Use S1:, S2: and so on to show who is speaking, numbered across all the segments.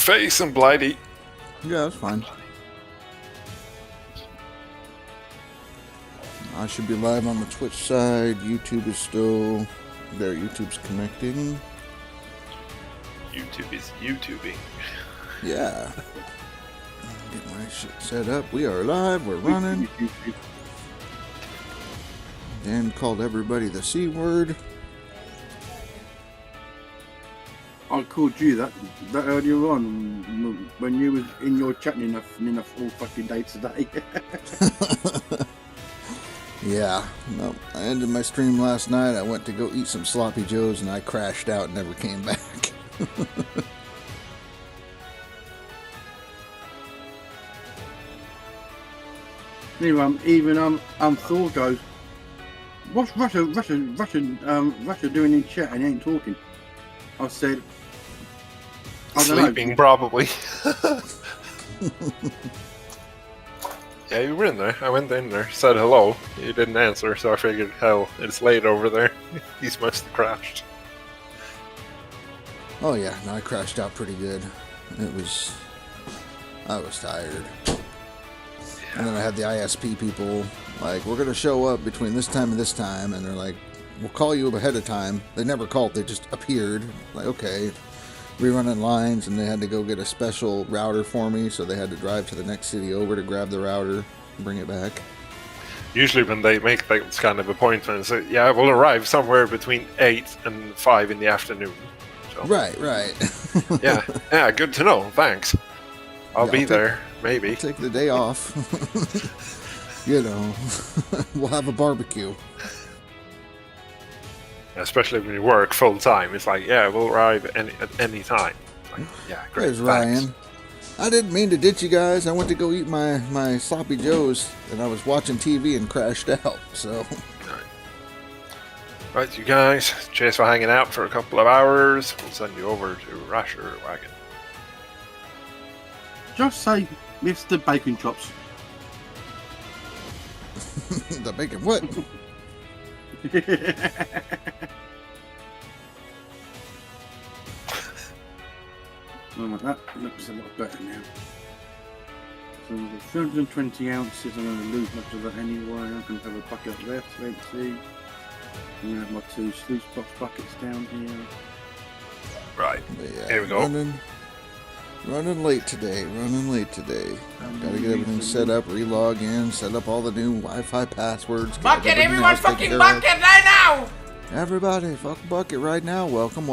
S1: face and Blighty.
S2: Yeah, that's fine. I should be live on the Twitch side. YouTube is still there. YouTube's connecting.
S1: YouTube is YouTubing.
S2: Yeah. Get my shit set up. We are live. We're running. Dan called everybody the C word.
S3: I called you that earlier on when you was in your chat enough all fucking day today.
S2: Yeah, no. I ended my stream last night. I went to go eat some sloppy joes and I crashed out and never came back.
S3: Anyway, Thor goes, what's Russia doing in chat and he ain't talking? I said, I don't
S1: Sleeping,
S3: know.
S1: probably. Yeah, you were in there. I went in there, said hello. You didn't answer, so I figured, hell, it's late over there. He's must have crashed.
S2: Oh yeah, no, I crashed out pretty good. I was tired. And then I had the ISP people, like, we're going to show up between this time and this time. And they're like, we'll call you ahead of time. They never called, they just appeared. Like, okay. Rerunning lines, and they had to go get a special router for me, so they had to drive to the next city over to grab the router and bring it back.
S1: Usually when they make those kind of appointments, yeah, we'll arrive somewhere between 8 and 5 in the afternoon. So,
S2: Right.
S1: yeah, good to know. Thanks. I'll be there, maybe.
S2: I'll take the day off. You know, we'll have a barbecue.
S1: Especially when you work full time, it's like, yeah, we'll arrive at any time. Like, yeah, great.
S2: There's
S1: thanks.
S2: Ryan. I didn't mean to ditch you guys. I went to go eat my sloppy joes, and I was watching TV and crashed out. So,
S1: Right, you guys, cheers for hanging out for a couple of hours. We'll send you over to Rasher Wagon.
S3: Just say Mr. Bacon Chops.
S2: the bacon what?
S3: Oh, that looks a lot better now. So the 320 ounces, I'm going to lose much of that anyway. I'm going to have a bucket left, let's see. I'm going to have my 2 sluice box buckets down here.
S1: Right,
S2: Yeah,
S1: here we go.
S2: Running late today. Gotta get everything set up, relog in, set up all the new Wi-Fi passwords.
S4: Bucket, everyone fucking bucket right now!
S2: Everybody, fuck bucket right now. Welcome.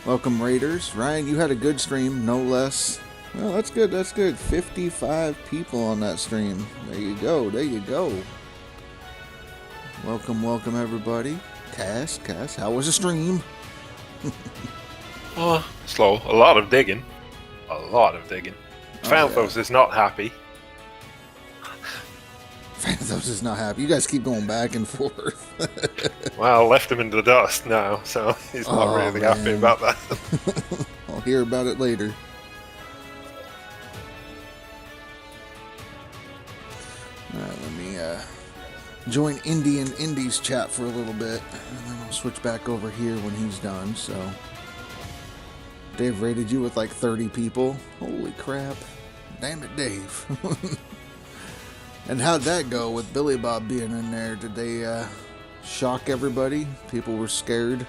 S2: Welcome, Raiders. Ryan, you had a good stream, no less. Well, that's good. 55 people on that stream. There you go. Welcome, everybody. Cass, how was the stream?
S1: Slow. A lot of digging. Fanthos is not happy.
S2: Fanthos is not happy. You guys keep going back and forth.
S1: Well, left him in the dust now, so he's not really happy about that.
S2: I'll hear about it later. Alright, let me join Indy's chat for a little bit, and then I'll switch back over here when he's done. So, Dave rated you with like 30 people. Holy crap. Damn it, Dave. And how'd that go with Billy Bob being in there? Did they shock everybody? People were scared.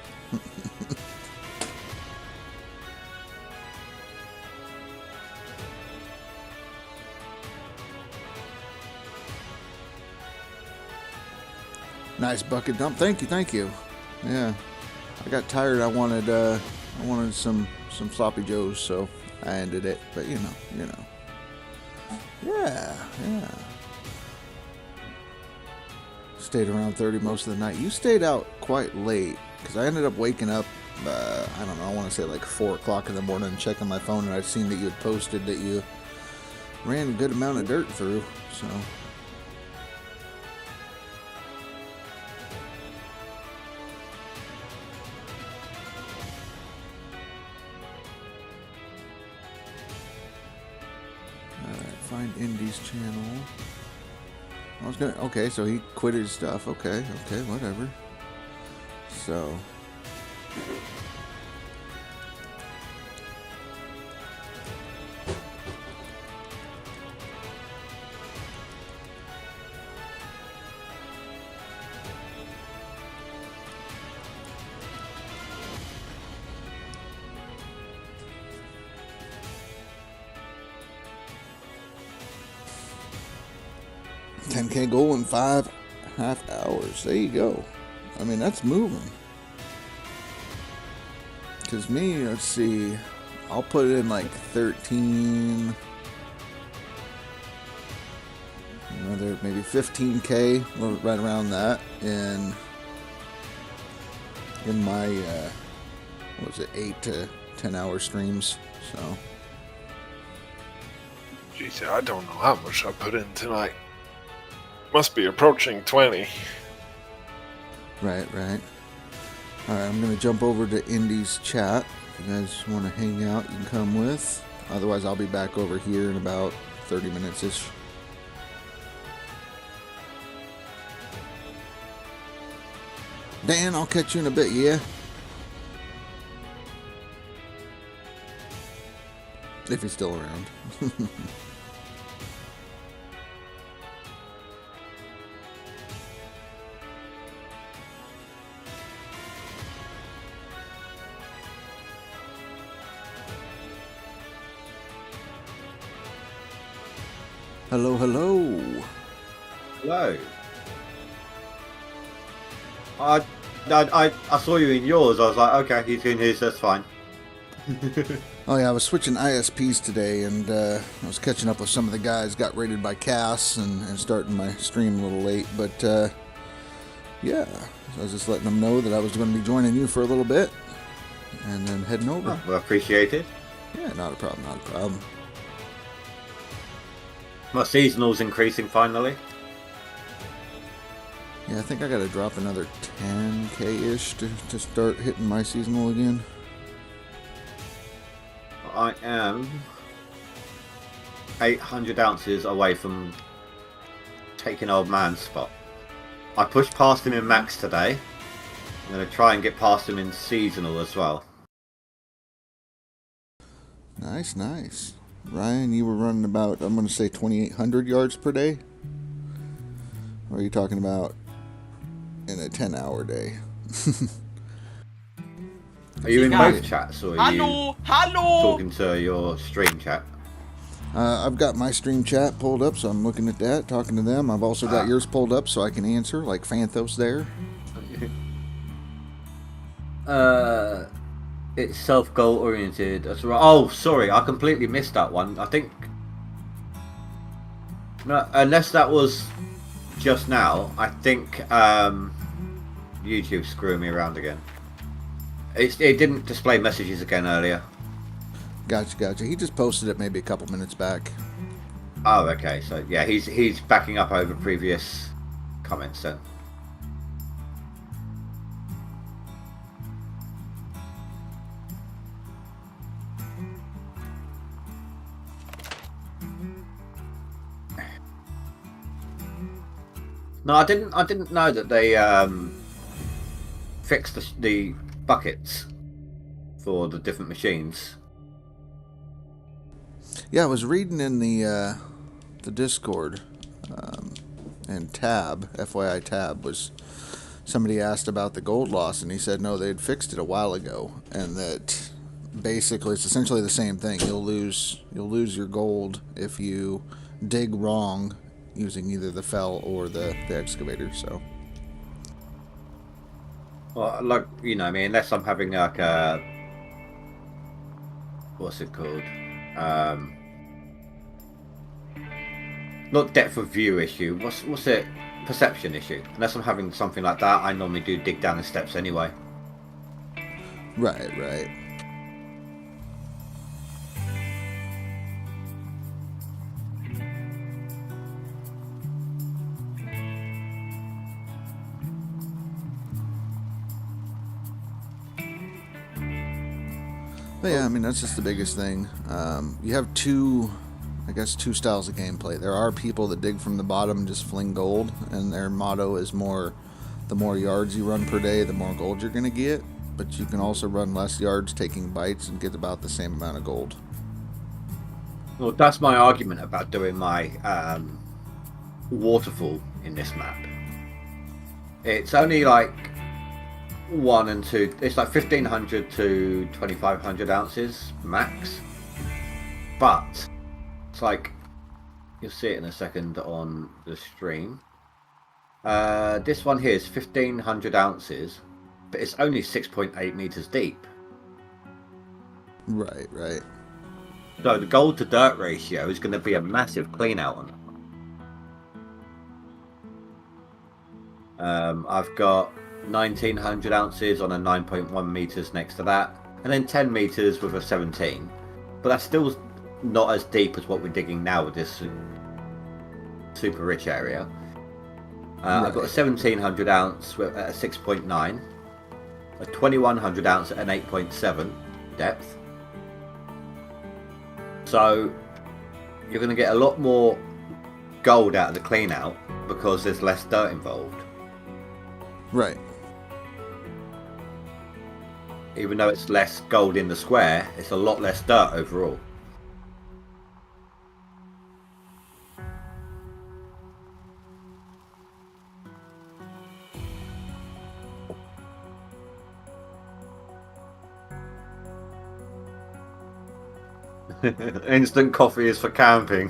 S2: Nice bucket dump. Thank you. Yeah, I got tired. I wanted some sloppy joes, so I ended it. But you know. Yeah. Stayed around 30 most of the night. You stayed out quite late because I ended up waking up. I don't know. I want to say like 4 o'clock in the morning, checking my phone, and I'd seen that you had posted that you ran a good amount of dirt through. So. Find Indy's channel. Okay, so he quit his stuff. Okay, whatever. So. $10K goal in 5.5 hours. There you go. I mean, that's moving. Because me, let's see, I'll put it in like 13, another maybe 15K, right around that, in my, what was it, 8 to 10 hour streams, so.
S1: Geez, I don't know how much I put in tonight. Must be approaching 20.
S2: Right. Alright, I'm going to jump over to Indy's chat. If you guys want to hang out, you can come with. Otherwise, I'll be back over here in about 30 minutes-ish. Dan, I'll catch you in a bit, yeah? If he's still around. Hello.
S5: Hello. I saw you in yours. I was like, okay, he's in his. That's fine.
S2: Oh yeah, I was switching ISPs today, and I was catching up with some of the guys. Got rated by Cass, and starting my stream a little late. But yeah, so I was just letting them know that I was going to be joining you for a little bit, and then heading over.
S5: Oh, well, appreciated.
S2: Yeah, not a problem.
S5: My seasonal's increasing finally.
S2: Yeah, I think I got to drop another 10K-ish to start hitting my seasonal again.
S5: I am 800 ounces away from taking old man's spot. I pushed past him in max today. I'm going to try and get past him in seasonal as well.
S2: Nice. Ryan, you were running about, I'm going to say 2,800 yards per day? Or are you talking about in a 10-hour day?
S5: Are you in both chats, or are you
S4: Hello.
S5: talking to your stream chat?
S2: I've got my stream chat pulled up, so I'm looking at that, talking to them. I've also got yours pulled up so I can answer, like Phanthos there.
S5: It's self-goal oriented. That's right. Oh, sorry, I completely missed that one. I think, no, unless that was just now, I think YouTube's screwing me around again. It didn't display messages again earlier.
S2: Gotcha. He just posted it maybe a couple minutes back.
S5: Oh, okay. So yeah, he's backing up over previous comments then. No, I didn't know that they fixed the buckets for the different machines.
S2: Yeah, I was reading in the Discord, and FYI Tab was, somebody asked about the gold loss, and he said no, they'd fixed it a while ago, and that basically it's essentially the same thing. You'll lose your gold if you dig wrong using either the fell or the excavator. So,
S5: well, like, you know, I mean, unless I'm having like a, what's it called? Not depth of view issue. What's it? Perception issue. Unless I'm having something like that, I normally do dig down the steps anyway.
S2: Right. But yeah, I mean, that's just the biggest thing. You have two styles of gameplay. There are people that dig from the bottom and just fling gold, and their motto is more the more yards you run per day, the more gold you're going to get. But you can also run less yards taking bites and get about the same amount of gold.
S5: Well, that's my argument about doing my waterfall in this map. It's only like 1 and 2. It's like 1,500 to 2,500 ounces max. But it's like, you'll see it in a second on the stream. This one here is 1,500 ounces, but it's only 6.8 meters deep.
S2: Right, right.
S5: So the gold to dirt ratio is going to be a massive clean out on that. I've got 1,900 ounces on a 9.1 meters next to that, and then 10 meters with a 17. But that's still not as deep as what we're digging now with this super rich area. Right. I've got a 1,700 ounce at a 6.9, a 2,100 ounce at an 8.7 depth. So you're going to get a lot more gold out of the clean out because there's less dirt involved.
S2: Right.
S5: Even though it's less gold in the square, it's a lot less dirt overall. Instant coffee is for camping.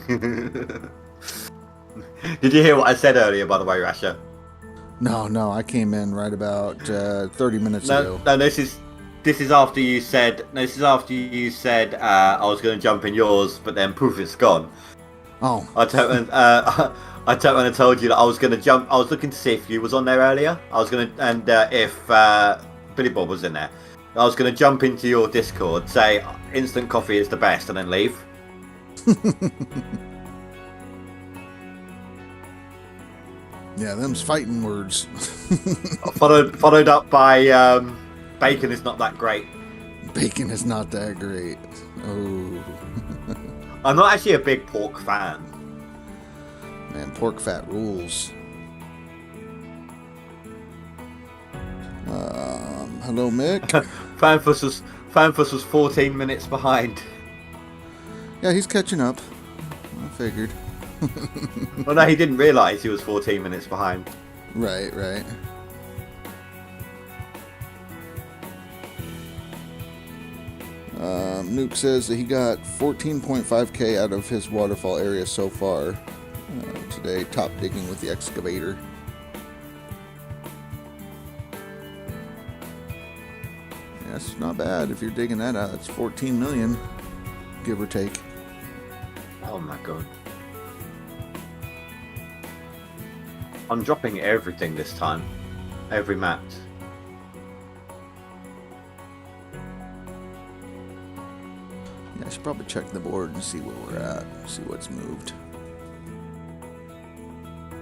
S5: Did you hear what I said earlier, by the way, Rasha?
S2: No, I came in right about 30 minutes ago.
S5: No, this is after you said. No, this is after you said I was going to jump in yours, but then poof, it's gone.
S2: Oh.
S5: I turned and told you that I was going to jump. I was looking to see if you was on there earlier. I was going to, and if Billy Bob was in there. I was going to jump into your Discord, say instant coffee is the best, and then leave.
S2: Yeah, them's fighting words.
S5: followed up by bacon is not that great.
S2: Bacon is not that great. Oh.
S5: I'm not actually a big pork fan.
S2: Man, pork fat rules. Hello, Mick.
S5: Fanfuss was 14 minutes behind.
S2: Yeah, he's catching up. I figured.
S5: Well, no, he didn't realise he was 14 minutes behind.
S2: Right. Nuke says that he got 14.5k out of his waterfall area so far today, top digging with the excavator. That's not bad. If you're digging that out, that's 14 million, give or take.
S5: Oh my god. I'm dropping everything this time. Every mat.
S2: Yeah, I should probably check the board and see where we're at. See what's moved.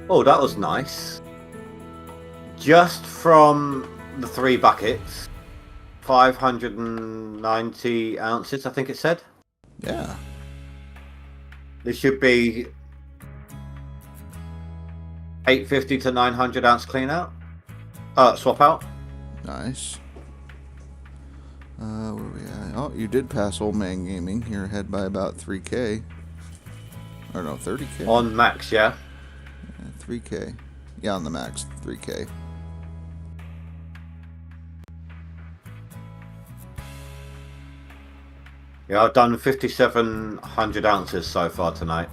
S5: Oh, that was nice. Just from the 3 buckets, 590 ounces, I think it said.
S2: Yeah.
S5: This should be 850 to 900 ounce clean out. Swap out.
S2: Nice. Where we at? Oh, you did pass Old Man Gaming. You're ahead by about 3k. Or no, 30k.
S5: On max, yeah.
S2: 3k. Yeah, on the max, 3k.
S5: Yeah, I've done 5,700 ounces so far tonight.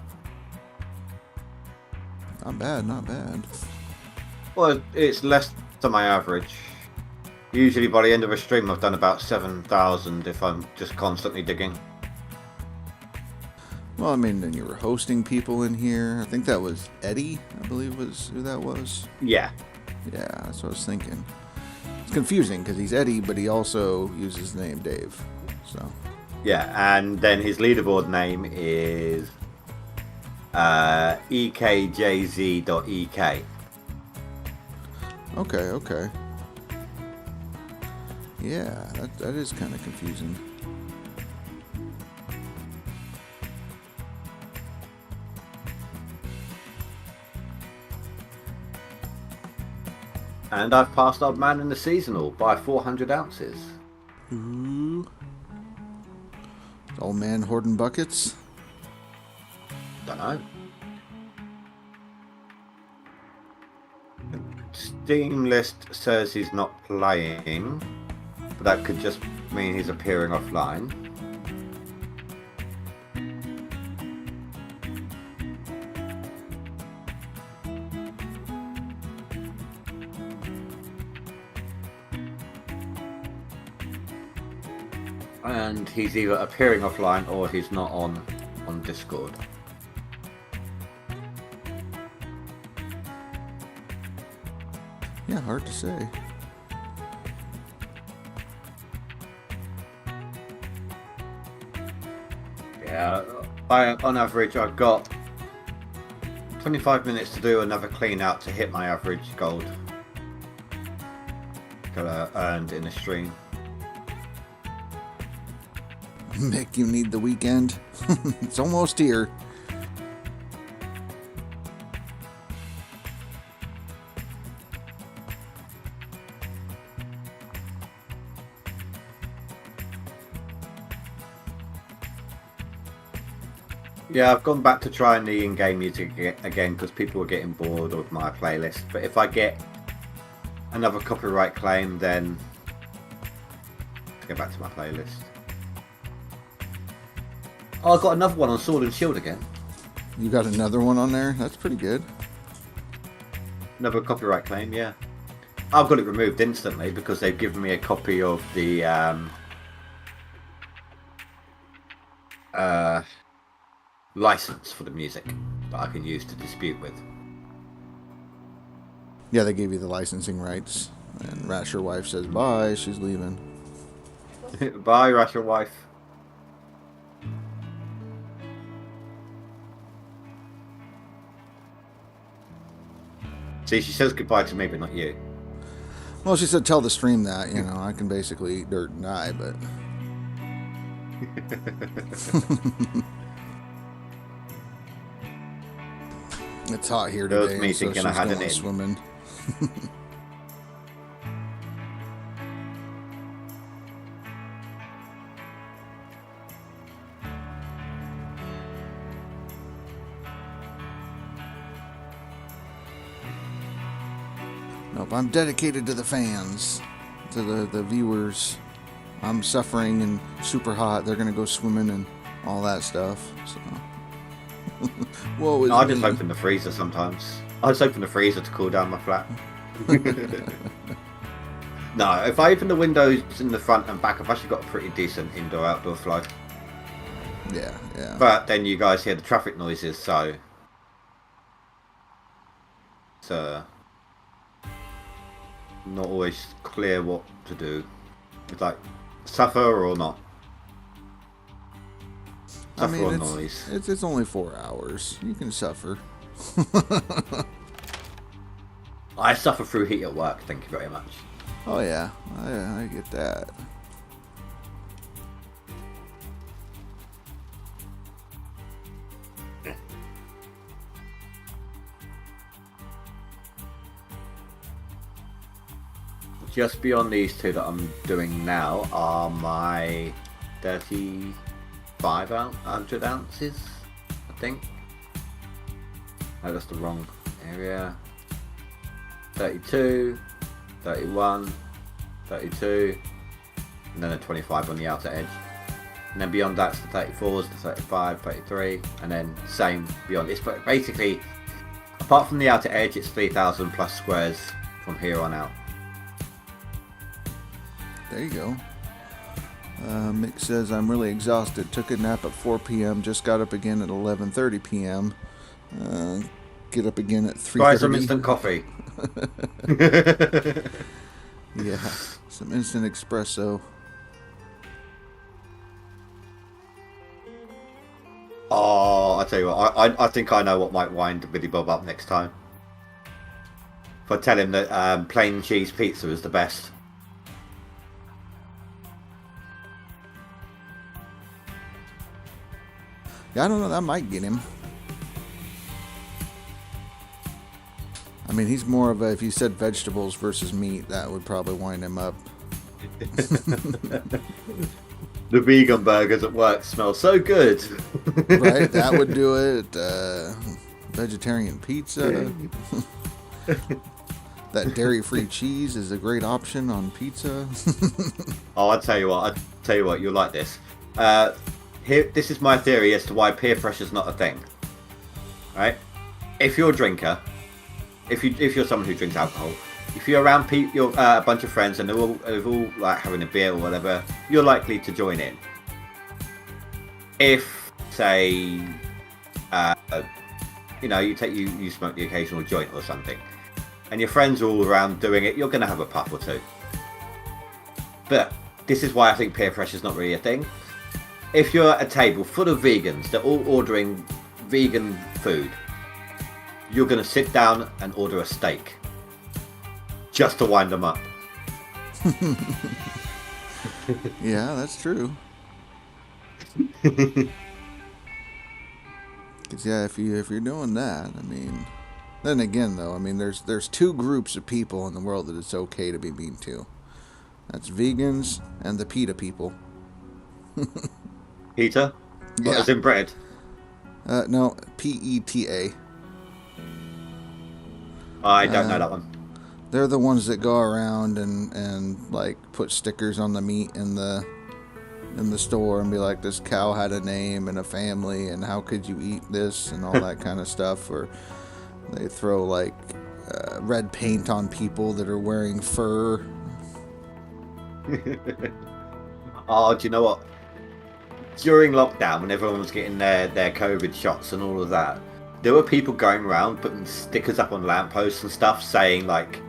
S2: Not bad, not bad.
S5: Well, it's less than my average. Usually by the end of a stream I've done about 7,000 if I'm just constantly digging.
S2: Well, I mean, then you were hosting people in here. I think that was Eddie, I believe was who that was.
S5: Yeah.
S2: Yeah, that's what I was thinking. It's confusing because he's Eddie, but he also uses the name Dave. So.
S5: Yeah, and then his leaderboard name is ekjz.ek.
S2: Okay. Yeah, that is kind of confusing.
S5: And I've passed Old Man in the Seasonal by 400 ounces.
S2: Ooh. Old man hoarding buckets.
S5: Don't know. Steam list says he's not playing, but that could just mean he's appearing offline. And he's either appearing offline or he's not on Discord.
S2: Yeah, hard to say.
S5: Yeah, on average I've got 25 minutes to do another clean out to hit my average gold earned in a stream.
S2: Mick, you need the weekend. It's almost here.
S5: Yeah, I've gone back to trying the in-game music again because people were getting bored of my playlist. But if I get another copyright claim, then I'll go back to my playlist. Oh, I got another one on Sword and Shield again.
S2: You got another one on there? That's pretty good.
S5: Another copyright claim, yeah. I've got it removed instantly because they've given me a copy of the license for the music that I can use to dispute with.
S2: Yeah, they gave you the licensing rights. And Rasher wife says bye, she's leaving.
S5: Bye, Russia wife. See, she says goodbye to me, but not you.
S2: Well, she said tell the stream that, you know, I can basically eat dirt and die, but... It's hot here
S5: That was
S2: today,
S5: me
S2: and so
S5: thinking
S2: she's
S5: I had
S2: going
S5: an in.
S2: swimming. Nope, I'm dedicated to the fans, to the viewers. I'm suffering and super hot. They're gonna go swimming and all that stuff. So, whoa!
S5: I just open the freezer sometimes. I just open the freezer to cool down my flat. No, if I open the windows in the front and back, I've actually got a pretty decent indoor-outdoor flow.
S2: Yeah, yeah.
S5: But then you guys hear the traffic noises, so it's not always clear what to do. It's like suffer or not.
S2: I
S5: Suffer
S2: mean,
S5: or
S2: it's,
S5: noise.
S2: it's only 4 hours. You can suffer.
S5: I suffer through heat at work. Thank you very much.
S2: Oh yeah, I get that.
S5: Just beyond these two that I'm doing now are my 3,500 ounces, I think. No, that's the wrong area. 32, 31, 32, and then a 25 on the outer edge. And then beyond that's the 34s, the 35, 33, and then same beyond. It's basically, apart from the outer edge, it's 3,000 plus squares from here on out.
S2: There you go. Mick says, I'm really exhausted. Took a nap at 4 p.m. Just got up again at 11:30 p.m. Get up again at 3:30.
S5: Try some instant coffee.
S2: Yeah, some instant espresso.
S5: Oh, I tell you what, I think I know what might wind Billy Bob up next time. If I tell him that plain cheese pizza is the best.
S2: Yeah, I don't know. That might get him. I mean, he's more of a, if you said vegetables versus meat, that would probably wind him up.
S5: The vegan burgers at work smell so good.
S2: Right? That would do it. Vegetarian pizza. That dairy-free cheese is a great option on pizza.
S5: Oh, I'll tell you what, you'll like this. This is my theory as to why peer pressure is not a thing. Right? If you're a drinker, if you're someone who drinks alcohol, if you're around a bunch of friends and they're all like having a beer or whatever, you're likely to join in. If, say, you smoke the occasional joint or something, and your friends are all around doing it, you're going to have a puff or two. But this is why I think peer pressure is not really a thing. If you're at a table full of vegans, they're all ordering vegan food, you're going to sit down and order a steak. Just to wind them up.
S2: Yeah, that's true. Because yeah, if you're doing that, I mean, then again though, I mean, there's two groups of people in the world that it's okay to be mean to. That's vegans and the PETA people.
S5: PETA?
S2: Yeah.
S5: As in bread?
S2: No, PETA.
S5: I don't know that one.
S2: They're the ones that go around and like put stickers on the meat in the store and be like, this cow had a name and a family and how could you eat this and all that kind of stuff. Or they throw like red paint on people that are wearing fur.
S5: Oh, do you know what? During lockdown, when everyone was getting their COVID shots and all of that, there were people going around putting stickers up on lampposts and stuff saying like,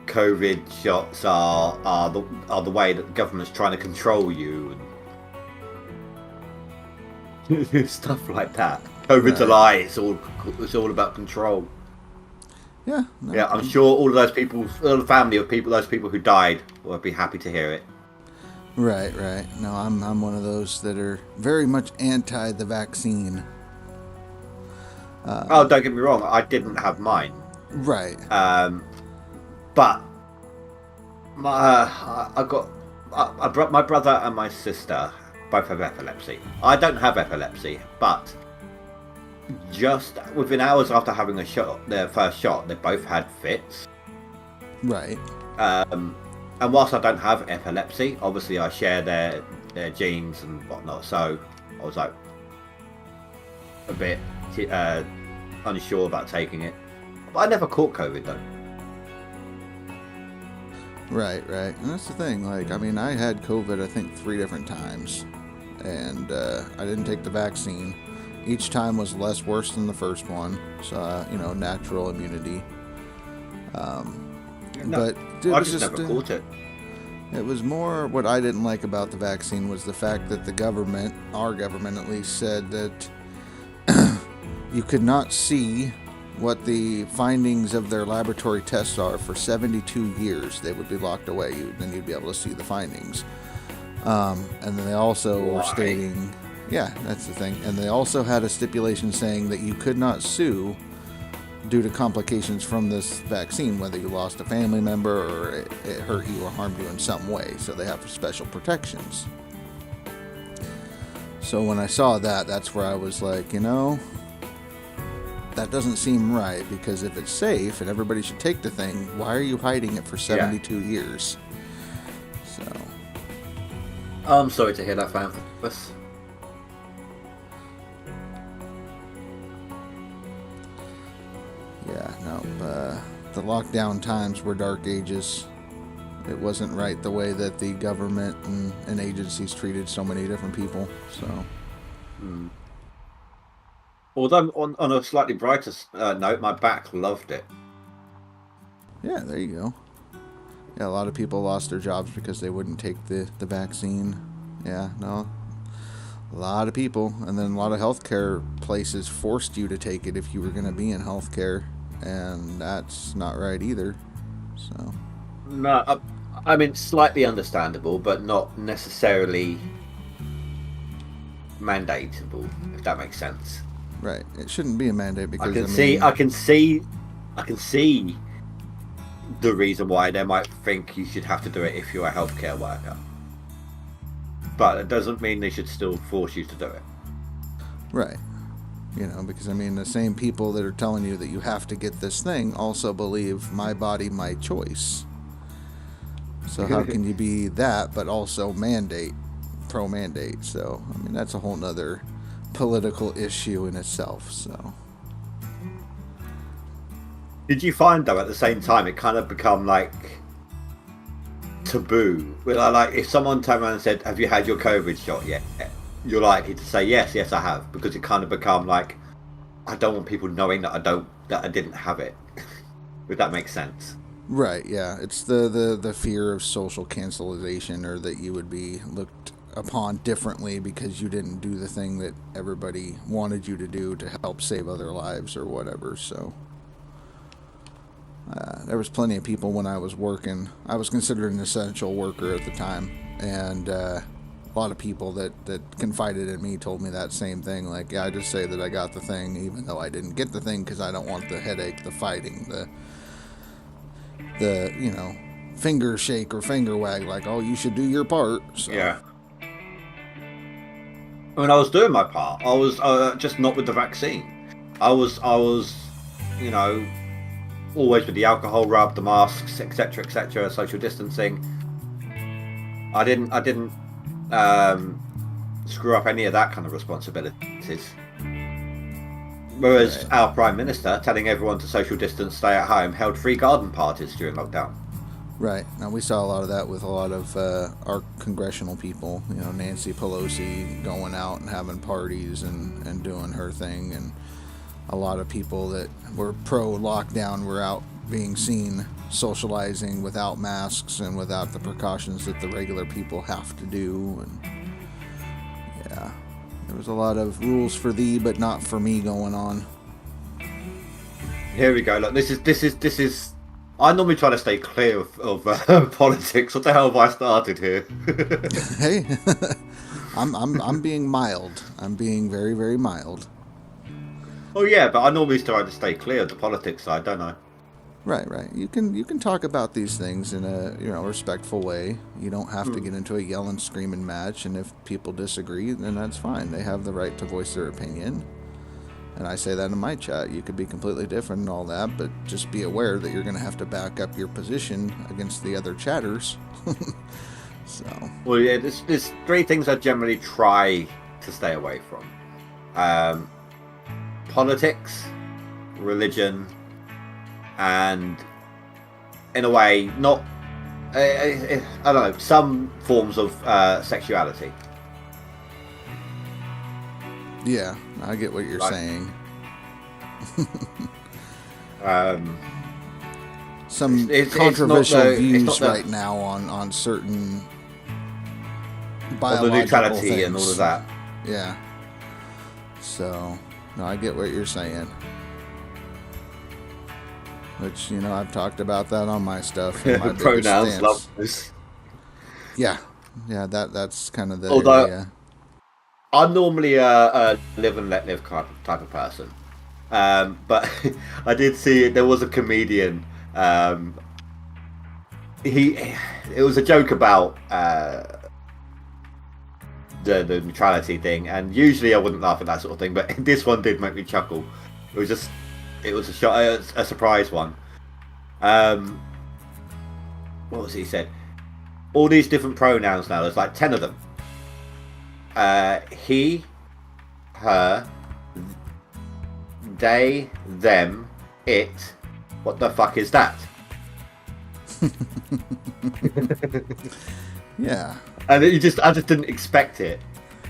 S5: COVID shots are the way that the government's trying to control you and stuff like that. COVID's a lie. It's all about control.
S2: Yeah.
S5: Yeah, I'm sure all of those people, all the family of people, those people who died, will be happy to hear it.
S2: Right. No, I'm one of those that are very much anti the vaccine.
S5: Oh, don't get me wrong. I didn't have mine.
S2: Right.
S5: But my brother and my sister both have epilepsy. I don't have epilepsy, but just within hours after having their first shot, they both had fits.
S2: Right.
S5: And whilst I don't have epilepsy, obviously I share their genes and whatnot, so I was like a bit unsure about taking it. But I never caught COVID though.
S2: Right. And that's the thing. Like, I mean, I had COVID, I think 3 different times, and I didn't take the vaccine. Each time was less worse than the first one, so natural immunity. But it
S5: I
S2: was
S5: just never caught it.
S2: It was more what I didn't like about the vaccine was the fact that the government, our government at least, said that you could not see what the findings of their laboratory tests are for 72 years. They would be locked away. Then you'd be able to see the findings. And then they also were stating, yeah, that's the thing. And they also had a stipulation saying that you could not sue due to complications from this vaccine, whether you lost a family member or it hurt you or harmed you in some way. So they have special protections. So when I saw that, that's where I was like, that doesn't seem right, because if it's safe and everybody should take the thing, why are you hiding it for 72 years? So
S5: I'm sorry to hear that, Francis.
S2: yeah, no, the lockdown times were dark ages. It wasn't right the way that the government and agencies treated so many different people. So.
S5: Although on a slightly brighter note, my back loved it.
S2: Yeah, there you go. Yeah, a lot of people lost their jobs because they wouldn't take the vaccine. Yeah, no. A lot of people. And then a lot of healthcare places forced you to take it if you were going to be in healthcare. And that's not right either. So.
S5: No, I mean, slightly understandable, but not necessarily mandatable, if that makes sense.
S2: Right. It shouldn't be a mandate because
S5: I can see the reason why they might think you should have to do it if you're a healthcare worker. But it doesn't mean they should still force you to do it.
S2: Right. You know, because I mean, the same people that are telling you that you have to get this thing also believe my body, my choice. So how can you be that, but also pro-mandate? So, I mean, that's a whole nother political issue in itself, so.
S5: Did you find, though, at the same time, it kind of become, like, taboo? Like, if someone turned around and said, have you had your COVID shot yet? You're likely to say, yes, I have. Because it kind of become, like, I don't want people knowing that I didn't have it. If that makes sense.
S2: Right, yeah. It's the fear of social cancelization, or that you would be looked upon differently because you didn't do the thing that everybody wanted you to do to help save other lives or whatever, so. There was plenty of people when I was working. I was considered an essential worker at the time, and a lot of people that confided in me told me that same thing. Like, yeah, I just say that I got the thing, even though I didn't get the thing, because I don't want the headache, the fighting, the you know, finger shake or finger wag, like, oh, you should do your part. So.
S5: Yeah. When I was doing my part, I was just not with the vaccine. I was, you know, always with the alcohol rub, the masks, etc., social distancing. I didn't screw up any of that kind of responsibilities. Whereas our Prime Minister, telling everyone to social distance, stay at home, held free garden parties during lockdown.
S2: Right. Now, we saw a lot of that with a lot of our congressional people. You know, Nancy Pelosi going out and having parties and doing her thing, and a lot of people that were pro-lockdown were out being seen socializing without masks and without the precautions that the regular people have to do. And yeah, there was a lot of rules for thee but not for me going on.
S5: Here we go. Look, this is. I normally try to stay clear of politics. What the hell have I started here?
S2: Hey, I'm being mild. I'm being very, very mild.
S5: Oh yeah, but I normally try to stay clear of the politics side, don't I?
S2: Right. You can talk about these things in a respectful way. You don't have to get into a yelling, screaming match. And if people disagree, then that's fine. They have the right to voice their opinion. And I say that in my chat. You could be completely different and all that, but just be aware that you're going to have to back up your position against the other chatters. So.
S5: Well, yeah, there's three things I generally try to stay away from. Politics, religion, and in a way, not, I don't know, some forms of sexuality.
S2: Yeah, I get what you're saying. Some controversial views right now on certain biological
S5: the neutrality
S2: things.
S5: And all of that.
S2: Yeah. So, no, I get what you're saying. Which, I've talked about that on my stuff. My
S5: Pronouns, love this.
S2: Yeah, that's kind of the
S5: area. I'm normally a live and let live type of person. But I did see there was a comedian. It was a joke about the neutrality thing, and usually I wouldn't laugh at that sort of thing, but this one did make me chuckle. It was a surprise one. What was it he said? All these different pronouns now. There's like 10 of them. He, her, they, them, it. What the fuck is that?
S2: Yeah.
S5: And I just didn't expect it.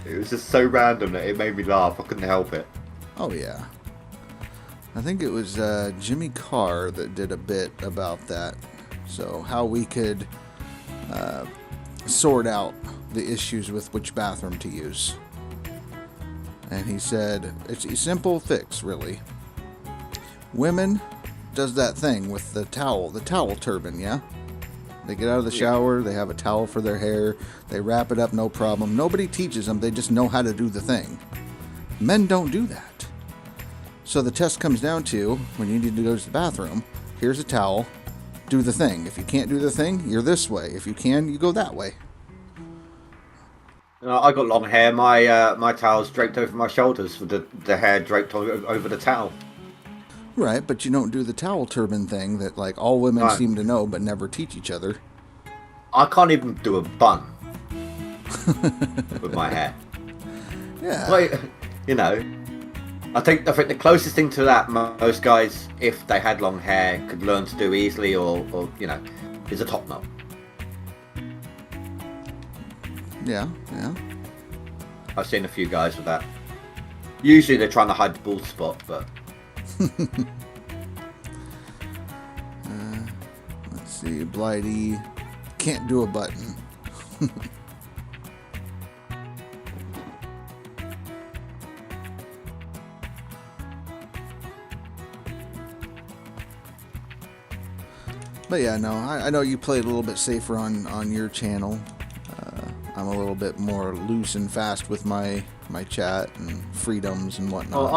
S5: It was just so random that it made me laugh. I couldn't help it.
S2: Oh yeah. I think it was Jimmy Carr that did a bit about that. So how we could sort out the issues with which bathroom to use. And he said, it's a simple fix, really. Women does that thing with the towel turban, yeah? They get out of the shower, they have a towel for their hair, they wrap it up, no problem. Nobody teaches them, they just know how to do the thing. Men don't do that. So the test comes down to, when you need to go to the bathroom, here's a towel, do the thing. If you can't do the thing, you're this way. If you can, you go that way.
S5: I got long hair. My towel's draped over my shoulders with the hair draped over the towel.
S2: Right, but you don't do the towel turban thing that like all women
S5: Right.
S2: seem to know but never teach each other.
S5: I can't even do a bun with my hair.
S2: Yeah.
S5: Like, you know, I think the closest thing to that most guys, if they had long hair, could learn to do easily, or you know, is a top knot.
S2: Yeah.
S5: I've seen a few guys with that. Usually they're trying to hide the bald spot, but
S2: Let's see. Blighty can't do a button. But yeah, no, I know you played a little bit safer on your channel. I'm a little bit more loose and fast with my chat and freedoms and whatnot.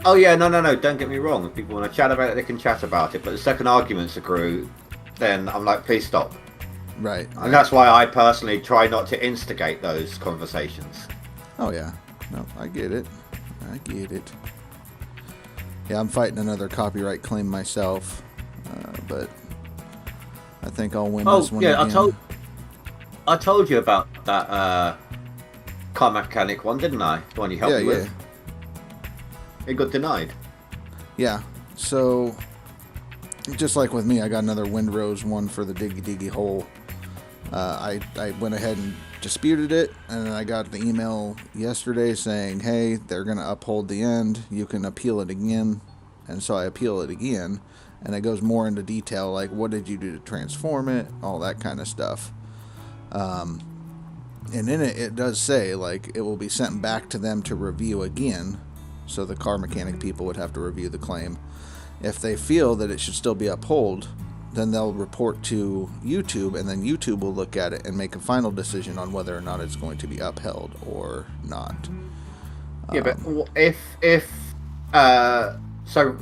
S5: Oh yeah, no, don't get me wrong. If people want to chat about it, they can chat about it. But the second arguments accrue, then I'm like, please stop.
S2: Right.
S5: And that's why I personally try not to instigate those conversations.
S2: Oh yeah, no, I get it. Yeah, I'm fighting another copyright claim myself, but I think I'll win this one again.
S5: I told you about that car mechanic one, didn't I? The one you helped me with. It got denied.
S2: Yeah, so just like with me, I got another Windrose one for the diggy hole. I went ahead and disputed it, and I got the email yesterday saying, hey, they're going to uphold the end. You can appeal it again. And so I appeal it again, and it goes more into detail, like what did you do to transform it, all that kind of stuff. And in it does say, like, it will be sent back to them to review again. So the car mechanic people would have to review the claim. If they feel that it should still be upheld, then they'll report to YouTube, and then YouTube will look at it and make a final decision on whether or not it's going to be upheld or not.
S5: Yeah, but so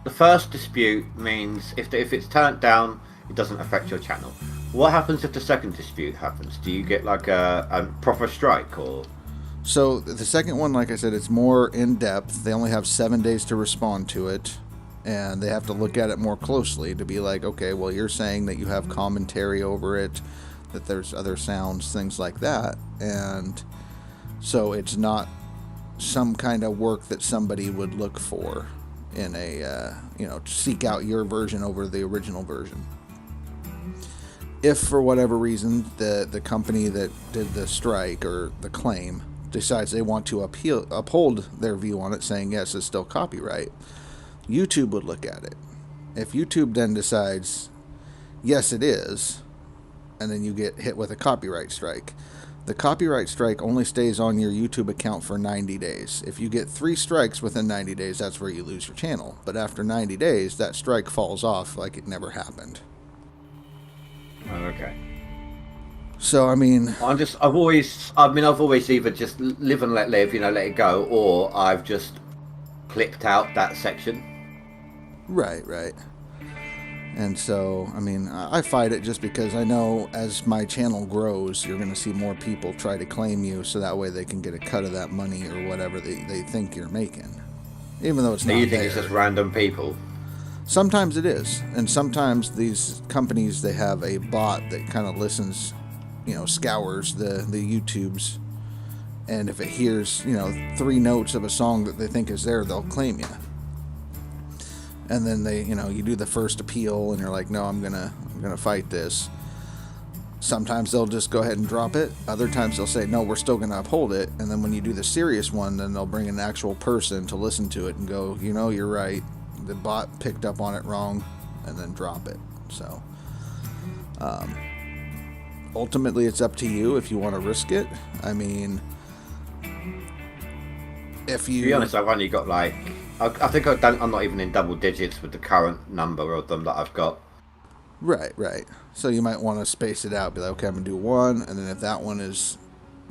S5: the first dispute means if it's turned down, it doesn't affect your channel. What happens if the second dispute happens? Do you get like a proper strike, or?
S2: So the second one, like I said, it's more in depth. They only have 7 days to respond to it, and they have to look at it more closely to be like, okay, well, you're saying that you have commentary over it, that there's other sounds, things like that, and so it's not some kind of work that somebody would look for in a, seek out your version over the original version. If for whatever reason the company that did the strike or the claim decides they want to uphold their view on it, saying yes, it's still copyright, YouTube would look at it. If YouTube then decides yes, it is, and then you get hit with a copyright strike, the copyright strike only stays on your YouTube account for 90 days. If you get 3 strikes within 90 days, that's where you lose your channel. But after 90 days, that strike falls off like it never happened.
S5: Oh, okay.
S2: So, I mean,
S5: I've always either just live and let live, let it go, or I've just clipped out that section.
S2: Right. And so, I mean, I fight it just because I know as my channel grows, you're going to see more people try to claim you, so that way they can get a cut of that money or whatever they think you're making. Even though it's not
S5: You think
S2: there.
S5: it's just random people?
S2: Sometimes it is. And sometimes these companies, they have a bot that kind of listens, scours the YouTubes. And if it hears, 3 notes of a song that they think is there, they'll claim you. And then they, you do the first appeal and you're like, no, I'm gonna fight this. Sometimes they'll just go ahead and drop it. Other times they'll say, no, we're still gonna uphold it. And then when you do the serious one, then they'll bring an actual person to listen to it and go, you're right. The bot picked up on it wrong, and then drop it. So, ultimately it's up to you if you want to risk it. I mean, if you...
S5: To be honest, I've only got I think I'm not even in double digits with the current number of them that I've got.
S2: Right. So you might want to space it out. Be like, okay, I'm going to do one, and then if that one is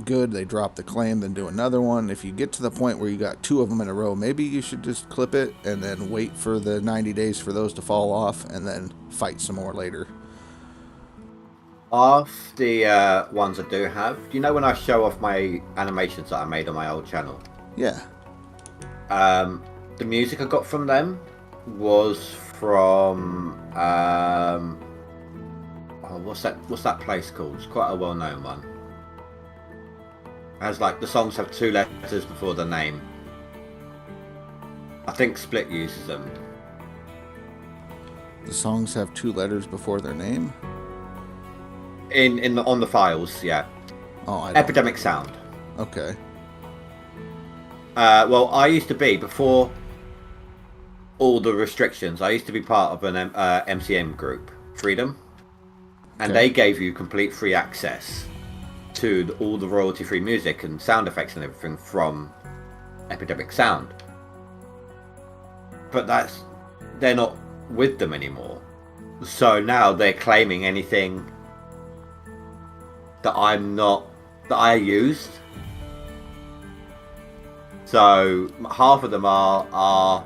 S2: good, they drop the claim, then do another one. If you get to the point where you got 2 of them in a row, maybe you should just clip it and then wait for the 90 days for those to fall off and then fight some more later.
S5: Of the ones I do have, do you know when I show off my animations that I made on my old channel?
S2: Yeah.
S5: The music I got from them was from what's that place called? It's quite a well-known one. As like the songs have 2 letters before the name. I think Split uses them.
S2: The songs have 2 letters before their name?
S5: On the files, yeah.
S2: Oh, I don't.
S5: Epidemic Sound.
S2: Okay.
S5: Well, I used to be, before all the restrictions, I used to be part of an MCM group, Freedom, and
S2: Okay.
S5: they gave you complete free access to all the royalty-free music and sound effects and everything from Epidemic Sound. But they're not with them anymore. So now they're claiming anything that I used. So half of them are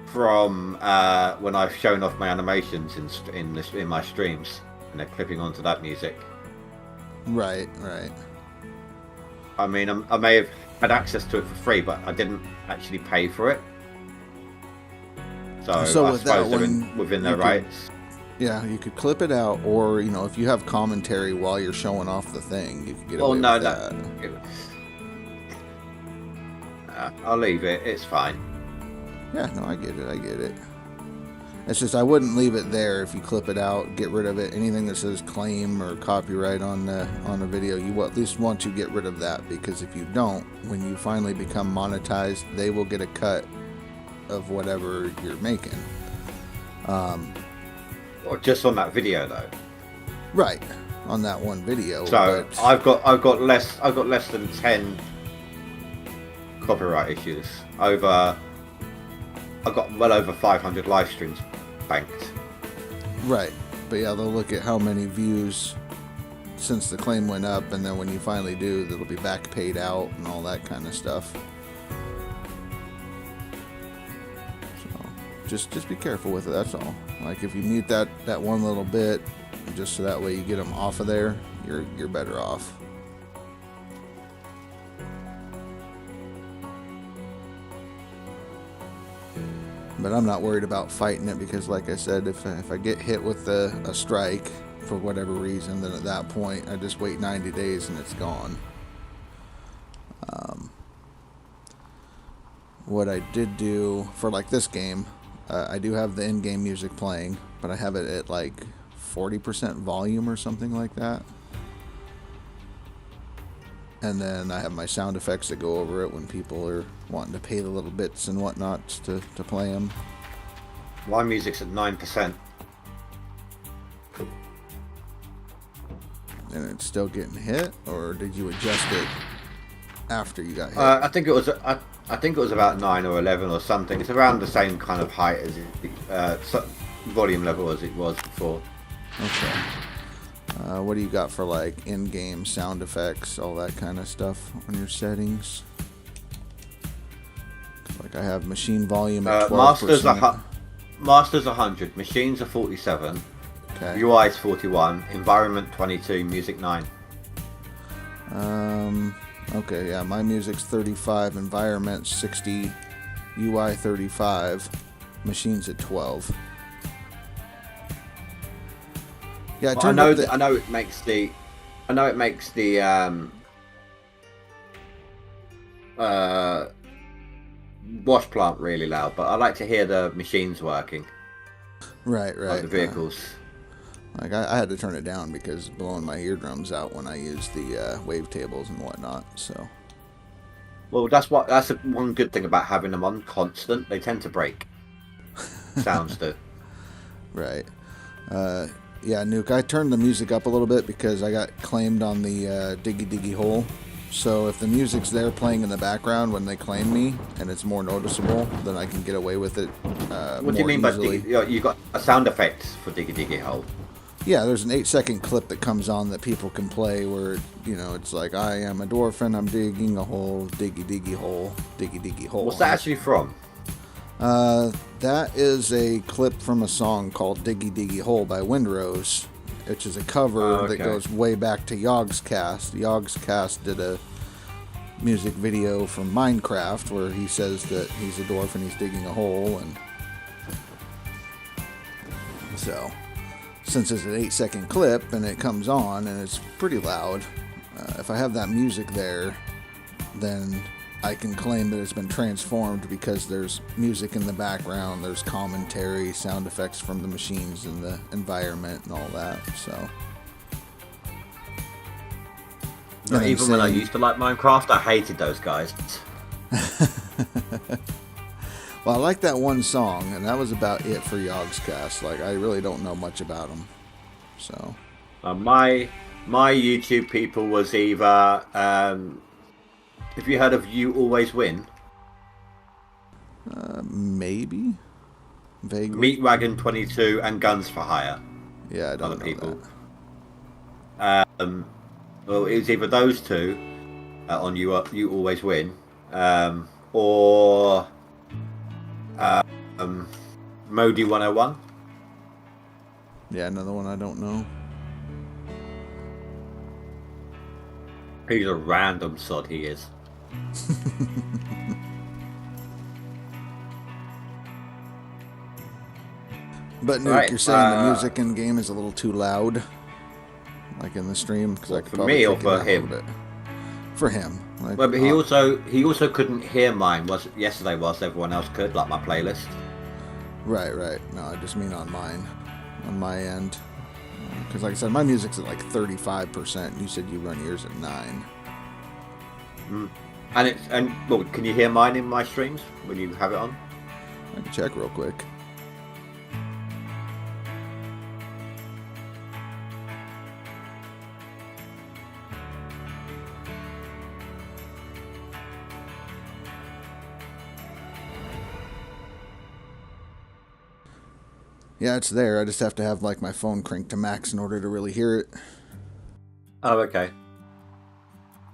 S5: from when I've shown off my animations in my streams, and they're clipping onto that music.
S2: Right.
S5: I mean, I may have had access to it for free, but I didn't actually pay for it. So I
S2: with that
S5: suppose they're
S2: one,
S5: within their
S2: you could-
S5: rights.
S2: Yeah, you could clip it out, or if you have commentary while you're showing off the thing, you could get away with that.
S5: I'll leave it. It's fine.
S2: Yeah, no, I get it. It's just I wouldn't leave it there. If you clip it out, get rid of it. Anything that says claim or copyright on the video, you at least want to get rid of that, because if you don't, when you finally become monetized, they will get a cut of whatever you're making.
S5: Or just on that video though.
S2: Right, on that one video.
S5: So
S2: but-
S5: I've got less than 10 copyright issues. I've got well over 500 live streams banked.
S2: Right, but yeah, they'll look at how many views since the claim went up, and then when you finally do, that'll be back paid out and all that kind of stuff. So just be careful with it. That's all. Like if you mute that one little bit, just so that way you get them off of there, you're better off. But I'm not worried about fighting it, because like I said, if I get hit with a strike for whatever reason, then at that point I just wait 90 days and it's gone. What I did do for like this game, I do have the in-game music playing, but I have it at like 40% volume or something like that. And then I have my sound effects that go over it when people are wanting to pay the little bits and whatnot to play them.
S5: My music's at 9%.
S2: And it's still getting hit, or did you adjust it after you got hit?
S5: I think it was about 9 or 11 or something. It's around the same kind of height as volume level as it was before.
S2: Okay. What do you got for like in-game sound effects, all that kind of stuff on your settings? Like I have machine volume at 12%.
S5: Masters 100, machines are 47,
S2: Okay.
S5: UI is 41, environment 22, music 9.
S2: Okay, yeah, my music's 35, environment 60, UI 35, machines at 12. Yeah,
S5: Well, I know it makes the wash plant really loud, but I like to hear the machines working,
S2: right.
S5: like the vehicles.
S2: Like I had to turn it down because blowing my eardrums out when I use the wavetables and whatnot. So.
S5: Well, that's one good thing about having them on constant. They tend to break. Sounds do.
S2: Right. Yeah, Nuke, I turned the music up a little bit because I got claimed on the Diggy Diggy Hole. So if the music's there playing in the background when they claim me and it's more noticeable, then I can get away with it
S5: What do you mean by
S2: easily.
S5: Diggy? You got a sound effect for Diggy Diggy Hole?
S2: Yeah, there's an 8-second clip that comes on that people can play where, it's like, I am a dwarf and I'm digging a hole, diggy diggy hole, diggy diggy hole.
S5: What's that actually from?
S2: That is a clip from a song called Diggy Diggy Hole by Windrose, which is a cover that goes way back to Yogscast. Yogscast did a music video from Minecraft where he says that he's a dwarf and he's digging a hole, and so since it's an 8-second clip and it comes on and it's pretty loud, if I have that music there, then I can claim that it's been transformed because there's music in the background, there's commentary, sound effects from the machines and the environment and all that. So
S5: Even when I used to like Minecraft, I hated those guys.
S2: Well, I like that one song, and that was about it for Yogscast. Like, I really don't know much about them. So
S5: my YouTube people was either have you heard of You Always Win?
S2: Maybe, vaguely.
S5: Meat Wagon 22 and Guns for Hire.
S2: Yeah, I don't
S5: Other
S2: know
S5: people.
S2: that.
S5: Well, it was either those two on You Always Win, or Modi 101.
S2: Yeah, another one I don't know.
S5: He's a random sod, he is.
S2: But Nuke,
S5: Right,
S2: you're saying the music in game is a little too loud, like in the stream, because I could
S5: for
S2: probably
S5: me or
S2: take it
S5: for
S2: down a
S5: him?
S2: little bit. For him. Like,
S5: Well, but he also couldn't hear mine. Yesterday was everyone else could, like my playlist.
S2: Right. No, I just mean on my end. Because like I said, my music's at like 35%. You said you run yours at 9.
S5: And well, can you hear mine in my streams when you have it on?
S2: I can check real quick. Yeah, it's there. I just have to have like my phone cranked to max in order to really hear it.
S5: Oh, okay.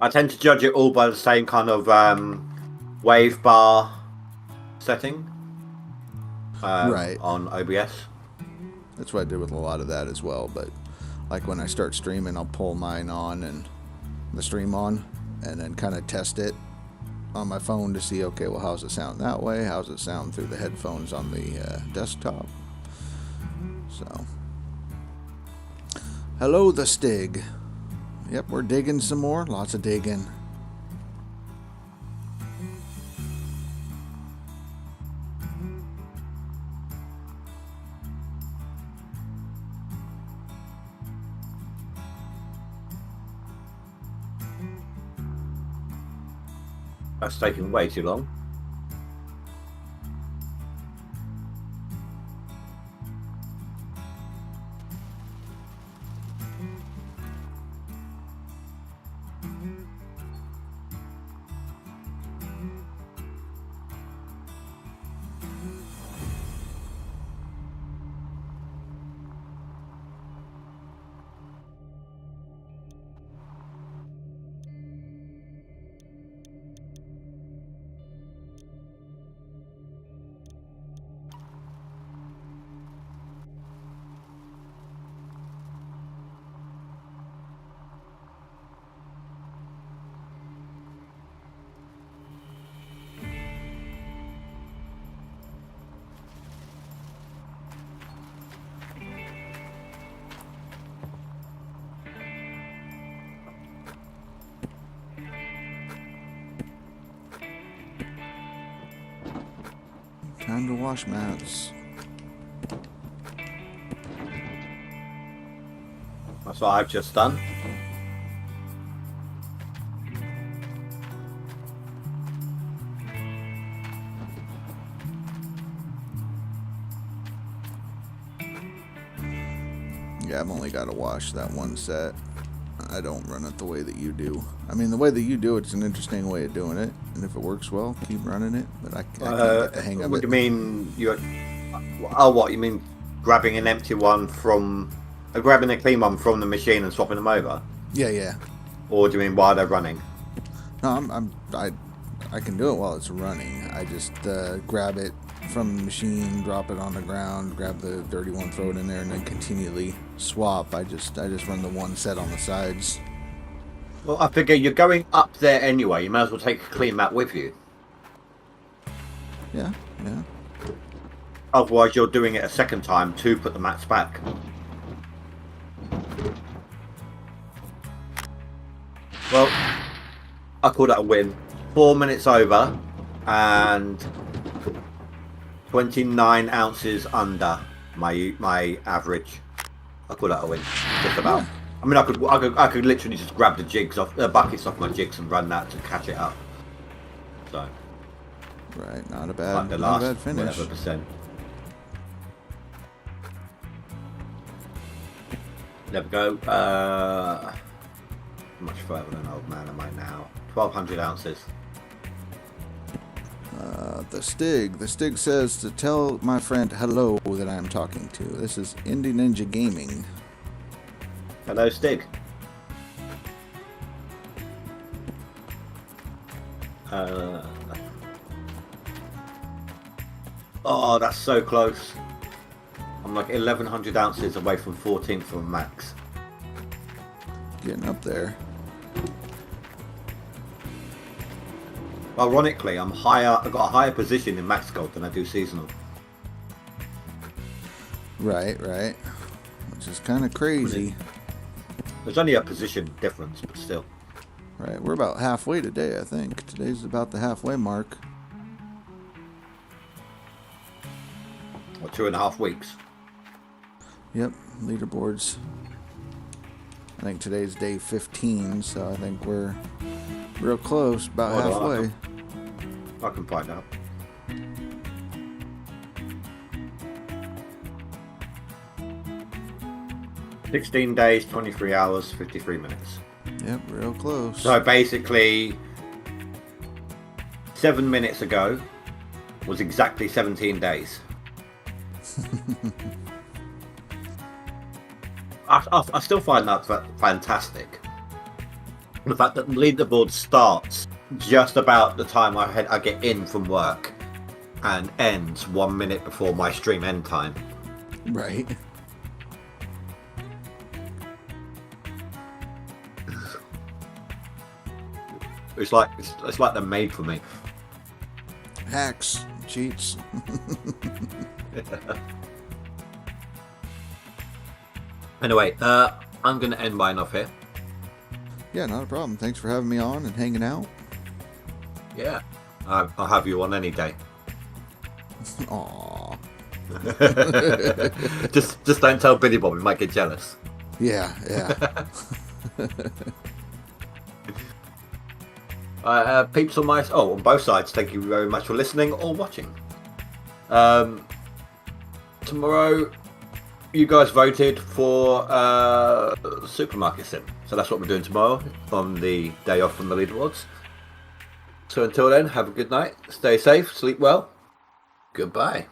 S5: I tend to judge it all by the same kind of wave bar setting
S2: Right.
S5: on OBS.
S2: That's what I did with a lot of that as well. But like when I start streaming, I'll pull mine on and the stream on, and then kind of test it on my phone to see, okay, well, how's it sound that way? How's it sound through the headphones on the desktop? So, hello, the Stig. Yep, we're digging some more. Lots of digging.
S5: That's taking way too long.
S2: Time to wash mats.
S5: That's what I've just done.
S2: Yeah, I've only got to wash that one set. I don't run it the way that you do. I mean, the way that you do it's an interesting way of doing it, and if it works well, keep running it. But I can't get the hang of
S5: What
S2: it.
S5: do you mean? What you mean? Grabbing an empty one from Grabbing a clean one from the machine and swapping them over?
S2: Yeah.
S5: Or do you mean while they're running?
S2: No, I can do it while it's running. I just grab it from the machine, drop it on the ground, grab the dirty one, throw it in there, and then continually swap. I just run the one set on the sides.
S5: Well, I figure you're going up there anyway. You may as well take a clean mat with you.
S2: Yeah.
S5: Otherwise, you're doing it a second time to put the mats back. Well, I call that a win. 4 minutes over and 29 ounces under my average. I call that a win. Just about.
S2: Yeah.
S5: I mean, I could literally just grab the jigs off the buckets off my jigs and run that to catch it up. So.
S2: Right, not a
S5: Like
S2: bad,
S5: the
S2: not
S5: last
S2: a bad finish.
S5: whatever percent. There we go. Much further than old man am I now? 1,200 ounces.
S2: The Stig says to tell my friend hello that I am talking to. This is Indie Ninja Gaming.
S5: Hello, Stig. Oh, that's so close. I'm like 1,100 ounces away from 14th from max.
S2: Getting up there.
S5: Ironically, I'm higher. I've got a higher position in max gold than I do seasonal.
S2: Right. Which is kind of crazy.
S5: There's only a position difference, but still.
S2: Right, we're about halfway today, I think. Today's about the halfway mark.
S5: Or 2.5 weeks.
S2: Yep, leaderboards. I think today's day 15, so I think we're real close, about halfway.
S5: I can find out. "16 days, 23 hours, 53 minutes.
S2: Yep, real close.
S5: So basically, 7 minutes ago was exactly 17 days. I still find that fantastic. The fact that the leaderboard starts just about the time I get in from work and ends 1 minute before my stream end time.
S2: Right.
S5: It's like they're made for me.
S2: Hacks, cheats.
S5: Anyway, I'm going to end mine off here.
S2: Yeah, not a problem. Thanks for having me on and hanging out.
S5: Yeah, I'll have you on any day.
S2: Aww.
S5: just don't tell Billy Bob, he might get jealous.
S2: Yeah.
S5: Peeps on both sides, thank you very much for listening or watching. Tomorrow, you guys voted for Supermarket Sim, so that's what we're doing tomorrow on the day off from the leaderboards. So until then, have a good night, stay safe, sleep well, goodbye.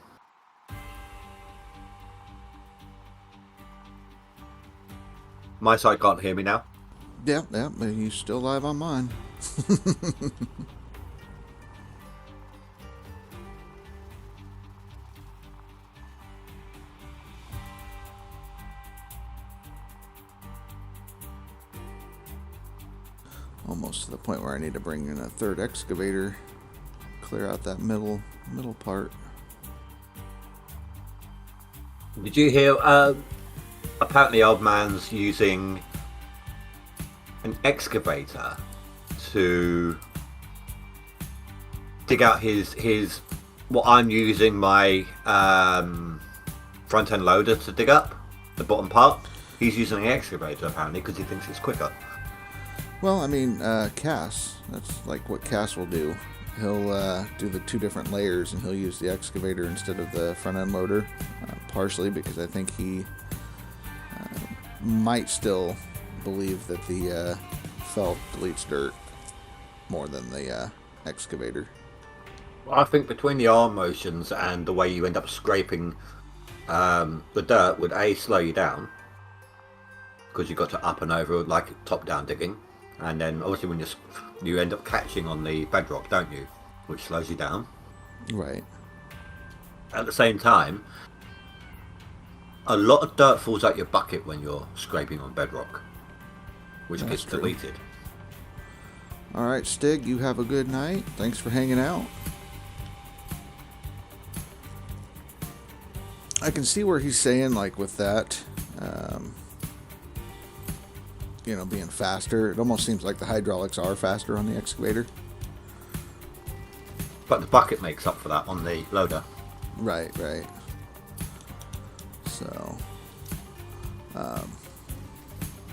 S5: My side can't hear me now.
S2: Yeah, but he's still live on mine. Almost to the point where I need to bring in a third excavator, clear out that middle part.
S5: Did you hear? Apparently, old man's using an excavator to dig out his what I'm using my front end loader to dig up the bottom part. He's using an excavator apparently because he thinks it's quicker.
S2: Well, I mean, Cass, that's like what Cass will do. He'll do the two different layers and he'll use the excavator instead of the front end loader, partially because I think he might still believe that the felt deletes dirt more than the excavator.
S5: Well, I think between the arm motions and the way you end up scraping the dirt would A, slow you down, because you've got to up and over like top-down digging, and then obviously when you end up catching on the bedrock, don't you, which slows you down.
S2: Right.
S5: At the same time, a lot of dirt falls out your bucket when you're scraping on bedrock, which
S2: That's
S5: gets
S2: true.
S5: deleted.
S2: All right, Stig, you have a good night. Thanks for hanging out. I can see where he's saying, like, with that, being faster. It almost seems like the hydraulics are faster on the excavator.
S5: But the bucket makes up for that on the loader.
S2: Right. So,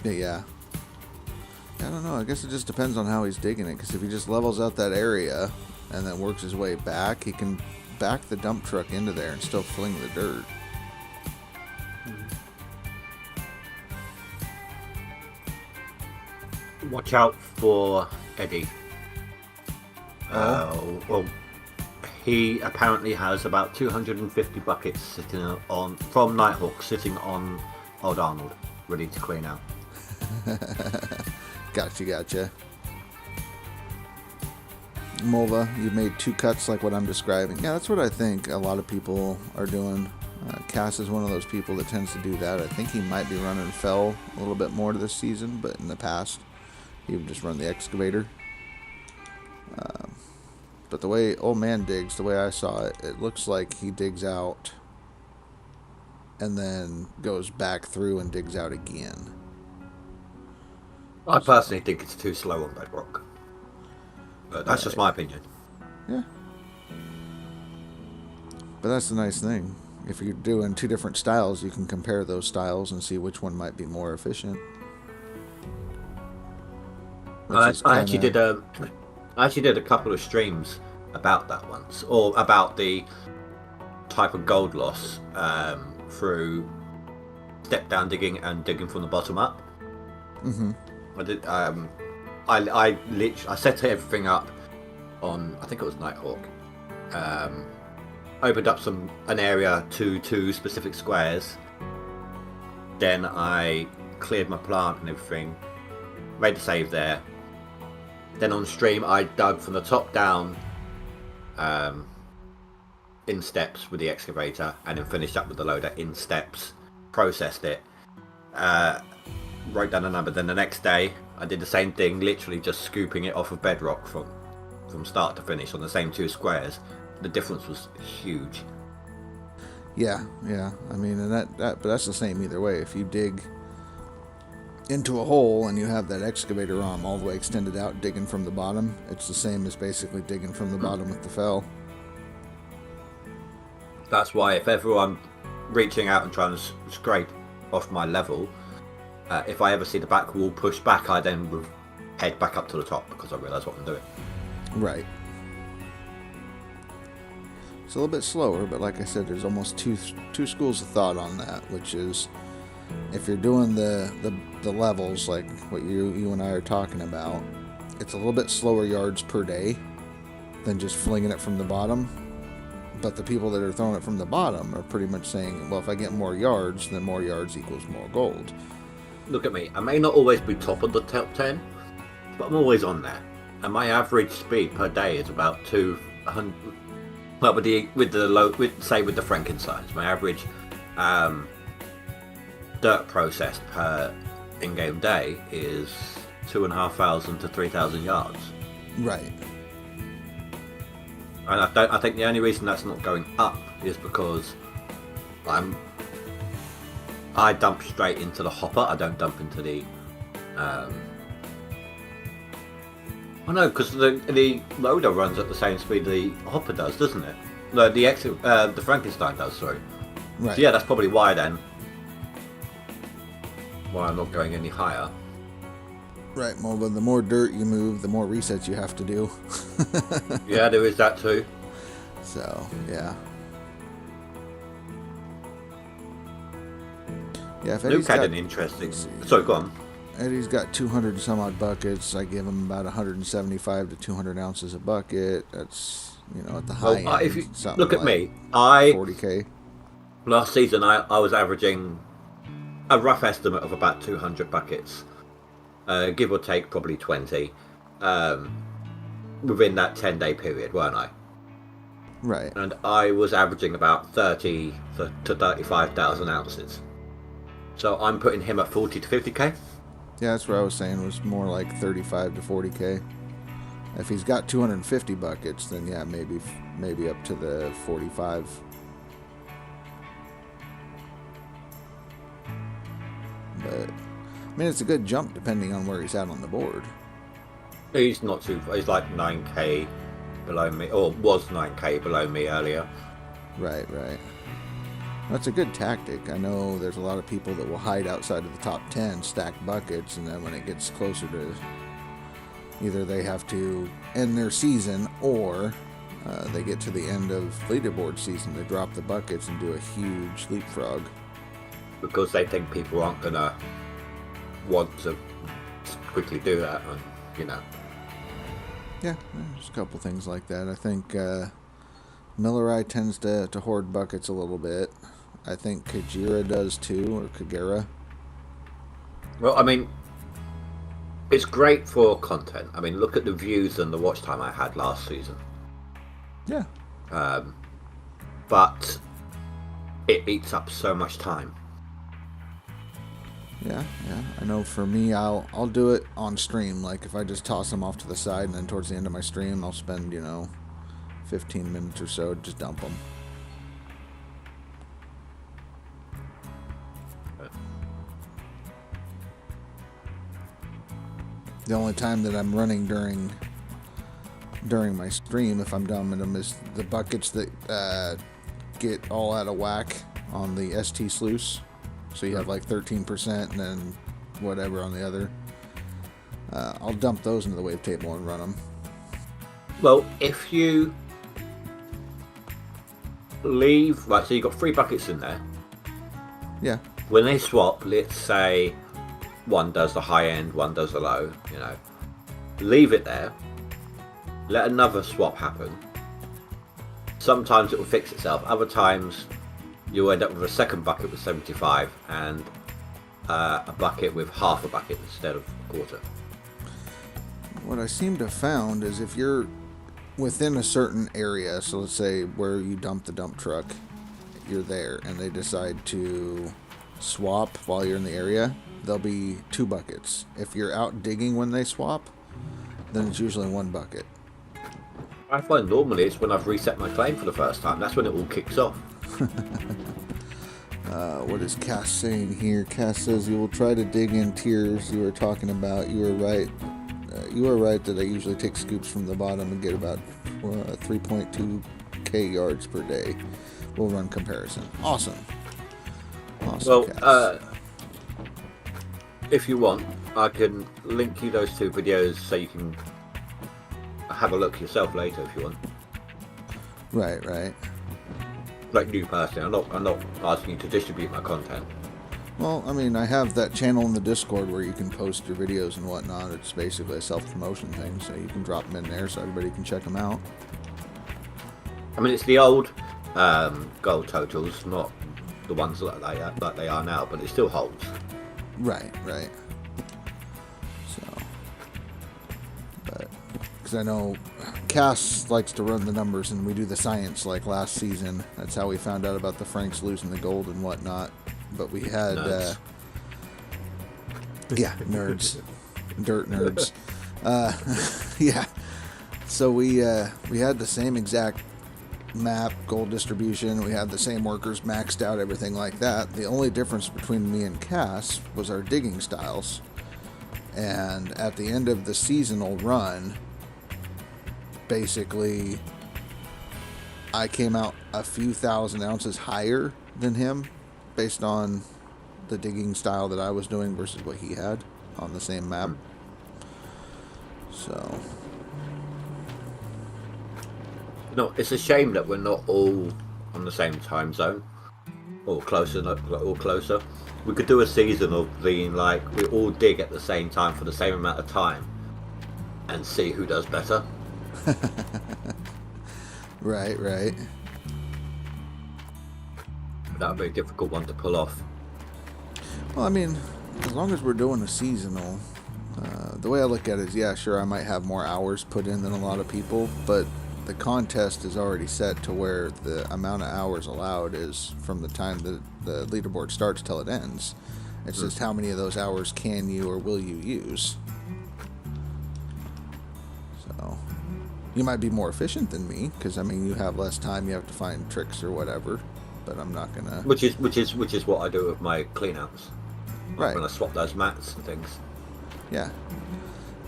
S2: yeah. I don't know. I guess it just depends on how he's digging it. Because if he just levels out that area and then works his way back, he can back the dump truck into there and still fling the dirt.
S5: Watch out for Eddie. Well, he apparently has about 250 buckets sitting from Nighthawk sitting on Old Arnold, ready to clean out.
S2: Gotcha. Mulva, you've made 2 cuts like what I'm describing. Yeah, that's what I think a lot of people are doing. Cass is one of those people that tends to do that. I think he might be running Fell a little bit more this season, but in the past, he would just run the excavator. But the way old man digs, the way I saw it, it looks like he digs out and then goes back through and digs out again.
S5: I personally think it's too slow on bedrock. But that's just my opinion.
S2: Yeah. But that's the nice thing. If you're doing 2 different styles, you can compare those styles and see which one might be more efficient.
S5: I actually did a couple of streams about that once, or about the type of gold loss through step down digging and digging from the bottom up.
S2: Mm-hmm.
S5: I did. I set everything up on, I think it was Nighthawk. Opened up an area to 2 specific squares. Then I cleared my plant and everything. Made the save there. Then on stream I dug from the top down in steps with the excavator, and then finished up with the loader in steps, processed it, wrote down a number. Then the next day I did the same thing, literally just scooping it off of bedrock from start to finish on the same 2 squares. The difference was huge.
S2: Yeah. I mean, and but that's the same either way. If you dig into a hole and you have that excavator arm all the way extended out digging from the bottom, it's the same as basically digging from the bottom with the fell.
S5: That's why if ever I'm reaching out and trying to scrape off my level, if I ever see the back wall push back, I then head back up to the top because I realise what I'm doing.
S2: Right. It's a little bit slower, but like I said, there's almost two schools of thought on that, which is if you're doing the levels like what you and I are talking about, it's a little bit slower yards per day than just flinging it from the bottom. But the people that are throwing it from the bottom are pretty much saying, well, if I get more yards, then more yards equals more gold.
S5: Look at me. I may not always be top of the top 10, but I'm always on there. And my average speed per day is about 200. Well, with the Frankensteins, my average dirt processed per in-game day is 2,500 to 3,000 yards.
S2: Right.
S5: And I think the only reason that's not going up is because I dump straight into the hopper. I don't dump into the. Because the loader runs at the same speed the hopper does, doesn't it? No, the Frankenstein does. Sorry.
S2: Right.
S5: So yeah, that's probably why then. Why I'm not going any higher.
S2: Right, well, the more dirt you move, the more resets you have to do.
S5: Yeah, there is that too.
S2: So, yeah. Yeah, if
S5: Luke had an interesting. Sorry, go on.
S2: Eddie's got 200 and some odd buckets. I give him about 175 to 200 ounces a bucket. That's, at the high end.
S5: If you
S2: something
S5: look at
S2: like
S5: me,
S2: 40K.
S5: Last season I was averaging a rough estimate of about 200 buckets, give or take probably 20, within that 10-day period, weren't I?
S2: Right.
S5: And I was averaging about 30 to 35,000 ounces. So I'm putting him at 40 to 50k.
S2: Yeah, that's what I was saying. Was more like 35 to 40k. If he's got 250 buckets, then yeah, maybe up to the 45. But I mean, it's a good jump depending on where he's at on the board.
S5: He's not too. He's like 9k below me, or was 9k below me earlier.
S2: Right. That's a good tactic. I know there's a lot of people that will hide outside of the top 10, stack buckets, and then when it gets closer to, either they have to end their season or they get to the end of leaderboard season, they drop the buckets and do a huge leapfrog.
S5: Because they think people aren't gonna want to quickly do that, and you know.
S2: Yeah, there's a couple things like that. I think Millerai tends to hoard buckets a little bit. I think Kajira does too, or Kagera.
S5: Well, I mean, it's great for content. I mean, look at the views and the watch time I had last season.
S2: Yeah.
S5: But it eats up so much time.
S2: Yeah. I know for me, I'll do it on stream. Like if I just toss them off to the side, and then towards the end of my stream, I'll spend 15 minutes or so to just dump them. The only time that I'm running during my stream, if I'm dumping them, is the buckets that get all out of whack on the ST sluice. So you have like 13% and then whatever on the other. I'll dump those into the wave table and run them.
S5: Well, if you leave, right, so you've got 3 buckets in there.
S2: Yeah.
S5: When they swap, let's say one does the high end, one does the low, leave it there, let another swap happen. Sometimes it will fix itself, other times you'll end up with a second bucket with 75 and a bucket with half a bucket instead of a quarter.
S2: What I seem to have found is if you're within a certain area, so let's say where you dump the dump truck, you're there, and they decide to swap while you're in the area, there'll be 2 buckets. If you're out digging when they swap, then it's usually 1 bucket.
S5: I find normally it's when I've reset my claim for the first time. That's when it all kicks off.
S2: What is Cass saying here? Cass says, you will try to dig in tiers you were talking about. You were right. You are right that I usually take scoops from the bottom and get about 3.2k yards per day. We'll run comparison. Awesome.
S5: Well,
S2: Cass.
S5: if you want, I can link you those 2 videos so you can have a look yourself later if you want.
S2: Right.
S5: Like you personally, I'm not asking you to distribute my content.
S2: Well, I mean, I have that channel in the Discord where you can post your videos and whatnot. It's basically a self-promotion thing, so you can drop them in there so everybody can check them out. I
S5: mean, it's the old gold totals, not the ones that they are now, but it still holds.
S2: Right. So, but because I know Cass likes to run the numbers, and we do the science like last season. That's how we found out about the Franks losing the gold and whatnot. But we had, nerds, dirt nerds. Yeah. So we had the same exact map, gold distribution. We had the same workers maxed out, everything like that. The only difference between me and Cass was our digging styles. And at the end of the seasonal run, basically, I came out a few thousand ounces higher than him based on the digging style that I was doing versus what he had on the same map. So...
S5: No, it's a shame that we're not all on the same time zone, or closer. We could do a season of being like we all dig at the same time for the same amount of time, and see who does better.
S2: Right.
S5: That would be a difficult one to pull off.
S2: Well, I mean, as long as we're doing a seasonal, the way I look at it is, yeah, sure, I might have more hours put in than a lot of people, but the contest is already set to where the amount of hours allowed is from the time the leaderboard starts till it ends. It's just how many of those hours can you or will you use. So you might be more efficient than me because I mean you have less time. You have to find tricks or whatever. But I'm not gonna.
S5: Which is what I do with my cleanouts.
S2: Right.
S5: When I swap those mats and things.
S2: Yeah.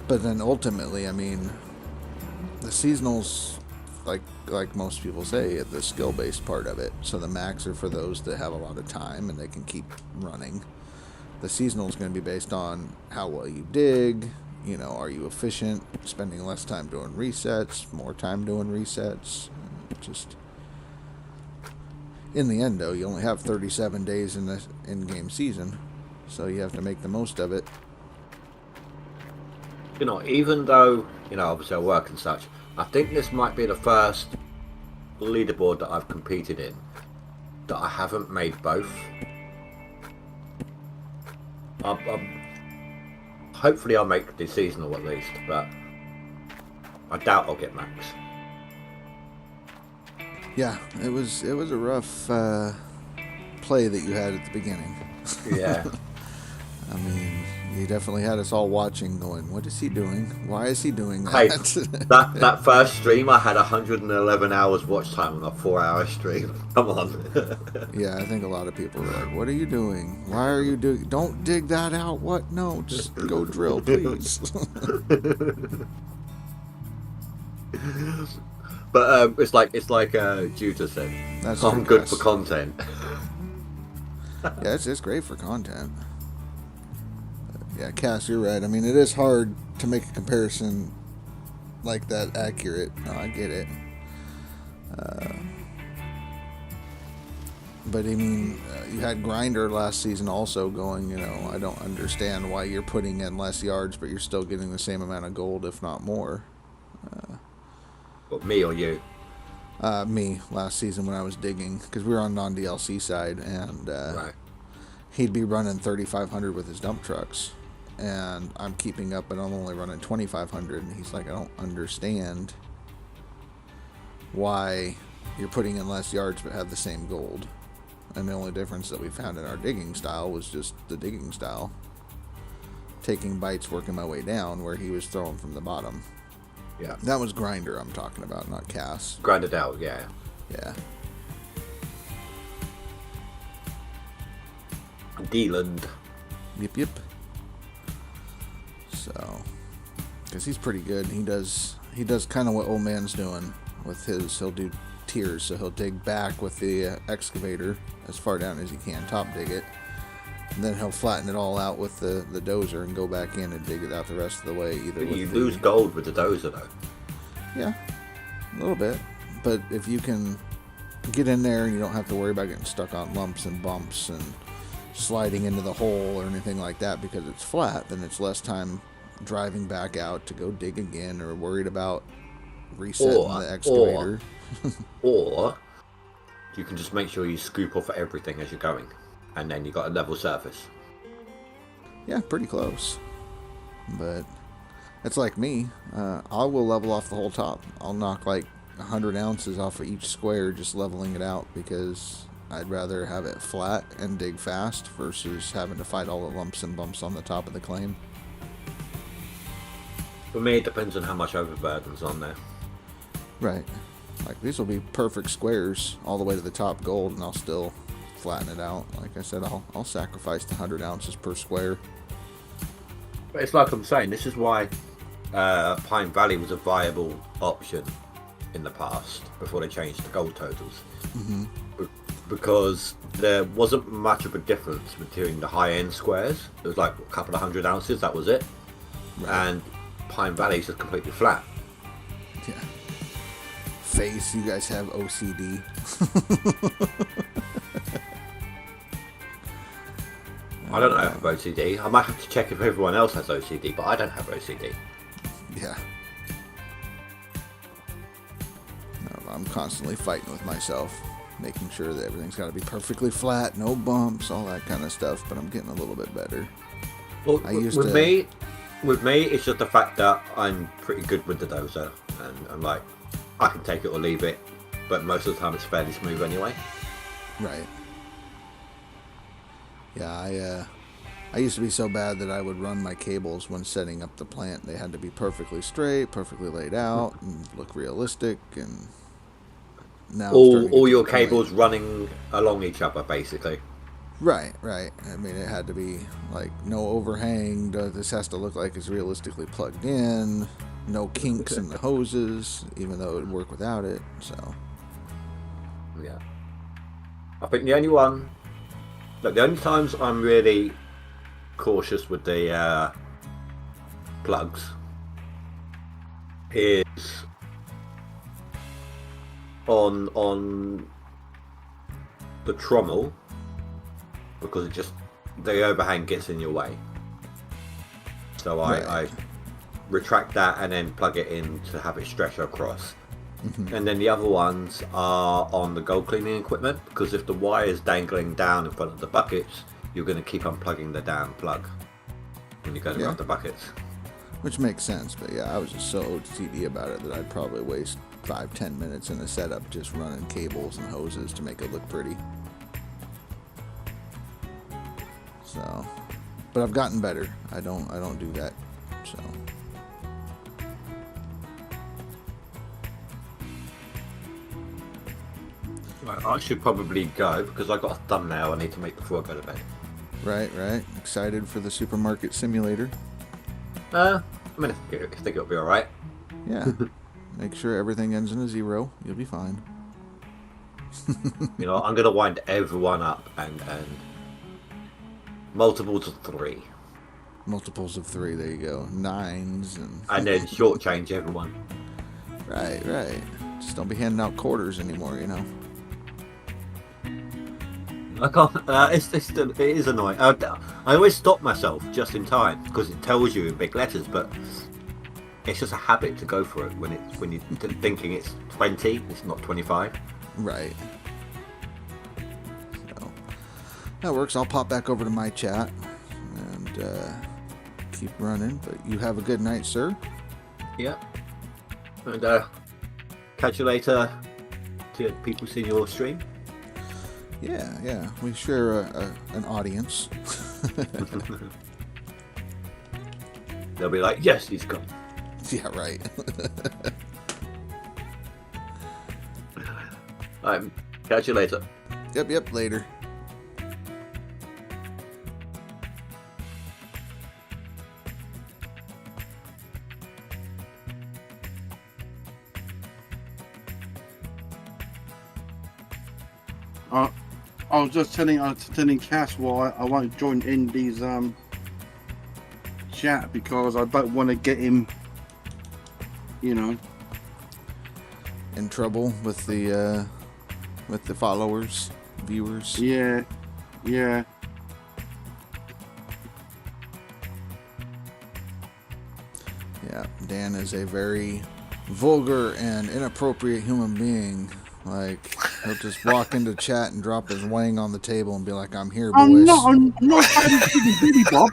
S2: But then ultimately, I mean, the seasonals, like most people say, the skill-based part of it. So the max are for those that have a lot of time and they can keep running. The seasonal is going to be based on how well you dig. You know, are you efficient? Spending less time doing resets, more time doing resets. Just in the end, though, you only have 37 days in the in-game season, so you have to make the most of it.
S5: You know, even though, you know, obviously I work and such, I think this might be the first leaderboard that I've competed in that I haven't made both. Hopefully I'll make the seasonal at least, but I doubt I'll get max.
S2: Yeah, it was a rough play that you had at the beginning.
S5: Yeah.
S2: I mean, you definitely had us all watching going, what is he doing? Why is he doing that?
S5: Hey, that first stream, I had 111 hours watch time on a 4-hour stream. Come on.
S2: Yeah, I think a lot of people were like, what are you doing? Why are you doing? Don't dig that out. What? No, just go drill, please.
S5: But it's like Judah said.
S2: That's
S5: I'm good for content.
S2: Yeah, it's great for content. Yeah, Cass, you're right. I mean, it is hard to make a comparison like that accurate. No, I get it. But I mean, you had Grinder last season also going, you know, I don't understand why you're putting in less yards, but you're still getting the same amount of gold, if not more.
S5: What, me or you?
S2: Me, last season when I was digging, because we were on non-DLC side, and
S5: Right.
S2: he'd be running 3,500 with his dump trucks. And I'm keeping up, but I'm only running 2,500. And he's like, I don't understand why you're putting in less yards but have the same gold. And the only difference that we found in our digging style was just the digging style. Taking bites, working my way down, where he was throwing from the bottom.
S5: Yeah.
S2: That was Grinder I'm talking about, not Cass.
S5: Grinded out, yeah.
S2: Yeah.
S5: Dealand.
S2: Yep. So, because he's pretty good. He does kind of what old man's doing with his. He'll do tiers, so he'll dig back with the excavator as far down as he can, top dig it, and then he'll flatten it all out with the dozer and go back in and dig it out the rest of the way. Either
S5: You lose gold with the dozer though.
S2: Yeah, a little bit, but if you can get in there and you don't have to worry about getting stuck on lumps and bumps and sliding into the hole or anything like that because it's flat, then it's less time driving back out to go dig again or worried about resetting the excavator.
S5: Or you can just make sure you scoop off everything as you're going, and then you got a level surface.
S2: Yeah, pretty close. But it's like me. I will level off the whole top. I'll knock like 100 ounces off of each square just leveling it out because I'd rather have it flat and dig fast versus having to fight all the lumps and bumps on the top of the claim.
S5: For me, it depends on how much overburden's on there.
S2: Right. Like, these will be perfect squares all the way to the top gold, and I'll still flatten it out. Like I said, I'll sacrifice the 100 ounces per square.
S5: But it's like I'm saying, this is why Pine Valley was a viable option in the past, before they changed the gold totals.
S2: Mm-hmm.
S5: Because there wasn't much of a difference between the high-end squares. It was like a couple of 100 ounces, that was it.
S2: Right.
S5: And Pine Valley's just completely flat.
S2: Yeah. Face, you guys have OCD.
S5: I don't have OCD. I might have to check if everyone else has OCD, but I don't have OCD.
S2: Yeah. No, I'm constantly fighting with myself. making sure that everything's got to be perfectly flat, no bumps, all that kind of stuff. But I'm getting a little bit better.
S5: Well, with me, it's just the fact that I'm pretty good with the dozer, and I'm like, I can take it or leave it, but most of the time it's fairly smooth anyway.
S2: Right. Yeah, I used to be so bad that I would run my cables when setting up the plant. They had to be perfectly straight, perfectly laid out, and look realistic. And now
S5: all your cables running along each other, basically.
S2: Right. I mean, it had to be like no overhang. This has to look like it's realistically plugged in. No kinks in the hoses, even though it would work without it. So.
S5: Yeah. I think the only times I'm really cautious with the plugs is on the trommel, because the overhang gets in your way. So I retract that and then plug it in to have it stretch across. Mm-hmm. And then the other ones are on the gold cleaning equipment, because if the wire is dangling down in front of the buckets, you're going to keep unplugging the damn plug when you're going around the buckets.
S2: Which makes sense, but yeah, I was just so OCD about it that I'd probably waste 5-10 minutes in a setup just running cables and hoses to make it look pretty. So, but I've gotten better. I don't do that. So.
S5: Right, I should probably go because I've got a thumbnail I need to make before I go to bed.
S2: Right. Excited for the supermarket simulator.
S5: I think it'll be alright.
S2: Yeah. Make sure everything ends in a 0. You'll be fine.
S5: You know, I'm going to wind everyone up and multiples of 3.
S2: Multiples of 3, there you go. 9s
S5: and then shortchange everyone.
S2: Right. Just don't be handing out quarters anymore, you know.
S5: I can't. It is annoying. I always stop myself just in time because it tells you in big letters, but it's just a habit to go for it when you're thinking it's 20, it's not 25.
S2: Right. So that works. I'll pop back over to my chat and keep running. But you have a good night, sir.
S5: Yeah. And catch you later. To people seeing your stream.
S2: Yeah. We share an audience.
S5: They'll be like, yes, he's gone.
S2: Yeah, right.
S5: Catch you later.
S2: Yep, later.
S3: I was just telling Cass why I won't join Indy's chat, because I don't want to get him, you know,
S2: in trouble with the followers, viewers.
S3: Yeah.
S2: Yeah, Dan is a very vulgar and inappropriate human being. Like, he'll just walk into chat and drop his wang on the table and be like, "I'm here, boys."
S3: I'm not Billy Bob.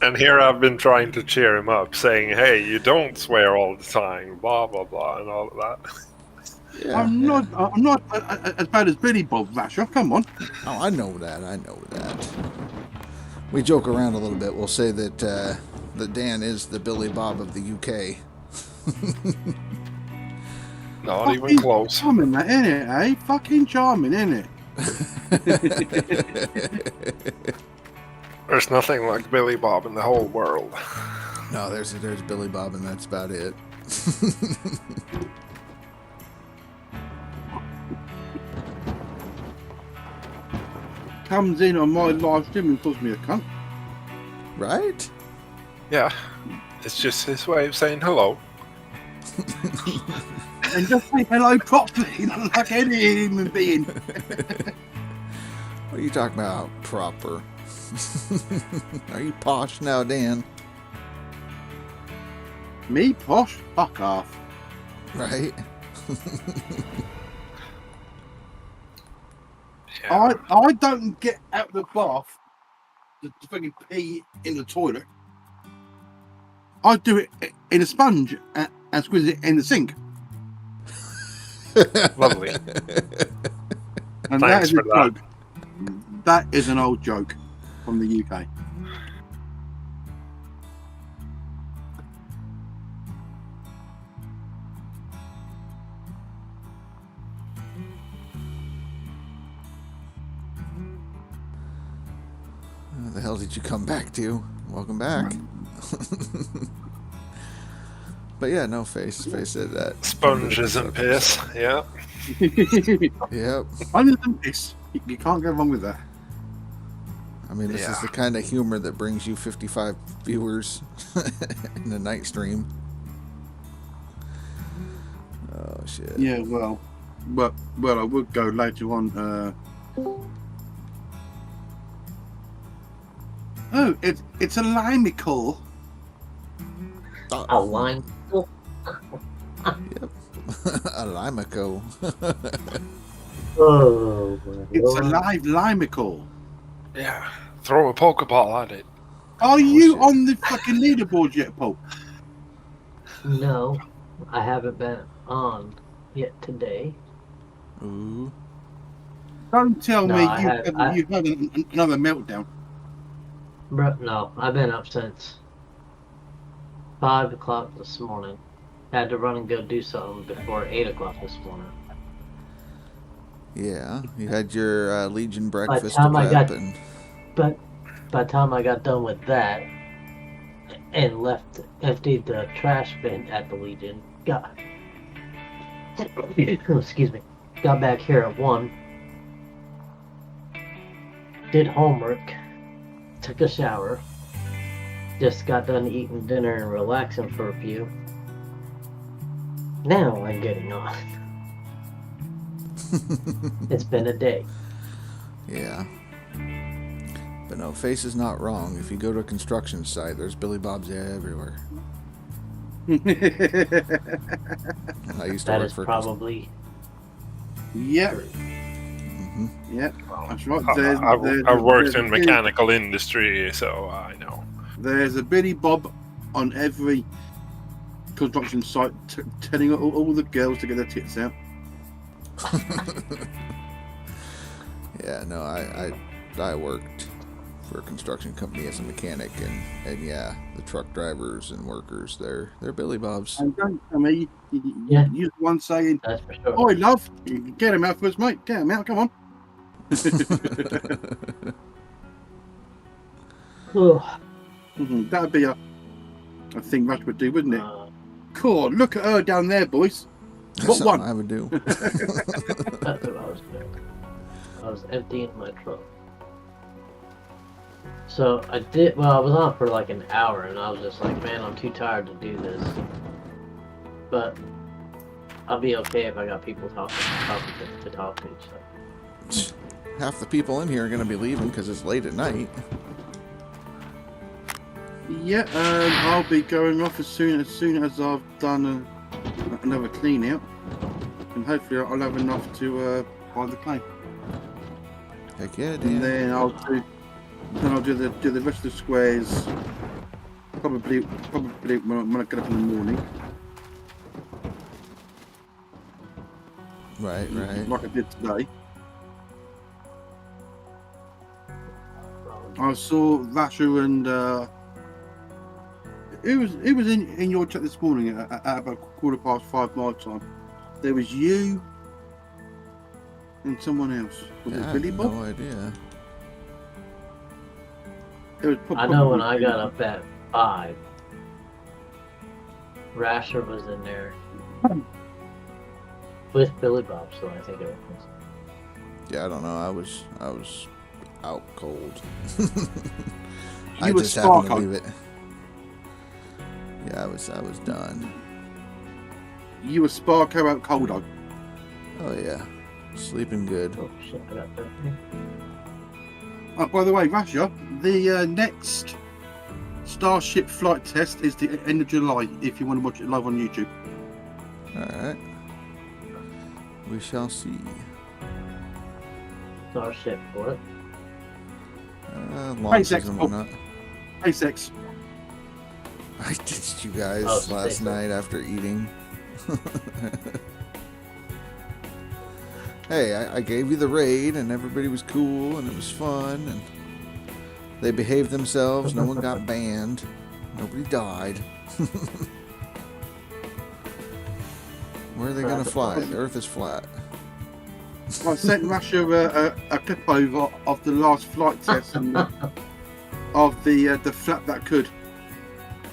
S1: And here I've been trying to cheer him up, saying, "Hey, you don't swear all the time, blah blah blah," and all of that.
S3: Yeah, I'm not as bad as Billy Bob, Vasher. Come on.
S2: Oh, I know that. We joke around a little bit. We'll say that that Dan is the Billy Bob of the UK.
S1: Not even close.
S3: Charming, that, innit, eh? Fucking charming, innit?
S1: There's nothing like Billy Bob in the whole world.
S2: No, there's Billy Bob, and that's about it.
S3: Comes in on my live stream and calls me a cunt.
S2: Right?
S1: Yeah. It's just his way of saying hello.
S3: And just say hello properly, not like any human being.
S2: What are you talking about, proper? Are you posh now, Dan?
S3: Me posh? Fuck off.
S2: Right?
S1: Yeah.
S3: I don't get out of the bath to fucking pee in the toilet. I do it in a sponge and squeeze it in the sink.
S1: Lovely.
S3: And that
S1: Thanks
S3: is a
S1: for that.
S3: joke. That is an old joke from the UK.
S2: What the hell did you come back to? Welcome back. But yeah, no, Face said that.
S1: Sponges and piss. Yeah.
S2: Yep.
S3: Other than this, you can't go wrong with that.
S2: I mean, this is the kind of humor that brings you 55 viewers in the night stream. Oh shit.
S3: Yeah, well, I would go later on. Oh, it's a limical.
S6: A line.
S2: Yep. A limico.
S6: Oh,
S3: It's a live limical.
S1: Yeah. Throw a Pokeball at it.
S3: Are you
S2: shit.
S3: on the fucking leaderboard yet, Paul?
S6: no, I haven't been on yet today.
S2: Ooh.
S3: Don't tell
S6: No,
S3: me
S6: I
S3: you've had another meltdown.
S6: Bro, no, I've been up since 5 o'clock this morning. Had to run and go do something before 8 o'clock this morning.
S2: Yeah, you had your Legion breakfast
S6: time I
S2: prep
S6: got-
S2: and
S6: But by the time I got done with that and emptied the trash bin at the Legion, excuse me, got back here at 1, did homework, took a shower, just got done eating dinner and relaxing for a few. Now I'm getting on. It's been a day.
S2: yeah. But no, Face is not wrong. If you go to a construction site, there's Billy Bob's everywhere. I used to
S6: That
S2: work
S6: is
S2: for
S6: probably
S3: Yep,
S2: hmm
S3: yep, that's right.
S1: I've worked in mechanical industry, so I know.
S3: There's a Billy Bob on every construction site telling all the girls to get their tits out.
S2: Yeah, no, I worked for a construction company as a mechanic, and yeah, the truck drivers and workers, they're Billy Bobs.
S3: And don't tell me
S6: Yeah.
S3: you're the one saying,
S6: that's for sure.
S3: "Oi, love, get him out first, mate. Get him out. Come on."
S6: Ugh.
S3: That'd be a thing Rush would do, wouldn't it?
S6: Cool.
S3: Cool. Look at her down there, boys.
S2: That's
S3: What
S2: something
S3: one?
S2: I would do.
S6: That's what I was doing. I was emptying my truck. So I was on for like an hour and I was just like, man, I'm too tired to do this. But I'll be okay if I got people to talk to. So.
S2: Half the people in here are going to be leaving because it's late at night.
S3: Yeah, I'll be going off as soon as I've done another clean out, and hopefully I'll have enough to buy the clay.
S2: Heck yeah,
S3: And
S2: Dan.
S3: then I'll do the rest of the squares. Probably when I get up in the morning,
S2: Right.
S3: like I did today. I saw Vasher and it was in your chat this morning at about 5:15 my time. There was you and someone else. Was
S2: Yeah, I
S3: it
S2: have
S3: Billy Bob?
S2: no idea.
S3: It was
S6: I know when
S3: probably
S6: I got up at 5, Rasher was in there with Billy Bob, so I think it was.
S2: Yeah, I don't know. I was out cold. I
S3: You were
S2: just happened to
S3: Sparko.
S2: leave it. Yeah, I was done.
S3: You were Sparko out cold on.
S2: Oh yeah, sleeping good.
S6: Oh shit, I got that.
S3: Oh, by the way, Rasha, the next Starship flight test is the end of July. If you want to watch it live on YouTube.
S2: All right, we shall see.
S6: Star ship for it.
S2: Launches and whatnot.
S3: SpaceX.
S2: I ditched you guys
S6: Oh,
S2: last
S6: SpaceX.
S2: night after eating. Hey, I gave you the raid and everybody was cool and it was fun and they behaved themselves. No one got banned. Nobody died. Where are they going to fly? The Earth is flat.
S3: I sent Russia a clip over of the last flight test and of the flap that could.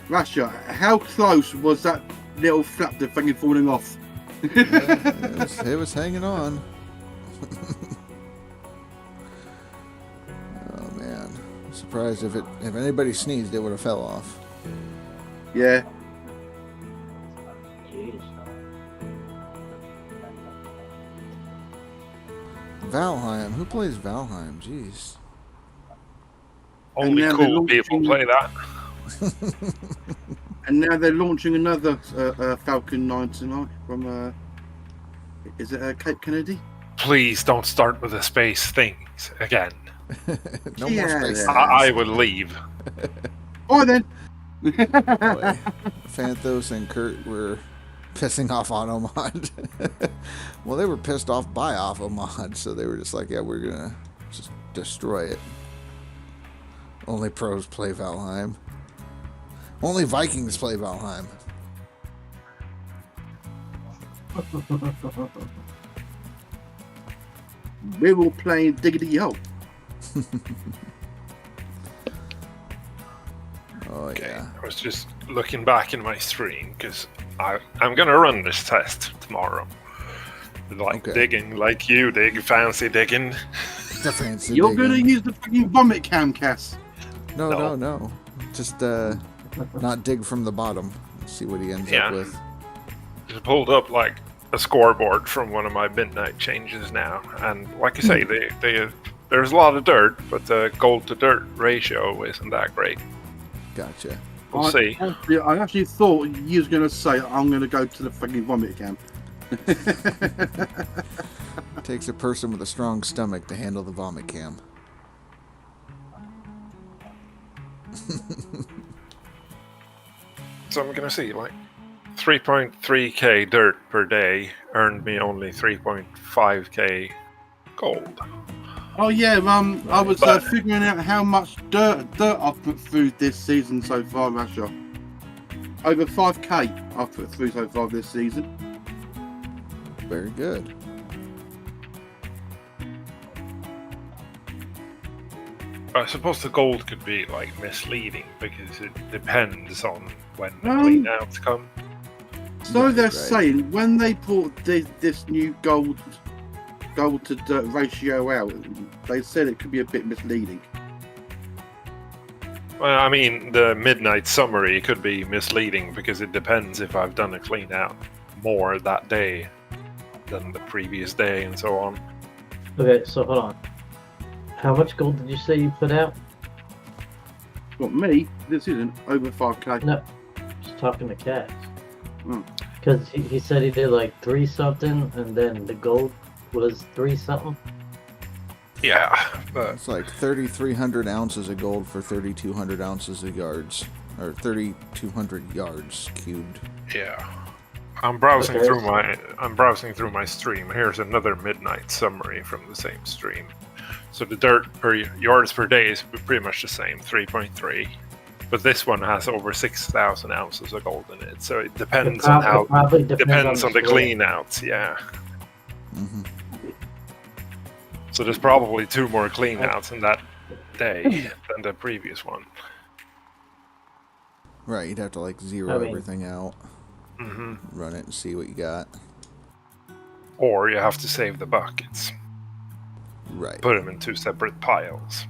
S3: Russia, how close was that little flap to fucking falling off?
S2: It was hanging on. Oh man, I'm surprised if anybody sneezed, it would have fell off.
S3: Yeah.
S6: Jeez.
S2: Valheim, who plays Valheim? Jeez.
S1: Only
S3: now they're
S1: cool people
S3: launching-
S1: play that.
S3: And now they're launching another Falcon 9 tonight from, is it Cape Kennedy?
S1: Please don't start with the space things again.
S2: No
S3: Yeah,
S2: more space.
S3: yeah.
S1: I will leave.
S3: All right then.
S2: Boy, Phantos and Kurt were pissing off Automod. Well, they were pissed off by Automod, so they were just like, yeah, we're gonna just destroy it. Only pros play Valheim. Only Vikings play Valheim.
S3: We're all playing Diggity Hole.
S2: Oh
S1: Okay,
S2: yeah.
S1: I was just looking back in my stream because I'm gonna run this test tomorrow. Like
S2: Okay.
S1: digging, like you dig, fancy digging.
S2: The fancy
S3: You're going to
S2: digging.
S3: use the fucking vomit cam, Cass.
S2: No. Just not dig from the bottom. See what he ends
S1: Yeah.
S2: up with.
S1: Just pulled up like a scoreboard from one of my midnight changes now, and like I say, there's a lot of dirt, but the gold to dirt ratio isn't that great.
S2: Gotcha.
S1: We'll see.
S3: I actually thought you was going to say, I'm going to go to the fucking vomit cam.
S2: Takes a person with a strong stomach to handle the vomit cam.
S1: So I'm gonna see like 3.3k dirt per day earned me only 3.5k gold.
S3: Oh yeah, I was
S1: But-
S3: figuring out how much dirt I've put through this season so far, Russia. Over 5k I've put through so far this season.
S2: Very good.
S1: I suppose the gold could be like misleading because it depends on when the
S3: Um,
S1: clean outs come.
S3: So
S2: Right,
S3: they're
S2: right.
S3: saying when they put this new gold to dirt ratio out, they said it could be a bit misleading.
S1: Well, I mean, the midnight summary could be misleading because it depends if I've done a clean out more that day than the previous day and so on.
S6: Okay, so hold on. How much gold did you say you put out?
S3: Not me. This isn't over 5k.
S6: No, just talking to Cass.
S3: Hmm.
S6: Because he said he did like 3 something, and then the gold was 3 something.
S1: Yeah, but
S2: It's like 3,300 ounces of gold for 3,200 ounces of yards. Or 3,200 yards cubed.
S1: yeah. I'm browsing
S6: Okay.
S1: through my stream. Here's another midnight summary from the same stream. So the dirt per yards per day is pretty much the same, 3.3. But this one has over 6,000 ounces of gold in it. So it depends on how
S6: probably
S1: depends on the
S6: split.
S1: clean outs, yeah.
S2: Hmm.
S1: So there's probably 2 more clean outs in that day than the previous one.
S2: Right, you'd have to like zero
S6: I mean-
S2: everything out,
S1: Hmm.
S2: run it, and see what you got.
S1: Or you have to save the buckets,
S2: Right.
S1: put them in 2 separate piles.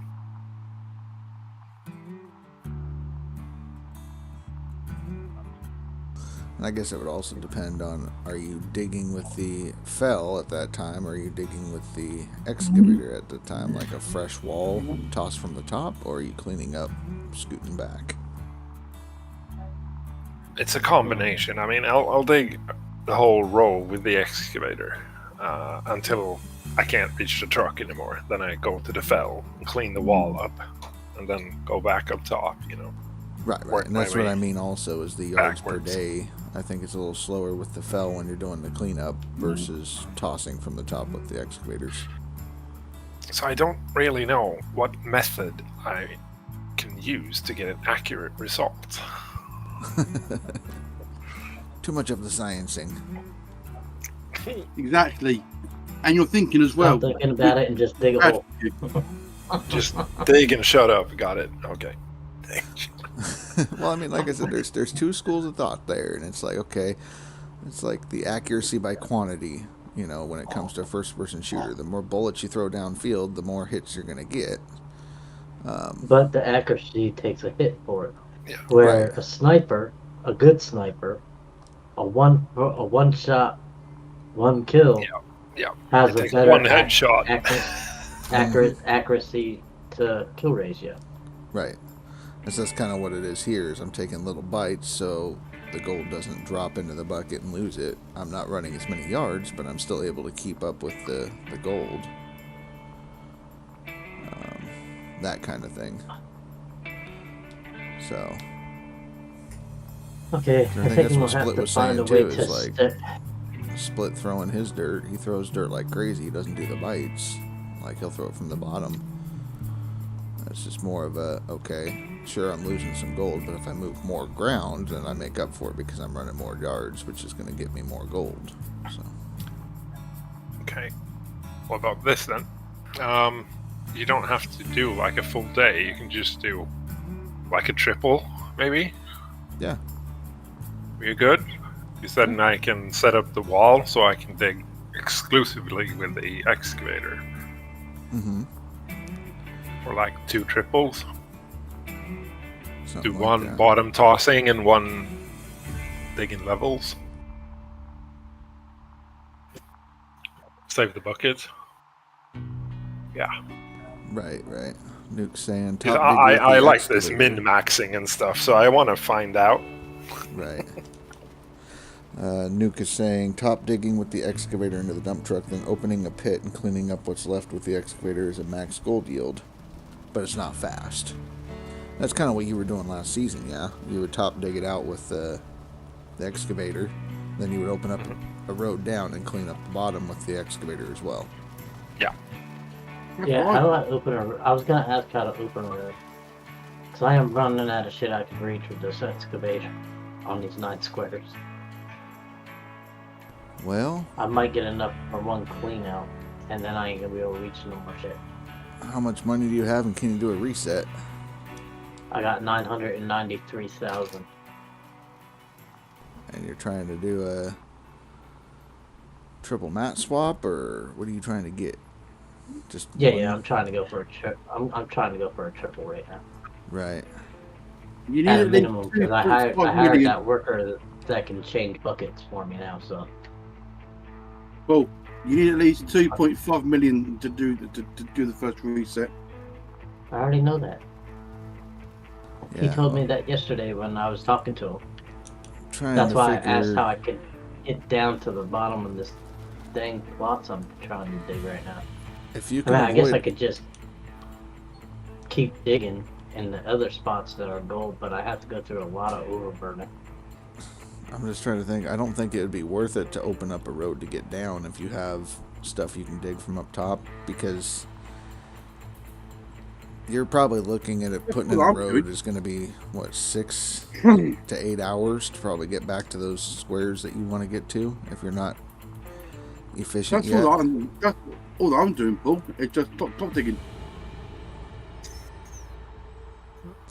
S2: And I guess it would also depend on, are you digging with the fell at that time, or are you digging with the excavator at the time, like a fresh wall tossed from the top, or are you cleaning up, scooting back?
S1: It's a combination. I mean, I'll dig the whole row with the excavator until I can't reach the truck anymore. Then I go to the fell and clean the wall up, and then go back up top.
S2: Right.
S1: Work
S2: And that's
S1: my
S2: what
S1: way
S2: I mean also is the yards
S1: backwards.
S2: per day. I think it's a little slower with the fell when you're doing the cleanup versus tossing from the top with the excavators.
S1: So I don't really know what method I can use to get an accurate result.
S2: Too much of the sciencing.
S3: Exactly. And you're thinking as well.
S6: I'm thinking about it and just dig a hole.
S1: Just dig and shut up. Got it. Okay.
S2: Well, I mean, like I said, there's two schools of thought there, and it's like, okay, it's like the accuracy by quantity, when it comes to a first-person shooter. The more bullets you throw downfield, the more hits you're going to get.
S6: But the accuracy takes a hit for it.
S1: Yeah.
S6: Where
S2: Right.
S6: a sniper, a good sniper, a one shot, one kill
S1: Yeah.
S6: has
S1: It
S6: a
S1: takes
S6: better
S1: one headshot.
S6: accuracy to kill ratio.
S2: Right. That's kind of what it is here, is I'm taking little bites so the gold doesn't drop into the bucket and lose it. I'm not running as many yards, but I'm still able to keep up with the gold. That kind of thing. So,
S6: Okay,
S2: I
S6: I
S2: think
S6: think
S2: that's
S6: we'll
S2: what
S6: have
S2: Split
S6: to
S2: was
S6: find a
S2: saying,
S6: way
S2: too,
S6: to
S2: is like- Split throwing his dirt, he throws dirt like crazy. He doesn't do the bites. Like, he'll throw it from the bottom. It's just more of a, okay, sure, I'm losing some gold, but if I move more ground, then I make up for it because I'm running more yards, which is going to get me more gold. So,
S1: Okay. What about this then? You don't have to do like a full day. You can just do like a triple, maybe.
S2: yeah.
S1: Are you good? You said I can set up the wall so I can dig exclusively with the excavator.
S2: Mm-hmm.
S1: Or like 2 triples.
S2: Something
S1: Do
S2: like
S1: one
S2: that.
S1: bottom tossing and one digging levels. Save the buckets. Yeah.
S2: Right. Nuke saying
S1: 'Cause
S2: top dig with
S1: I
S2: the
S1: like this
S2: excavator.
S1: min-maxing and stuff, so I want to find out.
S2: Right. Nuke is saying top digging with the excavator into the dump truck, then opening a pit and cleaning up what's left with the excavator is a max gold yield, but it's not fast. That's kind of what you were doing last season, yeah? You would top dig it out with the excavator, then you would open up a road down and clean up the bottom with the excavator as well.
S6: Yeah, how do I open a? I was gonna ask how to open a road, cause I am running out of shit I can reach with this excavator on these 9 squares.
S2: Well,
S6: I might get enough for one clean out, and then I ain't gonna be able to reach no more shit.
S2: how much money do you have and can you do a reset?
S6: I got 993,000.
S2: And you're trying to do a triple mat swap, or what are you trying to get? Just one?
S6: Yeah, I'm trying to go for a I'm trying to go for a triple right now.
S2: Right.
S3: You need
S6: At a
S3: at least
S6: minimum, because I
S3: 2.5
S6: hired
S3: million.
S6: that worker that can change buckets for me now. So
S3: Well, you need at least 2.5 million to do the first reset.
S6: I already know that. He
S2: Yeah,
S6: told me that yesterday when I was talking to him.
S2: Trying
S6: That's
S2: to
S6: why
S2: figure...
S6: I asked how I could get down to the bottom of this dang plots I'm trying to dig right now.
S2: If you
S6: I
S2: can
S6: mean, I guess I
S2: avoid...
S6: could just keep digging in the other spots that are gold, but I have to go through a lot of overburden.
S2: I'm just trying to think. I don't think it would be worth it to open up a road to get down if you have stuff you can dig from up top, because you're probably looking at it putting in
S3: what
S2: the
S3: I'm
S2: road
S3: doing.
S2: is going to be, what, 6 to 8 hours to probably get back to those squares that you want to get to if you're not efficient
S3: That's
S2: yet.
S3: all I'm doing, Paul. It's just top digging.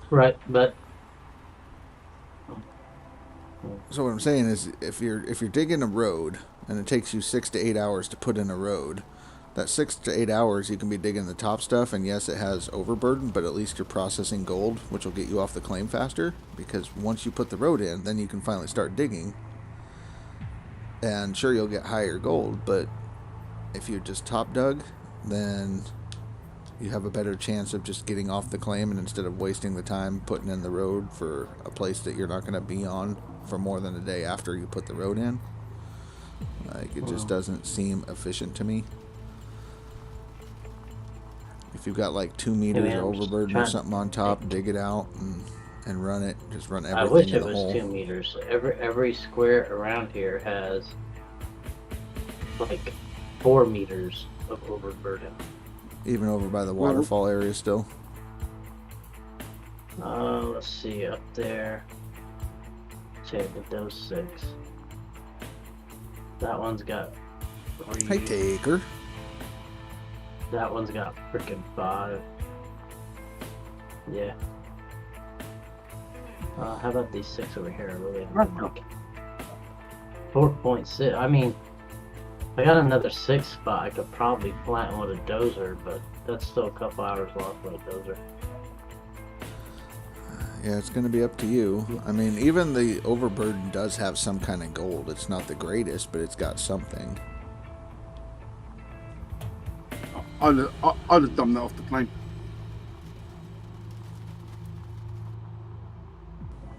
S6: Right, but
S2: So what I'm saying is, if you're digging a road and it takes you 6 to 8 hours to put in a road, that 6 to 8 hours you can be digging the top stuff, and yes, it has overburden, but at least you're processing gold, which will get you off the claim faster, because once you put the road in, then you can finally start digging. And sure, you'll get higher gold, but if you just top dug, then you have a better chance of just getting off the claim, and instead of wasting the time putting in the road for a place that you're not going to be on for more than a day after you put the road in. Like, it just doesn't seem efficient to me. If you've got like 2 meters
S6: Yeah,
S2: of
S6: I'm just
S2: overburden or
S6: trying-
S2: something on top, dig it out and run it. Just run everything
S6: I wish
S2: in
S6: it
S2: the
S6: was
S2: hole.
S6: 2 meters. Every square around here has like 4 meters of overburden.
S2: Even over by the waterfall area still.
S6: Let's see up there. Check with those 6. That one's got 3.
S2: Hey, Taker.
S6: That one's got freaking 5. Yeah. How about these 6 over here? Really? 4.6. I mean, if I got another 6 spot, I could probably plant with a dozer, but that's still a couple hours lost with a dozer.
S2: Yeah, it's going to be up to you. I mean, even the overburden does have some kind of gold. It's not the greatest, but it's got something.
S3: I'd have done that off the plane.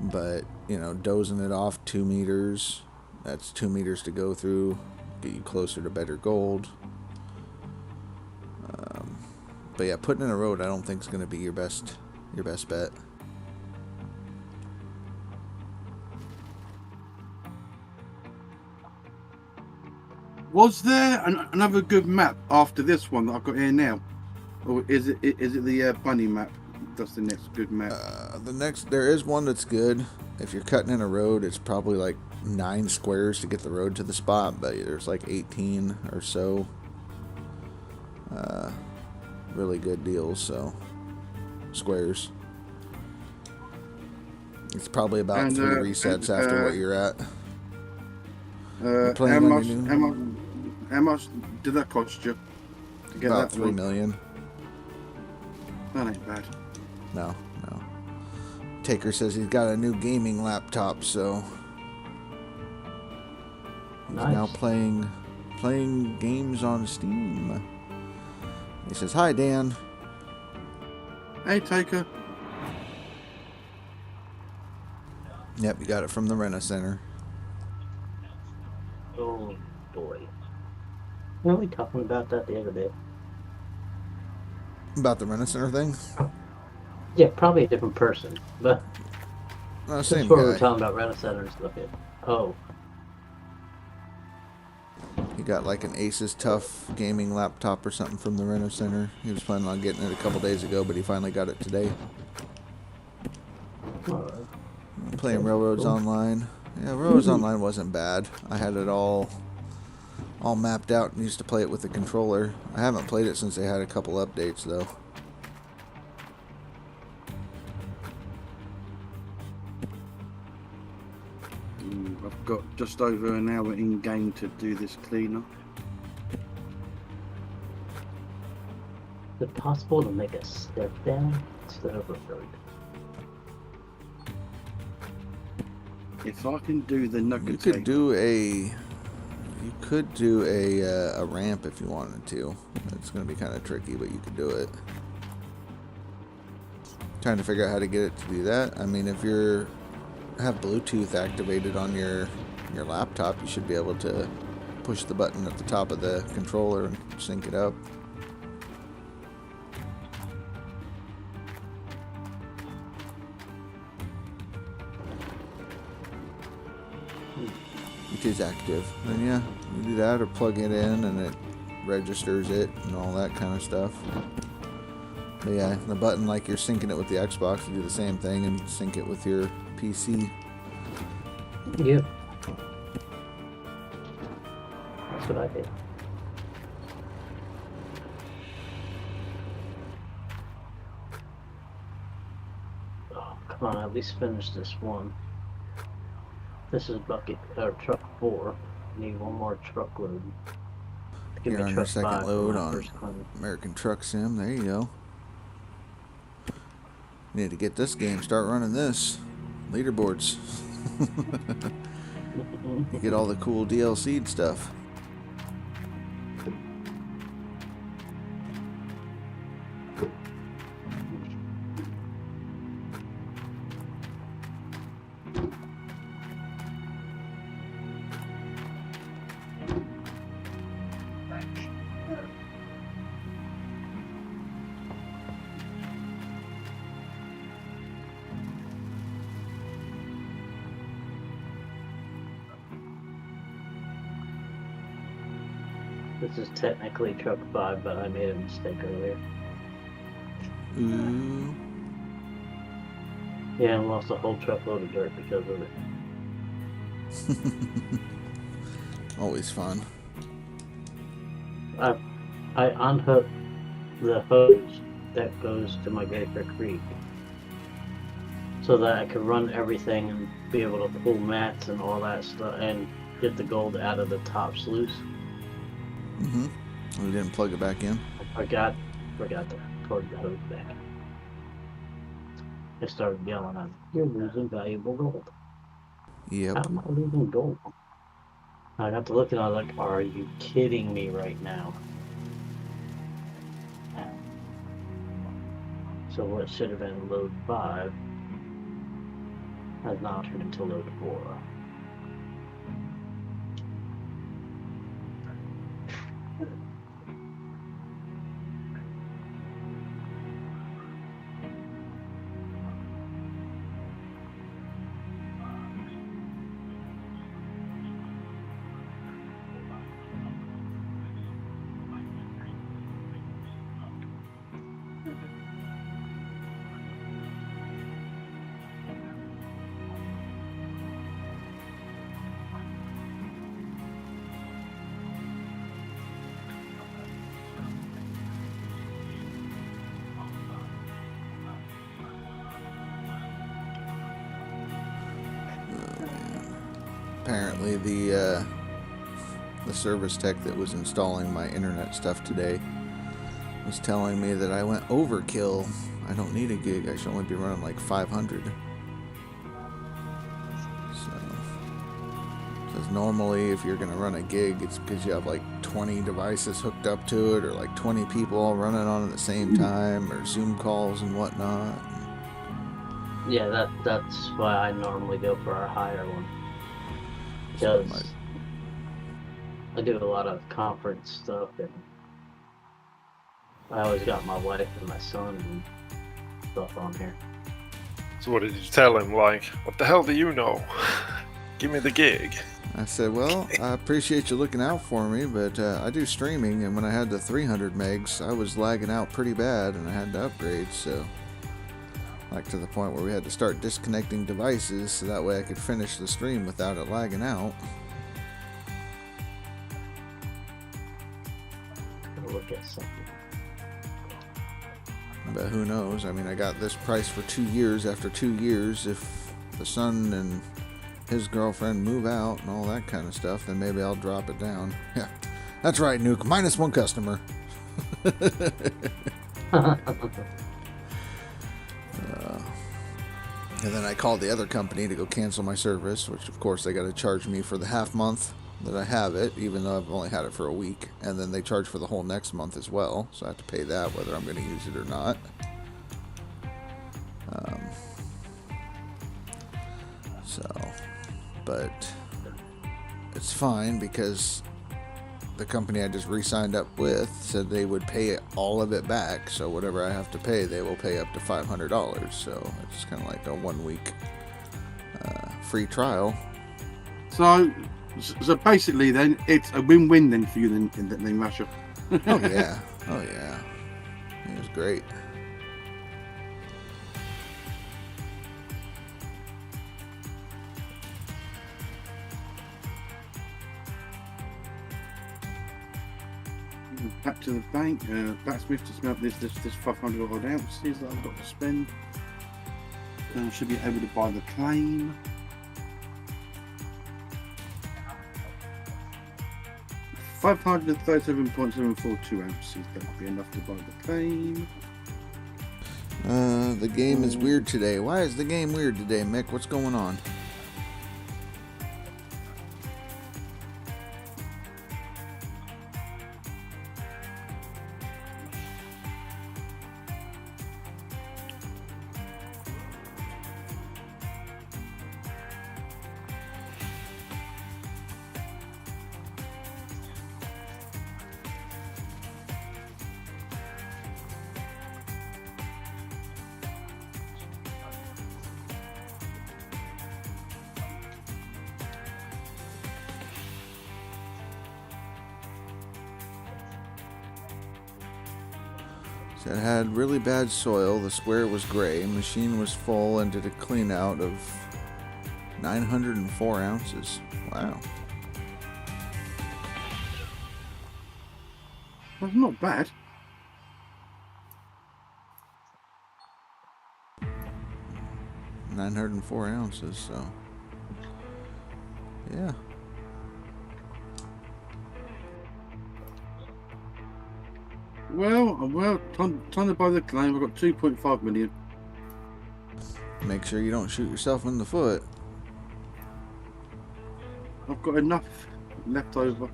S2: But, you know, dozing it off 2 meters, that's 2 meters to go through, get you closer to better gold. But yeah, putting in a road I don't think is going to be your best bet.
S3: Was there another good map after this one that I've got here now, or is it the bunny map? That's the next good map.
S2: There is one that's good. If you're cutting in a road, it's probably like 9 squares to get the road to the spot, but there's like 18 or so really good deals, so squares. It's probably about 3 resets after what you're at.
S3: How much did that cost you to get
S2: About
S3: that?
S2: 3 million.
S3: That ain't bad.
S2: No. Taker says he's got a new gaming laptop, so he's
S6: Nice.
S2: now playing games on Steam. He says, "Hi, Dan."
S3: Hey, Taker.
S2: Yep, you got it from the Rena Center.
S6: Oh boy. Weren't we talking about that the other day?
S2: About the Rena Center thing?
S6: Yeah, probably a different person, but
S2: No,
S6: that's
S2: same
S6: what we were
S2: guy.
S6: talking about Rena Center and stuff. Yeah. Oh,
S2: He got like an Asus Tough gaming laptop or something from the Rena Center. He was planning on getting it a couple days ago, but he finally got it today.
S6: alright.
S2: Playing
S6: Okay,
S2: Railroads
S6: cool.
S2: Online. Yeah, Railroads Online wasn't bad. I had it all mapped out and used to play it with the controller. I haven't played it since they had a couple updates though.
S3: I've got just over an hour in game to do this cleanup.
S6: Is it possible to make a step down instead of a road?
S3: If I can do the nugget,
S2: You could do a ramp if you wanted to. It's going to be kind of tricky, but you could do it. Trying to figure out how to get it to do that. I mean, if you have Bluetooth activated on your laptop, you should be able to push the button at the top of the controller and sync it up. It is active. Then yeah, you do that or plug it in and it registers it and all that kind of stuff. But yeah, the button, like you're syncing it with the Xbox, you do the same thing and sync it with your PC.
S6: Yep. That's what I did. Oh, come on, at least finish this one. This is bucket or truck 4. Need one more truckload. Give
S2: You're
S6: me
S2: on your
S6: truck
S2: second
S6: 5 for
S2: load
S6: my
S2: on
S6: first claim.
S2: American Truck Sim. There you go. Need to get this game. Start running this. Leaderboards. You get all the cool DLC stuff.
S6: This is technically truck 5, but I made a mistake earlier.
S2: Ooh.
S6: Yeah, I lost a whole truckload of dirt because of it.
S2: Always fun.
S6: I unhooked the hose that goes to my Gopher Creek so that I could run everything and be able to pull mats and all that stuff and get the gold out of the top sluice.
S2: Mm-hmm. We didn't plug it back in.
S6: I forgot to plug the hose back. I started yelling at him, "You're losing valuable gold."
S2: Yep.
S6: How am I losing gold? I got to look and I was like, are you kidding me right now? So what should have been load 5 has now turned into load 4.
S2: Apparently the service tech that was installing my internet stuff today was telling me that I went overkill. I don't need a gig. I should only be running like 500. So, says normally if you're gonna run a gig, it's because you have like 20 devices hooked up to it, or like 20 people all running on at the same time, or Zoom calls and whatnot.
S6: Yeah, that's why I normally go for our higher one. Because I do a lot of conference stuff, and I always got my wife and my son and stuff on here.
S1: So what did you tell him? Like, what the hell do you know? Give me the gig.
S2: I said, well, I appreciate you looking out for me, but I do streaming, and when I had the 300 megs, I was lagging out pretty bad, and I had to upgrade, so like to the point where we had to start disconnecting devices so that way I could finish the stream without it lagging out.
S6: I'll look at something.
S2: But who knows? I mean, I got this price for 2 years. After 2 years, if the son and his girlfriend move out and all that kind of stuff, then maybe I'll drop it down. Yeah, that's right, Nuke. -1 customer. And then I called the other company to go cancel my service, which of course they got to charge me for the half month that I have it, even though I've only had it for a week. And then they charge for the whole next month as well, so I have to pay that whether I'm going to use it or not. But it's fine because the company I just re-signed up with said they would pay all of it back. So whatever I have to pay, they will pay up to $500. So it's kind of like a 1 week free trial.
S3: So basically, then it's a win-win then for you then Russia.
S2: Oh yeah, oh yeah, it was great.
S3: Back to the bank. Blacksmith to smelt this 500 odd ounces that I've got to spend. Then I should be able to buy the claim. $537.742 ounces. That would be enough to buy the claim.
S2: The game is weird today. Why is the game weird today, Mick? What's going on? It had really bad soil. The square was gray. Machine was full and did a clean out of 904 ounces. Wow.
S3: That's not bad.
S2: $904 ounces, so yeah.
S3: Well, time to buy the claim. I've got 2.5 million.
S2: Make sure you don't shoot yourself in the foot.
S3: I've got enough left over.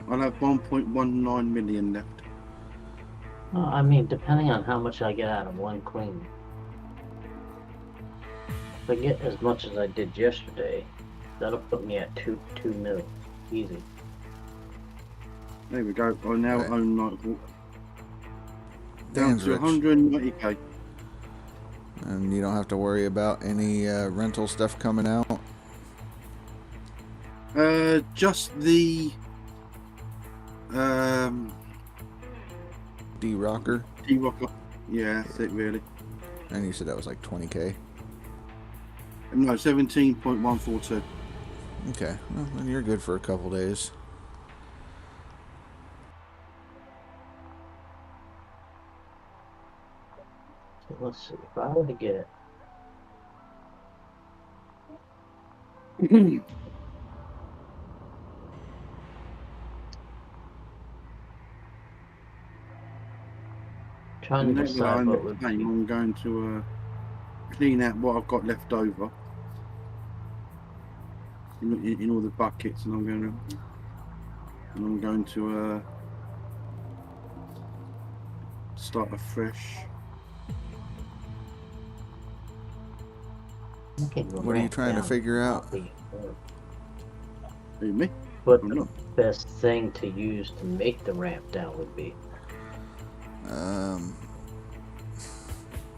S3: I'll have 1.19 million left.
S6: I mean, depending on how much I get out of one clean. If I get as much as I did yesterday, that'll put me at 2 mil. Easy.
S3: There we go. I now
S2: Right.
S3: own Nighthawk. Down
S2: Dan's
S3: to
S2: rich.
S3: 190k.
S2: And you don't have to worry about any rental stuff coming out.
S3: Just the
S2: D-Rocker.
S3: D-Rocker. Yeah, that's it really.
S2: And you said that was like 20k.
S3: No, 17.142.
S2: Okay, well, then you're good for a couple days.
S6: So let's see. If I were to get trying to
S3: Next
S6: decide
S3: time
S6: what would be.
S3: I'm going to clean out what I've got left over in all the buckets, and I'm going to start afresh.
S2: What are you trying to figure out?
S3: Who, me?
S6: What
S3: I'm
S6: the
S3: not.
S6: best thing to use to make the ramp down would be.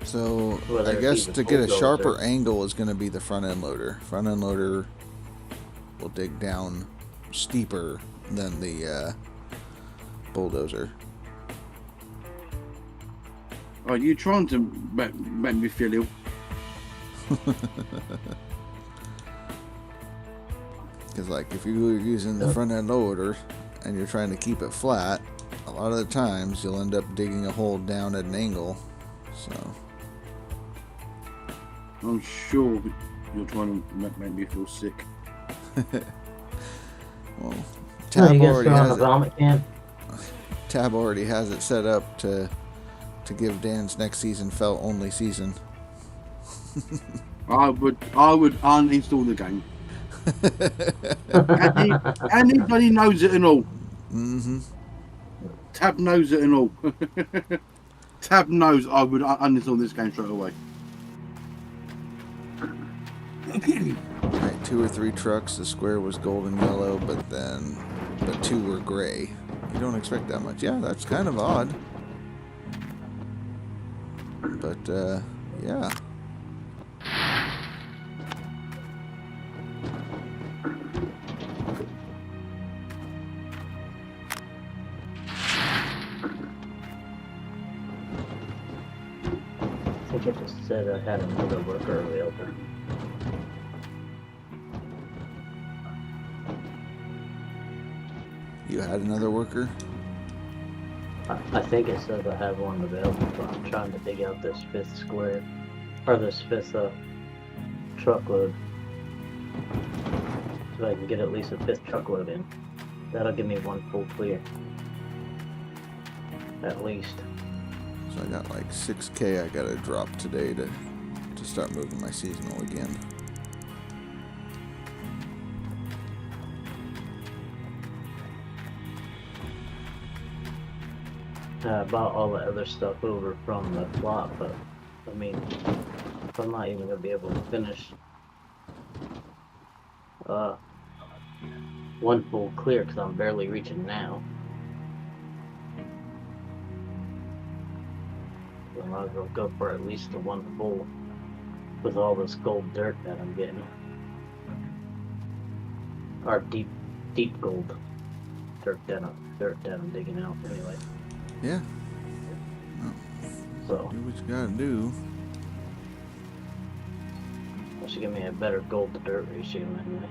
S2: So
S6: Whether
S2: I
S6: it
S2: guess
S6: be the
S2: to get a
S6: bulldozer.
S2: sharper angle is going to be the front end loader. Front end loader will dig down steeper than the bulldozer.
S3: Are you trying to make me feel ill?
S2: Because like if you're using the front end loader and you're trying to keep it flat, a lot of the times you'll end up digging a hole down at an angle. So
S3: I'm sure you're trying to make me feel sick.
S2: well,
S6: No,
S2: Tab
S6: you guys
S2: already
S6: throw on a
S2: has it.
S6: vomit can?
S2: Tab already has it set up to give Dan's next season felt only season.
S3: I would uninstall the game. Anybody knows it and all.
S2: Mm-hmm.
S3: Tab knows it and all. Tab knows I would uninstall this game straight away.
S2: Right, 2 or 3 trucks. The square was gold and yellow, but 2 were gray. You don't expect that much. Yeah, that's kind of odd. But yeah.
S6: I think it just said I had another worker available.
S2: You had another worker?
S6: I think it says I have one available, but I'm trying to dig out this 5th square, or this 5th truckload, so I can get at least a 5th truckload in. That'll give me 1 full clear, at least.
S2: So I got like 6k I gotta drop today to start moving my seasonal again.
S6: I bought all the other stuff over from the plot, but I mean, if I'm not even gonna be able to finish 1 full clear because I'm barely reaching now. So I might as well go for at least the 1 full with all this gold dirt that I'm getting. Or deep gold dirt that I'm digging out anyway.
S2: Yeah.
S6: So
S2: Do what you gotta do.
S6: that should give me a better gold to dirt ratio anyway.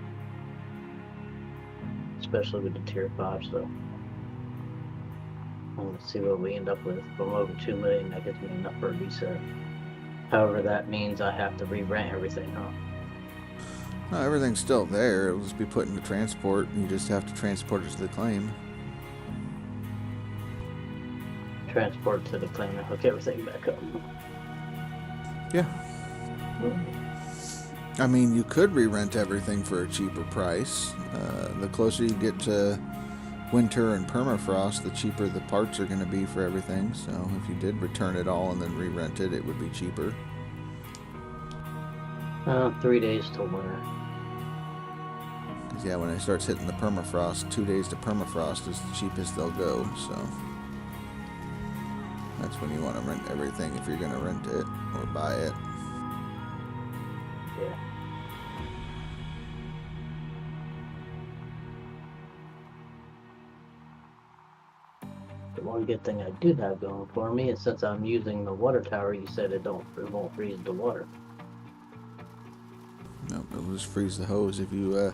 S6: Especially with the tier 5 stuff. Let's see what we end up with. If I'm over 2 million, that gets me enough for a reset. However, that means I have to re-rent everything, huh?
S2: No, everything's still there. It'll just be put into transport, and you just have to transport it to the claim.
S6: Transport to the claim and hook everything back up.
S2: Yeah. I mean, you could re-rent everything for a cheaper price. The closer you get to winter and permafrost, the cheaper the parts are going to be for everything. So if you did return it all and then re-rent it, it would be cheaper.
S6: 3 days till winter.
S2: Because, yeah, when it starts hitting the permafrost, 2 days to permafrost is the cheapest they'll go. So that's when you want to rent everything if you're going to rent it or buy it.
S6: Yeah. The one good thing I do have going for me is since I'm using the water tower, you said it won't freeze the water.
S2: Nope, it'll just freeze the hose if you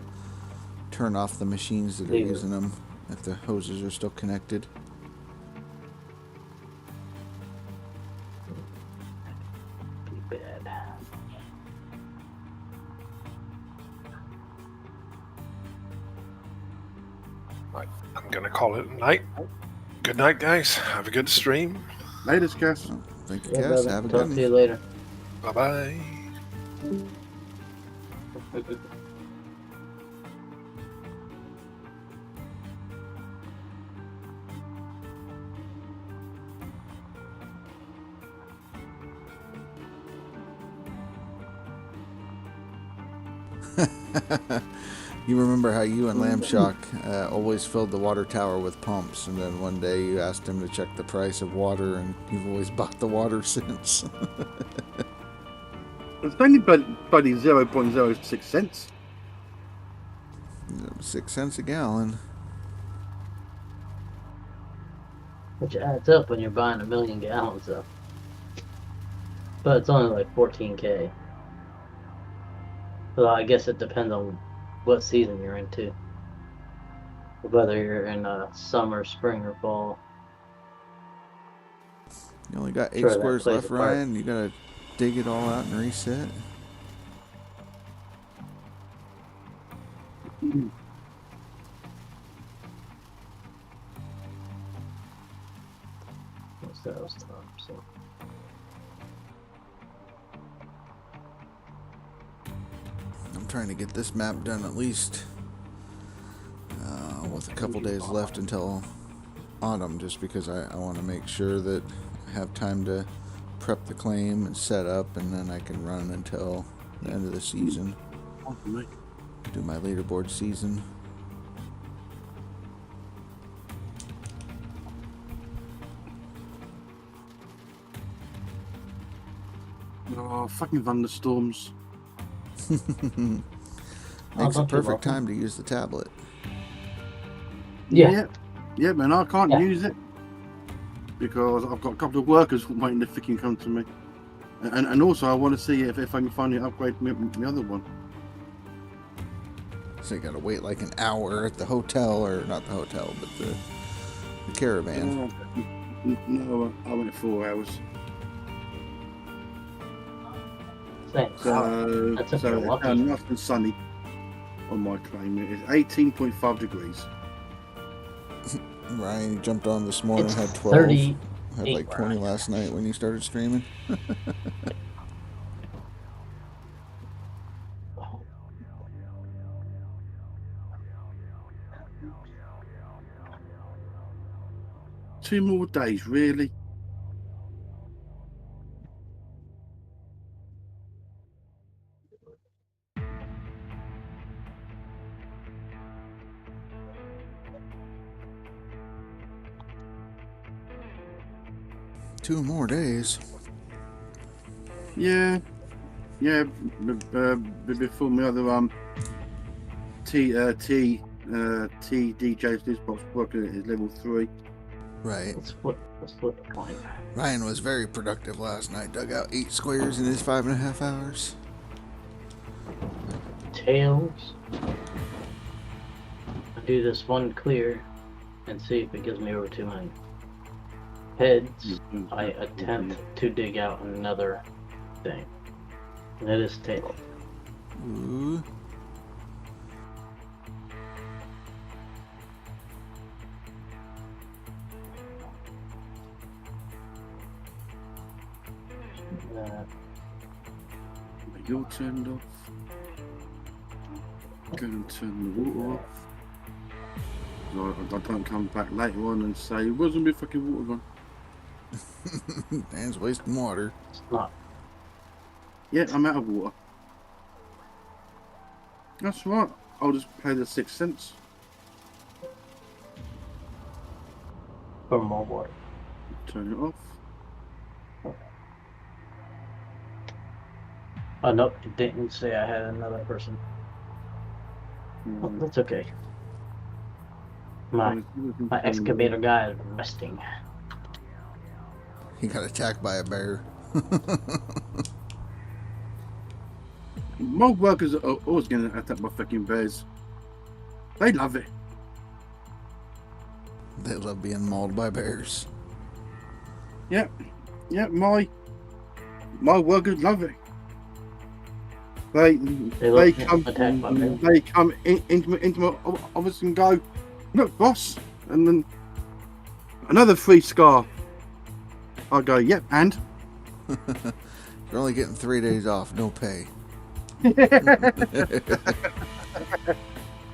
S2: turn off the machines that are
S6: Yeah.
S2: using them, if the hoses are still connected.
S6: Be bad.
S1: Right, I'm gonna call it a night. Good night, guys. Have a good stream.
S3: Latest, Cass.
S2: So, thank you,
S6: Yeah,
S2: Cass.
S6: brother.
S2: Have a
S6: Talk
S2: good
S6: to
S2: one.
S6: you later.
S1: Bye bye.
S2: You remember how you and Lambshock always filled the water tower with pumps, and then one day you asked him to check the price of water, and you've always bought the water since.
S3: It's only bloody 0.06 cents.
S2: 6 cents a gallon.
S6: Which adds up when you're buying 1 million gallons, though. But it's only like 14K. Well, I guess it depends on what season you're into. Whether you're in summer, spring, or fall.
S2: You only got 8
S6: Sure, that
S2: squares
S6: plays
S2: left,
S6: a part.
S2: Ryan. You gotta dig it all out and reset.
S6: What's that was tough, so.
S2: I'm trying to get this map done at least with a couple days left until autumn, just because I want to make sure that I have time to prep the claim and set up, and then I can run until the end of the season. Do my leaderboard season.
S3: Oh, fucking thunderstorms.
S2: Makes a
S6: don't you
S2: perfect
S6: welcome.
S2: time to use the tablet.
S6: Yeah.
S3: Yeah, man, I can't
S6: Yeah.
S3: use it because I've got a couple of workers waiting to freaking come to me. And also, I want to see if I can finally upgrade my other one.
S2: So you gotta wait like an hour at the hotel, or not the hotel, but the caravan.
S3: No, I went 4 hours.
S6: Thanks.
S3: So,
S6: That's if
S3: so
S6: you're
S3: it's
S6: lucky.
S3: nice and sunny on my claim. It is 18.5 degrees.
S2: Ryan, you jumped on this morning,
S6: It's
S2: had 12.
S6: 30.
S2: Had like 20 last night when you started streaming.
S3: Two more days, really?
S2: Two more days.
S3: Yeah, yeah. Before my other T DJ's this box working is level 3.
S2: Right.
S6: Let's flip the coin.
S2: Ryan was very productive last night. Dug out 8 squares in his 5.5 hours.
S6: Tails. I'll do this one clear and see if it gives me over 200. Heads, I attempt to dig out another thing. And it is tail.
S2: Ooh.
S3: You're turned off. Going to turn the water off. So I don't come back later on and say, where's my fucking water gone?
S2: Dan's wasting water.
S6: It's not.
S3: Yeah, I'm out of water. That's right. I'll just pay the 6 cents.
S6: For more water.
S3: Turn it off.
S6: Oh, nope, it didn't say I had another person. Oh, that's okay. My excavator guy is resting.
S2: He got attacked by a bear.
S3: My workers are always getting attacked by fucking bears. They love it.
S2: They love being mauled by bears.
S3: Yeah, my workers love it. They come into my office and go, look, boss, and then another 3 scar. I go, yep, and
S2: You're only getting 3 days off, no pay.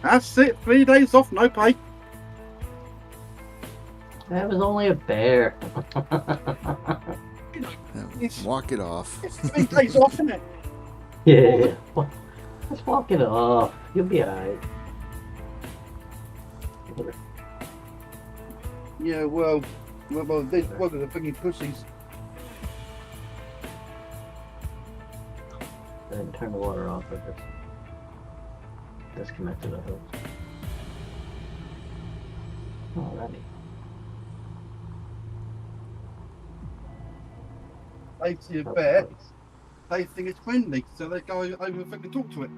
S3: that's it. 3 days off, no pay.
S6: That was only a bear.
S2: Yeah, walk it off.
S3: It's 3 days off, isn't it?
S6: Yeah. Let's walk it off. You'll be alright.
S3: Yeah, well, these workers are fucking pussies.
S6: Then turn the water off if it's disconnected, I hope. Alrighty.
S3: They see a bear, they think it's friendly, so they go over and fucking talk to it.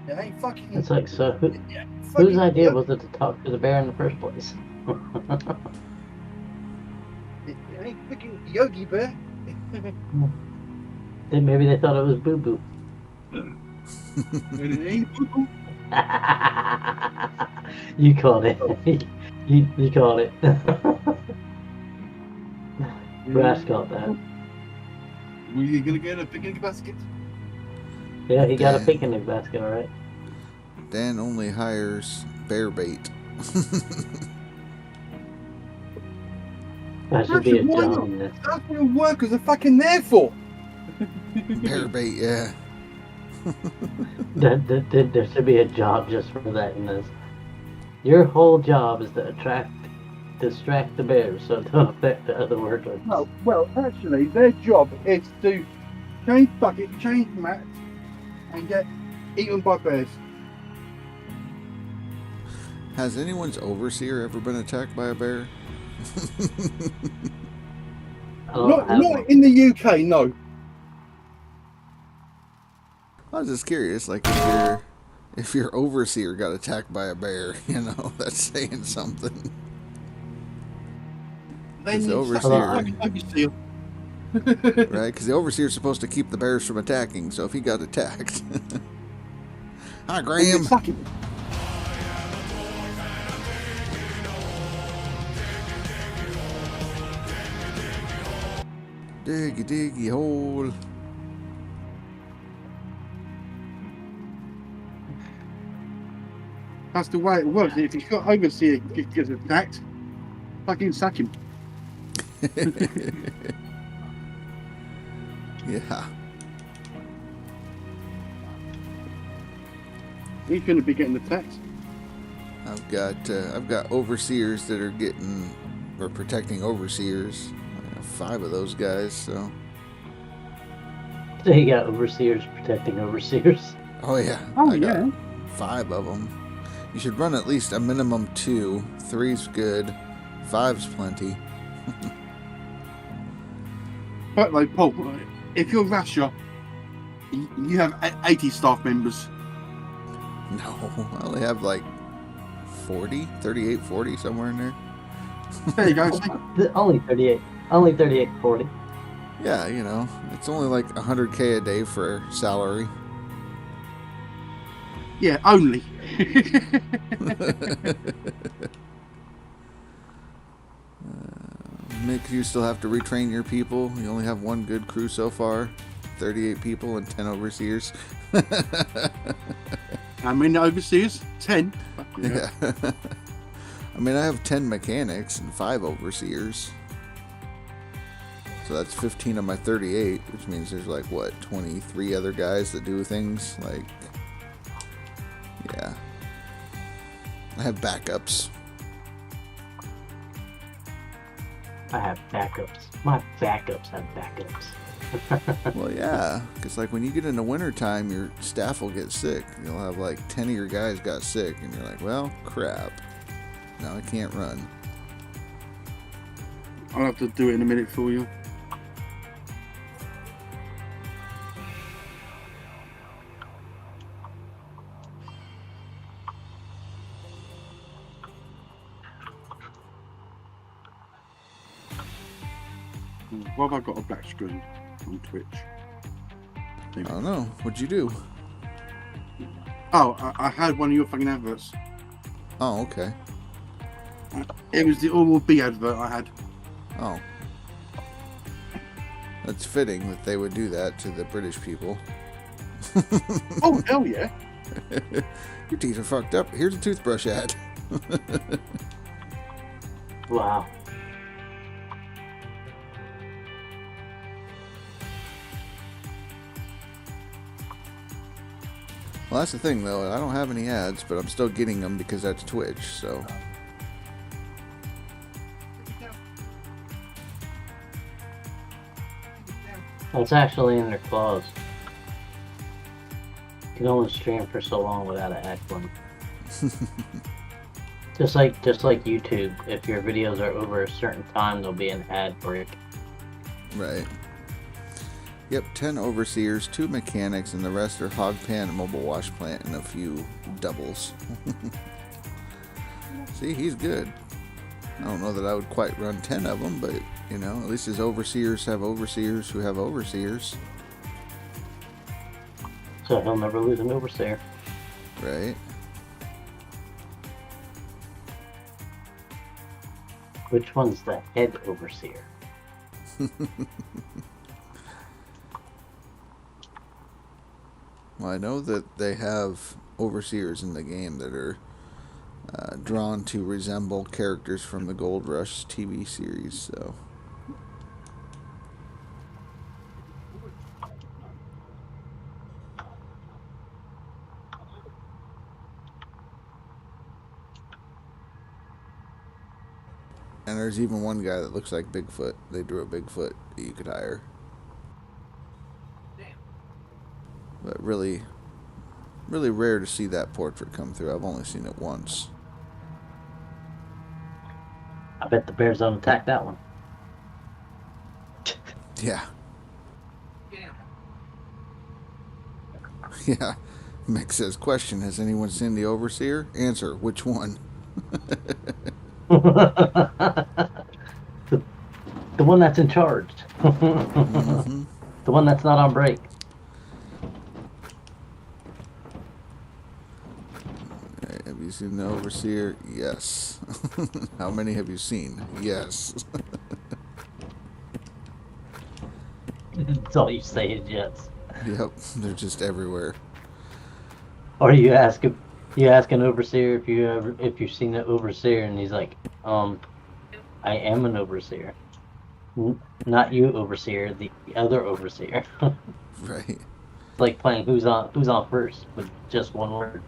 S3: It ain't fucking.
S6: It's like, so
S3: yeah,
S6: whose idea was it to talk to the bear in the first place?
S3: It ain't fucking Yogi Bear.
S6: Then maybe they thought it was Boo Boo.
S3: And it ain't Boo-Boo.
S6: You called it. you called it. Brass caught that.
S3: Were you gonna get a picnic basket?
S6: Yeah, he got a picnic basket, alright.
S2: Dan only hires bear bait.
S6: That should be a job.
S3: That's what workers are fucking there for.
S2: Bear bait, yeah.
S6: There should be a job just for that in this. Your whole job is to distract the bears so it don't affect the other workers.
S3: No, well, actually, their job is to change buckets, change mats, and get eaten by bears.
S2: Has anyone's overseer ever been attacked by a bear?
S3: Not in the UK, no.
S2: I was just curious, like if your overseer got attacked by a bear, you know, that's saying something.
S3: Then
S2: the overseer, right? Because the overseer's supposed to keep the bears from attacking. So if he got attacked, hi Graham. Diggy diggy hole.
S3: That's the way it works. If you've got overseer gets attacked, fucking sack him.
S2: Yeah.
S3: He's going to be getting attacked.
S2: I've got overseers that are protecting overseers. I have 5 of those guys, so.
S6: So you got overseers protecting overseers.
S2: Oh yeah.
S3: Oh
S2: I got
S3: yeah.
S2: 5 of them. You should run at least a minimum 2. 3's good. 5's plenty.
S3: But like Paul, if you're Russia, you have 80 staff members.
S2: No, I only have like 40, 38, 40, somewhere in there.
S3: There you go.
S6: Only 38. Only 38, 40.
S2: Yeah, you know, it's only like 100K a day for salary.
S3: Yeah, only.
S2: Mick, you still have to retrain your people. You only have one good crew so far. 38 people and 10 overseers.
S3: How many overseas? 10.
S2: Yeah. I mean, I have 10 mechanics and 5 overseers. So that's 15 of my 38, which means there's like, what, 23 other guys that do things? Like, yeah. I have backups.
S6: I have backups. My backups have backups.
S2: Well, yeah, because like when you get into wintertime, your staff will get sick. You'll have like 10 of your guys got sick, and you're like, well, crap. Now I can't run.
S3: I'll have to do it in a minute for you. Why have I got a black screen on Twitch?
S2: I don't know. What'd you do?
S3: Oh, I had one of your fucking adverts.
S2: Oh, okay.
S3: It was the Oral B advert I had.
S2: Oh. That's fitting that they would do that to the British people.
S3: Oh, hell yeah.
S2: Your teeth are fucked up. Here's a toothbrush ad.
S6: Wow.
S2: Well, that's the thing, though. I don't have any ads, but I'm still getting them because that's Twitch, so...
S6: It's actually in their clause. You can only stream for so long without an ad one. just like YouTube, if your videos are over a certain time, there'll be an ad break.
S2: Right. Yep, 10 overseers, 2 mechanics, and the rest are hog pen, a mobile wash plant, and a few doubles. See, he's good. I don't know that I would quite run 10 of them, but, you know, at least his overseers have overseers who have overseers.
S6: So he'll never lose an overseer.
S2: Right.
S6: Which one's the head overseer?
S2: Well, I know that they have overseers in the game that are drawn to resemble characters from the Gold Rush TV series, so... And there's even one guy that looks like Bigfoot. They drew a Bigfoot that you could hire. But really rare to see that portrait come through. I've only seen it once.
S6: I bet the bears don't attack that one.
S2: Yeah. Yeah. Mick says, question, has anyone seen the Overseer? Answer, which one?
S6: The one that's in charge.
S2: Mm-hmm.
S6: The one that's not on break.
S2: Right, have you seen the Overseer? Yes. How many have you seen? Yes.
S6: That's all you say is yes.
S2: Yep, they're just everywhere.
S6: Or you ask an overseer if you've seen an overseer, and he's like, I am an overseer. Not you, overseer, the other overseer.
S2: Right.
S6: It's like playing who's on first with just one word.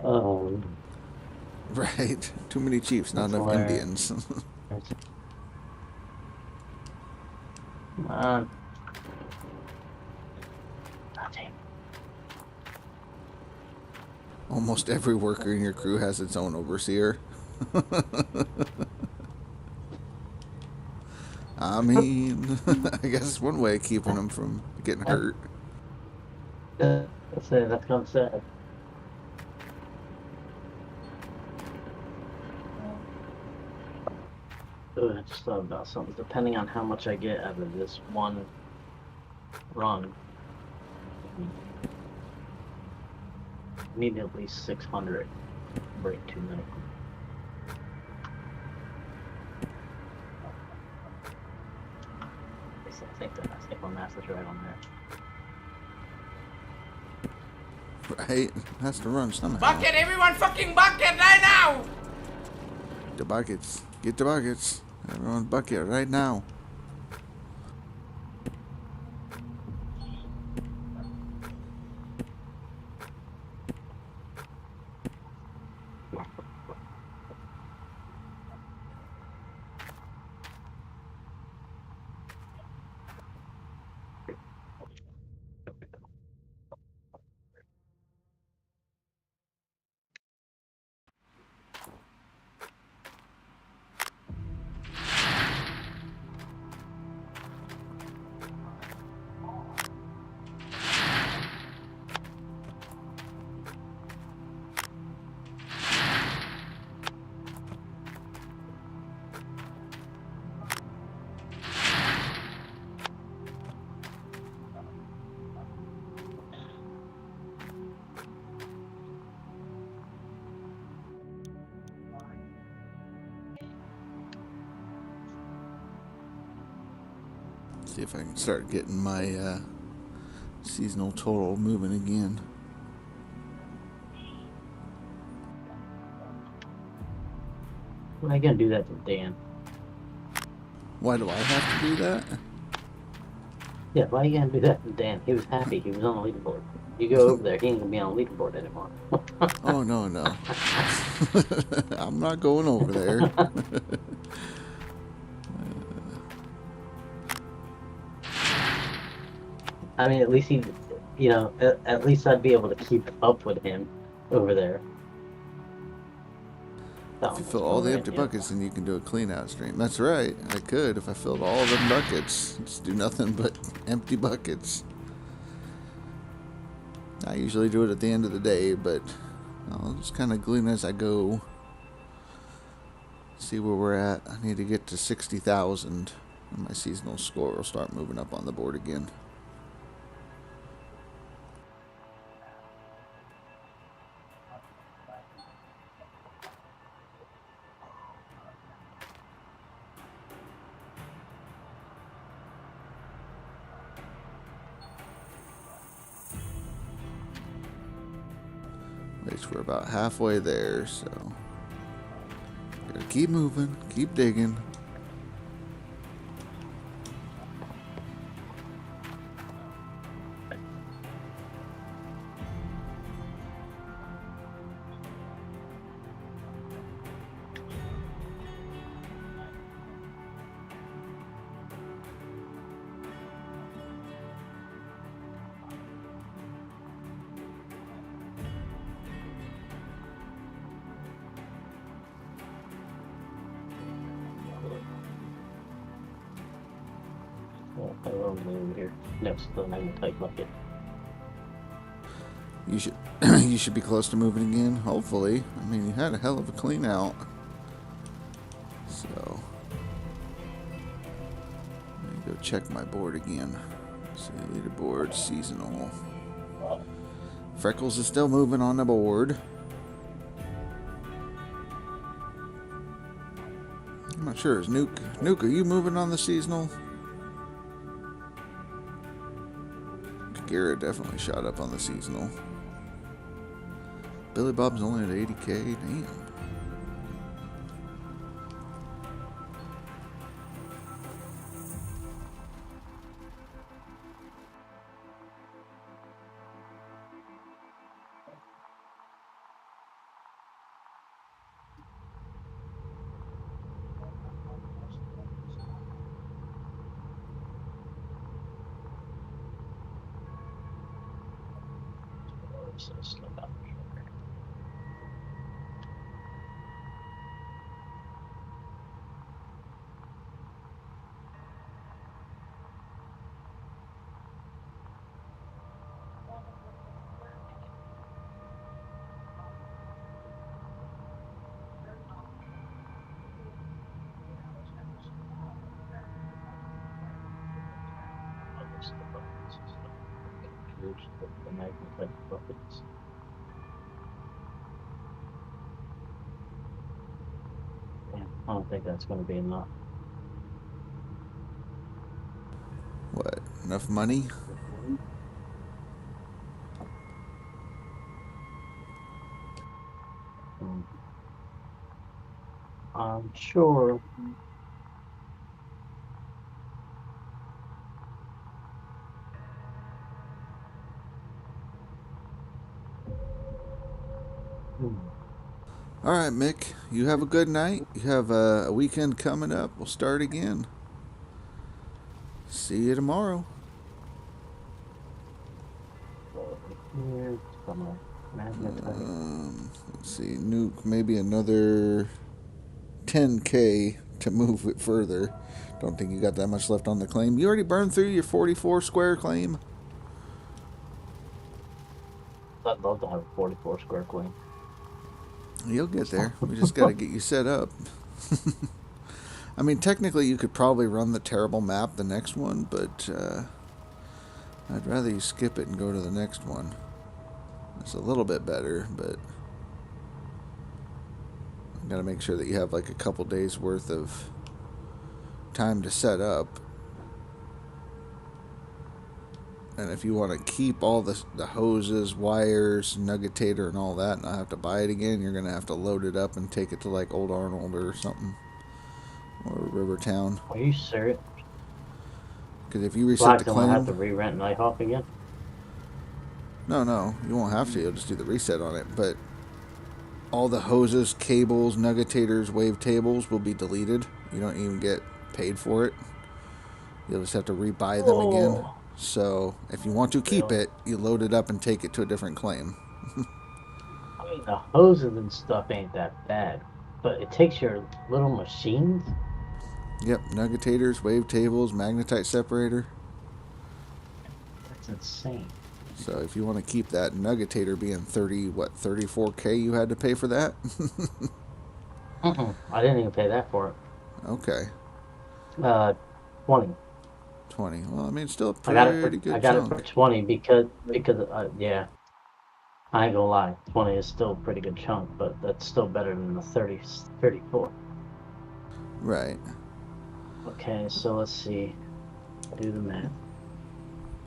S6: Oh.
S2: Right. Too many chiefs, not enough
S6: hilarious.
S2: Indians.
S6: Come on.
S2: Almost every worker in your crew has its own overseer. I mean, I guess one way of keeping them from getting hurt.
S6: That's it. That's kind of sad. Ooh, I just thought about something. Depending on how much I get out of this one run, I need at least 600 break 2 minutes. I think my math is right on that.
S2: Right? Has to run somehow.
S4: Bucket, everyone fucking bucket right now!
S2: The buckets. Get the buckets. Everyone bucket right now. See if I can start getting my seasonal total moving again.
S6: When are you gonna do that to Dan?
S2: Why do I have to do that?
S6: Yeah, why are you gonna do that to Dan? He was happy. He was on the leaderboard. You go over there, he ain't gonna be on the leaderboard anymore.
S2: Oh, no. I'm not going over there.
S6: I mean, at least he, you know, at least I'd be able to keep up with him over there.
S2: If you fill all the empty buckets, then you can do a clean out stream. That's right. I could if I filled all of them buckets. Just do nothing but empty buckets. I usually do it at the end of the day, but I'll just kind of glean as I go. See where we're at. I need to get to 60,000, and my seasonal score will start moving up on the board again. At least we're about halfway there, so gotta keep moving, keep digging.
S6: Here next to the magnetite bucket.
S2: You should you should be close to moving again, hopefully. I mean, you had a hell of a clean out. So let me go check my board again. See, leaderboard, seasonal. Freckles is still moving on the board. I'm not sure. Is Nuke, are you moving on the seasonal? Garrett definitely shot up on the seasonal. Billy Bob's only at 80K. Damn.
S6: So slow down. bulldozers, the magnetite buckets. Damn, I don't think that's going to be enough.
S2: What? Enough money?
S6: I'm sure.
S2: All right, Mick. You have a good night. You have a weekend coming up. We'll start again. See you tomorrow.
S6: Here's some magnetite.
S2: Let's see. Nuke maybe another 10K to move it further. Don't think you got that much left on the claim. You already burned through your 44 square claim.
S6: I'd love to have a 44 square claim.
S2: You'll get there. We just got to get you set up. I mean, technically, you could probably run the terrible map the next one, but I'd rather you skip it and go to the next one. It's a little bit better, but you got to make sure that you have like a couple days worth of time to set up. And if you want to keep all the hoses, wires, nuggetator, and all that, and not have to buy it again, you're going to have to load it up and take it to like Old Arnold or something. Or Rivertown.
S6: Are you serious?
S2: Because if you reset the claim...
S6: I have to re-rent Nighthawk again?
S2: No, you won't have to. You'll just do the reset on it. But all the hoses, cables, nuggetators, wave tables will be deleted. You don't even get paid for it. You'll just have to re-buy them again. So if you want to keep it, you load it up and take it to a different claim.
S6: I mean, the hoses and stuff ain't that bad, but it takes your little machines.
S2: Yep, nuggetators, wave tables, magnetite separator.
S6: That's insane.
S2: So if you want to keep that nuggetator being 34K you had to pay for that?
S6: I didn't even pay that for it.
S2: Okay.
S6: 20.
S2: 20. Well, I mean, it's still a
S6: I got
S2: chunk.
S6: it for 20 because yeah. I ain't gonna lie, 20 is still a pretty good chunk, but that's still better than the 34.
S2: Right.
S6: Okay, so let's see. Do the math.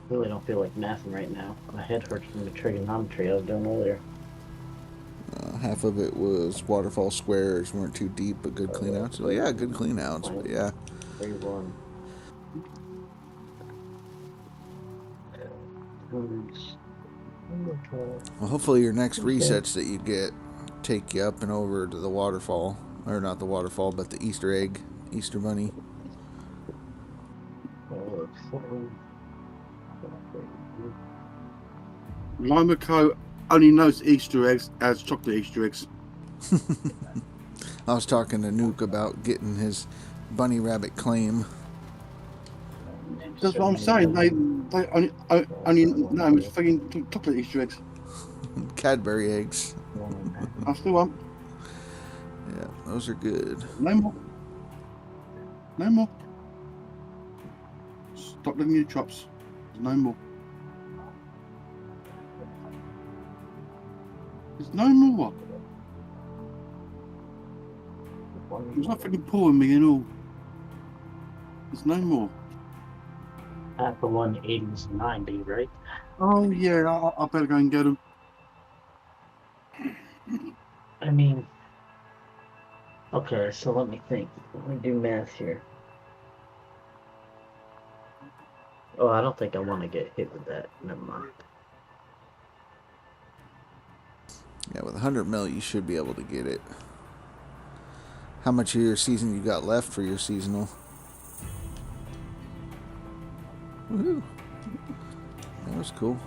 S6: Really don't feel like mathing right now. My head hurts from the trigonometry I was doing earlier.
S2: Half of it was waterfall squares, weren't too deep, but good cleanouts. Well, yeah, good cleanouts, but yeah.
S6: 31.
S2: Well, hopefully your next resets that you get take you up and over to the waterfall. Or not the waterfall, but the Easter egg. Easter bunny.
S3: Lima Co. only knows Easter eggs as chocolate Easter eggs.
S2: I was talking to Nuke about getting his bunny rabbit claim.
S3: That's what I'm saying. They only know it's fucking chocolate Easter eggs.
S2: Cadbury eggs.
S3: That's the one.
S2: Yeah, those are good.
S3: No more. No more. Stop looking at your chops. There's no more. There's no more. There's not fucking pouring me and all. There's no more.
S6: At the 180s 90, right?
S3: Oh yeah, I better go and get them.
S6: I mean, okay, so let me think. Let me do math here. Oh, I don't think I want to get hit with that. Never mind.
S2: Yeah, with 100 mil, you should be able to get it. How much of your season you got left for your seasonal? Woohoo! That was cool.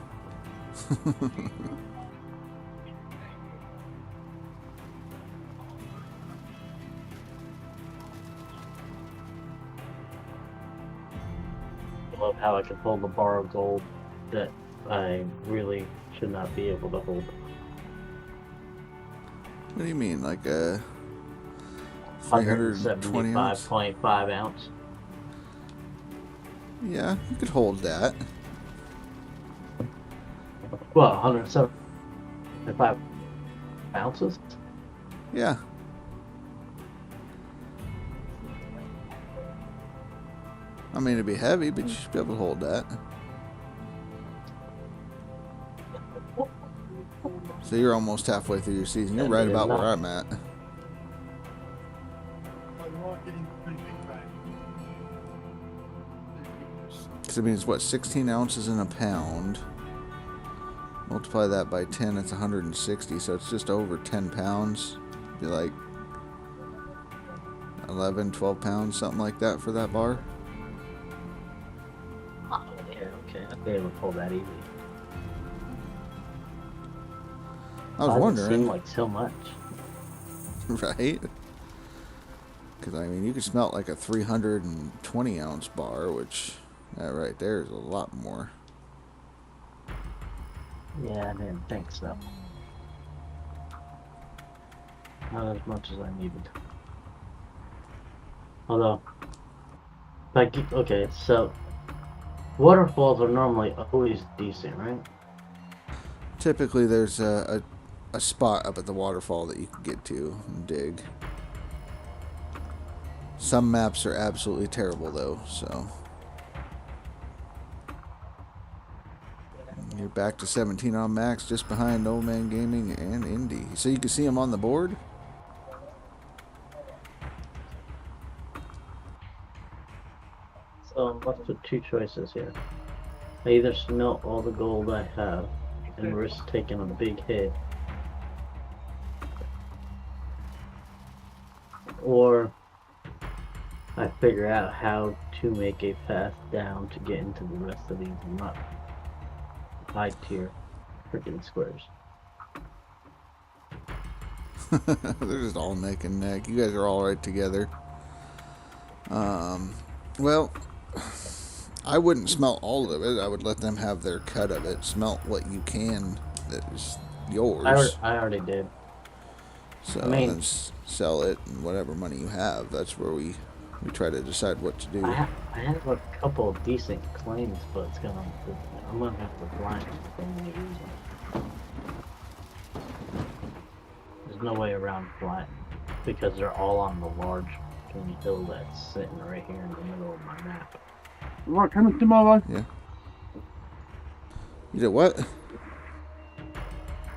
S6: I love how I can hold the bar of gold that I really should not be able to hold.
S2: What do you mean, like a 320 ounce?
S6: 175.5 ounce.
S2: Yeah, you could hold that.
S6: Well, 175 ounces?
S2: Yeah. I mean, it'd be heavy, but you should be able to hold that. So you're almost halfway through your season. You're right about where I'm at. Because it means, what, 16 ounces in a pound. Multiply that by 10, it's 160, so it's just over 10 pounds. Be like 11, 12 pounds, something like that for that bar.
S6: Oh, yeah, okay. I'd be able to pull that easy.
S2: I was wondering.
S6: Doesn't seem like so much.
S2: Right? Because, I mean, you could smelt like a 320 ounce bar, which, that right there is a lot more.
S6: Yeah, I didn't think so. Not as much as I needed. Although, like, okay, so waterfalls are normally always decent, right?
S2: Typically, there's a spot up at the waterfall that you can get to and dig. Some maps are absolutely terrible, though, so. You're back to 17 on max, just behind Old Man Gaming and Indy. So you can see them on the board?
S6: So I'm left with two choices here. I either smelt all the gold I have and risk taking a big hit, or I figure out how to make a path down to get into the rest of these not high tier freaking squares.
S2: They're just all neck and neck. You guys are all right together. Well, I wouldn't smelt all of it. I would let them have their cut of it. Smelt what you can that is yours.
S6: I already did.
S2: So
S6: I mean,
S2: then sell it and whatever money you have. That's where we try to decide what to do.
S6: I have a couple of decent claims, but I'm gonna have to blind them if I'm gonna use them. There's no way around flying because they're all on the large hill that's sitting right here in the middle of my map.
S3: Right, coming tomorrow.
S2: Yeah. You did what?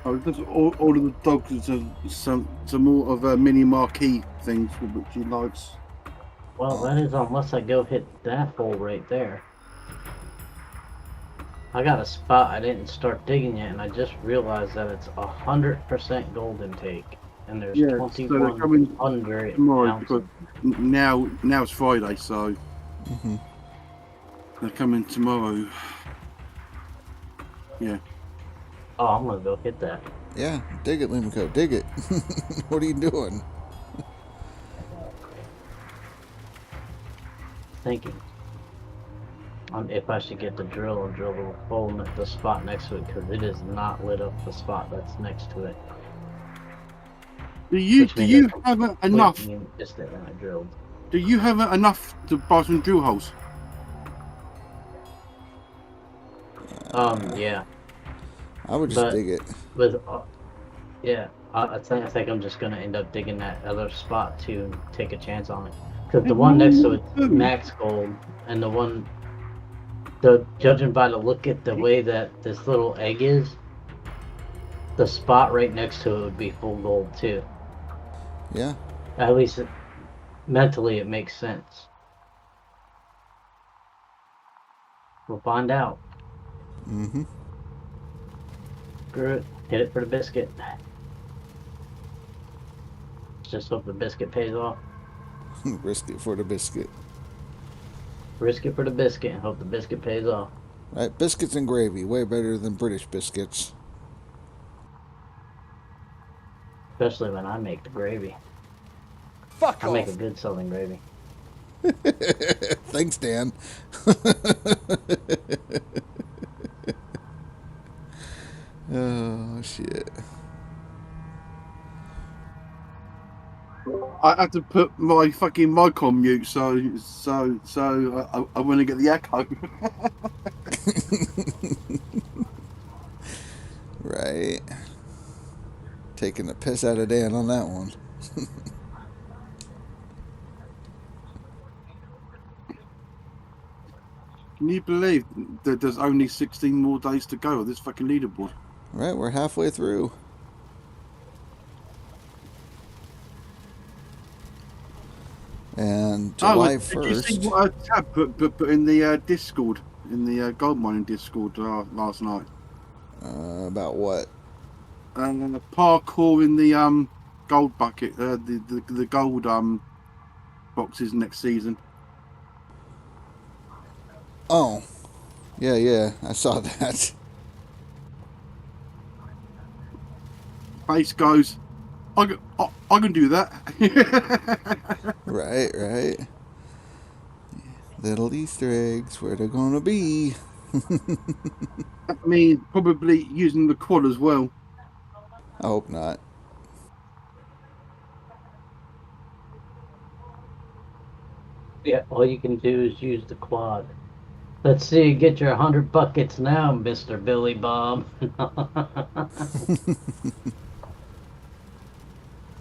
S3: Oh, just all of the dogs some more of a mini marquee things which he likes.
S6: Well, that is unless I go hit that hole right there. I got a spot, I didn't start digging it, and I just realized that it's 100% gold intake. And there's
S3: Yeah, so they're coming
S6: 2,100
S3: tomorrow
S6: ounces.
S3: because now it's Friday, so they're coming tomorrow. Yeah.
S6: Oh, I'm gonna go hit that.
S2: Yeah, dig it, Limco, dig it. What are you doing?
S6: Thinking on if I should get the drill and drill the hole in the spot next to it, because it is not lit up the spot that's next to it.
S3: Do you have enough?
S6: Just that when I drilled.
S3: Do you have enough to buy some drill holes?
S6: Yeah.
S2: I would just dig it.
S6: With yeah, I think I'm just gonna end up digging that other spot to take a chance on it. Because the one next to it's max gold, and judging by the look at the way that this little egg is, the spot right next to it would be full gold too.
S2: Yeah.
S6: At least mentally it makes sense. We'll find out.
S2: Mm-hmm.
S6: Screw it. Hit it for the biscuit. Just hope the biscuit pays off.
S2: Risk it for the biscuit.
S6: Risk it for the biscuit and hope the biscuit pays off.
S2: Right, biscuits and gravy, way better than British biscuits.
S6: Especially when I make the gravy.
S4: Fuck
S6: I
S4: off.
S6: make a good southern gravy.
S2: Thanks, Dan. Oh, shit.
S3: I had to put my fucking mic on mute, so I want to get the echo.
S2: taking the piss out of Dan on that one.
S3: Can you believe that there's only 16 more days to go of this fucking leaderboard?
S2: Right, we're halfway through. And July
S3: Did you see
S2: 1st.
S3: what Tab put in the Discord, in the gold mining Discord last night?
S2: About what?
S3: Parkour in the gold bucket, the gold boxes next season.
S2: Oh. Yeah, I saw that.
S3: Base goes, I can do that.
S2: Right. Little Easter eggs, where they're gonna be.
S3: I mean, probably using the quad as well.
S2: I hope not.
S6: Yeah, all you can do is use the quad. Let's see, get your 100 buckets now, Mr. Billy Bob.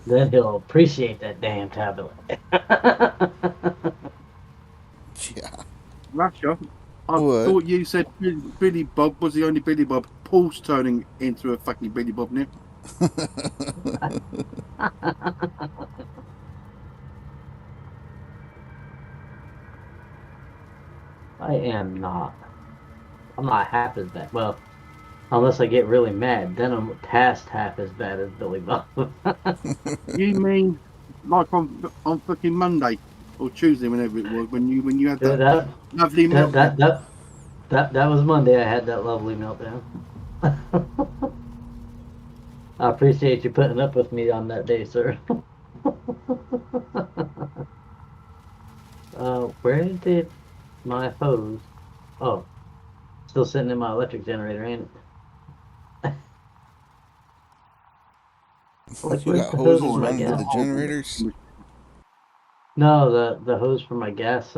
S6: Then he'll appreciate that damn tablet.
S2: Yeah.
S3: Rasha, I
S2: What?
S3: thought you said Billy Bob was the only Billy Bob. Paul's turning into a fucking Billy Bob now.
S6: I am not. I'm not half as bad. Well, unless I get really mad, then I'm past half as bad as Billy Bob.
S3: You mean like on fucking Monday or Tuesday, whenever it was, when you had that lovely meltdown?
S6: That was Monday. I had that lovely meltdown. I appreciate you putting up with me on that day, sir. Where did my hose? Oh, still sitting in my electric generator, ain't it? Like,
S2: You
S6: where's
S2: got
S6: the hose
S2: hoses
S6: for my
S2: running to
S6: gas?
S2: the generators?
S6: No, the hose for my gas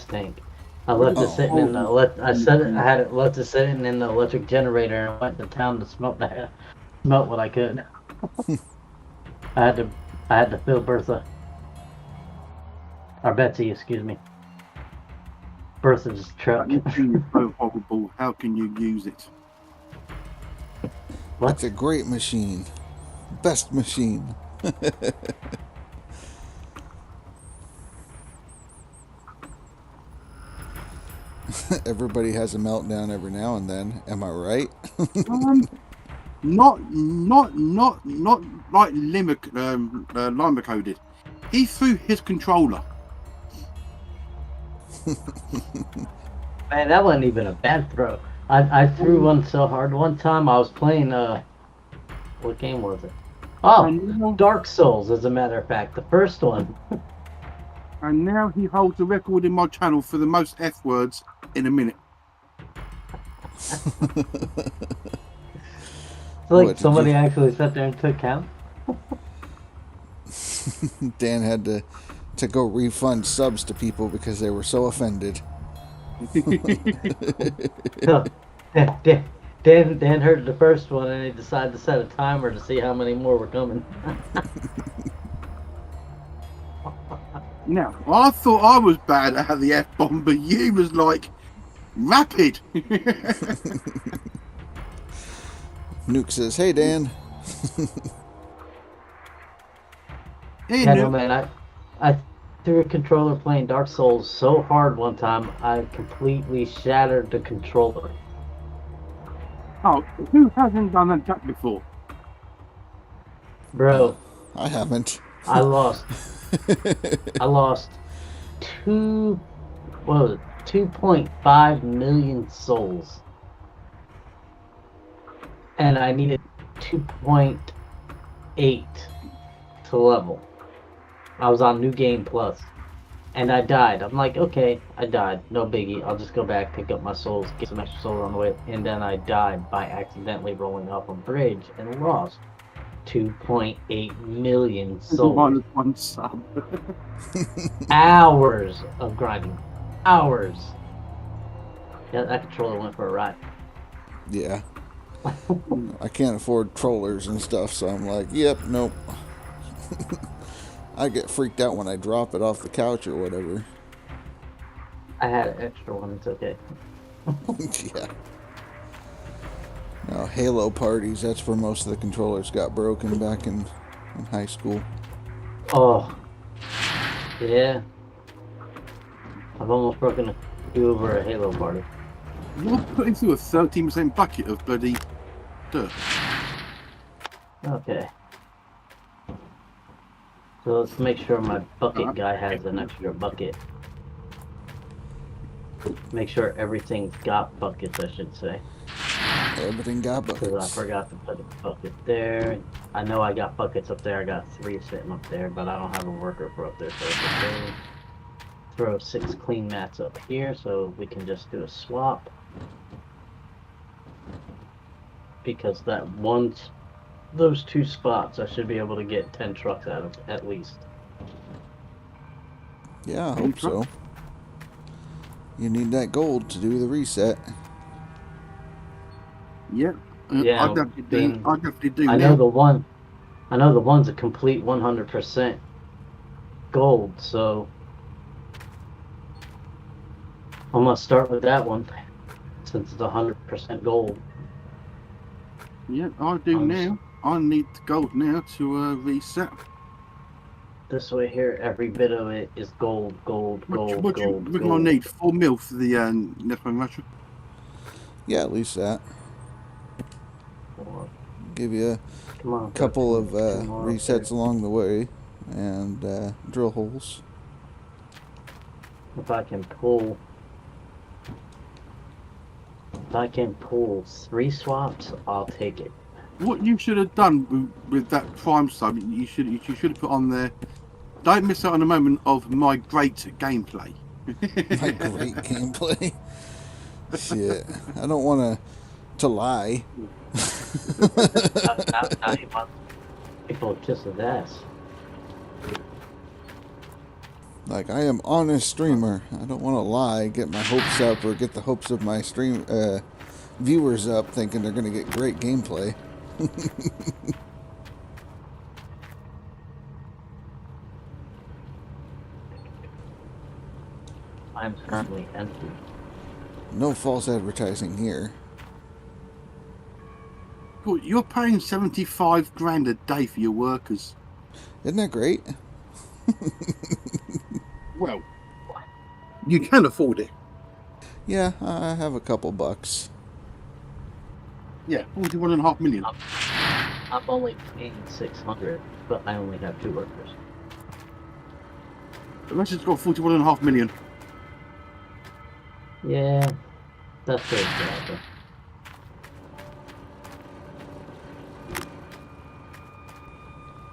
S6: tank. I left it sitting in the I had it left it sitting in the electric generator and went to town to smelt what I could. I had to fill Bertha or Betsy, excuse me. Bertha's truck.
S3: That machine is so horrible. How can you use it?
S6: What?
S2: That's a great machine. Best machine. Everybody has a meltdown every now and then. Am I right?
S3: Not like Lima coded. He threw his controller.
S6: Man, that wasn't even a bad throw. I threw one so hard. One time I was playing what game was it? Oh, Dark Souls, as a matter of fact, the first one.
S3: And now he holds the record in my channel for the most F words in a minute.
S6: It's like
S2: What, did
S6: somebody
S2: you-
S6: actually sat there and took count.
S2: Dan had to go refund subs to people because they were so offended.
S6: Dan heard the first one and he decided to set a timer to see how many more were coming.
S3: Now, I thought I was bad at the F-bomb, but you was like, rapid.
S2: Nuke says, "Hey Dan."
S3: Hey,
S6: Yeah,
S3: Nuke.
S6: no, man, I threw a controller playing Dark Souls so hard one time I completely shattered the controller.
S3: Oh, who hasn't done that before?
S6: Bro,
S2: I haven't.
S6: I lost 2.5 million souls. And I needed 2.8 to level. I was on New Game Plus. And I died. I'm like, okay, I died. No biggie. I'll just go back, pick up my souls, get some extra souls on the way. And then I died by accidentally rolling off a bridge and lost 2.8 million souls.
S3: One sub.
S6: Hours of grinding. Hours. Yeah, that controller went for a ride.
S2: Yeah. I can't afford trollers and stuff, so I'm like, yep, nope. I get freaked out when I drop it off the couch or whatever.
S6: I had an extra one. It's okay.
S2: Yeah. Now, Halo parties, that's where most of the controllers got broken back in high school.
S6: Oh, yeah. I've almost broken two over a Halo party.
S3: You're putting through a 13% bucket of bloody dirt.
S6: Okay. So let's make sure my bucket guy has an extra bucket. Make sure everything's got buckets, I should say.
S2: Everything got
S6: Because I
S2: buckets.
S6: forgot to put a bucket there. I know I got buckets up there. I got 3 sitting up there, but I don't have a worker for up there. So it's okay. Throw 6 clean mats up here so we can just do a swap. Because those 2 spots, I should be able to get 10 trucks out of at least.
S2: Yeah, I hope so. You need that gold to do the reset.
S3: Yeah.
S6: Yeah,
S3: I definitely do
S6: I
S3: now.
S6: know the one's a complete 100% gold, so I'm gonna start with that one since it's 100% gold.
S3: Yeah, I do
S6: I'm
S3: now. I need gold now to reset.
S6: This way here, every bit of it is gold, gold, gold,
S3: What
S6: gold,
S3: we're
S6: gold.
S3: gonna need 4 mil for the next one, Russia.
S2: Yeah, at least that. Give you
S6: Come on,
S2: a couple of
S6: two more up
S2: resets along the way and drill holes.
S6: there. If I can pull 3 swaps, I'll take it.
S3: What you should have done with that prime sub, you should have put on there. Don't miss out on a moment of my great gameplay.
S2: My great gameplay. Shit, I don't want to lie.
S6: Now you want people to kiss his ass.
S2: Like, I am honest streamer. I don't want to lie, get my hopes up, or get the hopes of my stream viewers up, thinking they're gonna get great gameplay.
S6: I'm currently empty.
S2: No false advertising here.
S3: Cool, you're paying 75 grand a day for your workers.
S2: Isn't that great?
S3: Well, you can afford it.
S2: Yeah, I have a couple bucks.
S3: Yeah, 41.5 million.
S6: I'm only paying 600, but I only have 2 workers.
S3: Let's just go 41.5 million.
S6: Yeah, that's very bad.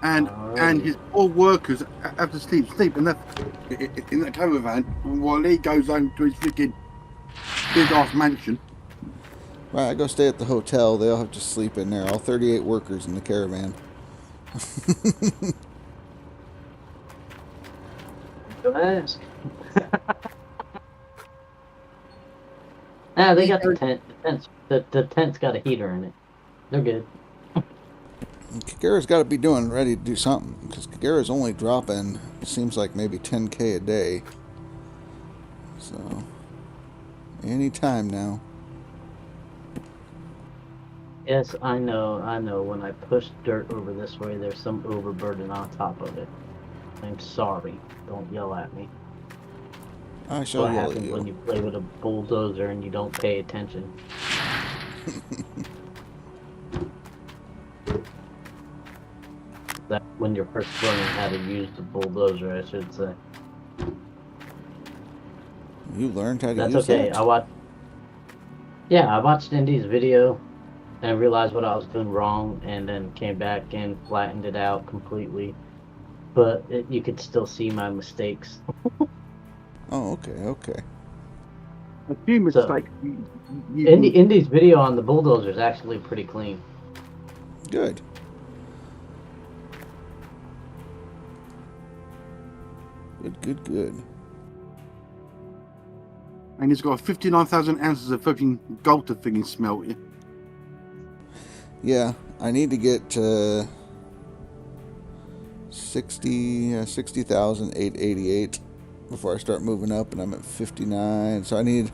S3: And
S6: Alrighty.
S3: his poor workers have to sleep in that caravan while he goes home to his freaking big ass mansion.
S2: Right, I go stay at the hotel. They all have to sleep in there. All 38 workers in the caravan.
S6: Don't ask. They got the tent. The tent's got a heater in it. They're good.
S2: Kagera's got to be ready to do something, because Kagera's only dropping, it seems like maybe 10k a day. So, any time now.
S6: Yes, I know. When I push dirt over this way, there's some overburden on top of it. I'm sorry. Don't yell at me.
S2: I shall
S6: What
S2: yell at
S6: happens when
S2: you.
S6: you play with a bulldozer and you don't pay attention? That when you're first learning how to use the bulldozer, I should say.
S2: You learned how to
S6: That's
S2: use
S6: okay.
S2: that?
S6: I watched Indy's video and realized what I was doing wrong, and then came back and flattened it out completely. But you could still see my mistakes.
S2: Oh, okay.
S3: A few mistakes.
S6: Indy's video on the bulldozer is actually pretty clean.
S2: Good. Good.
S3: And he's got 59,000 ounces of fucking gold to fucking smelt.
S2: Yeah, I need to get to 60,888 before I start moving up, and I'm at 59. So I need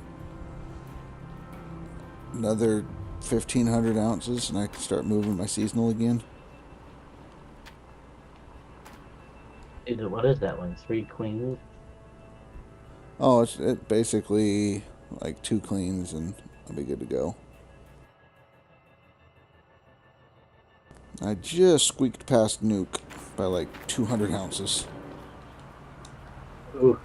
S2: another 1,500 ounces, and I can start moving my seasonal again.
S6: What is that one? 3 queens?
S2: Oh, it's basically like 2 cleans, and I'll be good to go. I just squeaked past Nuke by like 200 ounces.
S6: Ooh.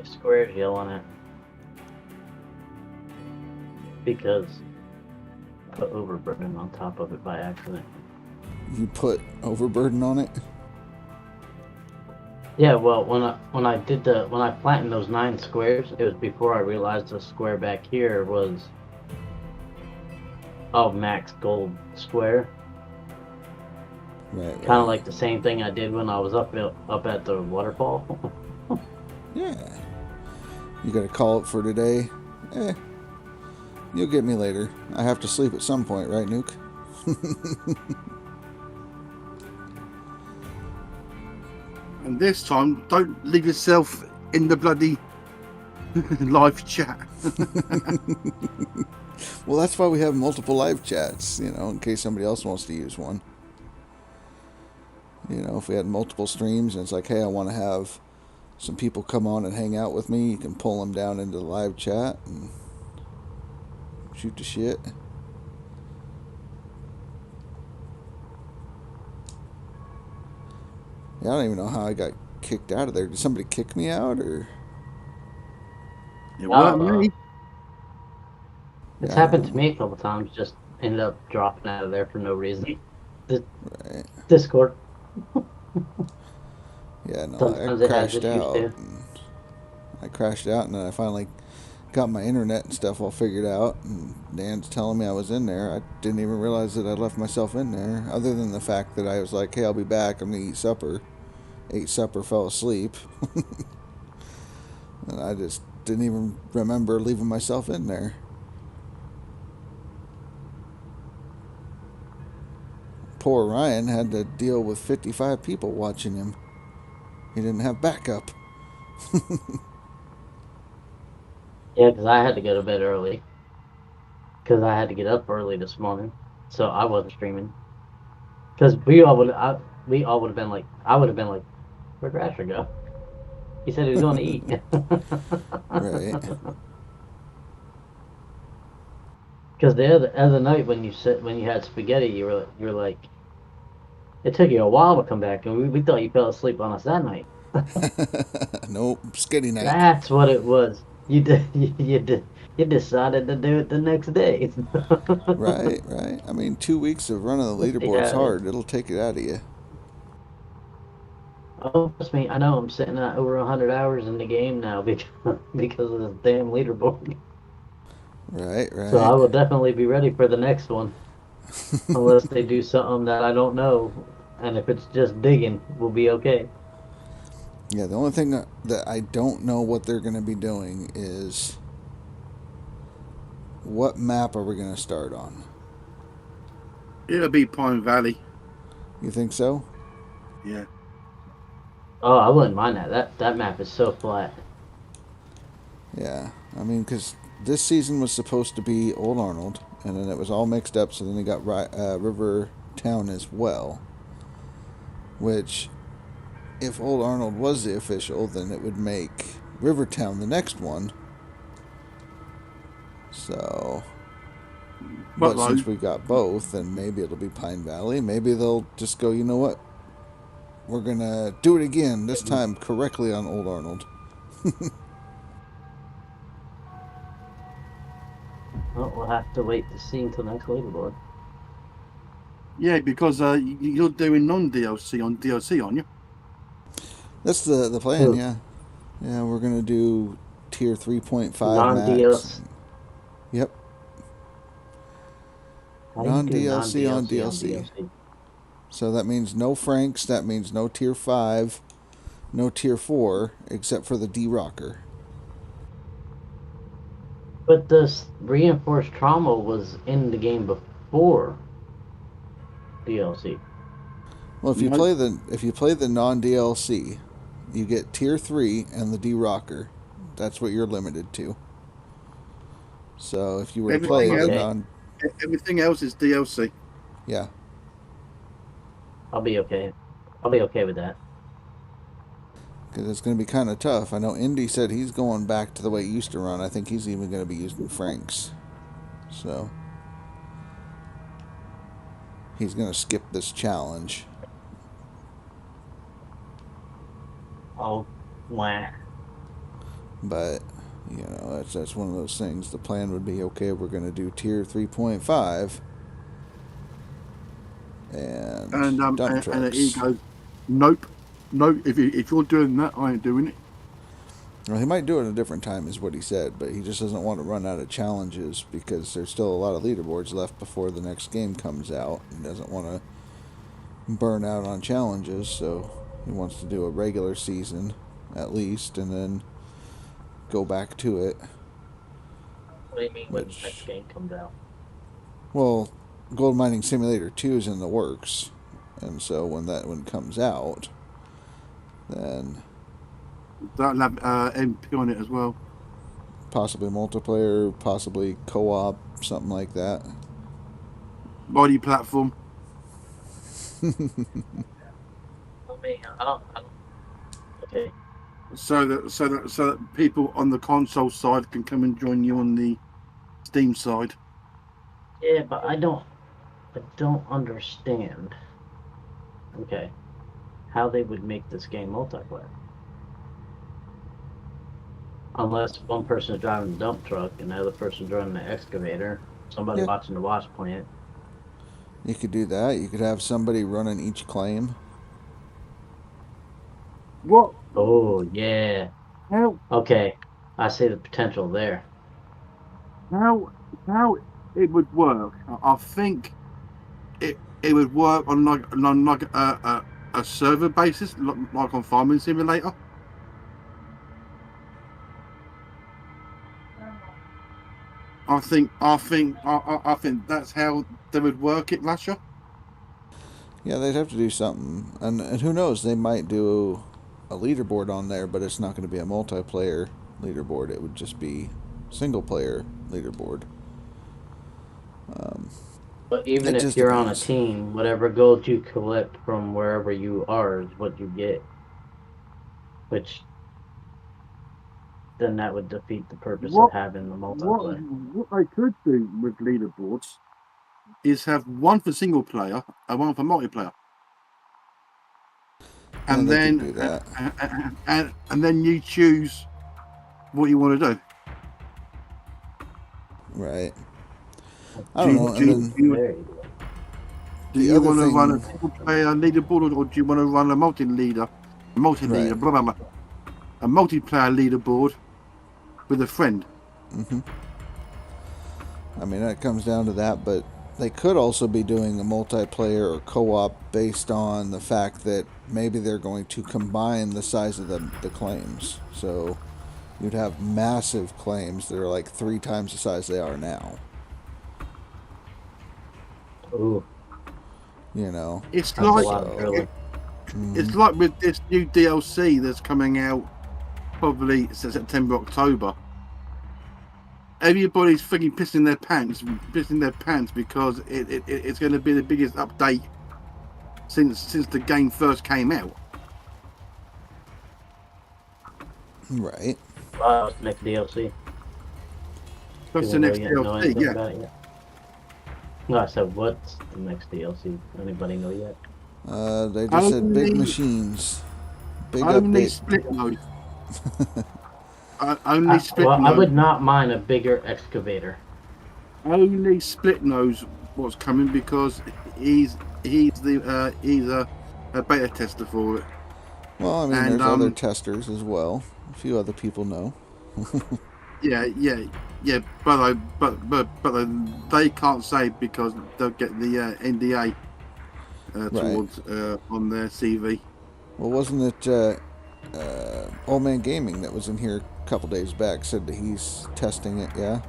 S6: Squares yelling at because I put overburden on top of it by accident.
S2: You put overburden on it?
S6: Yeah, well, when I planted those 9 squares, it was before I realized the square back here was max gold square.
S2: Right.
S6: Kind of like the same thing I did when I was up at the waterfall.
S2: Yeah. You gotta call it for today? You'll get me later. I have to sleep at some point, right, Nuke?
S3: And this time, don't leave yourself in the bloody live chat.
S2: Well, that's why we have multiple live chats, in case somebody else wants to use one. If we had multiple streams and it's like, hey, I want to have some people come on and hang out with me, you can pull them down into the live chat and shoot the shit. Yeah, I don't even know how I got kicked out of there. Did somebody kick me out, or?
S3: It weren't me.
S6: It's
S2: Yeah,
S6: happened to me a couple times. Just ended up dropping out of there for no reason.
S2: Right.
S6: Discord.
S2: Yeah, no,
S6: Sometimes
S2: I
S6: it has
S2: crashed
S6: issues
S2: out.
S6: too.
S2: I crashed out, and then I finally got my internet and stuff all figured out. And Dan's telling me I was in there. I didn't even realize that I left myself in there, other than the fact that I was like, hey, I'll be back. I'm going to eat supper. Ate supper, fell asleep. And I just didn't even remember leaving myself in there. Poor Ryan had to deal with 55 people watching him. He didn't have backup.
S6: Yeah, because I had to go to bed early. Because I had to get up early this morning, so I wasn't streaming. Because we all would have been like, I would have been like, where'd Rasher go? He said he was going to eat.
S2: Right.
S6: Because the other night when you had spaghetti, you were like, it took you a while to come back, and we thought you fell asleep on us that night.
S2: Nope, skinny night.
S6: That's what it was. You decided to do it the next day.
S2: Right. I mean, 2 weeks of running the leaderboard's hard. It'll take it out of you.
S6: Oh, trust me, I know I'm sitting at over 100 hours in the game now because of this damn leaderboard.
S2: Right.
S6: So I will definitely be ready for the next one. Unless they do something that I don't know. And if it's just digging, we'll be okay.
S2: Yeah, the only thing that I don't know what they're going to be doing is what map are we going to start on?
S3: It'll be Pine Valley.
S2: You think so?
S3: Yeah.
S6: Oh, I wouldn't mind that. That map is so flat.
S2: Yeah, I mean, because this season was supposed to be Old Arnold, and then it was all mixed up, so then they got River Town as well. Which, if Old Arnold was the official, then it would make Rivertown the next one. So, but since we got both, then maybe it'll be Pine Valley. Maybe they'll just go, you know what? We're gonna do it again, this time correctly on Old Arnold.
S6: Well, we'll have to wait to see until next leaderboard.
S3: Yeah, because you're doing non-DLC on DLC, aren't you?
S2: That's the plan,
S6: Who?
S2: yeah. Yeah, we're gonna do tier 3.5 max.
S6: Non-DLC.
S2: Yep.
S6: How you do
S2: Non-DLC on
S6: non-DLC
S2: DLC. So that means no Franks, that means no tier 5, no tier 4, except for the D-Rocker.
S6: But this reinforced trauma was in the game before DLC.
S2: Well, if you play the non-DLC, you get tier 3 and the D-Rocker. That's what you're limited to. So if you were to play
S3: Everything else is DLC.
S2: yeah.
S6: I'll be okay. I'll be okay with that.
S2: Because it's going to be kind of tough. I know Indy said he's going back to the way he used to run. I think he's even going to be using Franks. So he's going to skip this challenge.
S6: Oh, wah.
S2: But, you know, that's one of those things. The plan would be, okay, we're going to do tier 3.5. And dump trucks.
S3: And he goes, nope. If you're doing that, I ain't doing it.
S2: Well, he might do it at a different time, is what he said, but he just doesn't want to run out of challenges because there's still a lot of leaderboards left before the next game comes out. He doesn't want to burn out on challenges, so he wants to do a regular season at least, and then go back to it.
S6: What do you mean when the next game comes out?
S2: Well, Gold Mining Simulator 2 is in the works, and so when that one comes out, then
S3: That'll have MP on it as well.
S2: possibly multiplayer, possibly co-op, something like that.
S3: Body platform.
S6: I mean, I don't. Okay.
S3: So that people on the console side can come and join you on the Steam side.
S6: Yeah, but I don't understand. Okay, how they would make this game multiplayer? Unless one person is driving the dump truck and the other person driving the excavator, somebody watching the wash plant.
S2: You could do that. You could have somebody running each claim.
S3: What?
S6: Oh yeah.
S3: How
S6: Okay, I see the potential there.
S3: how it would work? I think it would work on like a server basis, like on Farming Simulator. I think that's how they would work it, Lasher.
S2: Yeah, they'd have to do something. And who knows, they might do a leaderboard on there, but it's not going to be a multiplayer leaderboard. It would just be single player leaderboard.
S6: But even if you're on a team, whatever gold you collect from wherever you are is what you get. Which then that would defeat the purpose of having the multiplayer.
S3: What I could do with leaderboards is have one for single player and one for multiplayer. And then
S2: do that.
S3: and then you choose what you want to do.
S2: Right. I don't know.
S3: Do you want to run a single player leaderboard, or do you want to run a multi-leader, blah, blah, blah, a multiplayer leaderboard with a friend?
S2: Mm-hmm. I mean, that comes down to that, but they could also be doing a multiplayer or co-op based on the fact that maybe they're going to combine the size of the claims. So you'd have massive claims that are like 3 times the size they are now.
S6: Ooh.
S2: You know,
S3: It's
S6: like
S3: it's like with this new DLC that's coming out probably September, October. Everybody's freaking pissing their pants because it's going to be the biggest update since the game first came out.
S2: right?
S6: Wow, next DLC.
S3: That's the next DLC, yeah.
S6: No, I said, what's the next DLC? Anybody know yet?
S2: They just said big machines. Big
S3: Only
S2: update.
S3: split mode. Only split
S6: Well,
S3: mode.
S6: I would not mind a bigger excavator.
S3: only Split knows what's coming because he's a beta tester for it.
S2: Well, I mean,
S3: And,
S2: there's other testers as well. A few other people know.
S3: Yeah, but they can't say because they'll get the NDA towards on their CV.
S2: Well, wasn't it Old Man Gaming that was in here a couple days back said that he's testing it? Yeah,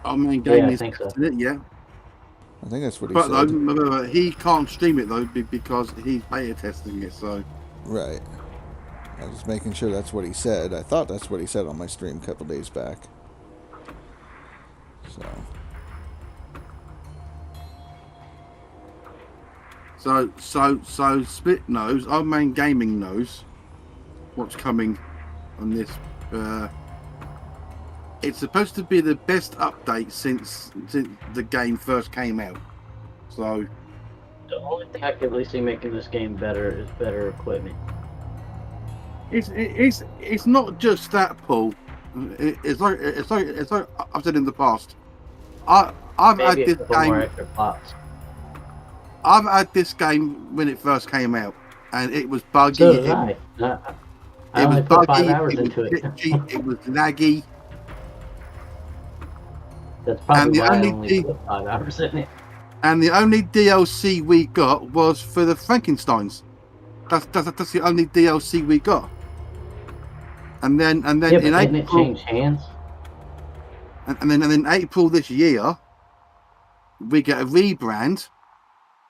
S3: I mean,
S6: Yeah,
S3: game
S6: I
S3: is
S6: think so.
S3: testing it, yeah.
S2: I think that's what he
S3: But
S2: said.
S3: though, he can't stream it though because he's beta testing it. So
S2: Right. I was making sure that's what he said. I thought that's what he said on my stream a couple days back.
S3: So Split knows. Our main gaming knows what's coming on this. It's supposed to be the best update since the game first came out. So
S6: The only thing I could at least see making this game better is better equipment.
S3: it's not just that, Paul. It's like I've said in the past. I've had
S6: Maybe a
S3: this
S6: couple more
S3: game.
S6: extra plots.
S3: I've had this game when it first came out, and it was buggy.
S6: So did I. I
S3: It was
S6: only put 5
S3: buggy.
S6: hours
S3: It was
S6: into it.
S3: glitchy. It was laggy.
S6: That's probably
S3: the
S6: why I
S3: only
S6: only put 5 hours in it.
S3: And the only DLC we got was for the Frankensteins. That's the only DLC we got. And then
S6: Yeah, but
S3: in
S6: didn't it
S3: April,
S6: change hands?
S3: and then in April this year, we get a rebrand.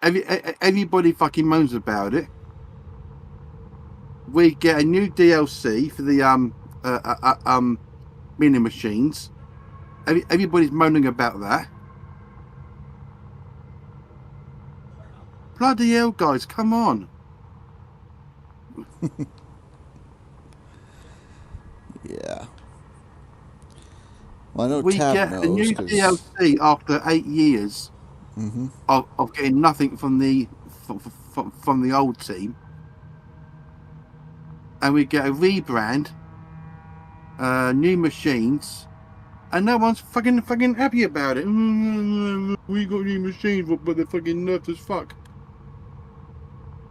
S3: Everybody fucking moans about it. We get a new DLC for the mini machines. Everybody's moaning about that. Bloody hell, guys, come on.
S2: Yeah. Well, I know
S3: We
S2: Tab
S3: get
S2: knows
S3: a new
S2: 'cause-
S3: DLC after 8 years
S2: Mhm.
S3: of getting nothing from the old team, and we get a rebrand, new machines, and no one's fucking happy about it. We got new machines, but they're fucking nerfed as fuck.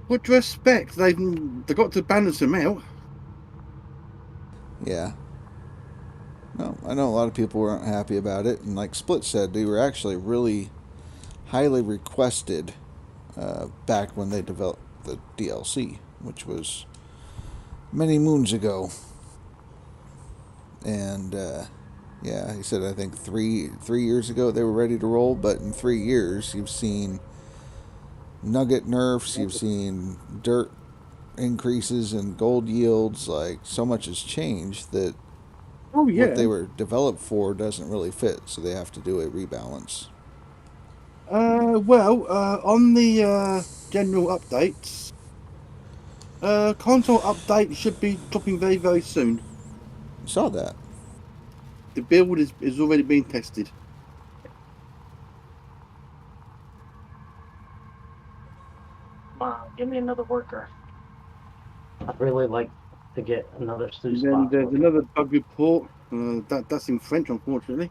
S3: What do you expect? They've got to balance them out.
S2: Yeah. No, I know a lot of people weren't happy about it, and like Split said, they were actually really highly requested back when they developed the DLC, which was many moons ago. And yeah, he said I think three years ago they were ready to roll, but in 3 years you've seen nugget nerfs, you've seen dirt increases and gold yields. Like, so much has changed that
S3: Oh yeah.
S2: what they were developed for doesn't really fit, so they have to do a rebalance.
S3: On the general updates, console update should be dropping very, very soon.
S2: Saw that.
S3: The build is already being tested.
S6: Come on, give me another worker. I'd really like to get another
S3: And
S6: Sue
S3: then
S6: spot.
S3: there's another bug report. That's in French, unfortunately.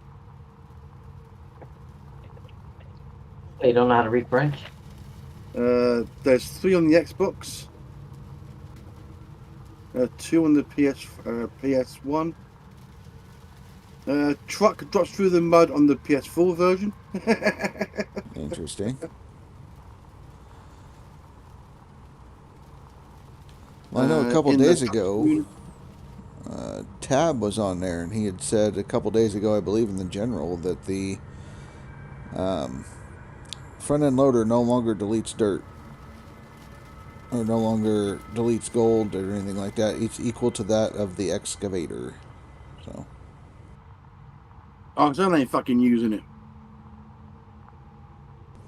S6: You don't know how to read French?
S3: There's 3 on the Xbox, 2 on the PS1. Truck drops through the mud on the PS4 version.
S2: Interesting. Well, I know a couple
S3: in the
S2: days
S3: truck
S2: ago,
S3: community-
S2: Tab was on there, and he had said a couple days ago, I believe in the general, that the front end loader no longer deletes dirt, or no longer deletes gold or anything like that. It's equal to that of the excavator. So
S3: Oh, so they ain't fucking using it.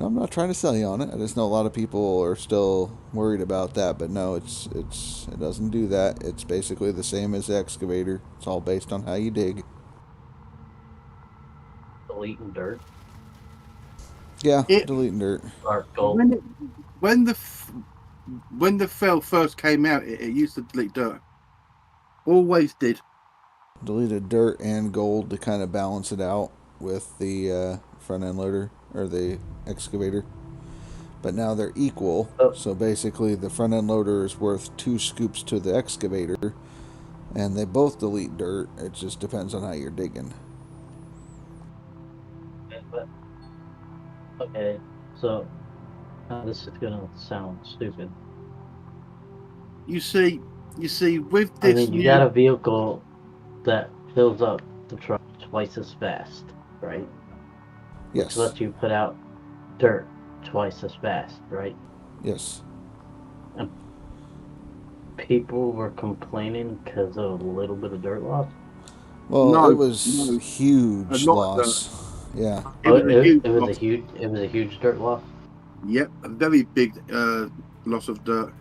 S2: I'm not trying to sell you on it. I just know a lot of people are still worried about that, but no, it doesn't do that. It's basically the same as the excavator. It's all based on how you dig.
S6: Deleting dirt
S2: Yeah,
S3: It-
S2: deleting dirt.
S6: or gold.
S3: When the fell first came out, it used to delete dirt. Always did.
S2: Deleted dirt and gold to kind of balance it out. with the front end loader or the excavator. But now they're equal.
S6: Oh.
S2: So basically, the front end loader is worth 2 scoops to the excavator, and they both delete dirt. It just depends on how you're digging.
S6: But, okay, so this is gonna sound stupid.
S3: You see, with
S6: I
S3: this
S6: mean, you got a vehicle that fills up the truck twice as fast, right?
S2: Yes.
S6: Which lets you put out dirt twice as fast, right?
S2: Yes.
S6: And people were complaining because of a little bit of dirt loss.
S2: Well,
S3: No,
S2: it was
S3: no.
S2: huge
S3: A lot of
S2: loss. Yeah.
S3: It was a huge
S6: It was
S3: loss.
S6: a huge dirt loss.
S3: Yep, a very big loss of dirt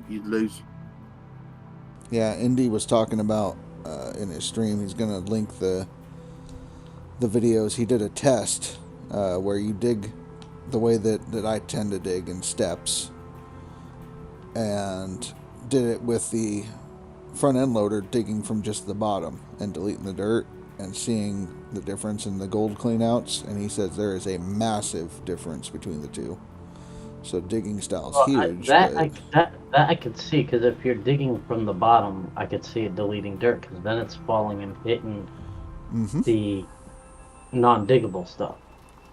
S3: you'd lose.
S2: Yeah, Indy was talking about in his stream. He's gonna link the videos. He did a test where you dig the way that I tend to dig in steps, and did it with the front end loader digging from just the bottom and deleting the dirt and seeing the difference in the gold cleanouts. And he says there is a massive difference between the two. So digging style's huge.
S6: That I could see, because if you're digging from the bottom, I could see it deleting dirt, because then it's falling and hitting the non-diggable stuff.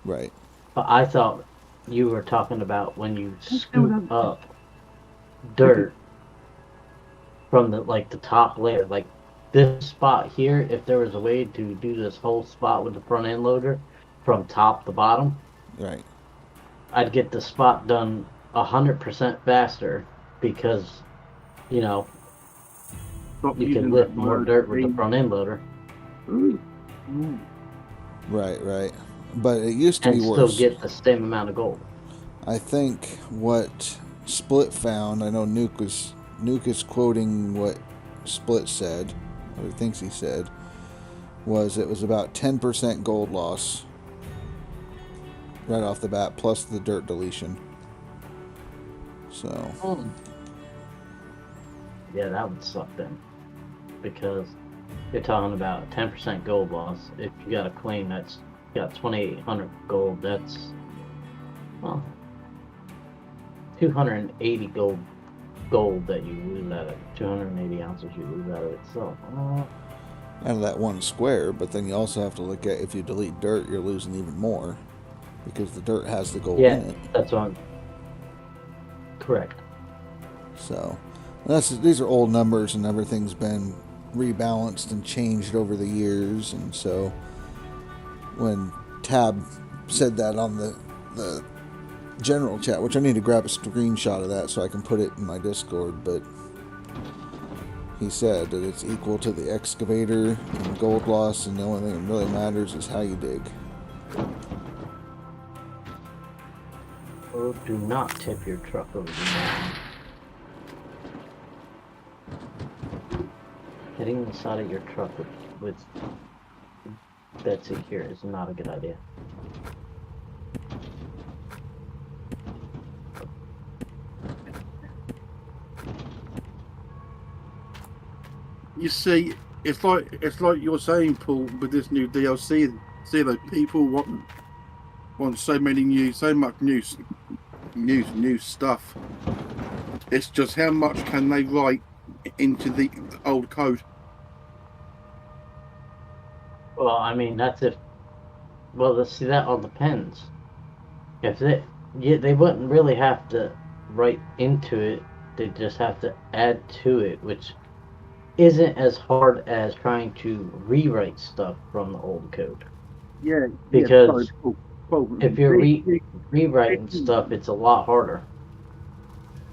S2: Right.
S6: But I thought you were talking about when you scoop up dirt from the top layer, like this spot here. If there was a way to do this whole spot with the front end loader from top to bottom,
S2: Right.
S6: I'd get the spot done 100% faster, because you can lift more dirt with the front end loader.
S2: Right. But it used to
S6: And
S2: be
S6: still
S2: worse.
S6: get the same amount of gold.
S2: I think what Split found, I know Nuke is quoting what Split said, or he thinks he said, was it was about 10% gold loss right off the bat, plus the dirt deletion. So
S6: Yeah, that would suck then, because you're talking about 10% gold loss. If you got a claim that's got 2,800 gold, that's 280 gold that you lose out of it. 280 ounces you lose out of it. So
S2: out of that one square, but then you also have to look at, if you delete dirt, you're losing even more, because the dirt has the gold in it.
S6: That's on. Correct.
S2: So these are old numbers, and everything's been rebalanced and changed over the years. And so when Tab said that on the general chat, which I need to grab a screenshot of that so I can put it in my Discord, but he said that it's equal to the excavator in gold loss, and the only thing that really matters is how you dig.
S6: Oh, do not tip your truck over the mountain. Hitting the side of your truck with dead secure is not a good idea.
S3: You see, it's like you're saying, Paul, with this new DLC. See, that people want so much new stuff. It's just how much can they write into the old code.
S6: Well, I mean, that's if. Well, let's see. That all depends. If they wouldn't really have to write into it. They just have to add to it, which isn't as hard as trying to rewrite stuff from the old code.
S3: Yeah.
S6: Because
S3: Paul,
S6: if you're rewriting stuff, it's a lot harder.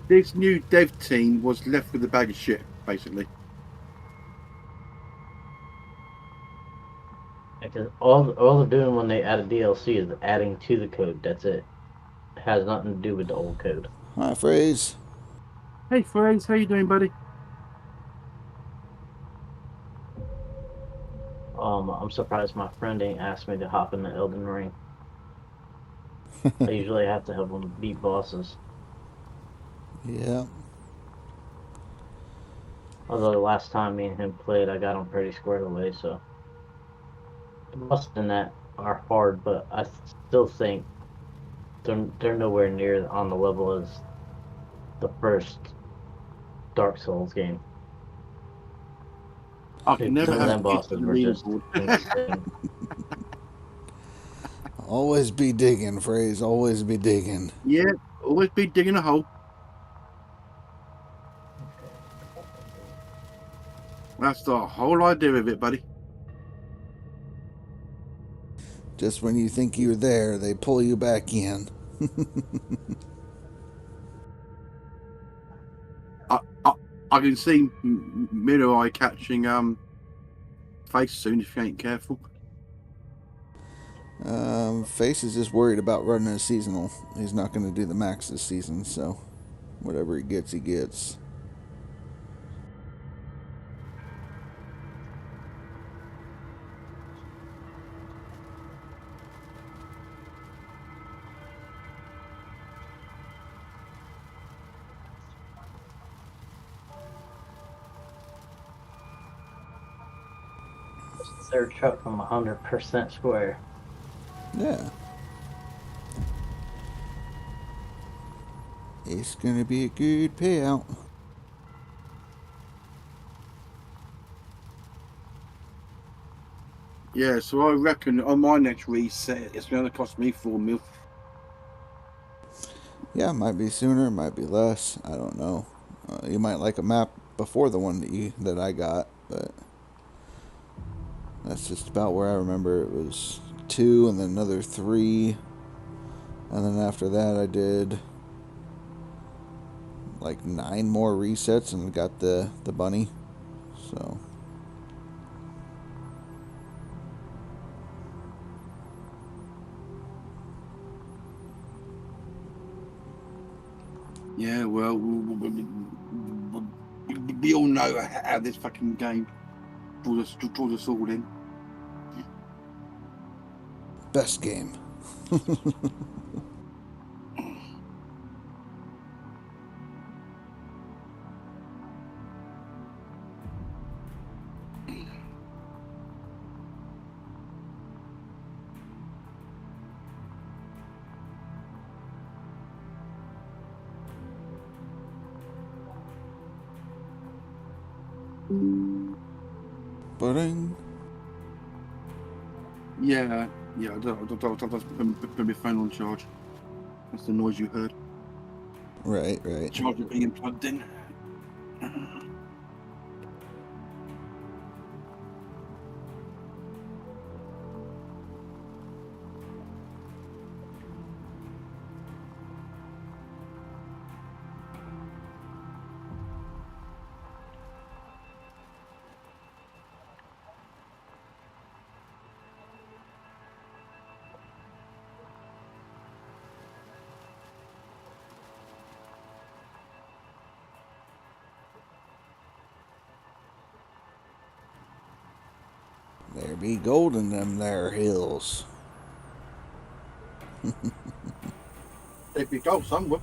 S3: This new dev team was left with a bag of shit, basically.
S6: Because all they're doing when they add a DLC is adding to the code. That's it. It has nothing to do with the old code.
S2: Hi, Phrase.
S3: Hey, Phrase, how you doing, buddy?
S6: I'm surprised my friend ain't asked me to hop in the Elden Ring. I usually have to help him beat bosses.
S2: Yeah.
S6: Although the last time me and him played, I got him pretty squared away, so. Busting that are hard, but I still think they're nowhere near on the level as the first Dark Souls game.
S3: I can
S6: Dude,
S3: never
S6: some of
S3: have
S6: them
S3: peace
S6: bosses
S3: with the
S6: were just
S3: leaderboard.
S6: insane.
S2: Always be digging, phrase. Always be digging.
S3: Yeah, always be digging a hole. That's the whole idea of it, buddy.
S2: Just when you think you're there, they pull you back in.
S3: I can see Middle Eye catching face soon if you ain't careful.
S2: Face is just worried about running a seasonal. He's not going to do the max this season, so whatever he gets, he gets.
S6: Third truck from 100% square.
S2: Yeah. It's going to be a good payout.
S3: Yeah, so I reckon on my next reset, it's going to cost me 4 mil.
S2: Yeah, might be sooner, might be less. I don't know. You might like a map before the one that I got, but that's just about where I remember. It was 2 and then another 3, and then after that I did like 9 more resets and got the bunny. So
S3: Yeah, well, we all know how this fucking game draws us all in.
S2: best game. Ba-ding.
S3: Yeah, I'll put my phone on charge. That's the noise you heard.
S2: Right.
S3: Charger being plugged in.
S2: There be gold in them there hills.
S3: If you go somewhere.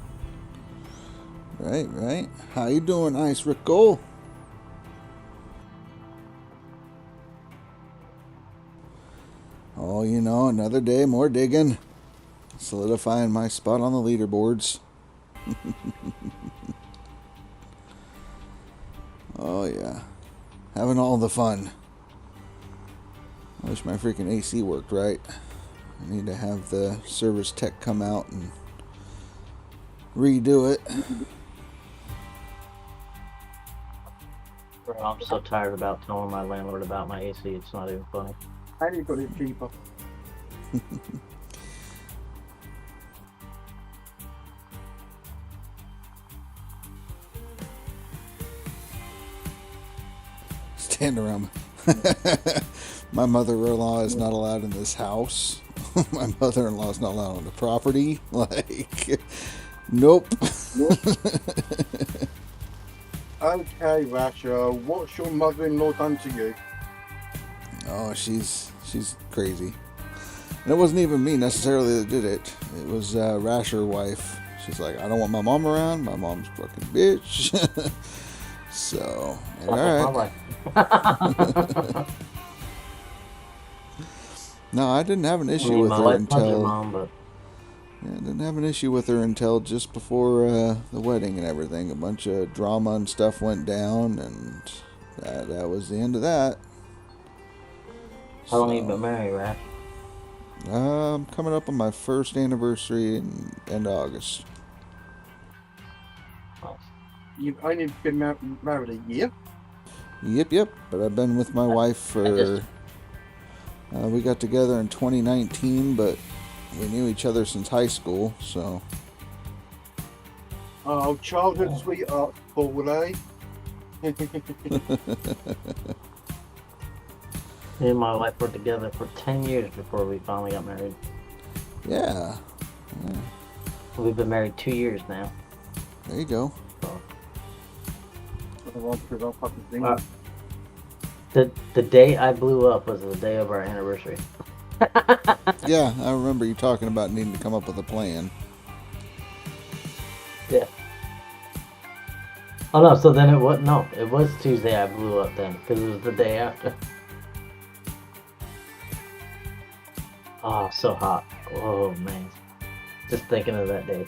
S2: Right. How you doing, Ice Rickle? Oh, another day, more digging. Solidifying my spot on the leaderboards. Oh, yeah. Having all the fun. I wish my freaking AC worked right. I need to have the service tech come out and redo it.
S6: Bro, I'm so tired about telling my landlord about my AC. It's not even funny.
S3: How do you got it cheaper?
S2: Stand around. My mother-in-law is not allowed in this house. My mother-in-law is not allowed on the property. Like, nope.
S3: Okay, Rasha, what's your mother-in-law done to you?
S2: Oh, she's crazy. And it wasn't even me necessarily that did it. It was Rasher wife. She's like, I don't want my mom around. My mom's a fucking bitch. So, all right. No, I didn't have an
S6: I
S2: issue
S6: mean,
S2: with
S6: my
S2: her
S6: wife loves her
S2: until
S6: mom, but
S2: yeah, I didn't have an issue with her until just before the wedding and everything. A bunch of drama and stuff went down, and that was the end of that.
S6: how long you been married, right?
S2: I'm coming up on my first anniversary in end of August.
S3: You've only been married a year.
S2: Yep. But I've been with my wife for. We got together in 2019, but we knew each other since high school, so.
S3: Oh, childhood sweetheart, Paul, eh?
S6: Me and my wife were together for 10 years before we finally got married.
S2: Yeah.
S6: We've been married 2 years now.
S2: There you go.
S6: The day I blew up was the day of our anniversary.
S2: Yeah, I remember you talking about needing to come up with a plan.
S6: Yeah. Oh no, so then it was Tuesday I blew up then, because it was the day after. Oh, so hot. Oh man. Just thinking of that day.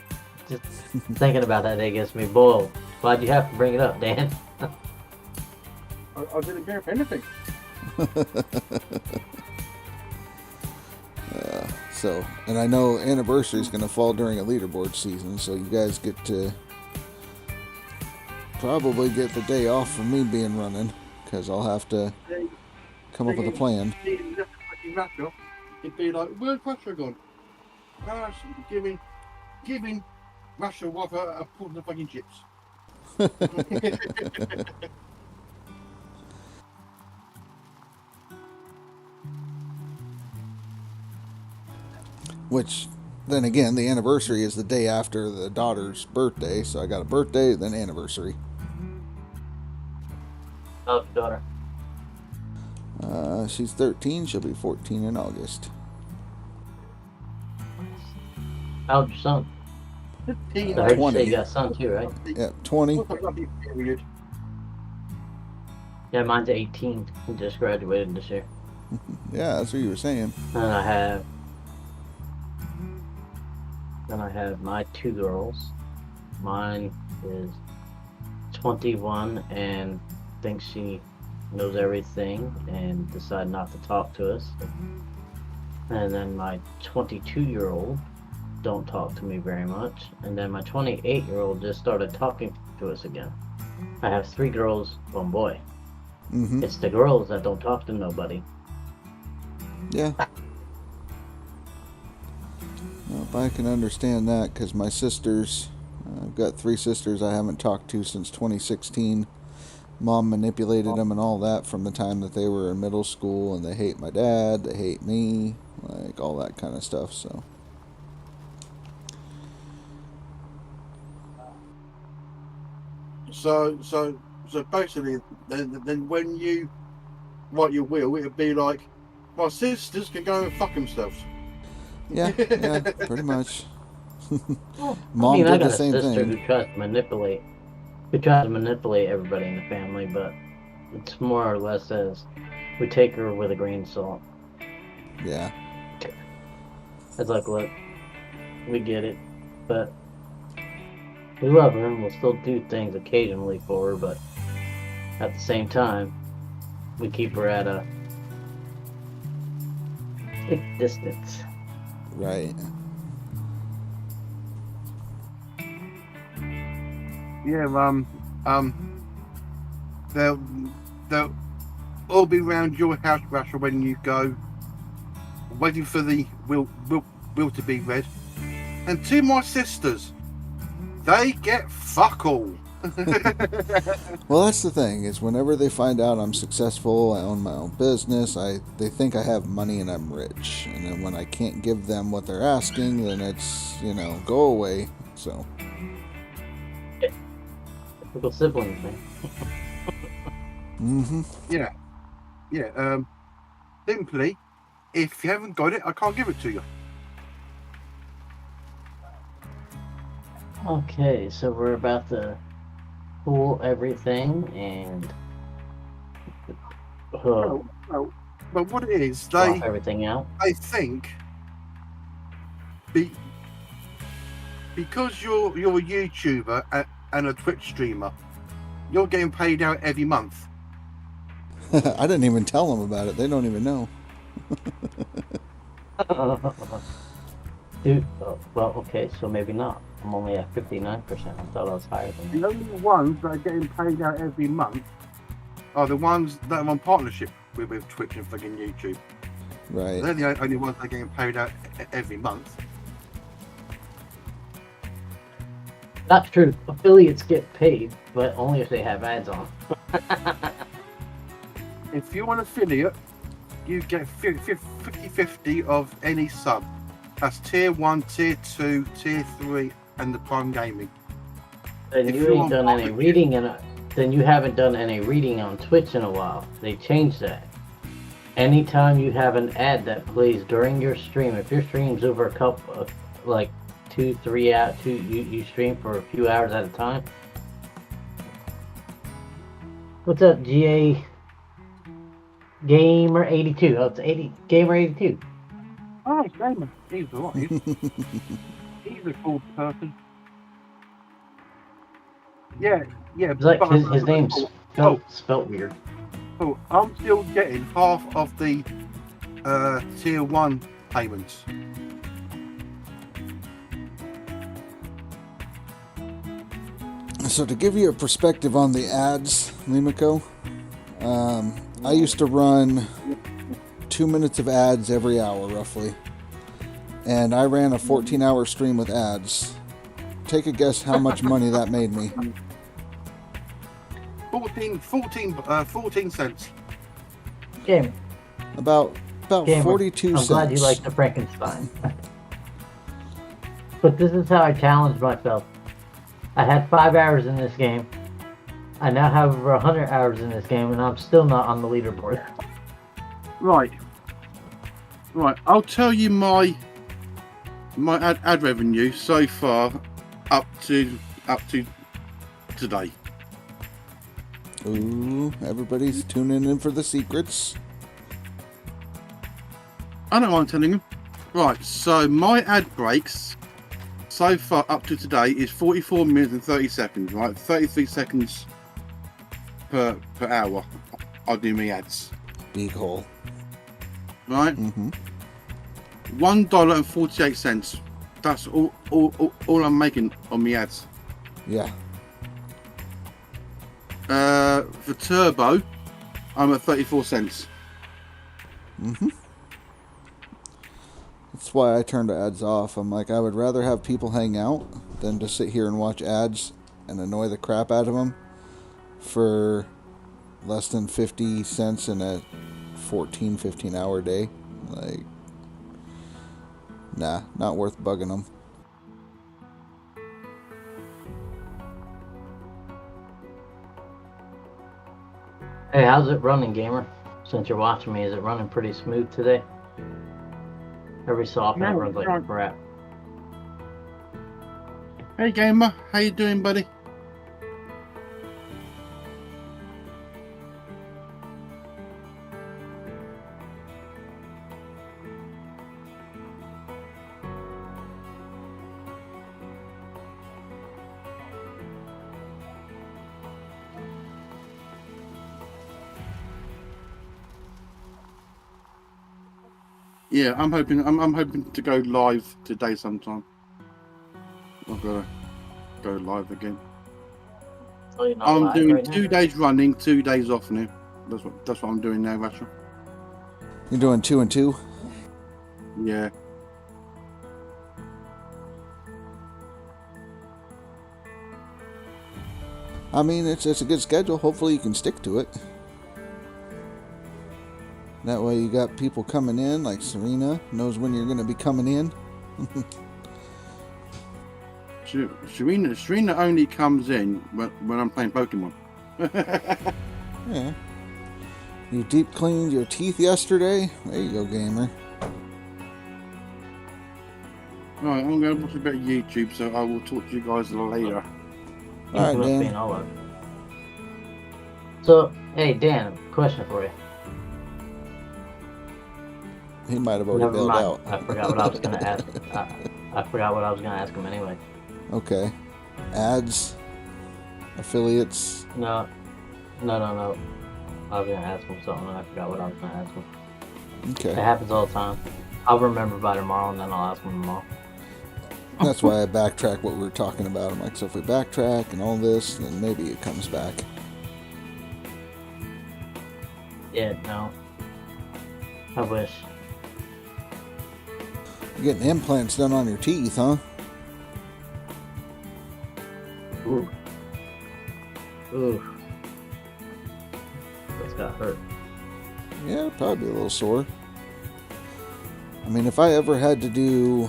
S6: Just thinking about that day gets me boiled. Why'd you have to bring it up, Dan?
S3: I didn't care for anything.
S2: So, and I know anniversary is going to fall during a leaderboard season, so you guys get to probably get the day off from me being running, because I'll have to come up with a plan.
S3: It'd be like, where's Russia gone? Oh, giving Russia what a pull the fucking chips.
S2: Which, then again, the anniversary is the day after the daughter's birthday, so I got a birthday, then anniversary.
S6: How's your daughter?
S2: She's 13, she'll be 14 in August.
S6: How's your son? I heard you
S2: 20.
S6: say you got a son too, right?
S2: Yeah, 20.
S3: What a lovely period.
S6: Yeah, mine's 18. He just graduated this year.
S2: Yeah, that's what you were saying.
S6: And I have my 2 girls. Mine is 21 and thinks she knows everything and decided not to talk to us. And then my 22-year-old don't talk to me very much. And then my 28-year-old just started talking to us again. I have 3 girls, 1 boy.
S2: Mm-hmm.
S6: It's the girls that don't talk to nobody.
S2: Yeah. Well, I can understand that, because my sisters, I've got 3 sisters I haven't talked to since 2016. Mom manipulated them and all that from the time that they were in middle school, and they hate my dad, they hate me, like all that kind of stuff, so.
S3: So basically, then when you write your will, it'd be like, my sisters can go and fuck themselves.
S2: Yeah, pretty much.
S6: Well,
S2: Mom
S6: I
S2: did
S6: got
S2: the
S6: a
S2: same
S6: sister
S2: thing.
S6: who tries to manipulate everybody in the family, but it's more or less as we take her with a grain of salt.
S2: Yeah.
S6: It's like, look, we get it, but we love her and we'll still do things occasionally for her, but at the same time, we keep her at a safe distance.
S2: Right.
S3: Yeah, they'll all be round your house, Russia, when you go, waiting for the will to be read. And to my sisters, they get fuck all.
S2: Well, that's the thing, is whenever they find out I'm successful, I own my own business, they think I have money and I'm rich. And then when I can't give them what they're asking, then it's, go away. So.
S6: Typical sibling thing.
S2: Mm-hmm.
S3: Yeah. Simply, if you haven't got it, I can't give it to you.
S6: Okay, so we're about to pull everything and
S3: Well, But what it is,
S6: Swap everything out.
S3: I think, because you're a YouTuber and a Twitch streamer, you're getting paid out every month.
S2: I didn't even tell them about it. They don't even know.
S6: Dude, well, okay, so maybe not. I'm only at 59%. I thought I was higher than
S3: The
S6: that.
S3: only ones that are getting paid out every month are the ones that are on partnership with Twitch and fucking YouTube.
S2: Right.
S3: They're the only ones that are getting paid out every month.
S6: That's true. Affiliates get paid, but only if they have ads on.
S3: If you're an affiliate, you get 50-50 of any sub. That's tier 1, tier 2, tier 3, and the Prime Gaming.
S6: Then
S3: If
S6: you
S3: you're
S6: ain't
S3: on
S6: done any
S3: partnership-
S6: reading then you haven't done any reading on Twitch in a while. They changed that. Anytime you have an ad that plays during your stream, if your stream's over a couple of, like 2-3 out, you stream for a few hours at a time. What's up, GA Gamer 82? Oh, it's 80 Gamer 82.
S3: Oh, it's Gamer. He's a lot. He's a cool person. Yeah.
S6: It's like
S3: but-
S6: his name's spelt weird.
S3: Oh, I'm still getting half of the tier 1 payments.
S2: So to give you a perspective on the ads, Limiko, I used to run 2 minutes of ads every hour, roughly. And I ran a 14-hour stream with ads. Take a guess how much money that made me.
S3: 14 cents.
S6: Game.
S2: About
S6: Gamer,
S2: 42
S6: I'm
S2: cents.
S6: glad you like the Frankenstein. But this is how I challenged myself. I had 5 hours in this game. I now have over 100 hours in this game, and I'm still not on the leaderboard.
S3: Right. I'll tell you my ad revenue so far up to today.
S2: Ooh, everybody's tuning in for the secrets.
S3: I don't mind telling you. Right, so my ad breaks so far up to today is 44 minutes and 30 seconds, right? 33 seconds per hour I do my ads.
S2: Big hole.
S3: Right?
S2: Mm-hmm.
S3: $1.48. That's all I'm making on my ads.
S2: Yeah.
S3: For Turbo, I'm at 34 cents.
S2: Mm-hmm. That's why I turned the ads off. I'm like, I would rather have people hang out than to sit here and watch ads and annoy the crap out of them for less than 50 cents in a 15 hour day. Like, nah, not worth bugging them.
S6: Hey, how's it running, gamer? Since you're watching me, is it running pretty smooth today? Every so often it
S3: No,
S6: runs like
S3: no.
S6: crap.
S3: Hey gamer, how you doing, buddy? Yeah, I'm hoping to go live today sometime. I've got to go live again.
S6: So you're not
S3: I'm
S6: live
S3: doing
S6: right now?
S3: 2 days running, 2 days off now. That's what I'm doing now, Rachel.
S2: You're doing 2 and 2?
S3: Yeah.
S2: I mean, it's a good schedule. Hopefully you can stick to it. That way you got people coming in, like Serena knows when you're going to be coming in.
S3: Serena only comes in when I'm playing Pokemon.
S2: Yeah. You deep cleaned your teeth yesterday? There you go, gamer.
S3: Right, I'm going to watch a bit of YouTube, so I will talk to you guys later.
S2: Alright, Dan.
S6: Being all over. So, hey Dan, question for you.
S2: He might have already
S6: Never
S2: bailed
S6: mind.
S2: out.
S6: I forgot what I was gonna ask. I forgot what I was gonna ask him anyway.
S2: Okay. Ads, affiliates.
S6: No. I was gonna ask him something and I forgot what I was gonna ask him. It
S2: Okay.
S6: happens all the time. I'll remember by tomorrow and then I'll ask him tomorrow.
S2: That's why I backtrack what we were talking about. I'm like, so if we backtrack and all this, then maybe it comes back.
S6: Yeah, no. I wish.
S2: You're getting implants done on your teeth, huh?
S6: Ooh. Ooh. That's got hurt.
S2: Yeah, probably a little sore. I mean, if I ever had to do,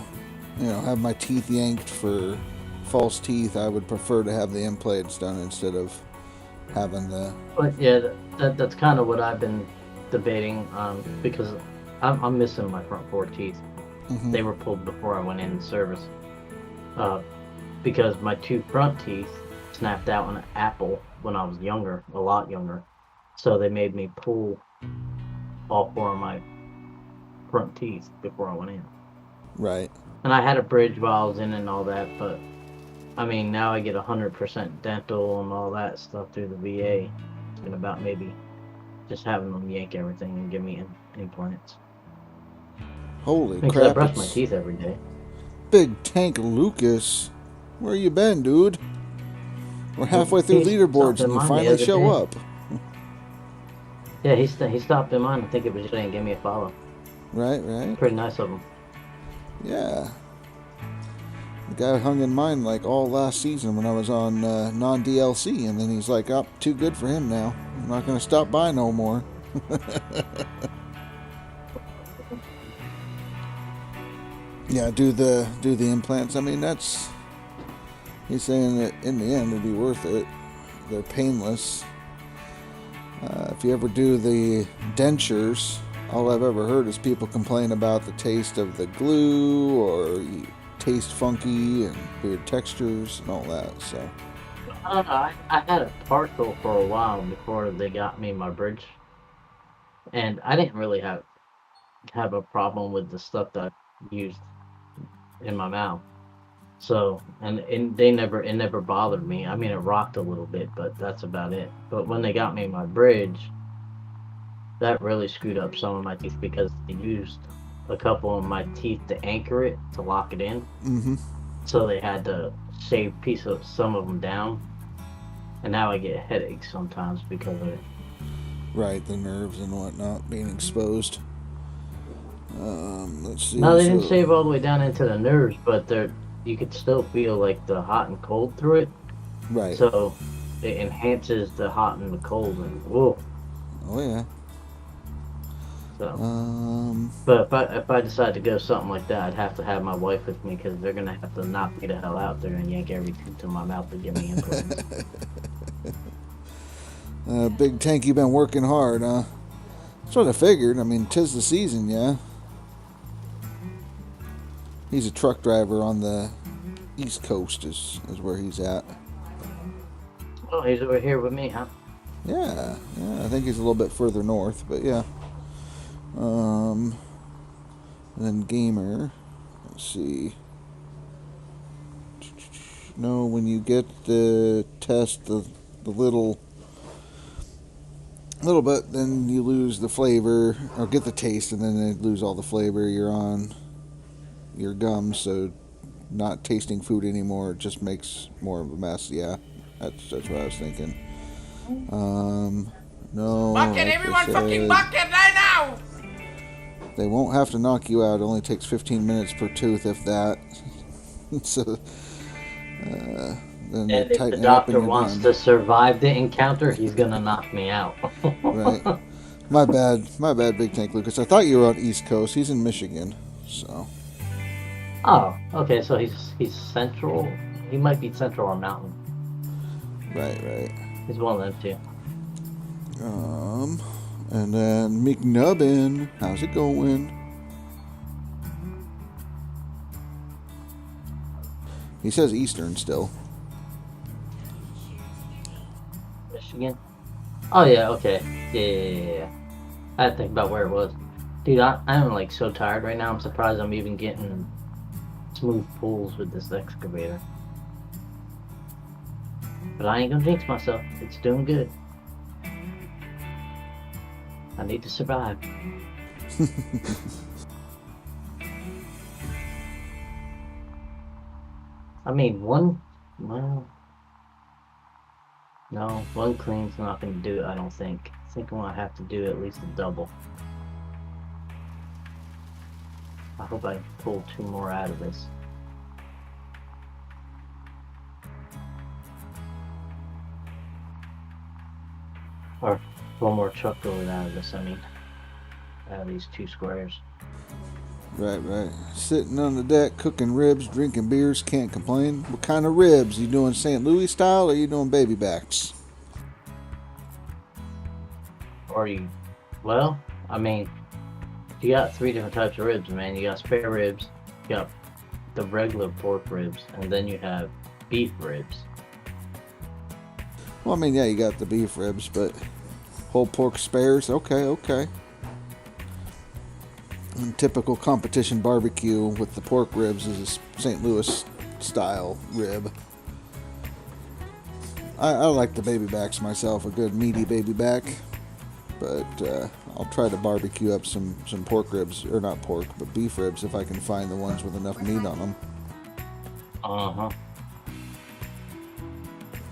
S2: have my teeth yanked for false teeth, I would prefer to have the implants done instead of having the...
S6: But yeah, that's kind of what I've been debating because I'm missing my front four teeth.
S2: Mhm.
S6: They were pulled before I went in service because my two front teeth snapped out in an apple when I was younger, a lot younger. So they made me pull all four of my front teeth before I went in.
S2: Right.
S6: And I had a bridge while I was in and all that, but I mean, now I get 100% dental and all that stuff through the VA. And about maybe just having them yank everything and give me implants.
S2: Holy
S6: Because
S2: crap.
S6: I brush my
S2: it's
S6: teeth every day.
S2: Big Tank Lucas. Where you been, dude? We're halfway through
S6: He's
S2: leaderboards and
S6: stopped
S2: you
S6: in mine the
S2: finally
S6: other
S2: show
S6: day.
S2: up.
S6: Yeah, he stopped in mine. I think it was just to give me a follow.
S2: Right.
S6: Pretty nice of him.
S2: Yeah. The guy hung in mine like all last season when I was on non-DLC, and then he's like, oh, too good for him now. I'm not going to stop by no more. Yeah, do the implants. I mean, he's saying that in the end it'd be worth it. They're painless. If you ever do the dentures, all I've ever heard is people complain about the taste of the glue, or you taste funky and weird textures and all that. So
S6: I don't know. I had a partial for a while before they got me my bridge, and I didn't really have a problem with the stuff that I used in my mouth. So and it never bothered me. I mean, it rocked a little bit, but that's about it. But when they got me my bridge, that really screwed up some of my teeth because they used a couple of my teeth to anchor it, to lock it in.
S2: mm-hmm.
S6: So they had to shave some of them down, and now I get headaches sometimes because of it.
S2: Right, the nerves and whatnot being exposed. Let's see.
S6: No, they didn't shave all the way down into the nerves, but you could still feel like the hot and cold through it.
S2: Right.
S6: So it enhances the hot and the cold, and whoa.
S2: Oh yeah.
S6: So, but if I decide to go something like that, I'd have to have my wife with me because they're gonna have to knock me the hell out. They're gonna yank every tooth in my mouth to get me implants.
S2: Big Tank, you've been working hard, huh? That's what I figured. I mean, 'tis the season, yeah. He's a truck driver on the East Coast, is where he's at.
S6: Oh, he's over here with me, huh?
S2: Yeah, I think he's a little bit further north, but yeah. And then Gamer, let's see. No, when you get the test, the little bit, then you lose the flavor, or get the taste, and then they lose all the flavor. You're on your gums, so not tasting food anymore, it just makes more of a mess. Yeah, that's what I was thinking. No.
S4: Bucket,
S2: like I
S4: everyone
S2: said,
S4: fucking bucket right now!
S2: they won't have to knock you out. It only takes 15 minutes per tooth, if that. So, then
S6: And
S2: they
S6: if the
S2: tighten it up and
S6: doctor
S2: you're
S6: wants
S2: done.
S6: to survive the encounter, he's gonna knock me out.
S2: Right. My bad, Big Tank Lucas. I thought you were on East Coast. He's in Michigan, so.
S6: Oh, okay. So he's central. He might be central or mountain.
S2: Right.
S6: He's one of them two.
S2: And then McNubbin, how's it going? He says Eastern still.
S6: Michigan. Oh yeah. Okay. Yeah. I had to think about where it was. Dude, I'm like so tired right now. I'm surprised I'm even getting smooth pulls with this excavator. But I ain't gonna jinx myself. It's doing good. I need to survive. I mean, well, no, one clean's not gonna do it, I don't think. I think I'm gonna have to do at least a double. I hope I can pull 2 more out of this. Or 1 more truckload out of this, I mean. Out of these 2 squares.
S2: Right. Sitting on the deck, cooking ribs, drinking beers, can't complain. What kind of ribs? You doing St. Louis style or you doing baby backs?
S6: Or you, well, I mean, you got 3 different types of ribs, man. You got spare ribs, you got the regular pork ribs, and then you have beef ribs.
S2: Well, I mean, yeah, you got the beef ribs, but whole pork spares? Okay. And typical competition barbecue with the pork ribs is a St. Louis style rib. I like the baby backs myself, a good meaty baby back. But I'll try to barbecue up some pork ribs, or not pork, but beef ribs if I can find the ones with enough meat on them.
S6: Uh-huh.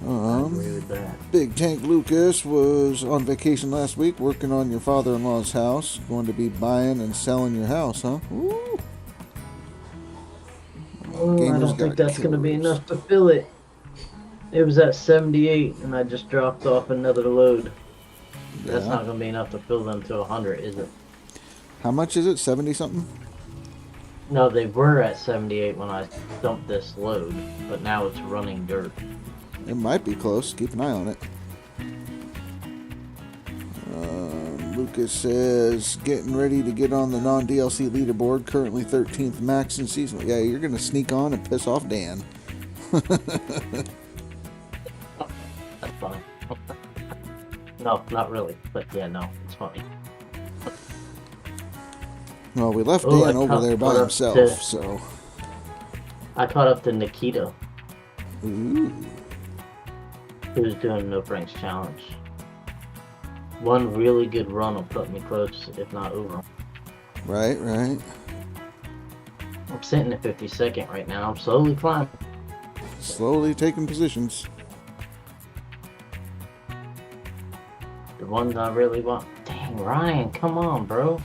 S6: I agree with that.
S2: Big Tank Lucas was on vacation last week working on your father-in-law's house. Going to be buying and selling your house, huh? Ooh.
S6: Oh, I don't think that's going to be enough to fill it. It was at 78 and I just dropped off another load. That's not going to be enough to fill them to 100, is it?
S2: How much is it? 70 something?
S6: No, they were at 78 when I dumped this load, but now it's running dirt.
S2: It might be close. Keep an eye on it. Lucas says, getting ready to get on the non-DLC leaderboard. Currently 13th max in season. Yeah, you're going to sneak on and piss off Dan.
S6: That's funny. No, not really. But yeah, no, it's funny.
S2: Well, we left Dan over there by himself, so...
S6: I caught up to Nikita.
S2: Ooh.
S6: He was doing No Pranks Challenge. One really good run will put me close, if not over.
S2: Right.
S6: I'm sitting at 52nd right now. I'm slowly climbing.
S2: Slowly taking positions.
S6: The ones I really want. Dang, Ryan, come on, bro.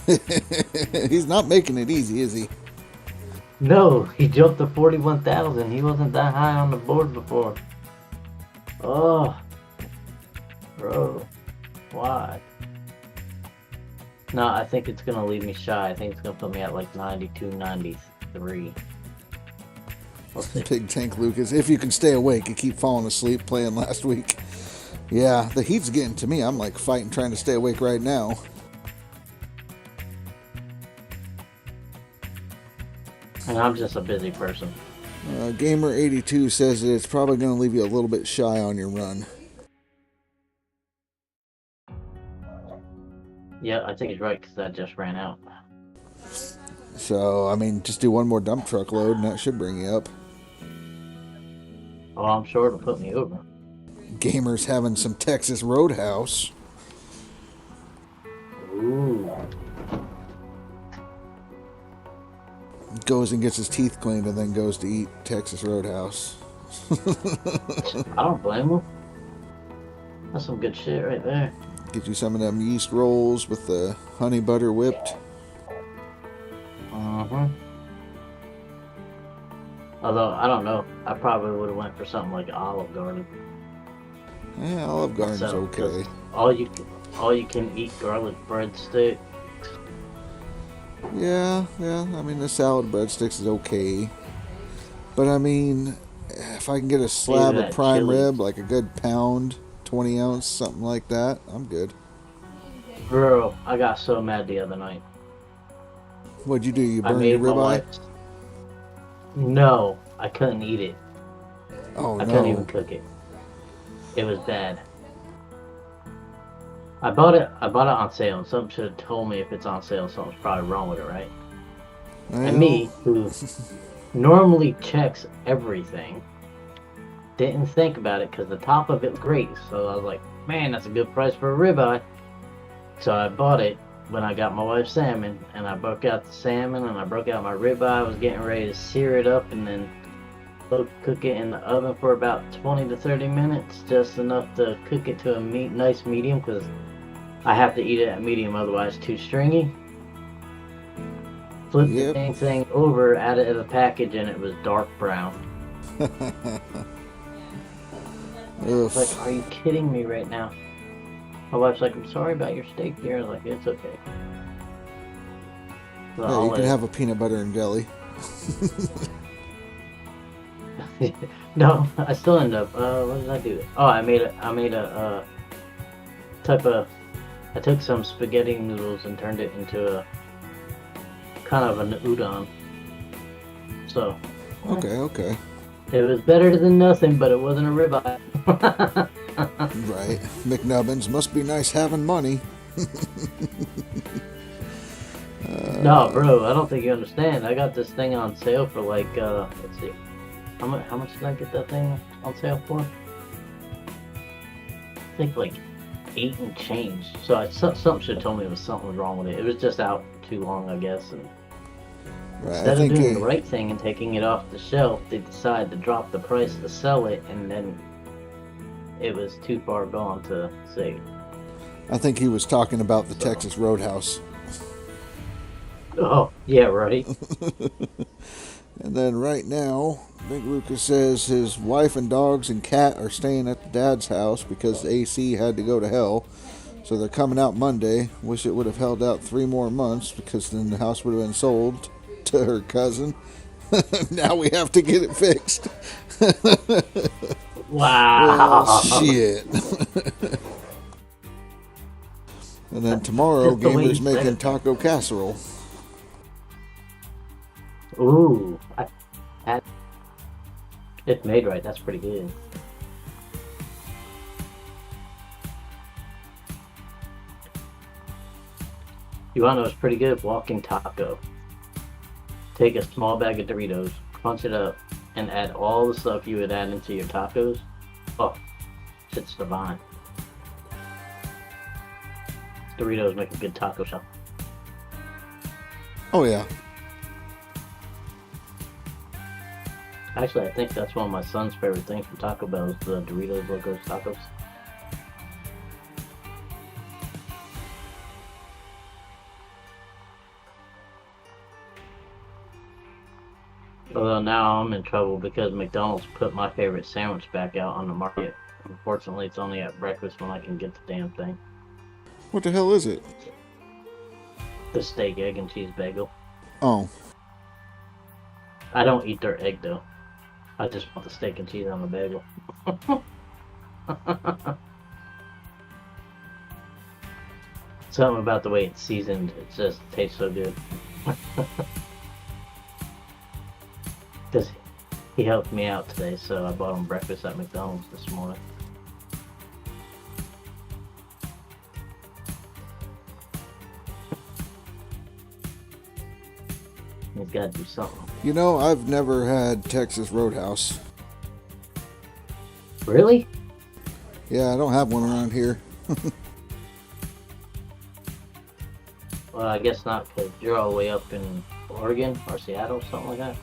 S2: He's not making it easy, is he?
S6: No, he jumped to 41,000. He wasn't that high on the board before. Oh, bro, why? No, I think it's gonna leave me shy. I think it's gonna put me at like 92, 93.
S2: Big Tank Lucas, if you can stay awake, you keep falling asleep playing last week. Yeah, the heat's getting to me. I'm like fighting trying to stay awake right now.
S6: And I'm just a busy person.
S2: Gamer82 says that it's probably going to leave you a little bit shy on your run.
S6: Yeah, I think he's right because that just ran out.
S2: So, I mean, just do one more dump truck load and that should bring you up.
S6: Oh, I'm sure it'll put me over.
S2: Gamer's having some Texas Roadhouse.
S6: Ooh.
S2: Goes and gets his teeth cleaned and then goes to eat Texas Roadhouse.
S6: I don't blame him. That's some good shit right there.
S2: Get you some of them yeast rolls with the honey butter whipped.
S6: Although, I don't know. I probably would have went for something like Olive Garden.
S2: Yeah, Olive Garden's okay.
S6: All you can eat garlic breadstick.
S2: Yeah. I mean, the salad breadsticks is okay. But I mean, if I can get a slab of prime rib, like a good pound, 20 ounce, something like that, I'm good.
S6: Bro, I got so mad the other night.
S2: What'd you do? You burned your ribeye?
S6: No, I couldn't eat it.
S2: Oh,
S6: I couldn't even cook it. It was bad. I bought it on sale, and something should have told me if it's on sale. Something's probably wrong with it, right?
S2: Well,
S6: And me, who normally checks everything, didn't think about it because the top of it was great. So I was like, man, that's a good price for a ribeye. So I bought it when I got my wife's salmon, and I broke out the salmon and I broke out my ribeye. I was getting ready to sear it up and then cook it in the oven for about 20 to 30 minutes, just enough to cook it to a nice medium, because I have to eat it at medium, otherwise it's too stringy. Flipped the dang thing over, added it in the package, and it was dark brown. Like, are you kidding me right now? My wife's like, I'm sorry about your steak, dear. I was like, it's okay. So
S2: yeah, you can have a peanut butter and jelly.
S6: No, I still end up. What did I do? Oh, I made a type of. I took some spaghetti noodles and turned it into a kind of an udon. So.
S2: Okay.
S6: It was better than nothing, but it wasn't a ribeye.
S2: Right. McNubbins must be nice having money.
S6: No, bro, I don't think you understand. I got this thing on sale for like, let's see. How much did I get that thing on sale for? I think like 8 and change. So something should have told me there was something wrong with it. It was just out too long, I guess. And
S2: Right.
S6: instead of doing the right thing and taking it off the shelf, they decided to drop the price to sell it, and then it was too far gone to save.
S2: I think he was talking about the Texas Roadhouse.
S6: Oh, yeah, right.
S2: And then right now, Big Lucas says his wife and dogs and cat are staying at the dad's house because the AC had to go to hell. So they're coming out Monday. Wish it would have held out 3 more months, because then the house would have been sold to her cousin. Now we have to get it fixed.
S6: Wow.
S2: Well, shit. And then tomorrow,
S6: Just the way
S2: Gamer's
S6: you said
S2: making
S6: it.
S2: taco casserole.
S6: Ooh, if made right, that's pretty good. You wanna know what's pretty good? Walking taco. Take a small bag of Doritos, crunch it up, and add all the stuff you would add into your tacos. Oh, shit's divine. Doritos make a good taco shell.
S2: Oh, yeah.
S6: Actually, I think that's one of my son's favorite things from Taco Bell is the Doritos Locos Tacos. Although now I'm in trouble because McDonald's put my favorite sandwich back out on the market. Unfortunately, it's only at breakfast when I can get the damn thing.
S2: What the hell is it?
S6: The steak, egg, and cheese bagel.
S2: Oh.
S6: I don't eat their egg though. I just want the steak and cheese on the bagel. Something about the way it's seasoned, it just tastes so good. Because he helped me out today, so I bought him breakfast at McDonald's this morning. He's got to do something.
S2: You know, I've never had Texas Roadhouse.
S6: Really?
S2: Yeah, I don't have one around here.
S6: Well, I guess not, because you're all the way up in Oregon or Seattle, something like that.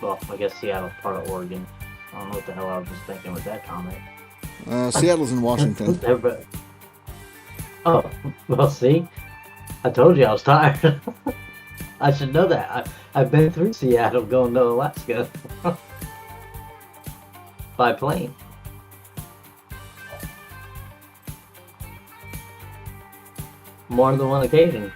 S6: Well, I guess Seattle's part of Oregon. I don't know what the hell I was just thinking with that comment.
S2: Seattle's in Washington.
S6: Everybody... Oh, well, see? I told you I was tired. I should know that. I've been through Seattle going to Alaska. By plane. More than one occasion.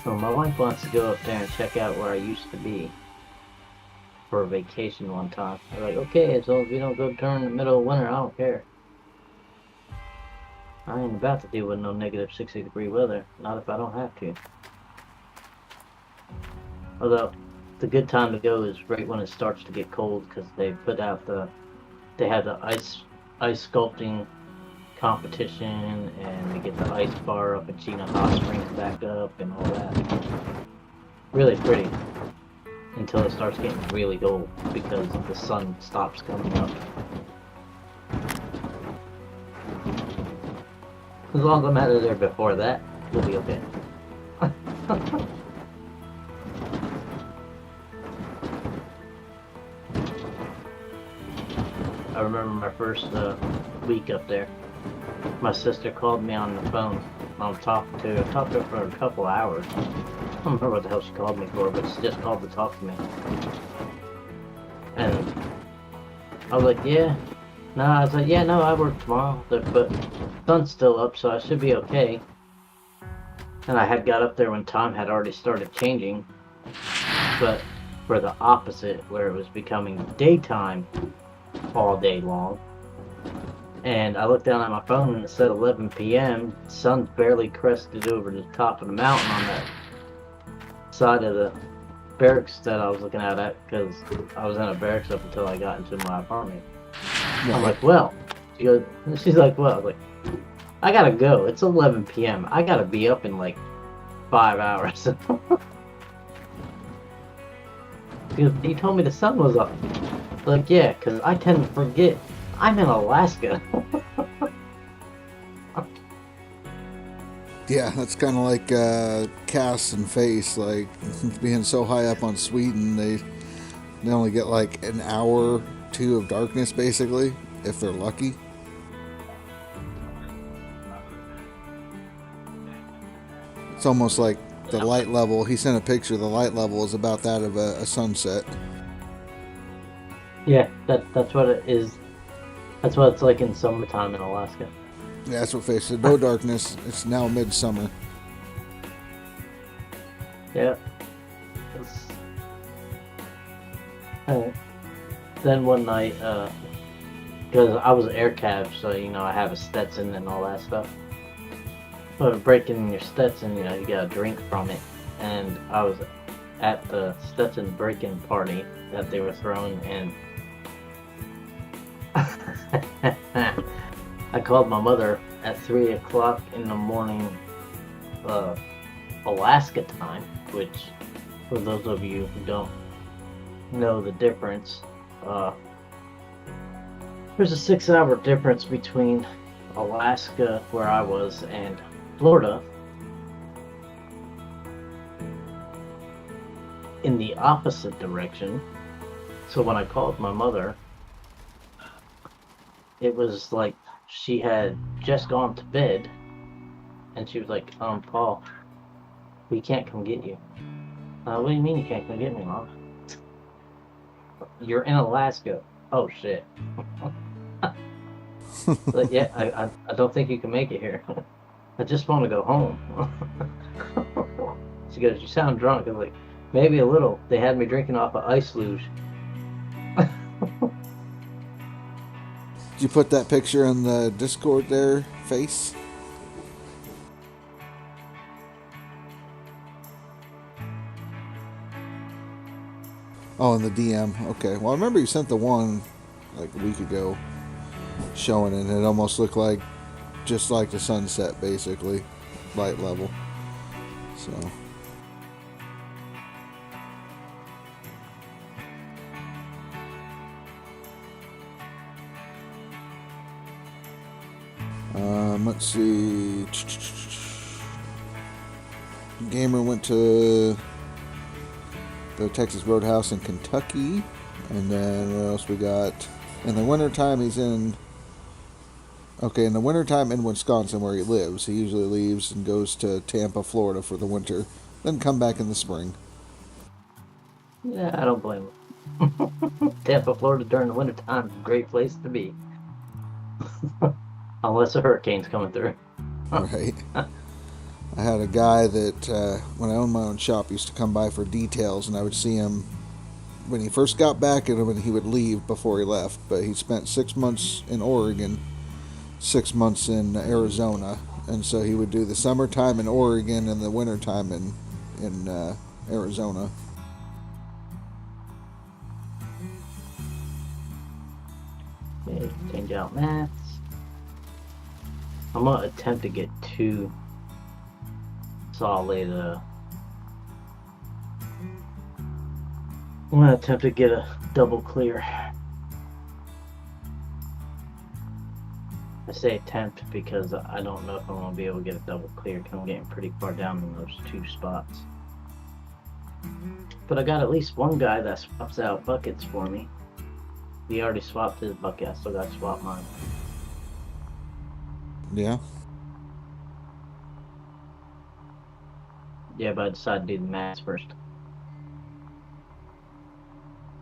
S6: So my wife wants to go up there and check out where I used to be for a vacation one time. I'm like, okay, as long as we don't go during the middle of winter, I don't care. I ain't about to deal with no negative 60-degree weather. Not if I don't have to. Although, the good time to go is right when it starts to get cold because they have the ice sculpting competition, and they get the ice bar up at Chino Hot Springs back up and all that. Really pretty until it starts getting really cold because the sun stops coming up. As long as I'm out of there before that, we'll be okay. I remember my first week up there. My sister called me on the phone. I talked to her for a couple hours. I don't remember what the hell she called me for, but she just called to talk to me. And I was like, yeah. No, I was like, yeah, no, I work tomorrow. But the sun's still up, so I should be okay. And I had got up there when time had already started changing. But for the opposite, where it was becoming daytime all day long. And I looked down at my phone and it said 11 p.m. Sun's barely crested over the top of the mountain on that side of the barracks that I was looking at because I was in a barracks up until I got into my apartment.
S2: Right.
S6: I'm like, well, she's like, well, I was like, I gotta go. It's 11 p.m. I gotta be up in like 5 hours. Because he told me the sun was up. Like, yeah, because I tend to forget. I'm in Alaska.
S2: Yeah, that's kind of like Cass and Face. Like, being so high up on Sweden, they only get like an hour or two of darkness, basically, if they're lucky. It's almost like the light level. He sent a picture. The light level is about that of a sunset.
S6: Yeah, that's what it is. That's what it's like in summertime in Alaska.
S2: Yeah, that's what Face said. No darkness. It's now midsummer.
S6: Yeah. Then one night, because I was air cab, so I have a Stetson and all that stuff. But breaking your Stetson, you gotta drink from it. And I was at the Stetson break-in party that they were throwing, and I called my mother at 3 o'clock in the morning, Alaska time, which, for those of you who don't know the difference, there's a 6-hour difference between Alaska, where I was, and Florida. In the opposite direction. So when I called my mother, it was like she had just gone to bed, and she was like, Paul, we can't come get you. What do you mean you can't come get me, Mom? You're in Alaska. Oh, shit. But yeah, I don't think you can make it here. I just want to go home. She goes, you sound drunk. I was like, maybe a little. They had me drinking off an ice luge.
S2: Did you put that picture in the Discord there, Face? Oh, in the DM. Okay. Well, I remember you sent the one like a week ago showing it, and it almost looked like just like the sunset, basically. Light level. So... let's see. Gamer went to the Texas Roadhouse in Kentucky. And then what else we got? In the wintertime, he's in... Okay, in the wintertime in Wisconsin, where he lives. He usually leaves and goes to Tampa, Florida for the winter. Then come back in the spring.
S6: Yeah, I don't blame him. Tampa, Florida during the wintertime is a great place to be. Unless a hurricane's coming through.
S2: Right. I had a guy that, when I owned my own shop, used to come by for details, and I would see him when he first got back and when he would leave before he left. But he spent 6 months in Oregon, 6 months in Arizona, and so he would do the summertime in Oregon and the wintertime in Arizona.
S6: Okay, change out mats. I'm gonna attempt to get 2 solid, I'm gonna attempt to get a double clear. I say attempt because I don't know if I'm gonna be able to get a double clear because I'm getting pretty far down in those 2 spots. But I got at least one guy that swaps out buckets for me. He already swapped his bucket, I still gotta swap mine.
S2: Yeah.
S6: Yeah, but I decided to do the mats first.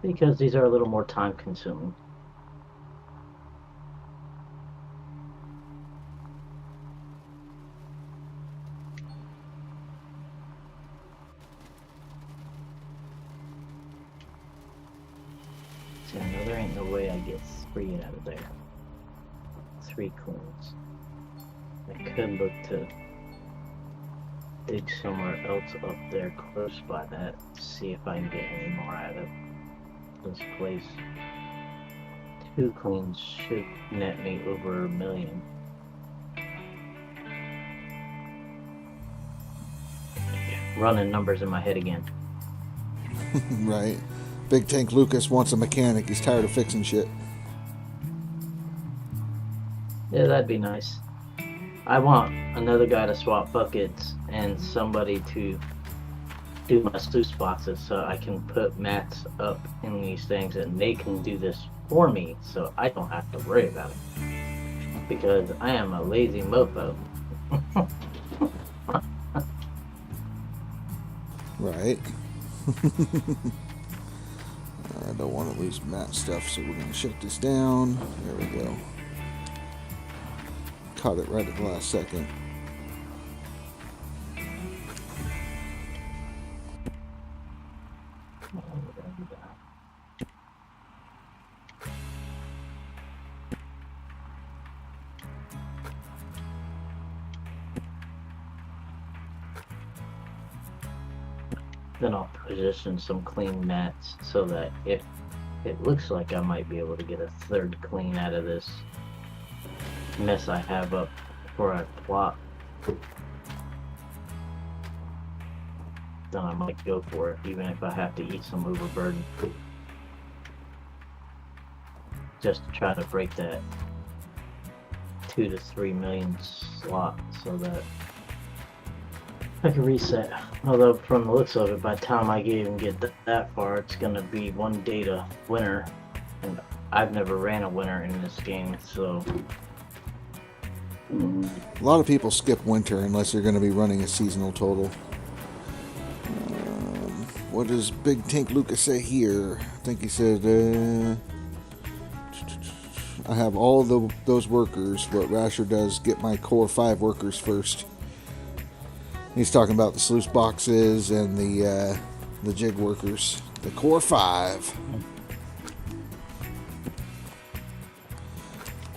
S6: Because these are a little more time consuming. See, I know there ain't no way I get 3 out of there. 3 cleans. I could look to dig somewhere else up there close by that, see if I can get any more out of this place. 2 cleans should net me over $1 million. Running numbers in my head again.
S2: Right. Big Tank Lucas wants a mechanic. He's tired of fixing shit.
S6: Yeah, that'd be nice. I want another guy to swap buckets and somebody to do my sluice boxes so I can put mats up in these things and they can do this for me so I don't have to worry about it. Because I am a lazy mofo.
S2: Right. I don't want to lose mat stuff, so we're going to shut this down. There we go. Caught it right at the last second.
S6: Then I'll position some clean mats so that if it looks like I might be able to get a 3rd clean out of this mess I have up before I plot, then I might go for it, even if I have to eat some overburden. Just to try to break that 2 to 3 million slot so that I can reset. Although from the looks of it, by the time I even get that far, it's gonna be one day to winter, and I've never ran a winter in this game, so.
S2: A lot of people skip winter unless you're going to be running a seasonal total. What does Big Tank Lucas say here? I think he said, I have all those workers. What Rasher does, get my core 5 workers first. He's talking about the sluice boxes and the jig workers. The core 5.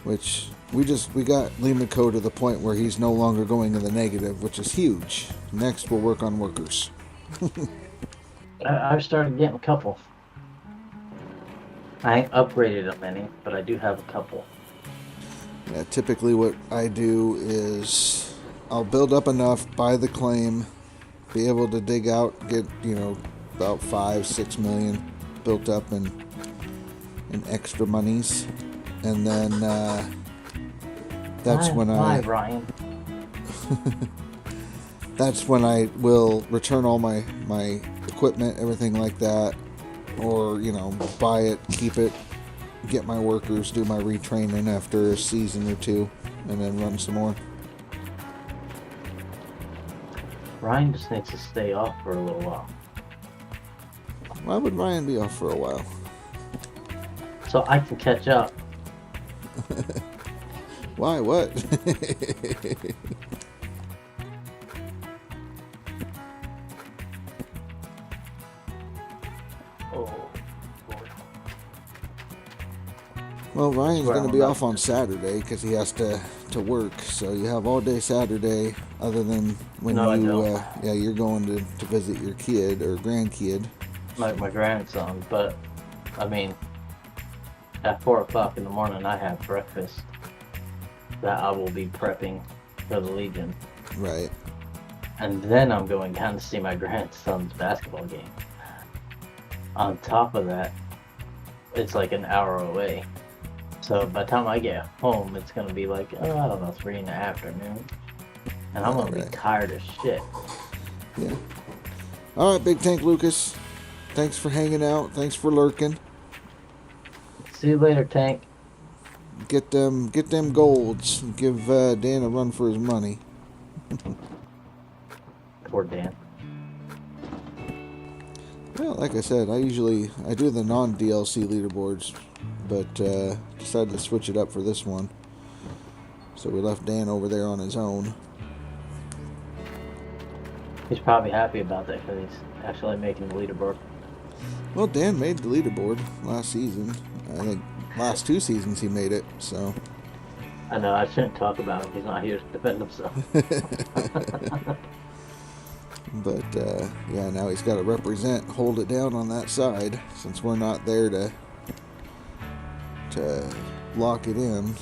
S2: Which we got Limako to the point where he's no longer going in the negative, which is huge. Next we'll work on workers.
S6: I've started getting a couple. I ain't upgraded them any, but I do have a couple.
S2: Yeah, typically what I do is I'll build up enough, buy the claim, be able to dig out, get, about 5-6 million built up in extra monies. And then that's when
S6: Ryan.
S2: that's when I will return all my equipment, everything like that, or buy it, keep it, get my workers, do my retraining after a season or 2, and then run some more.
S6: Ryan just needs to stay off for a little while.
S2: Why would Ryan be off for a while?
S6: So I can catch up.
S2: Why? What? Well, Ryan's going to be off on Saturday because he has to work. So you have all day Saturday, other than when you're going to visit your kid or grandkid.
S6: My grandson, but I mean, at 4 o'clock in the morning, I have breakfast that I will be prepping for the Legion.
S2: Right.
S6: And then I'm going down to see my grandson's basketball game. On top of that, it's like an hour away. So by the time I get home, it's going to be like, I don't know, 3 in the afternoon. And I'm going to be tired as shit.
S2: Yeah. All right, Big Tank Lucas. Thanks for hanging out. Thanks for lurking.
S6: See you later, Tank.
S2: Get them golds. Give Dan a run for his money.
S6: Poor Dan.
S2: Well, like I said, I do the non-DLC leaderboards, but decided to switch it up for this one. So we left Dan over there on his own.
S6: He's probably happy about that because he's actually making the leaderboard.
S2: Well, Dan made the leaderboard last season. I think last 2 seasons he made it, so.
S6: I know, I shouldn't talk about him. He's not here to defend himself.
S2: But, yeah, now he's got to hold it down on that side, since we're not there to lock it in.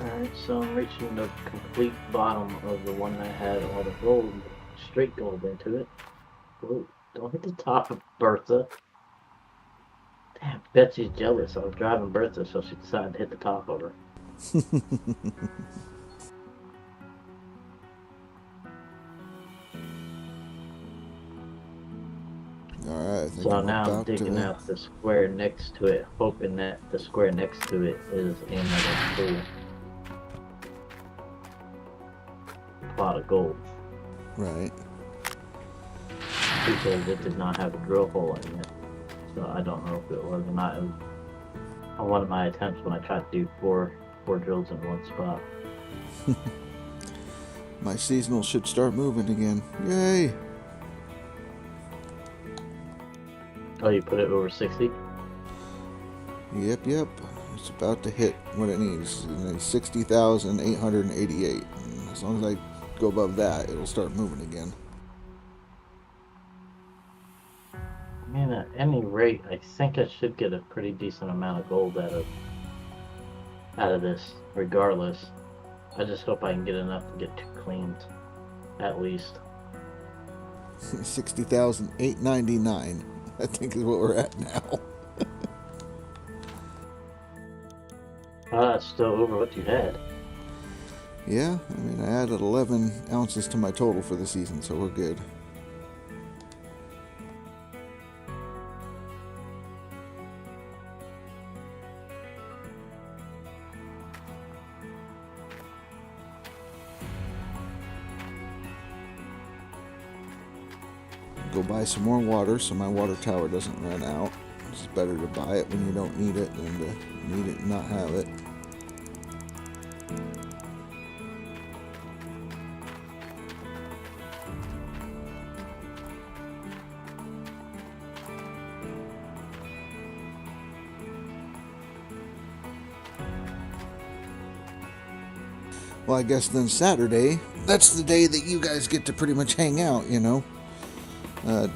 S6: Alright, so I'm reaching the complete bottom of the one that had all the gold, straight gold into it. Whoa, don't hit the top of Bertha. Damn, Betsy's jealous. I was driving Bertha, so she decided to hit the top of her.
S2: Alright,
S6: So now I'm digging out the square next to it, hoping that the square next to it is another full plot of gold.
S2: Right.
S6: Because it did not have a drill hole in it. So I don't know if it was or not. It was on one of my attempts when I tried to do four drills in one spot.
S2: My seasonal should start moving again. Yay!
S6: Oh, you put it over 60?
S2: Yep. It's about to hit what it needs. 60,888. As long as I go above that, it'll start moving again.
S6: I mean, at any rate, I think I should get a pretty decent amount of gold out of this, regardless. I just hope I can get enough to get 2 cleans, at least.
S2: 60,899, I think is what we're at now.
S6: That's still over what you had.
S2: Yeah, I mean, I added 11 ounces to my total for the season, so we're good. Go buy some more water so my water tower doesn't run out. It's better to buy it when you don't need it than to need it and not have it. Well, I guess then Saturday, that's the day that you guys get to pretty much hang out, you know.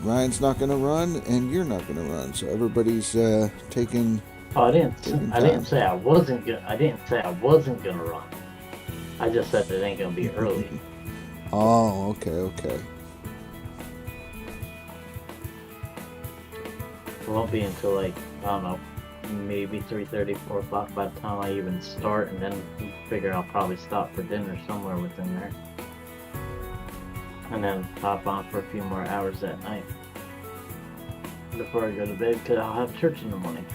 S2: Ryan's not going to run, and you're not going to run, so everybody's taking.
S6: Oh, I didn't say I wasn't gonna run. I just said it ain't gonna be early.
S2: Oh, okay.
S6: It won't be until like, I don't know, maybe 3:30, 4 o'clock by the time I even start, and then figure I'll probably stop for dinner somewhere within there. And then pop on for a few more hours that night before I go to bed, because I'll have church in the morning.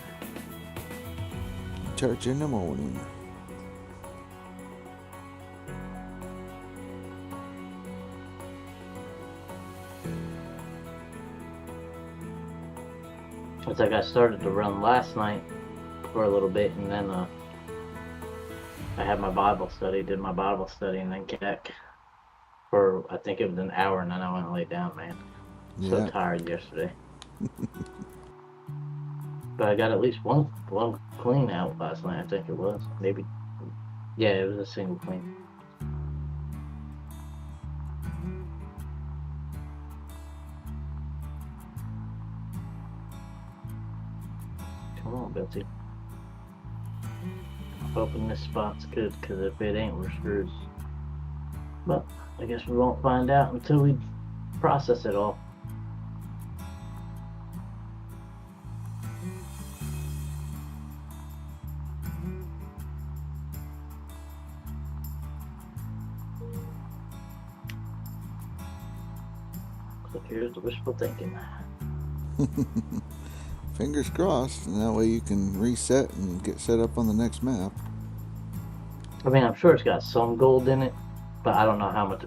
S2: Church in the morning.
S6: It's like I started to run last night for a little bit, and then I had my Bible study, did my Bible study, and then came back for I think it was an hour, and then I went and laid down, man. So
S2: Yeah.
S6: tired yesterday. But I got at least one clean out last night, I think it was. Maybe. Yeah, it was a single clean. Come on, Betsy. I'm hoping this spot's good, because if it ain't, we're screwed. But I guess we won't find out until we process it all. So here's the wishful thinking.
S2: Fingers crossed, and that way you can reset and get set up on the next map.
S6: I mean, I'm sure it's got some gold in it, but I don't know how much.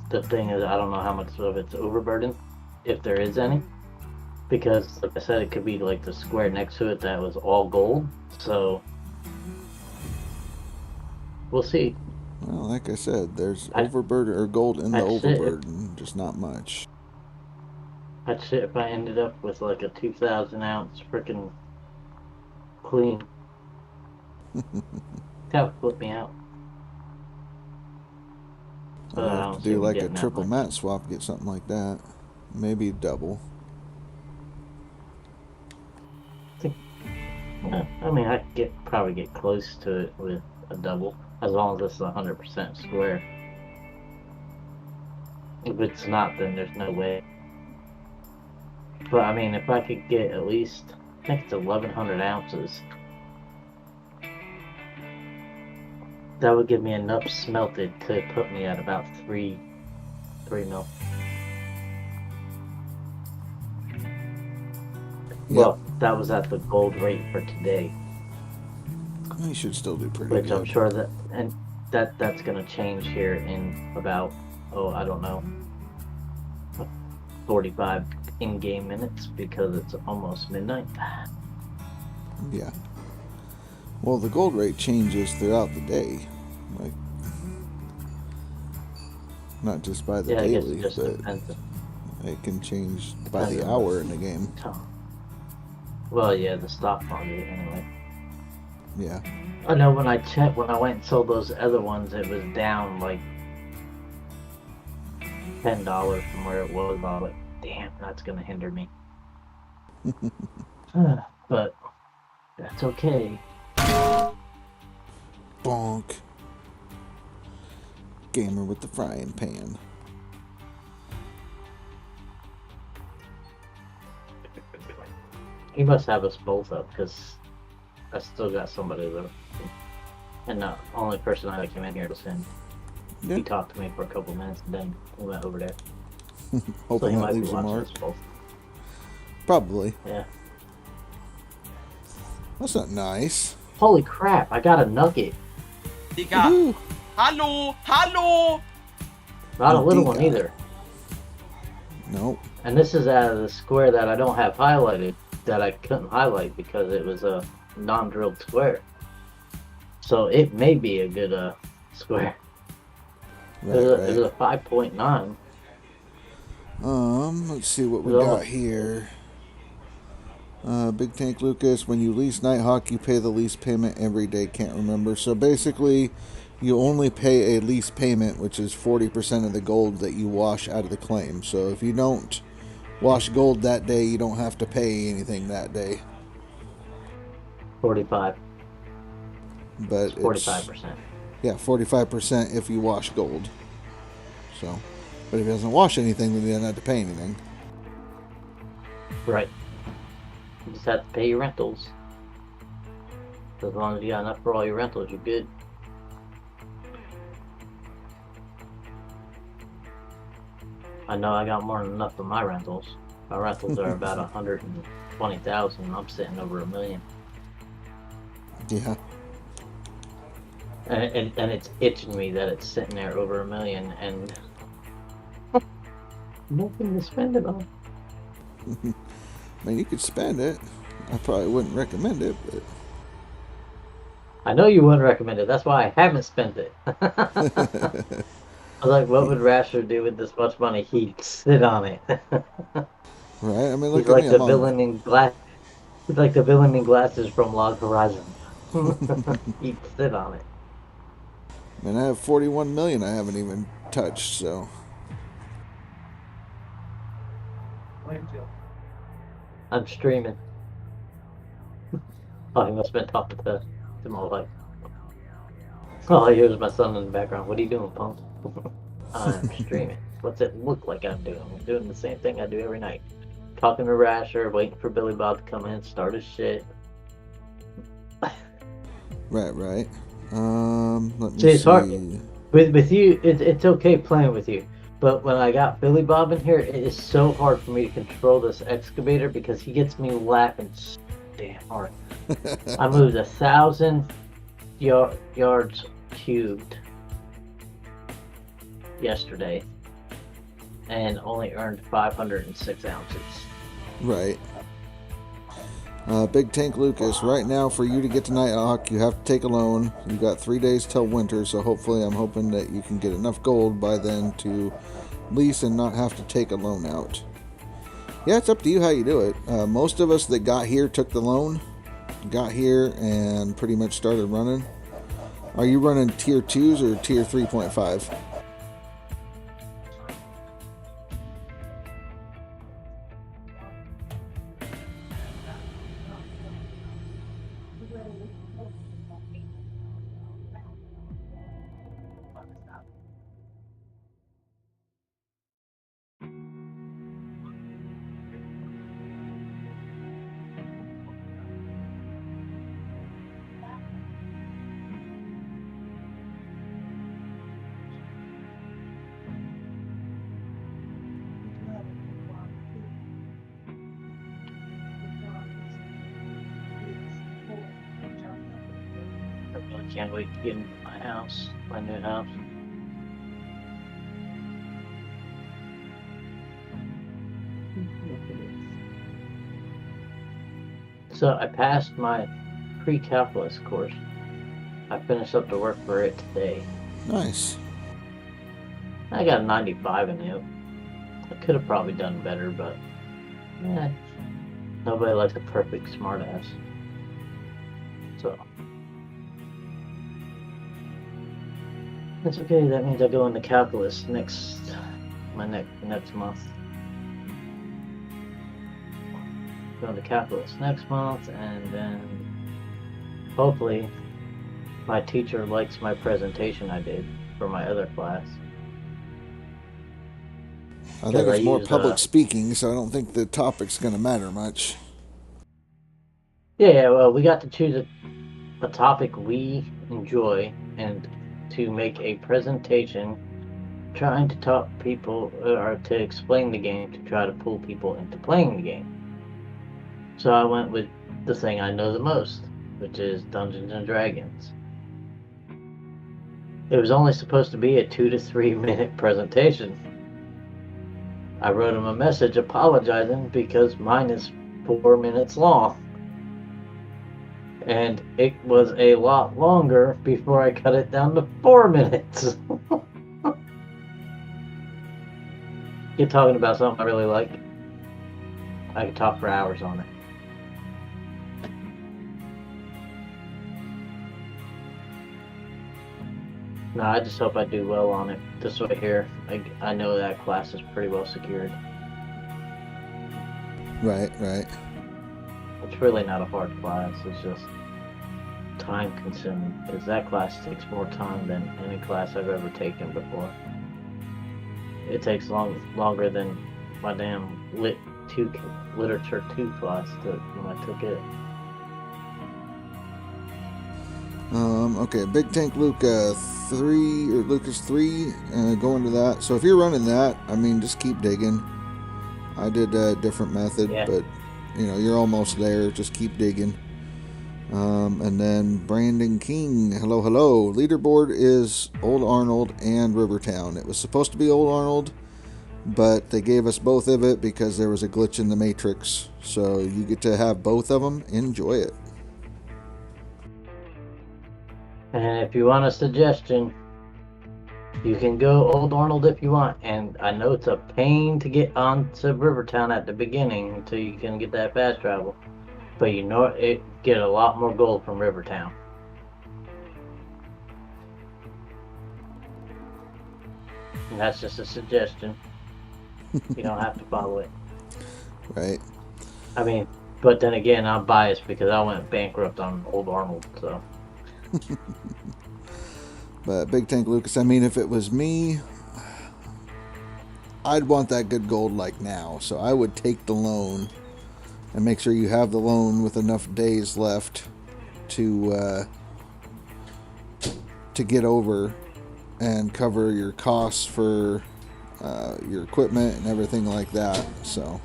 S6: The thing is, I don't know how much of it's overburdened, if there is any. Because, like I said, it could be like the square next to it that was all gold. So, we'll see.
S2: Well, like I said, there's overburden or gold in the
S6: That's it.
S2: overburden, just not much.
S6: I'd shit if I ended up with like a 2,000 ounce freaking clean. That would flip me out. But I
S2: I'd
S6: don't
S2: have to
S6: see
S2: do
S6: me
S2: like a
S6: getting that
S2: triple
S6: much.
S2: mat swap, get something like that. Maybe double.
S6: I mean, I could probably get close to it with a double, as long as it's 100% square. If it's not, then there's no way. But I mean, if I could get at least, I think it's 1,100 ounces, that would give me enough smelted to put me at about 3 mil. Well, that was at the gold rate for today,
S2: You should still do pretty
S6: which
S2: good.
S6: I'm sure that, and that's gonna change here in about, I don't know, 45 in-game minutes, because it's almost midnight.
S2: Yeah. Well, the gold rate changes throughout the day. Like, not just by the
S6: Yeah, I guess
S2: daily,
S6: it just
S2: but
S6: depends.
S2: it can change by
S6: Depends
S2: the
S6: on
S2: hour in the game.
S6: Well, yeah, the stock market anyway.
S2: Yeah.
S6: I know when I went and sold those other ones, it was down like $10 from where it was. I was like, damn, that's gonna hinder me. But that's okay.
S2: Bonk. Gamer with the frying pan.
S6: He must have us both up, because I still got somebody there. And the only person I came in here to send.
S2: Yeah.
S6: He talked to me for a couple minutes, and then we went over there. So
S2: Hoping
S6: he
S2: that
S6: might be
S2: leaves a
S6: watching
S2: mark.
S6: us both.
S2: Probably.
S6: Yeah.
S2: That's not nice.
S6: Holy crap, I got a nugget.
S4: Digga.
S2: Woohoo.
S4: Hallo, hallo.
S6: Not a little one
S2: Digga.
S6: either.
S2: Nope.
S6: And this is out of the square that I don't have highlighted, that I couldn't highlight because it was a non-drilled square. So it may be a good square.
S2: Right,
S6: It was a
S2: right.
S6: 5.9.
S2: Let's see what we
S6: Well-
S2: got here. Big Tank Lucas, when you lease Nighthawk, you pay the lease payment every day. Can't remember. So basically, you only pay a lease payment, which is 40% of the gold that you wash out of the claim. So if you don't wash gold that day, you don't have to pay anything that day.
S6: 45.
S2: But it's
S6: 45%.
S2: yeah, 45% if you wash gold. So, but if he doesn't wash anything, then he doesn't have to pay anything.
S6: Right. You just have to pay your rentals. As long as you got enough for all your rentals, you're good. I know I got more than enough for my rentals. My rentals are about 120,000, and I'm sitting over $1 million.
S2: Yeah.
S6: And it's itching me that it's sitting there over $1 million and nothing to spend it on.
S2: I mean, you could spend it. I probably wouldn't recommend it, but
S6: I know you wouldn't recommend it. That's why I haven't spent it. I was like, what would Rasher do with this much money? He'd sit on it.
S2: Right? I mean,
S6: He's
S2: look at me.
S6: like the
S2: I'm on.
S6: villain in glass. He's like the villain in glasses from Log Horizon. He'd sit on it.
S2: I mean, I have 41 million I haven't even touched. So
S6: I'm streaming. Oh, he must have been talking to my wife. Oh, here's my son in the background. What are you doing, punk? I'm streaming. What's it look like I'm doing? I'm doing the same thing I do every night. Talking to Rasher, waiting for Billy Bob to come in, start his shit.
S2: right. Let me
S6: See, it's hard.
S2: see.
S6: With you, it's okay playing with you. But when I got Billy Bob in here, it is so hard for me to control this excavator because he gets me laughing so damn hard. I moved 1,000 yards cubed yesterday and only earned 506 ounces.
S2: Right. Big Tank Lucas, right now for you to get to Nighthawk, you have to take a loan. You've got 3 days till winter, so hopefully I'm hoping that you can get enough gold by then to lease and not have to take a loan out. Yeah, it's up to you how you do it. Most of us that got here took the loan, got here and pretty much started running. Are you running tier 2s or tier 3.5?
S6: I really can't wait to get into my house, my new house. So I passed my pre-calculus course. I finished up the work for it today.
S2: Nice.
S6: I got a 95 in it. I could have probably done better, but nobody likes a perfect smartass. So that's okay. That means I go into calculus next month. Go into calculus next month, and then hopefully my teacher likes my presentation I did for my other class.
S2: I think
S6: I
S2: it's more
S6: used,
S2: public speaking, so I don't think the topic's going to matter much.
S6: Yeah, well, we got to choose a topic we enjoy and to make a presentation trying to talk people or to explain the game to try to pull people into playing the game. So I went with the thing I know the most, which is Dungeons and Dragons. It was only supposed to be a 2 to 3 minute presentation. I wrote him a message apologizing because mine is 4 minutes long. And it was a lot longer before I cut it down to 4 minutes. You're talking about something I really like. I could talk for hours on it. No, I just hope I do well on it. This right here, I know that class is pretty well secured.
S2: Right.
S6: It's really not a hard class. It's just time consuming because that class takes more time than any class I've ever taken before. It takes longer than my damn literature 2 class took when I took it.
S2: Okay, Big Tank Luca 3 or Lucas 3, go into that. So if you're running that, I mean, just keep digging. I did a different method, but you're almost there. Just keep digging. And then Brandon King, hello. Leaderboard is Old Arnold and Rivertown. It was supposed to be Old Arnold, but they gave us both of it because there was a glitch in the Matrix. So you get to have both of them. Enjoy it.
S6: And if you want a suggestion, You can go Old Arnold if you want, and I know it's a pain to get onto Rivertown at the beginning until you can get that fast travel. But you know it get a lot more gold from Rivertown. And that's just a suggestion. You don't have to follow it.
S2: Right.
S6: I mean, but then again, I'm biased because I went bankrupt on Old Arnold, so.
S2: But Big Tank Lucas, I mean, if it was me, I'd want that good gold like now. So I would take the loan and make sure you have the loan with enough days left to get over and cover your costs for your equipment and everything like that. So.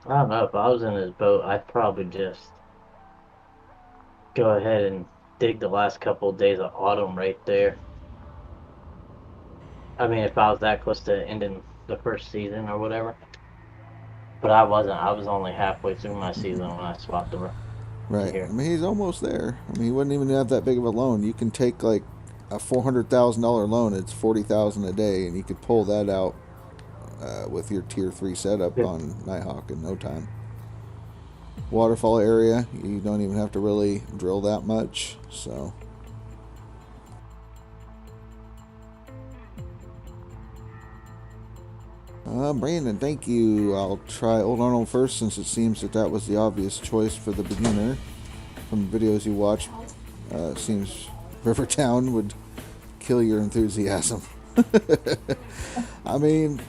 S6: I don't know, if I was in his boat, I'd probably just go ahead and dig the last couple of days of autumn right there. I mean, if I was that close to ending the first season or whatever. But I wasn't. I was only halfway through my season when I swapped over.
S2: Right.
S6: Here.
S2: I mean, he's almost there. I mean, he wouldn't even have that big of a loan. You can take like a $400,000 loan. It's $40,000 a day, and you could pull that out with your tier 3 setup on Nighthawk in no time. Waterfall area, you don't even have to really drill that much. So. Brandon, thank you. I'll try Old Arnold first since it seems that was the obvious choice for the beginner. From the videos you watched, it seems Rivertown would kill your enthusiasm. I mean,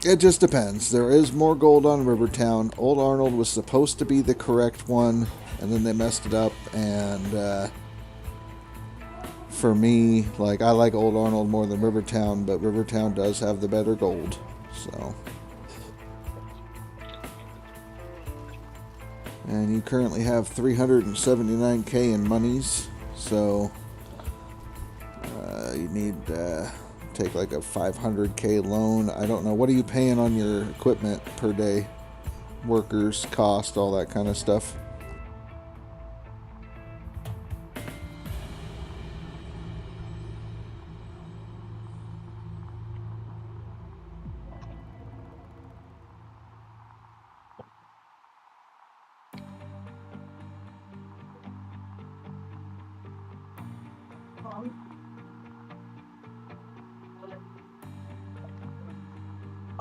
S2: it just depends. There is more gold on Rivertown. Old Arnold was supposed to be the correct one, and then they messed it up. And for me, like, I like Old Arnold more than Rivertown, but Rivertown does have the better gold. So, and you currently have 379k in monies, so you need take like a 500k loan. I don't know, what are you paying on your equipment per day, workers, cost, all that kind of stuff?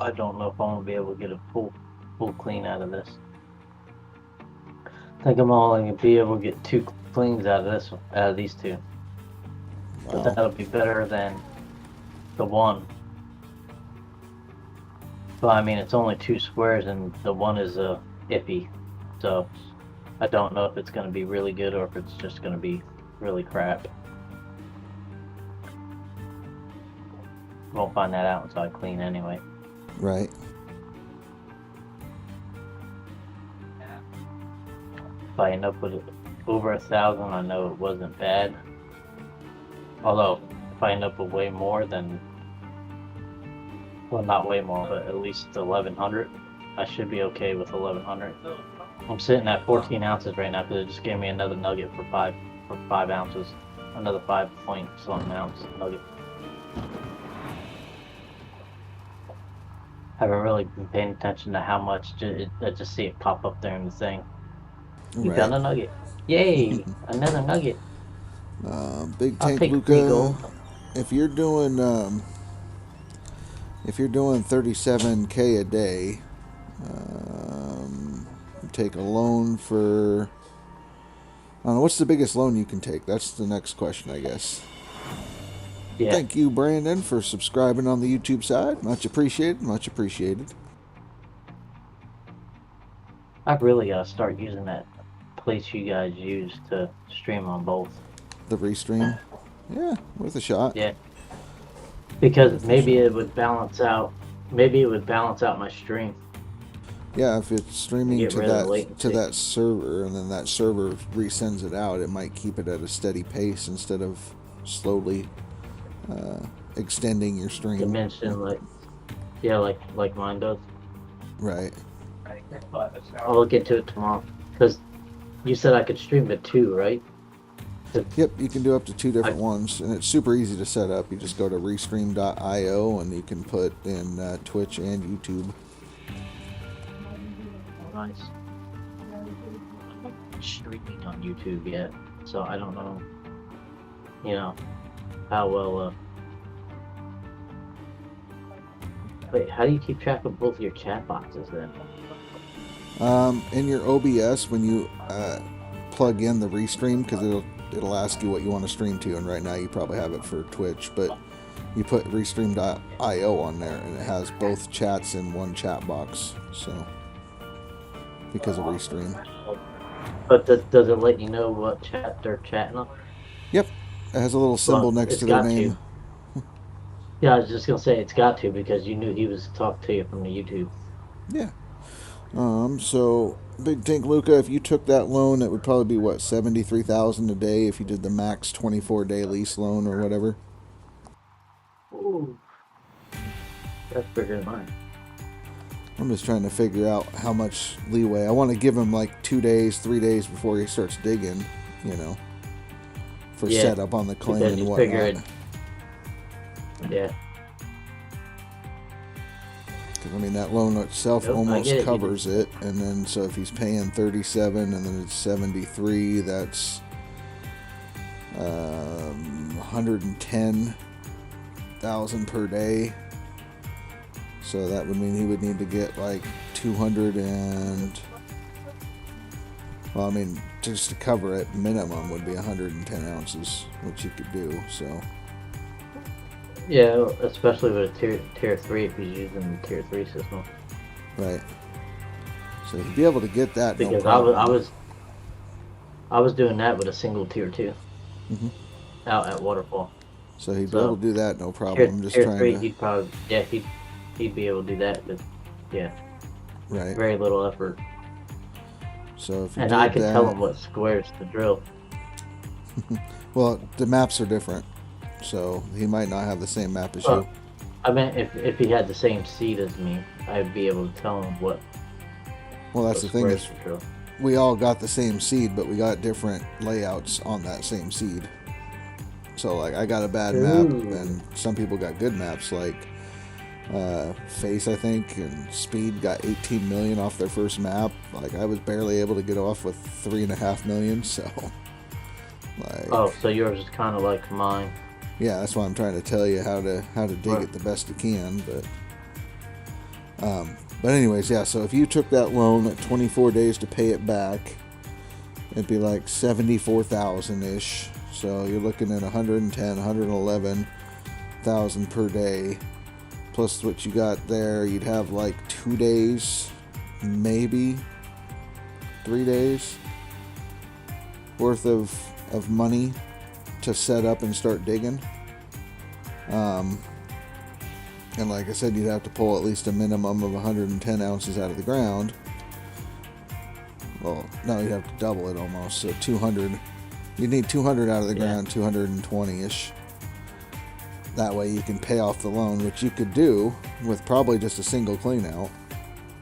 S6: I don't know if I'm gonna be able to get a full clean out of this. I think I'm only gonna be able to get 2 cleans out of these 2. But
S2: Wow.
S6: that'll be better than the 1. But I mean, it's only 2 squares, and the 1 is iffy. So I don't know if it's gonna be really good or if it's just gonna be really crap. Won't find that out until I clean anyway.
S2: Right.
S6: If I end up with over 1,000, I know it wasn't bad. Although, if I end up with way more, then, well, not way more, but at least 1,100, I should be okay with 1,100. I'm sitting at 14 ounces right now because it just gave me another nugget for 5 ounces, another 5 point something ounce nugget. I haven't really been paying attention to how much. I just see it pop up there in the thing. You got a nugget. Yay! Another nugget.
S2: Big
S6: I'll
S2: Tank
S6: take 3
S2: Luca,
S6: gold.
S2: if you're doing 37k a day, take a loan for, I don't know, what's the biggest loan you can take? That's the next question, I guess.
S6: Yeah.
S2: Thank you, Brandon, for subscribing on the YouTube side. Much appreciated. Much appreciated.
S6: I really gotta start using that place you guys use to stream on both.
S2: The restream. Yeah, worth a shot.
S6: Yeah. Because maybe it would balance out. Maybe it would balance out my stream.
S2: Yeah, if it's streaming
S6: Get
S2: to
S6: rid of the
S2: that
S6: latency.
S2: server, and then that server resends it out, it might keep it at a steady pace instead of slowly extending your stream.
S6: Dimension like mine does.
S2: Right.
S6: I'll look into it tomorrow. Because You said I could stream to 2, right?
S2: Yep, you can do up to 2 different ones, and it's super easy to set up. You just go to restream.io, and you can put in Twitch and YouTube.
S6: Nice. I'm not streaming on YouTube yet, so I don't know, how well. Wait, how do you keep track of both your chat boxes then?
S2: In your OBS, when you plug in the restream, because it'll ask you what you want to stream to, and right now you probably have it for Twitch, but you put restream.io on there, and it has both chats in one chat box. So because of restream.
S6: But does it let you know what chat they're chatting on?
S2: Yep, it has a little symbol next to their name.
S6: Yeah, I was just gonna say it's got to, because you knew he was talking to you from the YouTube.
S2: Yeah. So Big Tank Luca, if you took that loan, it would probably be what, $73,000 a day if you did the max 24-day lease loan or whatever.
S6: Ooh, that's bigger than mine.
S2: I'm just trying to figure out how much leeway. I want to give him like 2 days, 3 days before he starts digging, for setup on the claim and whatnot.
S6: Yeah.
S2: Because, I mean, that loan itself almost covers it. And then, so if he's paying 37 and then it's 73, that's 110,000 per day. So that would mean he would need to get like 200 and, well, I mean, just to cover it, minimum would be 110 ounces, which you could do, so.
S6: Yeah, especially with a tier 3 if he's using the tier 3 system.
S2: Right. So he'd be able to get that.
S6: Because
S2: no problem.
S6: I was doing that with a single tier 2 out at Waterfall.
S2: So he'd be able to do that, no problem. I'm just
S6: tier
S2: trying
S6: 3,
S2: to.
S6: he'd probably he'd be able to do that, but
S2: right.
S6: Very little effort.
S2: So if you
S6: and
S2: did
S6: I can
S2: that,
S6: tell him what squares to drill.
S2: Well, the maps are different, so he might not have the same map as you.
S6: I meant if he had the same seed as me, I'd be able to tell him what.
S2: Well, that's the thing is, we all got the same seed, but we got different layouts on that same seed. So, like, I got a bad map, and some people got good maps, like Face, I think, and Speed got 18 million off their first map. Like, I was barely able to get off with 3.5 million, so. Like,
S6: oh, so yours is kind of like mine.
S2: Yeah, that's why I'm trying to tell you how to dig it the best you can, but anyways, yeah, so if you took that loan at 24 days to pay it back, it'd be like 74,000-ish. So you're looking at 110, 111,000 per day. Plus what you got there, you'd have like 2 days, maybe 3 days worth of money to set up and start digging. And like I said, you'd have to pull at least a minimum of 110 ounces out of the ground. Well, no, you'd have to double it almost. So 200. You'd need 200 out of the ground, 220-ish. That way you can pay off the loan, which you could do with probably just a single clean out.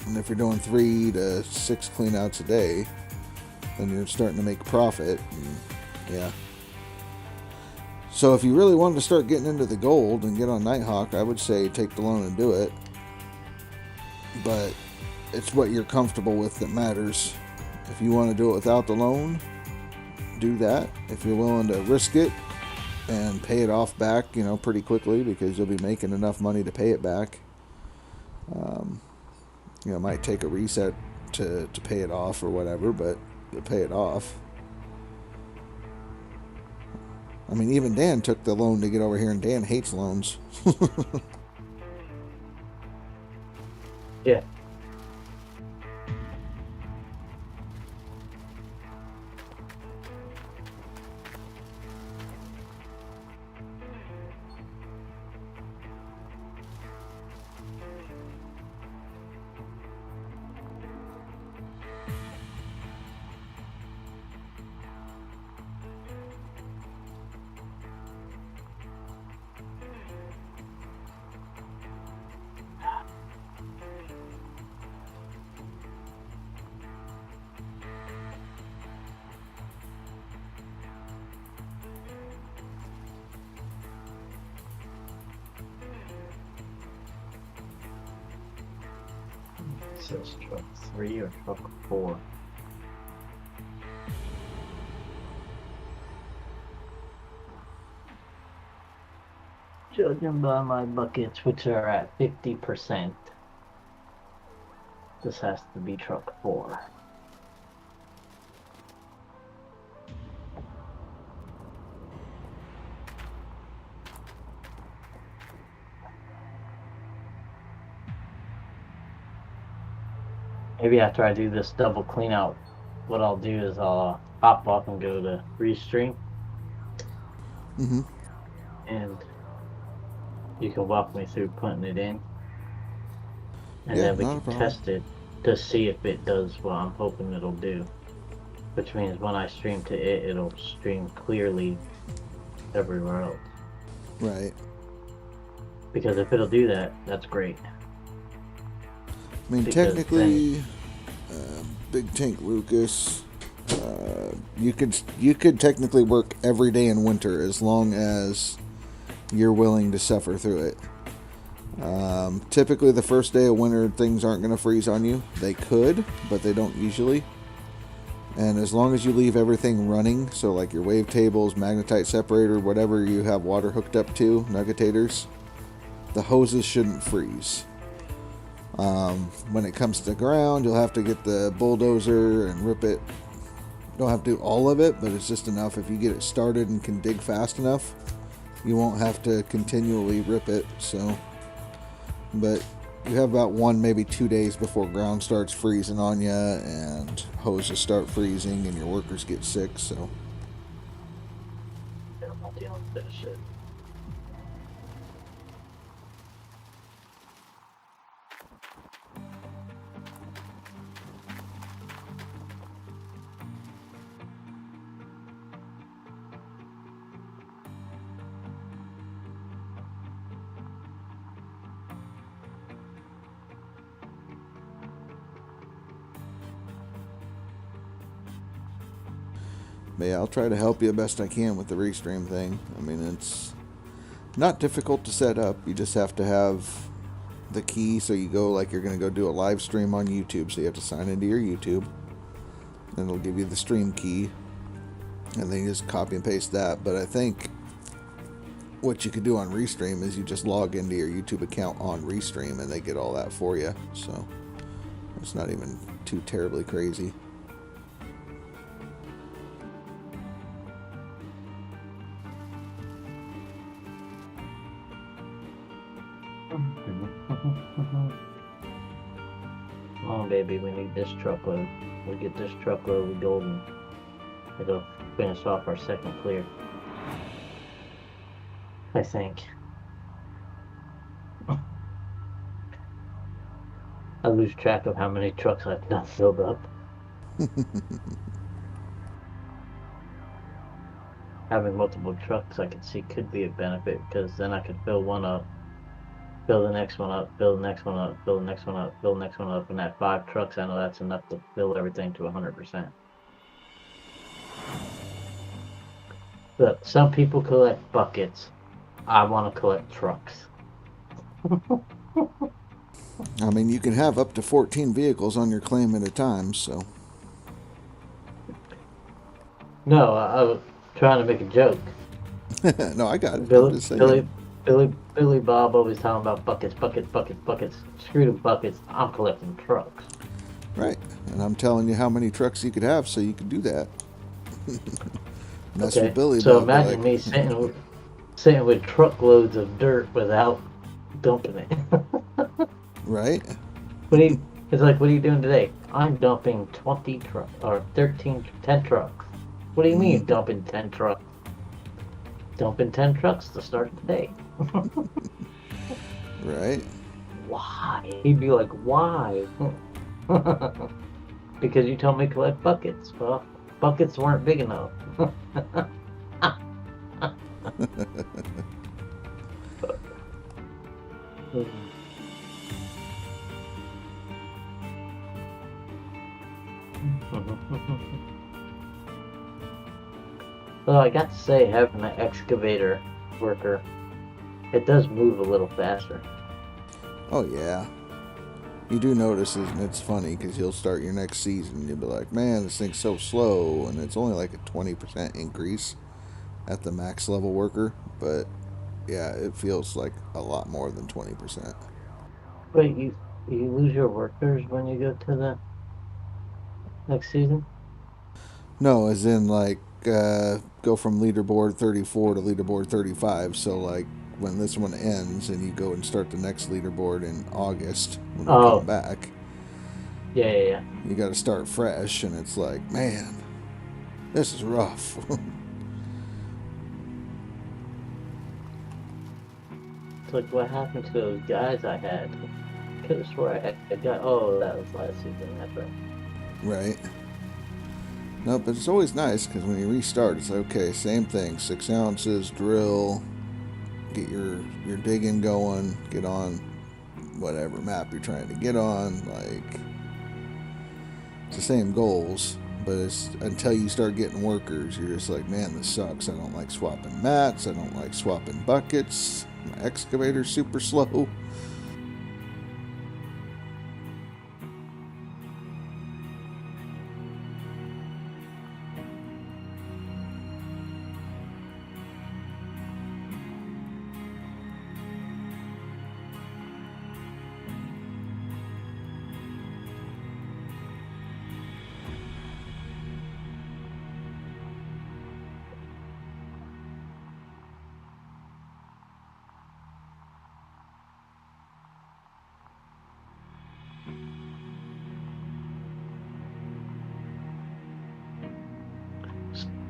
S2: And if you're doing 3 to 6 clean outs a day, then you're starting to make profit. And, yeah. So if you really wanted to start getting into the gold and get on Nighthawk, I would say take the loan and do it. But it's what you're comfortable with that matters. If you want to do it without the loan, do that. If you're willing to risk it and pay it off back, pretty quickly, because you'll be making enough money to pay it back. It might take a reset to pay it off or whatever, but you'll pay it off. I mean, even Dan took the loan to get over here, and Dan hates loans.
S6: Yeah. Is this truck 3 or truck 4? Judging by my buckets, which are at 50%, this has to be truck 4. Maybe after I do this double clean out, what I'll do is I'll hop off and go to Restream.
S2: Mm-hmm.
S6: And you can walk me through putting it in. And
S2: Yeah,
S6: then we
S2: not a
S6: can
S2: problem.
S6: test it to see if it does what I'm hoping it'll do. Which means when I stream to it, it'll stream clearly everywhere else.
S2: Right.
S6: Because if it'll do that, that's great.
S2: I mean,
S6: Because
S2: technically, Big Tank Lucas, you could technically work every day in winter as long as you're willing to suffer through it. Typically, the first day of winter, things aren't going to freeze on you. They could, but they don't usually. And as long as you leave everything running, so like your wave tables, magnetite separator, whatever you have water hooked up to, nuggetators, the hoses shouldn't freeze. When it comes to the ground, you'll have to get the bulldozer and rip it. You don't have to do all of it, but it's just enough. If you get it started and can dig fast enough, you won't have to continually rip it. So, but you have about 1, maybe 2 days before ground starts freezing on you and hoses start freezing and your workers get sick. So,
S6: I'm not dealing with that shit.
S2: but yeah, I'll try to help you best I can with the restream thing. I mean, it's not difficult to set up. You just have to have the key. So you go like you're going to go do a live stream on YouTube. So you have to sign into your YouTube. And it'll give you the stream key. And then you just copy and paste that. But I think what you could do on Restream is you just log into your YouTube account on Restream and they get all that for you. So it's not even too terribly crazy.
S6: Come on, baby, we need this truckload. We get this truckload, we golden. It'll finish off our second clear. I think. I lose track of how many trucks I've done filled up. Having multiple trucks I could see could be a benefit because then I could fill one up, fill the next one up, fill the next one up, fill the next one up, fill the next one up, and at 5 trucks I know that's enough to fill everything to 100%. Look, some people collect buckets. I want to collect trucks.
S2: I mean, you can have up to 14 vehicles on your claim at a time, so.
S6: No, I was trying to make a joke.
S2: No, I got it. I'm just saying.
S6: Billy Bob always talking about buckets. Screw the buckets. I'm collecting trucks.
S2: Right. And I'm telling you how many trucks you could have so you could do that. That's
S6: Okay,
S2: what Billy
S6: so
S2: Bob
S6: imagine me sitting with truckloads of dirt without dumping it.
S2: Right?
S6: It's like, what are you doing today? I'm dumping 20 trucks, or 10 trucks. What do you mean dumping 10 trucks? Dumping 10 trucks to start the day.
S2: Right?
S6: Why? He'd be like, why? Because you told me to collect buckets. Well, buckets weren't big enough. Well, I got to say, having an excavator worker, it does move a little faster.
S2: Oh, yeah. You do notice, and it's funny because you'll start your next season, you'll be like, man, this thing's so slow, and it's only like a 20% increase at the max level worker, but yeah, it feels like a lot more than 20%.
S6: Wait, you lose your workers when you go to the next season?
S2: No, as in like go from leaderboard 34 to leaderboard 35. So like when this one ends and you go and start the next leaderboard in August when we
S6: Oh.
S2: come back,
S6: Yeah.
S2: you got to start fresh, and it's like, man, this is rough.
S6: It's like, what happened to those guys I had? I could have swore I had a guy. Oh, that was last season. That's right.
S2: Right. No, but it's always nice because when you restart, it's like, okay, same thing, 6 ounces, drill, get your digging going, get on whatever map you're trying to get on. Like, it's the same goals, but it's until you start getting workers, you're just like, man, this sucks. I don't like swapping mats. I don't like swapping buckets. My excavator's super slow.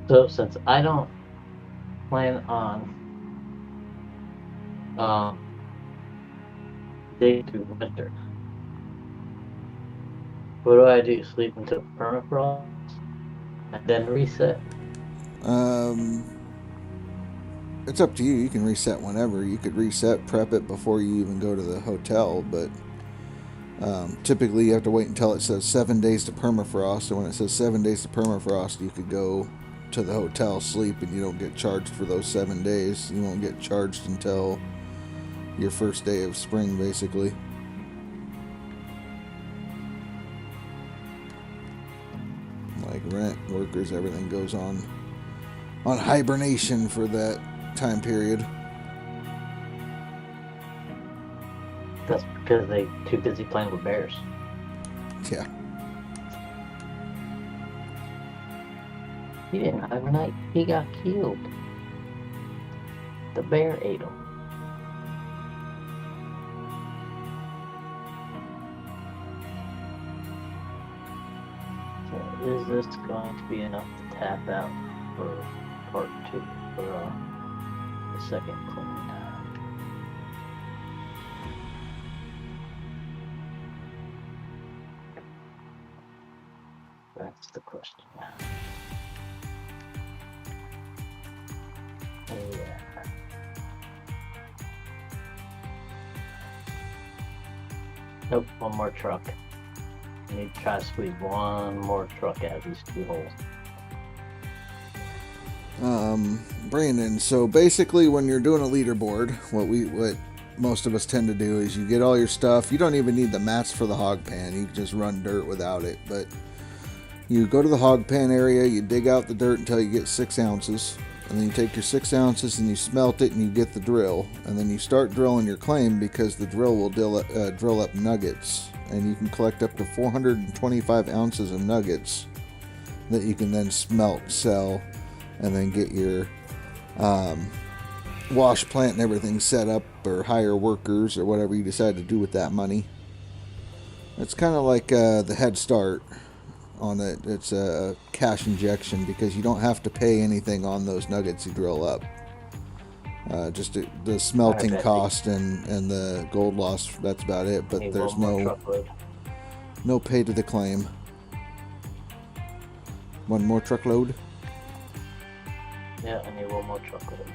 S6: So since I don't plan on day through winter, what do I do? Sleep until permafrost and then reset?
S2: It's up to you. You can reset whenever. You could reset, prep it before you even go to the hotel, but typically you have to wait until it says 7 days to permafrost. And when it says 7 days to permafrost, you could go to the hotel, sleep, and you don't get charged for those 7 days. You won't get charged until your first day of spring, basically. Like rent, workers, everything goes on hibernation for that time period.
S6: That's because they too busy playing with bears.
S2: Yeah.
S6: He didn't hibernate. He got killed. The bear ate him. So is this going to be enough to tap out for part 2 for the second clean? That's the question. Yeah. Nope, one more truck. I need to try to squeeze one more truck out of these 2 holes.
S2: Brandon, so basically when you're doing a leaderboard, what most of us tend to do is you get all your stuff. You don't even need the mats for the hog pan. You can just run dirt without it. But you go to the hog pan area, you dig out the dirt until you get 6 ounces. And then you take your 6 ounces and you smelt it and you get the drill. And then you start drilling your claim because the drill will drill up nuggets. And you can collect up to 425 ounces of nuggets that you can then smelt, sell, and then get your wash plant and everything set up, or hire workers, or whatever you decide to do with that money. It's kind of like the Head Start on it. It's a cash injection because you don't have to pay anything on those nuggets you drill up. Just the smelting cost and the gold loss, that's about it. But there's no pay to the claim. One more truckload?
S6: Yeah, I need one more truckload.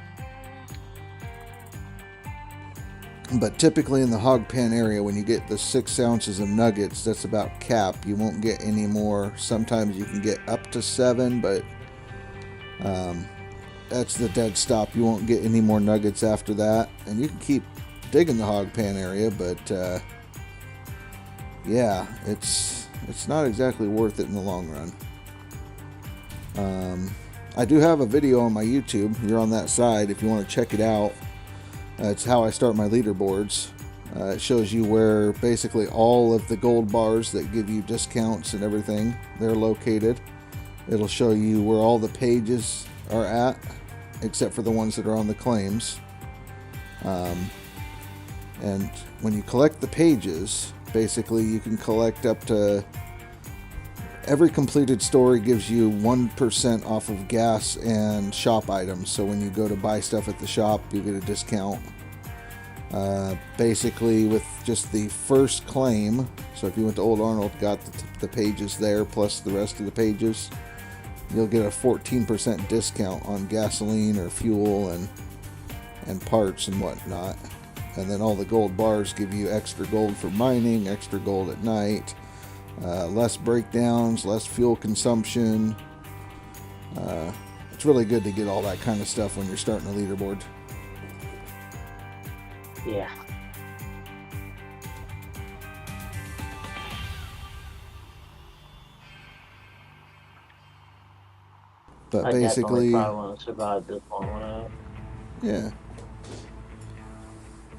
S2: But typically in the hog pan area, when you get the 6 ounces of nuggets, that's about cap. You won't get any more. Sometimes you can get up to 7, but that's the dead stop. You won't get any more nuggets after that. And you can keep digging the hog pan area, but yeah, it's not exactly worth it in the long run. I do have a video on my YouTube. You're on that side if you want to check it out. It's how I start my leaderboards. It shows you where basically all of the gold bars that give you discounts and everything, they're located. It'll show you where all the pages are at, except for the ones that are on the claims. And when you collect the pages, basically you can collect up to... Every completed story gives you 1% off of gas and shop items. So when you go to buy stuff at the shop, you get a discount. Basically, with just the first claim, so if you went to Old Arnold, got the pages there plus the rest of the pages, you'll get a 14% discount on gasoline or fuel and parts and whatnot. And then all the gold bars give you extra gold for mining, extra gold at night, less breakdowns, less fuel consumption. It's really good to get all that kind of stuff when you're starting a leaderboard.
S6: Yeah.
S2: But
S6: I
S2: basically,
S6: definitely probably want to survive this long one.
S2: yeah.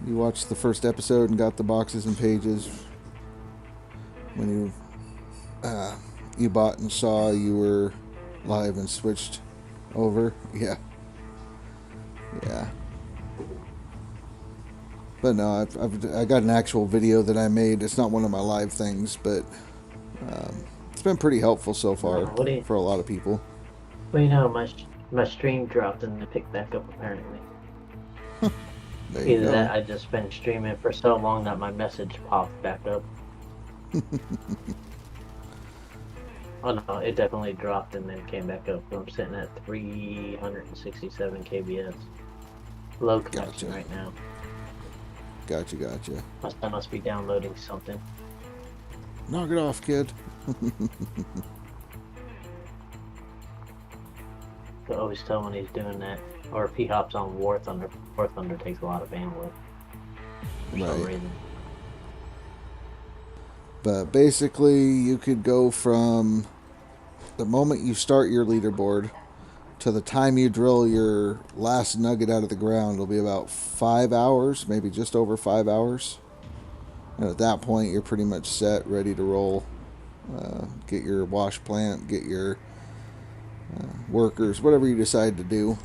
S2: You watched the first episode and got the boxes and pages. When you bought and saw you were live and switched over. Yeah. Yeah. But no, I got an actual video that I made. It's not one of my live things, but it's been pretty helpful so far for a lot of people.
S6: Well, you know, my stream dropped and it picked back up apparently.
S2: There you
S6: Either
S2: go.
S6: that, I just been streaming for so long that my message popped back up. Oh no, it definitely dropped and then came back up. I'm sitting at 367 kbs. Low connection
S2: Gotcha.
S6: right now.
S2: Gotcha.
S6: I must be downloading something.
S2: Knock it off, kid.
S6: I always tell when he's doing that. Or if he hops on War Thunder. War Thunder takes a lot of bandwidth. For some
S2: Right.
S6: reason.
S2: But basically, you could go from the moment you start your leaderboard to the time you drill your last nugget out of the ground. It'll be about 5 hours, maybe just over 5 hours. And at that point, you're pretty much set, ready to roll. Get your wash plant, get your workers, whatever you decide to do.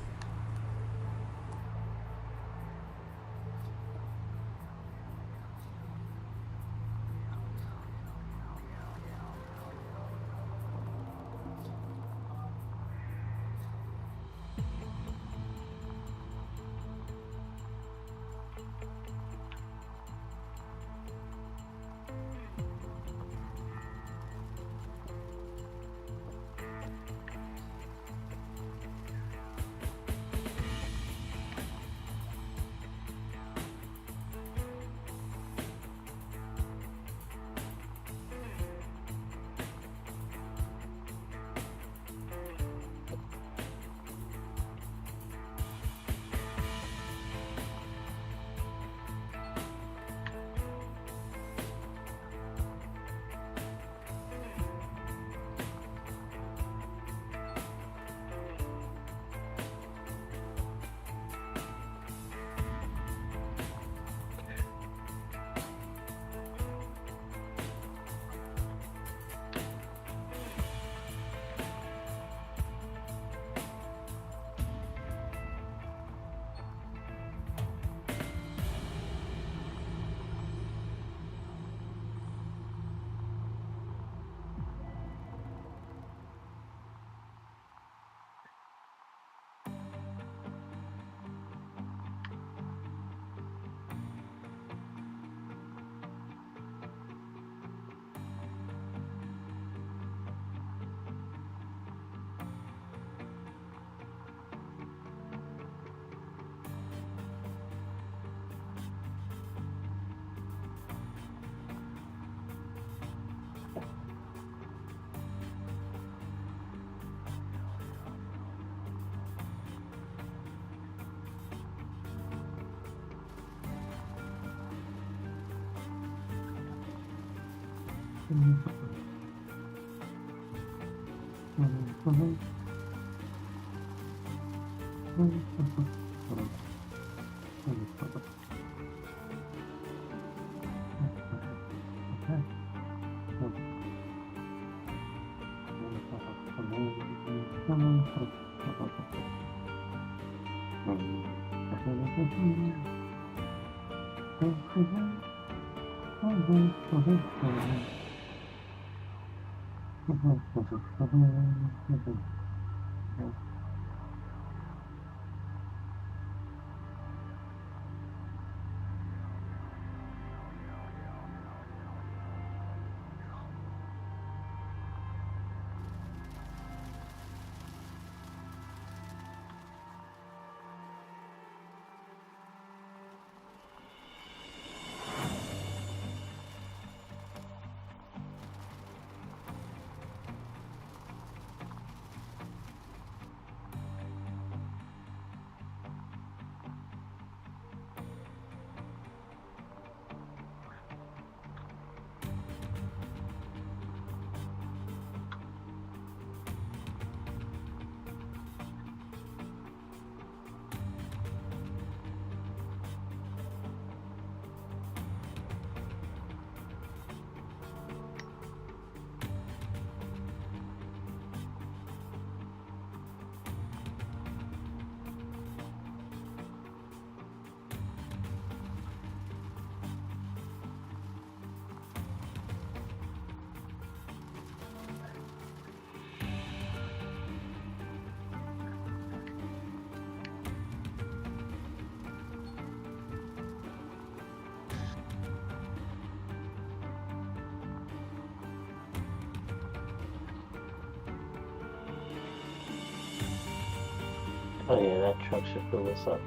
S6: Oh yeah, that truck should fill this up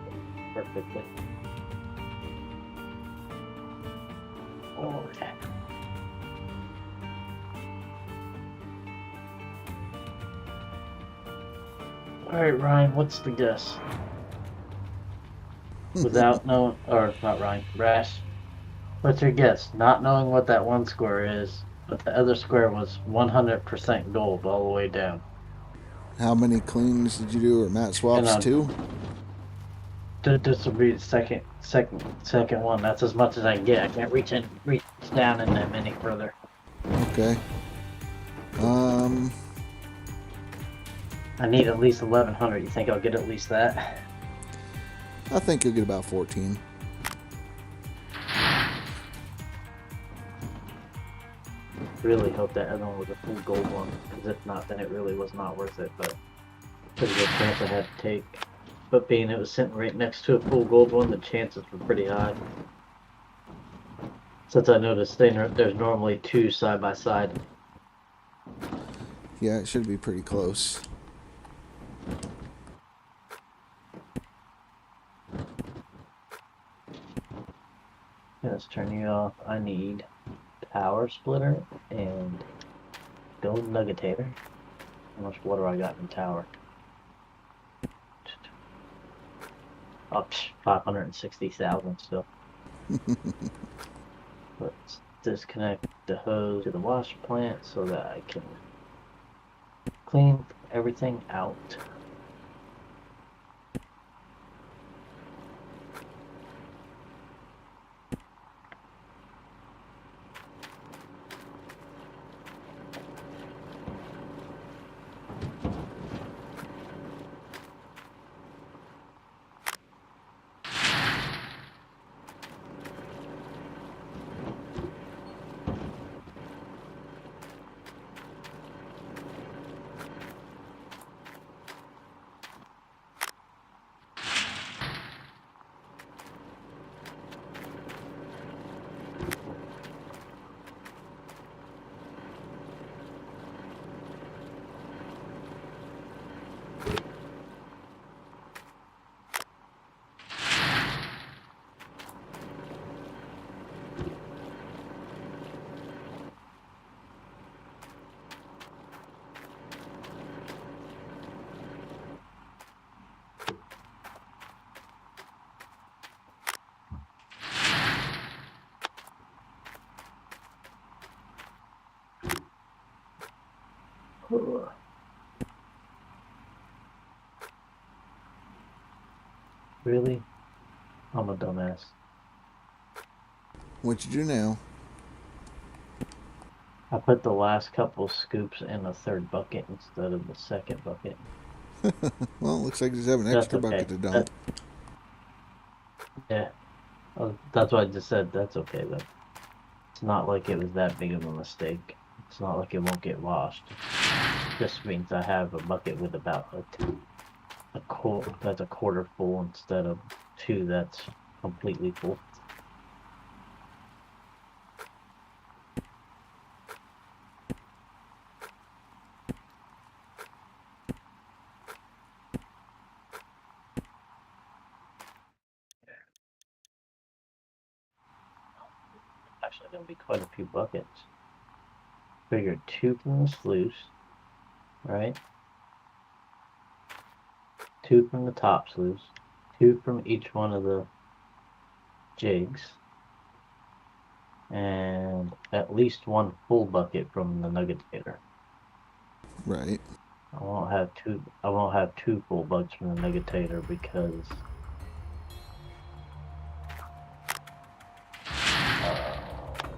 S6: perfectly. Oh yeah. Alright, Ryan, what's the guess? Without knowing, or not Ryan, Rash. What's your guess? Not knowing what that one square is, but the other square was 100% gold all the way down.
S2: How many cleans did you do, or mat swaps?
S6: And,
S2: 2?
S6: This will be the second one. That's as much as I can get. I can't reach down in them any further.
S2: Okay.
S6: I need at least 1100. You think I'll get at least that?
S2: I think you'll get about 14.
S6: Really hope that other one was a full gold one, because if not, then it really was not worth it. But pretty good chance I had to take. But being it was sitting right next to a full gold one, the chances were pretty high. Since I noticed there's normally 2 side by side.
S2: Yeah, it should be pretty close.
S6: Let's turn you off. I need power splitter and gold nuggetator. How much water I got in the tower? Oh, 560,000 still. Let's disconnect the hose to the wash plant so that I can clean everything out. Really? I'm a dumbass.
S2: What you do now?
S6: I put the last couple scoops in the third bucket instead of the second bucket.
S2: Well, looks like you just have an
S6: That's
S2: extra
S6: okay.
S2: bucket to dump.
S6: Yeah. That's what I just said. That's okay, though. It's not like it was that big of a mistake. It's not like it won't get washed. It just means I have a bucket with about a quarter that's a quarter full instead of 2 that's completely full. Actually, gonna be quite a few buckets. Figured 2 from the sluice, right? 2 from the top sluice, 2 from each one of the jigs, and at least 1 full bucket from the nuggetator.
S2: Right.
S6: I won't have 2. I won't have 2 full buckets from the nuggetator because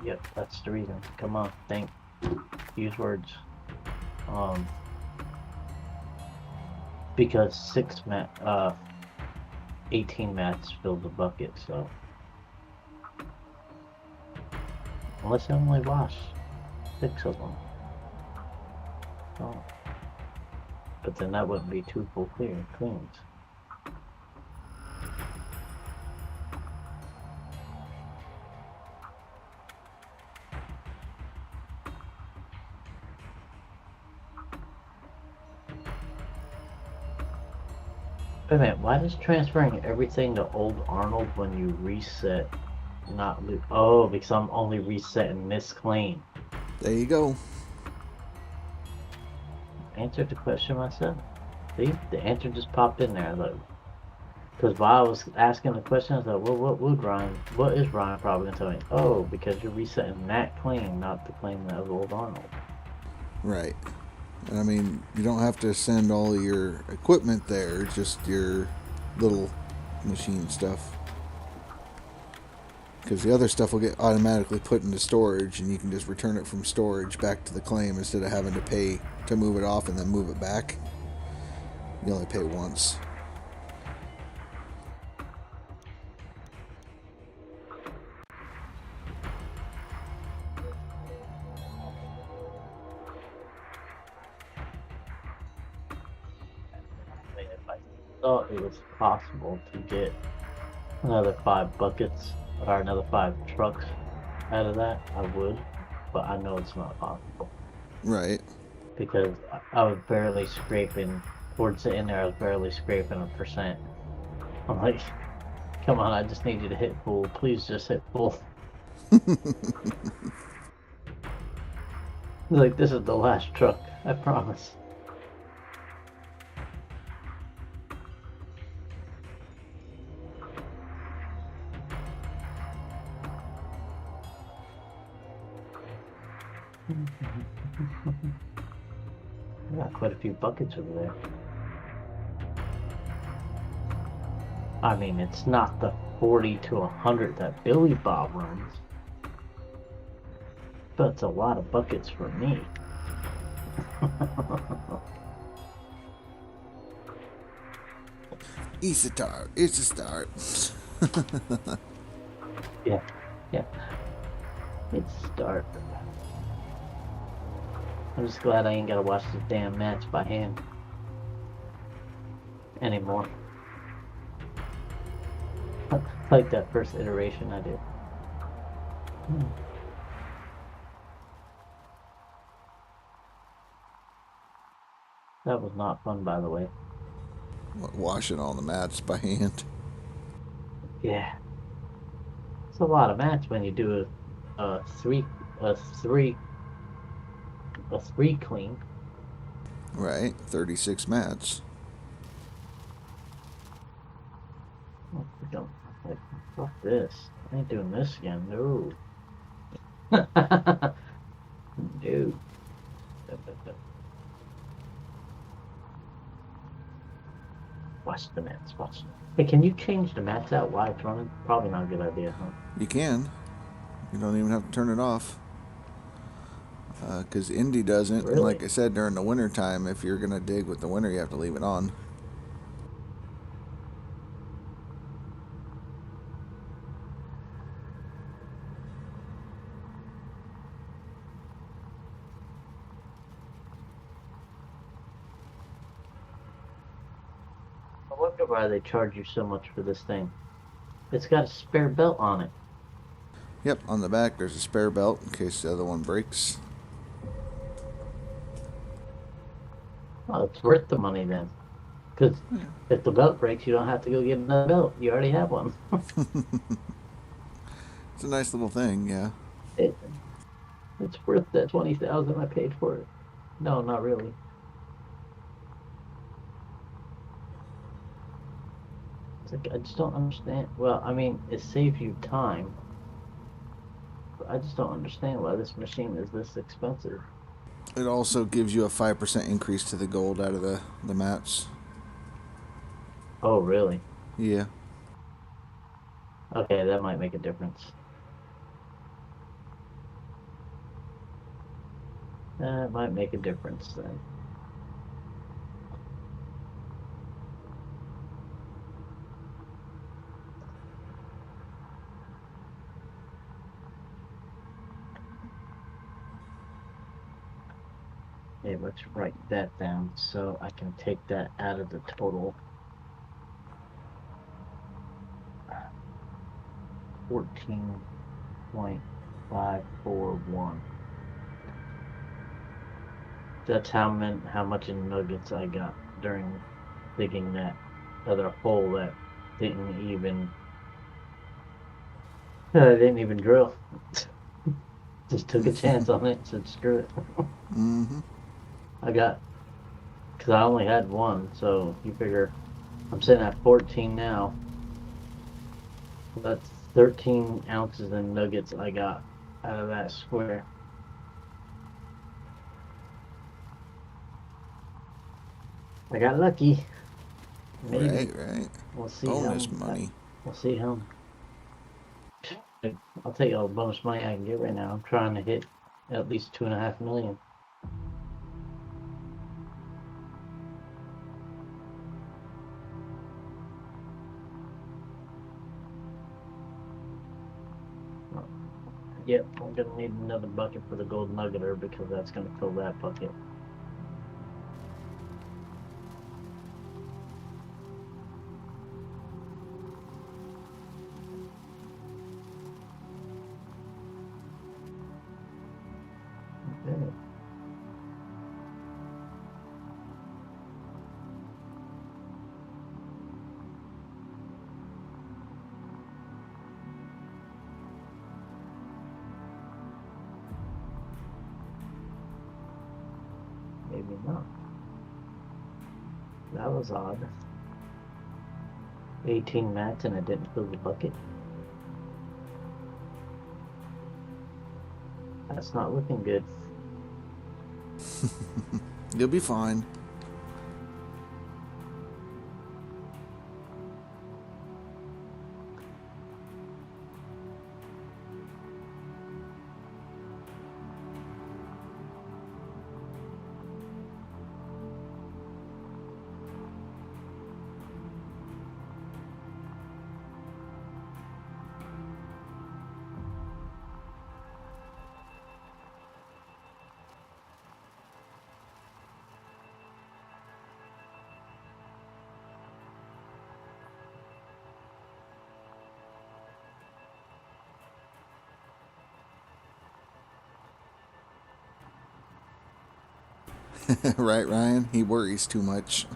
S6: yep, that's the reason. Come on, think. Use words. Because 18 mats fill the bucket, so unless I only wash 6 of them. Oh. But then that wouldn't be 2 full cleans. Wait a minute, why does transferring everything to old Arnold when you reset not loop? Oh, because I'm only resetting this claim.
S2: There you go.
S6: Answered the question myself. See, the answer just popped in there. Look, because while I was asking the question, I was like, well, what is Ryan probably gonna tell me? Oh, because you're resetting that claim, not the claim of old Arnold.
S2: Right. And I mean, you don't have to send all your equipment there, just your little machine stuff. Because the other stuff will get automatically put into storage, and you can just return it from storage back to the claim instead of having to pay to move it off and then move it back. You only pay once.
S6: I mean, if I thought it was possible to get another 5 buckets or another 5 trucks out of that, I would, but I know it's not possible.
S2: Right.
S6: Because I was barely scraping, towards the end there, I was barely scraping 1%. I'm like, come on, I just need you to hit full. Please just hit full. Like, this is the last truck, I promise. I got quite a few buckets over there. I mean, it's not the 40 to 100 that Billy Bob runs, but it's a lot of buckets for me.
S2: It's a start. It's a start.
S6: Yeah. It's a start. I'm just glad I ain't gotta watch the damn match by hand anymore. Like that first iteration I did. That was not fun, by the way.
S2: Washing all the mats by hand.
S6: Yeah. It's a lot of mats when you do a three clean.
S2: Right. 36 mats.
S6: Oh, like, fuck this. I ain't doing this again. No. No. Watch the mats. Watch. Hey, can you change the mats out while it's running? Probably not a good idea, huh?
S2: You can. You don't even have to turn it off. Because Indy doesn't. And
S6: Really?
S2: like I said, during the winter time, if you're going to dig with the winter, you have to leave it on.
S6: I wonder why they charge you so much for this thing. It's got a spare belt on it.
S2: Yep, on the back there's a spare belt in case the other one breaks.
S6: Oh, it's worth the money then. Because if the belt breaks, you don't have to go get another belt. You already have one.
S2: It's a nice little thing, yeah.
S6: It's worth that $20,000 I paid for it. No, not really. It's like, I just don't understand. Well, I mean, it saves you time. But I just don't understand why this machine is this expensive.
S2: It also gives you a 5% increase to the gold out of the mats.
S6: Oh, really?
S2: Yeah.
S6: Okay, that might make a difference. That might make a difference then. Okay, let's write that down so I can take that out of the total. 14.541. That's how much in nuggets I got during digging that other hole that didn't even drill. Just took a chance on it, said screw it.
S2: Mm-hmm.
S6: Because I only had one, so you figure I'm sitting at 14 now. That's 13 ounces in nuggets I got out of that square. I got lucky. Maybe.
S2: Right.
S6: We'll see.
S2: Bonus money.
S6: We'll see how. I'll take all the bonus money I can get right now. I'm trying to hit at least 2.5 million. Yep, I'm gonna need another bucket for the gold nuggeter because that's gonna fill that bucket. Okay. Maybe not. That was odd. 18 mats and it didn't fill the bucket. That's not looking good.
S2: You'll be fine. Right, Ryan? He worries too much.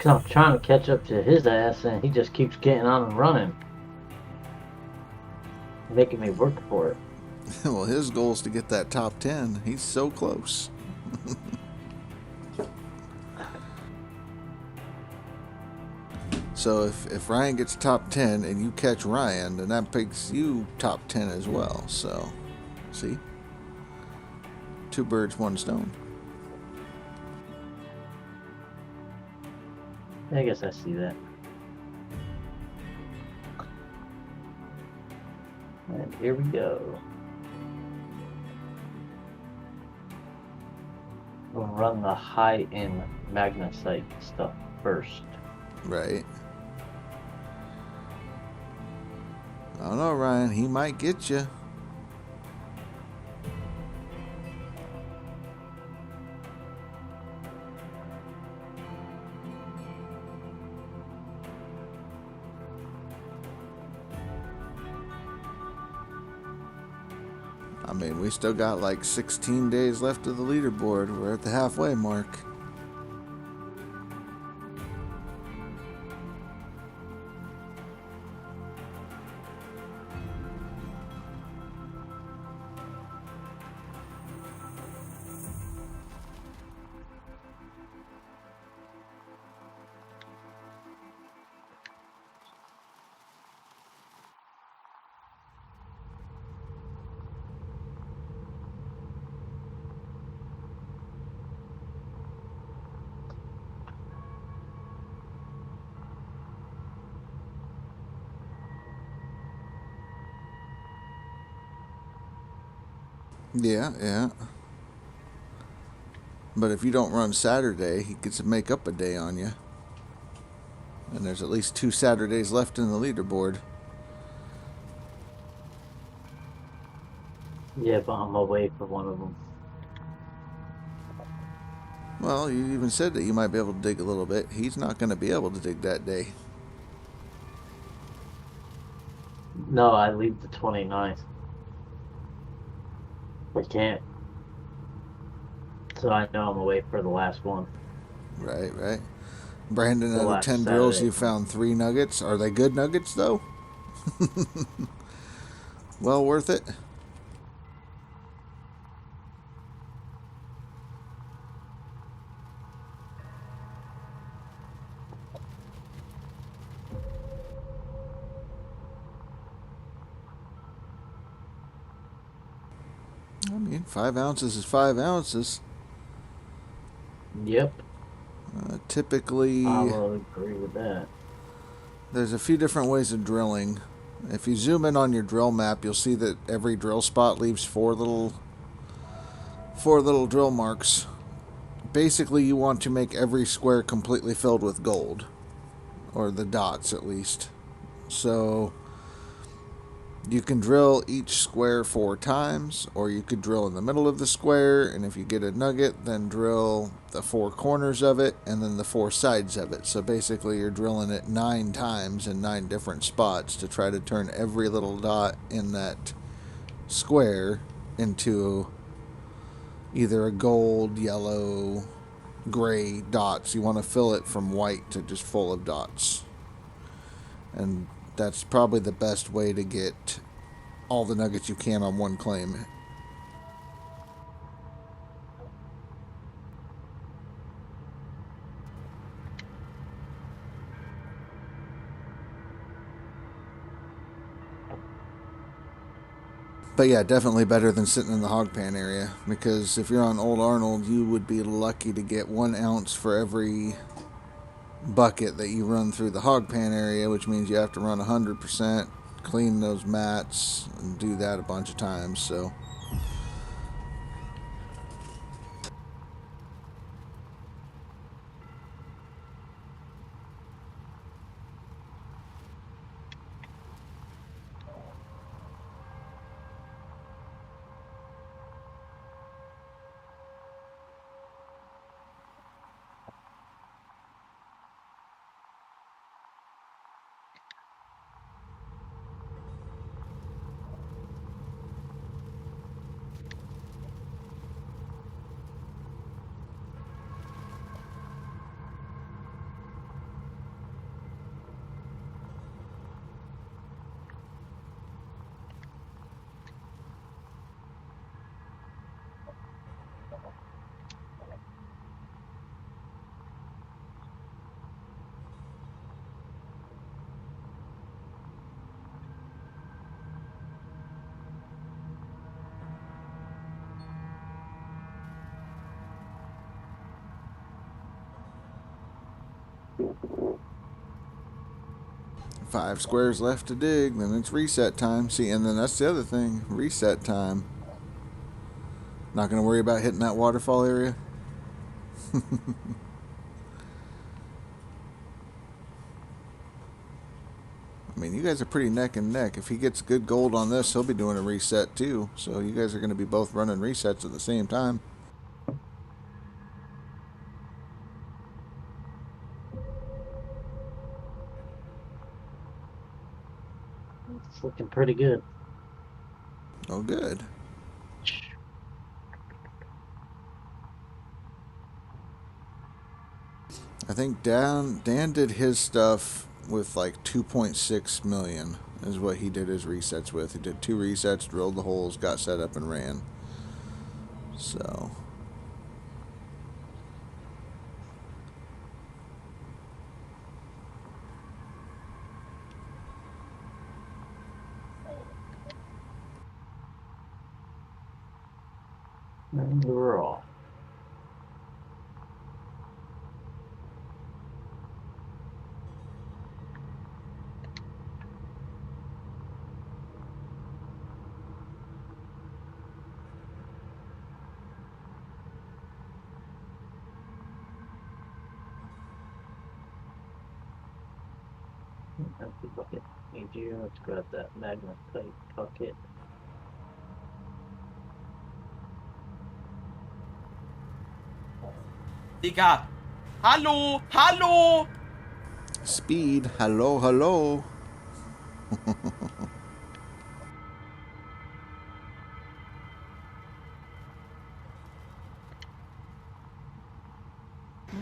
S6: I'm trying to catch up to his ass and he just keeps getting on and running. Making me work for it.
S2: Well, his goal is to get that top 10. He's so close. So if Ryan gets top 10 and you catch Ryan, then that makes you top 10 as well. So, see? 2 birds, 1 stone.
S6: I guess I see that. And here we go. We'll run the high-end magnesite stuff first.
S2: Right. I don't know, Ryan. He might get you. I mean, we still got like 16 days left of the leaderboard. We're at the halfway mark. Yeah, yeah. But if you don't run Saturday, he gets to make up a day on you. And there's at least 2 Saturdays left in the leaderboard.
S6: Yeah, but I'm away for one of them.
S2: Well, you even said that you might be able to dig a little bit. He's not going to be able to dig that day.
S6: No, I leave the 29th. I can't. So I know I'm away for the last one.
S2: Right, right. Brandon,
S6: The
S2: out of
S6: last
S2: 10 drills,
S6: Saturday.
S2: you found 3 nuggets. Are they good nuggets, though? Well worth it. I mean, 5 ounces is 5 ounces.
S6: Yep,
S2: Typically,
S6: I will agree with that.
S2: there's a few different ways of drilling. If you zoom in on your drill map, you'll see that every drill spot leaves four little drill marks. Basically, you want to make every square completely filled with gold, or the dots at least. So you can drill each square 4 times, or you could drill in the middle of the square, and if you get a nugget, then drill the 4 corners of it, and then the 4 sides of it. So basically you're drilling it 9 times in 9 different spots to try to turn every little dot in that square into either a gold, yellow, gray dots. You want to fill it from white to just full of dots. And that's probably the best way to get all the nuggets you can on one claim. But yeah, definitely better than sitting in the hog pan area, because if you're on Old Arnold, you would be lucky to get 1 ounce for every bucket that you run through the hog pan area, which means you have to run 100%, clean those mats, and do that a bunch of times. So 5 squares left to dig, then it's reset time. See, and then that's the other thing, reset time. Not going to worry about hitting that waterfall area. I mean, you guys are pretty neck and neck. If he gets good gold on this, he'll be doing a reset too. So you guys are going to be both running resets at the same time.
S6: It's looking pretty good.
S2: Oh, good. I think Dan did his stuff with like 2.6 million is what he did his resets with. He did 2 resets, drilled the holes, got set up, and ran. So
S6: And we're off. Empty bucket. Need you. Let's grab that magnet plate bucket.
S4: Digga! Hallo! Hallo!
S2: speed, hello, hello.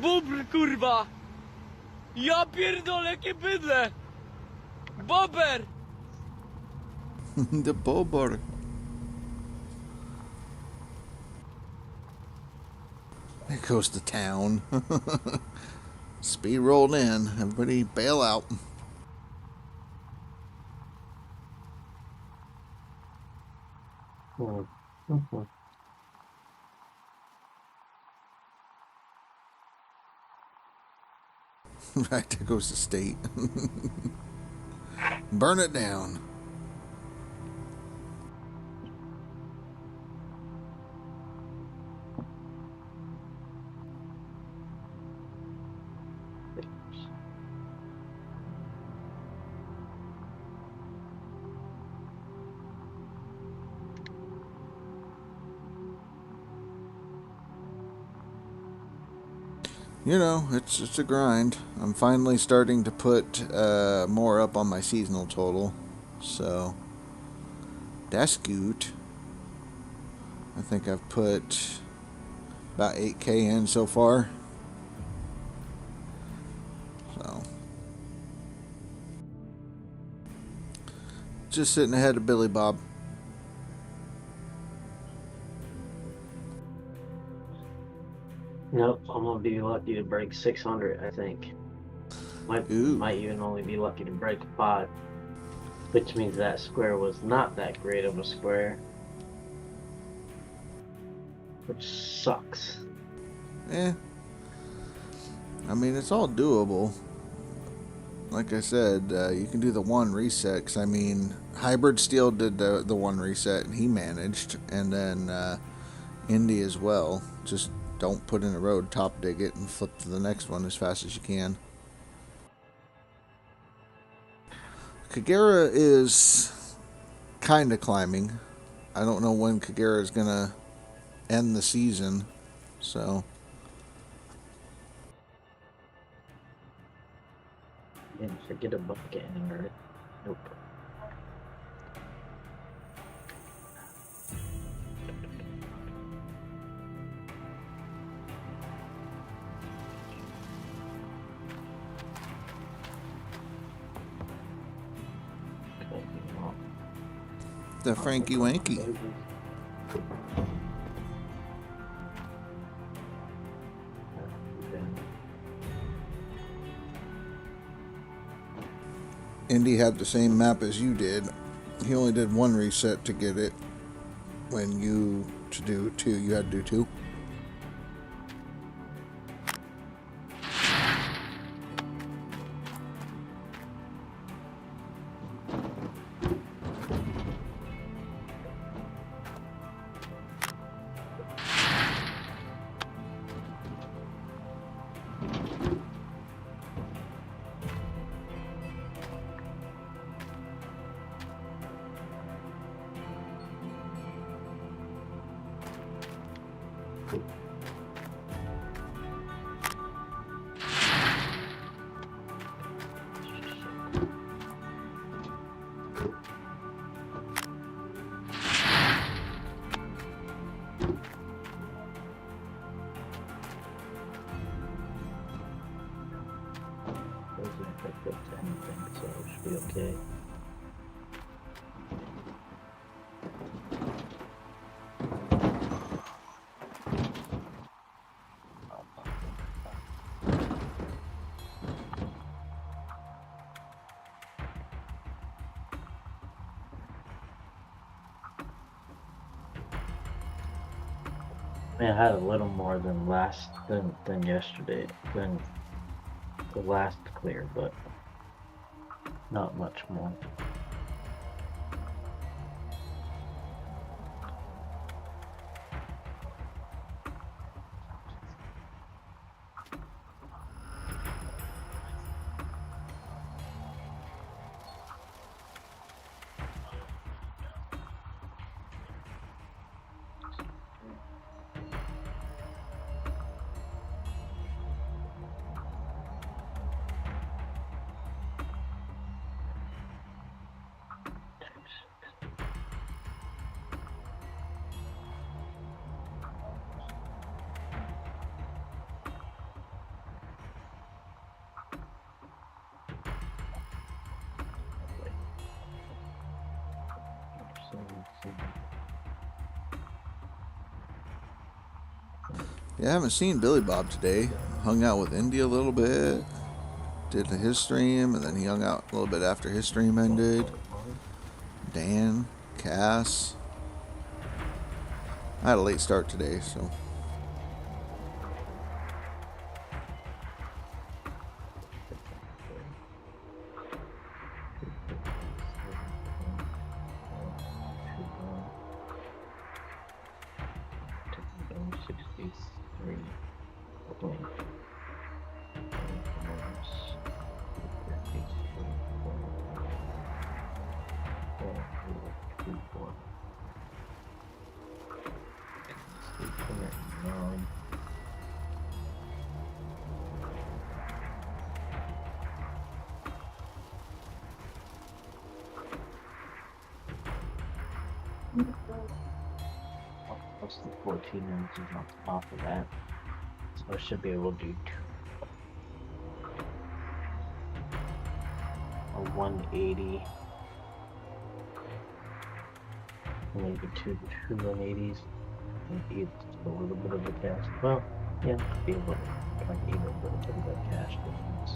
S7: Bubr, kurwa! Ja pierdolę, jakie bydle! Bober!
S2: The bobber. There goes the town. Speed rolled in. Everybody bail out. Right, there goes the state. Burn it down. You know, it's a grind. I'm finally starting to put more up on my seasonal total, so that's good. I think I've put about 8K in so far. So just sitting ahead of Billy Bob.
S6: Nope, I'm gonna be lucky to break 600, I think. Might even only be lucky to break 5. Which means that square was not that great of a square. Which sucks.
S2: I mean, it's all doable. Like I said, you can do the 1 reset, 'cause I mean, Hybrid Steel did the 1 reset and he managed, and then Indy as well. Just don't put in a road, top dig it, and flip to the next one as fast as you can. Kagera is kind of climbing. I don't know when Kagera is going to end the season, so...
S6: Didn't forget a bucket anywhere. Nope.
S2: The Frankie Wanky. Indy had the same map as you did. He only did 1 reset to get it. When you to do 2, you had to do 2.
S6: doesn't affect us to anything, so it should be okay. I had a little more than yesterday, than the last clear, but not much more.
S2: Yeah, I haven't seen Billy Bob today. Hung out with Indy a little bit. Did his stream, and then he hung out a little bit after his stream ended. Dan, Cass. I had a late start today, so. Plus the 14 inches on top of that. So I should be able to do a 180. Maybe two 180s. And eat a little bit of the cash. Well, yeah, be able to try to eat a little bit of that cash difference.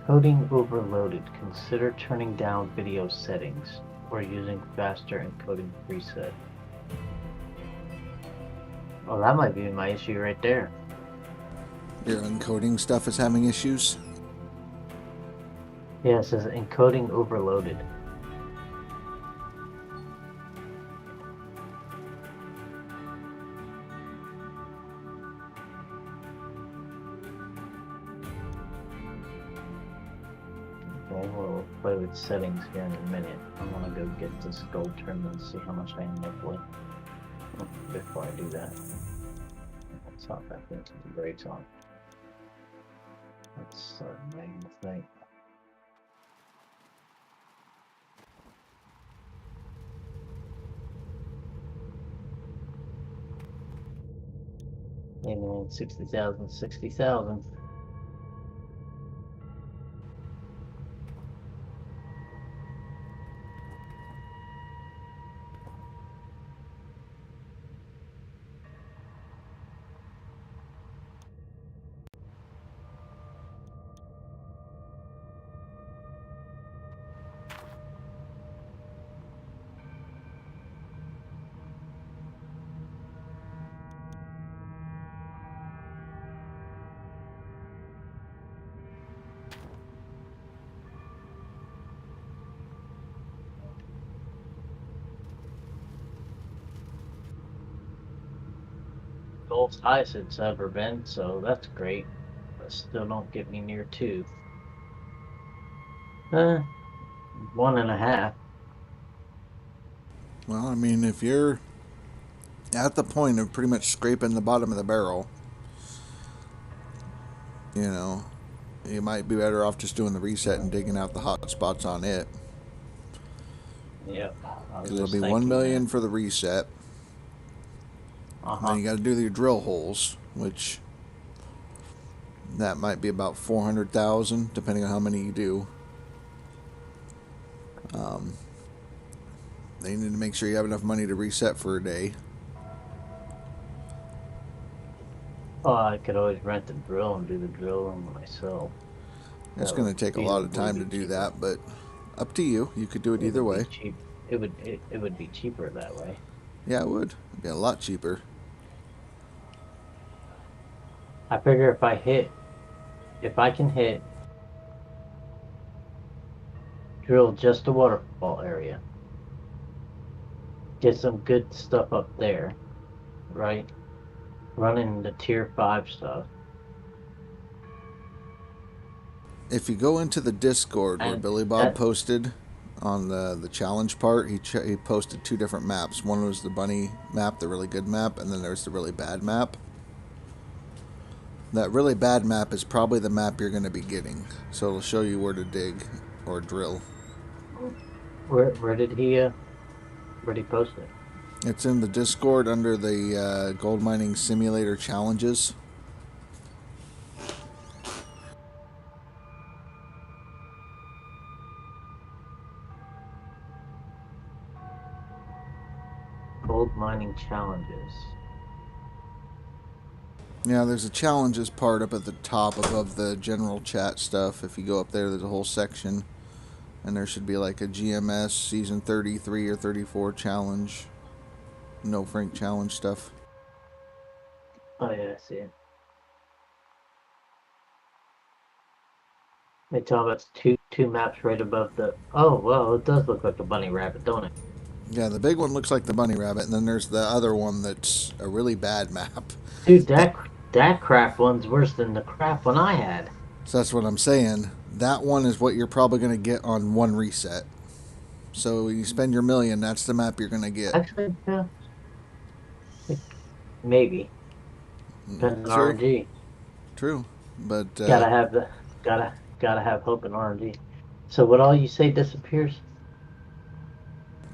S6: Encoding overloaded. Consider turning down video settings or using faster encoding preset. Well, that might be my issue right there.
S2: Your encoding stuff is having issues.
S6: Yeah, it says encoding overloaded. Okay, we'll play with settings here in a minute. I want to go get this gold trim and see how much I end up with. Before I do that, let's hop back into the brakes on. Let's start making the thing. And 60,000, 60,000. Gold's highest it's ever been, so that's great. But still don't get me near 2. 1.5.
S2: Well, I mean, if you're at the point of pretty much scraping the bottom of the barrel, you know, you might be better off just doing the reset and digging out the hot spots on it.
S6: Yep.
S2: Because it'll be 1 million for the reset. And then you got to do your drill holes, which that might be about 400,000, depending on how many you do. They need to make sure you have enough money to reset for a day.
S6: Oh, I could always rent the drill and do the drill myself.
S2: It's going to take a lot of time to do that, but up to you. You could do it either way.
S6: It would be cheaper that way.
S2: Yeah, it would. It'd be a lot cheaper.
S6: I figure if I can hit, drill just the waterfall area, get some good stuff up there, right? Running the tier 5 stuff.
S2: If you go into the Discord where Billy Bob posted on the challenge part, he posted 2 different maps. One was the bunny map, the really good map, and then there's the really bad map. That really bad map is probably the map you're going to be getting. So it'll show you where to dig or drill.
S6: Where did he post it?
S2: It's in the Discord under the gold mining simulator challenges.
S6: Gold mining challenges.
S2: Yeah, there's a challenges part up at the top above the general chat stuff. If you go up there, there's a whole section. And there should be like a GMS season 33 or 34 challenge. No Frank challenge stuff.
S6: Oh yeah, I see it. They tell us two maps right above the... Oh, well, it does look like a bunny rabbit, don't it?
S2: Yeah, the big one looks like the bunny rabbit, and then there's the other one that's a really bad map.
S6: Dude, that crap one's worse than the crap one I had.
S2: So that's what I'm saying. That one is what you're probably going to get on one reset. So you spend your million, that's the map you're going to get.
S6: Actually, yeah. Maybe. Depends on RNG.
S2: True, but
S6: gotta have hope in RNG. So what all you say disappears?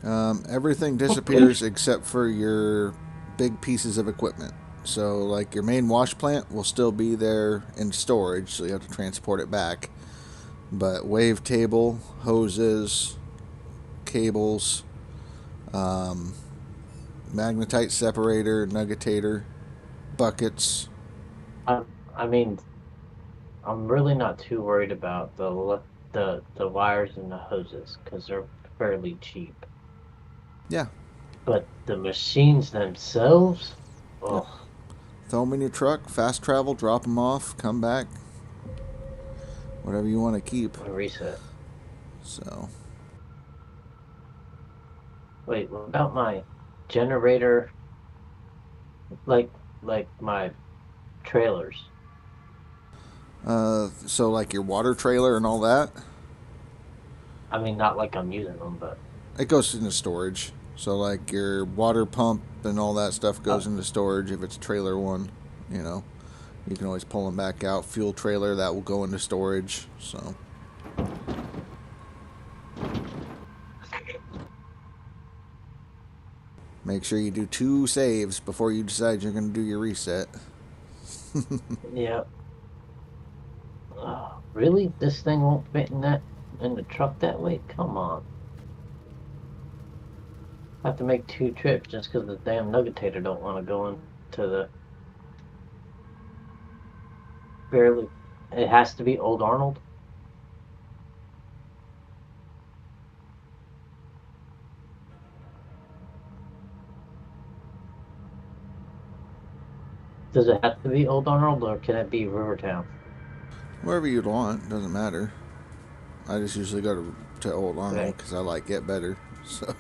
S2: everything disappears except for your big pieces of equipment. So like your main wash plant will still be there in storage, so you have to transport it back. But wave table, hoses, cables, magnetite separator, nuggetator, buckets.
S6: I mean, I'm really not too worried about the wires and the hoses because they're fairly cheap.
S2: Yeah.
S6: But the machines themselves,
S2: Yep.
S6: oh,
S2: Throw them in your truck, fast travel, drop them off, come back. Whatever you want to keep.
S6: a reset.
S2: So,
S6: Wait, what about my generator? Like my trailers.
S2: so like your water trailer and all that,
S6: I mean, not like I'm using them, but
S2: it goes into storage. So like your water pump and all that stuff goes into storage if it's a trailer one, you know. You can always pull them back out. Fuel trailer, that will go into storage. So make sure you do 2 saves before you decide you're going to do your reset.
S6: yeah. Oh, really? This thing won't fit in the truck that way? Come on. I have to make 2 trips just because the damn nuggetator don't want to go into the barely. It has to be Old Arnold. Does it have to be Old Arnold or can it be Rivertown?
S2: Wherever you'd want, doesn't matter. I just usually go to Old Arnold because I like it better. So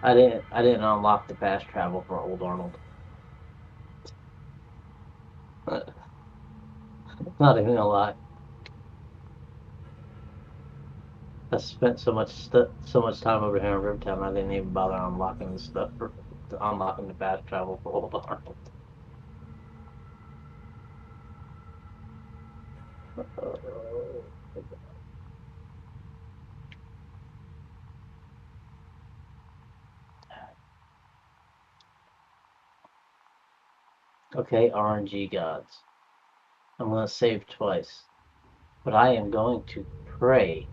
S6: I didn't unlock the fast travel for Old Arnold. Not even gonna lie. I spent so much time over here in Rivertown. I didn't even bother unlocking the stuff for unlocking the fast travel for Old Arnold. Okay, RNG gods. I'm gonna save twice, but I am going to pray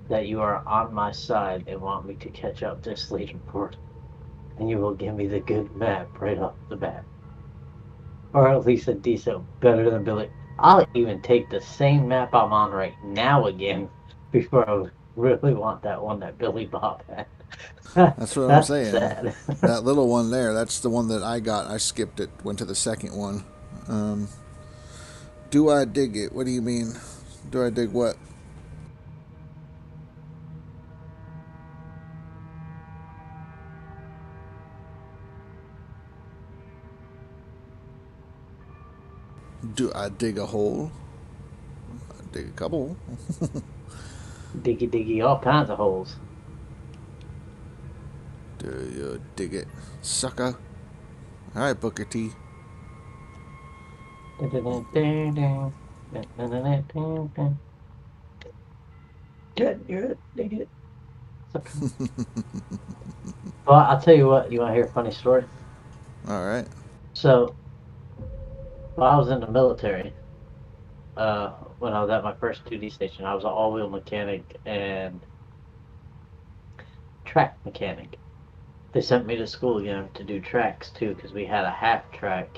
S6: that you are on my side and want me to catch up this leaderboard, and you will give me the good map right off the bat, or at least a decent, better than Billy. I'll even take the same map I'm on right now again before I really want that one that Billy Bob had.
S2: that's what I'm saying.
S6: Sad.
S2: That little one there, that's the one that I got. I skipped it, went to the second one. Do I dig it? What do you mean? Do I dig what? Do I dig a hole? I dig a couple.
S6: Diggy, all kinds of holes.
S2: Do you dig it, sucker? All right, Booker T.
S6: Good, dig it. Well, I'll tell you what. You want to hear a funny story?
S2: All right.
S6: So, while I was in the military, when I was at my first duty station, I was an all-wheel mechanic and track mechanic. They sent me to school again to do tracks too, because we had a half track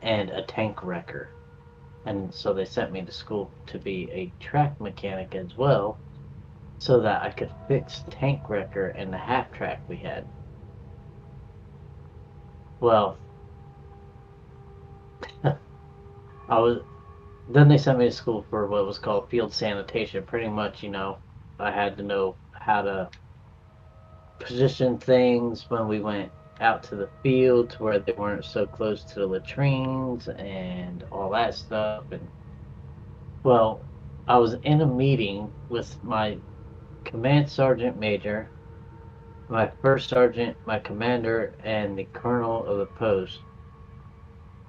S6: and a tank wrecker. And so they sent me to school to be a track mechanic as well, so that I could fix tank wrecker and the half track we had. Well, then they sent me to school for what was called field sanitation. Pretty much, I had to know how to position things when we went out to the field to where they weren't so close to the latrines and all that stuff. And well, I was in a meeting with my command sergeant major, my first sergeant, my commander, and the colonel of the post,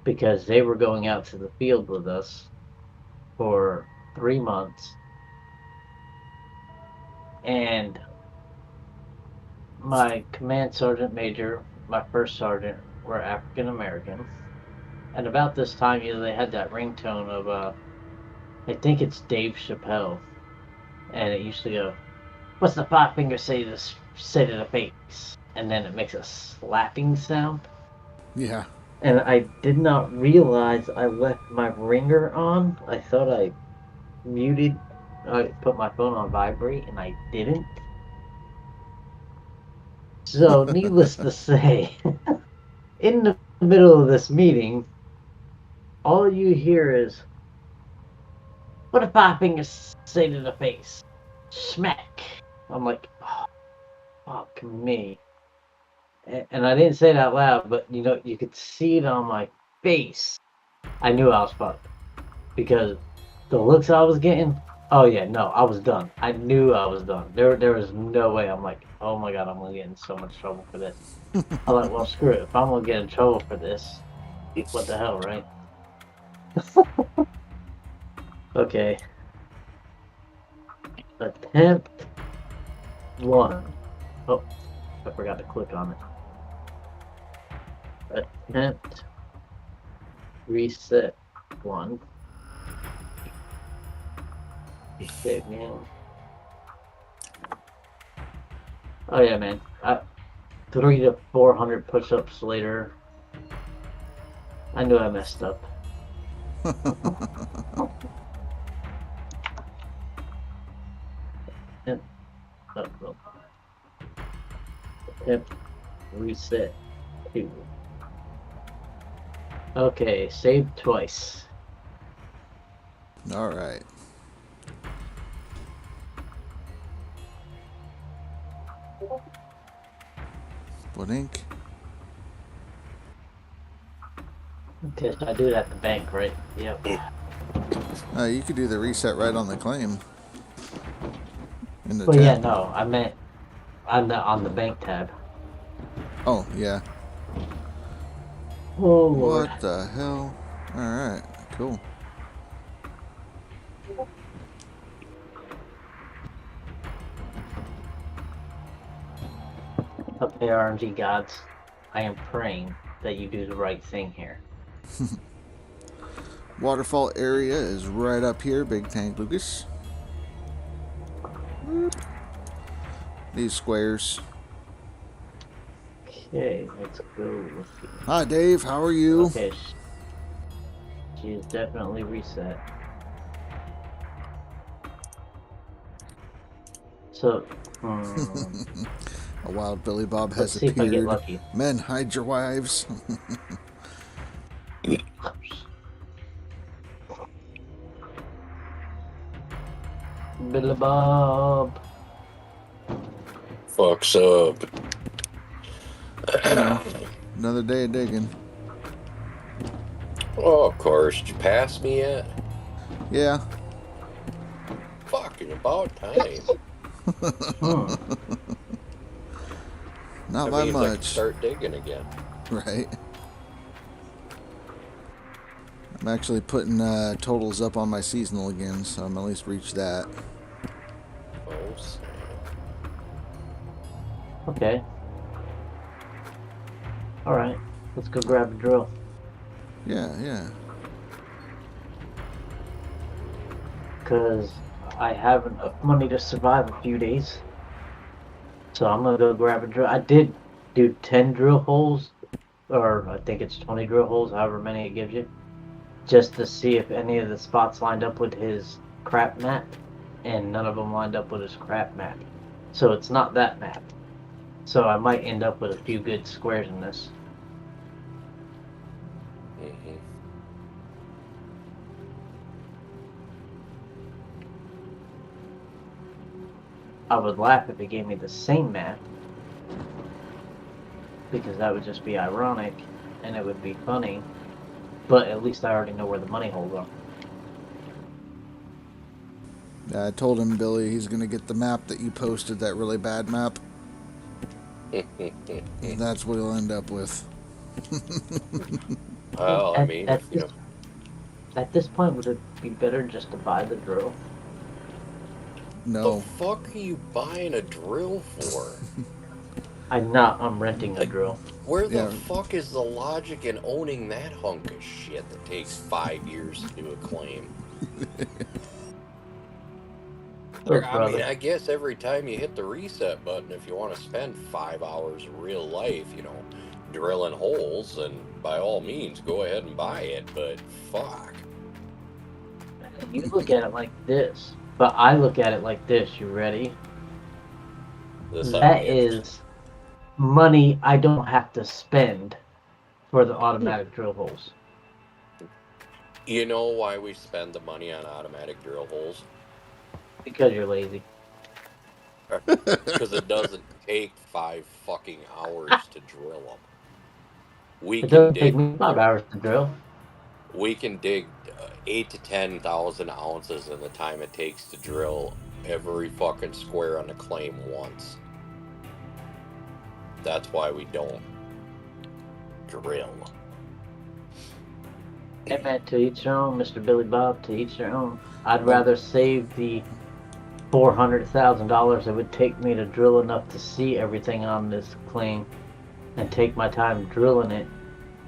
S6: because they were going out to the field with us for 3 months. And my command sergeant major, my first sergeant, were African American. And about this time, they had that ringtone of, I think it's Dave Chappelle. And it used to go, "What's the 5 finger say to the face?" And then it makes a slapping sound.
S2: Yeah.
S6: And I did not realize I left my ringer on. I thought I put my phone on vibrate, and I didn't. So, needless to say, in the middle of this meeting, all you hear is, "What if 5 fingers say to the face? Smack." I'm like, oh, fuck me. And I didn't say it out loud, but you could see it on my face. I knew I was fucked. Because the looks I was getting, oh yeah, no, I was done. I knew I was done. There was no way. I'm like, oh my god, I'm gonna get in so much trouble for this. I'm like, well, screw it. If I'm gonna get in trouble for this, what the hell, right? Okay. Attempt 1. Oh, I forgot to click on it. Attempt reset 1. Okay, man. Oh yeah, man. 300 to 400 push-ups later, I knew I messed up. Attempt reset 2. Okay, save twice.
S2: All right. Blink.
S6: Okay, so I do it at the bank, right? Yep.
S2: You could do the reset right on the claim. In the
S6: Well,
S2: tab.
S6: yeah, no, I meant on the bank tab.
S2: Oh, yeah.
S6: Oh, Lord.
S2: What the hell? Alright, cool.
S6: Okay, RNG gods, I am praying that you do the right thing here.
S2: Waterfall area is right up here, Big Tank Lucas. These squares.
S6: Okay, let's go.
S2: Hi, Dave. How are you?
S6: Okay, she is definitely reset. So,
S2: A wild Billy Bob
S6: let's
S2: has
S6: see if I get
S2: appeared.
S6: lucky.
S2: Men, hide your wives.
S6: Billy Bob.
S8: Fucks up.
S2: You know, another day of digging.
S8: Oh, of course. Did you pass me yet?
S2: Yeah.
S8: Fucking about time.
S2: Not
S8: That
S2: by
S8: means I can
S2: much.
S8: start digging again.
S2: Right. I'm actually putting totals up on my seasonal again, so I'm at least reached that.
S8: Oh, snap.
S6: Okay. Alright, let's go grab a drill.
S2: Yeah, yeah.
S6: Because I have enough money to survive a few days. So I'm gonna go grab a drill. I did do 10 drill holes, or I think it's 20 drill holes, however many it gives you, just to see if any of the spots lined up with his crap map, and none of them lined up with his crap map. So it's not that map. So I might end up with a few good squares in this.
S8: Mm-hmm.
S6: I would laugh if it gave me the same map, because that would just be ironic, and it would be funny, but at least I already know where the money holes are.
S2: I told him, Billy, he's going to get the map that you posted, that really bad map. That's what he'll end up with.
S8: Well, I mean,
S6: At this point, would it be better just to buy the drill?
S2: No.
S8: the fuck are you buying a drill for?
S6: I'm renting a drill.
S8: Where the
S2: Yeah.
S8: fuck is the logic in owning that hunk of shit that takes 5 years to do a claim?
S6: Look,
S8: I
S6: brother.
S8: mean, I guess every time you hit the reset button, if you want to spend 5 hours of real life, drilling holes, then by all means, go ahead and buy it. But fuck.
S6: You look at it like this, but I look at it like this. You ready? That is money I don't have to spend for the automatic drill holes.
S8: You know why we spend the money on automatic drill holes?
S6: Because you're lazy.
S8: Because it doesn't take 5 fucking hours to drill them. We
S6: It
S8: can
S6: doesn't take
S8: dig.
S6: me 5 hours to drill.
S8: We can dig 8 to 10,000 ounces in the time it takes to drill every fucking square on the claim once. That's why we don't drill.
S6: Hey man, to each their own, Mr. Billy Bob, to each their own. I'd rather save the $400,000 it would take me to drill enough to see everything on this claim and take my time drilling it,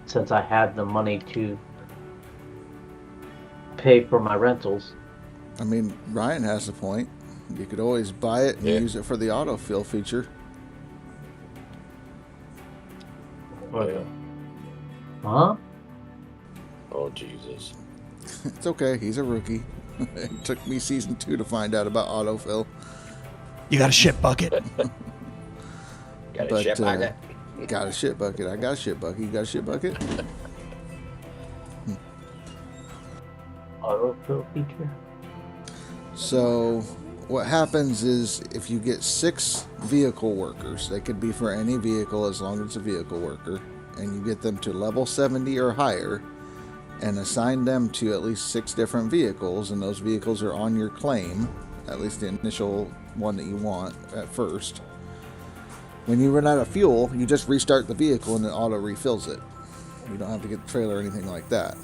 S6: since I have the money to pay for my rentals.
S2: I mean, Ryan has a point. You could always buy it and use it for the autofill feature.
S8: Yeah.
S6: Huh?
S8: Oh, Jesus.
S2: It's okay. He's a rookie. It took me season 2 to find out about autofill.
S9: You got a shit bucket.
S8: Got a shit bucket?
S2: Got a shit bucket. I got a shit bucket. You got a shit bucket?
S6: Autofill feature?
S2: So what happens is if you get 6 vehicle workers, they could be for any vehicle as long as it's a vehicle worker, and you get them to level 70 or higher and assign them to at least 6 different vehicles, and those vehicles are on your claim, at least the initial one that you want at first. When you run out of fuel, you just restart the vehicle and it auto refills it. You don't have to get the trailer or anything like that.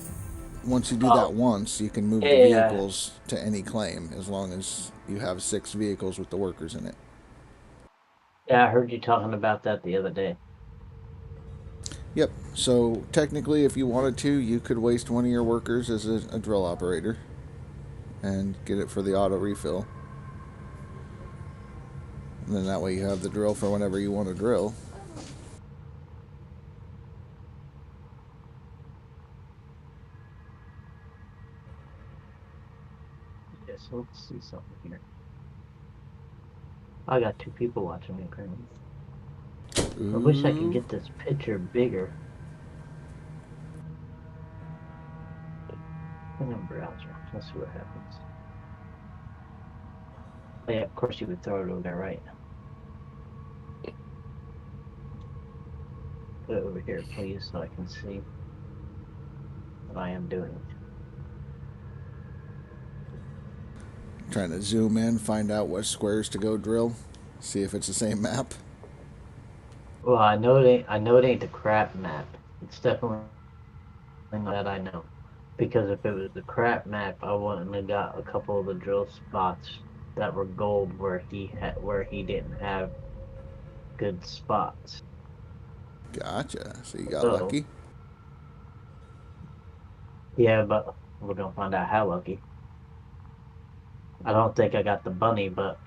S2: Once you do that once, you can move the vehicles to any claim as long as you have 6 vehicles with the workers in it.
S6: Yeah, I heard you talking about that the other day.
S2: Yep. So technically, if you wanted to, you could waste one of your workers as a drill operator and get it for the auto refill. And then that way you have the drill for whenever you want to drill.
S6: Yes, let's see something here. I got 2 people watching me currently. I wish I could get this picture bigger. In a browser. Let's see what happens. Oh, yeah, of course you would throw it over there, right? Put it over here, please, so I can see what I am doing.
S2: Trying to zoom in, find out what squares to go drill, see if it's the same map.
S6: Well, I know it ain't the crap map. It's definitely something that I know. Because if it was the crap map, I wouldn't have got a couple of the drill spots that were gold where he didn't have good spots.
S2: Gotcha. So you got lucky.
S6: Yeah, but we're gonna find out how lucky. I don't think I got the bunny, but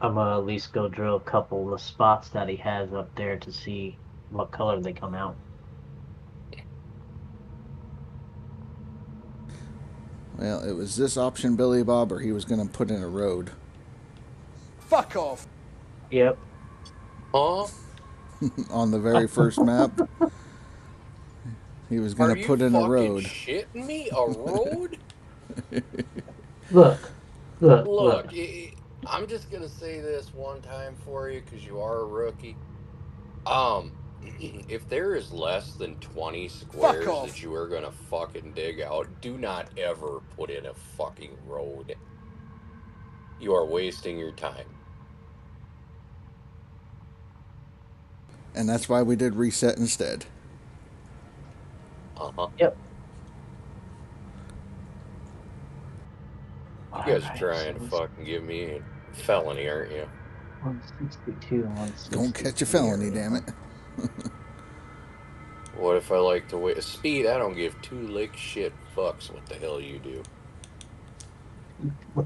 S6: I'm gonna at least go drill a couple of the spots that he has up there to see what color they come out.
S2: Well, it was this option, Billy Bob, or he was going to put in a road.
S9: Fuck off.
S6: Yep.
S8: Huh?
S2: On the very first map. He was going to put in a road.
S8: Are you fucking shitting me? A road?
S6: Look.
S8: I'm just gonna say this one time for you because you are a rookie. If there is less than 20 squares that you are gonna fucking dig out, do not ever put in a fucking road. You are wasting your time.
S2: And that's why we did reset instead.
S6: Yep.
S8: You guys are trying to fucking give me a felony, aren't you?
S6: 162 and 160.
S2: Don't catch a felony, damn it.
S8: What if I like to wait? Speed, I don't give 2 lick shit fucks what the hell you do.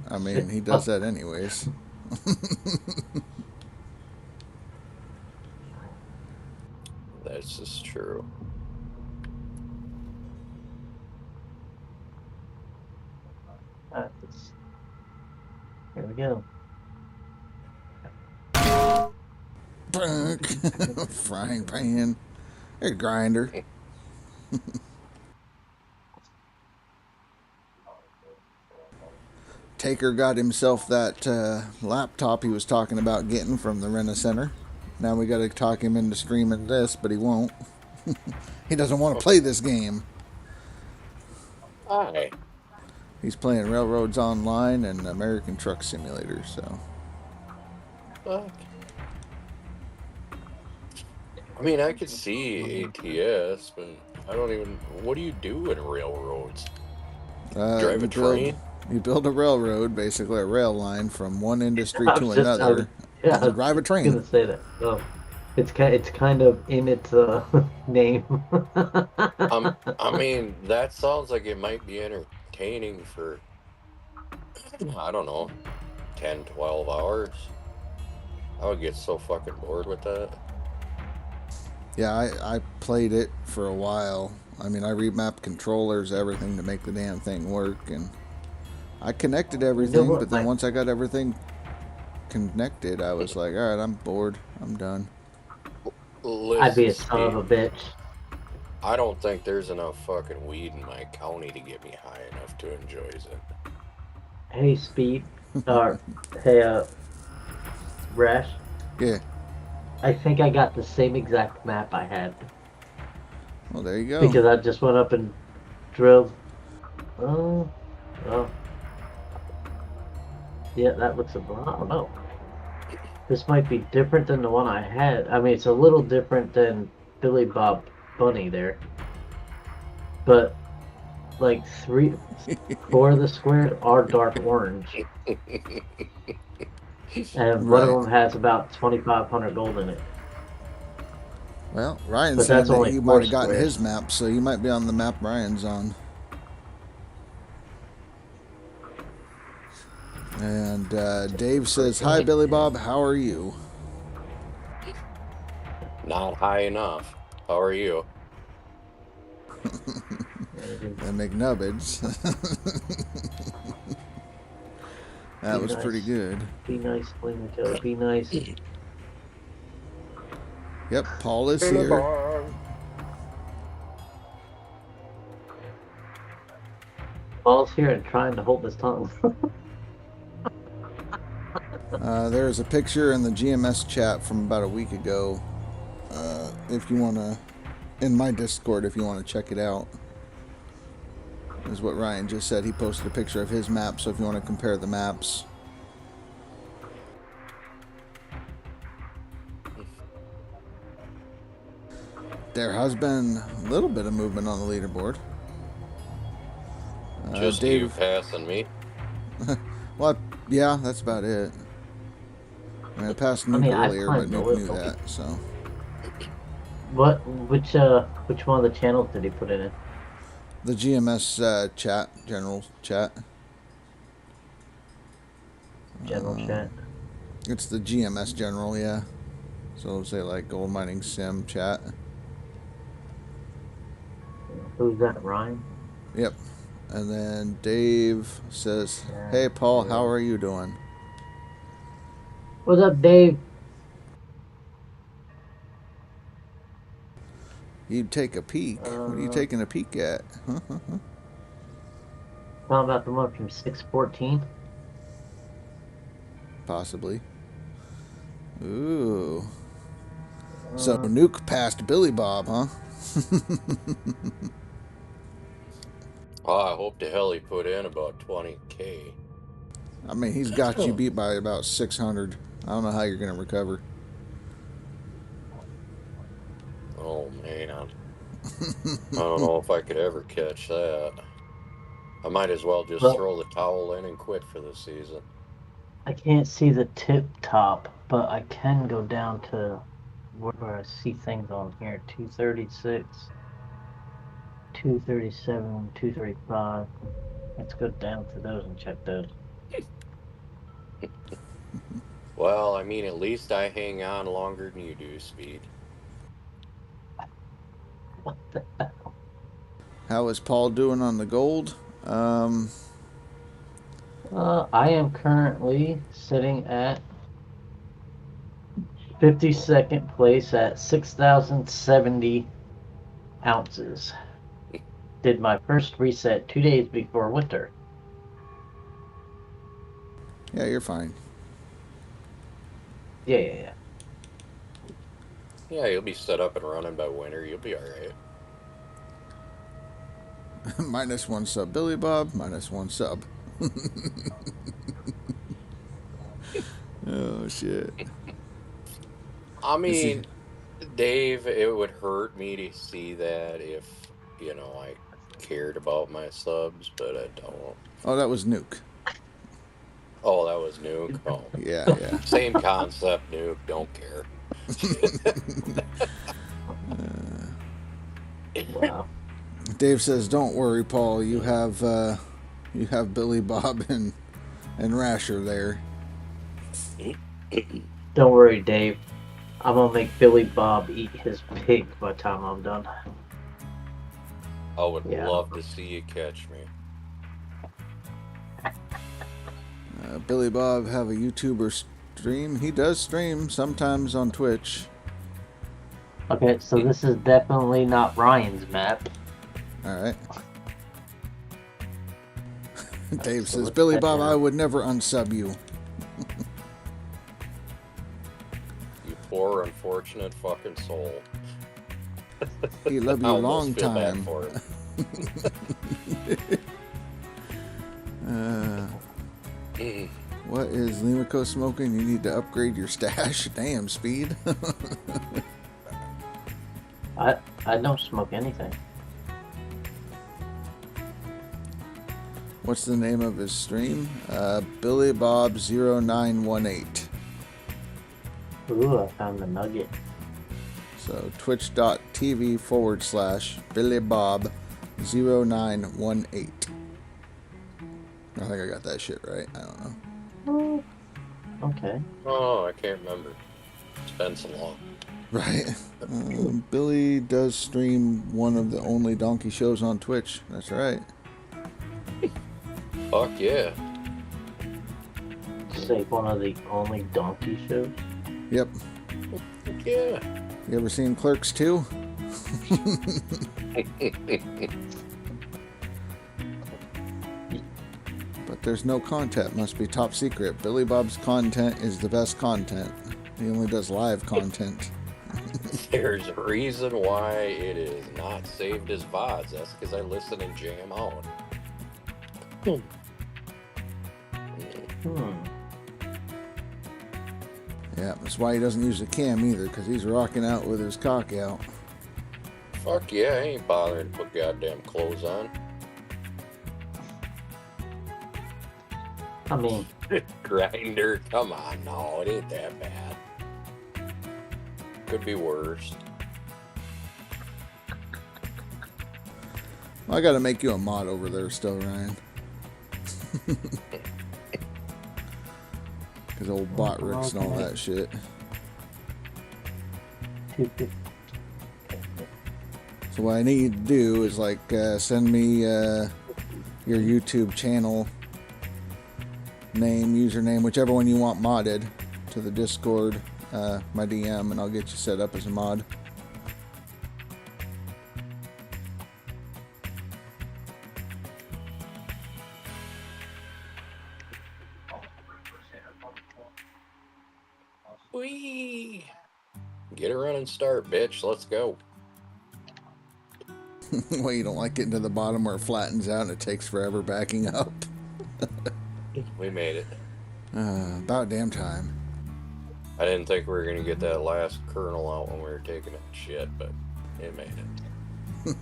S2: I mean, he does that anyways.
S8: This is true.
S6: Here we go.
S2: Frying pan. Hey, grinder. Taker got himself that laptop he was talking about getting from the Rent-A-Center. Now we got to talk him into streaming this, but he won't. He doesn't want to play this game.
S8: Hi.
S2: He's playing Railroads Online and American Truck Simulator, so.
S8: Fuck. I mean, I could see ATS, but I don't even... What do you do in railroads? Drive a train?
S2: You build a railroad, basically a rail line from one industry to
S6: Just-
S2: another.
S6: Yeah, I was
S2: Drive a
S6: gonna
S2: train.
S6: say that. Oh, it's kind of in its name.
S8: I mean, that sounds like it might be entertaining for, I don't know, 10, 12 hours. I would get so fucking bored with that.
S2: Yeah, I played it for a while. I mean, I remapped controllers, everything to make the damn thing work, and I connected everything, but then once I got everything connected, I was like, alright, I'm bored. I'm done.
S8: Listen,
S6: I'd be a son of a bitch.
S8: I don't think there's enough fucking weed in my county to get me high enough to enjoy it.
S6: Hey, Speed. Hey, Rash.
S2: Yeah.
S6: I think I got the same exact map I had.
S2: Well, there you go.
S6: Because I just went up and drilled. Oh. Yeah, that looks I don't know. This might be different than the one I had. I mean, it's a little different than Billy Bob Bunny there. But, like, 4 of the squares are dark orange. And one of them has about 2,500 gold in it.
S2: Well, Ryan
S6: But
S2: said
S6: that's
S2: that
S6: only
S2: you
S6: 4
S2: might have gotten
S6: squares.
S2: his map, so you might be on the map Ryan's on. And Dave says, "Hi, Billy Bob. How are you?"
S8: Not high enough. How are you?
S2: And McNubbins. That was
S6: nice.
S2: pretty good.
S6: Be nice, Flamer Joe. Be nice.
S2: Yep, Paul is here.
S6: Paul's here and trying to hold his tongue.
S2: There's a picture in the GMS chat from about a week ago. If you want to, in my Discord, if you want to check it out, is what Ryan just said. He posted a picture of his map, so if you want to compare the maps. There has been a little bit of movement on the leaderboard.
S8: Just
S2: Dave,
S8: you passing me.
S2: well, yeah, that's about it. I mean, I passed Nuke earlier, but Nuke knew that, so.
S6: Which one of the channels did he put it in?
S2: The GMS chat, general chat.
S6: General chat.
S2: It's the GMS general, yeah. So it'll say like gold mining sim chat.
S6: Who's that, Ryan?
S2: Yep. And then Dave says, "Hey Paul, how are you doing?"
S6: What's up, Dave?
S2: You'd take a peek. What are you taking a peek at?
S6: Talking about the one from 614?
S2: Possibly. Ooh. So Nuke passed Billy Bob, huh?
S8: Oh, I hope to hell he put in about 20K.
S2: I mean, he's got you beat by about 600. I don't know how you're going to recover.
S8: Oh, man. I don't know if I could ever catch that. I might as well just throw the towel in and quit for the season.
S6: I can't see the tip top, but I can go down to where I see things on here. 236, 237, 235. Let's go down to those and check those.
S8: Well, I mean, at least I hang on longer than you do, Speed.
S2: How is Paul doing on the gold?
S6: I am currently sitting at 52nd place at 6,070 ounces. Did my first reset 2 days before winter.
S2: Yeah, you're fine.
S6: Yeah.
S8: Yeah, you'll be set up and running by winter. You'll be all right.
S2: -1 sub. Billy Bob, -1 sub. Oh, shit.
S8: I mean, Dave, it would hurt me to see that if, I cared about my subs, but I don't.
S2: Oh, that was Nuke.
S8: Oh, that was Nuke? Oh.
S2: Yeah.
S8: Same concept, Nuke. Don't care.
S6: Wow.
S2: Dave says, "Don't worry, Paul. You have Billy Bob and Rasher there."
S6: Don't worry, Dave. I'm gonna make Billy Bob eat his pig by the time I'm done.
S8: I would love to see you catch me.
S2: Billy Bob have a YouTuber stream. He does stream sometimes on Twitch.
S6: Okay, so this is definitely not Ryan's map.
S2: All right. Dave says, "Billy Bob, I would never unsub you."
S8: You poor unfortunate fucking soul.
S2: He love you
S8: I
S2: a long
S8: almost feel bad
S2: time.
S8: for him.
S2: What is Limico smoking? You need to upgrade your stash. Damn, Speed.
S6: I don't smoke anything.
S2: What's the name of his stream? Billy Bob 0918.
S6: Ooh, I found the nugget.
S2: So twitch.tv/Billy Bob 0918. I think I got that shit right. I don't know.
S6: Okay.
S8: Oh, I can't remember. It's been so long.
S2: Right. Billy does stream one of the only donkey shows on Twitch. That's right.
S8: Fuck yeah.
S6: Say one of the only donkey shows.
S2: Yep.
S8: Fuck yeah.
S2: You ever seen Clerks 2? But there's no content. Must be top secret. Billy Bob's content is the best content. He only does live content.
S8: There's a reason why it is not saved as VODs. That's because I listen and jam out.
S2: Yeah, that's why he doesn't use a cam either, because he's rocking out with his cock out.
S8: Fuck yeah, I ain't bothering to put goddamn clothes on.
S6: I mean,
S8: Grinder, come on, no, it ain't that bad. Could be worse.
S2: I gotta make you a mod over there still, Ryan. Because old bot Ricks and all that shit. So what I need you to do is send me your YouTube channel name, username, whichever one you want modded, to the Discord, my DM, and I'll get you set up as a mod.
S8: Whee! Get a running start, bitch. Let's go.
S2: Well, you don't like getting to the bottom where it flattens out and it takes forever backing up.
S8: We made it.
S2: About damn time.
S8: I didn't think we were going to get that last kernel out when we were taking that shit, but it made it.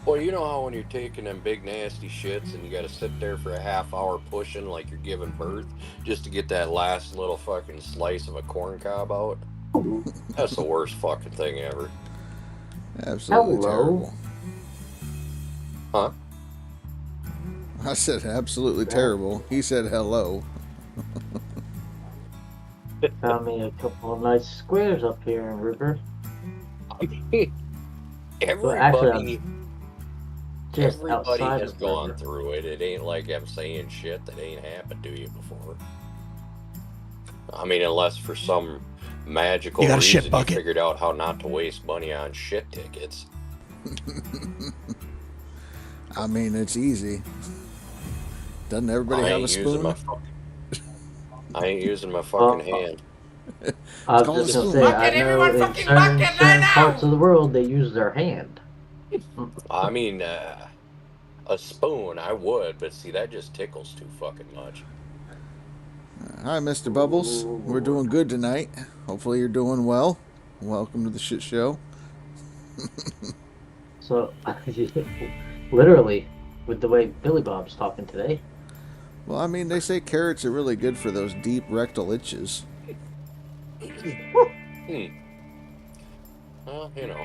S8: Well, you know how when you're taking them big nasty shits and you got to sit there for a half hour pushing like you're giving birth just to get that last little fucking slice of a corn cob out? That's the worst fucking thing ever.
S2: Absolutely terrible.
S8: Huh?
S2: I said absolutely terrible. He said hello.
S6: Found me a couple of nice squares up here in River.
S8: Everybody,
S6: just
S8: everybody
S6: outside
S8: has
S6: of
S8: gone
S6: River.
S8: through it. It ain't like I'm saying shit that ain't happened to you before. I mean, unless for some magical
S9: You got a
S8: reason
S9: shit bucket?
S8: you figured out how not to waste money on shit tickets.
S2: I mean, it's easy. Doesn't everybody
S8: I
S2: have a
S8: ain't using
S2: spoon?
S8: my I ain't using my fucking hand.
S6: I
S2: called
S6: was just
S2: a
S6: gonna
S2: spoon.
S6: say,
S4: Bucket,
S6: I know
S4: everyone
S6: in
S4: fucking
S6: certain
S4: bucket right now!
S6: parts of the world they use their hand.
S8: I mean, a spoon, I would, but see, that just tickles too fucking much.
S2: Hi, Mr. Bubbles. We're doing good tonight. Hopefully you're doing well. Welcome to the shit show.
S6: So, literally, with the way Billy Bob's talking today,
S2: Well, I mean, they say carrots are really good for those deep rectal itches.
S8: Well, you know,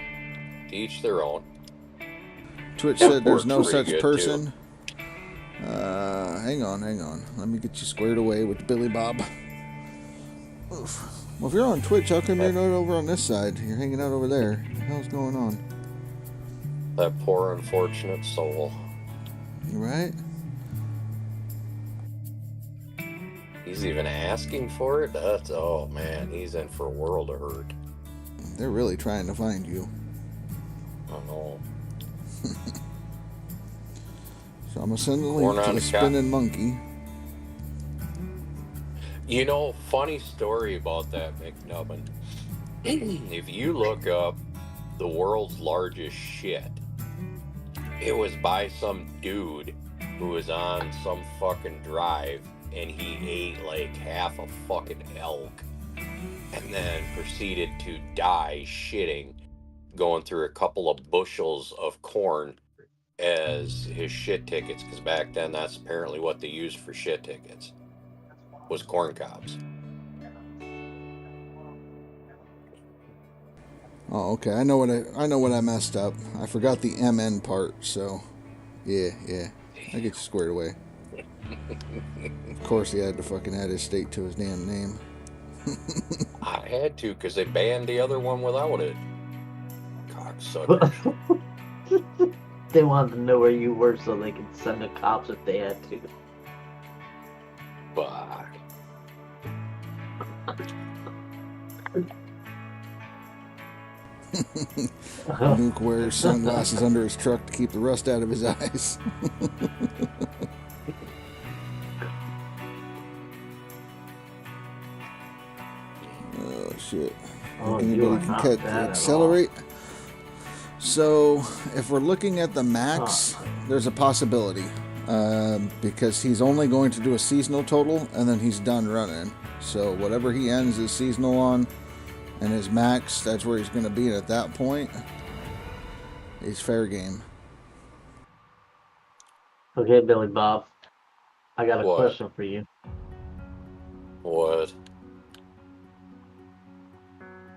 S8: to each their own.
S2: Twitch
S8: That
S2: said there's no
S8: works pretty
S2: such
S8: good,
S2: person. Hang on. Let me get you squared away with Billy Bob. Oof. Well, if you're on Twitch, how come you're not over on this side? You're hanging out over there. What the hell's going on?
S8: That poor unfortunate soul.
S2: You right?
S8: He's even asking for it? That's, oh man, he's in for a world of hurt.
S2: They're really trying to find you.
S8: I know.
S2: So I'm gonna send the
S8: Born
S2: link to
S8: on
S2: the
S8: a
S2: spinning monkey.
S8: You know, funny story about that, McNubbin. If you look up the world's largest shit, it was by some dude who was on some fucking drive and he ate like half a fucking elk and then proceeded to die shitting, going through a couple of bushels of corn as his shit tickets, because back then that's apparently what they used for shit tickets, was corn cobs.
S2: Oh, okay. I know what I messed up. I forgot the MN part. So, yeah. I get you squared away. Of course, he had to fucking add his state to his damn name.
S8: I had to, because they banned the other one without it. Cocksuckers.
S6: they wanted to know where you were so they could send the cops if they had to.
S8: Fuck.
S2: Luke wears sunglasses under his truck to keep the rust out of his eyes. Oh shit!
S6: Oh,
S2: Think
S6: you are
S2: anybody
S6: not
S2: can
S6: bad at
S2: accelerate? So, if we're looking at the max, there's a possibility because he's only going to do a seasonal total and then he's done running. So whatever he ends his seasonal on and his max, that's where he's going to be. And at that point, he's fair game.
S6: Okay, Billy Bob, I got a
S8: What?
S6: question for you.
S8: What?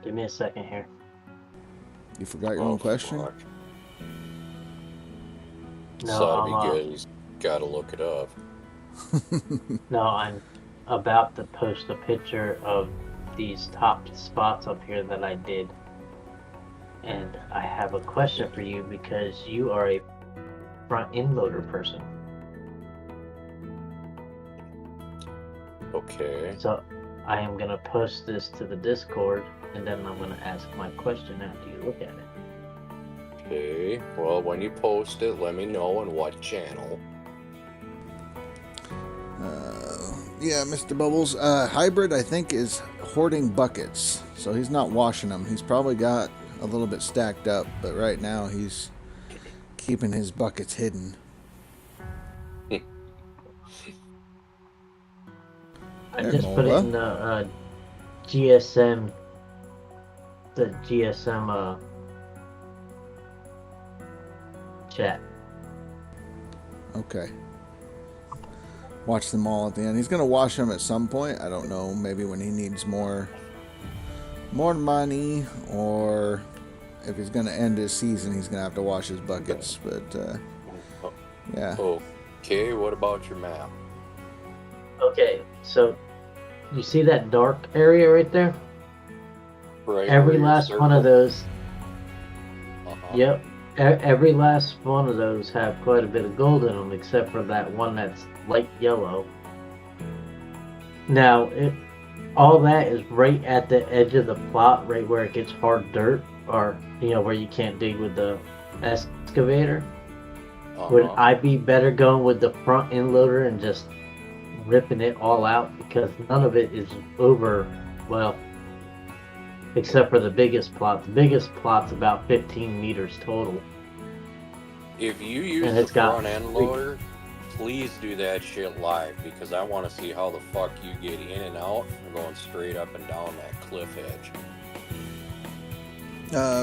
S6: Give me a second here.
S2: You forgot your own question?
S8: Fuck.
S6: No,
S8: So that'd
S6: I'm,
S8: be good. He's gotta look it up.
S6: No, I'm about to post a picture of these top spots up here that I did. And I have a question for you because you are a front end loader person.
S8: Okay.
S6: So I am going to post this to the Discord and then I'm going to ask my question after you look at it.
S8: Okay. Well, when you post it, let me know on what channel.
S2: Yeah, Mr. Bubbles. Hybrid, I think, is hoarding buckets. So he's not washing them. He's probably got a little bit stacked up, but right now he's keeping his buckets hidden.
S6: I
S2: There,
S6: just put it
S2: Mola.
S6: in the GSM, the GSM chat.
S2: Okay. Watch them all at the end. He's gonna wash them at some point. I don't know. Maybe when he needs more money, or if he's gonna end his season, he's gonna have to wash his buckets. But yeah.
S8: Okay, what about your map?
S6: Okay, so you see that dark area right there?
S8: Right
S6: Every
S8: where your
S6: last
S8: circle-
S6: one of those.
S8: Uh-huh.
S6: Yep. every last one of those have quite a bit of gold in them, except for that one that's light yellow. Now, all that is right at the edge of the plot, right where it gets hard dirt, or where you can't dig with the excavator. Would I be better going with the front end loader and just ripping it all out? Because none of it is over, well, except for the biggest plot. The biggest plot's about 15 meters total.
S8: If you use the front end loader, please do that shit live, because I want to see how the fuck you get in and out from going straight up and down that cliff edge.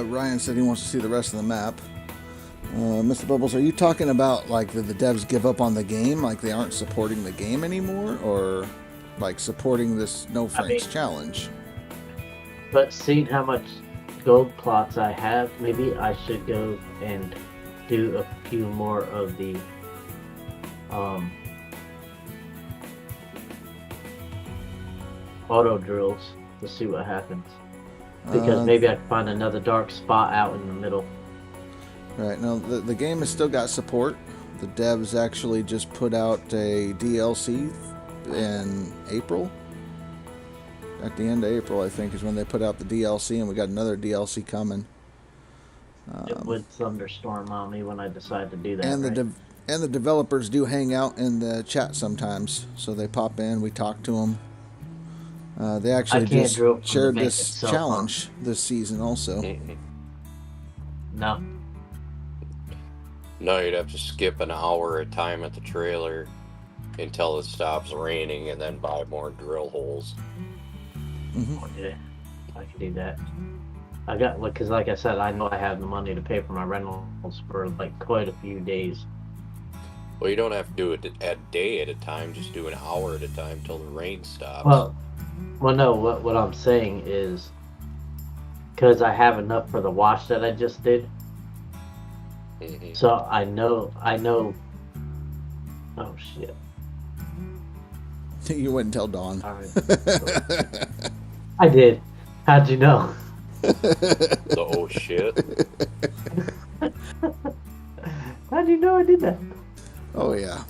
S2: Ryan said he wants to see the rest of the map. Mr. Bubbles, are you talking about like the devs give up on the game, like they aren't supporting the game anymore, or like supporting this No Franks challenge?
S6: But seeing how much gold plots I have, maybe I should go and do a few more of the auto drills to see what happens. Because maybe I can find another dark spot out in the middle.
S2: Right, now the game has still got support. The devs actually just put out a DLC in April. At the end of April, I think, is when they put out the DLC, and we got another DLC coming.
S6: It would thunderstorm on me when I decide to do that.
S2: And the developers do hang out in the chat sometimes, so they pop in, we talk to them. They actually just shared this challenge this season also.
S6: No.
S8: No, you'd have to skip an hour at a time at the trailer until it stops raining and then buy more drill holes.
S2: Mm-hmm.
S6: Yeah, I can do that. I got, because like I said, I know I have the money to pay for my rentals for like quite a few days.
S8: Well, you don't have to do it a day at a time, just do an hour at a time till the rain stops.
S6: Well, no, what I'm saying is, because I have enough for the wash that I just did, so I know, oh shit.
S2: You wouldn't tell Dawn.
S6: I did. How'd you know?
S8: The oh shit.
S6: How'd you know I did that?
S2: Oh yeah.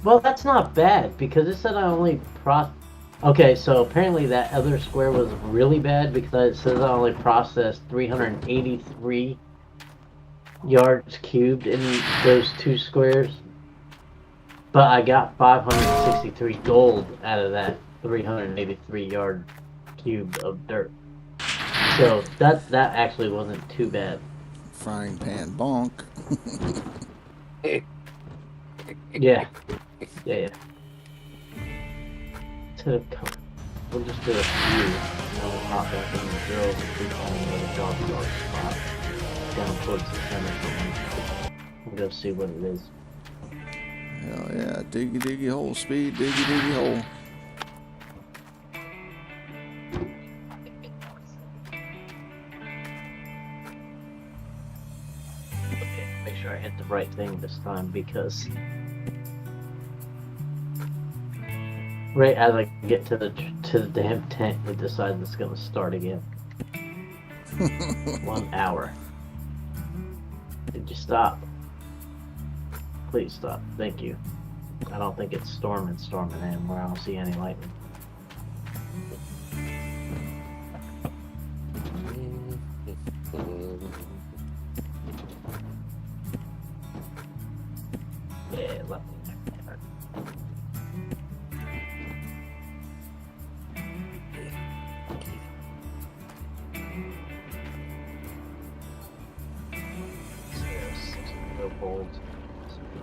S6: Well, that's not bad, because it said I only Okay, so apparently that other square was really bad because it says I only processed 383 yards cubed in those two squares. But I got 563 gold out of that 383 yard cube of dirt. So that actually wasn't too bad.
S2: Frying pan bonk.
S6: Yeah. We'll just do a few, and then we'll hop back in the drill and keep on another dark spot down towards the center. We'll go see what it is.
S2: Hell yeah, diggy hole, speed, diggy hole.
S6: Okay, make sure I hit the right thing this time, because right as I get to the damn tent, it decides it's gonna start again. 1 hour. Did you stop? Please stop. Thank you. I don't think it's storming anymore. I don't see any lightning. Yeah, lightning. No bolts.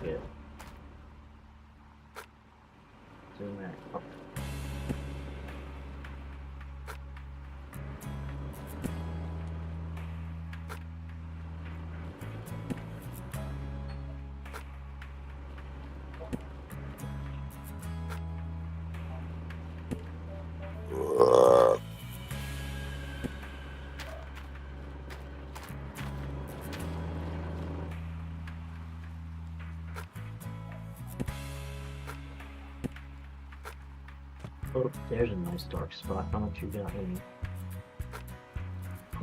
S6: Good. Doing that. Oh. Oh, there's a nice dark spot. How much you got in?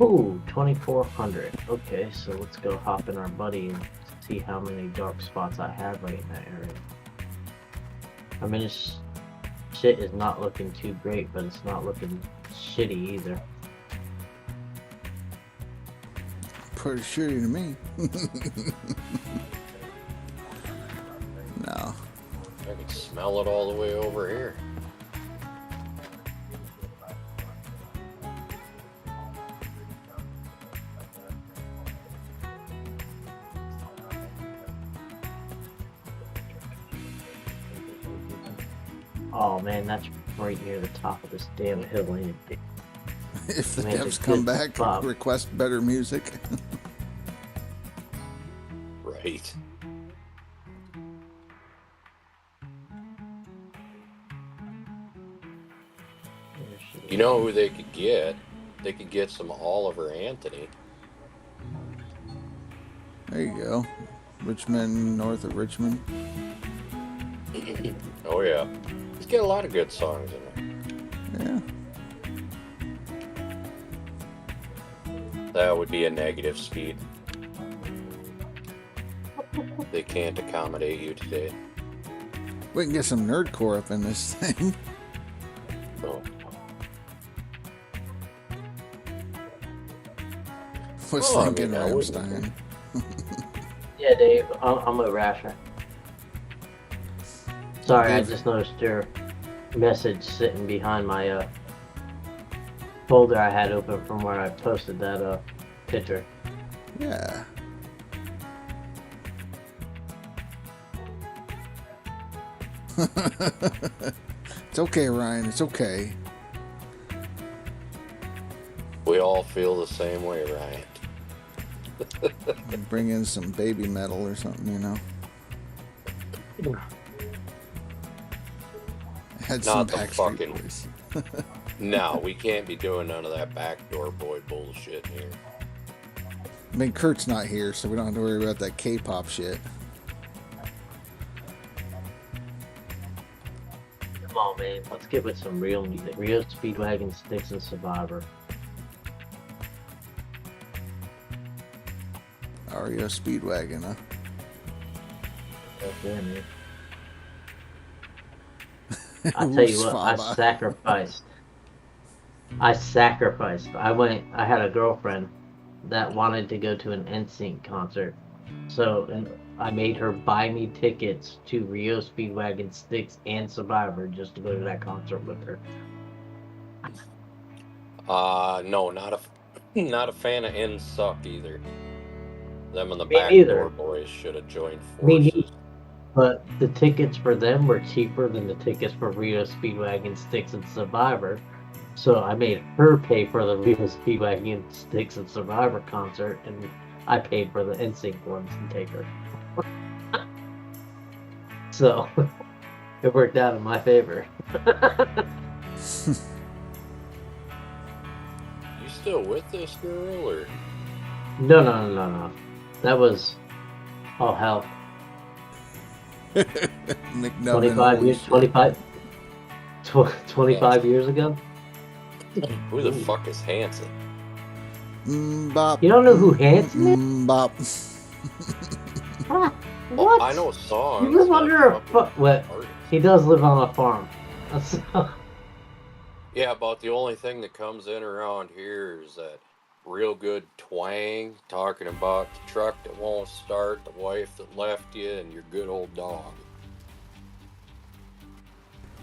S6: Ooh, 2,400. Okay, so let's go hop in our buddy and see how many dark spots I have right in that area. I mean, this shit is not looking too great, but it's not looking shitty either.
S2: Pretty shitty to me. No.
S8: I can smell it all the way over here.
S6: Oh man, that's right near the top of this damn hill, ain't it?
S2: If the
S6: Man, it's
S2: devs
S6: a
S2: come
S6: good
S2: back,
S6: spot.
S2: request better music.
S8: Right. You know who they could get? They could get some Oliver Anthony.
S2: There you go. Richmond, north of Richmond.
S8: Oh yeah. He's got a lot of good songs in there.
S2: Yeah.
S8: That would be a negative speed. They can't accommodate you today.
S2: We can get some nerdcore up in this thing.
S8: So,
S2: Was
S8: Oh, I
S2: thinking
S8: mean, I wouldn't-
S2: Rammstein.
S6: Yeah, Dave, I'm a rasher. Sorry, I
S2: Dave.
S6: just noticed your message sitting behind my folder I had open from where I posted that picture.
S2: Yeah. It's okay, Ryan. It's okay.
S8: we all feel the same way, Ryan.
S2: Bring in some baby metal or something, you know. Had some
S8: Not the
S2: Backstreet
S8: fucking-
S2: Boys.
S8: No, we can't be doing none of that backdoor boy bullshit here.
S2: I mean, Kurt's not here, so we don't have to worry about that K-pop shit.
S6: Come on, man. Let's get with some real music. Real Speedwagon, Sticks, and Survivor.
S2: REO Speedwagon, huh?
S6: Yeah, man. I tell you what, I
S2: Swaba.
S6: sacrificed. I had a girlfriend that wanted to go to an NSYNC concert. So and I made her buy me tickets to Rio Speedwagon, Sticks, and Survivor just to go to that concert with her.
S8: No, not a fan of NSUCK either. Them and the
S6: Me
S8: backdoor
S6: neither.
S8: boys should have joined
S6: Me
S8: forces.
S6: neither. But the tickets for them were cheaper than the tickets for Rio Speedwagon, Sticks, and Survivor. So I made her pay for the Rio Speedwagon, Sticks, and Survivor concert, and I paid for the NSYNC ones and take her. So it worked out in my favor.
S8: You still with this girl, or?
S6: No. That was, oh hell,
S2: McNubbin
S6: 25
S2: always
S6: years,
S2: shit.
S6: 25 years ago.
S8: Who the fuck is Hanson?
S2: Bop.
S6: You don't know who Hanson is?
S2: Bop.
S6: Huh?
S8: Oh,
S6: What?
S8: I know songs.
S6: You live
S8: not
S6: under a
S8: fucking
S6: what?
S8: artists.
S6: He does live on a farm. That's,
S8: Yeah, about the only thing that comes in around here is that real good twang, talking about the truck that won't start, the wife that left you, and your good old dog.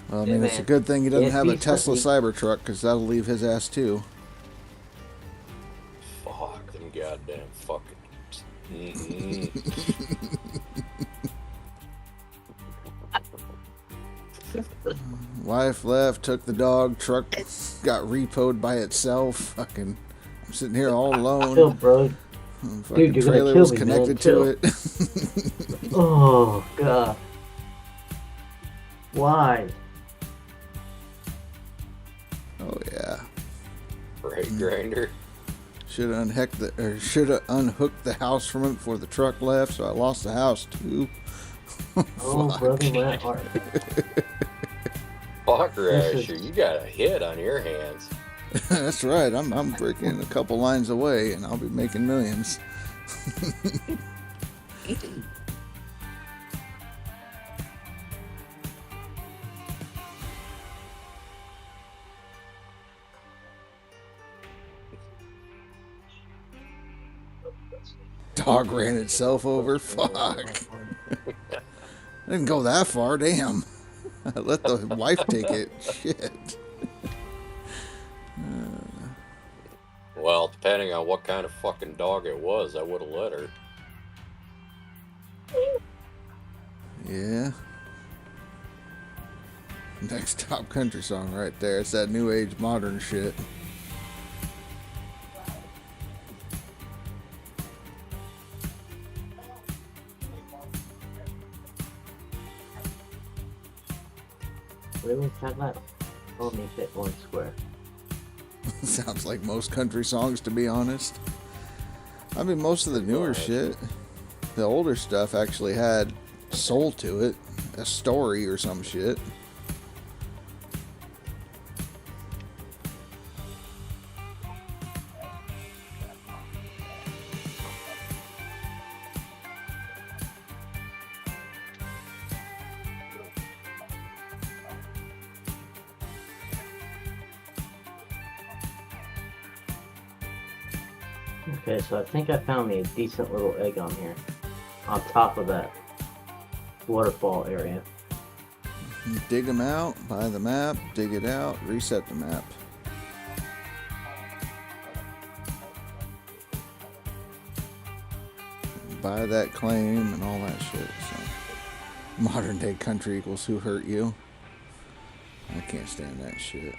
S2: Well, I
S6: Yeah,
S2: mean, it's a
S6: man.
S2: good thing he doesn't
S6: If
S2: have a
S6: he's
S2: Tesla
S6: certainly-
S2: Cybertruck, because that'll leave his ass too.
S8: Fuck them goddamn fucking. Mm-mm.
S2: Wife left, took the dog, truck got repoed by itself. Fucking, I'm sitting here all
S6: chill,
S2: alone.
S6: bro.
S2: Fucking
S6: you're gonna
S2: trailer
S6: kill
S2: was
S6: me, man.
S2: connected
S6: Chill.
S2: to it.
S6: Oh god. Why?
S2: Oh yeah.
S8: Right, grinder.
S2: Should have unhooked the house from it before the truck left, so I lost the house too.
S6: Oh,
S2: Fuck.
S6: brother, my heart.
S8: Fuck,
S6: This
S8: Rasher, you got a hit on your hands.
S2: That's right. I'm freaking a couple lines away, and I'll be making millions. Dog ran itself over. Fuck. I didn't go that far. Damn. I let the wife take it. Shit.
S8: Well, depending on what kind of fucking dog it was, I would have let her.
S2: Yeah. Next top country song right there. It's that new age modern shit.
S6: Really? Can't let only fit one square.
S2: Sounds like most country songs, to be honest. I mean, most of the newer shit, the older stuff actually had soul to it, a story or some shit.
S6: Okay, so I think I found me a decent little egg on here. On top of that waterfall area.
S2: You dig them out, buy the map, dig it out, reset the map. Buy that claim and all that shit. So, modern day country equals who hurt you. I can't stand that shit.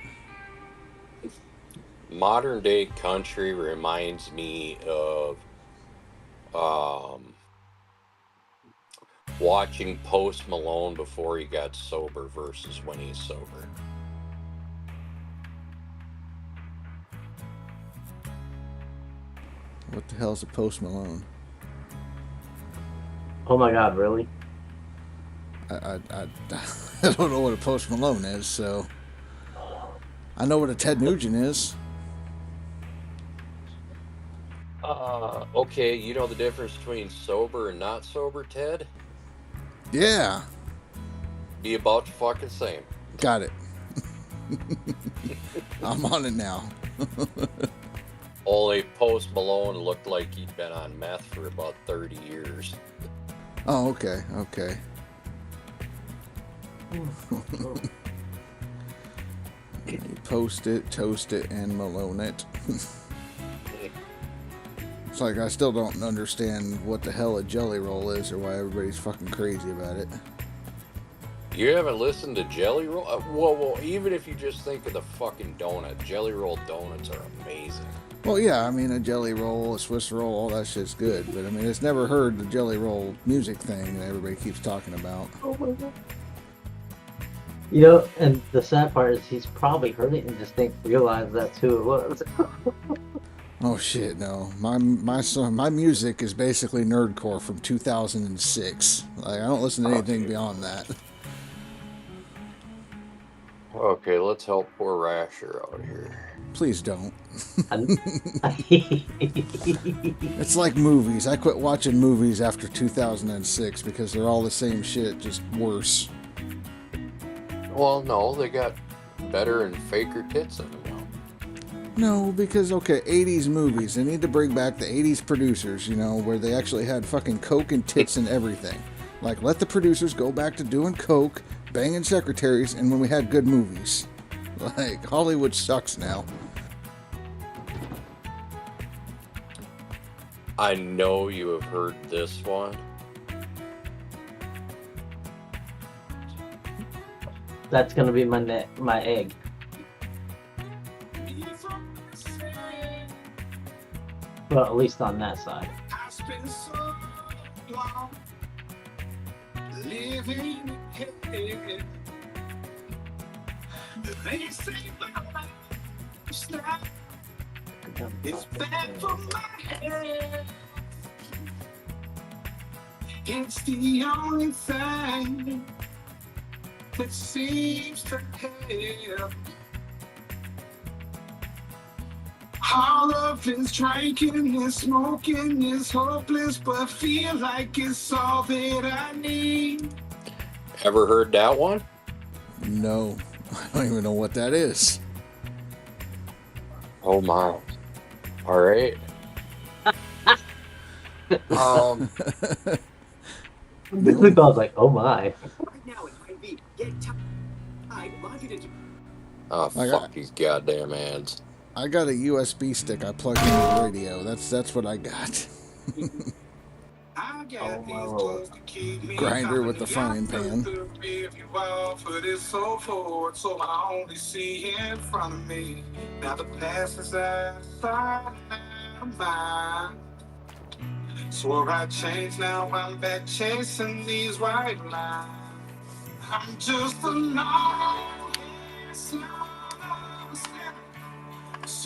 S8: Modern day country reminds me of watching Post Malone before he got sober versus when he's sober.
S2: What the hell's a Post Malone?
S6: Oh my god, really?
S2: I don't know what a Post Malone is, so I know what a Ted Nugent is.
S8: Okay, you know the difference between sober and not sober, Ted?
S2: Yeah.
S8: Be about the fucking same.
S2: Got it. I'm on it now.
S8: Only Post Malone looked like he'd been on meth for about 30 years.
S2: Oh, okay, okay. You post it, toast it, and Malone it. It's like I still don't understand what the hell a jelly roll is or why everybody's fucking crazy about it.
S8: You haven't listened to Jelly Roll? Whoa, even if you just think of the fucking donut, Jelly Roll donuts are amazing.
S2: Well, yeah, I mean, a jelly roll, a Swiss roll, all that shit's good. But, I mean, it's never heard the jelly roll music thing that everybody keeps talking about.
S6: You know, and the sad part is he's probably heard it and just didn't realize that's who it was.
S2: Oh shit, no. My music is basically nerdcore from 2006. Like, I don't listen to anything beyond that.
S8: Okay, let's help poor Rasher out here.
S2: Please don't. It's like movies. I quit watching movies after 2006 because they're all the same shit, just worse.
S8: Well, no, they got better and faker tits in them now.
S2: No, because, okay, 80s movies. They need to bring back the 80s producers, you know, where they actually had fucking coke and tits and everything. Like, let the producers go back to doing coke, banging secretaries, and when we had good movies. Like, Hollywood sucks now.
S8: I know you have heard this one.
S6: That's gonna be my egg. Well, at least on that side.
S10: It's bad for my head. It's the only thing that seems to help. All of this drinking and smoking is hopeless, but feel like it's all that I need.
S8: Ever heard that one?
S2: No, I don't even know what that is.
S8: Oh my. All right.
S6: We both like, oh my.
S8: Oh,
S2: I
S8: fuck
S2: got-
S8: these goddamn ads.
S2: I got a USB stick I plugged into the radio. That's what I got.
S10: I got these clothes to keep me
S2: Grinder with the
S10: company.
S2: frying pan.
S10: If you offer this so forward, so I only see in front of me. Now the past is outside my mind. Swore I'd change, now I'm back chasing these white lines. I'm just a lonely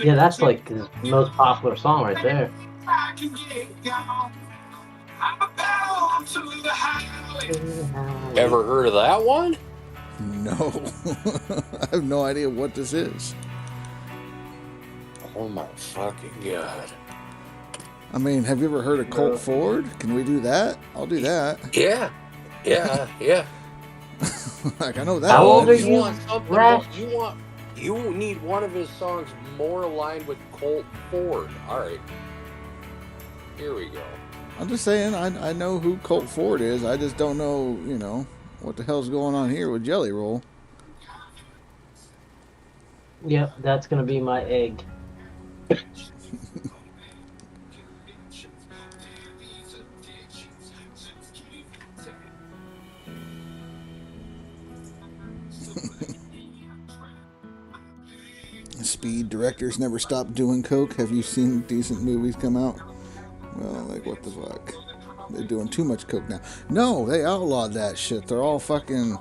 S6: Yeah, that's like his most popular song right there.
S10: I can get gone. I'm about to the highway.
S8: Ever heard of that one?
S2: No, I have no idea what this is.
S8: Oh my fucking god.
S2: I mean, have you ever heard of Colt Ford? Can we do that? I'll do that.
S8: Yeah.
S2: Like, I know that.
S6: How
S2: one.
S6: old are you,
S8: want something?
S6: Rash?
S8: You need one of his songs more aligned with Colt Ford. All right. Here we go.
S2: I'm just saying, I know who Colt Ford is. I just don't know, what the hell's going on here with Jelly Roll.
S6: Yep, that's gonna be my egg.
S2: Speed directors never stop doing coke. Have you seen decent movies come out? Well, like, what the fuck? They're doing too much coke now. No, they outlawed that shit. They're all fucking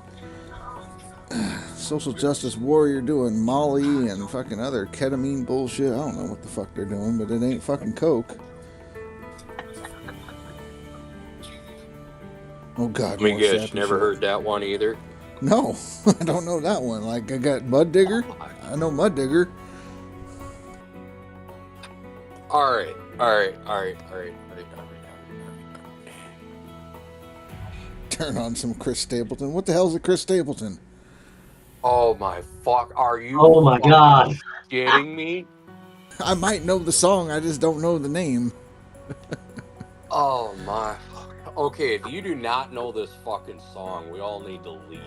S2: social justice warrior doing Molly and fucking other ketamine bullshit. I don't know what the fuck they're doing, but it ain't fucking coke. Oh god.
S8: I mean,
S2: more
S8: guess
S2: sappy
S8: never
S2: shit.
S8: heard that one either.
S2: No, I don't know that one. Like, I got Mud Digger. I know Mud Digger.
S8: All right.
S2: Turn on some Chris Stapleton. What the hell is a Chris Stapleton?
S8: Oh my fuck! Are you?
S6: Oh my god.
S8: Kidding me?
S2: I might know the song, I just don't know the name.
S8: Oh my. Okay, if you do not know this fucking song, we all need to leave.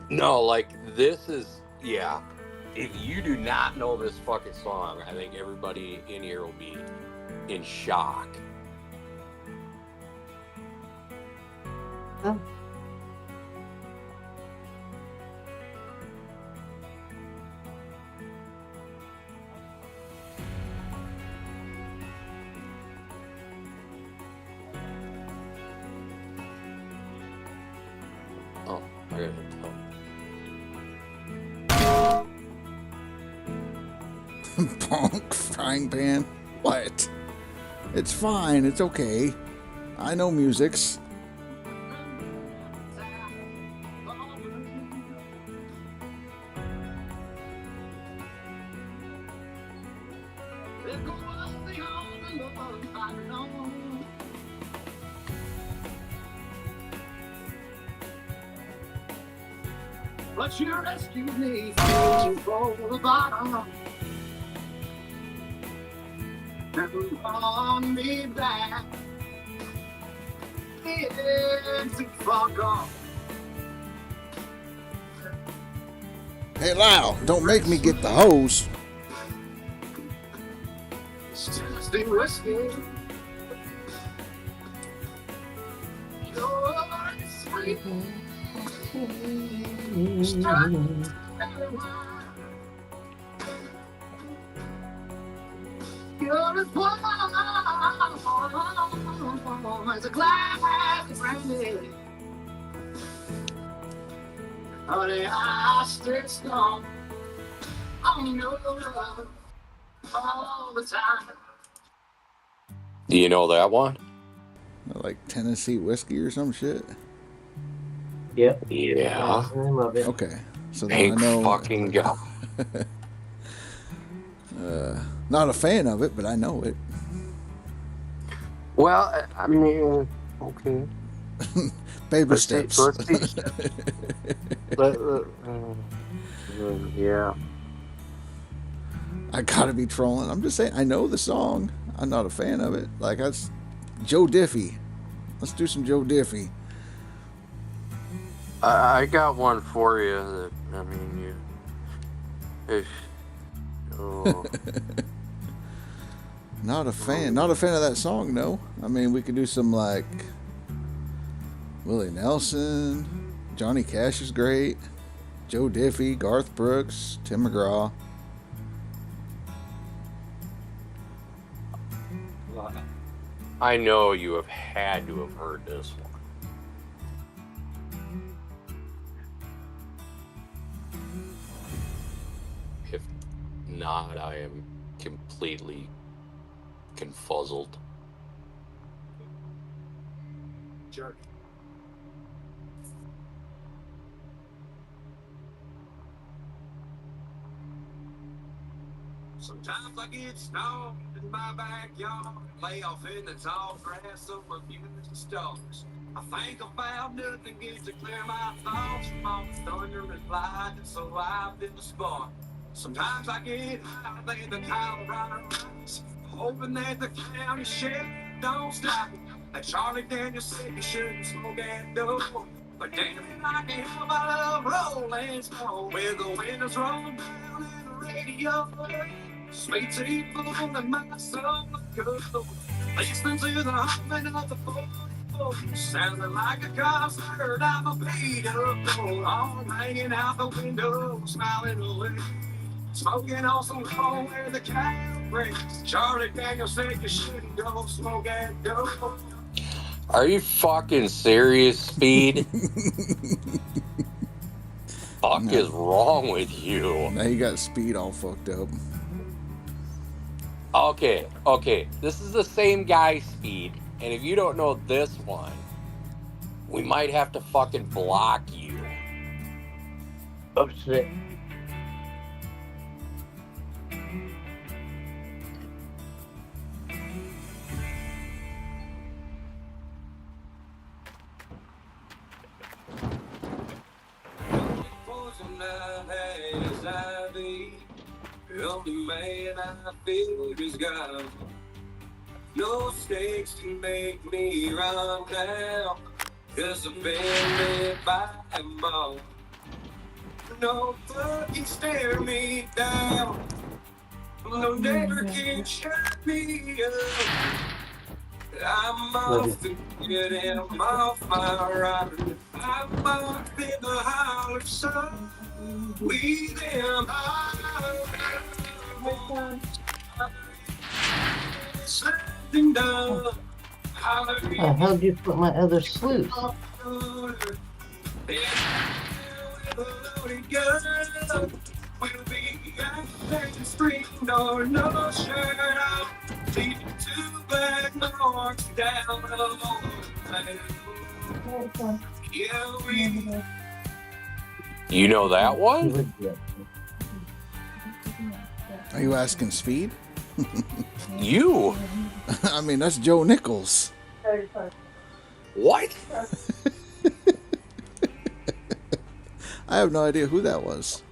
S8: No, like, this is, yeah. If you do not know this fucking song, I think everybody in here will be in shock.
S6: Oh.
S8: Oh, I gotta
S2: Bonk frying pan. What? It's fine. It's okay. I know musics.
S10: But you rescued me from the bottom and brought me back. To fuck off.
S2: Hey, Lyle, don't make me get the hose.
S10: Stay whiskey. You're sweet. You're as warm as a glass of brandy. Honey, I stay strong on your love all the time.
S8: Do you know that one?
S2: Like Tennessee whiskey or some shit.
S6: Yep.
S8: Yeah.
S6: That's the name of it.
S2: Okay. So then
S8: Thank
S2: I know.
S8: fucking God.
S2: Not a fan of it, but I know it.
S8: Well, I mean, okay.
S2: Baby
S8: Let's
S2: steps.
S8: see. Yeah.
S2: I gotta be trolling. I'm just saying, I know the song. I'm not a fan of it. Like, that's Joe Diffie. Let's do some Joe Diffie.
S8: I got one for you. That, I mean, oh.
S2: Not a fan. Not a fan of that song, no. I mean, we could do some, like, Willie Nelson. Johnny Cash is great. Joe Diffie, Garth Brooks, Tim McGraw.
S8: I know you have had to have heard this one. If not, I am completely confuzzled.
S10: Jerk. Sometimes I get stoned in my backyard, lay off in the tall grass of a few stars. I think about nothing gets to clear my thoughts from all the thunder and lightning, so I've been a spark. Sometimes I get high, than the Colorado Rockies, hoping that the county shit don't stop me. Like Charlie Daniels said, you shouldn't smoke that dope. But damn it, I can't help my love rolling stone. With the windows rolling down and the radio, sweet tea full of my soul goes. Listening to the humming of the 44, sounding like a concert. I'm a beat up gold, all hanging out the window, smiling away. Smoking on some coal where the cow breaks. Charlie Daniels said you shouldn't go smoke that dope.
S8: Are you fucking serious, Speed? Fuck is wrong with you?
S2: Now you got Speed all fucked up.
S8: Okay. This is the same guy, Speed. And if you don't know this one, we might have to fucking block you.
S6: Oh shit.
S10: The only man I fear is God. No stakes can make me run down, 'cause I've been led by them all. No fuck can stare me down. No never can shut me up. I'm off to get him off my ride. I'm off in the holler sun. We them something done.
S6: How the hell do you put my other sluice?
S10: We'll be at the street, no shirt out. Lead two black marks down the road. Yeah, we.
S8: You know that one?
S2: Are you asking Speed?
S8: You?
S2: I mean, that's Joe Nichols.
S8: What?
S2: I have no idea who that was.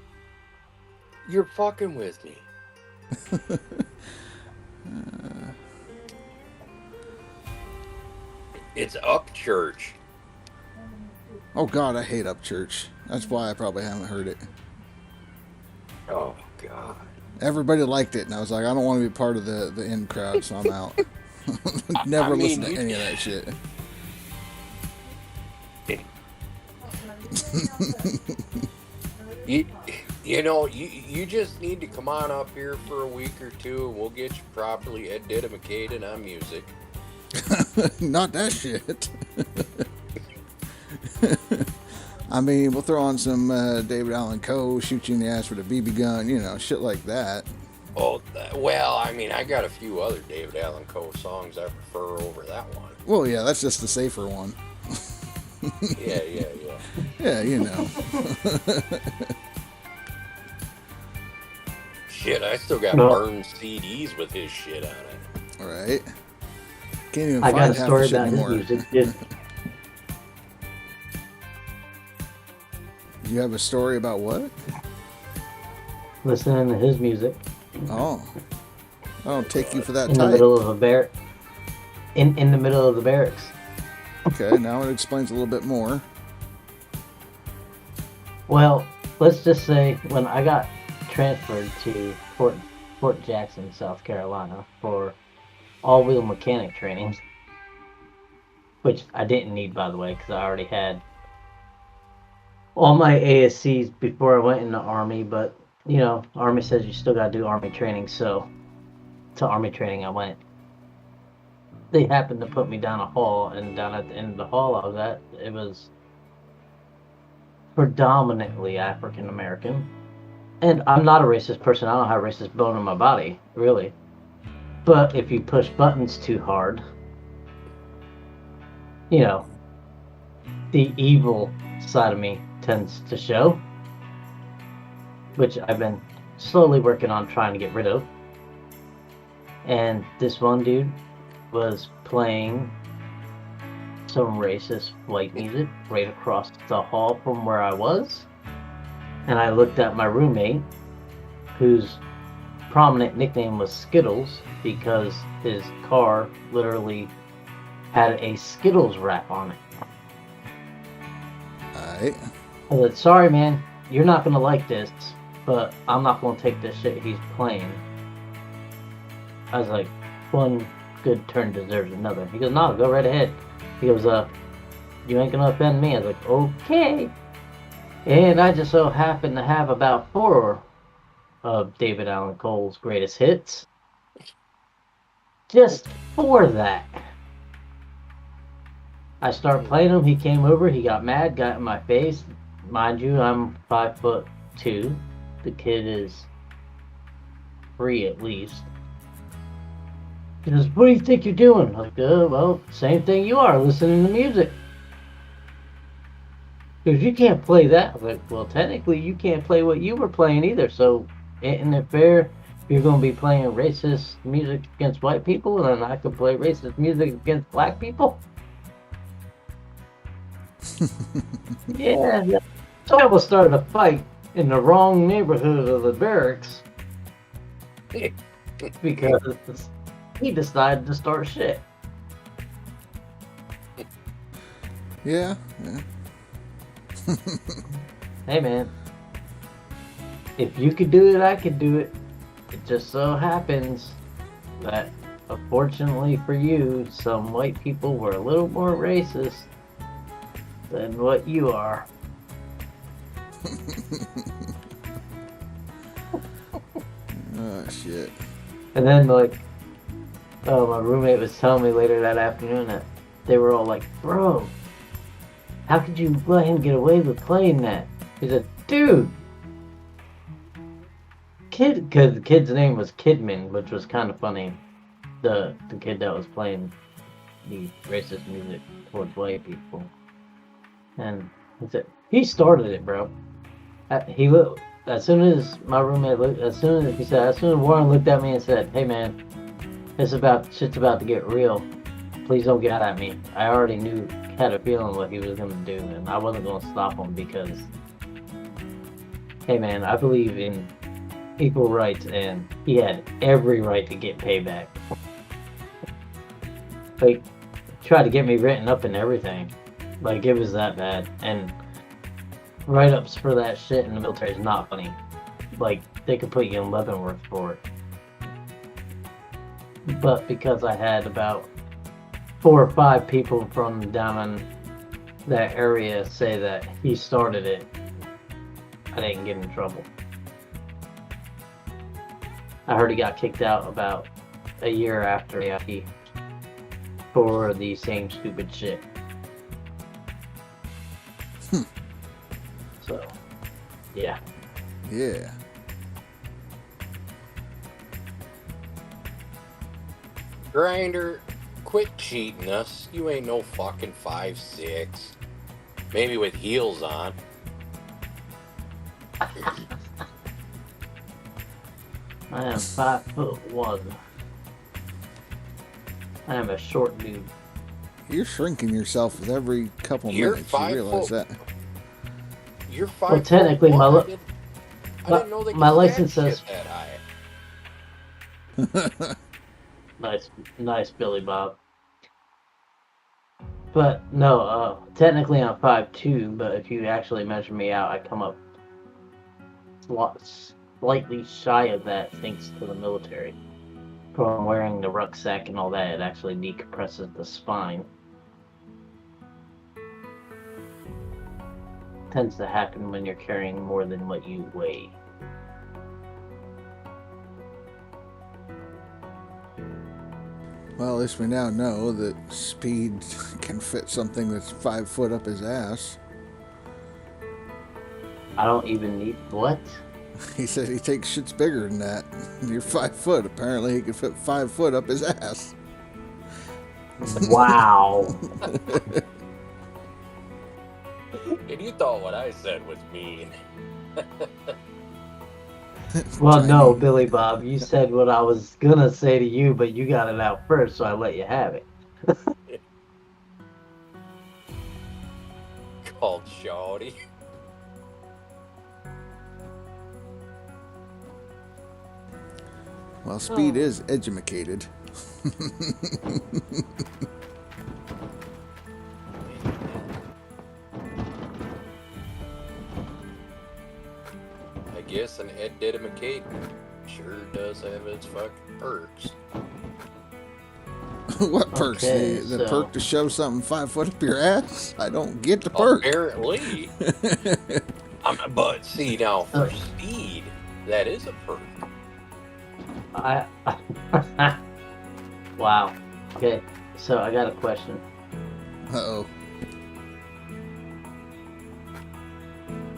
S8: You're fucking with me. It's Upchurch.
S2: Oh God, I hate Upchurch. That's why I probably haven't heard it.
S8: Oh God.
S2: Everybody liked it, and I was like, I don't want to be part of the in crowd, so I'm out. Never listen to any of that shit.
S8: You just need to come on up here for a week or two, and we'll get you properly dedicated on music.
S2: Not that shit. I mean, we'll throw on some David Allan Coe, shoot you in the ass with a BB gun, shit like that.
S8: Oh, well, I mean, I got a few other David Allan Coe songs I prefer over that one.
S2: Well, yeah, that's just the safer one.
S8: Yeah.
S2: Yeah,
S8: Shit, I still got
S6: No.
S8: burned CDs with his shit on it.
S2: All right. Can't even
S6: I
S2: find
S6: got a
S2: half
S6: story
S2: the shit
S6: about his
S2: anymore.
S6: music. Just
S2: You have a story about what?
S6: listening to his music
S2: Oh. I don't take you for that
S6: in the
S2: type.
S6: middle of a bar. In the middle of the barracks.
S2: Okay, now it explains a little bit more.
S6: Well, let's just say when I got transferred to Fort Jackson, South Carolina, for all-wheel mechanic training, which I didn't need, by the way, because I already had all my ASCs before I went in the Army. But you know, Army says you still got to do Army training, so to Army training I went. They happened to put me down a hall, and down at the end of the hall I was at, it was predominantly African American. And I'm not a racist person. I don't have a racist bone in my body, really. But if you push buttons too hard, you know, the evil side of me tends to show, which I've been slowly working on trying to get rid of. And this one dude was playing some racist white music right across the hall from where I was. And I looked at my roommate, whose prominent nickname was Skittles, because his car literally had a Skittles wrap on it.
S2: Alright.
S6: I said, sorry man, you're not gonna like this, but I'm not gonna take this shit he's playing. I was like, one good turn deserves another. He goes, no, go right ahead. He goes, you ain't gonna offend me. I was like, okay. And I just so happen to have about 4 of David Allan Cole's greatest hits. Just for that. I started playing him, he came over, he got mad, got in my face. Mind you, I'm 5'2". The kid is 3 at least. He goes, what do you think you're doing? I'm like, well, same thing you are, listening to music. He goes, you can't play that. I was like, well, technically you can't play what you were playing either, so isn't it fair if you're going to be playing racist music against white people and then I could play racist music against black people? Yeah. So I almost started a fight in the wrong neighborhood of the barracks because he decided to start shit.
S2: Yeah.
S6: Hey man, if you could do it, I could do it. It just so happens that, unfortunately for you, some white people were a little more racist than what you are.
S2: Oh, shit.
S6: And then, like, my roommate was telling me later that afternoon that they were all like, bro, how could you let him get away with playing that? He said, dude, because the kid's name was Kidman, which was kind of funny. The kid that was playing the racist music towards white people. And he said, he started it, bro. He looked, as soon as my roommate looked, as soon as Warren looked at me and said, hey man, shit's about to get real. Please don't get mad at me. I already had a feeling what he was gonna do, and I wasn't gonna stop him because, hey man, I believe in equal rights, and he had every right to get payback. Like, tried to get me written up and everything. Like, it was that bad. And write-ups for that shit in the military is not funny. Like, they could put you in Leavenworth for it. But because I had about 4 or 5 people from down in that area say that he started it, I didn't get in trouble. I heard he got kicked out about a year after AIT for the same stupid shit. So, yeah.
S2: Yeah.
S8: Grinder, quit cheating us. You ain't no fucking 5'6". Maybe with heels on.
S6: I am 5'1". I am a short dude.
S2: You're shrinking yourself with every couple
S8: You're
S2: minutes. You
S8: 5
S2: realize
S8: foot.
S2: that?
S8: You're 5
S6: Well, technically,
S8: foot.
S6: my
S8: I didn't know they
S6: my
S8: could
S6: license
S8: stand
S6: says
S8: shit that high.
S6: nice, Billy Bob. But no, technically I'm 5'2", but if you actually measure me out, I come up slightly shy of that thanks to the military. From wearing the rucksack and all that, it actually decompresses the spine. Tends to happen when you're carrying more than what you weigh.
S2: Well, at least we now know that Speed can fit something that's 5 foot up his ass.
S6: I don't even need what?
S2: He said he takes shits bigger than that. You're 5 foot. Apparently, he can fit 5 foot up his ass.
S6: Wow.
S8: And you thought what I said was mean.
S6: Well, no,
S2: Tiny.
S6: Billy Bob, you said what I was gonna say to you, but you got it out first, so I let you have it.
S8: Called Shawty.
S2: Well, Speed is educated.
S8: I guess an educated sure does have its fucking perks.
S2: What perks?
S6: Okay,
S2: The
S6: so-
S2: perk to shove something 5 foot up your ass? I don't get the perk.
S8: Apparently. But see now, for Speed, that is a perk.
S6: Wow. Okay, so I got a question.
S2: Uh-oh.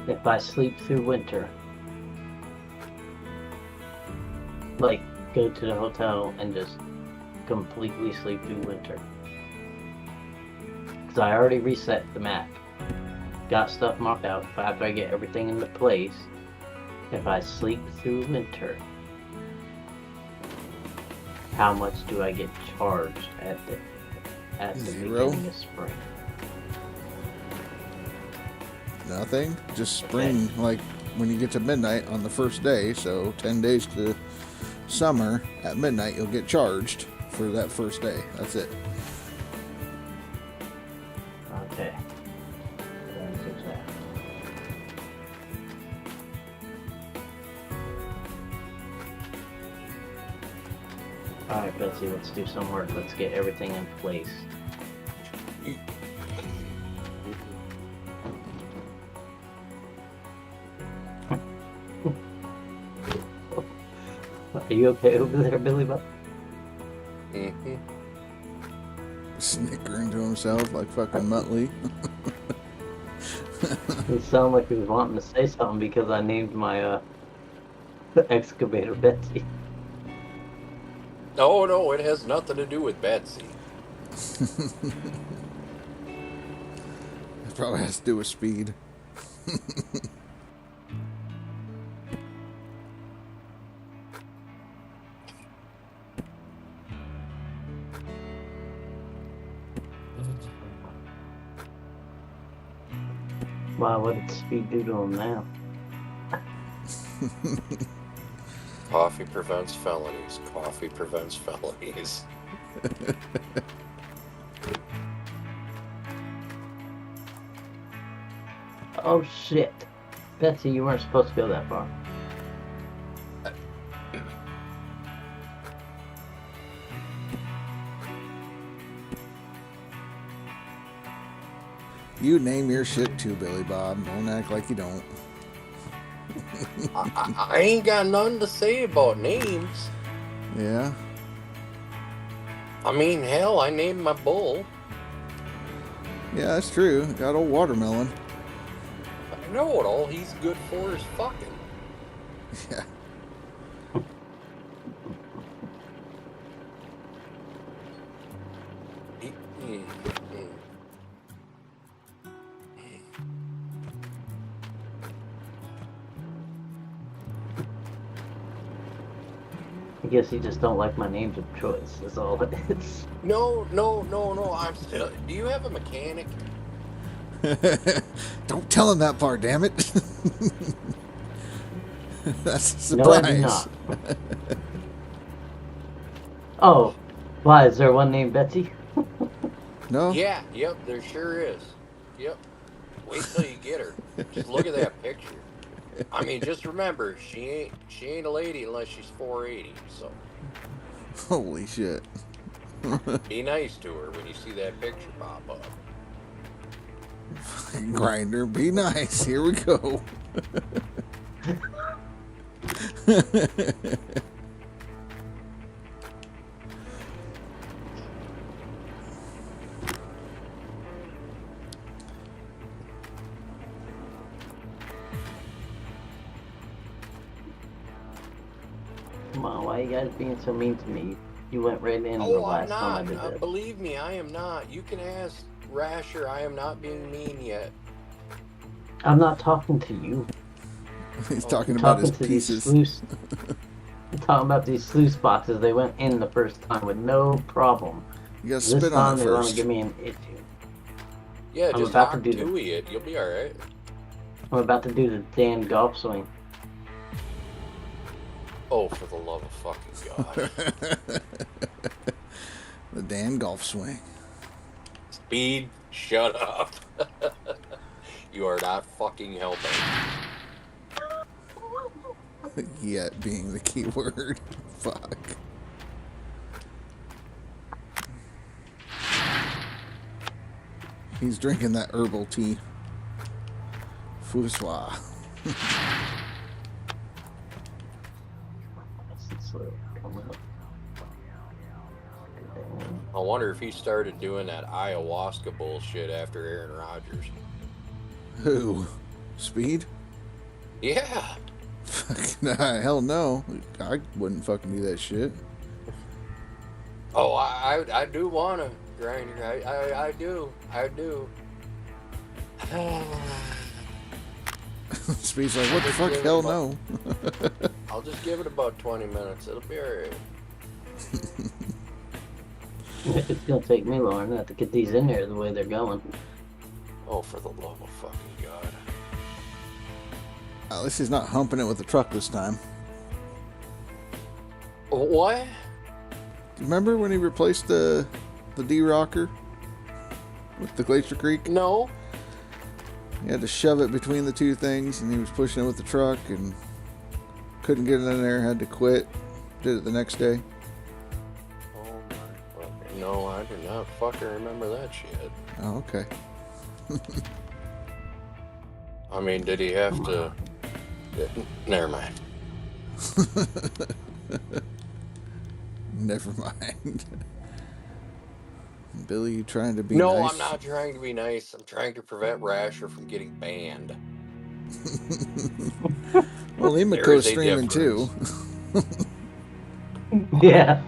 S6: If I sleep through winter, like go to the hotel and just completely sleep through winter, because I already reset the map, got stuff marked out. But after I get everything into place, if I sleep through winter, how much do I get charged at the
S2: Zero.
S6: beginning of spring?
S2: Nothing. Just spring, like when you get to midnight on the first day, so 10 days to summer, at midnight you'll get charged for that first day. That's it.
S6: Okay. That answers that. Alright, Betsy, let's do some work. Let's get everything in place. Are you okay over there, Billy Buck?
S8: Mm-hmm.
S2: Snickering to himself like fucking Muttley.
S6: It sounded like he was wanting to say something because I named my excavator Betsy.
S8: No, it has nothing to do with Betsy.
S2: It probably has to do with Speed.
S6: Wow, what did Speed do to him now?
S8: Coffee prevents felonies. Coffee prevents felonies.
S6: Oh shit. Betsy, you weren't supposed to go that far.
S2: You name your shit too, Billy Bob. Don't act like you don't.
S8: I ain't got nothing to say about names.
S2: Yeah?
S8: I mean, hell, I named my bull.
S2: Yeah, that's true. Got old watermelon.
S8: I know it all he's good for is fucking.
S2: Yeah.
S6: guess you just don't like my names of choice. That's all it is.
S8: No. I'm still. Do you have a mechanic?
S2: Don't tell him that part, damn it. That's a
S6: No, I do
S2: surprise.
S6: not. Oh, why? Is there one named Betsy?
S2: No?
S8: Yeah. Yep. There sure is. Yep. Wait till you get her. Just look at that picture. I mean, just remember, she ain't a lady unless she's 480. So
S2: Holy shit.
S8: be nice to her when you see that picture pop up.
S2: Grinder, be nice. Here we go.
S6: Come on, why you guys being so mean to me? You went right in the
S8: Oh, I'm
S6: last time I
S8: not.
S6: did that.
S8: Believe me, I am not. You can ask Rasher. I am not being mean yet.
S6: I'm not talking to you.
S2: He's
S6: I'm
S2: talking about his
S6: talking to these
S2: pieces.
S6: sluice. I'm talking about these sluice boxes. They went in the first time with no problem.
S2: You gotta
S6: This
S2: spit
S6: time
S2: on it
S6: they want to
S2: first.
S6: give me an issue.
S8: Yeah,
S6: I'm
S8: just
S6: about to
S8: talk
S6: do
S8: to it. You'll be all right.
S6: I'm about to do the damn golf swing.
S8: Oh, for the love of fucking God.
S2: The Dan golf swing.
S8: Speed, shut up. You are not fucking helping.
S2: Yet being the key word. Fuck. He's drinking that herbal tea. Fou de soie.
S8: I wonder if he started doing that ayahuasca bullshit after Aaron Rodgers.
S2: Who? Speed?
S8: Yeah.
S2: Fucking hell no. I wouldn't fucking do that shit.
S8: Oh, I do want to, Grinder. I do.
S2: Speed's like, what the fuck? Hell no.
S8: I'll just give it about 20 minutes. It'll be alright.
S6: It's gonna take me long enough to get these in there the way they're going.
S8: Oh, for the love of fucking God.
S2: At least he's not humping it with the truck this time.
S8: What?
S2: Remember when he replaced the D-Rocker with the Glacier Creek?
S8: No.
S2: He had to shove it between the two things, and he was pushing it with the truck and couldn't get it in there, had to quit. Did it the next day.
S8: Oh my fucking... No, I do not fucking remember that shit.
S2: Oh, okay.
S8: I mean, did he have to... Never mind.
S2: Never mind. Billy, you trying to be
S8: No,
S2: nice?
S8: I'm not trying to be nice. I'm trying to prevent Rasher from getting banned.
S2: Well, Emico's streaming too.
S6: Yeah.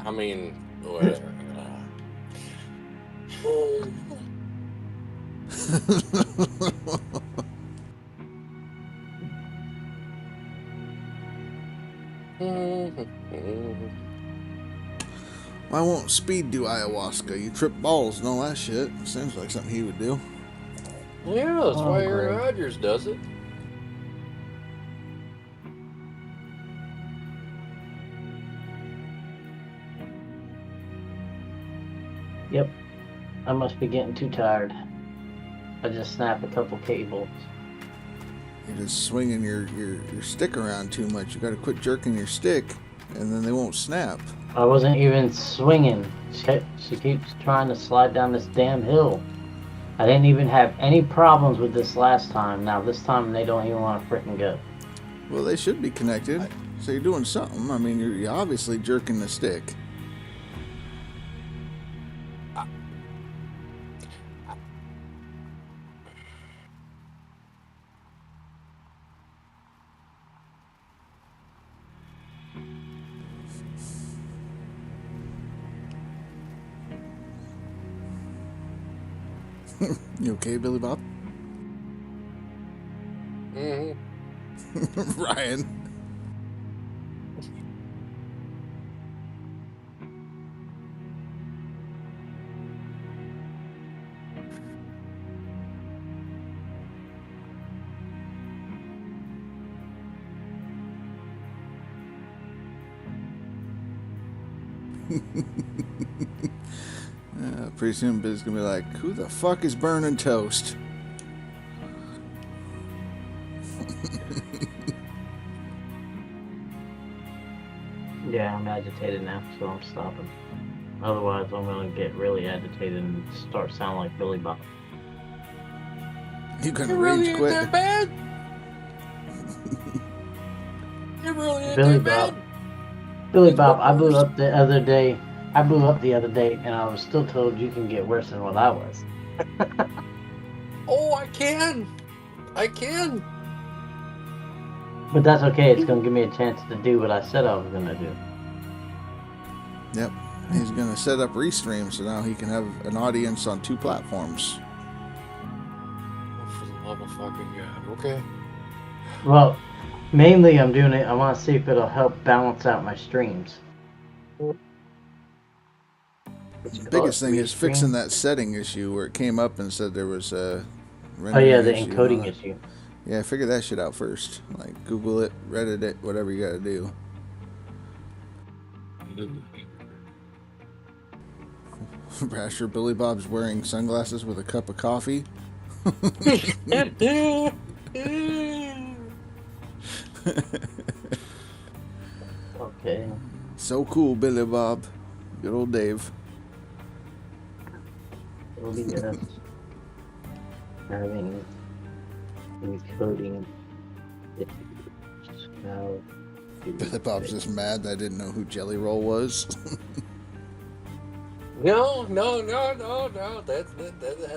S8: I mean, whatever.
S2: Why won't Speed do ayahuasca? You trip balls and all that shit. Seems like something he would do.
S8: Yeah, that's why Aaron
S6: great.
S8: Rodgers does it.
S6: Yep. I must be getting too tired. I just snapped a couple cables.
S2: You're just swinging your stick around too much. You gotta quit jerking your stick, and then they won't snap.
S6: I wasn't even swinging. She keeps trying to slide down this damn hill. I didn't even have any problems with this last time. Now this time they don't even want to frickin' go.
S2: Well, they should be connected. So you're doing something. I mean, you're obviously jerking the stick. You okay, Billy Bob?
S8: Mm-hmm.
S2: Ryan. Pretty soon, Biz's gonna be like, "Who the fuck is burning toast?"
S6: Yeah, I'm agitated now, so I'm stopping. Otherwise, I'm gonna get really agitated and start sounding like Billy Bob.
S2: You gonna
S8: It really
S2: rage
S8: ain't
S2: quit?
S8: that bad. It really ain't
S6: Billy
S8: that
S6: Bob.
S8: bad.
S6: Billy
S8: It's
S6: Bob,
S8: got
S6: I blew
S8: worse.
S6: up the other day. I blew up the other day, and I was still told you can get worse than what I was.
S8: Oh, I can. I can.
S6: But that's okay. It's gonna give me a chance to do what I said I was gonna do.
S2: Yep. He's gonna set up restream so now he can have an audience on 2 platforms.
S8: Oh, for the love of fucking God. Okay.
S6: Well, mainly I'm doing it. I want to see if it'll help balance out my streams.
S2: The biggest thing is fixing that setting issue where it came up and said there was a
S6: Oh yeah, the
S2: rendering issue and all
S6: encoding
S2: that.
S6: issue.
S2: Yeah, figure that shit out first. Like, Google it, Reddit it, whatever you gotta do. Brasher, Billy Bob's wearing sunglasses with a cup of coffee.
S6: Okay.
S2: So cool, Billy Bob. Good old Dave.
S6: OBS. Having encoding issues. How
S2: Billy Bob's just mad that I didn't know who Jelly Roll was.
S8: No.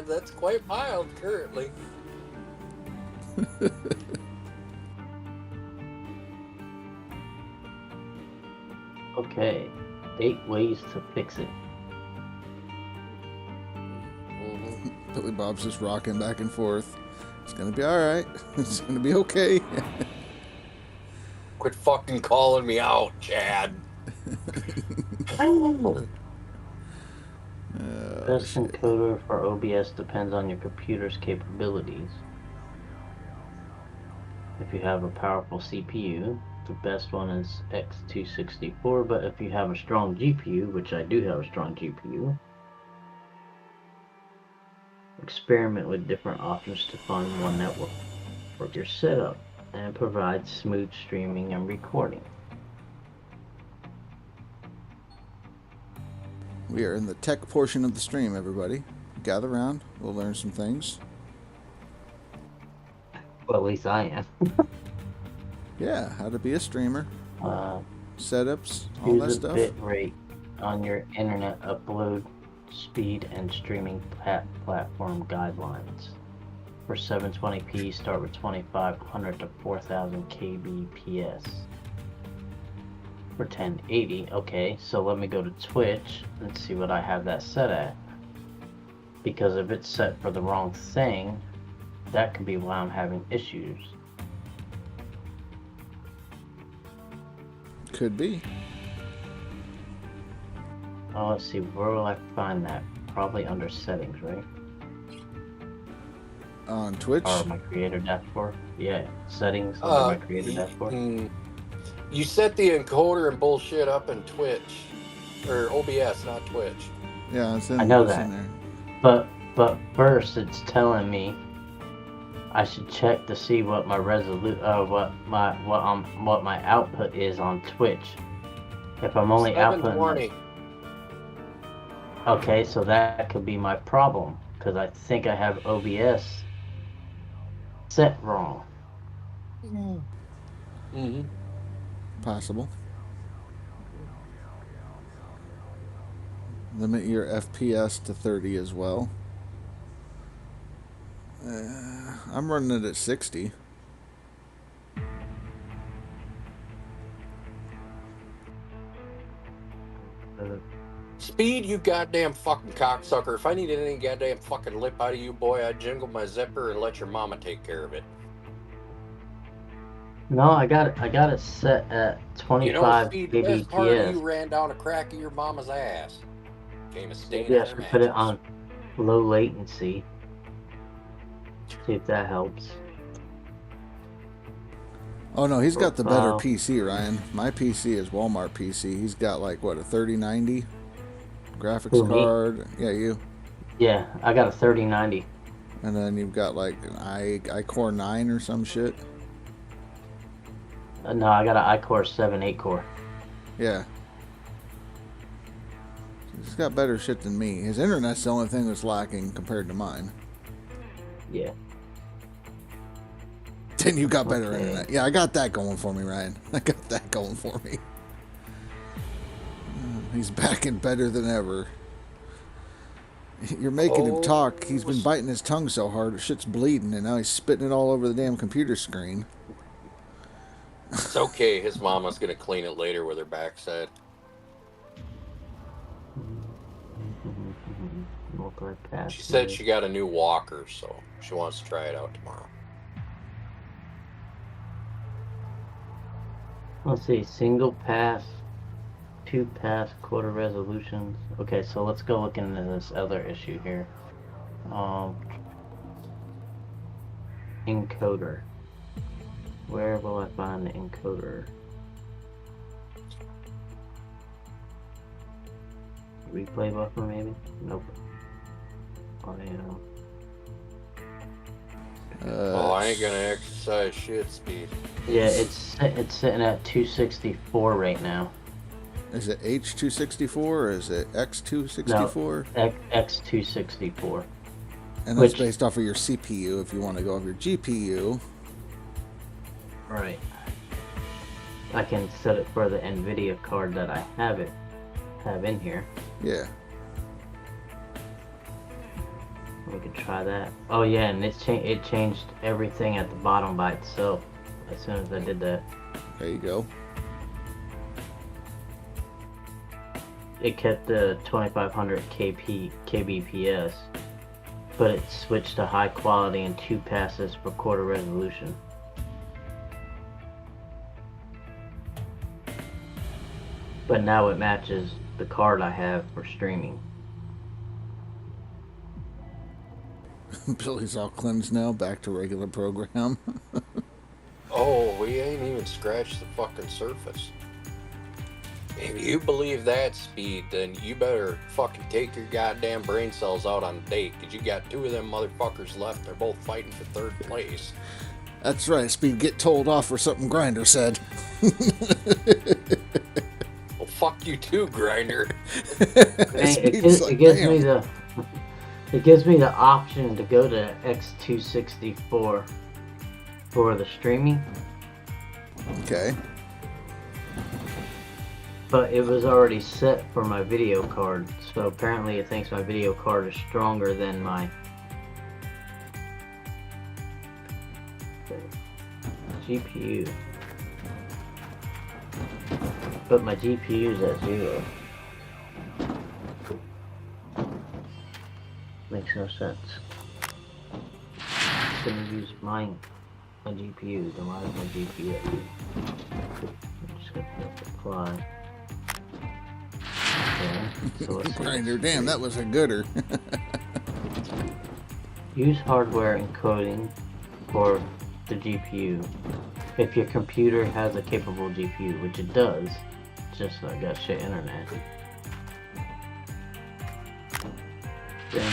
S8: That's quite mild currently.
S6: Okay. 8 ways to fix it.
S2: Billy Bob's just rocking back and forth. It's gonna be alright. It's gonna be okay.
S8: Quit fucking calling me out, Chad.
S6: Best encoder for OBS depends on your computer's capabilities. If you have a powerful CPU, the best one is X264, but if you have a strong GPU, which I do have a strong GPU, experiment with different options to find one that will work your setup and provide smooth streaming and recording.
S2: We are in the tech portion of the stream, everybody. Gather around. We'll learn some things.
S6: Well, at least I am.
S2: Yeah, how to be a streamer. Setups, all that
S6: Use the
S2: stuff.
S6: bit rate on your internet upload speed and streaming platform guidelines. For 720p, start with 2500 to 4000 kbps. For 1080, okay, so let me go to Twitch and see what I have that set at. Because if it's set for the wrong thing, that could be why I'm having issues.
S2: Could be.
S6: Oh, let's see, where will I find that? Probably under settings, right?
S2: On Twitch?
S6: Or my creator dashboard? Yeah, settings under my creator dashboard.
S8: You set the encoder and bullshit up in Twitch. Or OBS, not Twitch.
S2: Yeah, it's in,
S6: I know
S2: it's
S6: that.
S2: in there.
S6: But first it's telling me I should check to see what my what my output is on Twitch. If I'm only outputting
S8: 720.
S6: Okay, so that could be my problem because I think I have OBS set wrong.
S8: Mm-hmm.
S2: Possible. Limit your FPS to 30 as well. I'm running it at 60.
S8: Speed, you goddamn fucking cocksucker. If I needed any goddamn fucking lip out of you, boy, I'd jingle my zipper and let your mama take care of it.
S6: No, I got it set at 25
S8: You know, Speed, the best part of you
S6: kbps.
S8: ran down a crack of your mama's ass. Came a stain
S6: Maybe I
S8: on her
S6: should put it
S8: mattress.
S6: on low latency. See if that helps.
S2: Oh no, he's got the better
S6: Profile.
S2: PC, Ryan. My PC is Walmart PC. He's got like what, a 3090 graphics
S6: Who, me?
S2: card. Yeah, you.
S6: Yeah, I got a 3090.
S2: And then you've got like an iCore 9 or some shit.
S6: No, I got an iCore 7 8-core.
S2: Yeah. He's got better shit than me. His internet's the only thing that's lacking compared to mine.
S6: Yeah.
S2: Then you got better
S6: Okay.
S2: internet. Yeah, I got that going for me, Ryan. I got that going for me. He's back and better than ever. You're making him talk. He's been biting his tongue so hard, shit's bleeding, and now he's spitting it all over the damn computer screen.
S8: It's okay. His mama's gonna clean it later with her backside. She said she got a new walker, so she wants to try it out tomorrow.
S6: Let's see, single pass, 2 pass, quarter resolutions. Okay, so let's go look into this other issue here. Encoder. Where will I find the encoder? Replay buffer, maybe? Nope. Oh,
S8: I ain't gonna exercise shit speed.
S6: yeah, it's sitting at 264 right now.
S2: Is it H264 or is it X264?
S6: No, X264.
S2: And that's based off of your CPU if you want to go off your GPU.
S6: Right. I can set it for the NVIDIA card that I have in here.
S2: Yeah.
S6: We could try that. Oh yeah, and it changed everything at the bottom by itself as soon as I did that.
S2: There you go.
S6: It kept the 2500 kbps, but it switched to high quality and 2 passes per quarter resolution. But now it matches the card I have for streaming.
S2: Billy's all cleansed now, back to regular program.
S8: Oh, we ain't even scratched the fucking surface. If you believe that speed, then you better fucking take your goddamn brain cells out on a date, because you got 2 of them motherfuckers left. They're both fighting for 3rd place.
S2: That's right, Speed, get told off for something Grinder said.
S8: Well, fuck you too, Grinder.
S6: It gives me the option to go to X264 for the streaming.
S2: Okay.
S6: But it was already set for my video card, so apparently it thinks my video card is stronger than my GPU. But my GPU is at 0. Makes no sense. I'm gonna use my GPU, then why is my GPU at 0? I'm just gonna hit apply. Okay, so let's see.
S2: Grinder, damn, that was a gooder.
S6: Use hardware encoding for the GPU. If your computer has a capable GPU, which it does, just I got shit internet. Then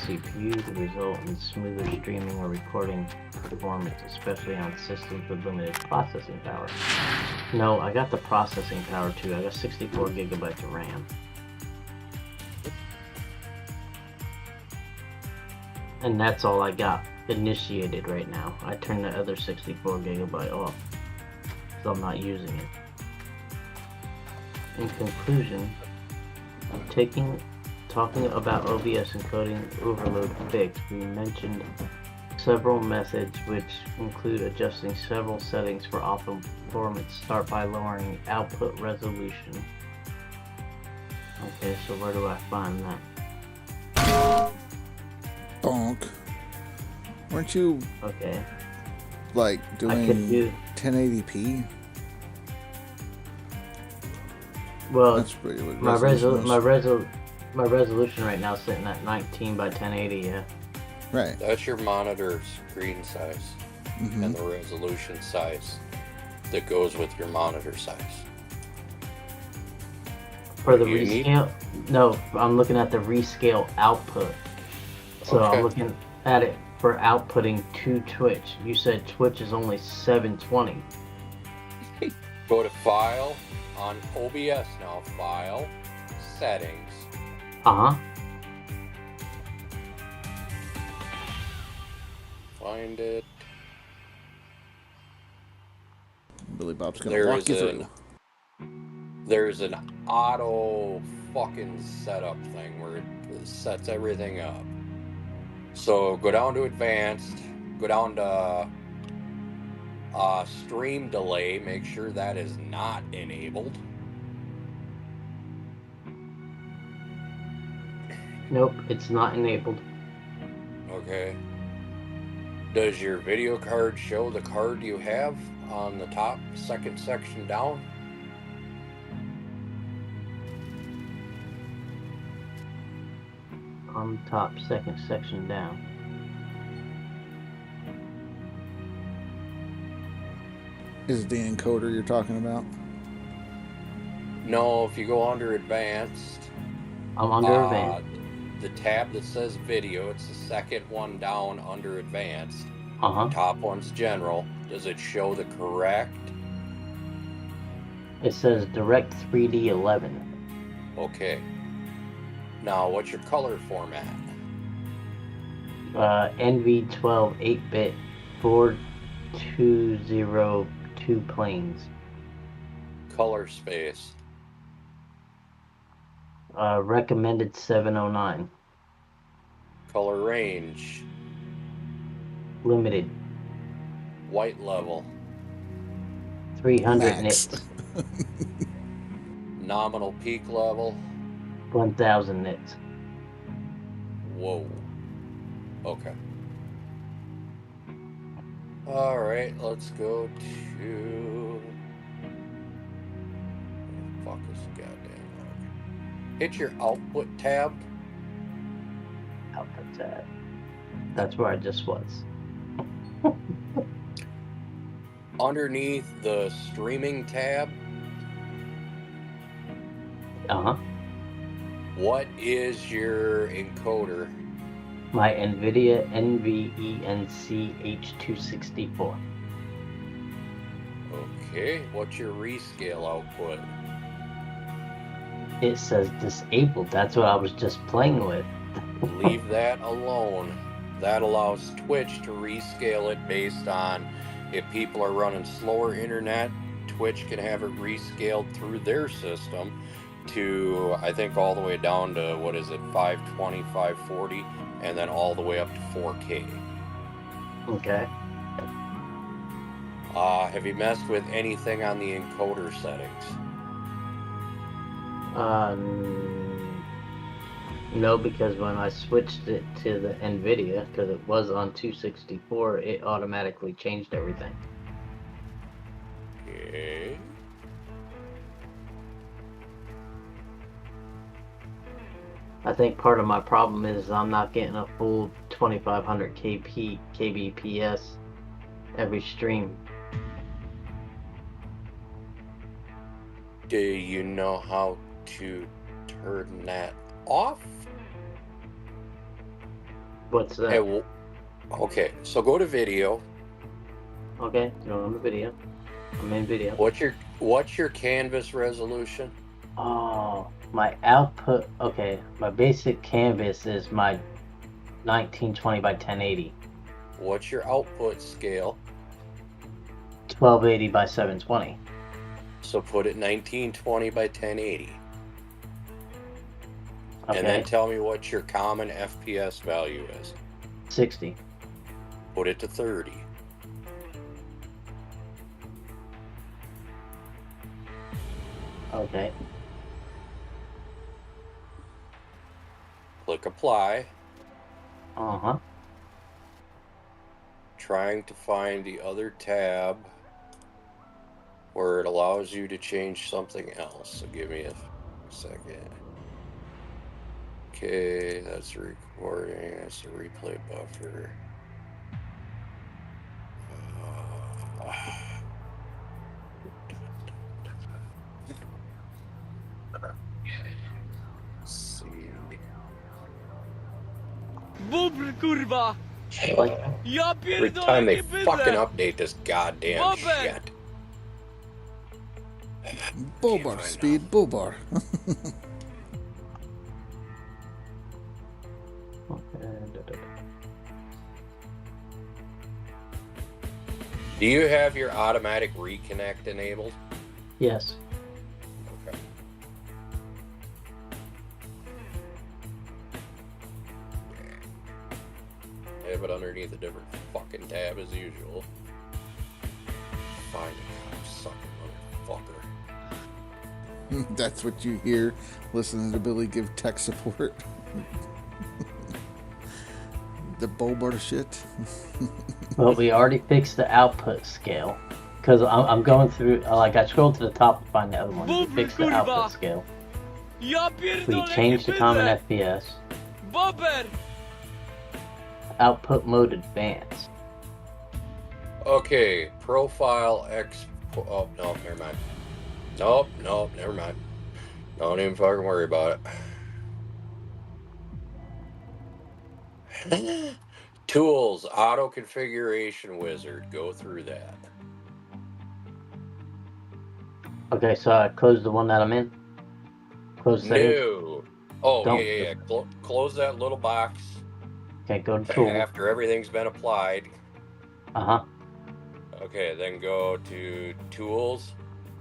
S6: CPU to result in smoother streaming or recording performance, especially on systems with limited processing power. No, I got the processing power too. I got 64 gigabytes of RAM. And that's all I got initiated right now. I turned the other 64 gigabyte off, so I'm not using it. In conclusion, talking about OBS encoding overload fix, we mentioned several methods which include adjusting several settings for optimal performance. Start by lowering output resolution. Okay, so where do I find that?
S2: Bonk. Weren't you like doing 1080p?
S6: Well,
S2: that's pretty good.
S6: my resolution right now is sitting at 19 by 1080. Yeah.
S2: Right.
S8: That's your monitor screen size and the resolution size. that goes with your monitor size.
S6: For the
S8: You need-
S6: rescale? No, I'm looking at the rescale output. So
S8: Okay.
S6: I'm looking at it for outputting to Twitch. You said Twitch is only 720.
S8: Go to File on OBS now. File, Settings.
S6: Uh-huh.
S8: Find it.
S2: Billy Bob's gonna walk you through.
S8: There's an auto fucking setup thing where it sets everything up. So go down to Advanced, go down to Stream Delay, make sure that is not enabled.
S6: Nope, it's not enabled.
S8: Okay. Does your video card show the card you have on the top second section down?
S6: On top second section down.
S2: Is it the encoder you're talking about?
S8: No, if you go under Advanced,
S6: I'm under Advanced.
S8: the tab that says Video, it's the second one down under Advanced.
S6: Uh-huh.
S8: Top one's General. Does it show the correct?
S6: It says Direct 3D 11.
S8: Okay. Now, what's your color format?
S6: NV12 8-bit 4202 planes.
S8: Color space.
S6: Recommended 709.
S8: Color range.
S6: Limited.
S8: White level.
S6: 300
S2: Max.
S6: nits.
S8: Nominal peak level.
S6: 1000 nits.
S8: Whoa. Okay. Alright, let's go to... Fuck this goddamn log. Hit your output tab.
S6: Output tab. That's where I just was.
S8: Underneath the streaming tab,
S6: Uh-huh.
S8: what is your encoder?
S6: My NVIDIA NVENC H264.
S8: Okay, what's your rescale output?
S6: It says disabled. That's what I was just playing with.
S8: Leave that alone. That allows Twitch to rescale it based on if people are running slower internet, Twitch can have it rescaled through their system to, I think, all the way down to, what is it, 520, 540, and then all the way up to 4K.
S6: Okay.
S8: Have you messed with anything on the encoder settings?
S6: No, because when I switched it to the NVIDIA, because it was on 264, it automatically changed everything.
S8: Okay.
S6: I think part of my problem is I'm not getting a full 2500 kbps every stream.
S8: Do you know how to turn that off?
S6: What's that?
S8: Hey, okay, so go to video.
S6: Okay, no, I'm in video. I'm in video.
S8: What's your canvas resolution?
S6: Oh, my output. Okay, my basic canvas is my 1920 by 1080.
S8: What's your output scale?
S6: 1280 by 720.
S8: So put it 1920 by 1080.
S6: Okay.
S8: And then tell me what your common FPS value is.
S6: 60.
S8: Put it to 30.
S6: Okay.
S8: Click apply.
S6: Uh-huh.
S8: Trying to find the other tab where it allows you to change something else. So give me a second. Okay, that's recording. That's the replay buffer.
S7: Bubr, kurwa! Ja
S8: Every
S7: pierdolę,
S8: time they
S7: jakie bydle!
S8: fucking update this goddamn
S7: Bobber!
S8: shit.
S2: Bull bar speed, bull bar.
S8: Do you have your automatic reconnect enabled?
S6: Yes.
S8: Okay. Yeah, but underneath a different fucking tab as usual. Find a cocksucker motherfucker.
S2: That's what you hear listening to Billy give tech support. The bull bar shit.
S6: Well, we already fixed the output scale. Because I'm going through, like, I scrolled to the top to find the other one. We fixed the output scale.
S7: Ja
S6: We
S7: pierdolę,
S6: changed the
S7: jakie
S6: common
S7: bydle!
S6: FPS.
S7: Bobber!
S6: Output mode advanced.
S8: Okay, profile X. Oh, no, never mind. Nope, never mind. Don't even fucking worry about it. Tools, auto configuration wizard. Go through that.
S6: Okay, so I closed the one that I'm in. Close settings.
S8: No. Oh,
S6: Don't.
S8: yeah. Close that little box
S6: Okay, go to tool.
S8: after everything's been applied.
S6: Uh-huh.
S8: Okay, then go to tools,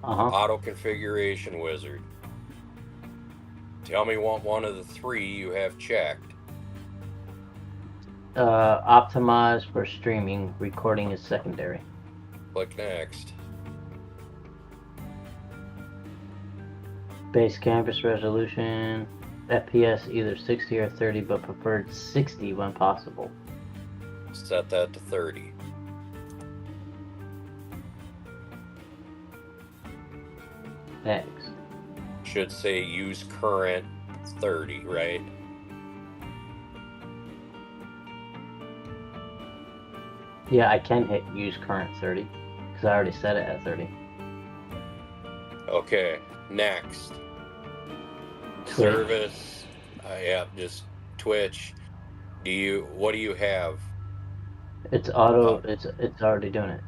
S6: Uh-huh.
S8: auto configuration wizard. Tell me what one of the three you have checked.
S6: Optimize for streaming. Recording is secondary.
S8: Click next.
S6: Base campus resolution. FPS either 60 or 30, but preferred 60 when possible.
S8: Set that to 30.
S6: Next.
S8: Should say use current 30, right?
S6: Yeah, I can hit use current 30 because I already set it at 30.
S8: Okay, next.
S6: Twitch.
S8: Service. Yeah, just Twitch. What do you have?
S6: It's auto. It's already doing it.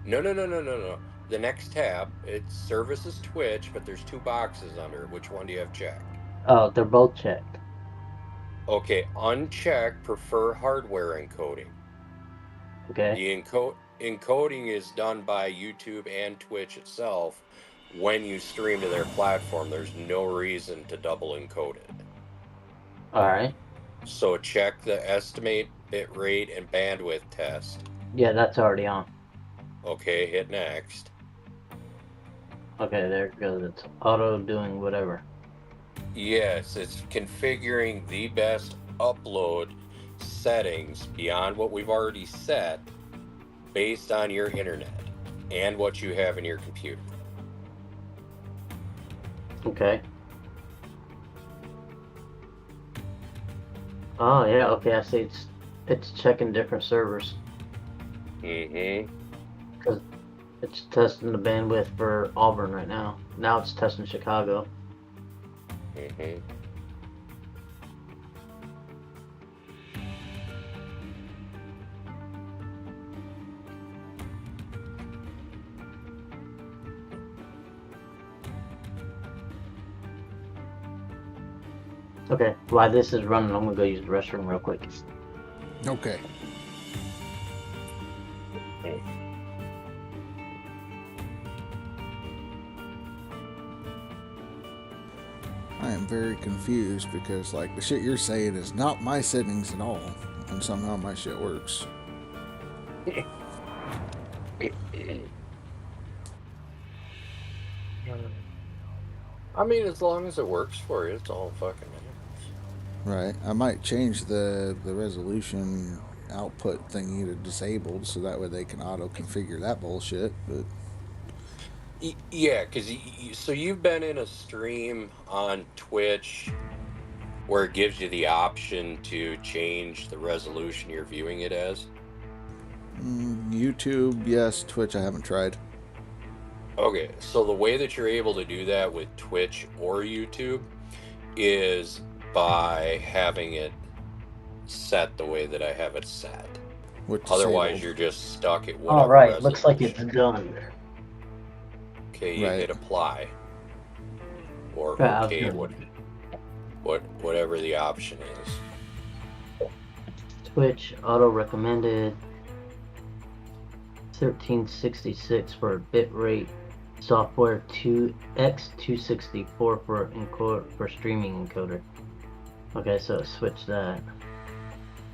S8: No. The next tab, it's services Twitch, but there's two boxes under it. Which one do you have checked?
S6: Oh, they're both checked.
S8: Okay, uncheck prefer hardware encoding.
S6: Okay.
S8: The encoding is done by YouTube and Twitch itself. When you stream to their platform, there's no reason to double encode it.
S6: All right.
S8: So check the estimate bit rate and bandwidth test.
S6: Yeah, that's already on.
S8: Okay, hit next.
S6: Okay, there it goes. It's auto doing whatever.
S8: Yes, it's configuring the best upload settings beyond what we've already set based on your internet and what you have in your computer.
S6: Okay. Oh yeah. Okay, I see. It's checking different servers
S8: Mm-hmm.
S6: because it's testing the bandwidth for Auburn right now. Now it's testing Chicago.
S8: Mm-hmm.
S6: Okay. While this is running, I'm gonna go use the restroom real quick.
S2: Okay. I am very confused because, like, the shit you're saying is not my settings at all, and somehow my shit works.
S8: I mean, as long as it works for you, it's all fucking matters.
S2: Right. I might change the resolution output thingy to disabled so that way they can auto configure that bullshit. But
S8: Yeah, because so you've been in a stream on Twitch where it gives you the option to change the resolution you're viewing it as.
S2: YouTube, yes. Twitch, I haven't tried.
S8: Okay, so the way that you're able to do that with Twitch or YouTube is by having it set the way that I have it set.
S2: With
S8: Otherwise,
S2: disabled.
S8: you're just stuck at whatever
S6: All right, looks like
S8: resolution.
S6: it's done.
S8: Okay, you
S2: Right.
S8: hit apply. Or
S6: Yeah, I was
S8: okay,
S6: gonna-
S8: whatever the option is.
S6: Twitch auto recommended 1366 for bit rate. Software 2x264 for streaming encoder. Okay, so switch that.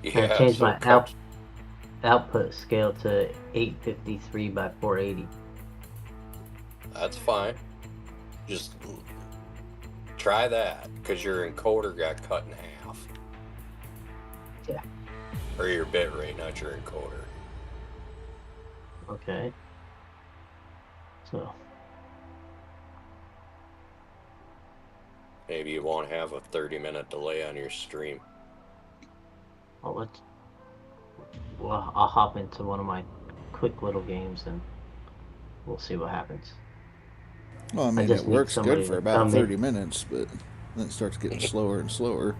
S8: Yeah,
S6: I changed
S8: so
S6: my output scale to 853 by 480.
S8: That's fine. Just try that, because your encoder got cut in half.
S6: Yeah.
S8: Or your bit rate, not your encoder.
S6: Okay. So
S8: Maybe you won't have a 30-minute delay on your stream.
S6: Well, I'll hop into one of my quick little games and we'll see what happens.
S2: Well, I mean,
S6: just
S2: it
S6: need
S2: works
S6: somebody
S2: good for
S6: to
S2: about
S6: come in.
S2: 30 minutes, but then it starts getting slower and slower.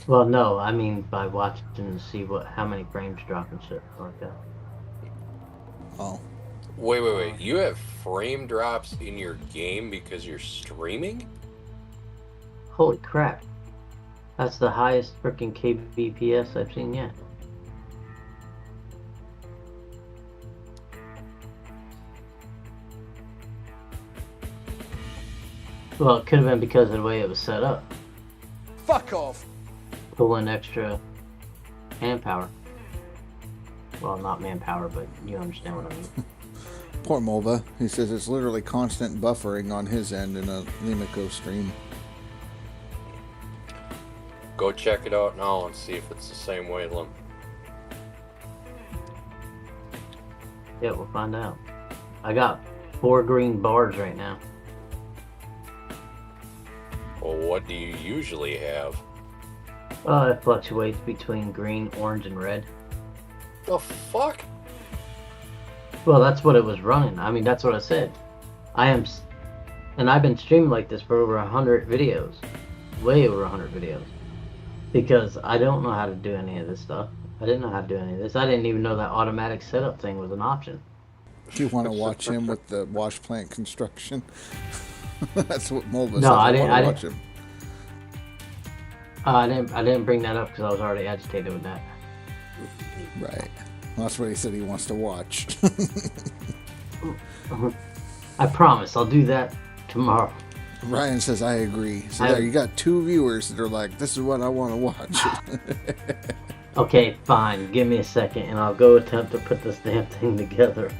S6: Well, no, I mean by watching to see how many frames drop and shit like that.
S2: Oh.
S8: Wait. You have frame drops in your game because you're streaming?
S6: Holy crap. That's the highest freaking kbps I've seen yet. Well, it could have been because of the way it was set up.
S9: Fuck off.
S6: Pulling extra manpower. Well, not manpower, but you understand what I mean.
S2: Poor Mulva. He says it's literally constant buffering on his end in a Limiko stream.
S8: Go check it out now and see if it's the same wavelength.
S6: Yeah, we'll find out. I got 4 green bars right now.
S8: Well, what do you usually have?
S6: It fluctuates between green, orange, and red.
S8: The fuck?
S6: Well, that's what it was running. I mean, that's what I said. And I've been streaming like this for over 100 videos. Way over 100 videos. Because I don't know how to do any of this stuff. I didn't know how to do any of this. I didn't even know that automatic setup thing was an option.
S2: Do you want to watch him with the wash plant construction? That's what Mulva says.
S6: No, I didn't.
S2: Want to watch him.
S6: I didn't bring that up because I was already agitated with that.
S2: Right. Well, that's what he said he wants to watch.
S6: I promise I'll do that tomorrow.
S2: Ryan says, I agree. So there, you got 2 viewers that are like, this is what I want to watch.
S6: Okay, fine. Give me a second and I'll go attempt to put this damn thing together.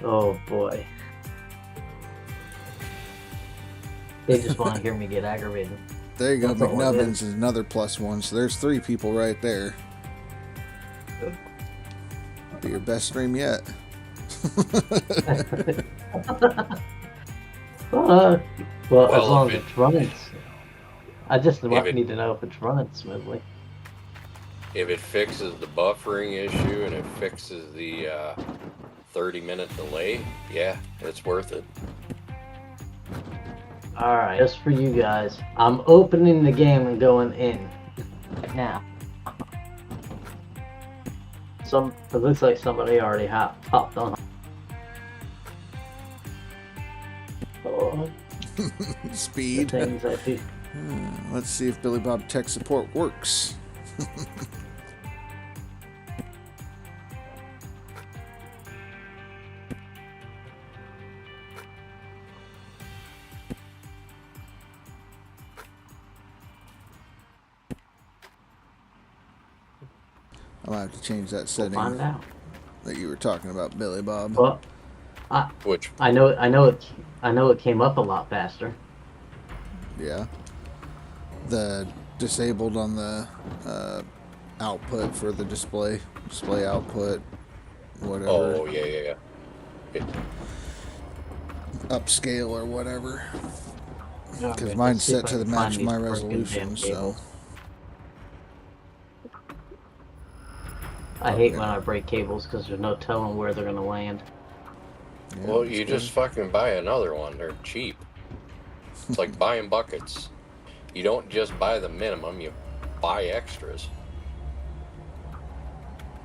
S6: Oh boy. They just want to hear me get aggravated.
S2: There you go.
S6: That's all it
S2: McNubbins is another +1. So there's 3 people right there. Be your best stream yet.
S6: Well, as long as
S8: if
S6: it's running. I just need to know if it's running smoothly.
S8: If it fixes the buffering issue and it fixes the 30-minute delay, yeah, it's worth it.
S6: Alright, just for you guys, I'm opening the game and going in now. It looks like somebody already hopped on. Oh,
S2: Speed.
S6: the things I do.
S2: Let's see if Billy Bob tech support works. I'm gonna have to change that setting
S6: Find out.
S2: that you were talking about, Billy Bob.
S6: Well,
S8: Which
S6: I know it came up a lot faster.
S2: Yeah. The disabled on the output for the display output, whatever.
S8: Oh yeah.
S2: Upscale or whatever.
S6: Okay,
S2: Because mine's
S6: let's see if
S2: set
S6: I
S2: to the
S6: can find
S2: match
S6: these
S2: my
S6: freaking
S2: resolution,
S6: damn
S2: so.
S6: cables. I hate when I break cables because there's no telling where they're gonna land.
S2: Yeah,
S8: well,
S2: that's
S8: you
S2: good.
S8: just fucking buy another one. They're cheap. It's like buying buckets. You don't just buy the minimum, you buy extras.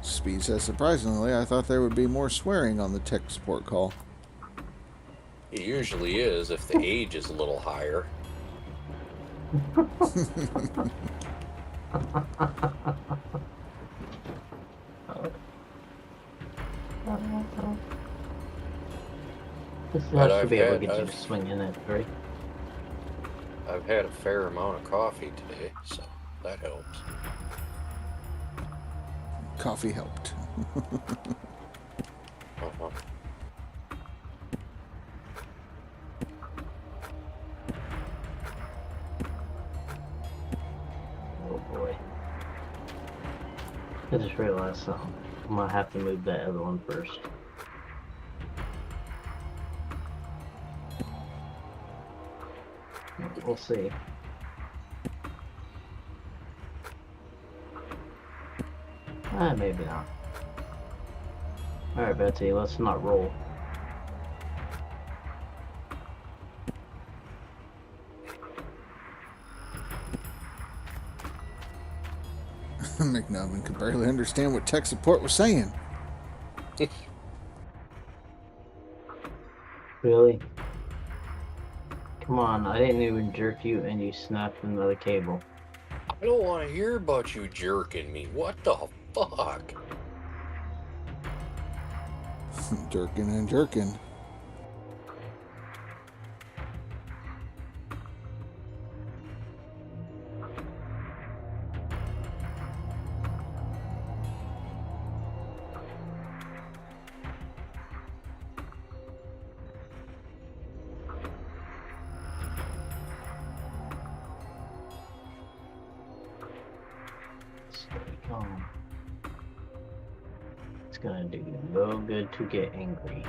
S2: Speed says, surprisingly, I thought there would be more swearing on the tech support call.
S8: It usually is if the age is a little higher.
S6: This
S8: But
S6: has to be able to
S8: I've
S6: get you
S8: had-
S6: to swing in at 3.
S8: I've had a fair amount of coffee today, so that helps.
S2: Coffee helped.
S8: Uh-huh.
S6: Oh boy. I just realized something. I'm gonna have to move that other one first. We'll see. Maybe not. Alright, Betsy, let's not roll.
S2: McNubbin could barely understand what tech support was saying.
S6: Really? Come on, I didn't even jerk you and you snapped another cable.
S8: I don't want to hear about you jerking me. What the fuck?
S2: Jerking and jerking.
S6: Stay calm. It's gonna do you no good to get angry.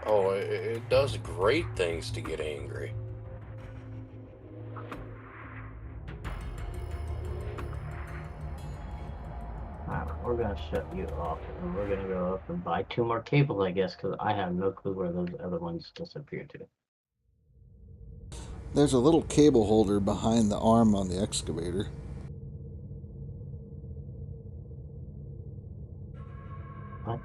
S8: Oh, it does great things to get angry.
S6: Alright, we're gonna shut you off and we're gonna go up and buy 2 more cables, I guess, because I have no clue where those other ones disappeared to.
S2: There's a little cable holder behind the arm on the excavator.
S6: What?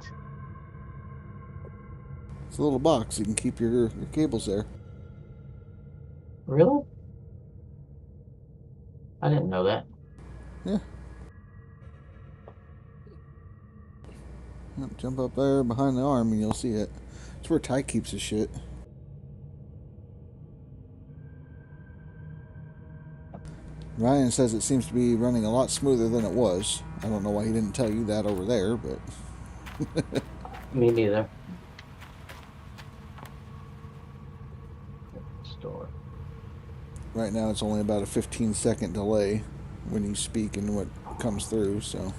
S2: It's a little box. You can keep your cables there.
S6: Really? I didn't know that.
S2: Yeah. Yep, jump up there behind the arm and you'll see it. It's where Ty keeps his shit. Ryan says it seems to be running a lot smoother than it was. I don't know why he didn't tell you that over there, but...
S6: Me neither. Store.
S2: Right now it's only about a 15-second delay when you speak and what comes through, so...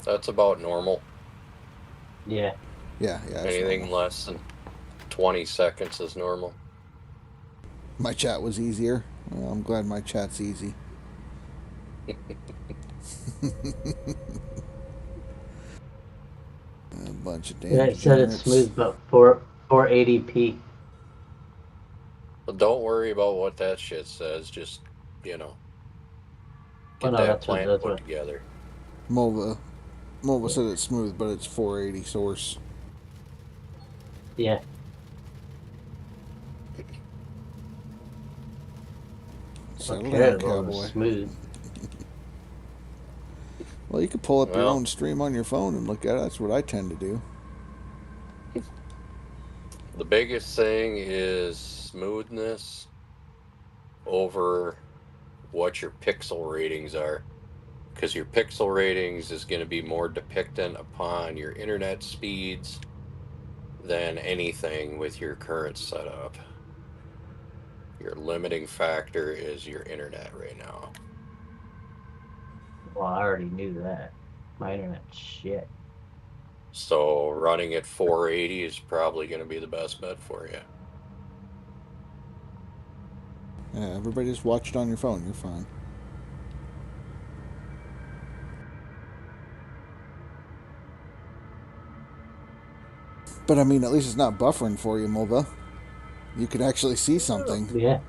S8: That's about normal.
S6: Yeah.
S2: Yeah, that's
S8: Anything
S2: normal.
S8: less than 20 seconds is normal.
S2: My chat was easier. Well, I'm glad my chat's easy. A bunch of damn
S6: Yeah, it said it's
S2: degenerates.
S6: smooth, but 480p.
S8: But don't worry about what that shit says. Just, get
S6: Oh,
S8: that
S6: no, that's
S8: plan
S6: what,
S8: put together.
S2: Mova said it's smooth, but it's 480 source.
S6: Yeah.
S2: Settle
S6: Okay,
S2: down,
S6: well,
S2: cowboy.
S6: smooth.
S2: Well, you could pull up your
S8: Well.
S2: own stream on your phone and look at it. That's what I tend to do.
S8: The biggest thing is smoothness over what your pixel ratings are. Because your pixel ratings is going to be more dependent upon your internet speeds than anything with your current setup. Your limiting factor is your internet right now.
S6: Well, I already knew that. My internet's shit.
S8: So running at 480 is probably going to be the best bet for you.
S2: Yeah, everybody just watch it on your phone. You're fine. But I mean, at least it's not buffering for you, Mulva. You can actually see something.
S6: Yeah.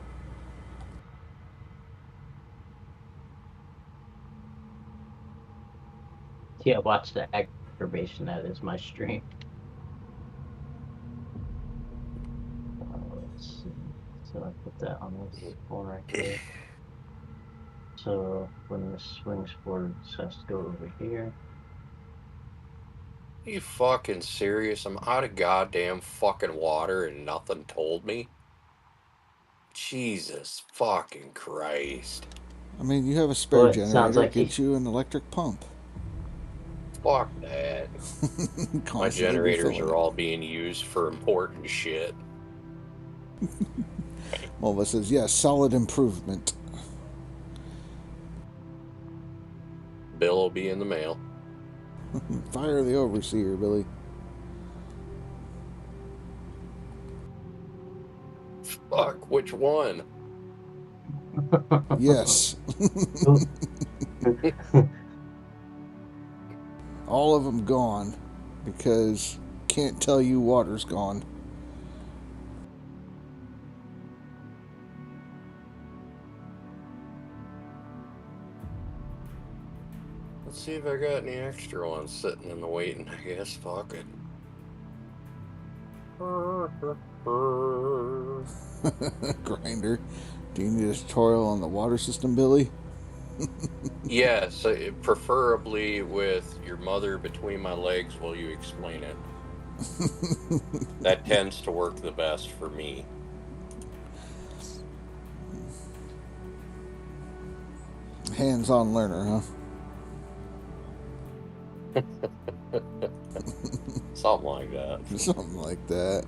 S6: Yeah, watch the aggravation that is my stream. Let's see. So I put that on this one right here. So when this swings forward, this has to go over here.
S8: Are you fucking serious? I'm out of goddamn fucking water and nothing told me? Jesus fucking Christ.
S2: I mean, you have a spare
S6: Boy, sounds
S2: generator.
S6: like
S2: Get you an electric pump.
S8: Fuck that. My
S2: Constantly
S8: generators
S2: refilling
S8: are
S2: it.
S8: all being used for important shit.
S2: Mulva says, yes, solid improvement.
S8: Bill will be in the mail.
S2: Fire the overseer, Billy.
S8: Fuck, which one?
S2: Yes. All of them gone because can't tell you water's gone.
S8: Let's see if I got any extra ones sitting in the waiting, I guess. Fuck it.
S2: Grinder. Do you need a tutorial on the water system, Billy?
S8: Yes, preferably with your mother between my legs while you explain it. That tends to work the best for me.
S2: Hands-on learner, huh?
S8: Something like that.
S2: Something like that.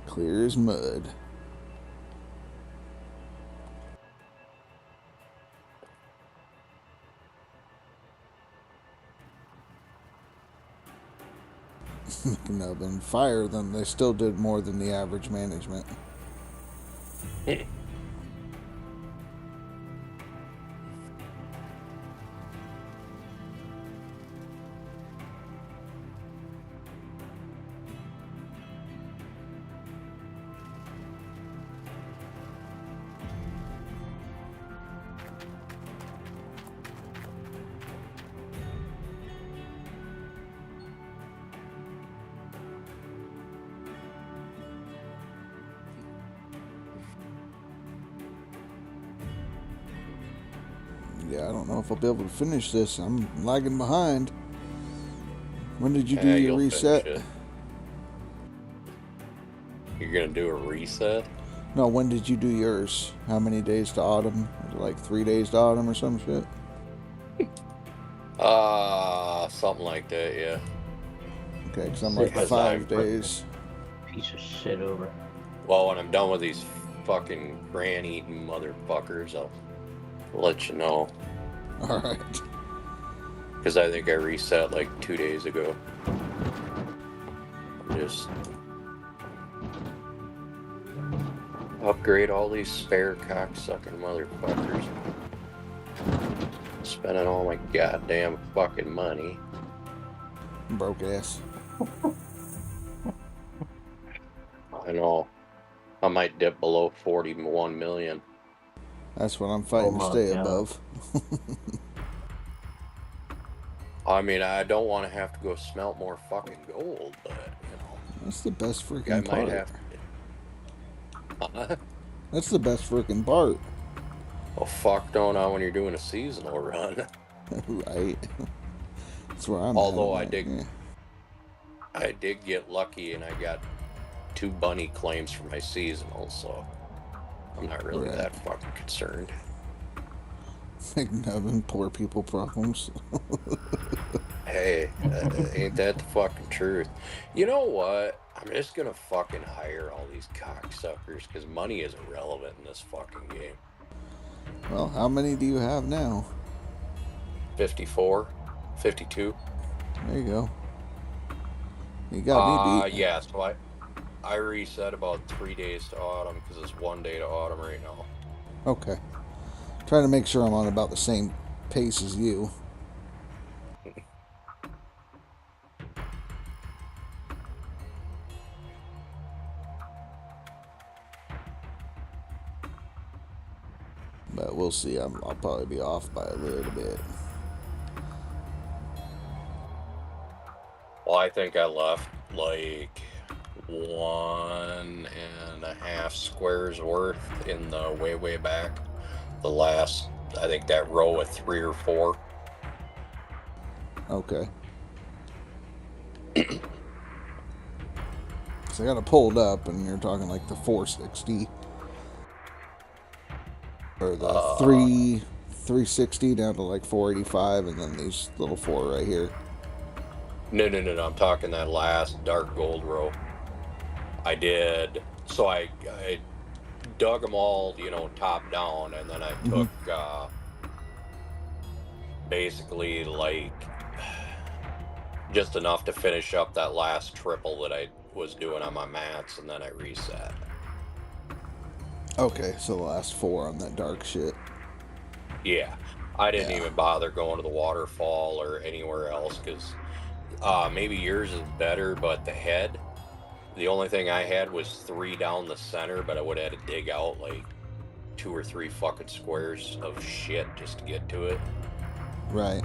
S2: Clear as mud. No, then fire them. They still did more than the average management. Yeah, I don't know if I'll be able to finish this. I'm lagging behind. When did you do your
S8: You'll
S2: reset?
S8: finish it. You're gonna do a reset?
S2: No, when did you do yours? How many days to autumn? Was it like 3 days to autumn or some shit?
S8: Something like that, yeah.
S2: Okay, because I'm like
S8: Because
S2: 5 days.
S6: Piece of shit over.
S8: Well, when I'm done with these fucking granny motherfuckers, I'll let you know.
S2: Alright.
S8: Because I think I reset like 2 days ago. Just upgrade all these spare cocksucking motherfuckers. Spending all my goddamn fucking money.
S2: Broke ass.
S8: I know. I might dip below 41 million.
S2: That's what I'm fighting to stay above.
S8: I mean, I don't want to have to go smelt more fucking gold, but, you know.
S2: That's the best
S8: I
S2: freaking
S8: might
S2: part.
S8: have to.
S2: That's the best freaking part.
S8: Well, fuck no, not when you're doing a seasonal run.
S2: Right. That's where I'm
S8: Although
S2: at.
S8: I did get lucky and I got 2 bunny claims for my seasonal, so I'm not really
S2: Right.
S8: that fucking concerned.
S2: Like having poor people problems.
S8: Hey, ain't that the fucking truth? You know what? I'm just gonna fucking hire all these cocksuckers because money is irrelevant in this fucking game.
S2: Well, how many do you have now?
S8: 54, 52.
S2: There you go. You got me beat.
S8: Yeah, so I reset about 3 days to autumn because it's 1 day to autumn right now.
S2: Okay. Trying to make sure I'm on about the same pace as you. But we'll see. I'll probably be off by a little bit.
S8: Well, I think I left like 1.5 squares worth in the way back. The last, I think that row of 3 or 4.
S2: Okay. So I got it pulled up, and you're talking like the 460. Or the 360 down to like 485, and then these little 4 right here.
S8: No. I'm talking that last dark gold row. I did. So I dug them all, top down, and then I took basically like just enough to finish up that last triple that I was doing on my mats, and then I reset.
S2: Okay, so the last 4 on that dark shit.
S8: Yeah, I didn't even bother going to the waterfall or anywhere else because maybe yours is better, but the only thing I had was 3 down the center, but I would have had to dig out like 2 or 3 fucking squares of shit just to get to it.
S2: Right.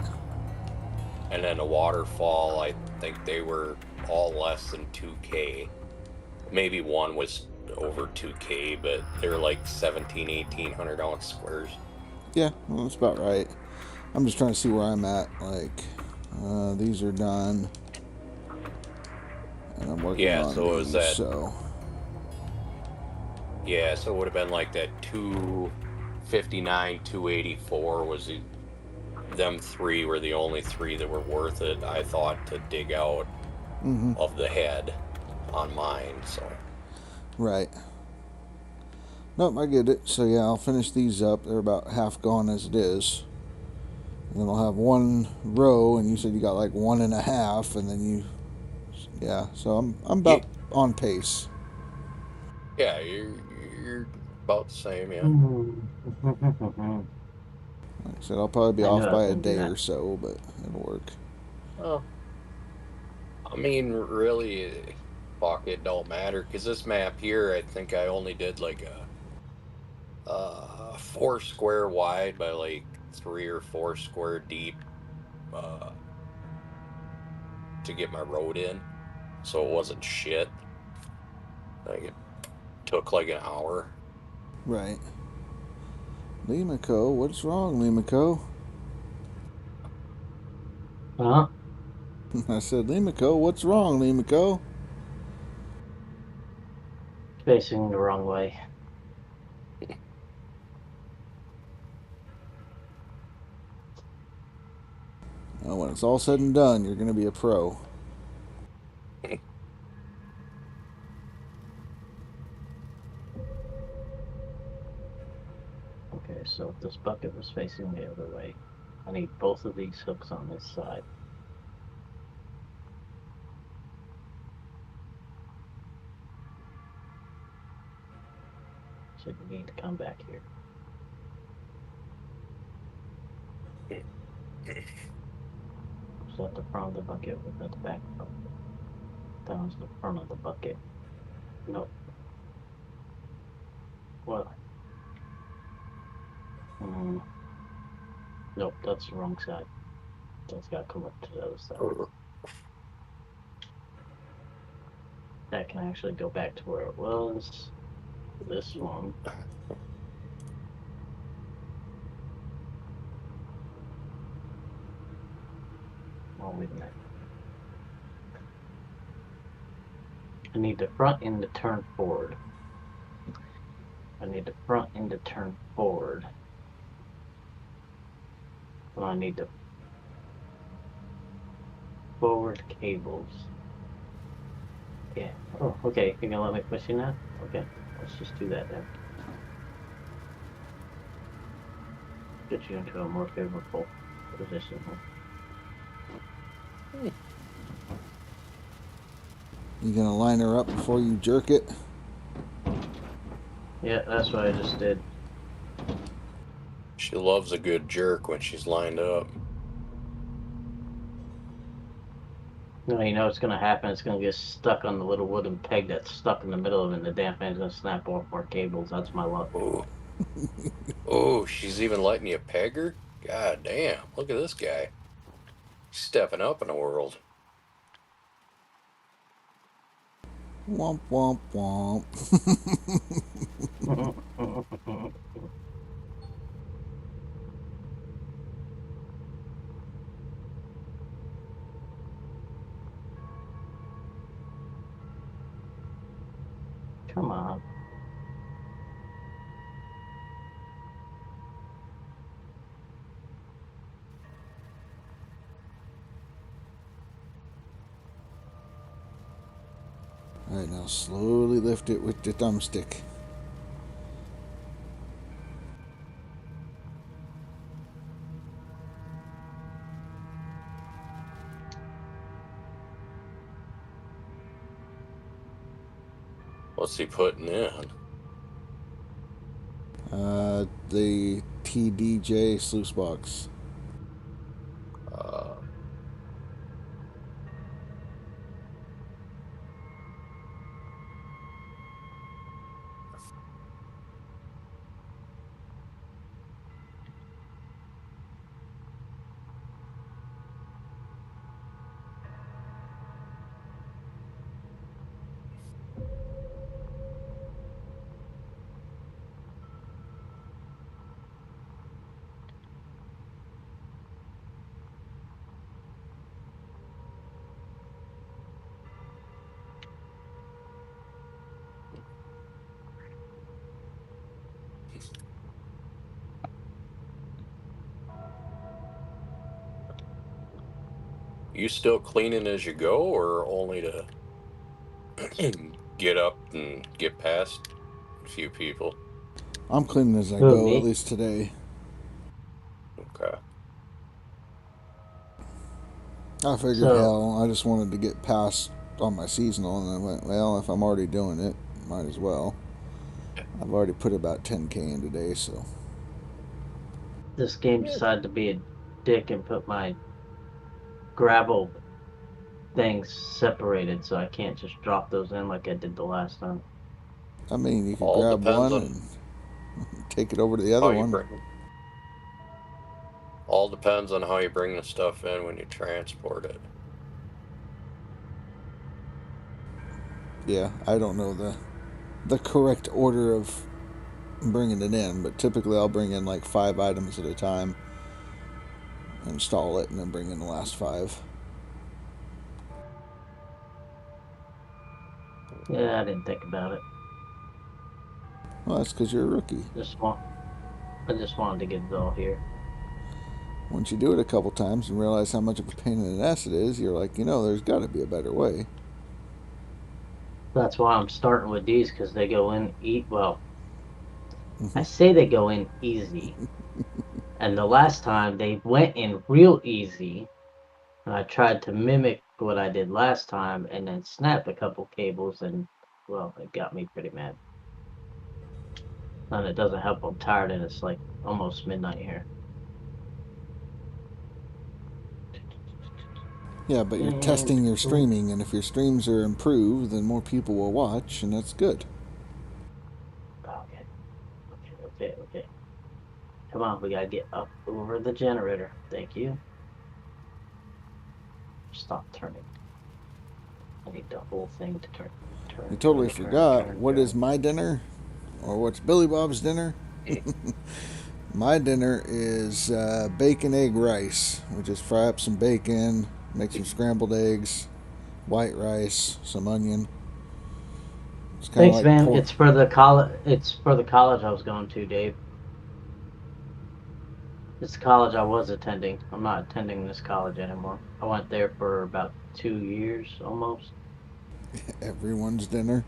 S8: And then the waterfall, I think they were all less than 2K. Maybe one was over 2K, but they were like 1,800 ounce squares.
S2: Yeah, well, that's about right. I'm just trying to see where I'm at. Like, these are done. And I'm working on
S8: so it was
S2: these,
S8: that.
S2: so.
S8: Yeah, so it would have been like that 259, 284 was them 3 were the only 3 that were worth it, I thought, to dig out of the head on mine, so.
S2: Right. Nope, I get it. So yeah, I'll finish these up. They're about half gone as it is. And then I'll have 1 row, and you said you got like 1.5, and then you, yeah. So I'm about on pace.
S8: Yeah, you're about the same, yeah.
S2: Like I said, I'll probably be off by a day or so, but it'll work.
S8: Oh, I mean, really, fuck, it don't matter because this map here, I think I only did like a 4 square wide by like 3 or 4 square deep to get my road in, so it wasn't shit. Like it took like an hour.
S2: Right. Limako, what's wrong, Limako?
S6: Huh?
S2: I said, Limako, what's wrong, Limako?
S6: Facing the wrong way.
S2: Well, when it's all said and done, you're going to be a pro.
S6: Okay, so if this bucket was facing the other way, I need both of these hooks on this side. So you need to come back here. So at the front of the bucket with at the back of the bucket. Down to the front of the bucket. Nope. What? Nope, that's the wrong side. That's got to come up to the other side. That can actually go back to where it was. This one. Oh, wait a minute. I need the front end to turn forward. And I need the forward cables. Yeah. Oh, okay. You're gonna let me push you now? Okay. Let's just do that then. Get you into a more favorable position.
S2: You gonna line her up before you jerk it?
S6: Yeah, that's what I just did.
S8: She loves a good jerk when she's lined up.
S6: No, you know what's gonna happen? It's gonna get stuck on the little wooden peg that's stuck in the middle of it, and the damn thing's gonna snap off more cables. That's my luck.
S8: Oh, oh, she's even letting you peg her? God damn, look at this guy. He's stepping up in the world.
S2: Womp womp womp.
S6: Come on.
S2: Alright, now slowly lift it with the thumbstick.
S8: What's he putting in?
S2: The TDJ sluice box.
S8: You still cleaning as you go, or only to get up and get past a few people?
S2: I'm cleaning as I
S6: Who,
S2: go,
S6: me?
S2: at least today.
S8: Okay.
S2: I figured,
S6: So-
S2: hell, I just wanted to get past on my seasonal, and I went, well, if I'm already doing it, might as well. I've already put about 10K in today, so.
S6: This game decided to be a dick and put my gravel things separated, so I can't just drop those in like I did the last time.
S2: I mean, you can
S8: All
S2: grab
S8: depends
S2: one
S8: on
S2: and take it over to the
S8: how
S2: other
S8: you
S2: one.
S8: bring it. All depends on how you bring the stuff in when you transport it.
S2: Yeah, I don't know the correct order of bringing it in, but typically I'll bring in like 5 items at a time, install it, and then bring in the last 5.
S6: Yeah, I didn't think about it.
S2: Well, that's because you're a rookie.
S6: I just wanted to get it all here.
S2: Once you do it a couple times and realize how much of a pain in the ass it is, you're like, there's got to be a better way.
S6: That's why I'm starting with these, because they go in well.
S2: Mm-hmm.
S6: I say they go in easy. And the last time they went in real easy, and I tried to mimic what I did last time and then snapped a couple cables, and well, it got me pretty mad. And it doesn't help, I'm tired, and it's like almost midnight here.
S2: Yeah, but you're testing your streaming, and if your streams are improved, then more people will watch, and that's good.
S6: Okay. Come on, we gotta get up over the generator. Thank you. Stop turning. I need the whole thing to turn.
S2: You totally forgot. What is my dinner? Or what's Billy Bob's dinner? My dinner is bacon egg rice. We just fry up some bacon, make some scrambled eggs, white rice, some onion. It's
S6: Thanks,
S2: like
S6: man. It's for the college. It's for the college I was going to, Dave. It's the college I was attending. I'm not attending this college anymore. I went there for about 2 years, almost.
S2: Everyone's dinner.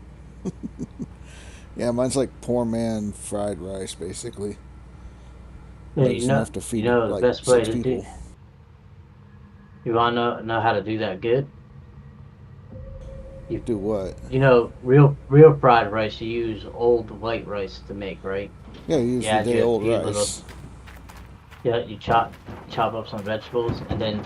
S2: Yeah, mine's like poor man fried rice, basically.
S6: Yeah,
S2: It's enough to feed
S6: the
S2: like
S6: best way
S2: 6
S6: to
S2: people.
S6: You want to know how to do that good?
S2: Do what?
S6: You know, real fried rice, you use old white rice to make, right?
S2: Yeah, use
S6: Yeah,
S2: the day old
S6: you
S2: rice.
S6: Yeah, you chop up some vegetables, and then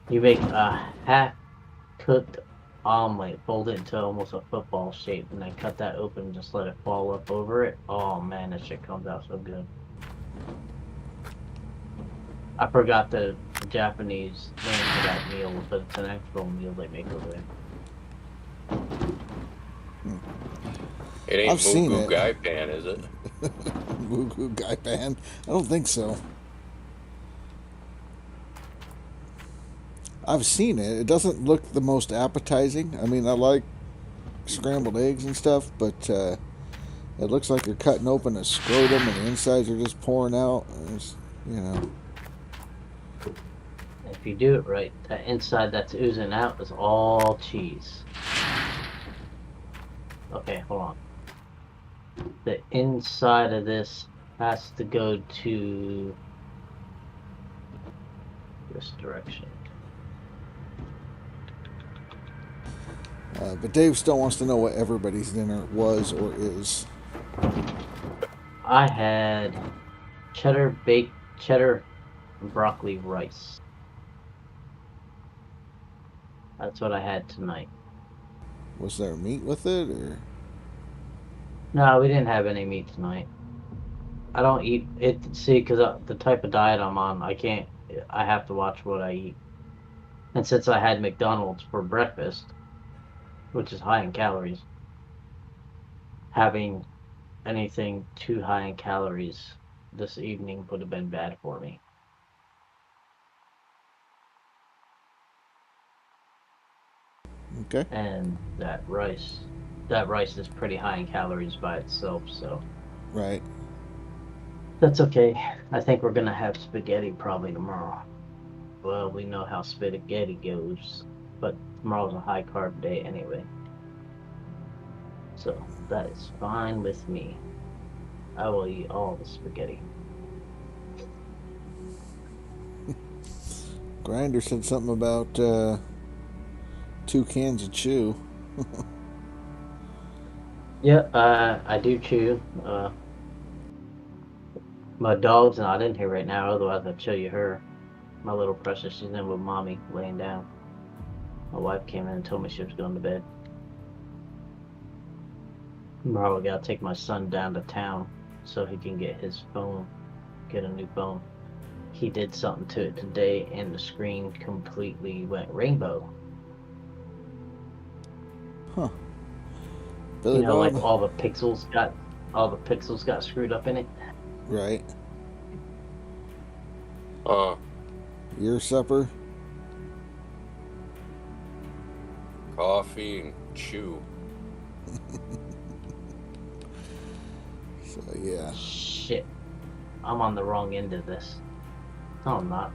S6: you make a half-cooked omelet, fold it into almost a football shape, and then cut that open and just let it fall up over it. Oh man, that shit comes out so good. I forgot the Japanese name for that meal, but it's an actual meal they make over there.
S8: It ain't
S2: I've seen
S8: Mugu
S2: it.
S8: Gai Pan, is it?
S2: Mugu Gai Pan? I don't think so. I've seen it. It doesn't look the most appetizing. I mean, I like scrambled eggs and stuff, but it looks like you're cutting open a scrotum and the insides are just pouring out. It's, you know.
S6: If you do it right, that inside that's oozing out is all cheese. Okay, hold on. The inside of this has to go to this direction.
S2: But Dave still wants to know what everybody's dinner was or is.
S6: I had cheddar and broccoli rice. That's what I had tonight.
S2: Was there meat with it, or?
S6: No, we didn't have any meat tonight. I don't eat it. See, because the type of diet I'm on, I have to watch what I eat. And since I had McDonald's for breakfast, which is high in calories, having anything too high in calories this evening would have been bad for me.
S2: Okay.
S6: And that rice is pretty high in calories by itself, so.
S2: Right.
S6: That's okay. I think we're gonna have spaghetti probably tomorrow. Well, we know how spaghetti goes, but tomorrow's a high carb day anyway. So that is fine with me. I will eat all the spaghetti.
S2: Grinder said something about 2 cans of chew.
S6: Yeah, I do chew. My dog's not in here right now, otherwise I'd show you her. My little precious, she's in with mommy, laying down. My wife came in and told me she was going to bed. Tomorrow I gotta take my son down to town so he can get his phone, get a new phone. He did something to it today and the screen completely went rainbow.
S2: Huh. Billy
S6: You know,
S2: Bob?
S6: like all the pixels got screwed up in it.
S2: Right.
S8: Your
S2: supper?
S8: Coffee and chew.
S2: So yeah.
S6: Shit. I'm on the wrong end of this. No, I'm not.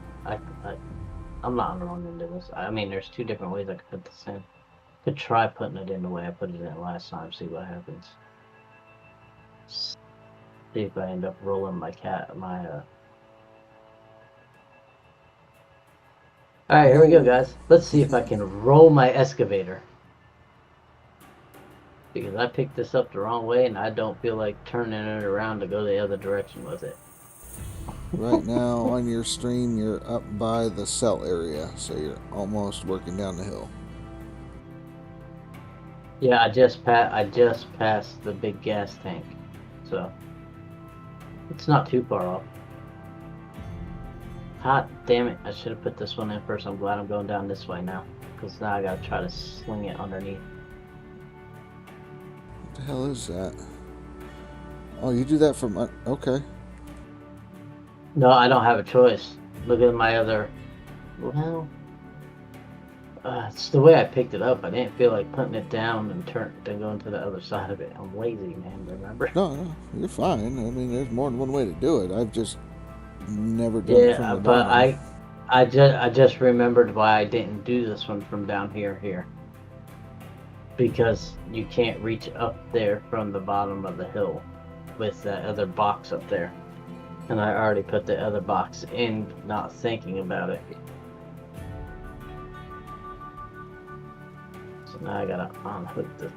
S6: I'm not on the wrong end of this. I mean, there's 2 different ways I could put this in. Could try putting it in the way I put it in last time, see what happens. See if I end up rolling my Alright, here we go, guys. Let's see if I can roll my excavator. Because I picked this up the wrong way and I don't feel like turning it around to go the other direction with it.
S2: Right now on your stream, you're up by the cell area, so you're almost working down the hill.
S6: Yeah, I just passed the big gas tank, so it's not too far off. Hot damn it! I should have put this one in first. I'm glad I'm going down this way now, because now I gotta try to sling it underneath.
S2: What the hell is that? Oh, you do that from okay.
S6: No, I don't have a choice. Look at my other. Well, it's the way I picked it up. I didn't feel like putting it down and going to the other side of it. I'm lazy, man. Remember?
S2: No, you're fine. I mean, there's more than one way to do it. I've just never done it from the
S6: but
S2: bottom.
S6: I just remembered why I didn't do this one from down here. Because you can't reach up there from the bottom of the hill with that other box up there. And I already put the other box in, not thinking about it. So So now I gotta unhook the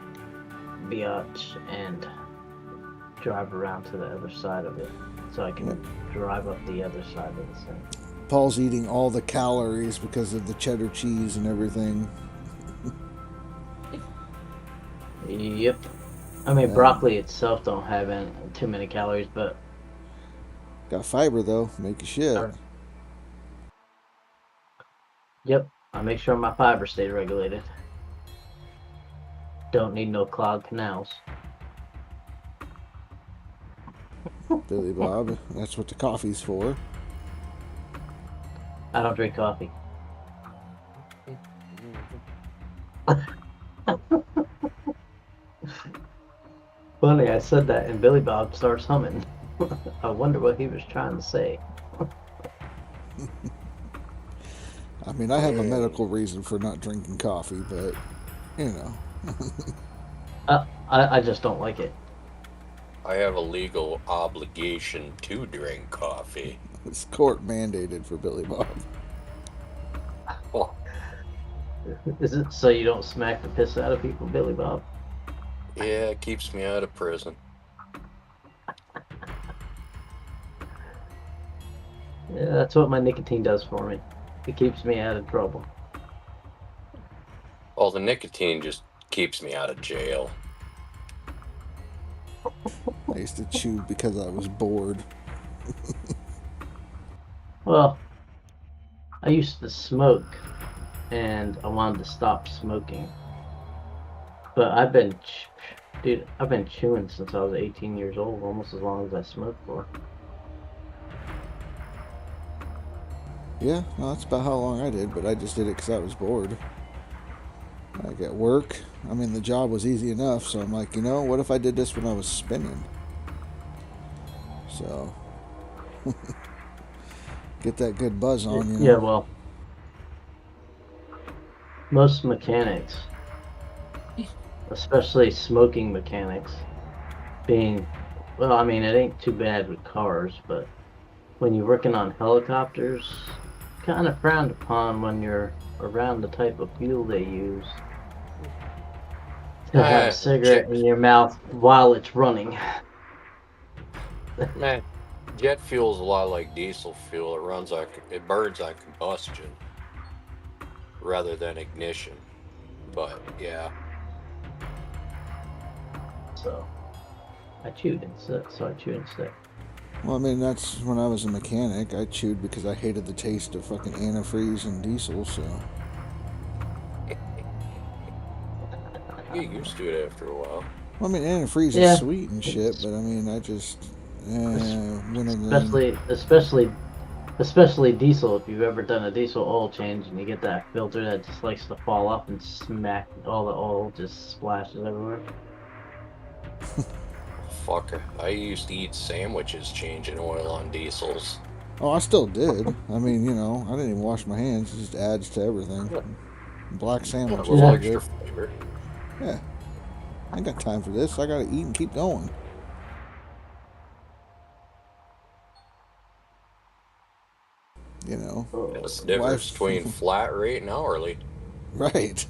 S6: biatch and drive around to the other side of it, so I can drive up the other side of the thing.
S2: Paul's eating all the calories because of the cheddar cheese and everything.
S6: Yep. I mean, broccoli itself don't have too many calories, but
S2: got fiber though. Make you shit.
S6: Yep. I make sure my fiber stays regulated. Don't need no clogged canals.
S2: Billy Bob, that's what the coffee's for.
S6: I don't drink coffee. Funny, I said that and Billy Bob starts humming. I wonder what he was trying to say.
S2: I mean, I have a medical reason for not drinking coffee, but, you know.
S6: I just don't like it.
S8: I have a legal obligation to drink coffee.
S2: It's court mandated for Billy Bob.
S8: Oh,
S6: Is it so you don't smack the piss out of people, Billy Bob?
S8: yeah, it keeps me out of prison.
S6: Yeah, that's what my nicotine does for me. It keeps me out of trouble.
S8: Well, the nicotine just keeps me out of jail.
S2: I used to chew because I was bored.
S6: Well, I used to smoke, and I wanted to stop smoking. But I've been chewing since I was 18 years old, almost as long as I smoked for.
S2: Yeah, well, that's about how long I did, but I just did it because I was bored. Like at work, I mean, the job was easy enough, so I'm like, you know, what if I did this when I was spinning? So, get that good buzz on, you know?
S6: Yeah, well, most mechanics, especially smoking mechanics, well, I mean, it ain't too bad with cars, but when you're working on helicopters, kind of frowned upon when you're around the type of fuel they use to have a cigarette in your mouth while it's running.
S8: Man, jet fuel's a lot like diesel fuel. It burns on combustion rather than ignition. But yeah.
S6: So I chewed instead.
S2: Well, I mean, that's when I was a mechanic. I chewed because I hated the taste of fucking antifreeze and diesel, so.
S8: You get used to it after a while.
S2: Well, I mean, antifreeze is sweet and shit, but I mean, I just.
S6: Especially diesel. If you've ever done a diesel oil change and you get that filter that just likes to fall off and smack, all the oil just splashes everywhere.
S8: Fucker. I used to eat sandwiches changing oil on diesels.
S2: Oh, I still did. I mean, you know, I didn't even wash my hands. It just adds to everything. Black sandwich.
S8: A little extra flavor.
S2: Yeah. I ain't got time for this. I gotta eat and keep going. You know.
S8: That's the difference between flat rate and hourly.
S2: Right.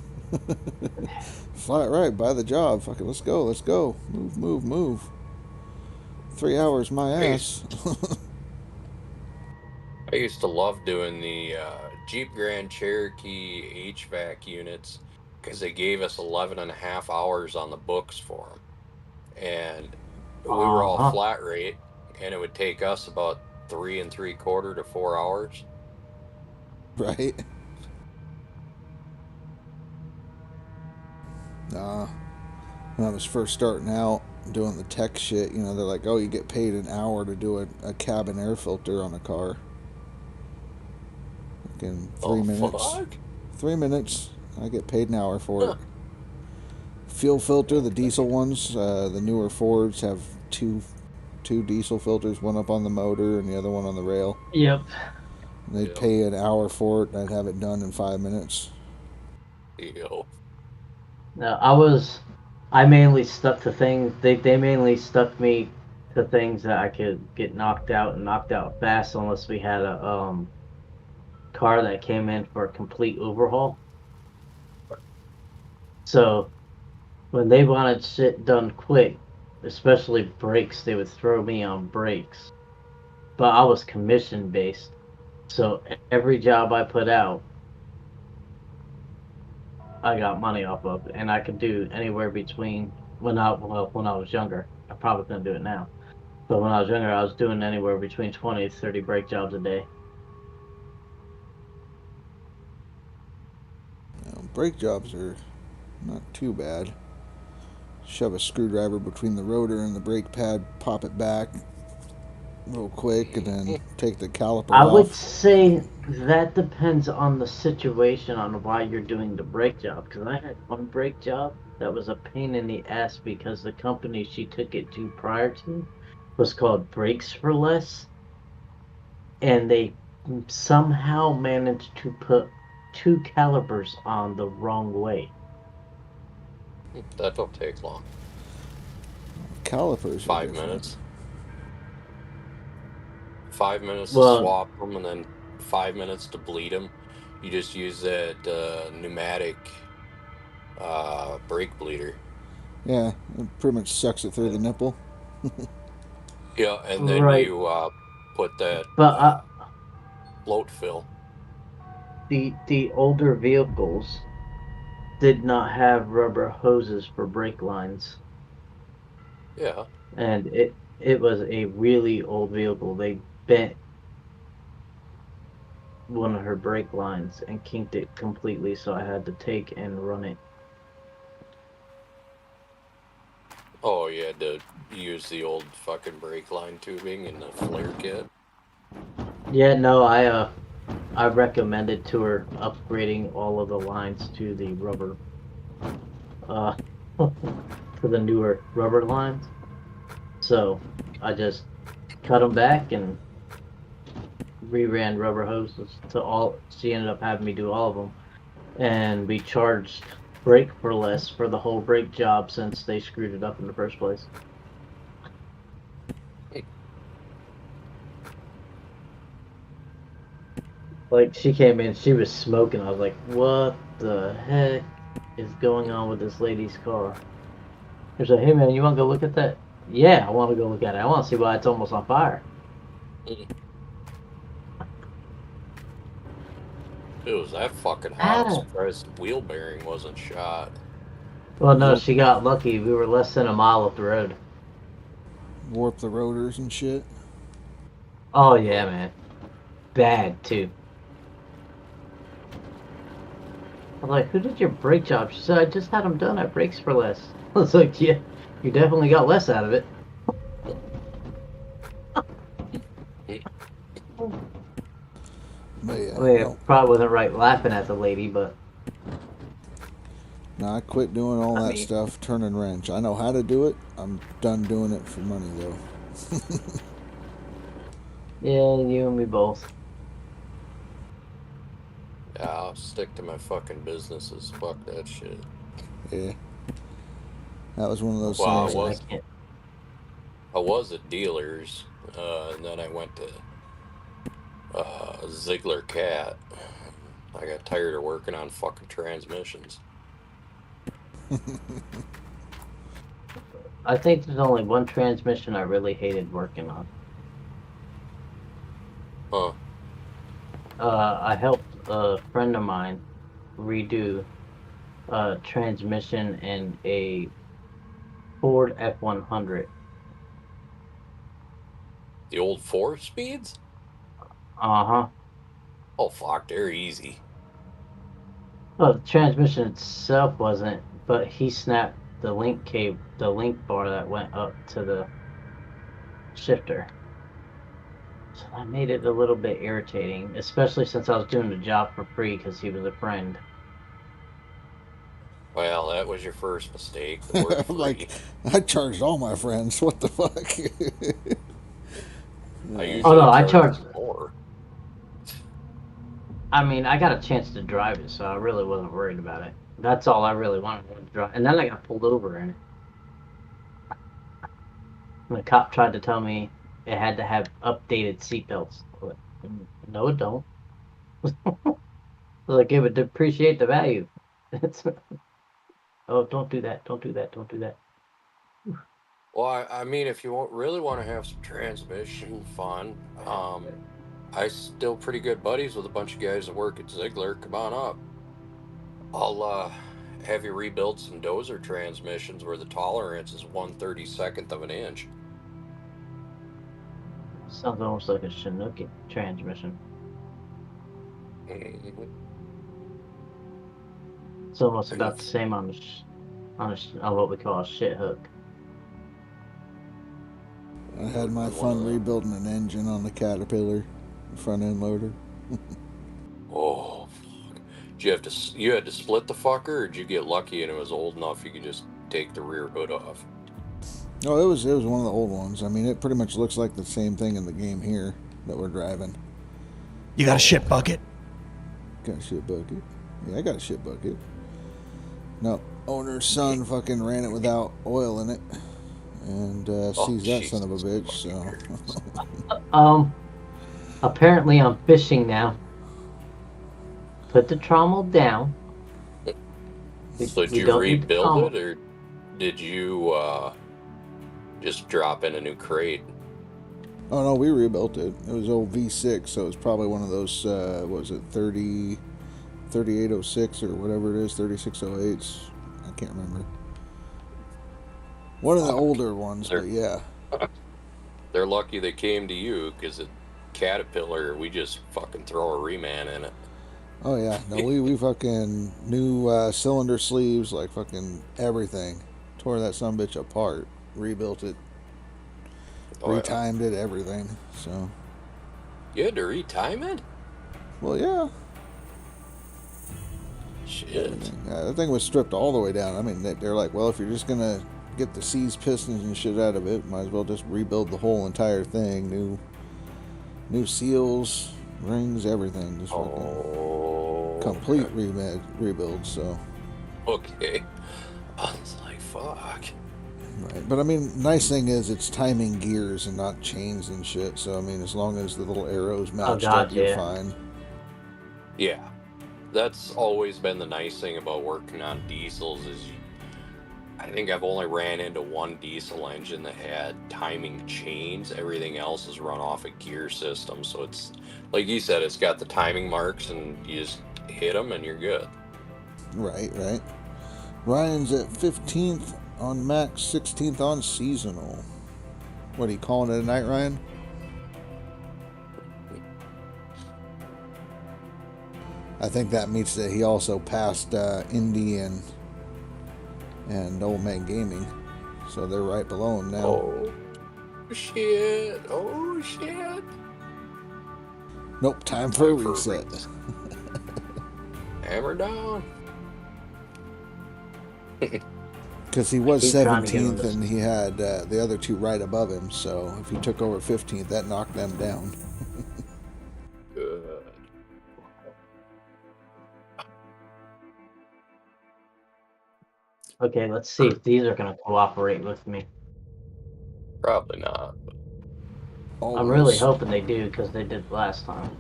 S2: Flat rate, by the job. Fucking let's go. Move. 3 hours, my ass.
S8: I used to love doing the Jeep Grand Cherokee HVAC units because they gave us 11 and a half hours on the books for them. And we were all flat rate, and it would take us about 3 3/4 to 4 hours.
S2: Right. When I was first starting out doing the tech shit, you know, they're like, oh, you get paid an hour to do a cabin air filter on a car. In 3 minutes.
S8: Fuck?
S2: 3 minutes. I get paid an hour for it. Fuel filter, the diesel ones, the newer Fords have two diesel filters, one up on the motor and the other one on the rail.
S6: Yep.
S2: And they'd pay an hour for it, and I'd have it done in 5 minutes.
S8: Yo.
S6: No, I mainly stuck to things. They mainly stuck me to things that I could get knocked out fast, unless we had a car that came in for a complete overhaul. So when they wanted shit done quick, especially brakes, they would throw me on brakes. But I was commission based, so every job I put out, I got money off of, and I could do anywhere between when I was younger. I probably couldn't do it now, but when I was younger, I was doing anywhere between 20 to 30 brake jobs a day.
S2: Brake jobs are not too bad. Shove a screwdriver between the rotor and the brake pad, pop it back real quick, and then take the caliper
S6: I
S2: off.
S6: would say that depends on the situation on why you're doing the brake job. Because I had one brake job that was a pain in the ass because the company she took it to prior to was called Brakes for Less, and they somehow managed to put 2 calipers on the wrong way.
S8: That don't take long.
S2: Calipers.
S8: 5 minutes. 5 minutes to
S6: Well,
S8: swap them, and then 5 minutes to bleed them. You just use that pneumatic brake bleeder.
S2: Yeah, it pretty much sucks it through the nipple.
S8: Yeah, and then
S6: right.
S8: you put that
S6: But
S8: float fill.
S6: the older vehicles did not have rubber hoses for brake lines.
S8: Yeah.
S6: And it was a really old vehicle. They bent one of her brake lines and kinked it completely, so I had to take and run it.
S8: Oh, you had to use the old fucking brake line tubing and the flare kit.
S6: Yeah, no, I recommended to her upgrading all of the lines to the rubber, to the newer rubber lines. So I just cut them back and reran rubber hoses to all. She ended up having me do all of them, and we charged brake for less for the whole brake job since they screwed it up in the first place. Like, she came in, she was smoking. I was like, what the heck is going on with this lady's car? She's like, hey man, you want to go look at that? Yeah, I want to go look at it. I want to see why it's almost on fire.
S8: It was that fucking hot. I'm surprised the wheel bearing wasn't shot.
S6: Well, no, she got lucky. We were less than a mile up the road.
S2: Warp the rotors and shit.
S6: Oh, yeah, man. Bad, too. I'm like, who did your brake job? She said, I just had them done at Brakes for Less. I was like, yeah, you definitely got less out of it.
S2: But yeah,
S6: I mean, it probably wasn't right laughing at the lady, but...
S2: No, I quit doing all that stuff, turning wrench. I know how to do it. I'm done doing it for money, though.
S6: Yeah, you and me both.
S8: Yeah, I'll stick to my fucking businesses. Fuck that shit.
S2: Yeah. That was one of those
S8: things. I was at dealers, and then I went to Ziegler Cat. I got tired of working on fucking transmissions.
S6: I think there's only one transmission I really hated working on.
S8: Huh.
S6: I helped a friend of mine redo a transmission in a Ford F-100.
S8: The old 4-speeds?
S6: Uh-huh.
S8: Oh, fuck, they're easy.
S6: Well, the transmission itself wasn't, but he snapped the link bar that went up to the shifter. So that made it a little bit irritating, especially since I was doing the job for free because he was a friend.
S8: Well, that was your first mistake.
S2: I'm like, I charged all my friends. What the fuck?
S6: I charged more. I mean, I got a chance to drive it, so I really wasn't worried about it. That's all I really wanted to drive. And then I got pulled over in it. And the cop tried to tell me it had to have updated seatbelts. No, it don't. I was like, it would depreciate the value. Oh, don't do that. Don't do that. Don't do that.
S8: Well, I mean, if you really want to have some transmission fun, I still pretty good buddies with a bunch of guys that work at Ziegler. Come on up. I'll have you rebuild some dozer transmissions where the tolerance is 1/32 of an inch.
S6: Sounds almost like a Chinook transmission.
S8: Mhm.
S6: It's almost about the same on what we call a shit hook.
S2: I had my fun rebuilding an engine on the Caterpillar front end loader.
S8: Oh, fuck. You had to split the fucker, or did you get lucky and it was old enough you could just take the rear hood off?
S2: Oh, it was one of the old ones. I mean, it pretty much looks like the same thing in the game here that we're driving.
S11: You got a shit bucket?
S2: Got a shit bucket? Yeah, I got a shit bucket. No, owner's son fucking ran it without oil in it, and sees that son of a bitch. So.
S6: Apparently I'm fishing now. Put the trommel down.
S8: So did you rebuild it, or did you just drop in a new crate?
S2: Oh no, we rebuilt it. It was old V6, so it's probably one of those, what was it, 3806 or whatever it is, 3608s. I can't remember. One of the older ones, but yeah.
S8: They're lucky they came to you, because a Caterpillar, we just fucking throw a reman in it.
S2: Oh yeah, no, we fucking new cylinder sleeves, like fucking everything. Tore that sumbitch apart, rebuilt it, retimed it, everything. So.
S8: You had to retime it?
S2: Well, yeah.
S8: Shit.
S2: That thing was stripped all the way down. I mean, they're like, well, if you're just gonna get the C's, pistons, and shit out of it, might as well just rebuild the whole entire thing. New seals, rings, everything. Just complete rebuild. So.
S8: Okay. I was like, fuck.
S2: Right, but I mean, nice thing is it's timing gears and not chains and shit. So I mean, as long as the little arrows matched up, you're fine.
S8: Yeah, that's always been the nice thing about working on diesels is I think I've only ran into one diesel engine that had timing chains. Everything else is run off a gear system. So it's, like you said, it's got the timing marks and you just hit them and you're good.
S2: Right. Ryan's at 15th on max, 16th on seasonal. What are you calling it a night, Ryan? I think that means that he also passed Indy and Old Man Gaming, so they're right below him now.
S8: Oh shit! Oh shit!
S2: Nope, time for a reset.
S8: Hammer down.
S2: Because he was 17th and he had the other two right above him, so if he took over 15th, that knocked them down.
S8: Good.
S6: Okay, let's see if these are going to cooperate with me.
S8: Probably not.
S6: I'm really hoping they do, because they did last time.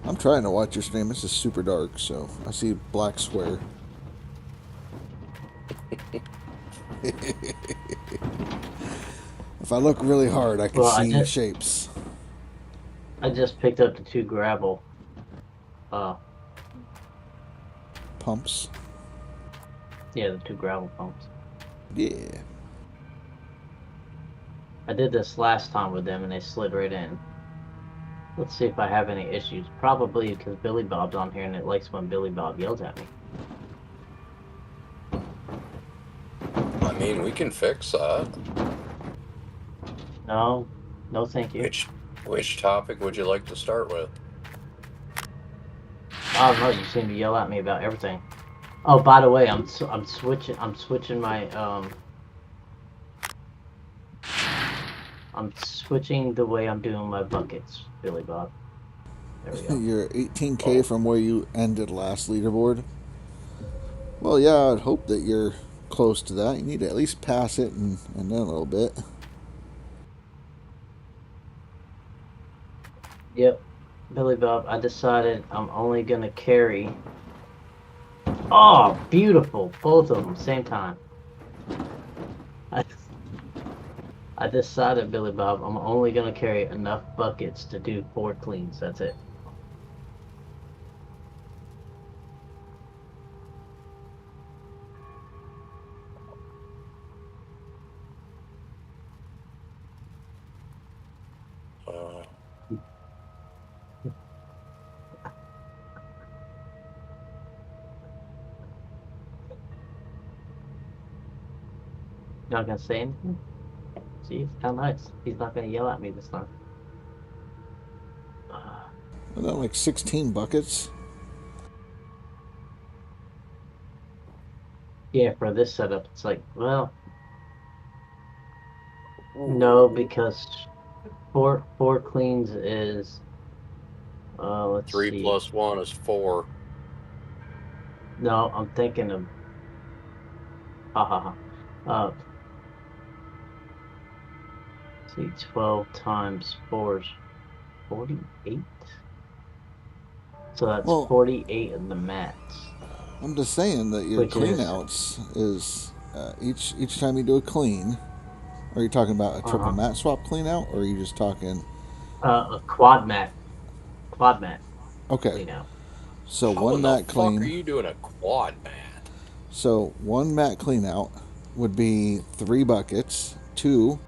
S2: I'm trying to watch your stream. This is super dark, so I see black square. If I look really hard, I can see shapes.
S6: I just picked up the 2 gravel
S2: pumps.
S6: Yeah, the 2 gravel pumps.
S2: Yeah.
S6: I did this last time with them and they slid right in. Let's see if I have any issues. Probably because Billy Bob's on here and it likes when Billy Bob yells at me.
S8: I mean, we can fix that.
S6: No thank you.
S8: Which topic would you like to start with?
S6: I don't know, you seem to yell at me about everything. Oh, by the way, I'm switching my I'm switching the way I'm doing my buckets, Billy Bob. There we go.
S2: You're 18K from where you ended last leaderboard. Well, yeah, I'd hope that you're close to that. You need to at least pass it and then a little bit.
S6: Yep, Billy Bob, I decided I'm only gonna carry Oh, beautiful. Both of them, same time. I decided, Billy Bob, I'm only going to carry enough buckets to do 4 cleans. That's it. Not going to say anything? See, how nice. He's not going to yell at me this time.
S2: Isn't that like 16 buckets?
S6: Yeah, for this setup, it's like, well, no, because four cleans is, let's
S8: 3
S6: see.
S8: plus 1 is 4.
S6: No, I'm thinking of, see, 12 times 4 is 48? So that's 48 of the mats.
S2: I'm just saying that your cleanouts is each time you do a clean. Are you talking about a triple mat swap clean out, or are you just talking
S6: a quad mat? Quad mat.
S2: Okay.
S6: Clean out.
S2: So
S8: How
S2: one
S8: in the
S2: mat clean.
S8: fuck are you doing a quad mat?
S2: So one mat clean out would be 3 buckets, 2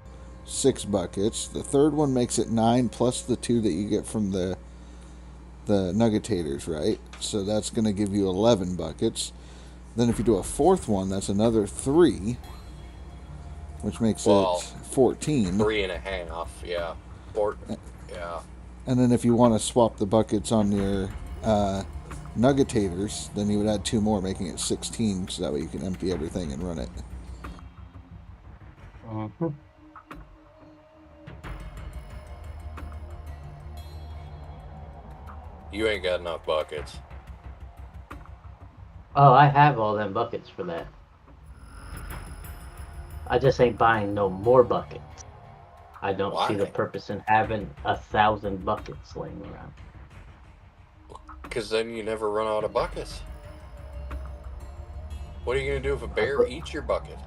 S2: 6 buckets. The third one makes it 9 plus the 2 that you get from the nuggetators, right? So that's going to give you 11 buckets. Then if you do a fourth one, that's another 3, which makes it 14.
S8: 3.5, yeah. 4, yeah.
S2: And then if you want to swap the buckets on your nuggetators, then you would add 2 more, making it 16, so that way you can empty everything and run it.
S8: You ain't got enough buckets.
S6: Oh, I have all them buckets for that. I just ain't buying no more buckets. I don't see the purpose in having 1,000 buckets laying around.
S8: Because then you never run out of buckets. What are you going to do if a bear eats your bucket?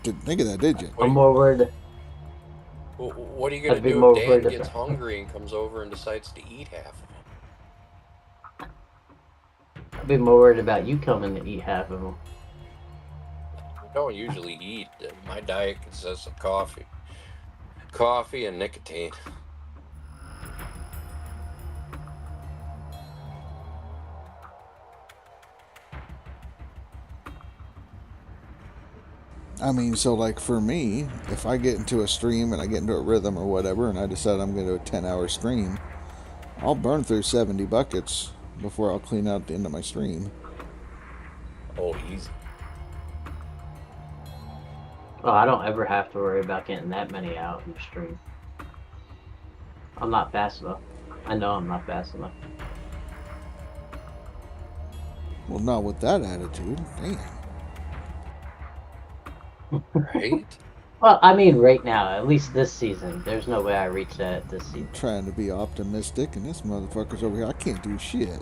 S2: Didn't think of that, did you?
S6: I'm more worried.
S8: What are you going to do if Dan gets hungry and comes over and decides to eat half of them?
S6: I'd be more worried about you coming to eat half of them.
S8: I don't usually eat. My diet consists of coffee and nicotine.
S2: I mean, so like for me, if I get into a stream and I get into a rhythm or whatever, and I decide I'm going to do a 10-hour stream, I'll burn through 70 buckets before I'll clean out the end of my stream.
S8: Oh, easy.
S6: Oh, I don't ever have to worry about getting that many out in the stream. I'm not fast enough. I know I'm not fast enough.
S2: Well, not with that attitude. Damn.
S8: Right?
S6: Well, I mean, right now, at least this season, there's no way I reach that this season.
S2: I'm trying to be optimistic, and this motherfucker's over here. I can't do shit.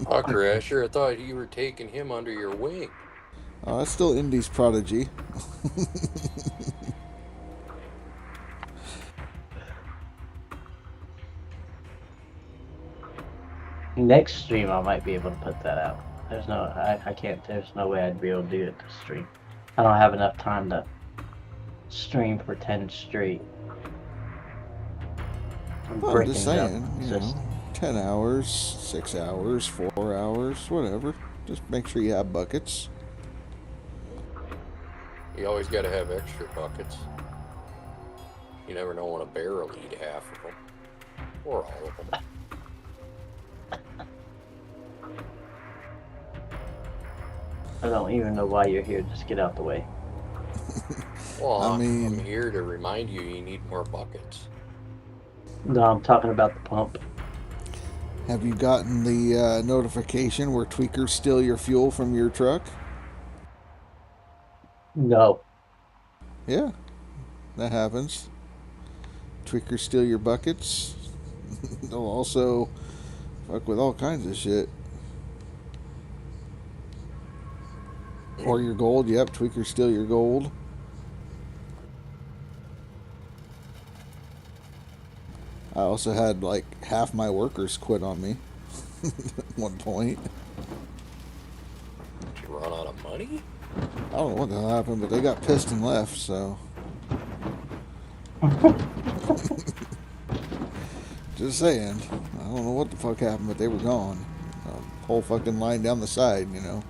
S8: Fucker, Asher, I thought you were taking him under your wing.
S2: Oh, that's still Indy's prodigy.
S6: Next stream, I might be able to put that out. There's no, I can't, there's no way I'd be able to do it this stream. I don't have enough time to stream for 10 straight.
S2: I'm just saying, you know, 10 hours, 6 hours, 4 hours, whatever. Just make sure you have buckets.
S8: You always got to have extra buckets. You never know when a bear will eat half of them. Or all of them.
S6: I don't even know why you're here. Just get out the way.
S8: Well,
S2: I mean,
S8: I'm here to remind you need more buckets.
S6: No, I'm talking about the pump.
S2: Have you gotten the notification where tweakers steal your fuel from your truck?
S6: No.
S2: Yeah, that happens. tweakers steal your buckets. They'll also fuck with all kinds of shit. Or your gold. Yep, tweakers steal your gold. I also had like half my workers quit on me at one point.
S8: Did you run out of money?
S2: I don't know what the hell happened, but they got pissed and left, so. Just saying. I don't know what the fuck happened, but they were gone. Whole fucking line down the side, you know.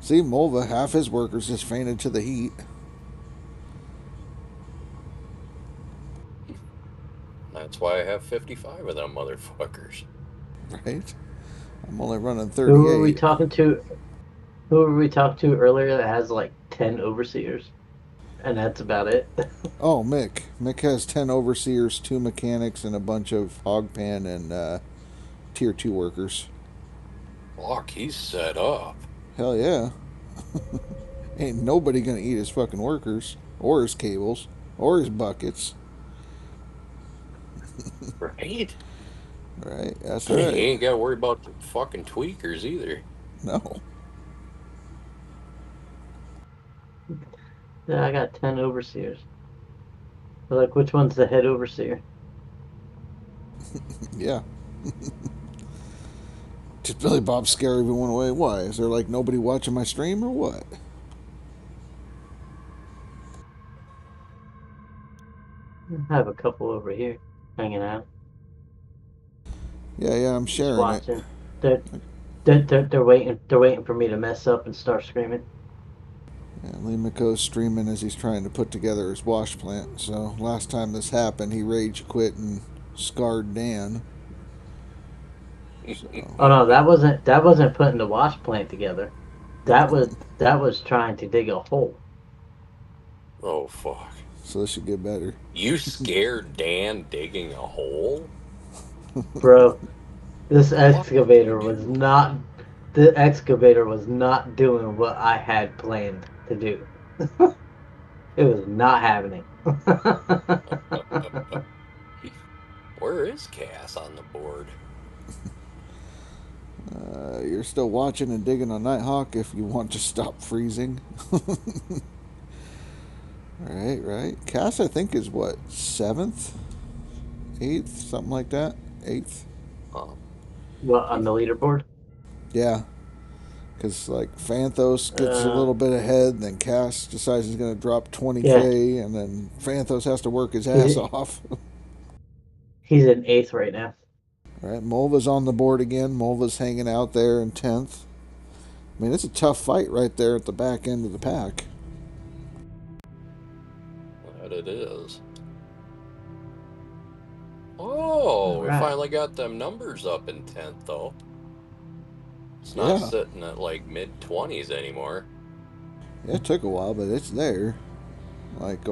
S2: See, Mulva, half his workers just fainted to the heat.
S8: That's why I have 55 of them motherfuckers.
S2: Right? I'm only running 38.
S6: Who were we talking to? Who were we talking to earlier that has like 10 overseers? And that's about it.
S2: Oh, Mick. Mick has 10 overseers, 2 mechanics, and a bunch of hogpan and tier 2 workers.
S8: Fuck, he's set up.
S2: Hell yeah. Ain't nobody gonna eat his fucking workers, or his cables, or his buckets.
S8: Right?
S2: Right, that's
S8: He
S2: right.
S8: ain't got to worry about the fucking tweakers either.
S2: No.
S6: Yeah, I got 10 overseers. But like, which one's the head overseer?
S2: Yeah. Did Billy Bob scare everyone away? Why? Is there like nobody watching my stream or what?
S6: I have a couple over here hanging out.
S2: Yeah, I'm
S6: Just
S2: sharing
S6: watching.
S2: it.
S6: They're waiting. They're waiting for me to mess up and start screaming.
S2: Yeah, Lee McCo's streaming as he's trying to put together his wash plant. So last time this happened, he rage quit and scarred Dan. So.
S6: Oh no, that wasn't putting the wash plant together. That was trying to dig a hole.
S8: Oh, fuck.
S2: So this should get better.
S8: You scared Dan digging a hole?
S6: Bro, this excavator was not. The excavator was not doing what I had planned to do. It was not happening.
S8: Where is Cass on the board?
S2: You're still watching and digging on Nighthawk if you want to stop freezing. Right. Cass, I think, is what, 7th? 8th? Something like that? 8th?
S6: What, on the leaderboard?
S2: Yeah. Because, like, Phanthos gets a little bit ahead, then Cass decides he's going to drop 20k, and then Phanthos has to work his ass off.
S6: He's in 8th right now.
S2: All right, Mulva's on the board again. Mulva's hanging out there in 10th. I mean, it's a tough fight right there at the back end of the pack.
S8: That it is. Oh, we finally got them numbers up in 10th, though. It's not sitting at, like, mid-20s anymore.
S2: Yeah, it took a while, but it's there. Like,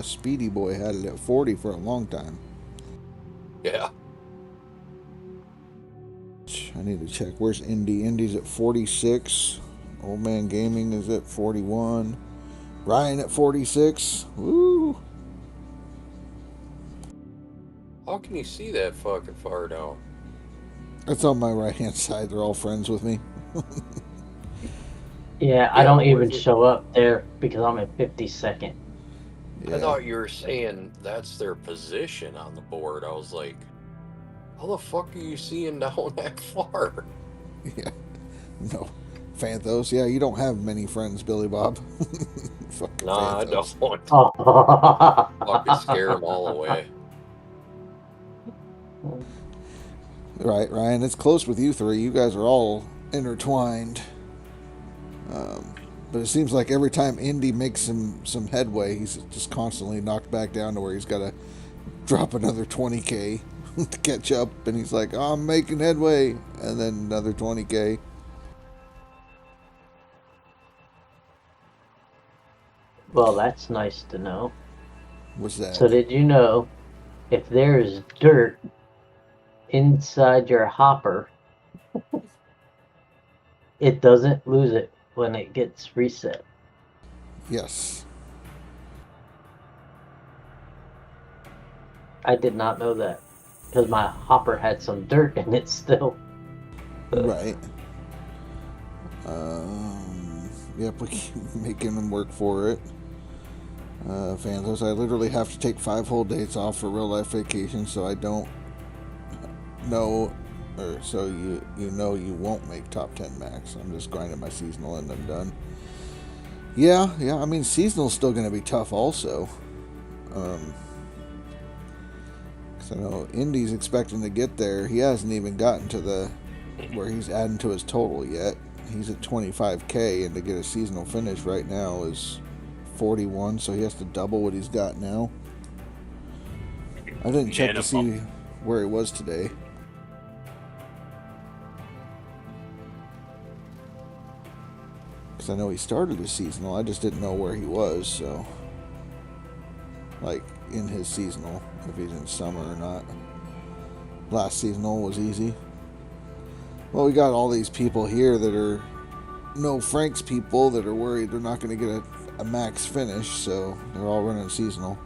S2: Speedy Boy had it at 40 for a long time.
S8: Yeah.
S2: I need to check. Where's Indy? Indy's at 46. Old Man Gaming is at 41. Ryan at 46. Woo!
S8: How can you see that fucking far down?
S2: That's on my right-hand side. They're all friends with me.
S6: Yeah, I don't even show up there because I'm in 52nd.
S2: Yeah.
S8: I thought you were saying that's their position on the board. I was like, how the fuck are you seeing down that far?
S2: Yeah. No. Phanthos. Yeah, you don't have many friends, Billy Bob. Fucking
S8: nah,
S2: Phanthos.
S8: I don't. Fucking scare them all away.
S2: Right, Ryan. It's close with you three. You guys are all intertwined. But it seems like every time Indy makes some headway, he's just constantly knocked back down to where he's got to drop another 20k to catch up. And he's like, oh, I'm making headway. And then another 20k.
S6: Well, that's nice to know.
S2: What's that?
S6: So did you know if there is dirt inside your hopper, it doesn't lose it when it gets reset?
S2: Yes.
S6: I did not know that. Because my hopper had some dirt in it still.
S2: Right. Yep, we keep making them work for it. Phantos, I literally have to take 5 whole days off for real life vacation, so I don't know, or so you know you won't make top 10 max. I'm just grinding my seasonal and I'm done. Yeah, I mean, seasonal's still going to be tough also. Because I know Indy's expecting to get there. He hasn't even gotten to where he's adding to his total yet. He's at 25k, and to get a seasonal finish right now is 41, so he has to double what he's got now. I didn't check to see where he was today. Because I know he started his seasonal, I just didn't know where he was, so... Like, in his seasonal, if he's in summer or not. Last seasonal was easy. Well, we got all these people here that are no Frank's people that are worried they're not going to get a max finish, so they're all running seasonal.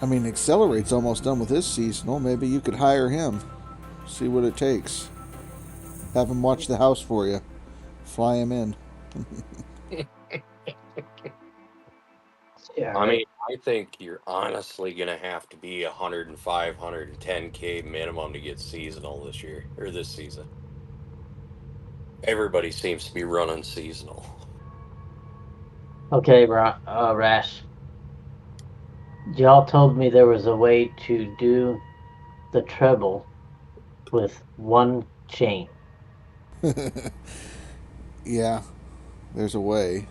S2: I mean, Accelerate's almost done with his seasonal. Maybe you could hire him. See what it takes. Have him watch the house for you. Fly him in.
S6: Yeah,
S8: I mean, I think you're honestly going to have to be 105, 110k minimum to get seasonal this year, or this season. Everybody seems to be running seasonal.
S6: Okay, Rash. Y'all told me there was a way to do the treble with one chain.
S2: Yeah, there's a way.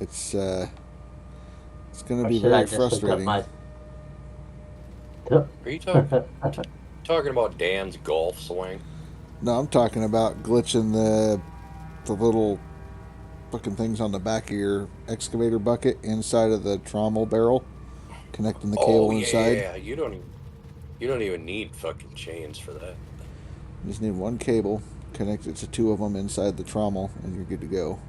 S2: It's going to be
S6: should I
S2: very
S6: just hook up
S2: frustrating.
S8: Are you talking about Dan's golf swing?
S2: No, I'm talking about glitching the little fucking things on the back of your excavator bucket inside of the trommel barrel, connecting the cable inside.
S8: Yeah, you don't even need fucking chains for that.
S2: You just need one cable, connect it to 2 of them inside the trommel, and you're good to go.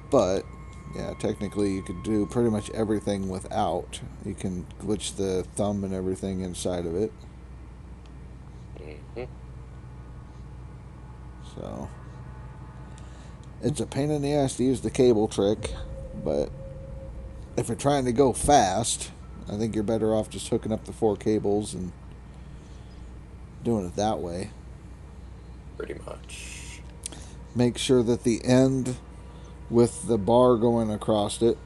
S2: But yeah, technically you could do pretty much everything without. You can glitch the thumb and everything inside of it.
S8: Mm-hmm.
S2: So it's a pain in the ass to use the cable trick, but if you're trying to go fast, I think you're better off just hooking up the 4 cables and doing it that way.
S8: Pretty much.
S2: Make sure that the end with the bar going across it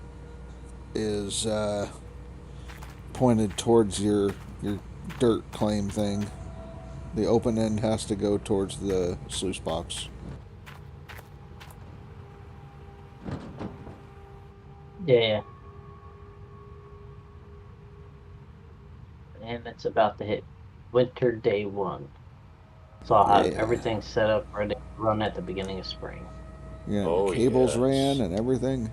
S2: is pointed towards your dirt claim thing. The open end has to go towards the sluice box.
S6: Yeah. And it's about to hit winter day 1. So I'll have everything set up ready to run at the beginning of spring.
S2: Yeah, the cables ran and everything.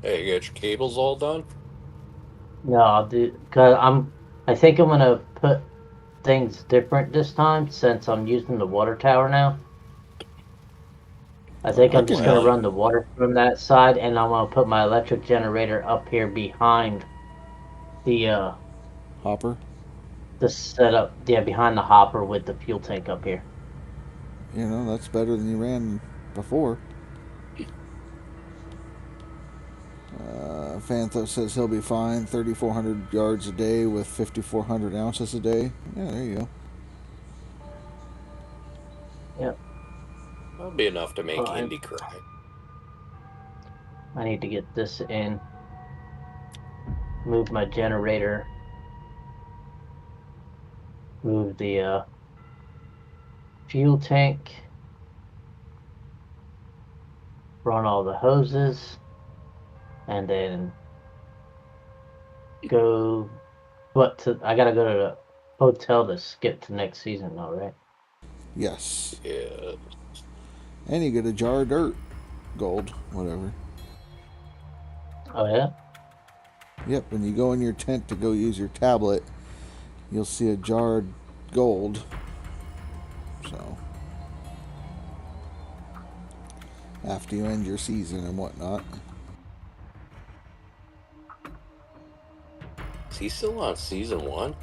S8: Hey, you got your cables all done?
S6: No, I'll do, cause I think I'm gonna put things different this time since I'm using the water tower now. I think I'm just gonna run the water from that side, and I'm gonna put my electric generator up here behind the
S2: hopper.
S6: The setup, yeah, behind the hopper with the fuel tank up here.
S2: You know, that's better than you ran before. Fantho says he'll be fine. 3,400 yards a day with 5,400 ounces a day. Yeah, there you go.
S6: Yep.
S8: That'll be enough to make Indy cry.
S6: I need to get this in. Move my generator. Move the fuel tank. Run all the hoses. And then go. I gotta go to the hotel to skip to next season, though, right?
S2: Yes.
S8: Yeah.
S2: And you get a jar of dirt. Gold. Whatever.
S6: Oh, yeah?
S2: Yep, when you go in your tent to go use your tablet, you'll see a jar of gold So after you end your season and whatnot.
S8: Is he still on season 1?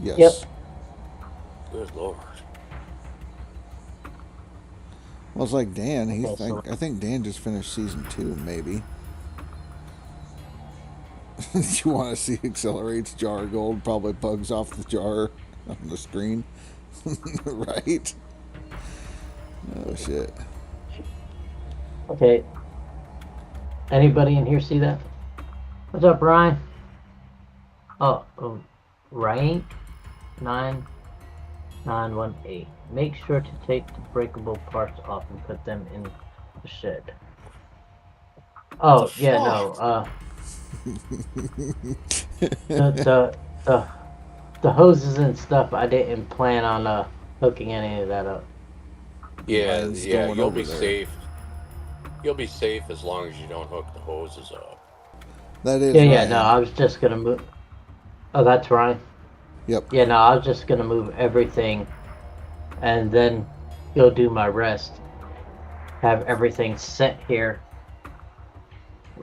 S2: Yes.
S6: Yep.
S8: Good lord.
S2: Well, it's like Dan.
S6: Okay, so-
S2: I think Dan just finished season 2, maybe. You want to see accelerates jar gold? Probably bugs off the jar on the screen, right? Oh shit!
S6: Okay. Anybody in here see that? What's up, Ryan? Oh, rank 9918. Make sure to take the breakable parts off and put them in the shed. Oh yeah, no. The hoses and stuff. I didn't plan on hooking any of that up.
S8: Yeah,
S2: Mine's
S8: yeah,
S2: going
S8: you'll
S2: over
S8: be
S2: there.
S8: safe. You'll be safe as long as you don't hook the hoses up.
S2: That is.
S6: Yeah,
S2: Ryan.
S6: no, I was just gonna move. Oh, that's Ryan.
S2: Yep.
S6: Yeah, no, I was just gonna move everything, and then go do my rest. Have everything set here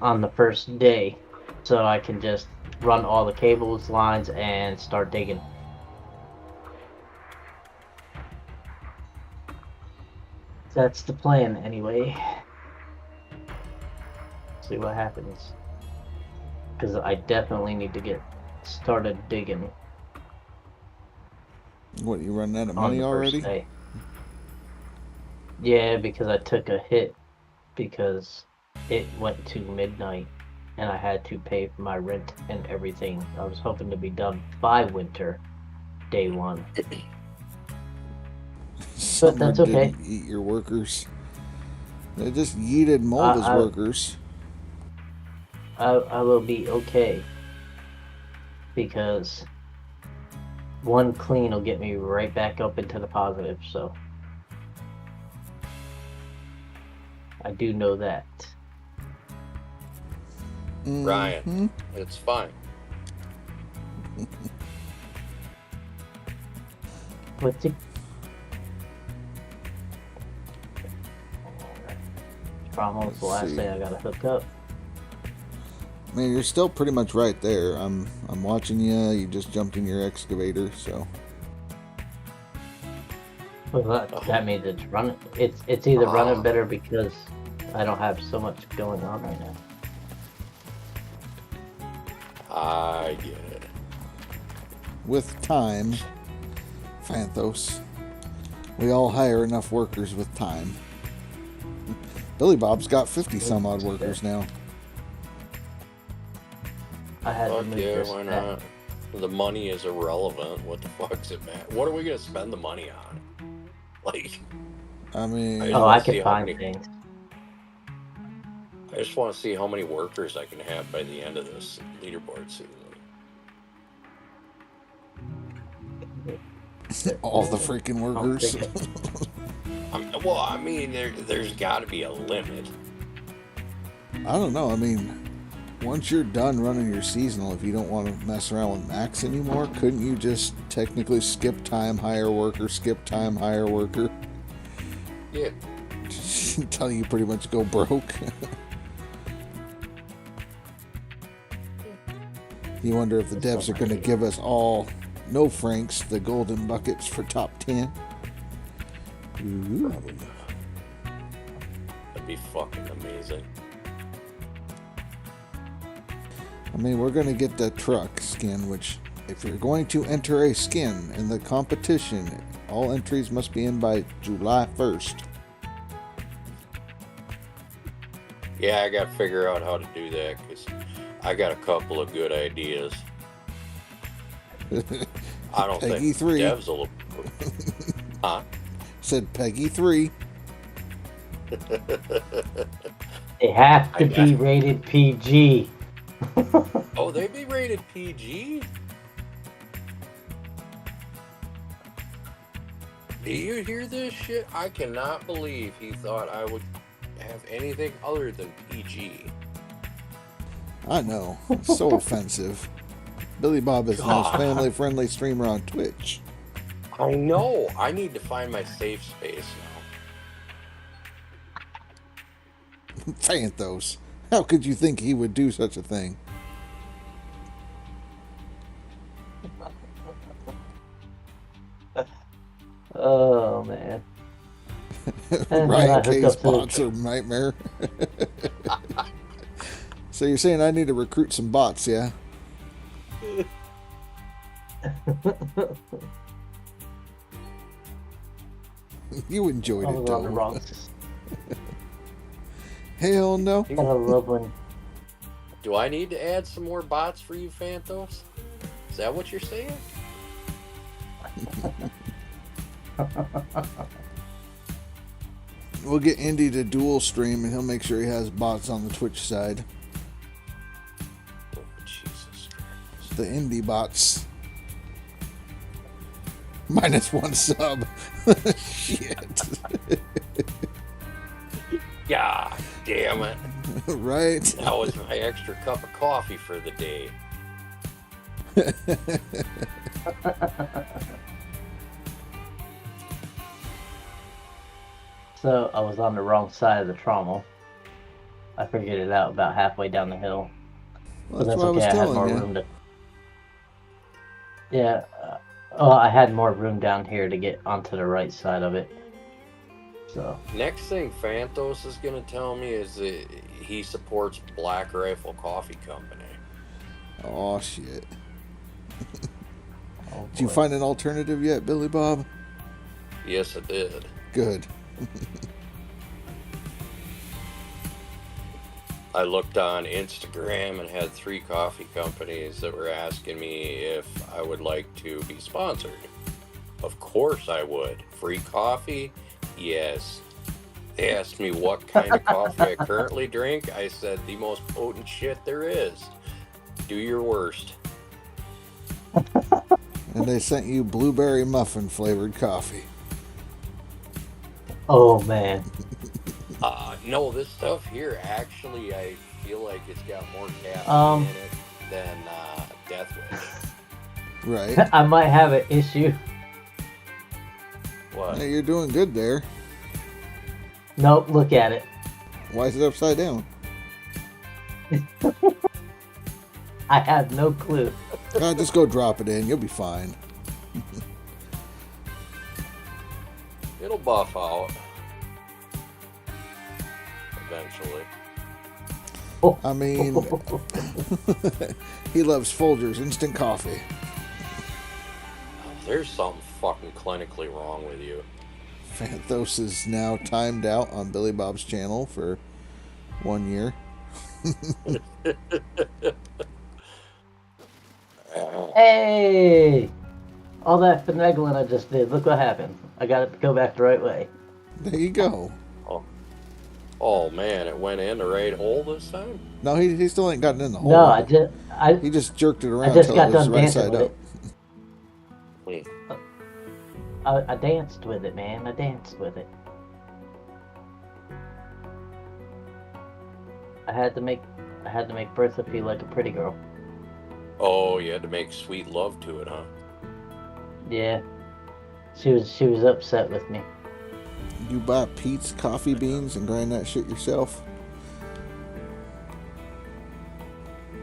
S6: on the first day, so I can just run all the cables, lines, and start digging. That's the plan, anyway. See what happens. Because I definitely need to get started digging.
S2: What, you running out of
S6: on
S2: money
S6: the
S2: already?
S6: first day. Yeah, because I took a hit because it went to midnight and I had to pay for my rent and everything. I was hoping to be done by winter, day 1.
S2: Summer
S6: that's okay.
S2: Didn't eat your workers. They just yeeted Mulva's workers.
S6: I will be okay because one clean will get me right back up into the positive, so I do know that.
S8: Ryan, it's fine.
S6: What's it? It's almost the last day I gotta hook up.
S2: I mean, you're still pretty much right there. I'm watching you. You just jumped in your excavator, so.
S6: Well, that means it's running. It's either running better because I don't have so much going on right now.
S8: I get it.
S2: With time, Phanthos, we all hire enough workers with time. Billy Bob's got 50 some odd workers now.
S6: I had to
S8: Fuck
S6: move
S8: yeah,
S6: this
S8: why
S6: back.
S8: not? The money is irrelevant. What the fuck's it matter? What are we gonna spend the money on? Like,
S2: I mean,
S6: I can find things.
S8: I just want to see how many workers I can have by the end of this leaderboard season.
S2: all the freaking workers.
S8: Well, I mean, there's got to be a limit.
S2: I don't know. I mean, once you're done running your seasonal, if you don't want to mess around with max anymore, couldn't you just technically skip time, hire worker, skip time, hire worker?
S8: Yeah.
S2: Until you pretty much go broke. You wonder if the devs are going to give us all, no Franks, the golden buckets for top 10. Ooh.
S8: That'd be fucking amazing.
S2: I mean, we're going to get the truck skin, which if you're going to enter a skin in the competition, all entries must be in by July 1st.
S8: Yeah, I got to figure out how to do that because I got a couple of good ideas. I don't
S2: Peggy
S8: think
S2: 3.
S8: devs will. Huh?
S2: Said Peggy 3.
S6: They have to be rated PG.
S8: Oh, they be rated PG? Do you hear this shit? I cannot believe he thought I would have anything other than PG.
S2: I know. It's so offensive. Billy Bob is the most family-friendly streamer on Twitch.
S8: I know. I need to find my safe space now.
S2: Fanthos. How could you think he would do such a thing?
S6: Oh man.
S2: Ryan K's bots are a nightmare. So you're saying I need to recruit some bots, yeah? You enjoyed it, though. Hell no.
S6: I love when.
S8: Do I need to add some more bots for you, Phantos? Is that what you're saying?
S2: We'll get Indy to dual stream, and he'll make sure he has bots on the Twitch side.
S8: Oh, Jesus Christ.
S2: The Indy bots. -1 sub. Shit.
S8: God damn it.
S2: Right?
S8: That was my extra cup of coffee for the day.
S6: So I was on the wrong side of the trommel. I figured it out about halfway down the hill.
S2: Well, that's what I was telling you.
S6: Room to... Yeah. I had more room down here to get onto the right side of it. So.
S8: Next thing Phantos is going to tell me is that he supports Black Rifle Coffee Company.
S2: Oh, shit. Did you find an alternative yet, Billy Bob?
S8: Yes, I did.
S2: Good.
S8: I looked on Instagram and had 3 coffee companies that were asking me if I would like to be sponsored. Of course I would. Free coffee? Yes. They asked me what kind of coffee I currently drink. I said the most potent shit there is. Do your worst.
S2: And they sent you blueberry muffin flavored coffee.
S6: Oh, man.
S8: No, this stuff here, actually, I feel like it's got more caffeine in it than Death Wish.
S2: Right.
S6: I might have an issue.
S8: What?
S2: Hey, you're doing good there.
S6: Nope, look at it.
S2: Why is it upside down?
S6: I have no clue.
S2: Just go drop it in. You'll be fine.
S8: It'll buff out. Eventually.
S2: I mean, he loves Folgers instant coffee.
S8: There's something fucking clinically wrong with you.
S2: Phanthos is now timed out on Billy Bob's channel for 1 year.
S6: Hey! All that finagling I just did, look what happened. I got it to go back the right way.
S2: There you go.
S8: Oh man, it went in the right hole this time?
S2: No, he still ain't gotten in the hole.
S6: No,
S2: he just jerked it around
S6: I just
S2: until
S6: got
S2: it was
S6: done
S2: right
S6: dancing
S2: side
S6: with
S2: up.
S6: it. I danced with it, man. I danced with it. I had to make Bertha feel like a pretty girl.
S8: Oh, you had to make sweet love to it, huh?
S6: Yeah. She was upset with me.
S2: You buy Pete's coffee beans and grind that shit yourself?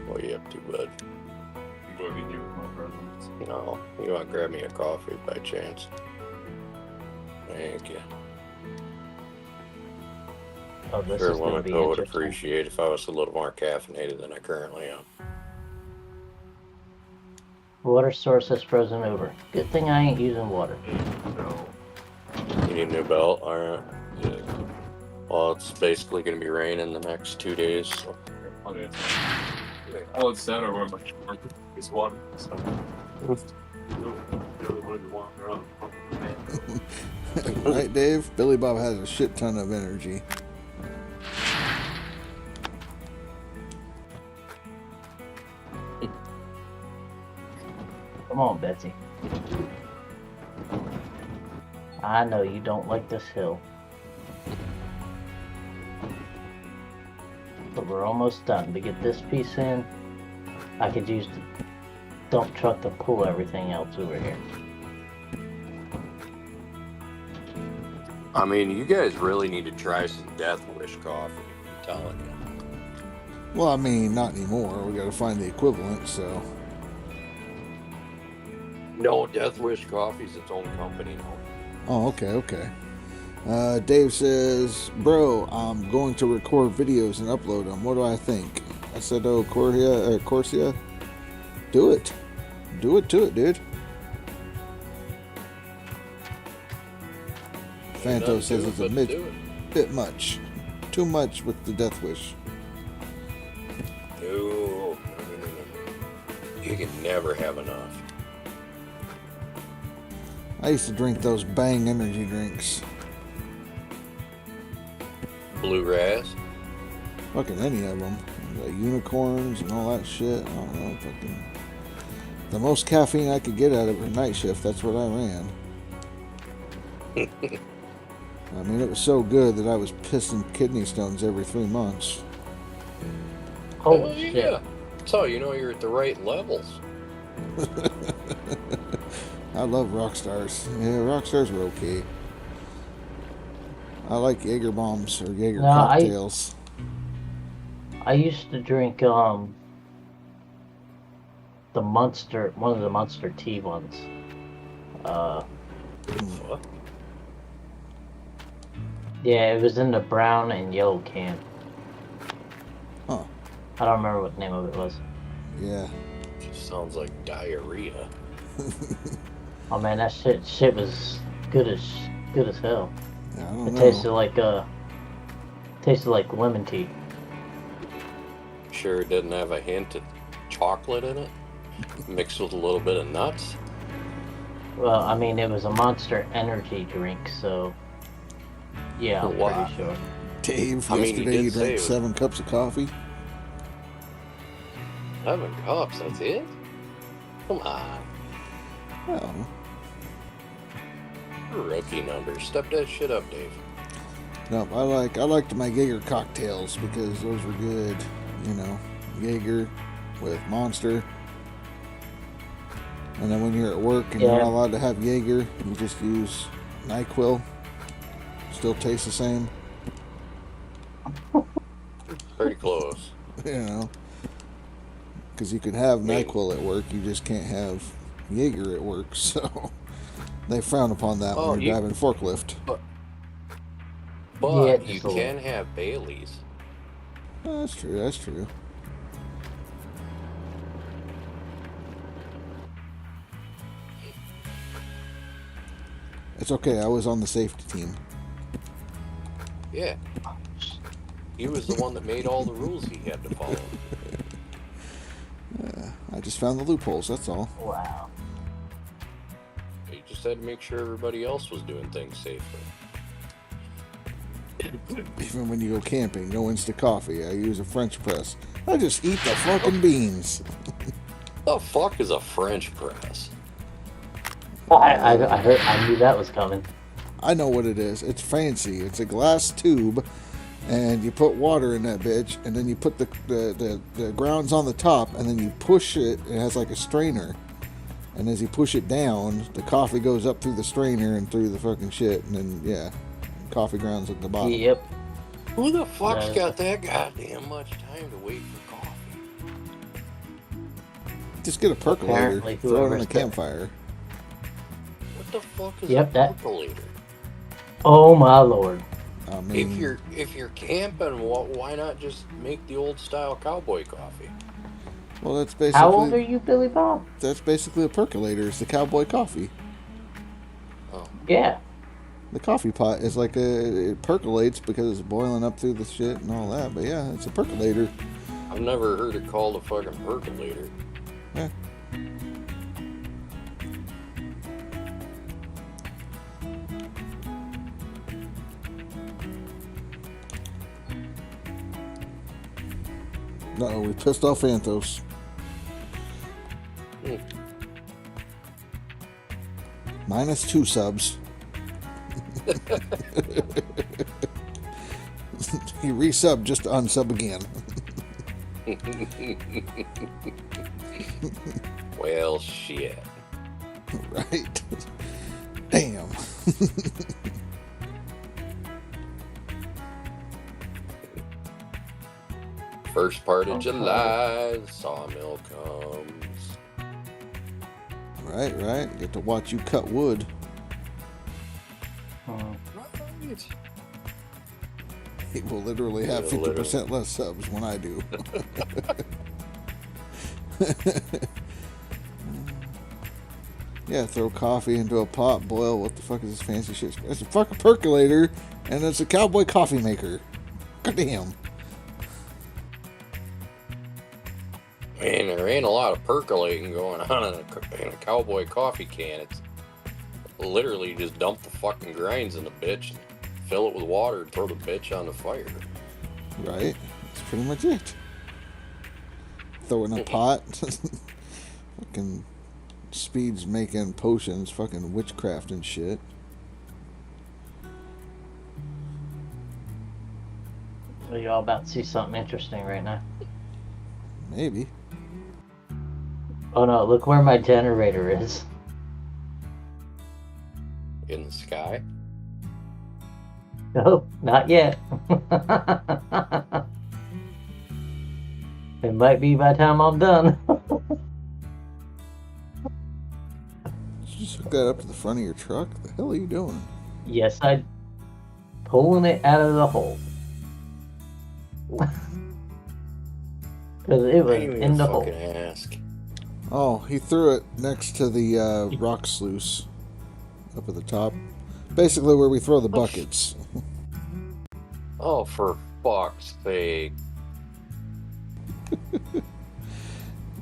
S8: What are you up to, bud? No, you want to grab me a coffee by chance? Thank you.
S6: Oh, this
S8: Sure,
S6: is gonna
S8: woman
S6: be
S8: would
S6: interesting.
S8: appreciate if I was a little more caffeinated than I currently am.
S6: Water source is frozen over. Good thing I ain't using water.
S8: You need a new belt? Alright. Yeah. Well, it's basically going to be raining the next 2 days. So.
S1: All it's that or where my is one. So.
S2: Right, Dave? Billy Bob has a shit ton of energy.
S6: Come on, Betsy. I know you don't like this hill. But we're almost done. To get this piece in, I could use the dump truck to pull everything else over here.
S8: I mean, you guys really need to try some Death Wish coffee. I'm telling you.
S2: Well, I mean, not anymore. We got to find the equivalent. So.
S8: No, Death Wish Coffee's its own company now.
S2: Oh, okay. Dave says, "Bro, I'm going to record videos and upload them. What do I think?" I said, "Oh, Corsia, do it to it, dude." Fanto says it's a bit much, too much with the Death Wish.
S8: No. You can never have enough.
S2: I used to drink those Bang energy drinks.
S8: Blue Raz?
S2: Fucking any of them. Like unicorns and all that shit. I don't know. Fucking the most caffeine I could get out of a night shift, that's what I ran. I mean, it was so good that I was pissing kidney stones every 3 months.
S6: Holy shit.
S8: Yeah. That's how you know you're at the right levels.
S2: I love Rockstars. Yeah, Rockstars were okay. I like Jaeger bombs or Jaeger cocktails.
S6: I used to drink the Monster, one of the Monster tea ones.
S8: What?
S6: Yeah, it was in the brown and yellow can.
S2: Huh.
S6: I don't remember what the name of it was.
S2: Yeah.
S8: Just sounds like diarrhea.
S6: Oh man, that shit was good as hell.
S2: Yeah, I don't know.
S6: Tasted like lemon tea.
S8: Sure it didn't have a hint of chocolate in it? Mixed with a little bit of nuts?
S6: Well, I mean, it was a Monster energy drink, so yeah, I'm
S8: Wow.
S6: pretty sure.
S2: Dave,
S8: I mean,
S2: yesterday you
S8: say
S2: drank
S8: it was-
S2: 7 cups of coffee.
S8: 7 cups, that's it? Come on.
S2: Well,
S8: Rookie numbers. Step that shit up, Dave.
S2: no, I liked my Jaeger cocktails because those were good. You know, Jaeger with Monster. And then when you're at work and you're not allowed to have Jaeger, you just use NyQuil. Still tastes the same.
S8: Pretty close.
S2: You know, because you can have NyQuil at work, you just can't have Jaeger at work. So they frown upon that when you're driving a forklift.
S8: But
S6: Yeah,
S8: you can have Baileys.
S2: That's true. That's true. It's okay. I was on the safety team.
S8: Yeah. He was the one that made all the rules he had to follow.
S2: I just found the loopholes. That's all.
S6: Wow.
S8: He just had to make sure everybody else was doing things safely.
S2: Even when you go camping, no instant coffee. I use a French press. I just eat the fucking beans.
S8: The fuck is a French press?
S6: I knew that was coming.
S2: I know what it is. It's fancy. It's a glass tube, and you put water in that bitch, and then you put the grounds on the top, and then you push it. It has like a strainer, and as you push it down, the coffee goes up through the strainer and through the fucking shit, and then yeah, coffee grounds at the bottom.
S6: Yep.
S8: Who the fuck's got that goddamn much time to wait for coffee?
S2: Just get a percolator,
S6: Apparently,
S2: throw it on
S6: whoever's
S2: a campfire.
S8: What the fuck is
S6: Yep,
S8: a
S6: that-
S8: percolator?
S6: Oh my lord.
S2: I mean,
S8: If you're camping, why not just make the old style cowboy coffee?
S2: well, that's basically
S6: How old are you, Billy Bob?
S2: that's basically a percolator. It's the cowboy coffee.
S8: Oh,
S6: Yeah.
S2: The coffee pot is like it percolates because it's boiling up through the shit and all that. But yeah, it's a percolator.
S8: I've never heard it called a fucking percolator.
S2: Yeah. No, we pissed off Anthos.
S8: Hmm.
S2: -2 subs. He resubbed just to unsub again.
S8: Well, shit.
S2: Right? Damn.
S8: First part of July, the sawmill comes.
S2: Right. Get to watch you cut wood.
S8: Right.
S2: He will literally have 50% less subs when I do. Yeah, throw coffee into a pot, boil. What the fuck is this fancy shit? It's a fucking percolator, and it's a cowboy coffee maker. Goddamn.
S8: Man, there ain't a lot of percolating going on in a cowboy coffee can. It's literally just dump the fucking grinds in the bitch, fill it with water, and throw the bitch on the fire.
S2: Right. That's pretty much it. Throw in a pot. Fucking Speed's making potions, fucking witchcraft and shit.
S6: Are you all about to see something interesting right now?
S2: Maybe.
S6: Oh no, look where my generator is.
S8: In the sky?
S6: No, not yet. It might be by the time I'm done.
S2: Did you just hook that up to the front of your truck? The hell are you doing?
S6: Yes, I'm pulling it out of the hole. Because it was in the hole.
S8: Ask.
S2: Oh, he threw it next to the rock sluice up at the top. Basically where we throw the buckets.
S8: Oh, for fuck's sake.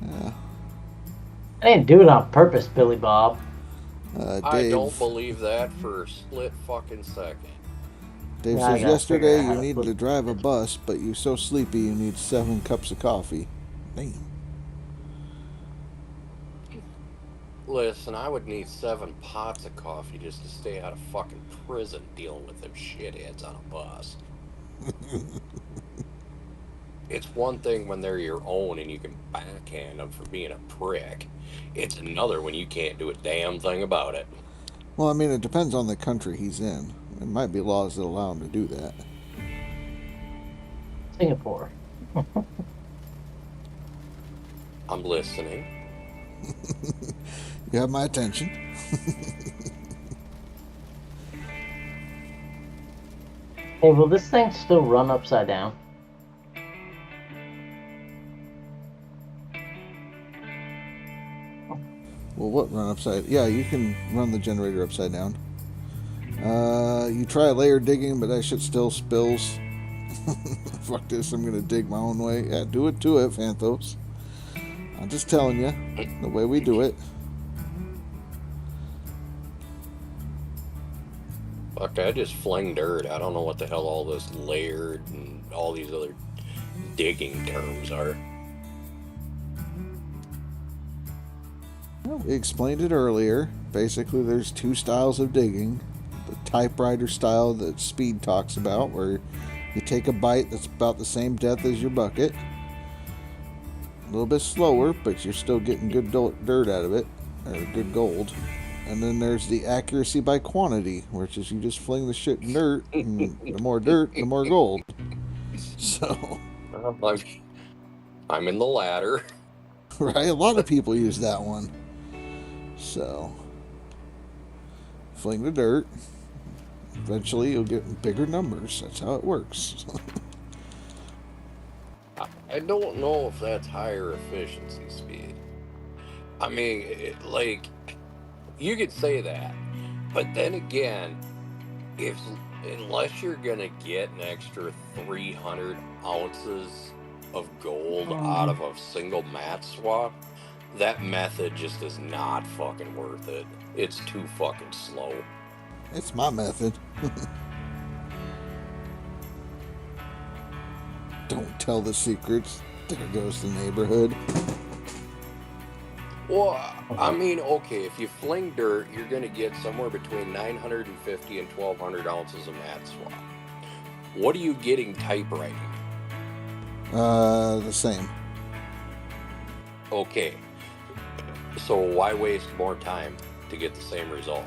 S2: Yeah.
S6: I didn't do it on purpose, Billy Bob.
S2: Dave,
S8: I don't believe that for a split fucking second.
S2: Dave
S6: Yeah, I
S2: says,
S6: gotta
S2: yesterday
S6: figure out how
S2: you
S6: to
S2: needed
S6: put-
S2: to drive a bus, but you're so sleepy you need 7 cups of coffee. Damn.
S8: Listen, I would need 7 pots of coffee just to stay out of fucking prison dealing with them shitheads on a bus. It's one thing when they're your own and you can backhand them for being a prick. It's another when you can't do a damn thing about it.
S2: Well, I mean, it depends on the country he's in. There might be laws that allow him to do that.
S6: Singapore.
S8: I'm listening.
S2: You have my attention.
S6: Hey, will this thing still run upside down?
S2: Well, what run upside? Yeah, you can run the generator upside down. You try layer digging, but that shit still spills. Fuck this, I'm gonna dig my own way. Yeah, do it to it, Phantos. I'm just telling you, the way we do it.
S8: Fuck, I just fling dirt. I don't know what the hell all this layered and all these other digging terms are.
S2: Well, we explained it earlier. Basically, there's 2 styles of digging. The typewriter style that Speed talks about, where you take a bite that's about the same depth as your bucket. A little bit slower, but you're still getting good dirt out of it, or good gold. And then there's the accuracy by quantity, which is you just fling the shit in dirt, and the more dirt, the more gold. So,
S8: I'm in the latter.
S2: right? A lot of people use that one. So, fling the dirt. Eventually, you'll get bigger numbers. That's how it works.
S8: I don't know if that's higher efficiency speed. I mean, you could say that, but then again, unless you're gonna get an extra 300 ounces of gold out of a single mat swap, that method just is not fucking worth it. It's too fucking slow.
S2: It's my method. Don't tell the secrets. There goes the neighborhood.
S8: Well, I mean, okay, if you fling dirt, you're going to get somewhere between 950 and 1,200 ounces of mat swap. What are you getting typewriting?
S2: The same.
S8: Okay, so why waste more time to get the same result?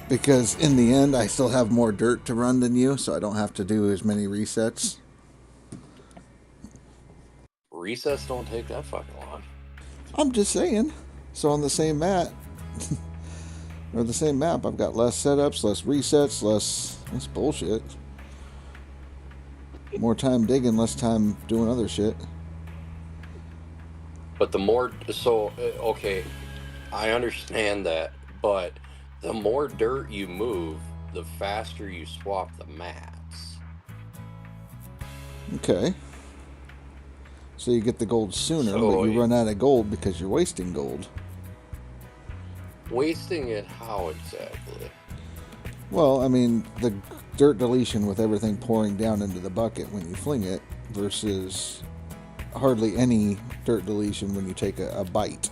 S2: Because in the end, I still have more dirt to run than you, so I don't have to do as many resets.
S8: Recess don't take that fucking long.
S2: I'm just saying. So on the same mat, or the same map, I've got less setups, less resets, less bullshit. More time digging, less time doing other shit.
S8: But the more, so, okay, I understand that, but the more dirt you move, the faster you swap the mats.
S2: Okay. So you get the gold sooner,
S8: So
S2: but you run out of gold because you're wasting gold.
S8: Wasting it how exactly?
S2: Well, I mean, the dirt deletion with everything pouring down into the bucket when you fling it versus hardly any dirt deletion when you take a bite.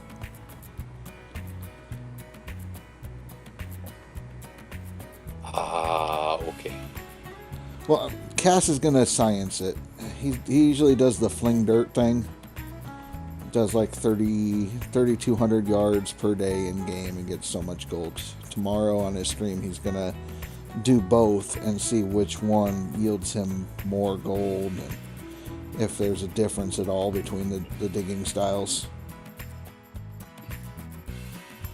S8: Okay.
S2: Well, Cass is going to science it. He usually does the fling dirt thing. Does like 3,200 yards per day in game and gets so much gold. Tomorrow on his stream, he's going to do both and see which one yields him more gold and if there's a difference at all between the digging styles.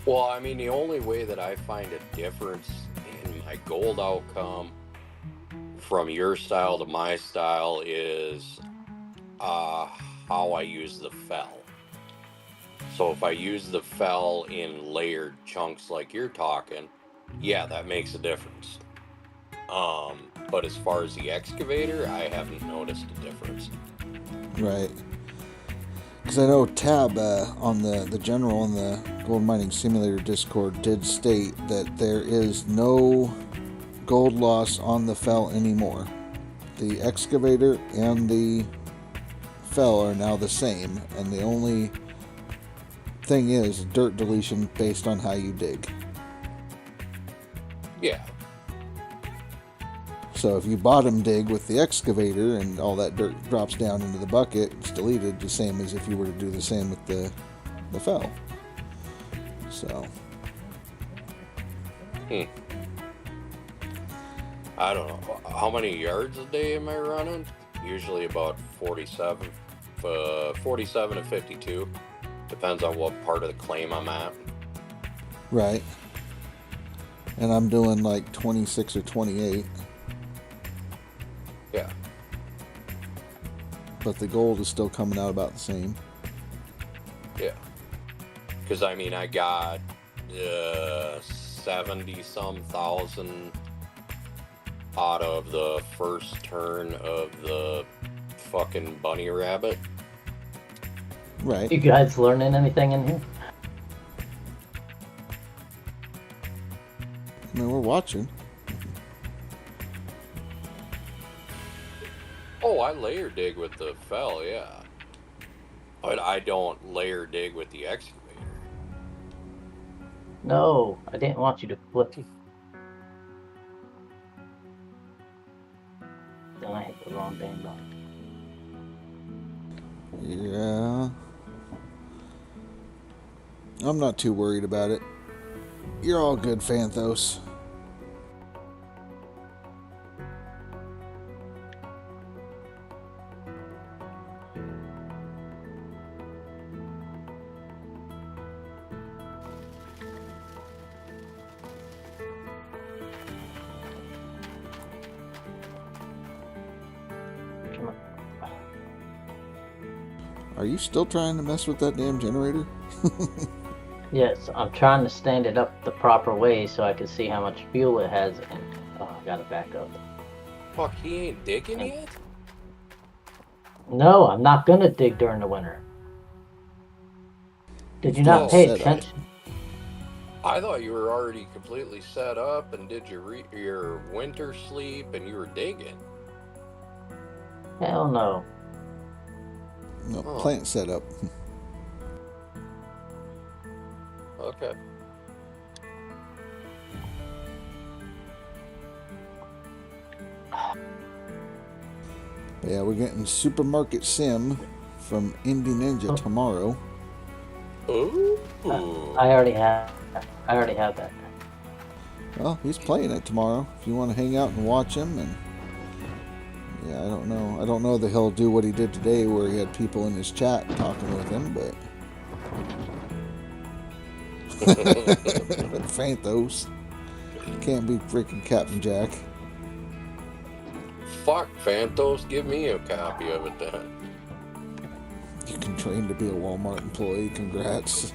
S8: Well, I mean, the only way that I find a difference in my gold outcome from your style to my style is how I use the fell. So if I use the fell in layered chunks like you're talking, yeah, that makes a difference. But as far as the excavator, I haven't noticed a difference.
S2: Right. Because I know Tab on the general in the Gold Mining Simulator Discord did state that there is no gold loss on the fell anymore. The excavator and the fell are now the same, and the only thing is dirt deletion based on how you dig.
S8: Yeah.
S2: So if you bottom dig with the excavator and all that dirt drops down into the bucket, it's deleted the same as if you were to do the same with the fell. So.
S8: I don't know. How many yards a day am I running? Usually about 47 to 52. Depends on what part of the claim I'm at.
S2: Right. And I'm doing like 26 or 28.
S8: Yeah.
S2: But the gold is still coming out about the same.
S8: Yeah. Because, I mean, I got 70-some thousand out of the first turn of the fucking bunny rabbit.
S2: Right.
S6: You guys learning anything in here?
S2: I mean, we're watching.
S8: Oh, I layer dig with the fell, yeah. But I don't layer dig with the excavator.
S6: No, I didn't want you to flip. Then I hit the wrong damn button.
S2: Yeah. I'm not too worried about it. You're all good, Phanthos. Are you still trying to mess with that damn generator?
S6: Yes, I'm trying to stand it up the proper way so I can see how much fuel it has. And oh, I gotta back up.
S8: Fuck, he ain't digging yet?
S6: No, I'm not gonna dig during the winter. Did you not pay attention?
S8: I thought you were already completely set up and did your winter sleep and you were digging.
S6: Hell no.
S2: No, plant setup.
S8: Okay.
S2: Yeah, we're getting Supermarket Sim from Indie Ninja tomorrow.
S8: Ooh.
S6: I already have that.
S2: Well, he's playing it tomorrow. If you want to hang out and watch him and Yeah, I don't know. I don't know that he'll do what he did today where he had people in his chat talking with him, but... Phantos. Can't be freaking Captain Jack.
S8: Fuck, Phantos, give me a copy of it then.
S2: You can train to be a Walmart employee. Congrats.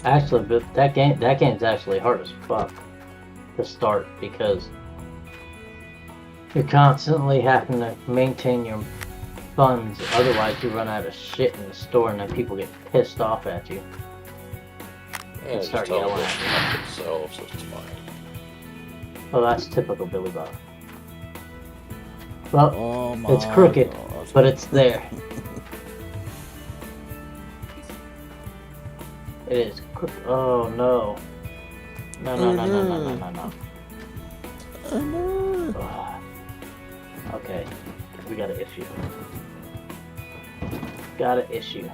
S6: Actually, but that game's actually hard as fuck to start because you're constantly having to maintain your funds. Otherwise, you run out of shit in the store, and then people get pissed off at you
S8: Yeah,
S6: and start
S8: just tell
S6: yelling
S8: them
S6: at you.
S8: to fuck themselves, it's fine.
S6: Well, that's typical Billy Bob. Well,
S2: Oh my
S6: it's crooked,
S2: God.
S6: but it's there. It is crooked. Oh no. No.
S2: Oh, no.
S6: Ugh. Okay, we got an issue. Got an issue.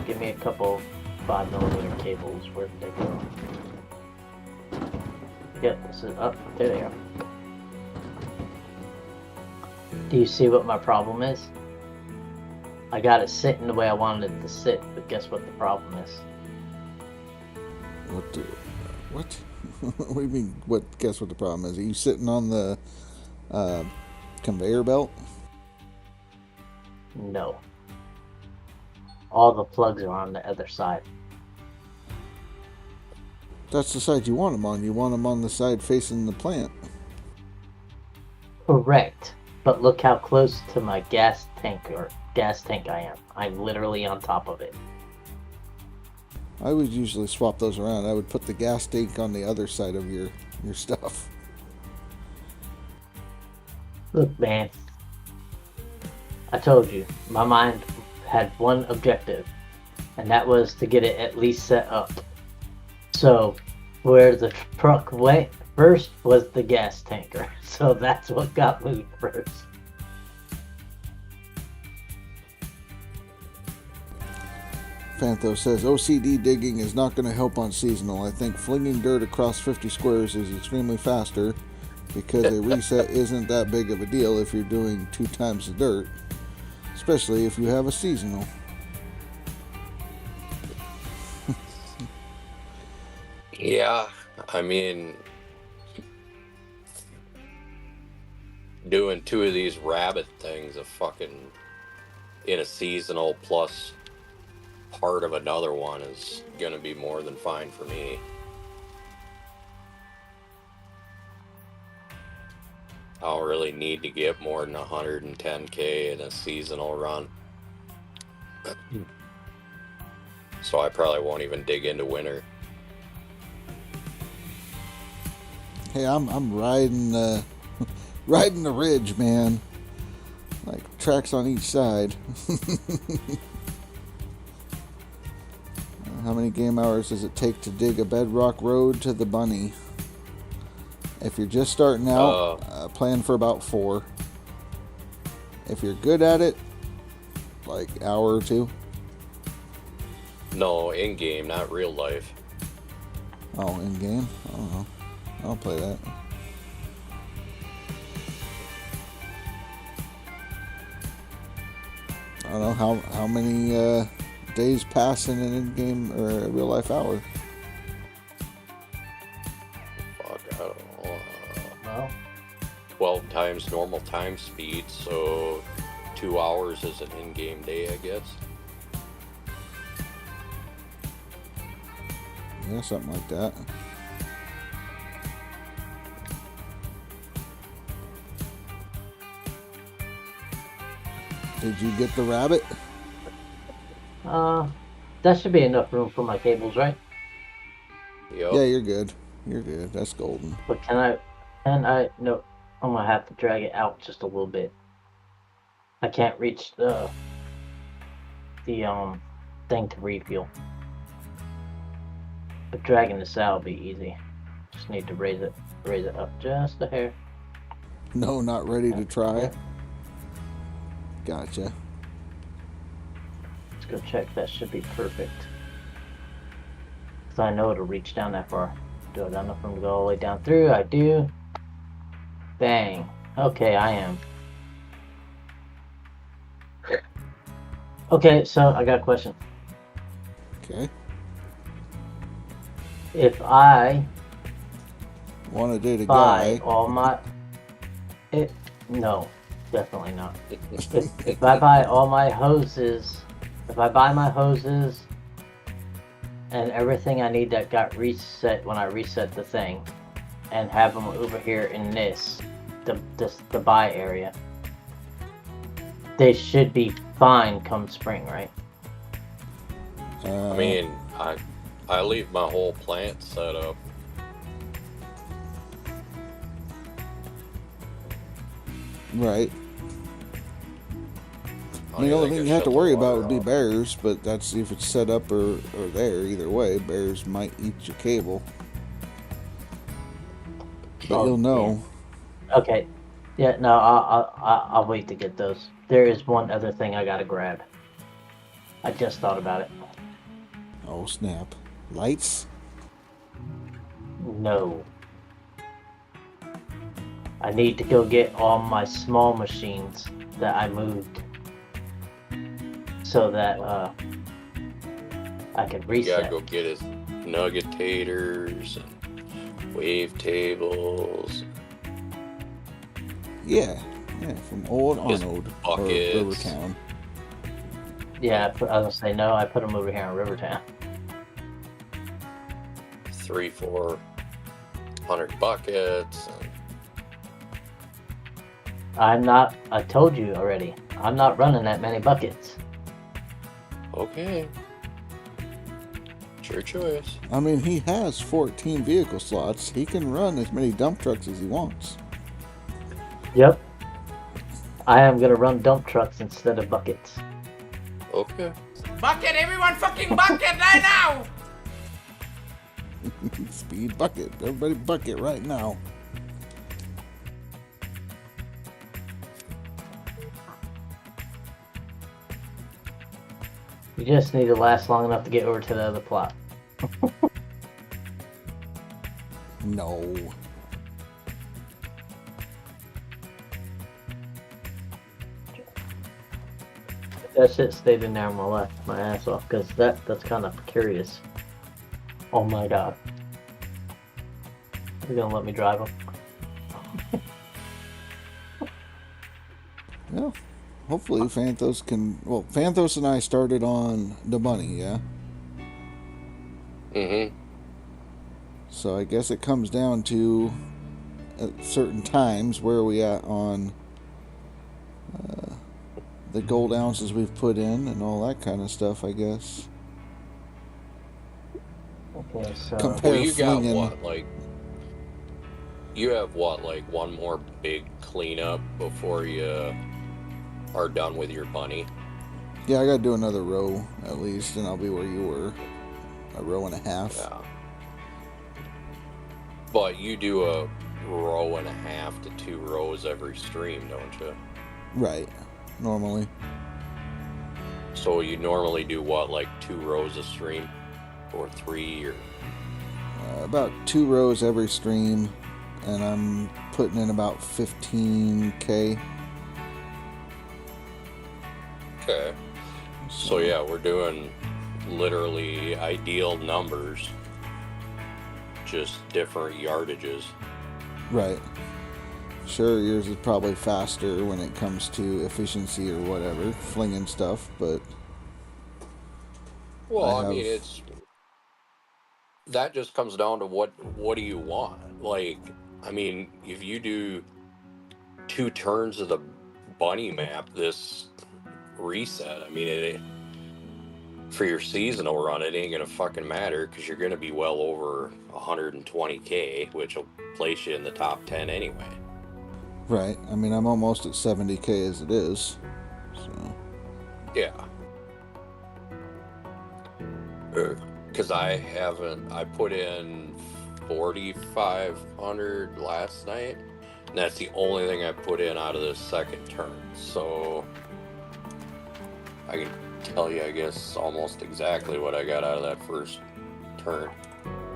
S6: Give me a couple 5mm cables. Where did they go? Yep, this is up. There they are. Do you see what my problem is? I got it sitting the way I wanted it to sit, but guess what the problem is?
S2: What? What do you mean? What? Guess what the problem is? Are you sitting on the conveyor belt?
S6: No. All the plugs are on the other side.
S2: That's the side you want them on. You want them on the side facing the plant.
S6: Correct. But look how close to my gas tank I am. I'm literally on top of it.
S2: I would usually swap those around. I would put the gas tank on the other side of your stuff.
S6: Look, man. I told you, my mind had one objective, and that was to get it at least set up. So, where the truck went first was the gas tanker. So that's what got moved first.
S2: Pantho says, OCD digging is not going to help on seasonal. I think flinging dirt across 50 squares is extremely faster because a reset isn't that big of a deal if you're doing 2 times the dirt, especially if you have a seasonal.
S8: Yeah, I mean, doing 2 of these rabbit things in a seasonal plus part of another one is gonna be more than fine for me. I don't really need to get more than 110k in a seasonal run. So I probably won't even dig into winter.
S2: Hey, I'm riding riding the ridge, man. Like tracks on each side. How many game hours does it take to dig a bedrock road to the bunny? If you're just starting out, plan for about 4. If you're good at it, like hour or 2.
S8: No, in game, not real life.
S2: Oh, in game? I don't know. I'll play that. I don't know how many days pass in an in-game or a real-life hour.
S8: Fuck, I don't know.
S6: Well,
S8: 12 times normal time speed, so 2 hours is an in-game day, I guess.
S2: Yeah, something like that. Did you get the rabbit?
S6: that should be enough room for my cables, right?
S8: Yep.
S2: Yeah, you're good. You're good. That's golden.
S6: But no, I'm gonna have to drag it out just a little bit. I can't reach the thing to refuel. But dragging this out will be easy. Just need to raise it up just a hair.
S2: No, not ready to try. Gotcha.
S6: Let's go check. That should be perfect. Because I know it'll reach down that far. Do I got enough room to go all the way down through? I do. Bang. Okay, I am. Okay, so I got a question.
S2: Okay.
S6: If I
S2: Want to date a
S6: buy
S2: guy?
S6: all my... No, definitely not. If I buy all my hoses... If I buy my hoses and everything I need that got reset when I reset the thing and have them over here in the buy area, they should be fine come spring, right?
S8: I mean, I leave my whole plant set up.
S2: Right. I mean, the only thing you have to worry about would be bears, but that's if it's set up or there. Either way, bears might eat your cable. But you'll know.
S6: Yeah. Okay. Yeah, no, I'll wait to get those. There is one other thing I gotta grab. I just thought about it.
S2: Oh, snap. Lights?
S6: No. I need to go get all my small machines that I moved so that I can
S8: You
S6: reset.
S8: gotta go get his nuggetators and wave tables.
S2: Yeah, from Old
S8: His
S2: Arnold or
S8: buckets.
S2: Rivertown.
S6: Yeah, I was gonna say no. I put them over here in Rivertown.
S8: 300-400 buckets.
S6: I'm not. I told you already. I'm not running that many buckets.
S8: Okay. It's your choice.
S2: I mean, he has 14 vehicle slots. He can run as many dump trucks as he wants.
S6: Yep. I am gonna run dump trucks instead of buckets.
S8: Okay.
S4: Bucket, everyone fucking bucket right now!
S2: Speed bucket. Everybody bucket right now.
S6: You just need to last long enough to get over to the other plot.
S2: No.
S6: That shit stayed in there on my left my ass off because that's kind of curious. Oh my god. You're gonna let me drive them?
S2: Well, hopefully Phanthos can... Well, Phanthos and I started on the bunny, yeah?
S8: Mm-hmm.
S2: So I guess it comes down to, at certain times, where are we at on the gold ounces we've put in and all that kind of stuff, I guess.
S6: Okay, so...
S2: Compare
S8: Well, you got
S2: flinging.
S8: what, like... You have what, like one more big cleanup before you are done with your bunny?
S2: Yeah, I gotta do another row, at least, and I'll be where you were. A row and a half.
S8: Yeah. But you do a row and a half to 2 rows every stream, don't you?
S2: Right. Normally.
S8: So you normally do what, like 2 rows a stream? Or 3, or...
S2: About 2 rows every stream, and I'm putting in about 15K.
S8: Okay. So yeah, we're doing literally ideal numbers, just different yardages.
S2: Right. Sure, yours is probably faster when it comes to efficiency or whatever, flinging stuff, but...
S8: Well, I mean, it's... That just comes down to what do you want? Like, I mean, if you do 2 turns of the bunny map this reset, I mean, for your seasonal run, it ain't gonna fucking matter because you're gonna be well over 120K, which will place you in the top 10 anyway.
S2: Right. I mean, I'm almost at 70K as it is, so...
S8: Yeah. Because I put in 4,500 last night, and that's the only thing I put in out of this second turn. So I can tell you, I guess, almost exactly what I got out of that first turn.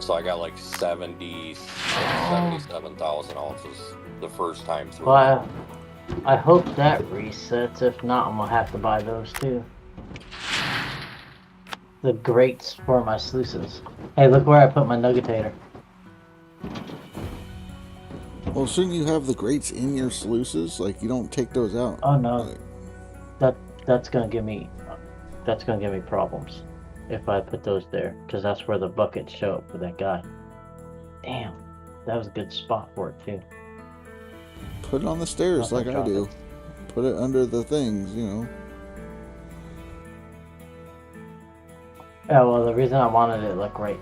S8: So I got like 77,000 ounces the first time through.
S6: Well, I hope that resets. If not, I'm gonna have to buy those too. The grates for my sluices. Hey, look where I put my nuggetator.
S2: Well, shouldn't you have the grates in your sluices? Like, you don't take those out.
S6: Oh no, that's gonna give me problems if I put those there, because that's where the buckets show up for that guy. Damn, that was a good spot for it too.
S2: Put it on the stairs like I do. Put it under the things, you know.
S6: Yeah, well, the reason I wanted it to look right.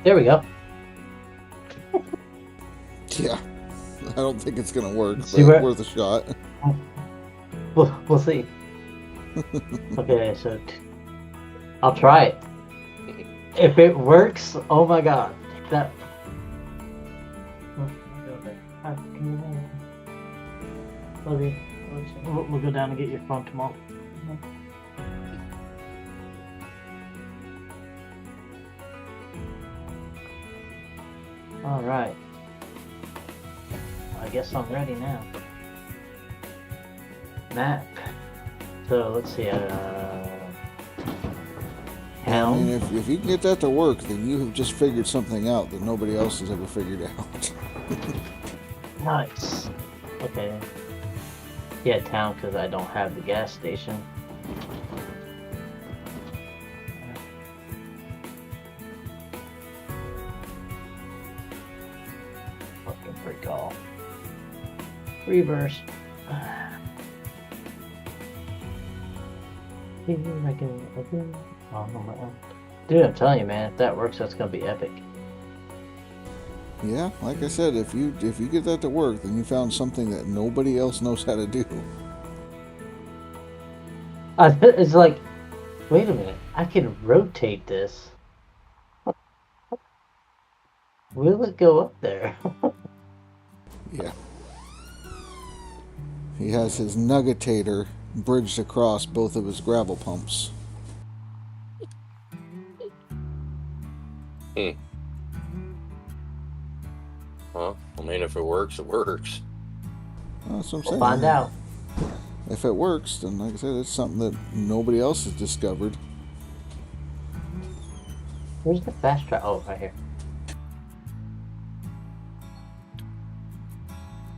S6: There we go.
S2: Yeah. I don't think it's gonna work,
S6: See
S2: but
S6: where-
S2: worth a shot.
S6: We'll see. Okay, so I'll try it. If it works, oh my god, that. Love you. We'll go down and get your phone tomorrow. All right. I guess I'm ready now. Map. So let's see.
S2: I
S6: Helm.
S2: mean, if you can get that to work, then you have just figured something out that nobody else has ever figured out.
S6: Nice. Okay. Yeah, town, because I don't have the gas station. Fucking freak off. Reverse. Dude, I'm telling you, man, if that works, that's gonna be epic.
S2: Yeah, like I said, if you get that to work, then you found something that nobody else knows how to do.
S6: It's like, wait a minute, I can rotate this. Will it go up there?
S2: Yeah. He has his nuggetator bridged across both of his gravel pumps.
S8: Well, I mean, if it works, it works.
S2: That's what I'm
S6: We'll
S2: saying.
S6: find out.
S2: If it works, then like I said, it's something that nobody else has discovered.
S6: Where's the fast track? Oh, right here.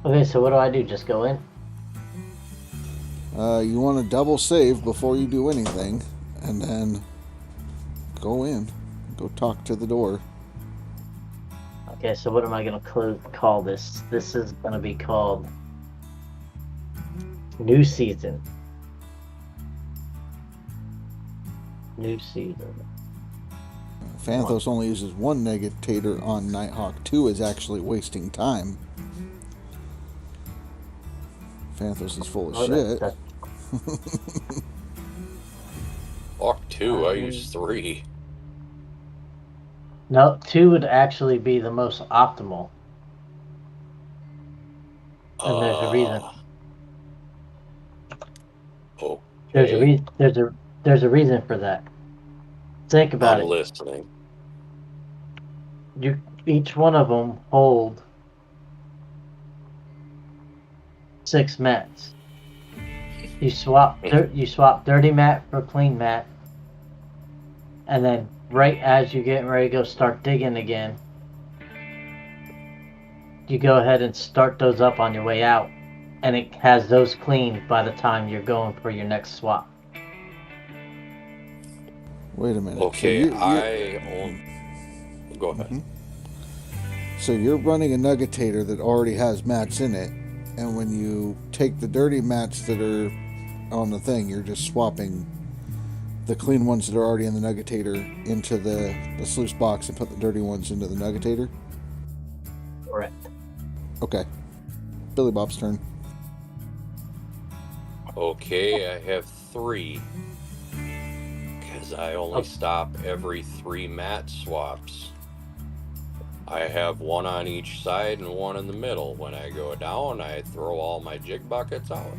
S6: Okay, so what do I do? Just go in?
S2: You want to double save before you do anything, and then go in. Go talk to the door.
S6: Okay, so what am I gonna call this? This is gonna be called New Season. New Season.
S2: Phantos only uses one negatator on Nighthawk. 2 is actually wasting time. Phantos is full of shit.
S8: Fuck 2, I use 3.
S6: No, 2 would actually be the most optimal. And there's a reason.
S8: Okay.
S6: There's a reason for that. Think about
S8: I'm
S6: it.
S8: listening.
S6: Each one of them hold 6 mats. You swap dirty mat for clean mat, and then right as you get ready to go start digging again, you go ahead and start those up on your way out, and it has those cleaned by the time you're going for your next swap.
S2: Wait a minute.
S8: Okay,
S2: So
S8: Go ahead.
S2: Mm-hmm. So you're running a nuggetator that already has mats in it, and when you take the dirty mats that are on the thing, you're just swapping the clean ones that are already in the nuggetator into the sluice box and put the dirty ones into the nuggetator?
S6: Correct.
S2: Okay. Billy Bob's turn.
S8: Okay, I have 3. Because I only stop every 3 mat swaps. I have one on each side and one in the middle. When I go down, I throw all my jig buckets out.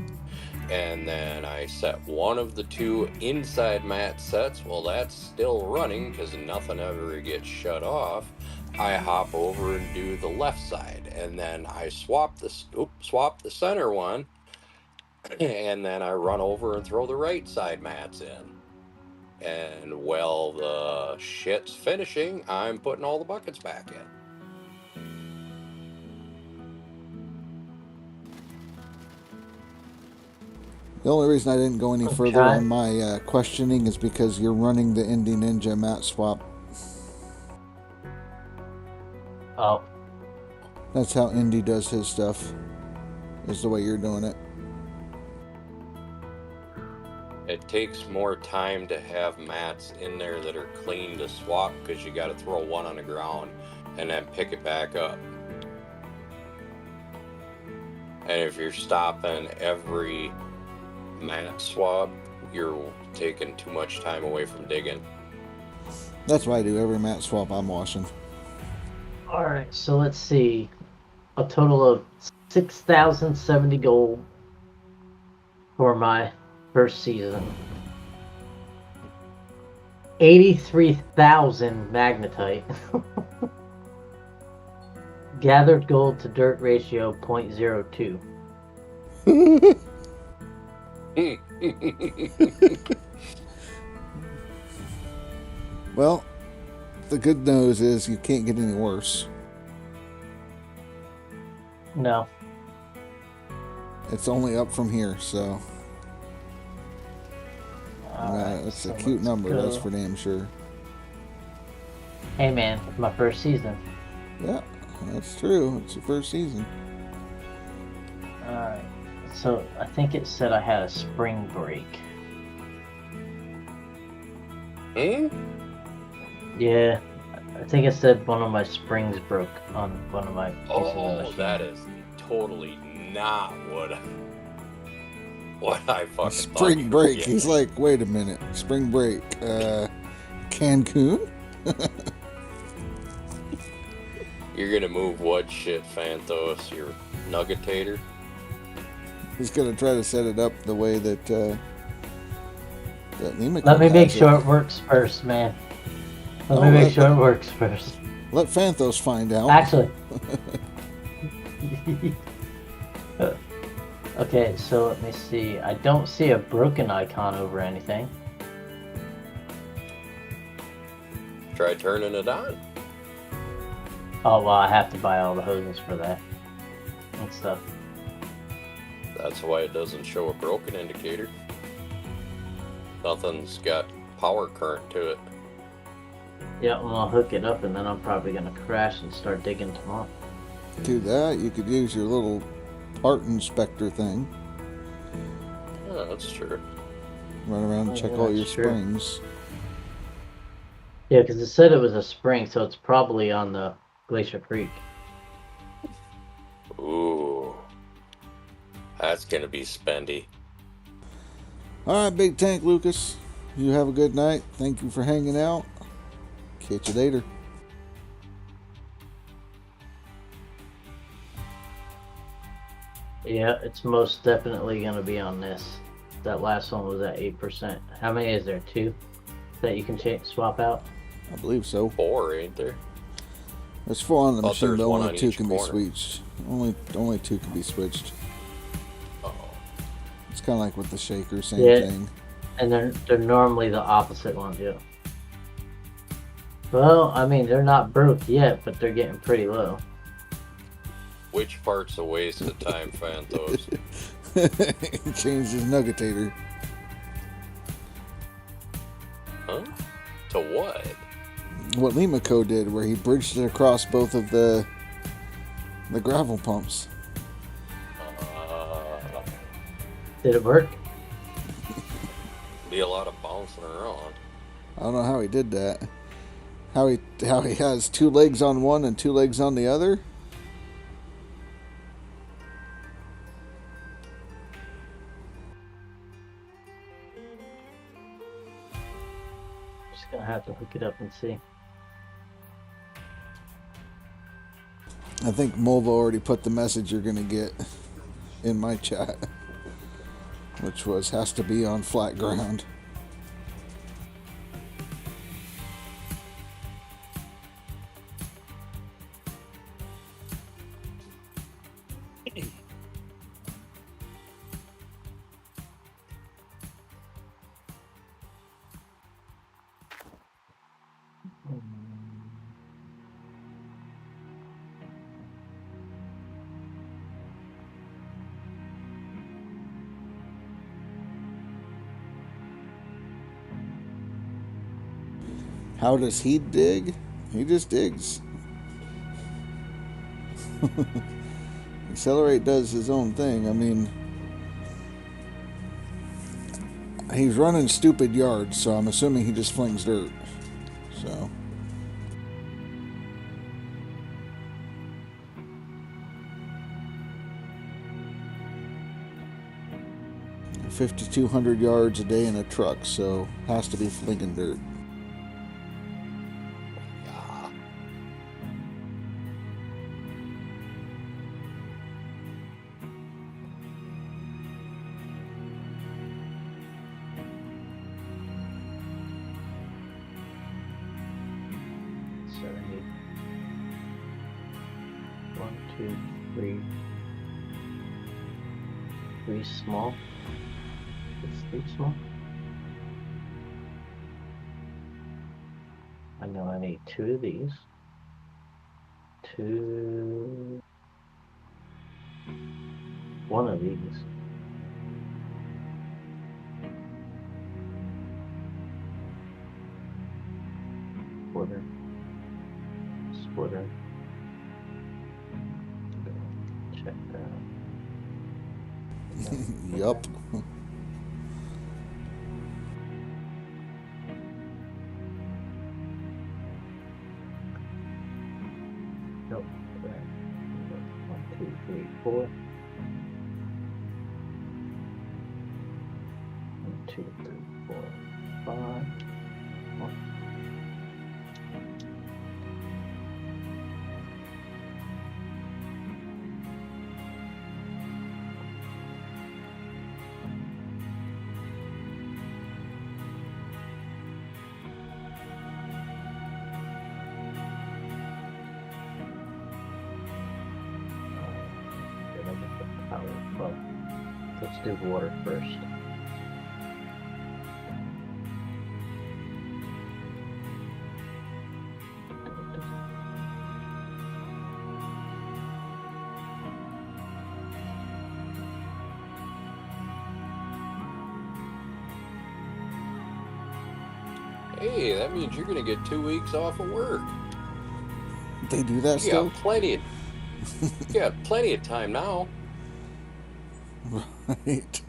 S8: And then I set one of the two inside mat sets. Well, that's still running because nothing ever gets shut off. I hop over and do the left side, and then I swap the center one, and then I run over and throw the right side mats in. And while the shit's finishing, I'm putting all the buckets back in.
S2: The only reason I didn't go any further on my questioning is because you're running the Indie Ninja mat swap.
S6: Oh.
S2: That's how Indy does his stuff, is the way you're doing it.
S8: It takes more time to have mats in there that are clean to swap because you got to throw one on the ground and then pick it back up. And if you're stopping every mat swap, you're taking too much time away from digging.
S2: That's why I do every mat swap I'm washing.
S6: Alright, so let's see. A total of 6,070 gold for my first season. 83,000 magnetite. Gathered gold to dirt ratio 0.02.
S2: Well, the good news is you can't get any worse.
S6: No.
S2: It's only up from here, so. It's a cute number, that's for damn sure.
S6: Hey man, it's my first season.
S2: Yeah, that's true. It's your first season.
S6: Alright. So I think it said I had a spring break. Yeah, I think it said one of my springs broke on one of my pieces of machine.
S8: That is totally not what I fucking
S2: Spring break. He's like, wait a minute. Spring break. Cancun?
S8: You're gonna move what shit, Phantos? Your nuggetator?
S2: He's gonna try to set it up the way that Lemiko
S6: Let me make
S2: has
S6: sure it works first, man. Let me make sure it works first.
S2: Let Phantos find out.
S6: Actually. Okay, so let me see. I don't see a broken icon over anything.
S8: Try turning it on.
S6: Oh, well, I have to buy all the hoses for that. And stuff.
S8: That's why it doesn't show a broken indicator. Nothing's got power current to it.
S6: Yeah, well, I'll hook it up and then I'm probably going to crash and start digging tomorrow.
S2: Do that. You could use your little part inspector thing.
S8: Yeah, that's true.
S2: Run around and check all your springs.
S6: Yeah, because it said it was a spring, so it's probably on the Glacier Creek.
S8: Ooh. That's going to be spendy.
S2: All right, Big Tank Lucas. You have a good night. Thank you for hanging out. Catch you later.
S6: Yeah, it's most definitely going to be on this. That last one was at 8%. How many is there? 2 that you can swap out?
S2: I believe so.
S8: 4, ain't there?
S2: There's 4 on the machine, but
S8: one
S2: only
S8: on
S2: 2
S8: each
S2: can
S8: corner.
S2: be switched. Only 2 can be switched.
S8: Oh.
S2: It's kind of like with the shaker, same thing.
S6: And they're normally the opposite ones, yeah. Well, I mean, they're not broke yet, but they're getting pretty low.
S8: Which part's a waste of time, Phantos?
S2: Changed his nuggetator.
S8: Huh? To what?
S2: What Lemiko did, where he bridged it across both of the gravel pumps.
S6: Did it work?
S8: Be a lot of bouncing around.
S2: I don't know how he did that. How he has 2 legs on one and 2 legs on the other.
S6: Just gonna have to hook it up and see.
S2: I think Mulva already put the message you're gonna get in my chat, which was has to be on flat ground. How does he dig? He just digs. Accelerate does his own thing. I mean, he's running stupid yards, so I'm assuming he just flings dirt. So. $5,200 yards a day in a truck, so has to be flinging dirt.
S6: Three small. It's 3 small. I know I need 2 of these. 1 of these. Splitter. Check that.
S2: Yup.
S6: Nope. 1, 2, 3, 4. 1, 2, 3, 4, 5. 1. Well, let's do water first.
S8: Hey, that means you're gonna get 2 weeks off of work.
S2: They do that still?
S8: You got plenty of time now.
S2: Right.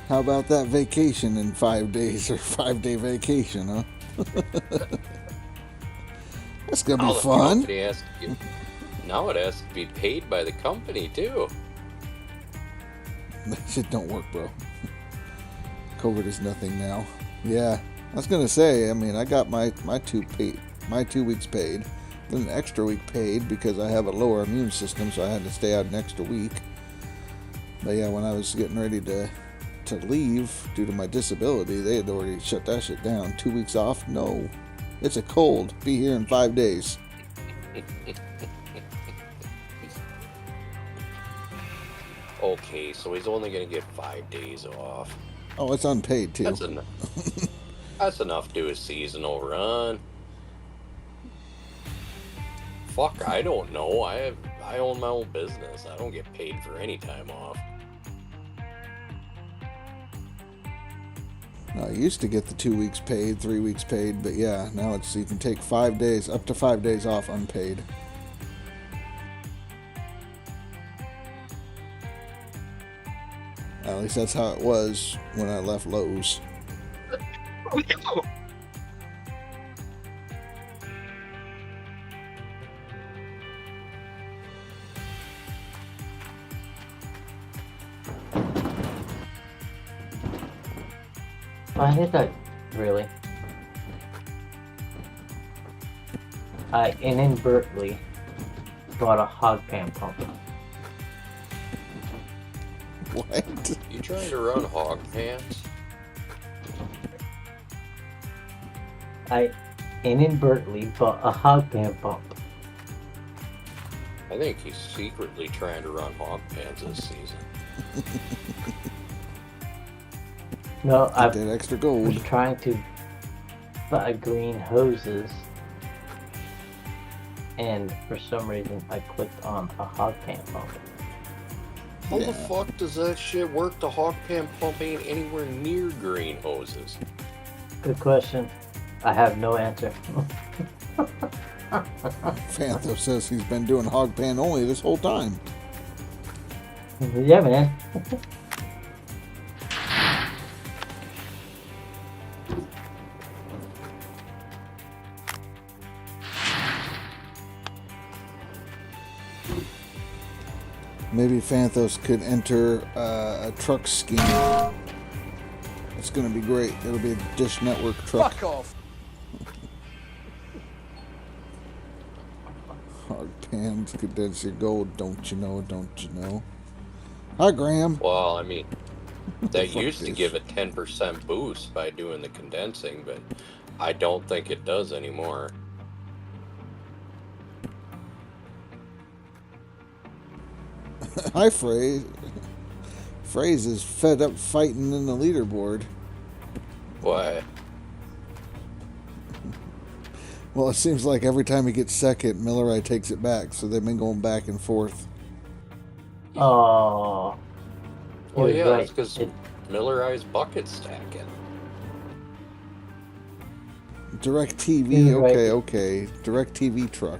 S2: How about that vacation in 5 days or 5-day vacation, huh? That's gonna be fun.
S8: Now it has to be paid by the company too.
S2: That shit don't work, bro. COVID is nothing now. Yeah, I was gonna say. I mean, I got my 2 weeks paid, then an extra week paid because I have a lower immune system, so I had to stay out an extra week. But yeah, when I was getting ready to leave due to my disability, they had already shut that shit down. 2 weeks off? No, it's a cold. Be here in 5 days.
S8: Okay, so he's only gonna get 5 days off.
S2: Oh, it's unpaid too.
S8: That's enough. That's enough to do a seasonal run. Fuck, I don't know. I own my own business. I don't get paid for any time off.
S2: I used to get the 2 weeks paid, 3 weeks paid, but yeah, now it's you can take 5 days, up to 5 days off unpaid. At least that's how it was when I left Lowe's.
S6: I hit that, really. I inadvertently bought a hog pan pump.
S2: What?
S8: You trying to run hog pants?
S6: I inadvertently bought a hog pan pump.
S8: I think he's secretly trying to run hog pans this season.
S6: No, I
S2: Get that extra gold.
S6: was trying to buy green hoses, and for some reason I clicked on a hog pan pump.
S8: How the fuck does that shit work? The hog pan pump ain't anywhere near green hoses.
S6: Good question. I have no answer.
S2: Phantom says he's been doing hog pan only this whole time.
S6: Yeah, man.
S2: Maybe Phanthos could enter a truck scheme. It's going to be great. It'll be a Dish Network truck.
S9: Fuck off.
S2: Hard pans, condense your gold. Don't you know? Don't you know? Hi, Graham.
S8: Well, I mean, that
S2: Fuck
S8: used to
S2: this.
S8: give a 10% boost by doing the condensing, but I don't think it does anymore.
S2: Hi, Phrase. Phrase is fed up fighting in the leaderboard.
S8: Why?
S2: Well, it seems like every time he gets second, Millerite takes it back, so they've been going back and forth.
S6: Oh.
S8: Well,
S6: You're
S8: yeah,
S6: right.
S8: it's because Miller Eye's bucket stacking.
S2: Direct TV,
S6: You're right.
S2: okay. Direct TV truck.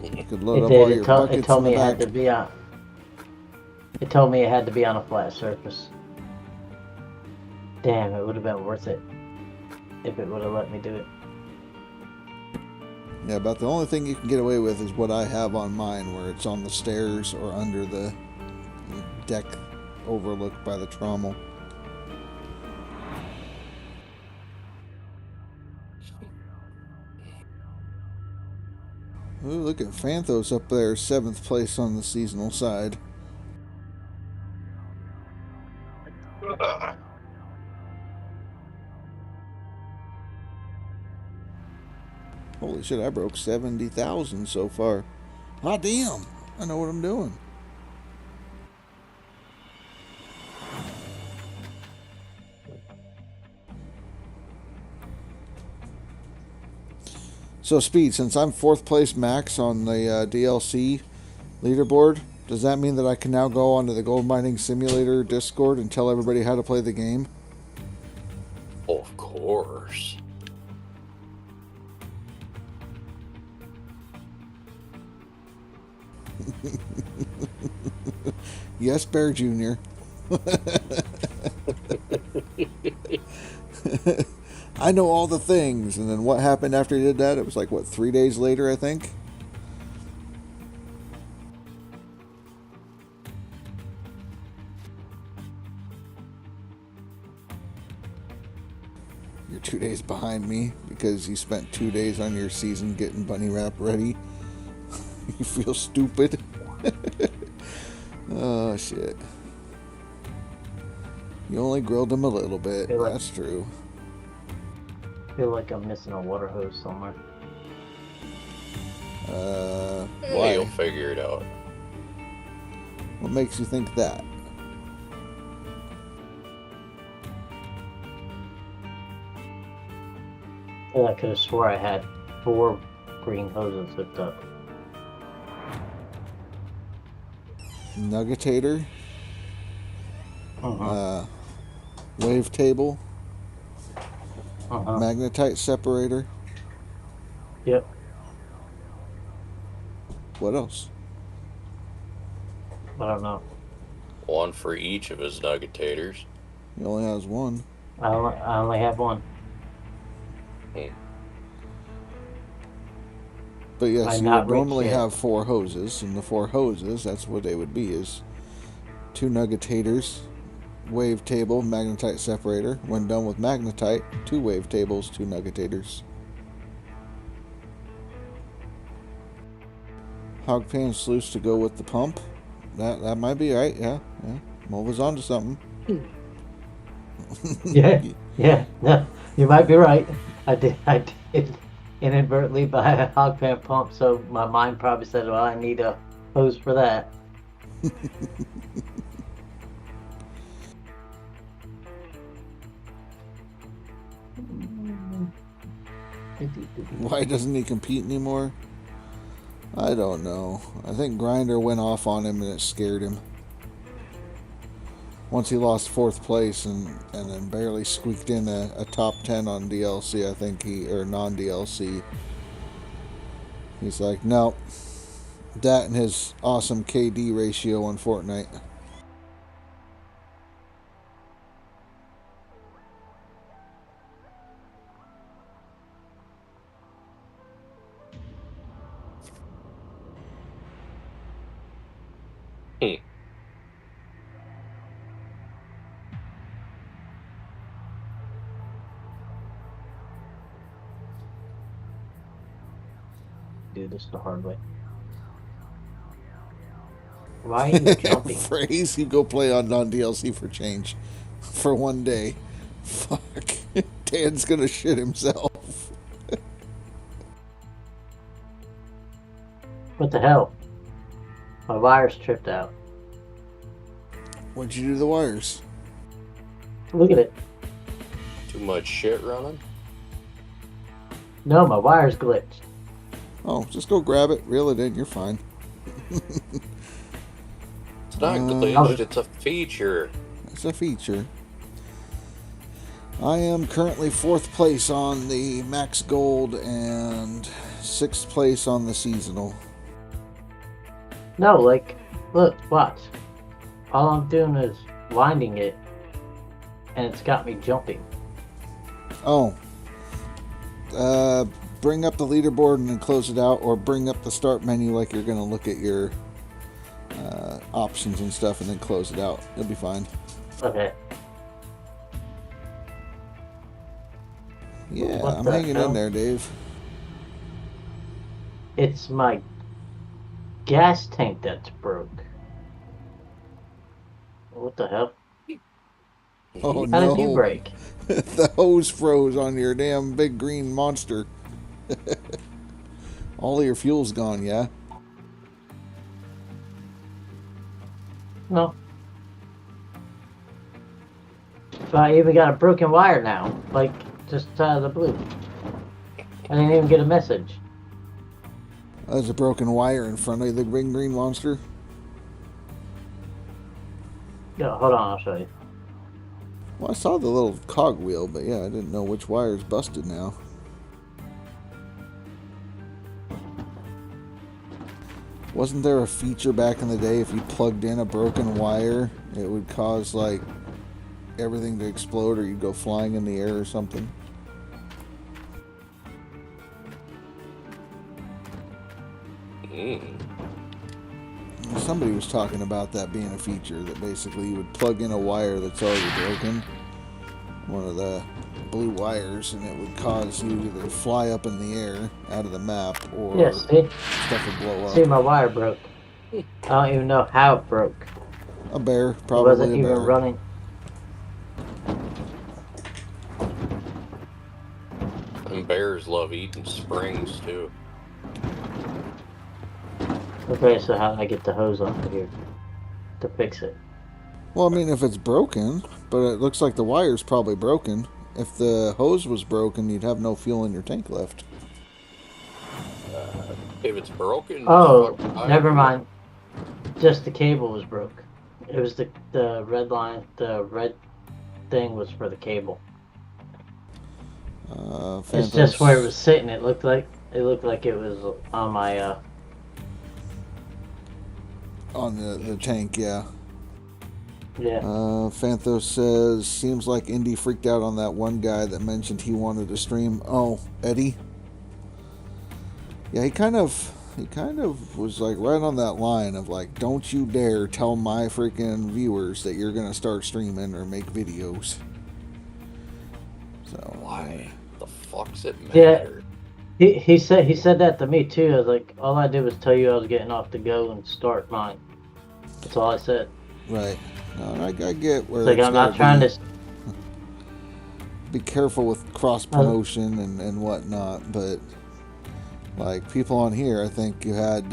S2: You could load
S6: It
S2: up all
S6: did.
S2: your
S6: It
S2: buckets
S6: told
S2: in
S6: me
S2: the
S6: it had
S2: back.
S6: to be on. It told me it had to be on a flat surface. Damn, it would have been worth it if it would have let me do it.
S2: Yeah, about the only thing you can get away with is what I have on mine, where it's on the stairs or under the deck overlooked by the trommel. Ooh, look at Phanthos up there, 7th place on the seasonal side. Holy shit, I broke 70,000 so far. Ah, damn. I know what I'm doing. So, Speed, since I'm 4th place max on the DLC leaderboard, does that mean that I can now go onto the Gold Mining Simulator Discord and tell everybody how to play the game?
S8: Of course.
S2: Yes, Bear Jr. I know all the things. And then what happened after he did that? It was like, what, 3 days later, I think? You're 2 days behind me because you spent 2 days on your season getting bunny wrap ready. You feel stupid. Oh, shit. You only grilled him a little bit.
S6: Feel like-
S2: That's true.
S6: I feel like I'm missing a water hose somewhere.
S2: Why?
S8: You'll figure it out.
S2: What makes you think that?
S6: I could have swore I had 4 green hoses hooked up.
S2: Nuggetator, wave table, magnetite separator.
S6: Yep.
S2: What else?
S6: I don't know.
S8: One for each of his nuggetators.
S2: He only has one.
S6: I only have one.
S2: But yes,
S6: I'm
S2: you
S6: not
S2: would
S6: rich
S2: normally
S6: yet.
S2: have 4 hoses, and the 4 hoses, that's what they would be, is 2 nuggetators, wave table, magnetite separator. When done with magnetite, 2 wave tables, 2 nuggetators. Hog pan sluice to go with the pump. That might be right, yeah. Mulva's onto something.
S6: Yeah, no, you might be right. I did inadvertently buy a hog pan pump, so my mind probably said, well, I need a hose for that.
S2: Why doesn't he compete anymore? I don't know. I think Grinder went off on him and it scared him. Once he lost 4th place and then barely squeaked in a top 10 on DLC, I think or non-DLC. He's like, no. That and his awesome KD ratio on Fortnite.
S6: Do this the hard way. Why are you jumping?
S2: Phrase, you go play on non-DLC for change. For one day. Fuck. Dan's gonna shit himself.
S6: What the hell? My wire's tripped out.
S2: What'd you do to the wires?
S6: Look at it.
S8: Too much shit running?
S6: No, my wire's glitched.
S2: Oh, just go grab it, reel it in, you're fine.
S8: It's not glitched, it's a feature.
S2: It's a feature. I am currently 4th place on the max gold and 6th place on the seasonal.
S6: No, like, look, watch. All I'm doing is winding it, and it's got me jumping.
S2: Oh. Bring up the leaderboard and then close it out, or bring up the start menu like you're going to look at your options and stuff and then close it out. You'll be fine.
S6: Okay.
S2: Yeah,
S6: What
S2: I'm
S6: the
S2: hanging
S6: hell?
S2: in there, Dave.
S6: It's my gas tank that's broke. What the hell?
S2: Oh,
S6: How
S2: no.
S6: did you break?
S2: The hose froze on your damn big green monster. All of your fuel's gone, yeah?
S6: No. But I even got a broken wire now. Like, just out of the blue. I didn't even get a message.
S2: There's a broken wire in front of the big green monster.
S6: No, hold on, I'll show you.
S2: Well, I saw the little cog wheel, but yeah, I didn't know which wire's busted now. Wasn't there a feature back in the day if you plugged in a broken wire, it would cause, like, everything to explode or you'd go flying in the air or something? Somebody was talking about that being a feature, that basically you would plug in a wire that's already broken, one of the blue wires, and it would cause you to either fly up in the air out of the map or
S6: Yeah, see?
S2: stuff would blow up.
S6: See, my wire broke. I don't even know how it broke.
S2: A bear,
S6: It
S2: probably
S6: wasn't
S2: a
S6: even
S2: bear.
S6: running.
S8: And bears love eating springs too.
S6: Okay, so how do I get the hose off of here to fix it?
S2: Well, I mean, if it's broken, but it looks like the wire's probably broken. If the hose was broken, you'd have no fuel in your tank left.
S8: If it's broken,
S6: Oh,
S8: just fuck-
S6: never mind. Just the cable was broke. It was the red line. The red thing was for the cable. It's just where it was sitting. It looked like it was on my
S2: on the tank, yeah.
S6: Yeah.
S2: Fanthos says, seems like Indy freaked out on that one guy that mentioned he wanted to stream. Oh, Eddie? Yeah, he kind of he kind of was like right on that line of like, don't you dare tell my freaking viewers that you're gonna start streaming or make videos. So
S8: Why the fuck's it
S6: Yeah.
S8: matter?
S6: He said that to me too. I was like, all I did was tell you I was getting off to go and start mine. That's all I said.
S2: right. No, and I get where
S6: It's like
S2: it's
S6: I'm not
S2: gotta
S6: trying
S2: be,
S6: to.
S2: be careful with cross promotion and whatnot, but like people on here, I think you had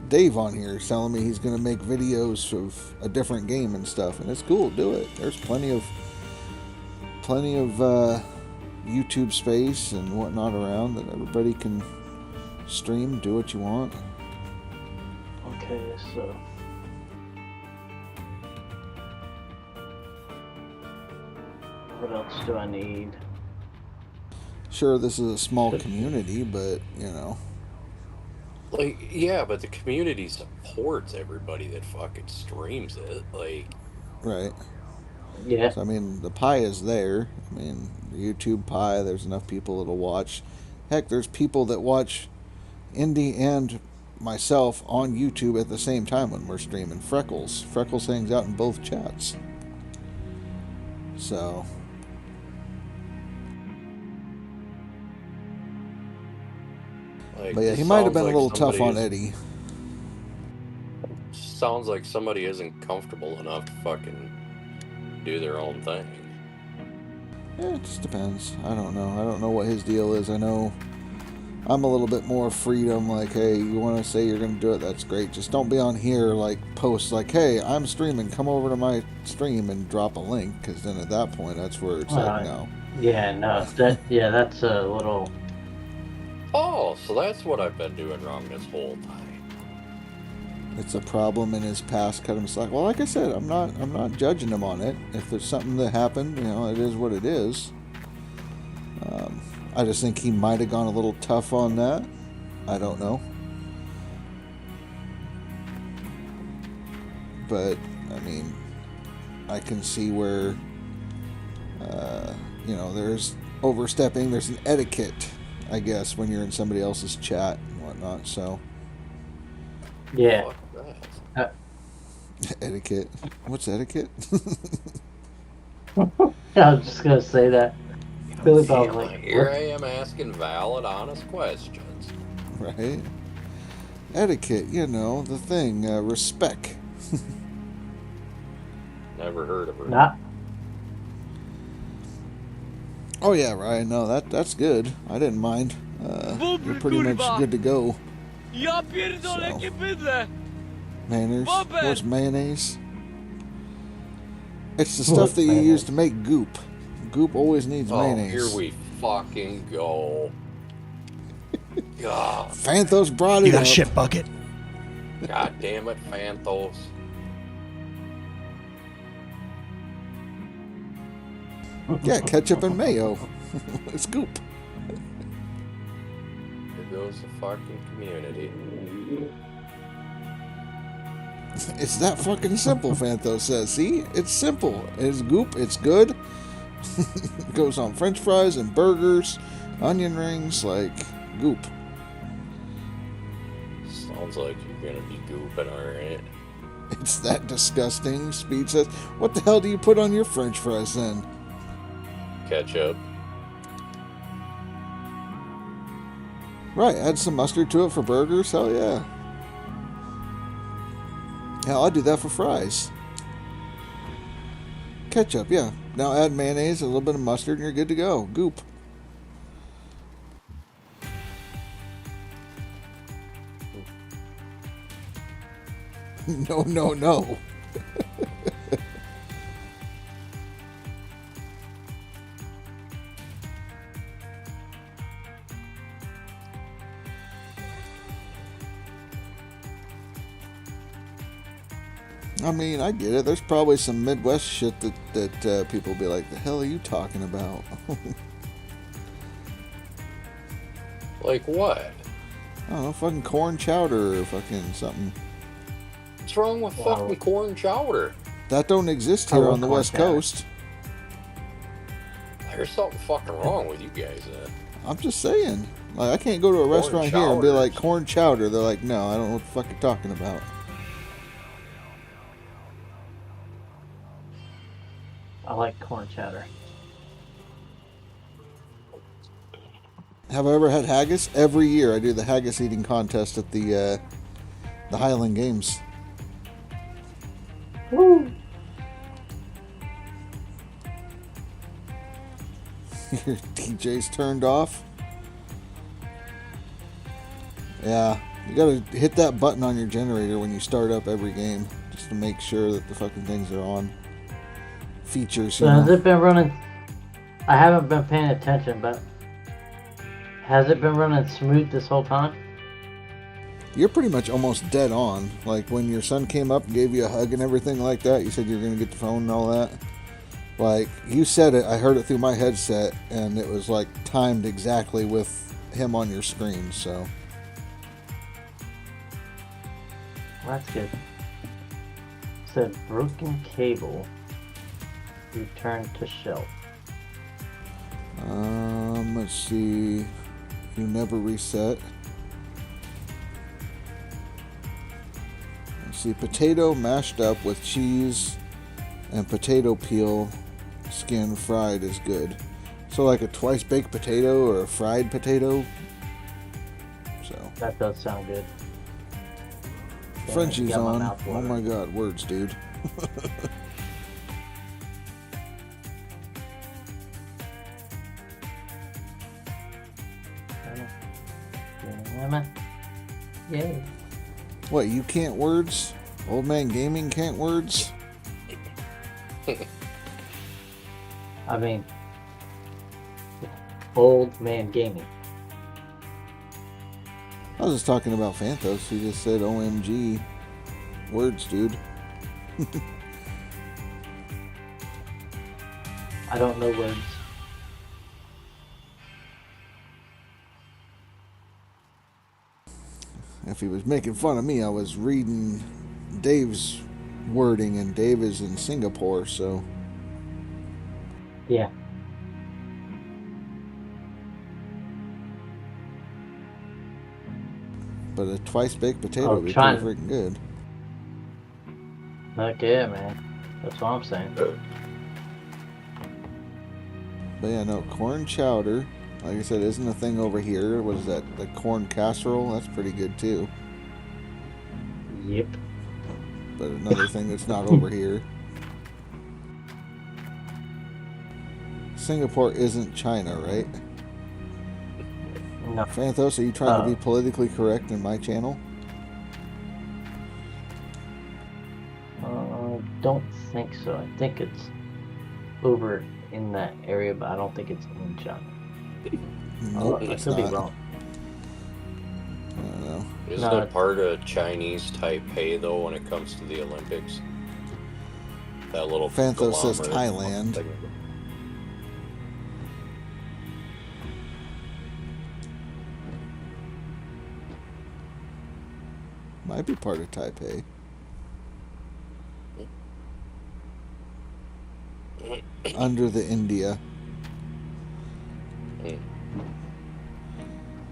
S2: Dave on here telling me he's gonna make videos of a different game and stuff, and it's cool. Do it. There's plenty of YouTube space and whatnot around that everybody can stream, do what you want.
S6: Okay, so. What else do I need?
S2: Sure, this is a small community, but you know.
S8: Like, yeah, but the community supports everybody that fucking streams it. Like,
S2: Right.
S6: Yeah.
S2: So, I mean, the pie is there. I mean, the YouTube pie, there's enough people that'll watch. Heck, there's people that watch Indy and myself on YouTube at the same time when we're streaming. Freckles hangs out in both chats. So,
S8: like
S2: but yeah,
S8: this
S2: he might have
S8: sounds
S2: been a
S8: like
S2: little tough on
S8: somebody
S2: Eddie.
S8: Sounds like somebody isn't comfortable enough to fucking do their own thing.
S2: Yeah, it just depends. I don't know. I don't know what his deal is. I know I'm a little bit more freedom. Like, hey, you want to say you're going to do it? That's great. Just don't be on here, like, posts like, hey, I'm streaming. Come over to my stream and drop a link. Because then at that point, that's where it's like, no.
S6: Yeah, no. That's a little.
S8: Oh, so that's what I've been doing wrong this whole time.
S2: It's a problem in his past. Cut him slack. Well, like I said, I'm not judging him on it. If there's something that happened, you know, it is what it is. I just think he might have gone a little tough on that. I don't know. But, I mean, I can see where, you know, there's overstepping. There's an etiquette, I guess, when you're in somebody else's chat and whatnot, so.
S6: Yeah.
S2: Etiquette. What's etiquette?
S6: I was just going to say that. Billy Bob,
S8: Yeah,
S6: like,
S8: here
S6: what?
S8: I am asking valid, honest questions.
S2: Right? Etiquette, you know, the thing, respect.
S8: Never heard of her.
S6: Not.
S2: Oh yeah, Ryan, no, that's good. I didn't mind. You're pretty much good to go.
S7: Ja pierdolę, jakie bydle!
S2: Mayonnaise?
S7: Bobber!
S2: What's mayonnaise? It's the stuff that you use to make goop. Goop always needs mayonnaise.
S8: Here we fucking go. God.
S2: Fanthos brought it
S11: You got a
S2: up.
S11: shit bucket?
S8: God damn it, Fanthos.
S2: Yeah, ketchup and mayo. It's goop.
S8: Here goes the fucking community.
S2: It's that fucking simple, Fanthos says. See? It's simple. It's goop. It's good. It goes on french fries and burgers, onion rings, like goop.
S8: Sounds like you're gonna be gooping, alright.
S2: It's that disgusting. Speed says, what the hell do you put on your french fries then?
S8: Ketchup.
S2: Right, add some mustard to it for burgers? Hell yeah. Hell, I'll do that for fries. Ketchup, yeah. Now add mayonnaise, a little bit of mustard, and you're good to go. Goop. No. I mean, I get it. There's probably some Midwest shit that people will be like, the hell are you talking about?
S8: Like what?
S2: I don't know, fucking corn chowder or fucking something.
S8: What's wrong with fucking corn chowder?
S2: That don't exist here on the West Coast.
S8: There's something fucking wrong with you guys then.
S2: I'm just saying. Like, I can't go to a restaurant here and be like,
S8: chowders.
S2: corn chowder. They're like, no, I don't know what the fuck you're talking about.
S6: I like corn chowder.
S2: Have I ever had haggis? Every year I do the haggis eating contest at the Highland Games.
S6: Woo!
S2: Your DJ's turned off. Yeah, you gotta hit that button on your generator when you start up every game, just to make sure that the fucking things are on. Features,
S6: So has it been running? I haven't been paying attention, but has it been running smooth this whole time?
S2: You're pretty much almost dead on. Like, when your son came up and gave you a hug and everything like that, you said you were gonna get the phone and all that. Like, you said it, I heard it through my headset, and it was like timed exactly with him on your screen, so.
S6: Well, that's good. It said broken cable. Return to shelf.
S2: Let's see. You never reset. Let's see. Potato mashed up with cheese and potato peel skin fried is good. So like a twice baked potato or a fried potato. So.
S6: That does sound good.
S2: Frenchie's
S6: got my
S2: on.
S6: mouth
S2: Oh
S6: watering.
S2: my god, words, dude.
S6: Yay.
S2: What, you can't words? Old man gaming can't words?
S6: I mean, old man gaming.
S2: I was just talking about Phantos. He just said OMG. Words, dude.
S6: I don't know words.
S2: If he was making fun of me, I was reading Dave's wording, and Dave is in Singapore, so.
S6: Yeah.
S2: But a twice baked potato
S6: Oh,
S2: would be
S6: China.
S2: pretty freaking good.
S6: Heck yeah, man. That's what I'm saying.
S2: But yeah, no, corn chowder, like I said, isn't a thing over here. What is that? The corn casserole? That's pretty good too.
S6: Yep.
S2: But another thing that's not over here. Singapore isn't China, right?
S6: No.
S2: Phantos, are you trying to be politically correct in my channel?
S6: Don't think so. I think it's over in that area, but I don't think it's in China.
S2: Nope,
S6: I
S2: it's
S6: could be
S2: not.
S6: wrong.
S2: I don't know.
S8: Isn't
S6: No,
S8: it part of Chinese Taipei though when it comes to the Olympics? That little
S2: Phantos says
S8: conglomerate
S2: Thailand.
S8: thing.
S2: Might be part of Taipei. Under the India.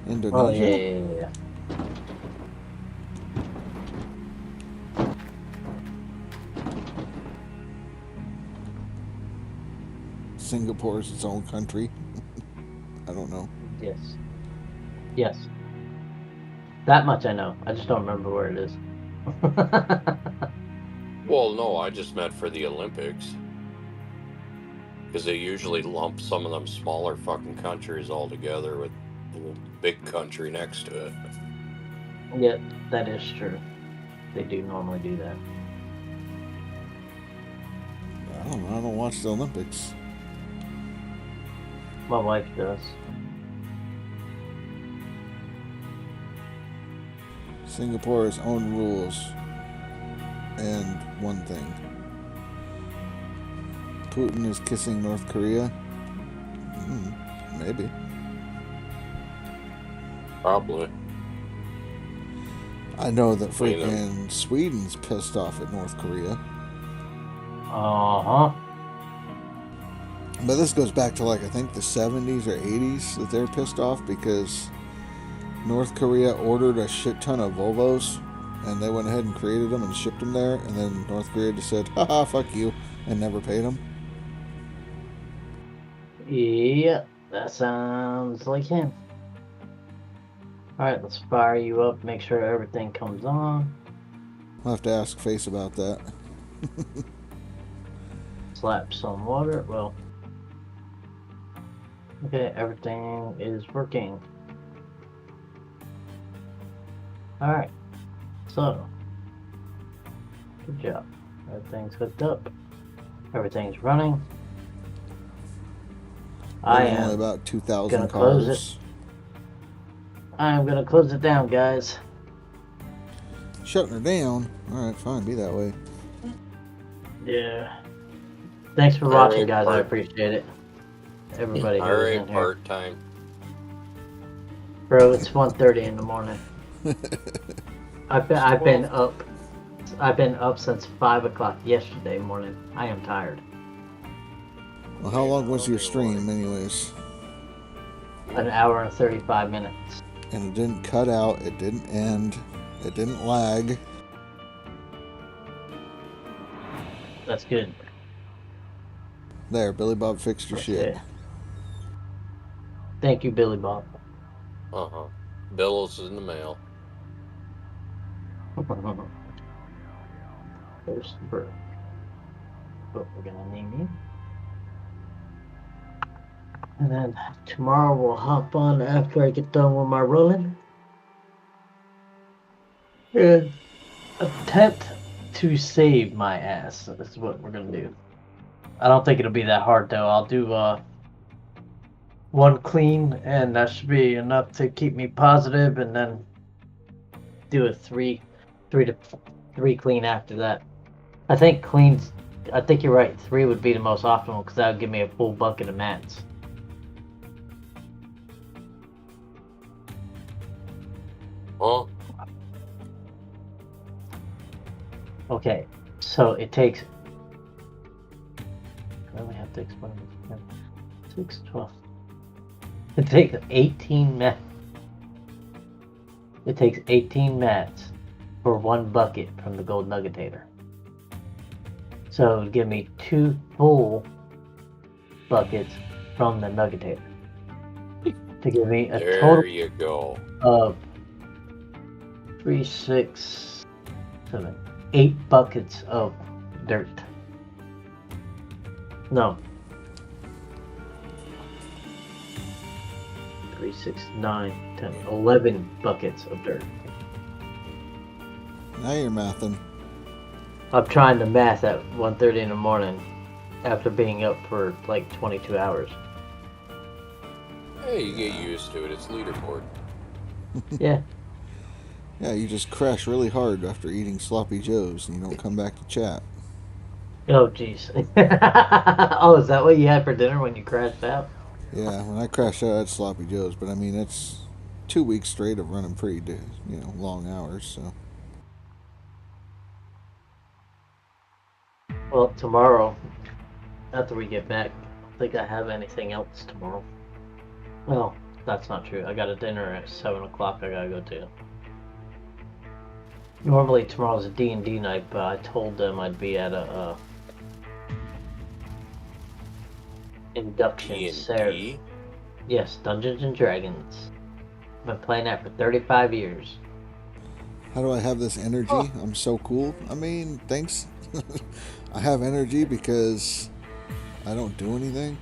S2: Indonesia?
S6: Oh, yeah.
S2: Singapore is its own country. I don't know.
S6: Yes. Yes. That much I know. I just don't remember where it is.
S8: Well, no, I just meant for the Olympics. Because they usually lump some of them smaller fucking countries all together with the big country next to it.
S6: Yeah, that is true. They do normally do that.
S2: I don't know. I don't watch the Olympics.
S6: My wife does.
S2: Singapore has own rules. And one thing. Putin is kissing North Korea? Maybe.
S8: Probably.
S2: I know that freaking Sweden's pissed off at North Korea.
S6: Uh-huh.
S2: But this goes back to, like, I think the 70s or 80s that they're pissed off because North Korea ordered a shit ton of Volvos, and they went ahead and created them and shipped them there, and then North Korea just said, haha, fuck you, and never paid them.
S6: Yeah, that sounds like him. Alright, let's fire you up, make sure everything comes on.
S2: I'll have to ask Face about that.
S6: Slap some water. Well, okay, everything is working. Alright, so good job. Everything's hooked up, everything's running. I am
S2: only about 2,000
S6: gonna close
S2: cars.
S6: I am gonna close it down, guys.
S2: Shutting her down. Alright, fine, be that way.
S6: Yeah. Thanks for watching, guys. I appreciate it. Everybody who's
S8: Alright,
S6: in here.
S8: part-time.
S6: Bro, it's 1:30 in the morning. I've been up since 5 o'clock yesterday morning. I am tired.
S2: Well, how long was your stream, anyways?
S6: An hour and 35 minutes.
S2: And it didn't cut out, it didn't end, it didn't lag.
S6: That's good.
S2: There, Billy Bob fixed your shit.
S6: Yeah. Thank you, Billy Bob.
S8: Uh-huh. Bills in the mail.
S6: There's Bert. But we're gonna name you. And then tomorrow we'll hop on after I get done with my running. And attempt to save my ass. This is what we're gonna do. I don't think it'll be that hard though. I'll do one clean, and that should be enough to keep me positive, and then do a three clean after that. I think you're right. 3 would be the most optimal because that would give me a full bucket of mats.
S8: Well,
S6: Okay, so it takes. I really have to explain this. 6, 12. It takes 18 mats. It takes 18 mats for 1 bucket from the gold nuggetator. So it would give me 2 full buckets from the nuggetator to give me a
S8: there
S6: total
S8: you go.
S6: of 3, 6, 7, 8 buckets of dirt. No. 3, 6, 9, 10, 11 buckets of dirt.
S2: Now you're mathing.
S6: I'm trying to math at 1:30 in the morning after being up for like 22 hours.
S8: Hey, you get used to it. It's leaderboard.
S6: Yeah.
S2: Yeah, you just crash really hard after eating sloppy joes and you don't come back to chat.
S6: Oh, jeez. Oh, is that what you had for dinner when you crashed out?
S2: Yeah, when I crashed out, I had sloppy joes, but I mean, it's 2 weeks straight of running pretty, long hours, so.
S6: Well, tomorrow, after we get back, I don't think I have anything else tomorrow. Well, that's not true. I got a dinner at 7 o'clock I gotta go to. Normally tomorrow's a D&D night, but I told them I'd be at a induction ceremony. Yes, Dungeons and Dragons. I've been playing that for 35 years.
S2: How do I have this energy? Oh. I'm so cool. I mean, thanks. I have energy because I don't do anything.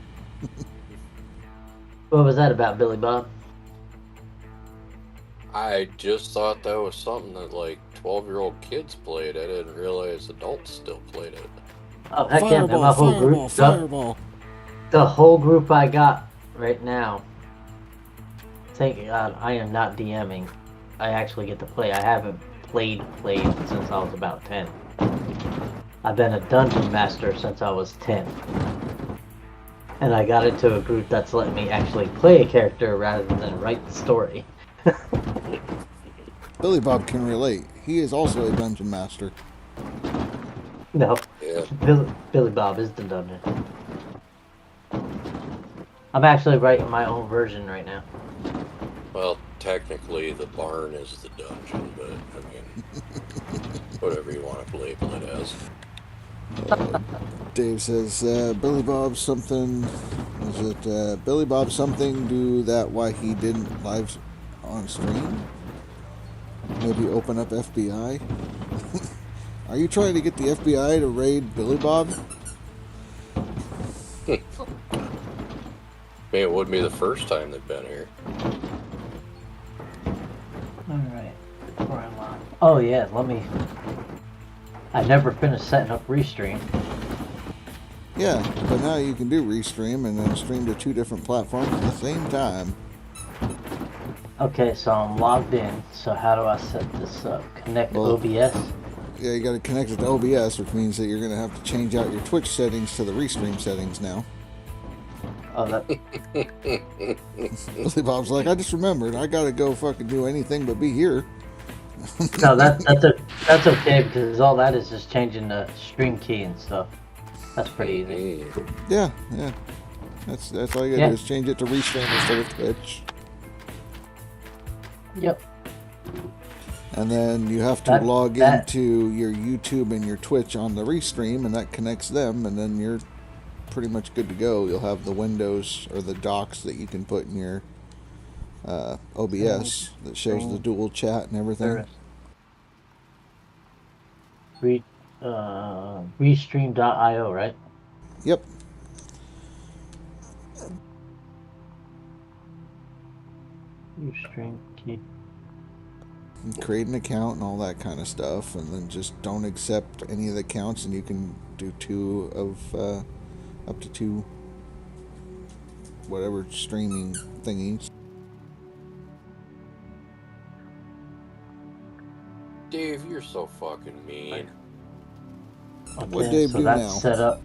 S6: What was that about, Billy Bob?
S8: I just thought that was something that like 12-year-old kids played. I didn't realize adults still played it.
S6: Oh, heck yeah, man, my whole group.
S2: Fireball.
S6: The whole group I got right now. Thank God I am not DMing. I actually get to play. I haven't played since I was about 10. I've been a dungeon master since I was 10. And I got into a group that's letting me actually play a character rather than write the story.
S2: Billy Bob can relate. He is also a dungeon master.
S6: No.
S8: Yeah.
S6: Billy Bob is the dungeon. I'm actually writing my own version right now.
S8: Well, technically the barn is the dungeon, but I mean, whatever you want to label it as.
S2: Dave says, Billy Bob something. Is it Billy Bob something do that why he didn't live on stream? Maybe open up FBI? Are you trying to get the FBI to raid Billy Bob?
S8: I mean, it wouldn't be the first time they've been here.
S6: Alright. Oh yeah, I never finished setting up Restream.
S2: Yeah, but now you can do Restream and then stream to 2 different platforms at the same time.
S6: Okay, so I'm logged in. So how do I set this up? Connect OBS?
S2: Yeah, you got to connect it to OBS, which means that you're going to have to change out your Twitch settings to the Restream settings now.
S6: Oh, that...
S2: Billy Bob's like, I just remembered, I got to go fucking do anything but be here.
S6: No, that's okay, because all that is just changing the stream key and stuff. That's pretty easy.
S2: Yeah. That's all you gotta do is change it to Restream instead of Twitch.
S6: Yep.
S2: And then you have to log into your YouTube and your Twitch on the Restream, and that connects them, and then you're pretty much good to go. You'll have the windows or the docs that you can put in your OBS that shows the dual chat and everything.
S6: Restream.io, right?
S2: Yep.
S6: Restream key.
S2: Create an account and all that kind of stuff, and then just don't accept any of the accounts, and you can do up to 2 whatever streaming thingies.
S8: Dave, you're so fucking mean.
S6: Okay,
S2: What Dave
S6: so
S2: do
S6: that's
S2: now?
S6: set up.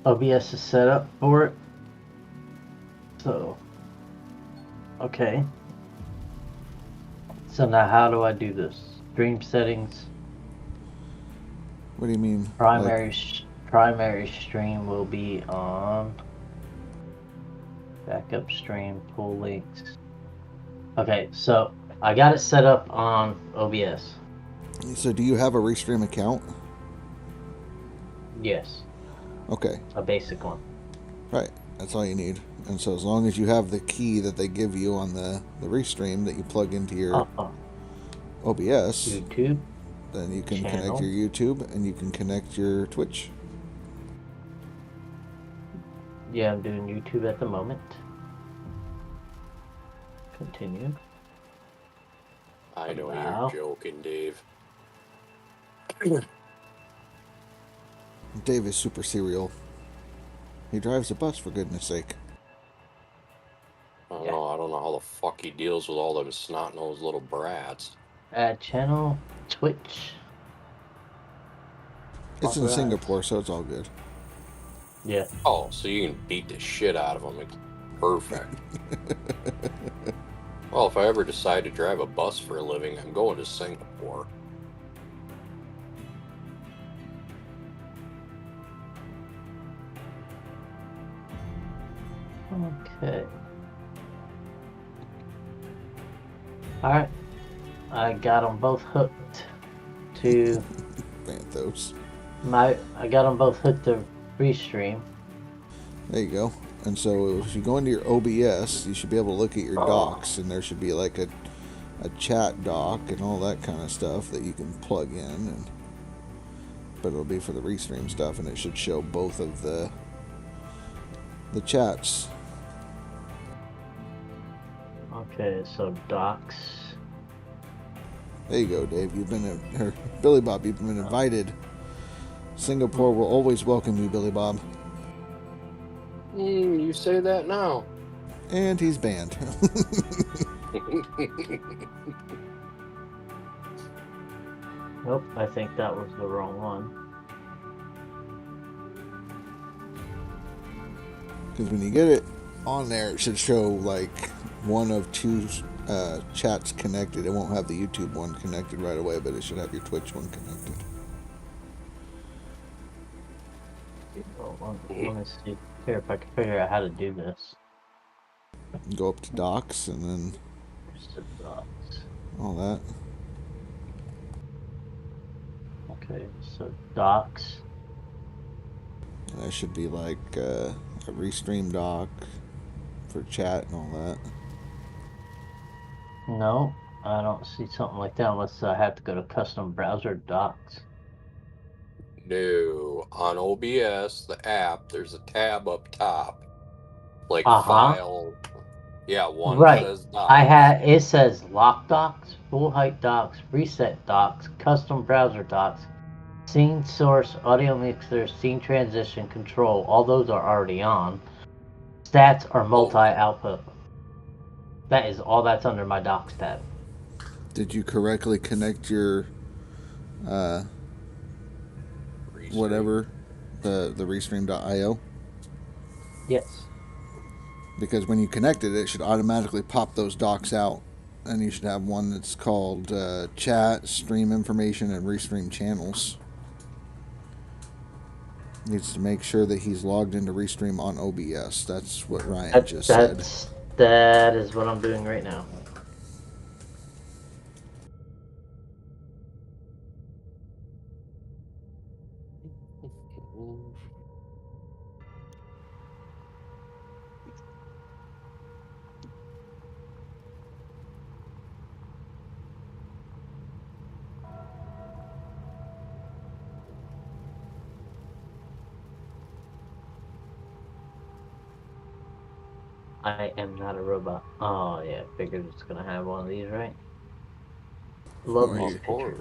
S6: OBS is set up for it. So, okay. So now how do I do this? Stream settings.
S2: What do you mean?
S6: Primary stream will be on. Backup stream, pull links. Okay, so I got it set up on OBS.
S2: So do you have a Restream account?
S6: Yes.
S2: Okay.
S6: A basic one.
S2: Right. That's all you need. And so as long as you have the key that they give you on the Restream that you plug into your OBS,
S6: YouTube,
S2: then you can
S6: channel.
S2: connect your YouTube and you can connect your Twitch.
S6: Yeah, I'm doing YouTube at the moment. Continue.
S8: I know
S6: Wow.
S8: you're joking, Dave.
S2: Dave is super serial. He drives a bus, for goodness sake.
S8: I don't know how the fuck he deals with all them snot-nosed little brats.
S6: Add channel, Twitch.
S2: It's in
S6: Alright.
S2: Singapore, so it's all good.
S6: Yeah.
S8: Oh, so you can beat the shit out of them. Perfect. Well, if I ever decide to drive a bus for a living, I'm going to Singapore.
S6: Okay. Alright. I got them both hooked to
S2: Banthos.
S6: I got them both hooked to Restream.
S2: There you go. And so if you go into your OBS, you should be able to look at your docs, and there should be like a chat doc and all that kind of stuff that you can plug in. But it'll be for the Restream stuff, and it should show both of the chats.
S6: Okay, so docs.
S2: There you go, Dave. Billy Bob, you've been invited. Singapore will always welcome you, Billy Bob.
S8: You say that now.
S2: And he's banned.
S6: Nope, I think that was the wrong one.
S2: Because when you get it on there, it should show like one of 2 chats connected. It won't have the YouTube one connected right away, but it should have your Twitch one connected.
S6: Well, let me see here if I can figure out how to do this.
S2: Go up to docs and then All that.
S6: Okay, so docs.
S2: That should be like a restream doc for chat and all that.
S6: No, I don't see something like that unless I have to go to custom browser docs.
S8: No, on OBS, the app, there's a tab up top, like
S6: Uh-huh.
S8: file. Yeah, one
S6: Right.
S8: says docs.
S6: It says lock docs, full height docs, reset docs, custom browser docs, scene source, audio mixer, scene transition control. All those are already on. Stats are multi-output. That is all that's under my docs tab.
S2: Did you correctly connect your whatever, the restream.io?
S6: Yes.
S2: Because when you connect it, it should automatically pop those docs out. And you should have one that's called chat, stream information, and restream channels. Needs to make sure that he's logged into restream on OBS. That's what Ryan just said.
S6: That is what I'm doing right now. I am not a robot. Oh yeah, figured it's gonna have one of these, right? Love these pictures.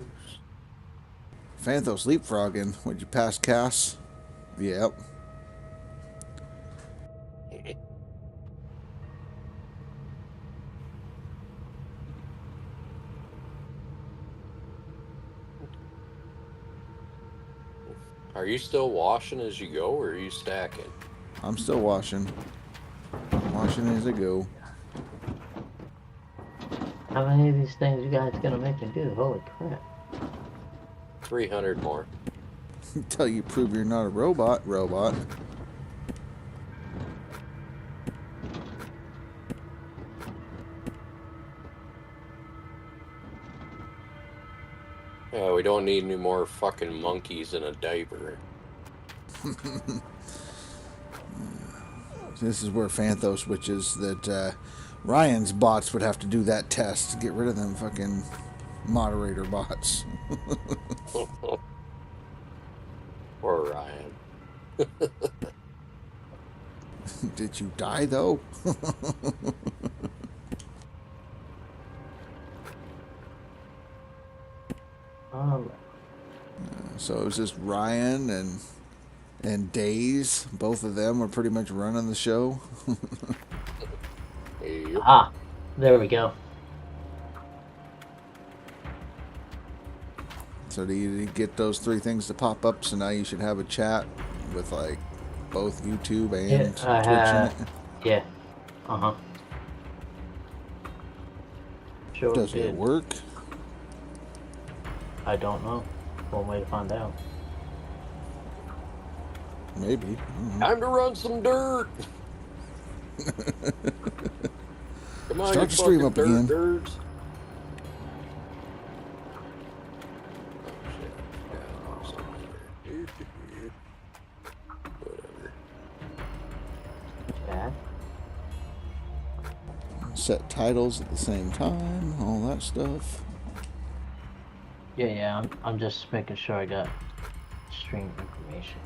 S2: Phantos leapfrogging. Would you pass Cass? Yep.
S8: Are you still washing as you go, or are you stacking?
S2: I'm still washing. Washing as I go.
S6: How many of these things you guys gonna make me do? Holy crap.
S8: 300 more.
S2: Until you prove you're not a robot.
S8: Yeah, we don't need any more fucking monkeys in a diaper.
S2: This is where Phantos switches that Ryan's bots would have to do that test to get rid of them fucking moderator bots.
S8: Poor Ryan.
S2: Did you die though? So it was just Ryan and Days. Both of them were pretty much running the show.
S6: Ah, there we go.
S2: So do you get those three things to pop up? So now you should have a chat with like both YouTube and Twitch in it.
S6: Yeah. Uh-huh. Sure.
S2: Does it work?
S6: I don't know. One way to find out.
S2: Maybe.
S8: Time to run some dirt. Come on,
S2: start the stream up again.
S8: Dirts.
S6: Yeah.
S2: Set titles at the same time, all that stuff.
S6: Yeah, I'm just making sure I got stream information.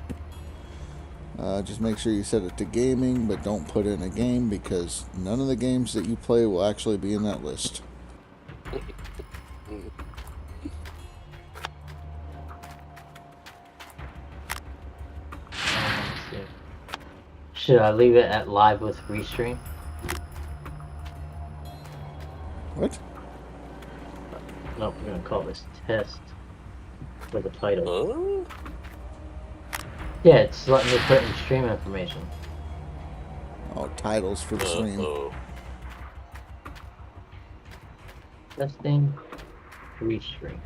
S2: Just make sure you set it to gaming, but don't put in a game because none of the games that you play will actually be in that list.
S6: Should I leave it at live with restream?
S2: What?
S6: Nope, we're gonna call this test for the title. Yeah, it's letting me put in stream information.
S2: Oh, titles for the stream.
S6: Testing, restream.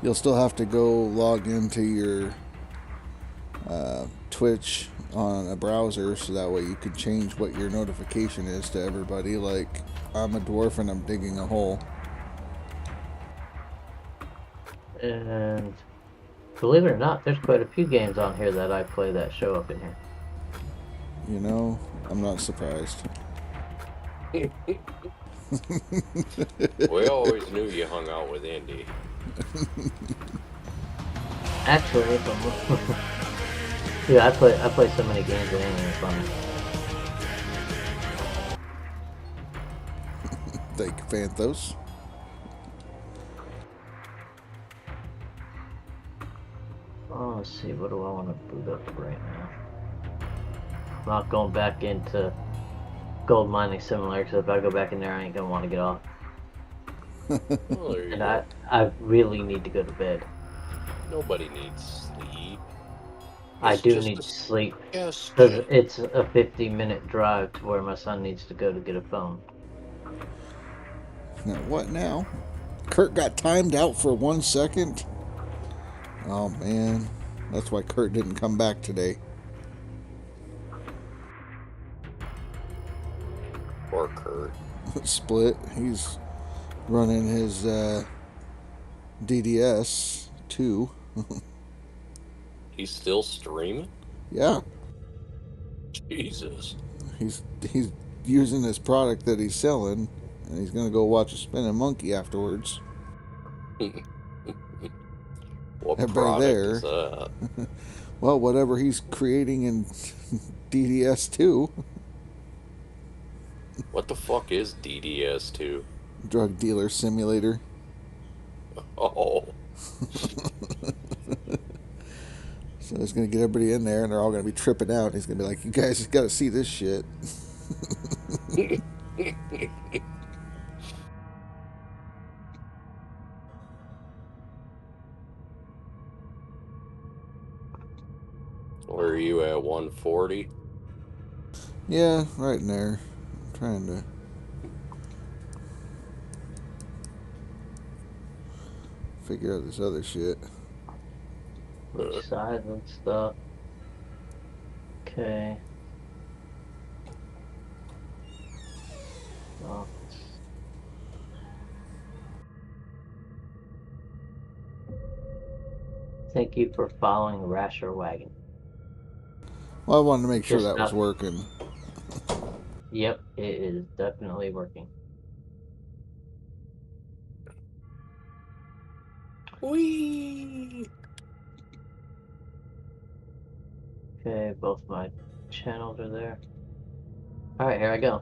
S2: You'll still have to go log into your Twitch on a browser, so that way you could change what your notification is to everybody. Like, I'm a dwarf and I'm digging a hole.
S6: And believe it or not, there's quite a few games on here that I play that show up in here.
S2: You know, I'm not surprised.
S8: We always knew you hung out with Indy.
S6: Actually, yeah, I play so many games that ain't even funny.
S2: Thank you, Fanthos.
S6: Oh, let's see, what do I want to boot up right now? I'm not going back into Gold Mining Simulator, because if I go back in there, I ain't gonna want to get off.
S8: Well, there you
S6: And
S8: go.
S6: I really need to go to bed.
S8: Nobody needs sleep.
S6: I
S8: It's
S6: do
S8: just
S6: need
S8: a
S6: sleep,
S8: Yes.
S6: because it's a 50-minute drive to where my son needs to go to get a phone.
S2: Now, what now? Kurt got timed out for 1 second? Oh, man. That's why Kurt didn't come back today.
S8: Poor Kurt.
S2: Split. He's running his DDS too.
S8: He's still streaming?
S2: Yeah,
S8: Jesus.
S2: he's using this product that he's selling, and he's gonna go watch a spinning monkey afterwards.
S8: What
S2: Everybody
S8: product
S2: there.
S8: is that?
S2: Well, whatever he's creating in DDS 2.
S8: What the fuck is DDS2?
S2: Drug dealer simulator.
S8: Oh.
S2: So he's gonna get everybody in there, and they're all gonna be tripping out. He's gonna be like, "You guys just gotta see this shit."
S8: Where are you at, 140?
S2: Yeah, right in there. I'm trying to figure out this other shit.
S6: Which side and stuff. Okay. Oh. Thank you for following Rasher Wagon.
S2: Well, I wanted to make sure
S6: Just
S2: that was
S6: not-
S2: working.
S6: Yep, it is definitely working.
S8: Whee!
S6: Okay, both my channels are there. Alright, here I go.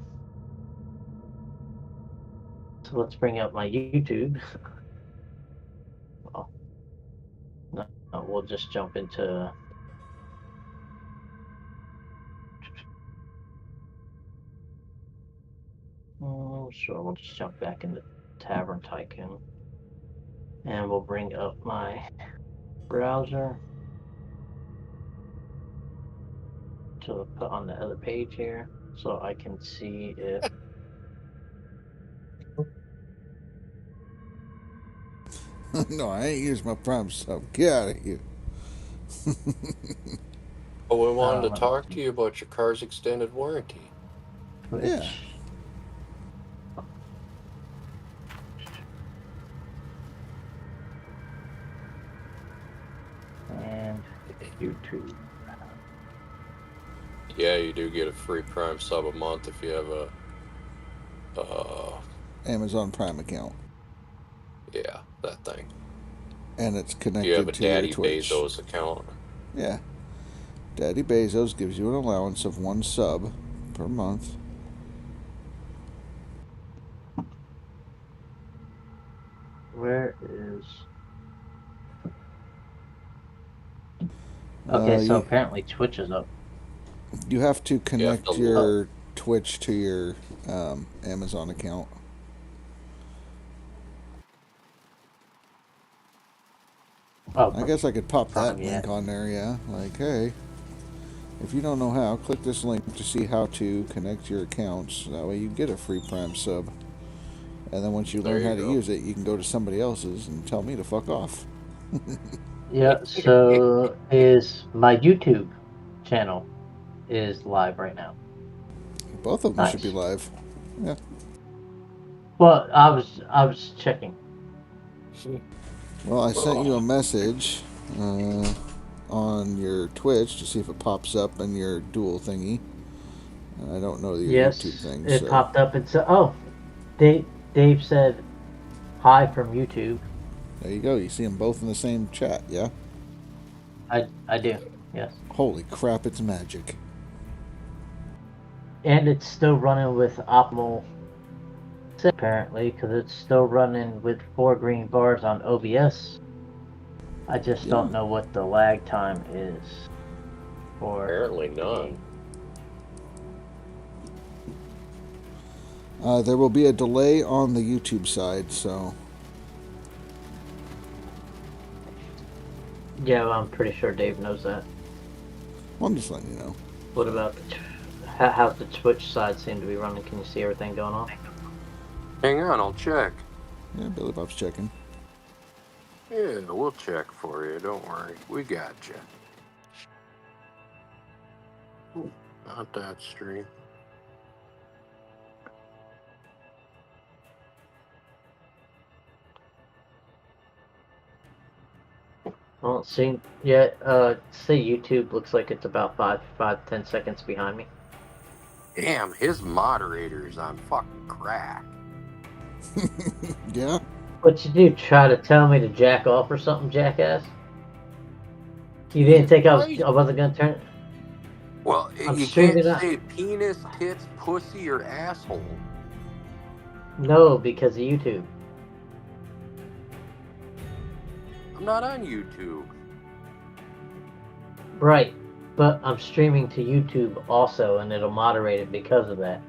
S6: So let's bring up my YouTube. Well, no, we'll just jump into... Sure, we'll just jump back into Tavern Tycoon. And we'll bring up my browser to put on the other page here so I can see if
S2: No, I ain't used my Prime sub. Get out of here.
S8: Oh, we wanted to talk to you about your car's extended warranty.
S6: Twitch.
S2: Yeah.
S6: And YouTube.
S8: Yeah, you do get a free Prime sub a month if you have a
S2: Amazon Prime account.
S8: Yeah, that thing.
S2: And it's connected
S8: You have a
S2: to
S8: Daddy
S2: your Twitch.
S8: Bezos account.
S2: Yeah. Daddy Bezos gives you an allowance of 1 sub per month.
S6: Where is... Okay, so apparently Twitch is up.
S2: You have to connect
S8: to
S2: your Twitch to your Amazon account.
S6: Oh,
S2: I guess I could pop that
S6: yeah.
S2: link on there, yeah. Like, hey, if you don't know how, click this link to see how to connect your accounts. That way you get a free Prime sub. And then once you learn how to use it, you can go to somebody else's and tell me to fuck off.
S6: Yeah, so is my YouTube channel is live right now.
S2: Both of them
S6: Nice.
S2: should be live. Yeah.
S6: Well, I was checking.
S2: Well, I sent you a message on your Twitch to see if it pops up in your dual thingy. I don't know your
S6: Yes,
S2: YouTube thing.
S6: it
S2: So.
S6: popped up and said, "Oh, Dave said hi from YouTube."
S2: There you go. You see them both in the same chat, yeah?
S6: I do, yes.
S2: Holy crap, it's magic.
S6: And it's still running with optimal apparently, because it's still running with 4 green bars on OBS. I just don't know what the lag time is for.
S8: Apparently none.
S2: There will be a delay on the YouTube side, so...
S6: Yeah, well, I'm pretty sure Dave knows that.
S2: Well, I'm just letting you know.
S6: What about how's the Twitch side seem to be running? Can you see everything going on?
S8: Hang on, I'll check.
S2: Yeah, Billy Bob's checking.
S8: Yeah, we'll check for you. Don't worry. We got you. Not that stream.
S6: Well, it seems yet. Say YouTube looks like it's about 10 seconds behind me.
S8: Damn, his moderator's on fucking crack.
S2: Yeah?
S6: What you do? Try to tell me to jack off or something, jackass? You didn't think I wasn't gonna turn it?
S8: Well,
S6: I'm
S8: you
S6: streaming
S8: can't
S6: up.
S8: say penis, tits, pussy, or asshole.
S6: No, because of YouTube.
S8: I'm not on YouTube.
S6: Right, but I'm streaming to YouTube also, and it'll moderate it because of that.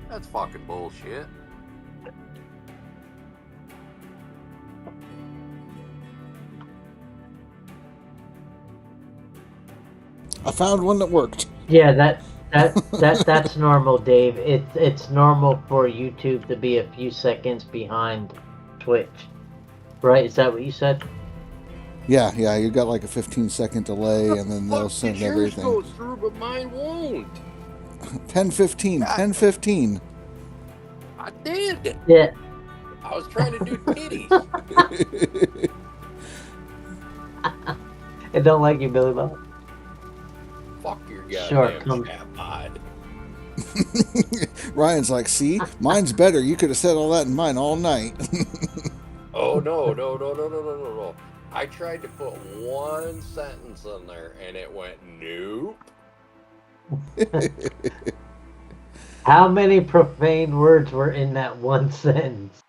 S8: That's fucking bullshit.
S2: I found one that worked.
S6: Yeah, that's normal, Dave. It's normal for YouTube to be a few seconds behind Twitch. Right? Is that what you said?
S2: Yeah, you got like a 15-second delay, and then they'll send
S8: Yours
S2: everything.
S8: goes through, but mine won't.
S2: 10:15.
S8: I did.
S6: Yeah.
S8: I was trying to do titties.
S6: I don't like you, Billy Bob.
S8: Fuck your goddamn
S6: Sure, come.
S8: chat pod.
S2: Ryan's like, see? Mine's better. You could have said all that in mine all night.
S8: Oh, no. I tried to put one sentence in there, and it went, nope.
S6: How many profane words were in that one sentence?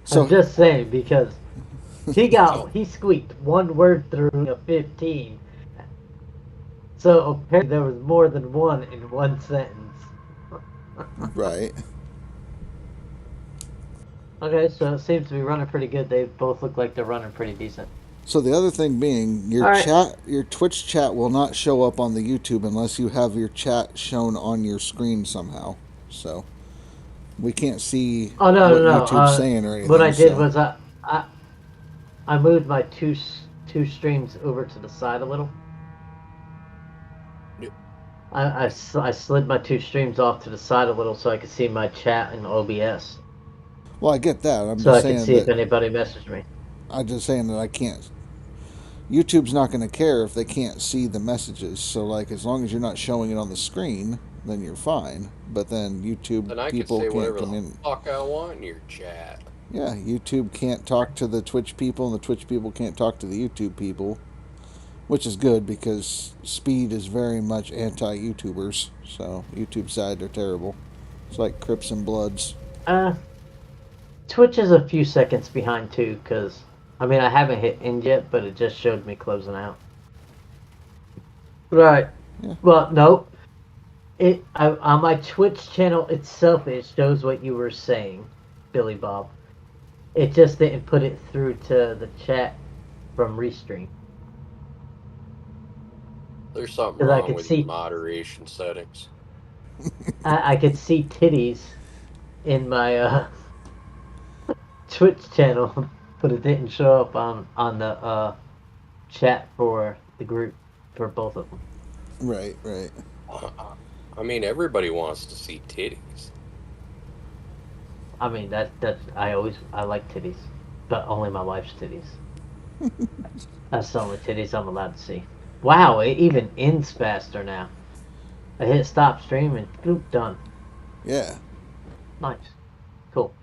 S2: So-
S6: I'm just saying, because he squeaked one word through a 15. So apparently there was more than one in one sentence.
S2: Right.
S6: Okay, so it seems to be running pretty good. They both look like they're running pretty decent.
S2: So the other thing being, your
S6: All right.
S2: chat, your Twitch chat will not show up on the YouTube unless you have your chat shown on your screen somehow. So we can't see
S6: Oh no,
S2: what
S6: no.
S2: YouTube's saying or anything.
S6: What I did
S2: so-
S6: was I moved my two streams over to the side a little. I slid my 2 streams off to the side a little so I could see my chat in OBS.
S2: Well, I get that. I'm
S6: So I
S2: just
S6: could
S2: saying
S6: see if
S2: that.
S6: anybody messaged me.
S2: I'm just saying that I can't. YouTube's not going to care if they can't see the messages. So, like, as long as you're not showing it on the screen, then you're fine. But then YouTube
S8: Then I can
S2: people
S8: say
S2: can't
S8: whatever
S2: come
S8: the
S2: in.
S8: fuck I want in your chat.
S2: Yeah, YouTube can't talk to the Twitch people, and the Twitch people can't talk to the YouTube people, which is good because Speed is very much anti-YouTubers. So YouTube side, they're terrible. It's like Crips and Bloods.
S6: Twitch is a few seconds behind too, because I mean I haven't hit end yet, but it just showed me closing out. Right.
S2: Yeah.
S6: Well, no. On my Twitch channel itself, it shows what you were saying, Billy Bob. It just didn't put it through to the chat from Restream.
S8: There's something
S6: 'Cause I
S8: wrong
S6: could
S8: with
S6: see-
S8: your moderation settings.
S6: I could see titties in my Twitch channel, but it didn't show up on the chat for the group for both of them.
S2: Right, right.
S8: I mean, everybody wants to see titties.
S6: I mean, that's I like titties, but only my wife's titties. That's the only titties I'm allowed to see. Wow, it even ends faster now. I hit stop stream and boop, done.
S2: Yeah.
S6: Nice. Cool.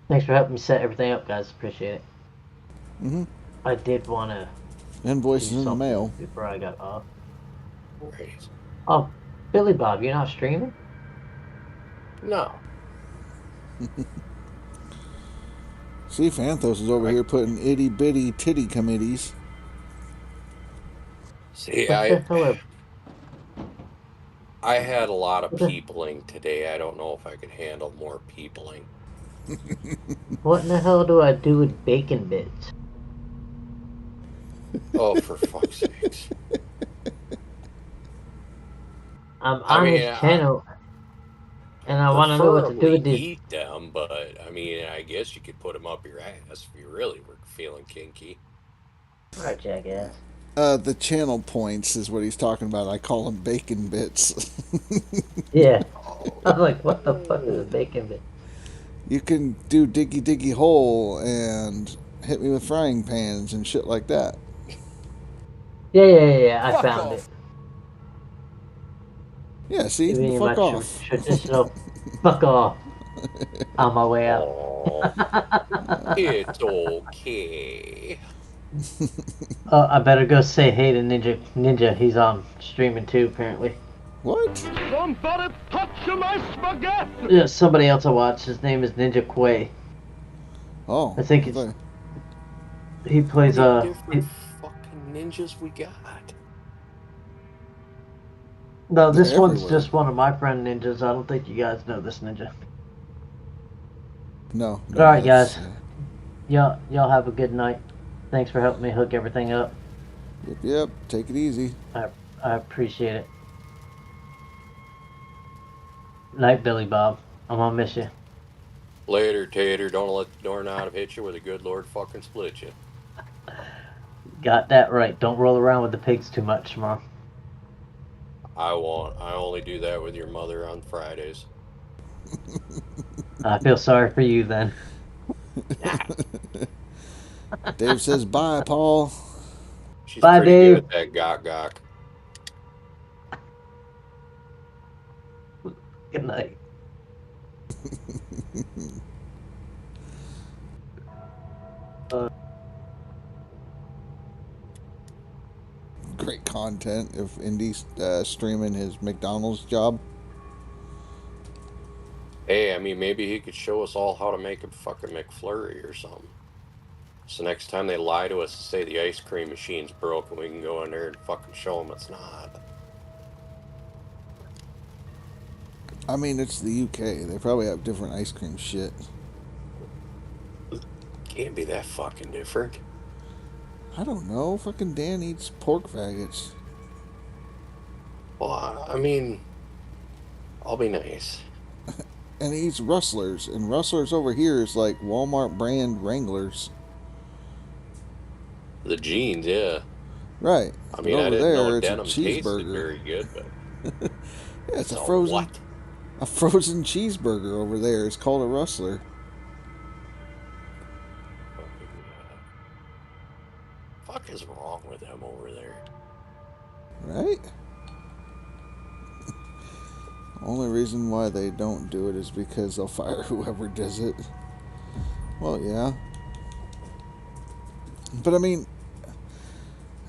S6: Thanks for helping me set everything up, guys. Appreciate it.
S2: Mm-hmm.
S6: I did want to
S2: Invoices
S6: do
S2: in the
S6: something
S2: mail.
S6: before I got off.
S8: Right.
S6: Oh, Billy Bob, you're not streaming?
S8: No.
S2: See, Fanthos is over here putting itty bitty titty committees.
S8: See,
S6: What the hell
S8: I had a lot of peopling today. I don't know if I could handle more peopling.
S6: What in the hell do I do with bacon bits?
S8: Oh, for fuck's sakes.
S6: I'm on his channel, and I want to know what to do with these.
S8: Eat them, but I mean, I guess you could put them up your ass if you really were feeling kinky.
S6: Right, jackass.
S2: The channel points is what he's talking about. I call them bacon bits.
S6: Yeah. I'm like, what the fuck is a bacon bit?
S2: You can do diggy diggy hole and hit me with frying pans and shit like that.
S6: Yeah. I found it.
S2: Yeah, see?
S6: Giving
S2: Fuck
S6: my
S2: off.
S6: Traditional fuck off. On my way out.
S8: It's okay.
S6: Oh, I better go say hey to Ninja. Ninja, he's on streaming too, apparently.
S2: What?
S7: Somebody touch my spaghetti!
S6: Yeah, somebody else I watch. His name is Ninja Quay.
S2: Oh.
S6: I think it's... He plays,
S8: different fucking ninjas we got.
S6: No, this one's just one of my friend ninjas. I don't think you guys know this ninja.
S2: No.
S6: Alright, guys. Y'all have a good night. Thanks for helping me hook everything up.
S2: Yep. Take it easy.
S6: I appreciate it. Night, Billy Bob. I'm gonna miss you.
S8: Later, Tater. Don't let the doorknob hit you where the good Lord fucking split you.
S6: Got that right. Don't roll around with the pigs too much tomorrow.
S8: I won't. I only do that with your mother on Fridays.
S6: I feel sorry for you then.
S2: Dave says bye, Paul.
S8: She's
S6: bye,
S8: pretty
S6: Dave.
S8: good at that gawk.
S6: Good night.
S2: Great content if Indy's streaming his McDonald's job.
S8: Hey, I mean, maybe he could show us all how to make a fucking McFlurry or something. So next time they lie to us and say the ice cream machine's broken, we can go in there and fucking show them it's not.
S2: I mean, it's the UK. They probably have different ice cream shit.
S8: Can't be that fucking different.
S2: I don't know. Fucking Dan eats pork faggots.
S8: Well, I mean, I'll be nice.
S2: And he eats Rustlers. And Rustlers over here is like Walmart brand Wranglers.
S8: The jeans, yeah.
S2: Right.
S8: I mean, I didn't know denim tasted very good, but...
S2: Yeah, it's a frozen...
S8: What?
S2: A frozen cheeseburger over there. It's called a Rustler.
S8: Fuck is wrong with them over there?
S2: Right? Only reason why they don't do it is because they'll fire whoever does it. Well, yeah. But I mean,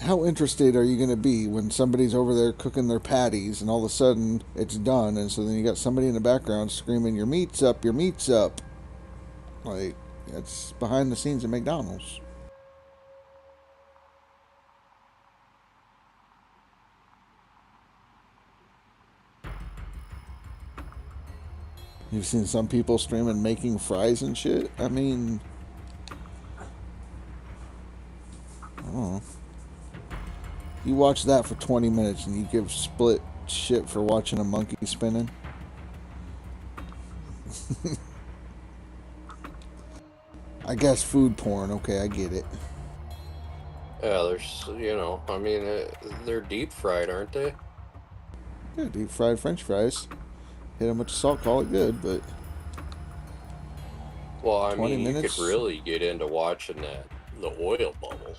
S2: how interested are you going to be when somebody's over there cooking their patties and all of a sudden it's done, and so then you got somebody in the background screaming, "Your meat's up, your meat's up." Like, that's behind the scenes at McDonald's. You've seen some people streaming making fries and shit. I mean, I don't know. You watch that for 20 minutes and you give split shit for watching a monkey spinning. I guess food porn. Okay, I get it.
S8: Yeah, there's, I mean, they're deep fried, aren't they?
S2: Yeah, deep fried French fries. Hit them with the salt, call it good. But
S8: Well, I
S2: 20
S8: mean, you could
S2: minutes.
S8: really get into watching the oil bubble.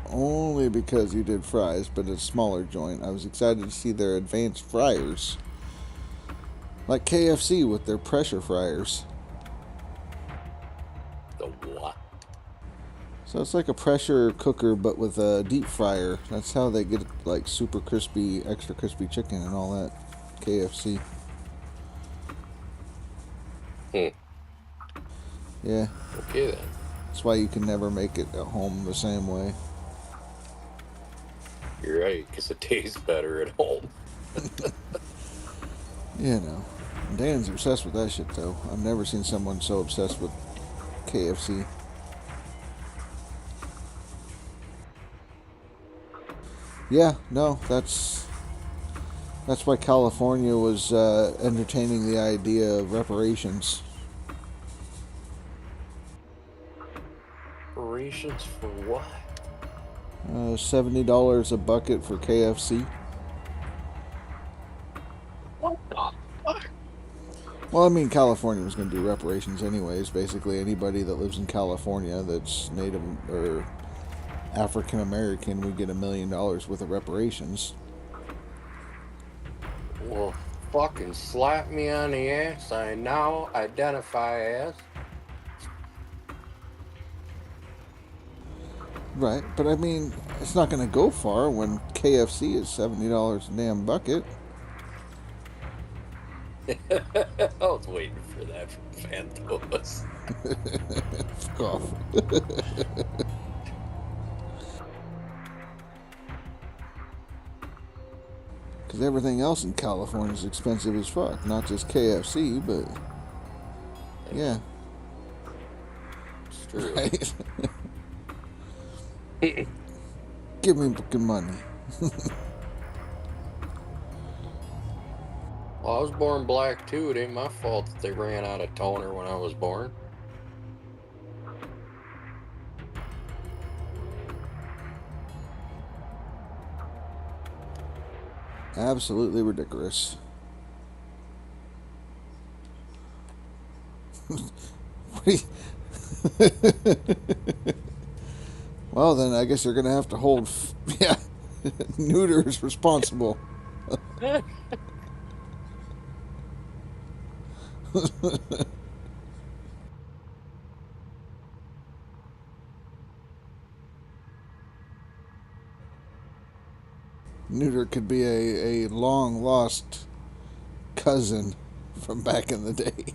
S2: Only because you did fries, but a smaller joint. I was excited to see their advanced fryers. Like KFC with their pressure fryers.
S8: The what?
S2: So it's like a pressure cooker, but with a deep fryer. That's how they get like super crispy, extra crispy chicken and all that. KFC.
S8: Hmm.
S2: Yeah.
S8: Okay then.
S2: That's why you can never make it at home the same way.
S8: You're right, because it tastes better at home.
S2: You know. Dan's obsessed with that shit though. I've never seen someone so obsessed with KFC. Yeah, no, that's why California was entertaining the idea of reparations.
S8: Reparations for what?
S2: $70 a bucket for KFC.
S8: What the fuck?
S2: Well, I mean, California was going to do reparations anyways. Basically, anybody that lives in California that's Native or African American would get $1 million worth of reparations.
S8: Well, fucking slap me on the ass. I now identify as.
S2: Right, but I mean, it's not going to go far when KFC is $70 a damn bucket.
S8: I was waiting for that from Phantos.
S2: Fuck off. Because everything else in California is expensive as fuck. Not just KFC, but yeah.
S8: It's true.
S2: Right? Give me fucking money.
S8: Well, I was born black too. It ain't my fault that they ran out of toner when I was born.
S2: Absolutely ridiculous. Well, then I guess they're gonna have to hold, yeah, neuters responsible. Neuter could be a long lost cousin from back in the day.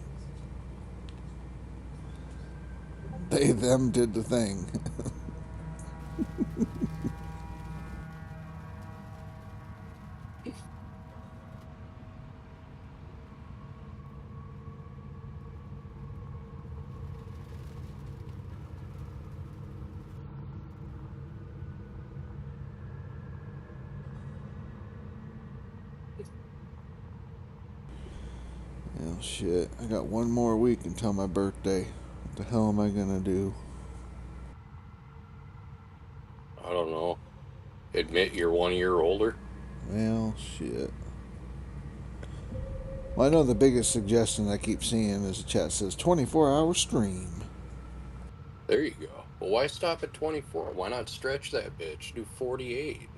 S2: They, them did the thing. Oh shit, I got one more week until my birthday. What the hell am I gonna do?
S8: I don't know. Admit you're 1 year older?
S2: Well, shit. Well, I know the biggest suggestion I keep seeing is the chat says 24-hour stream.
S8: There you go. Well, why stop at 24? Why not stretch that bitch? Do 48.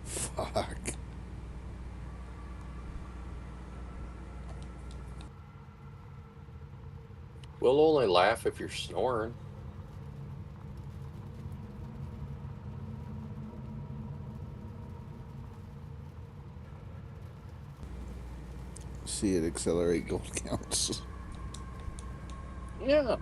S2: Fuck.
S8: We'll only laugh if you're snoring.
S2: See it accelerate gold counts.
S8: Yeah.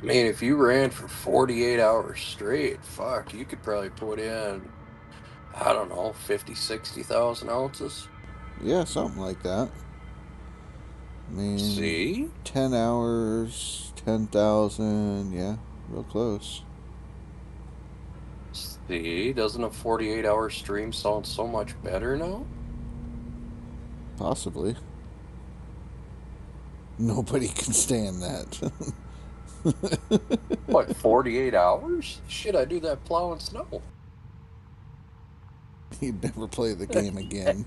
S8: I mean, if you ran for 48 hours straight, fuck, you could probably put in, I don't know, 50, 60,000 ounces.
S2: Yeah, something like that. I mean,
S8: See?
S2: 10 hours, 10,000. Yeah, real close.
S8: See? Doesn't a 48-hour stream sound so much better now?
S2: Possibly. Nobody can stand that.
S8: What, 48 hours? Shit, I do that plowing snow.
S2: You'd never play the game again.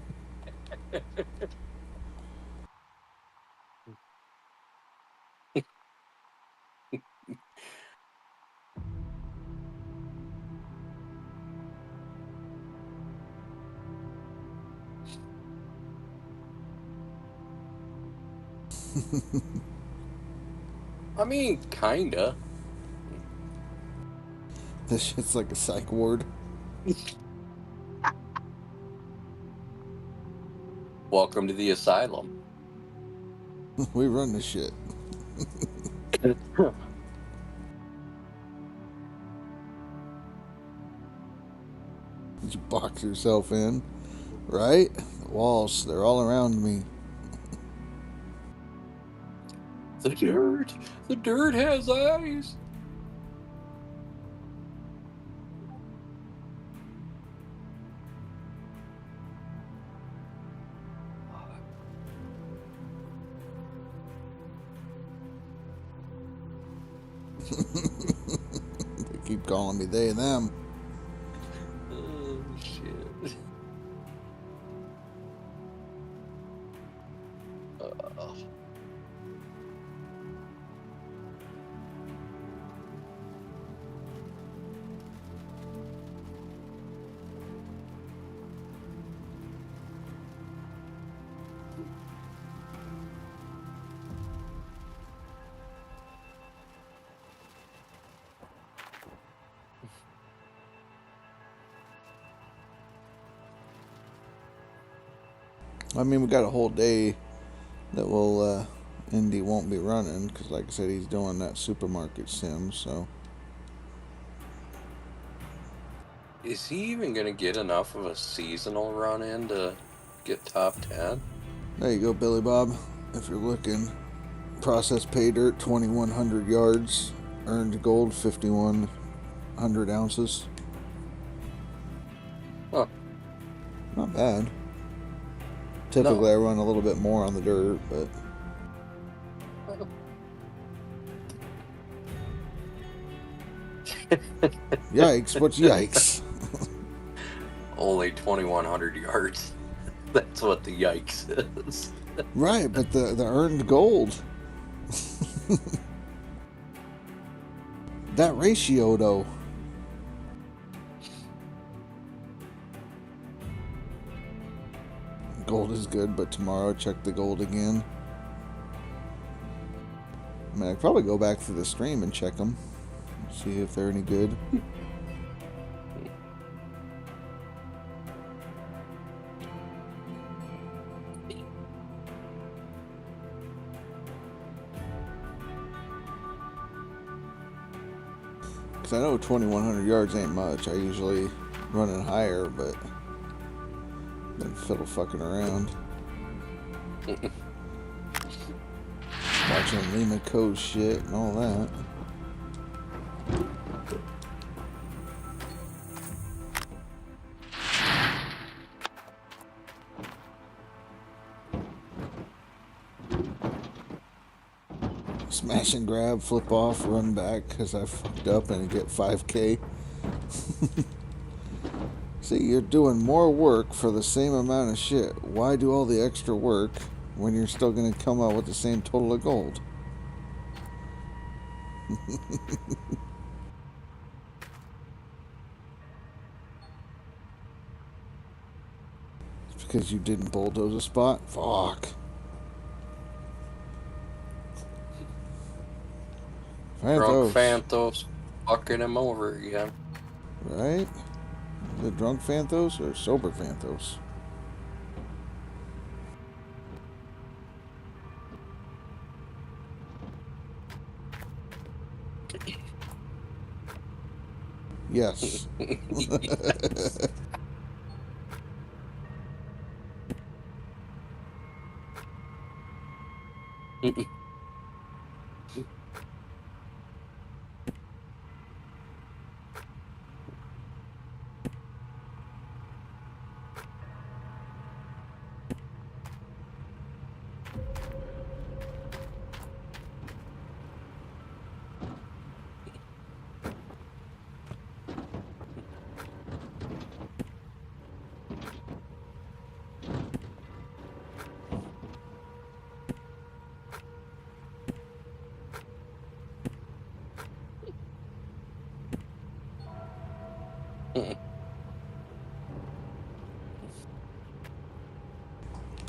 S8: I mean, kinda.
S2: This shit's like a psych ward.
S8: Welcome to the asylum.
S2: We run this shit. Did you box yourself in? Right? The walls, they're all around me.
S8: The dirt has eyes.
S2: They keep calling me they, them.
S8: Oh, shit.
S2: I mean, we got a whole day that will, Indy won't be running, because like I said, he's doing that supermarket sim, so.
S8: Is he even going to get enough of a seasonal run in to get top 10?
S2: There you go, Billy Bob. If you're looking, process pay dirt, 2,100 yards, earned gold, 5,100 ounces.
S8: Huh.
S2: Not bad. Typically,
S8: No.
S2: I run a little bit more on the dirt, but. Yikes, what's yikes?
S8: Only 2,100 yards. That's what the yikes is.
S2: Right, but the earned gold. That ratio, though. Gold is good, but tomorrow check the gold again. I mean, I'd probably go back to the stream and check them. See if they're any good. Because I know 2,100 yards ain't much. I usually run it higher, but then fiddle fucking around. Watching Lima Code shit and all that. Smash and grab, flip off, run back because I fucked up and get 5K. See, you're doing more work for the same amount of shit. Why do all the extra work when you're still going to come out with the same total of gold? It's because you didn't bulldoze a spot? Fuck.
S8: Drunk Phantos fucking him over again.
S2: Right? The drunk Phantos or sober Phantos? Yes.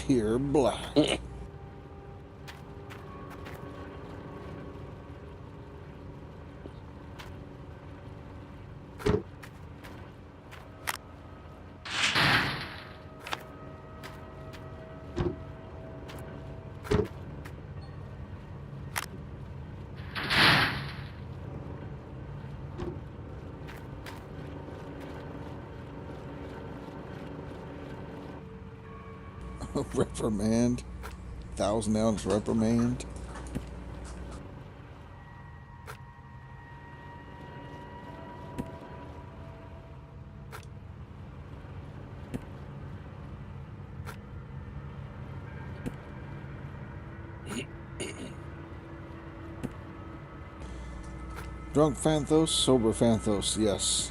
S2: Pure black. Reprimand. 1,000-ounce reprimand. Drunk Phanthos, sober Phanthos, yes.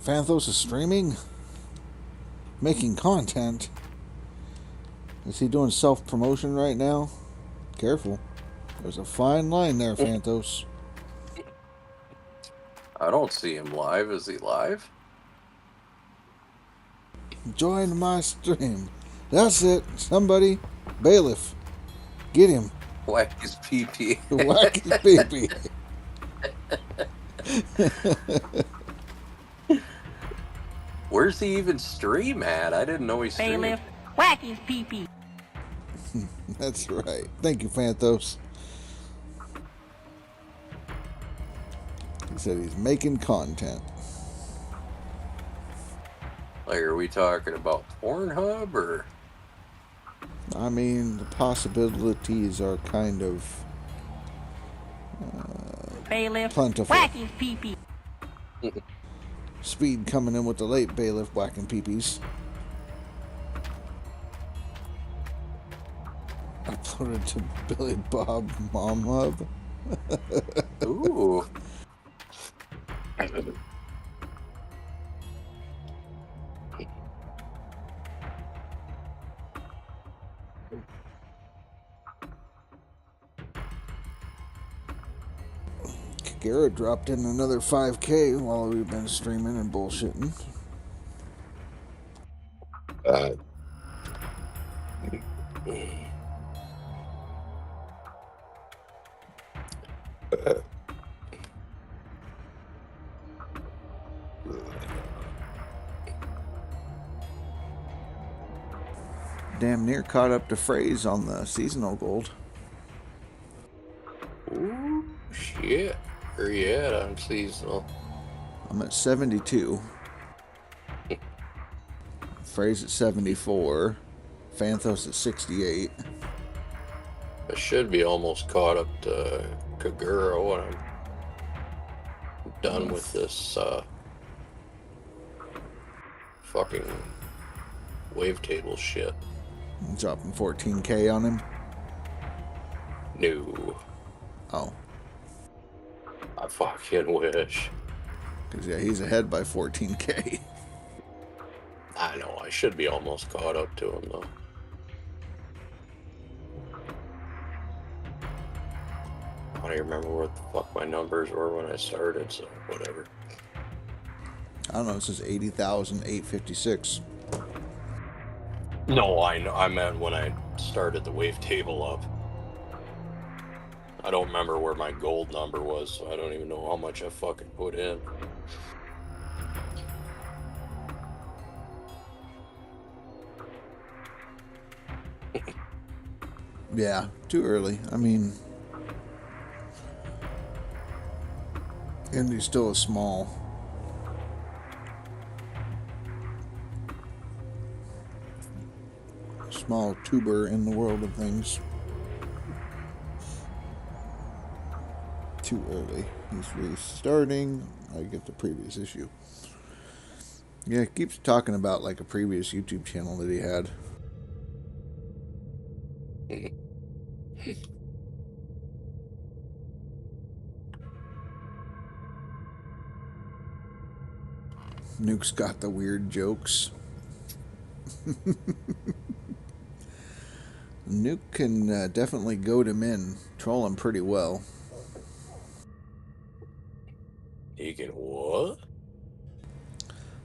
S2: Phanthos is streaming? Making content? Is he doing self-promotion right now? Careful. There's a fine line there, Phanthos.
S8: I don't see him live. Is he live?
S2: Join my stream. That's it. Somebody. Bailiff. Get him.
S8: Whack his pee-pee.
S2: Whack his pee-pee.
S8: Where's he even stream at? I didn't know he streamed.
S12: Bailiff, whack his pee-pee.
S2: That's right. Thank you, Phanthos. He said he's making content.
S8: Like, are we talking about Pornhub or?
S2: I mean, the possibilities are kind of
S12: Bailiff,
S2: plentiful.
S12: whack his pee-pee.
S2: Speed coming in with the late bailiff whacking peepees. I put it to Billy Bob Mom Hub.
S8: Ooh.
S2: Garrett dropped in another 5K while we've been streaming and bullshitting. Damn near caught up to Phrase on the seasonal gold.
S8: Ooh, shit. Where you at on seasonal?
S2: I'm at 72. Phrase at 74. Phanthos at 68.
S8: I should be almost caught up to Kagura when I'm done with this fucking wavetable shit.
S2: I'm dropping 14K on him.
S8: No.
S2: Oh.
S8: I fucking wish.
S2: Because, yeah, he's ahead by 14K.
S8: I know, I should be almost caught up to him, though. I don't even remember what the fuck my numbers were when I started, so whatever.
S2: I don't know, it says 80,856.
S8: No, I know. I meant when I started the wavetable up. I don't remember where my gold number was, so I don't even know how much I fucking put in.
S2: Yeah, too early. I mean, Indy's still a small tuber in the world of things. Too early. He's restarting. I get the previous issue. Yeah, he keeps talking about like a previous YouTube channel that he had. Nuke's got the weird jokes. Nuke can definitely goad him in, troll him pretty well.
S8: He can what?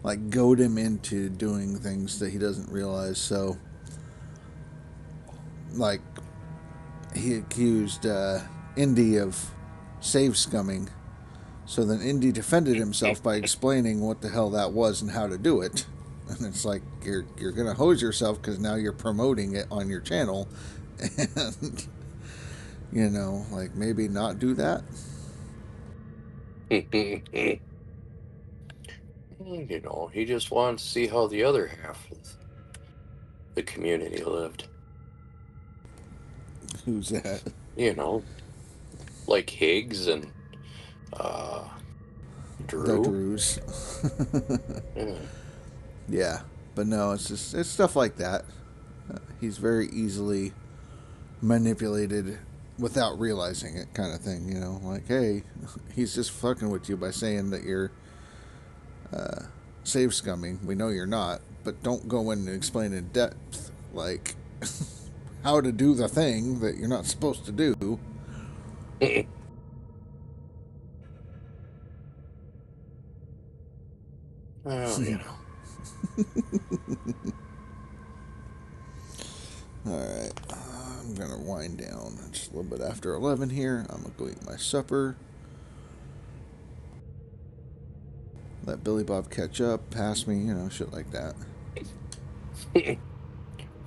S2: Like goad him into doing things that he doesn't realize. So, like, he accused Indy of save scumming. So then Indy defended himself by explaining what the hell that was and how to do it. And it's like, you're going to hose yourself because now you're promoting it on your channel. And, you know, like, maybe not do that.
S8: You know, he just wanted to see how the other half of the community lived.
S2: Who's that?
S8: You know, like Higgs and Drew.
S2: The Drews.
S8: Yeah.
S2: Yeah, but no, it's stuff like that. He's very easily manipulated without realizing it, kind of thing. You know, like, hey, he's just fucking with you by saying that you're save scumming. We know you're not, but don't go in and explain in depth, like, how to do the thing that you're not supposed to do.
S8: Well, you know.
S2: Alright, I'm gonna wind down. It's a little bit after 11 here. I'm gonna go eat my supper. Let Billy Bob catch up, pass me, you know, shit like that.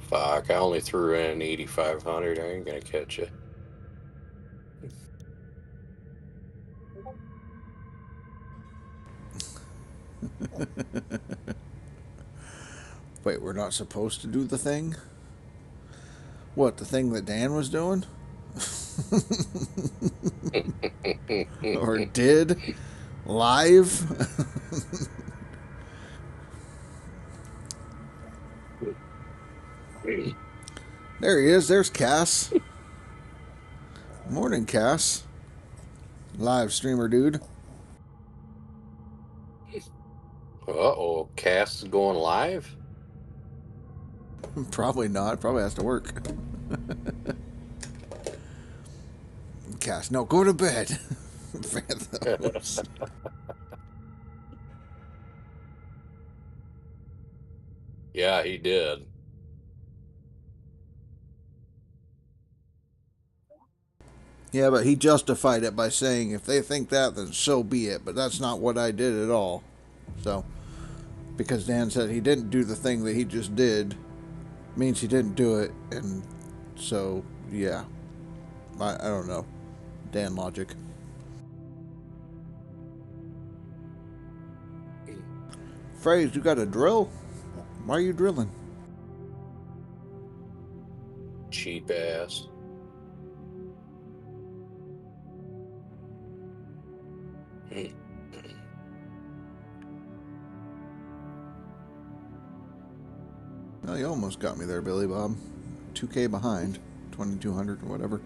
S8: Fuck, I only threw in 8,500. I ain't gonna catch you.
S2: Wait, we're not supposed to do the thing? What, the thing that Dan was doing? Or did? Live? There he is. There's Cass. Morning, Cass. Live streamer, dude.
S8: Uh-oh, Cass is going live?
S2: Probably not. Probably has to work. Cass, no, go to bed.
S8: Yeah, he did.
S2: Yeah, but he justified it by saying, if they think that, then so be it. But that's not what I did at all. So, because Dan said he didn't do the thing that he just did, means he didn't do it. And so, yeah. I don't know. Dan logic. Phrase, you got a drill? Why are you drilling?
S8: Cheap ass.
S2: Well, you almost got me there, Billy Bob. 2K behind. 2,200 or whatever.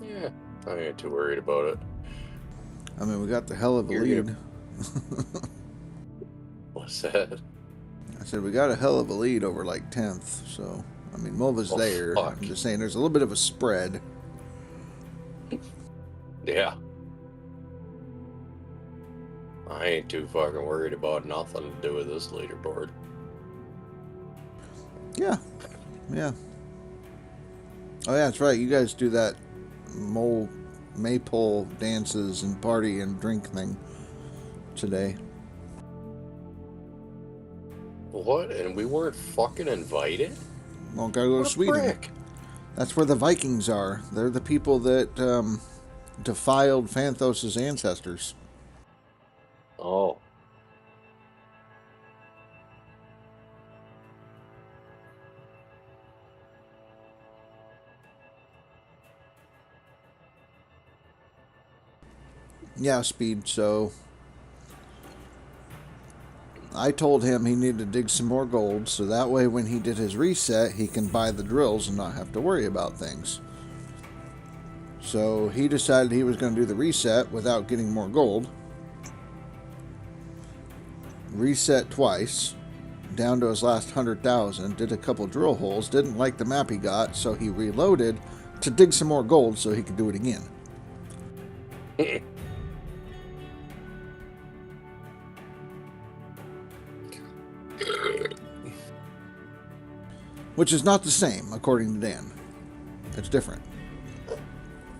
S8: Yeah, I ain't too worried about it.
S2: I mean, we got the hell of a lead.
S8: What's that?
S2: I said we got a hell of a lead over like 10th. So, I mean, Mulva's there.
S8: Fuck.
S2: I'm just saying there's a little bit of a spread.
S8: Yeah. I ain't too fucking worried about nothing to do with this leaderboard.
S2: Yeah. Yeah. Oh yeah, that's right. You guys do that maypole dances and party and drink thing today.
S8: What? And we weren't fucking invited?
S2: Well, gotta go to Sweden.
S8: Frick?
S2: That's where the Vikings are. They're the people that defiled Phanthos' ancestors.
S8: Oh.
S2: Yeah, Speed. So I told him he needed to dig some more gold, so that way when he did his reset, he can buy the drills and not have to worry about things. So he decided he was going to do the reset without getting more gold. Reset twice, down to his last 100,000, did a couple drill holes, didn't like the map he got, so he reloaded to dig some more gold so he could do it again. Which is not the same, according to Dan. It's different.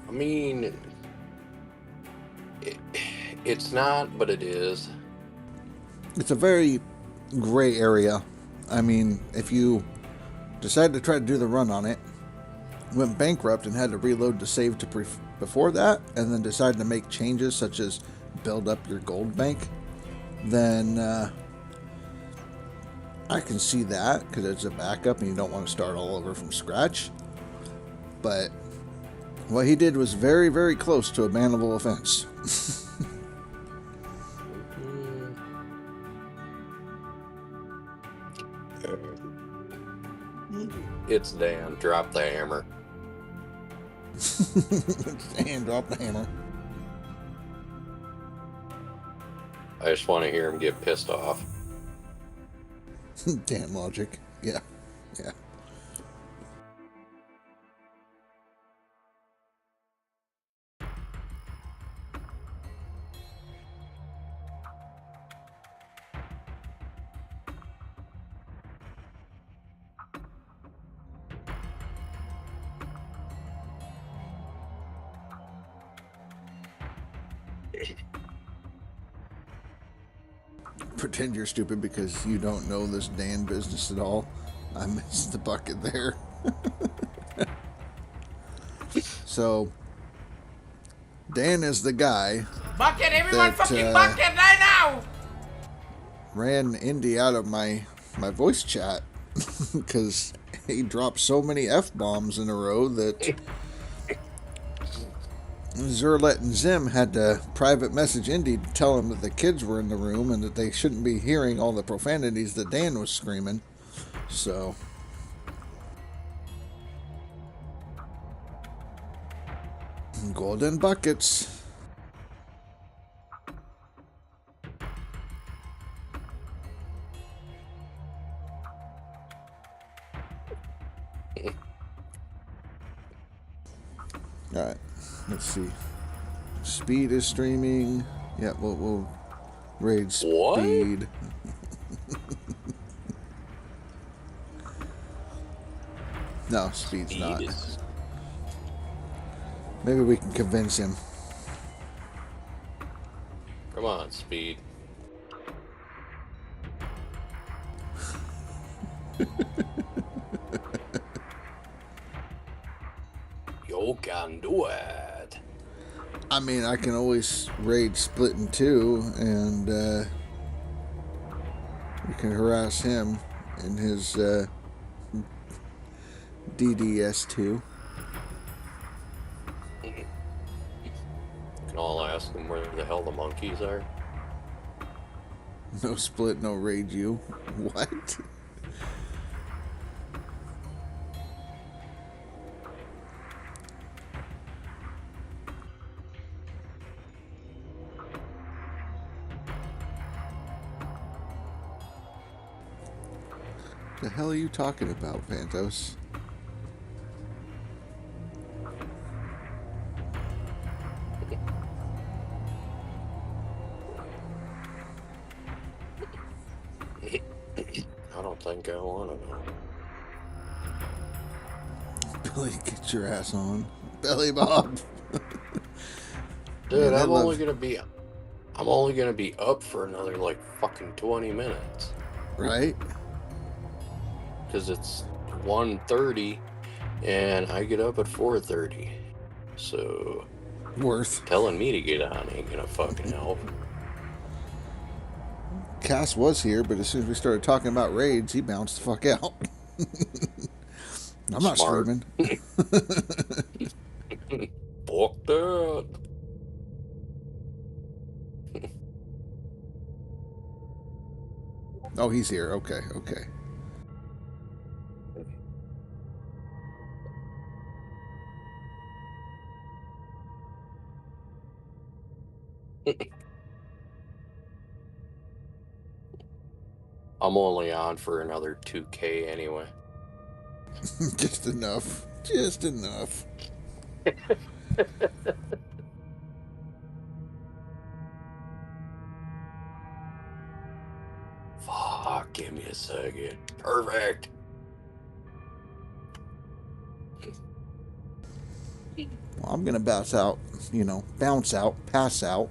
S8: I mean, it's not, but it is.
S2: It's a very gray area. I mean, if you decided to try to do the run on it, went bankrupt and had to reload to save to before that, and then decided to make changes such as build up your gold bank, then I can see that because it's a backup and you don't want to start all over from scratch. But what he did was very, very close to a bannable offense.
S8: It's Dan. Drop the hammer.
S2: Dan, drop the hammer.
S8: I just want to hear him get pissed off.
S2: Dan logic. Yeah. Yeah. Pretend you're stupid because you don't know this Dan business at all. I missed the bucket there. So, Dan is the guy
S4: Bucket, everyone
S2: that,
S4: fucking bucket right now!
S2: ran Indy out of my voice chat because he dropped so many F-bombs in a row that Zerlet and Zim had to private message Indy to tell him that the kids were in the room and that they shouldn't be hearing all the profanities that Dan was screaming. So, golden buckets. All right. Let's see. Speed is streaming. Yeah, we'll raid Speed. No, Speed's not. Maybe we can convince him.
S8: Come on, Speed. You can do it.
S2: I mean, I can always raid Split in two, and we can harass him in his DDS2.
S8: Can all ask him where the hell the monkeys are?
S2: No Split, no raid you. What? The hell are you talking about, Phantos?
S8: I don't think I want to know.
S2: Billy, get your ass on. Billy Bob.
S8: Dude,
S2: Man,
S8: I'm only gonna be up for another like fucking 20 minutes.
S2: Right?
S8: Because it's 1:30 and I get up at 4:30. So
S2: Worth.
S8: telling me to get on ain't gonna fucking help.
S2: Cass was here, but as soon as we started talking about raids, he bounced the fuck out. I'm not
S8: Smart.
S2: streaming.
S8: Fuck that.
S2: Oh, he's here. Okay, okay.
S8: I'm only on for another 2K anyway.
S2: Just enough. Just enough.
S8: Fuck, give me a second. Perfect.
S2: Well, I'm gonna bounce out, pass out.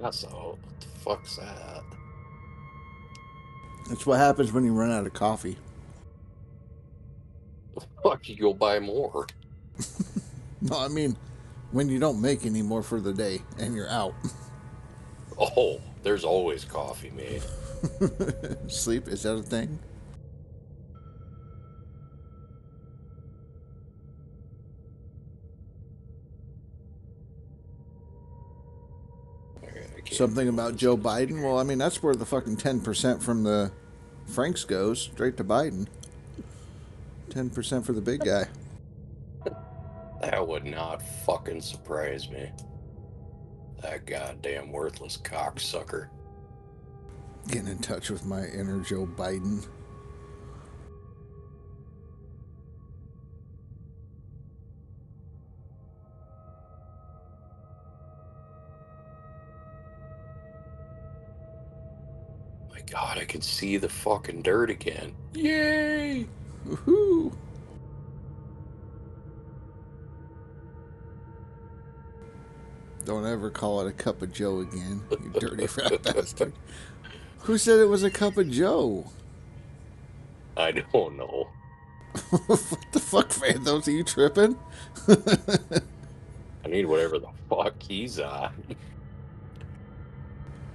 S8: That's all. What the fuck's that?
S2: That's what happens when you run out of coffee.
S8: Fuck, you go buy more.
S2: No, I mean, when you don't make any more for the day and you're out.
S8: Oh, there's always coffee made.
S2: Sleep, is that a thing? Something about Joe Biden? Well, I mean, that's where the fucking 10% from the Franks goes. Straight to Biden. 10% for the big guy.
S8: That would not fucking surprise me. That goddamn worthless cocksucker.
S2: Getting in touch with my inner Joe Biden.
S8: My God, I can see the fucking dirt again. Yay!
S2: Woohoo! Don't ever call it a cup of Joe again, you dirty rat bastard. Who said it was a cup of Joe?
S8: I don't know.
S2: What the fuck, Fanthos? Are you tripping?
S8: I need whatever the fuck he's on.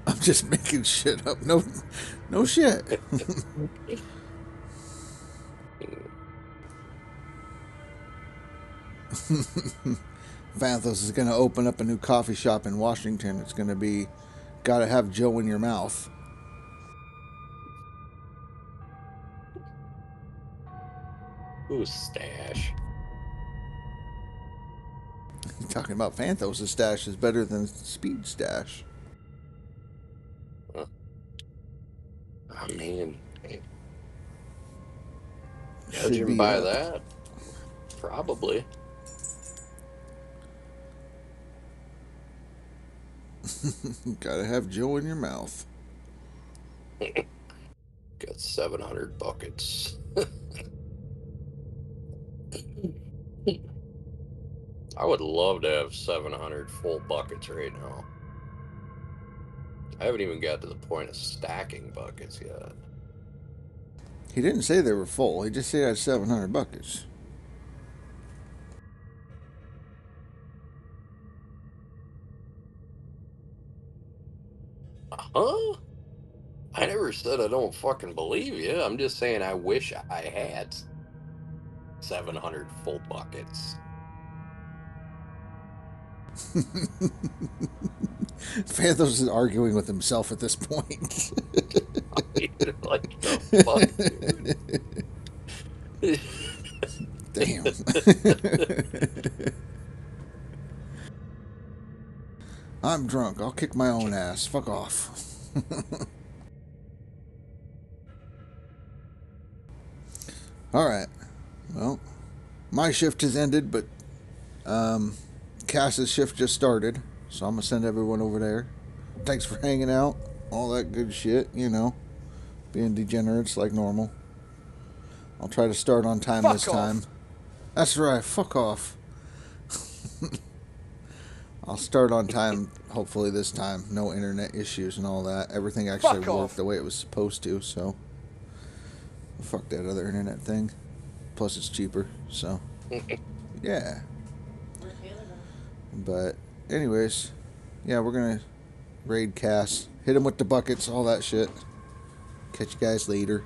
S2: I'm just making shit up. No shit. Fanthos is going to open up a new coffee shop in Washington. It's going to be, gotta have Joe in your mouth.
S8: Ooh, stash.
S2: Talking about Fanthos' stash is better than Speed stash.
S8: Huh. I mean, judging by that, probably.
S2: Gotta have Joe in your mouth.
S8: Got 700 buckets. I would love to have 700 full buckets right now. I haven't even got to the point of stacking buckets yet.
S2: He didn't say they were full. He just said he had 700 buckets.
S8: Huh? I never said I don't fucking believe you. I'm just saying I wish I had 700 full buckets.
S2: Fanthos is arguing with himself at this point.
S8: Like the fuck,
S2: Damn. I'm drunk. I'll kick my own ass. Fuck off. Alright. Well, my shift has ended, but Cass's shift just started. So I'm going to send everyone over there. Thanks for hanging out. All that good shit, you know. Being degenerates like normal. I'll try to start on time
S9: Fuck
S2: this
S9: off.
S2: time. That's right, fuck off. I'll start on time, hopefully this time. No internet issues and all that. Everything actually
S9: Fuck
S2: worked
S9: off.
S2: the way it was supposed to, so. Fuck that other internet thing. Plus it's cheaper, so. Yeah. But, anyways. Yeah, we're gonna raid cast. Hit him with the buckets, all that shit. Catch you guys later.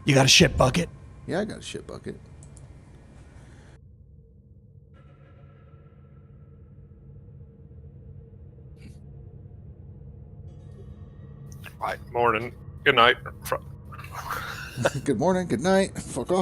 S11: You got a shit bucket?
S2: Yeah, I got a shit bucket.
S1: Right, morning. Good night.
S2: Good morning, good night. Fuck off.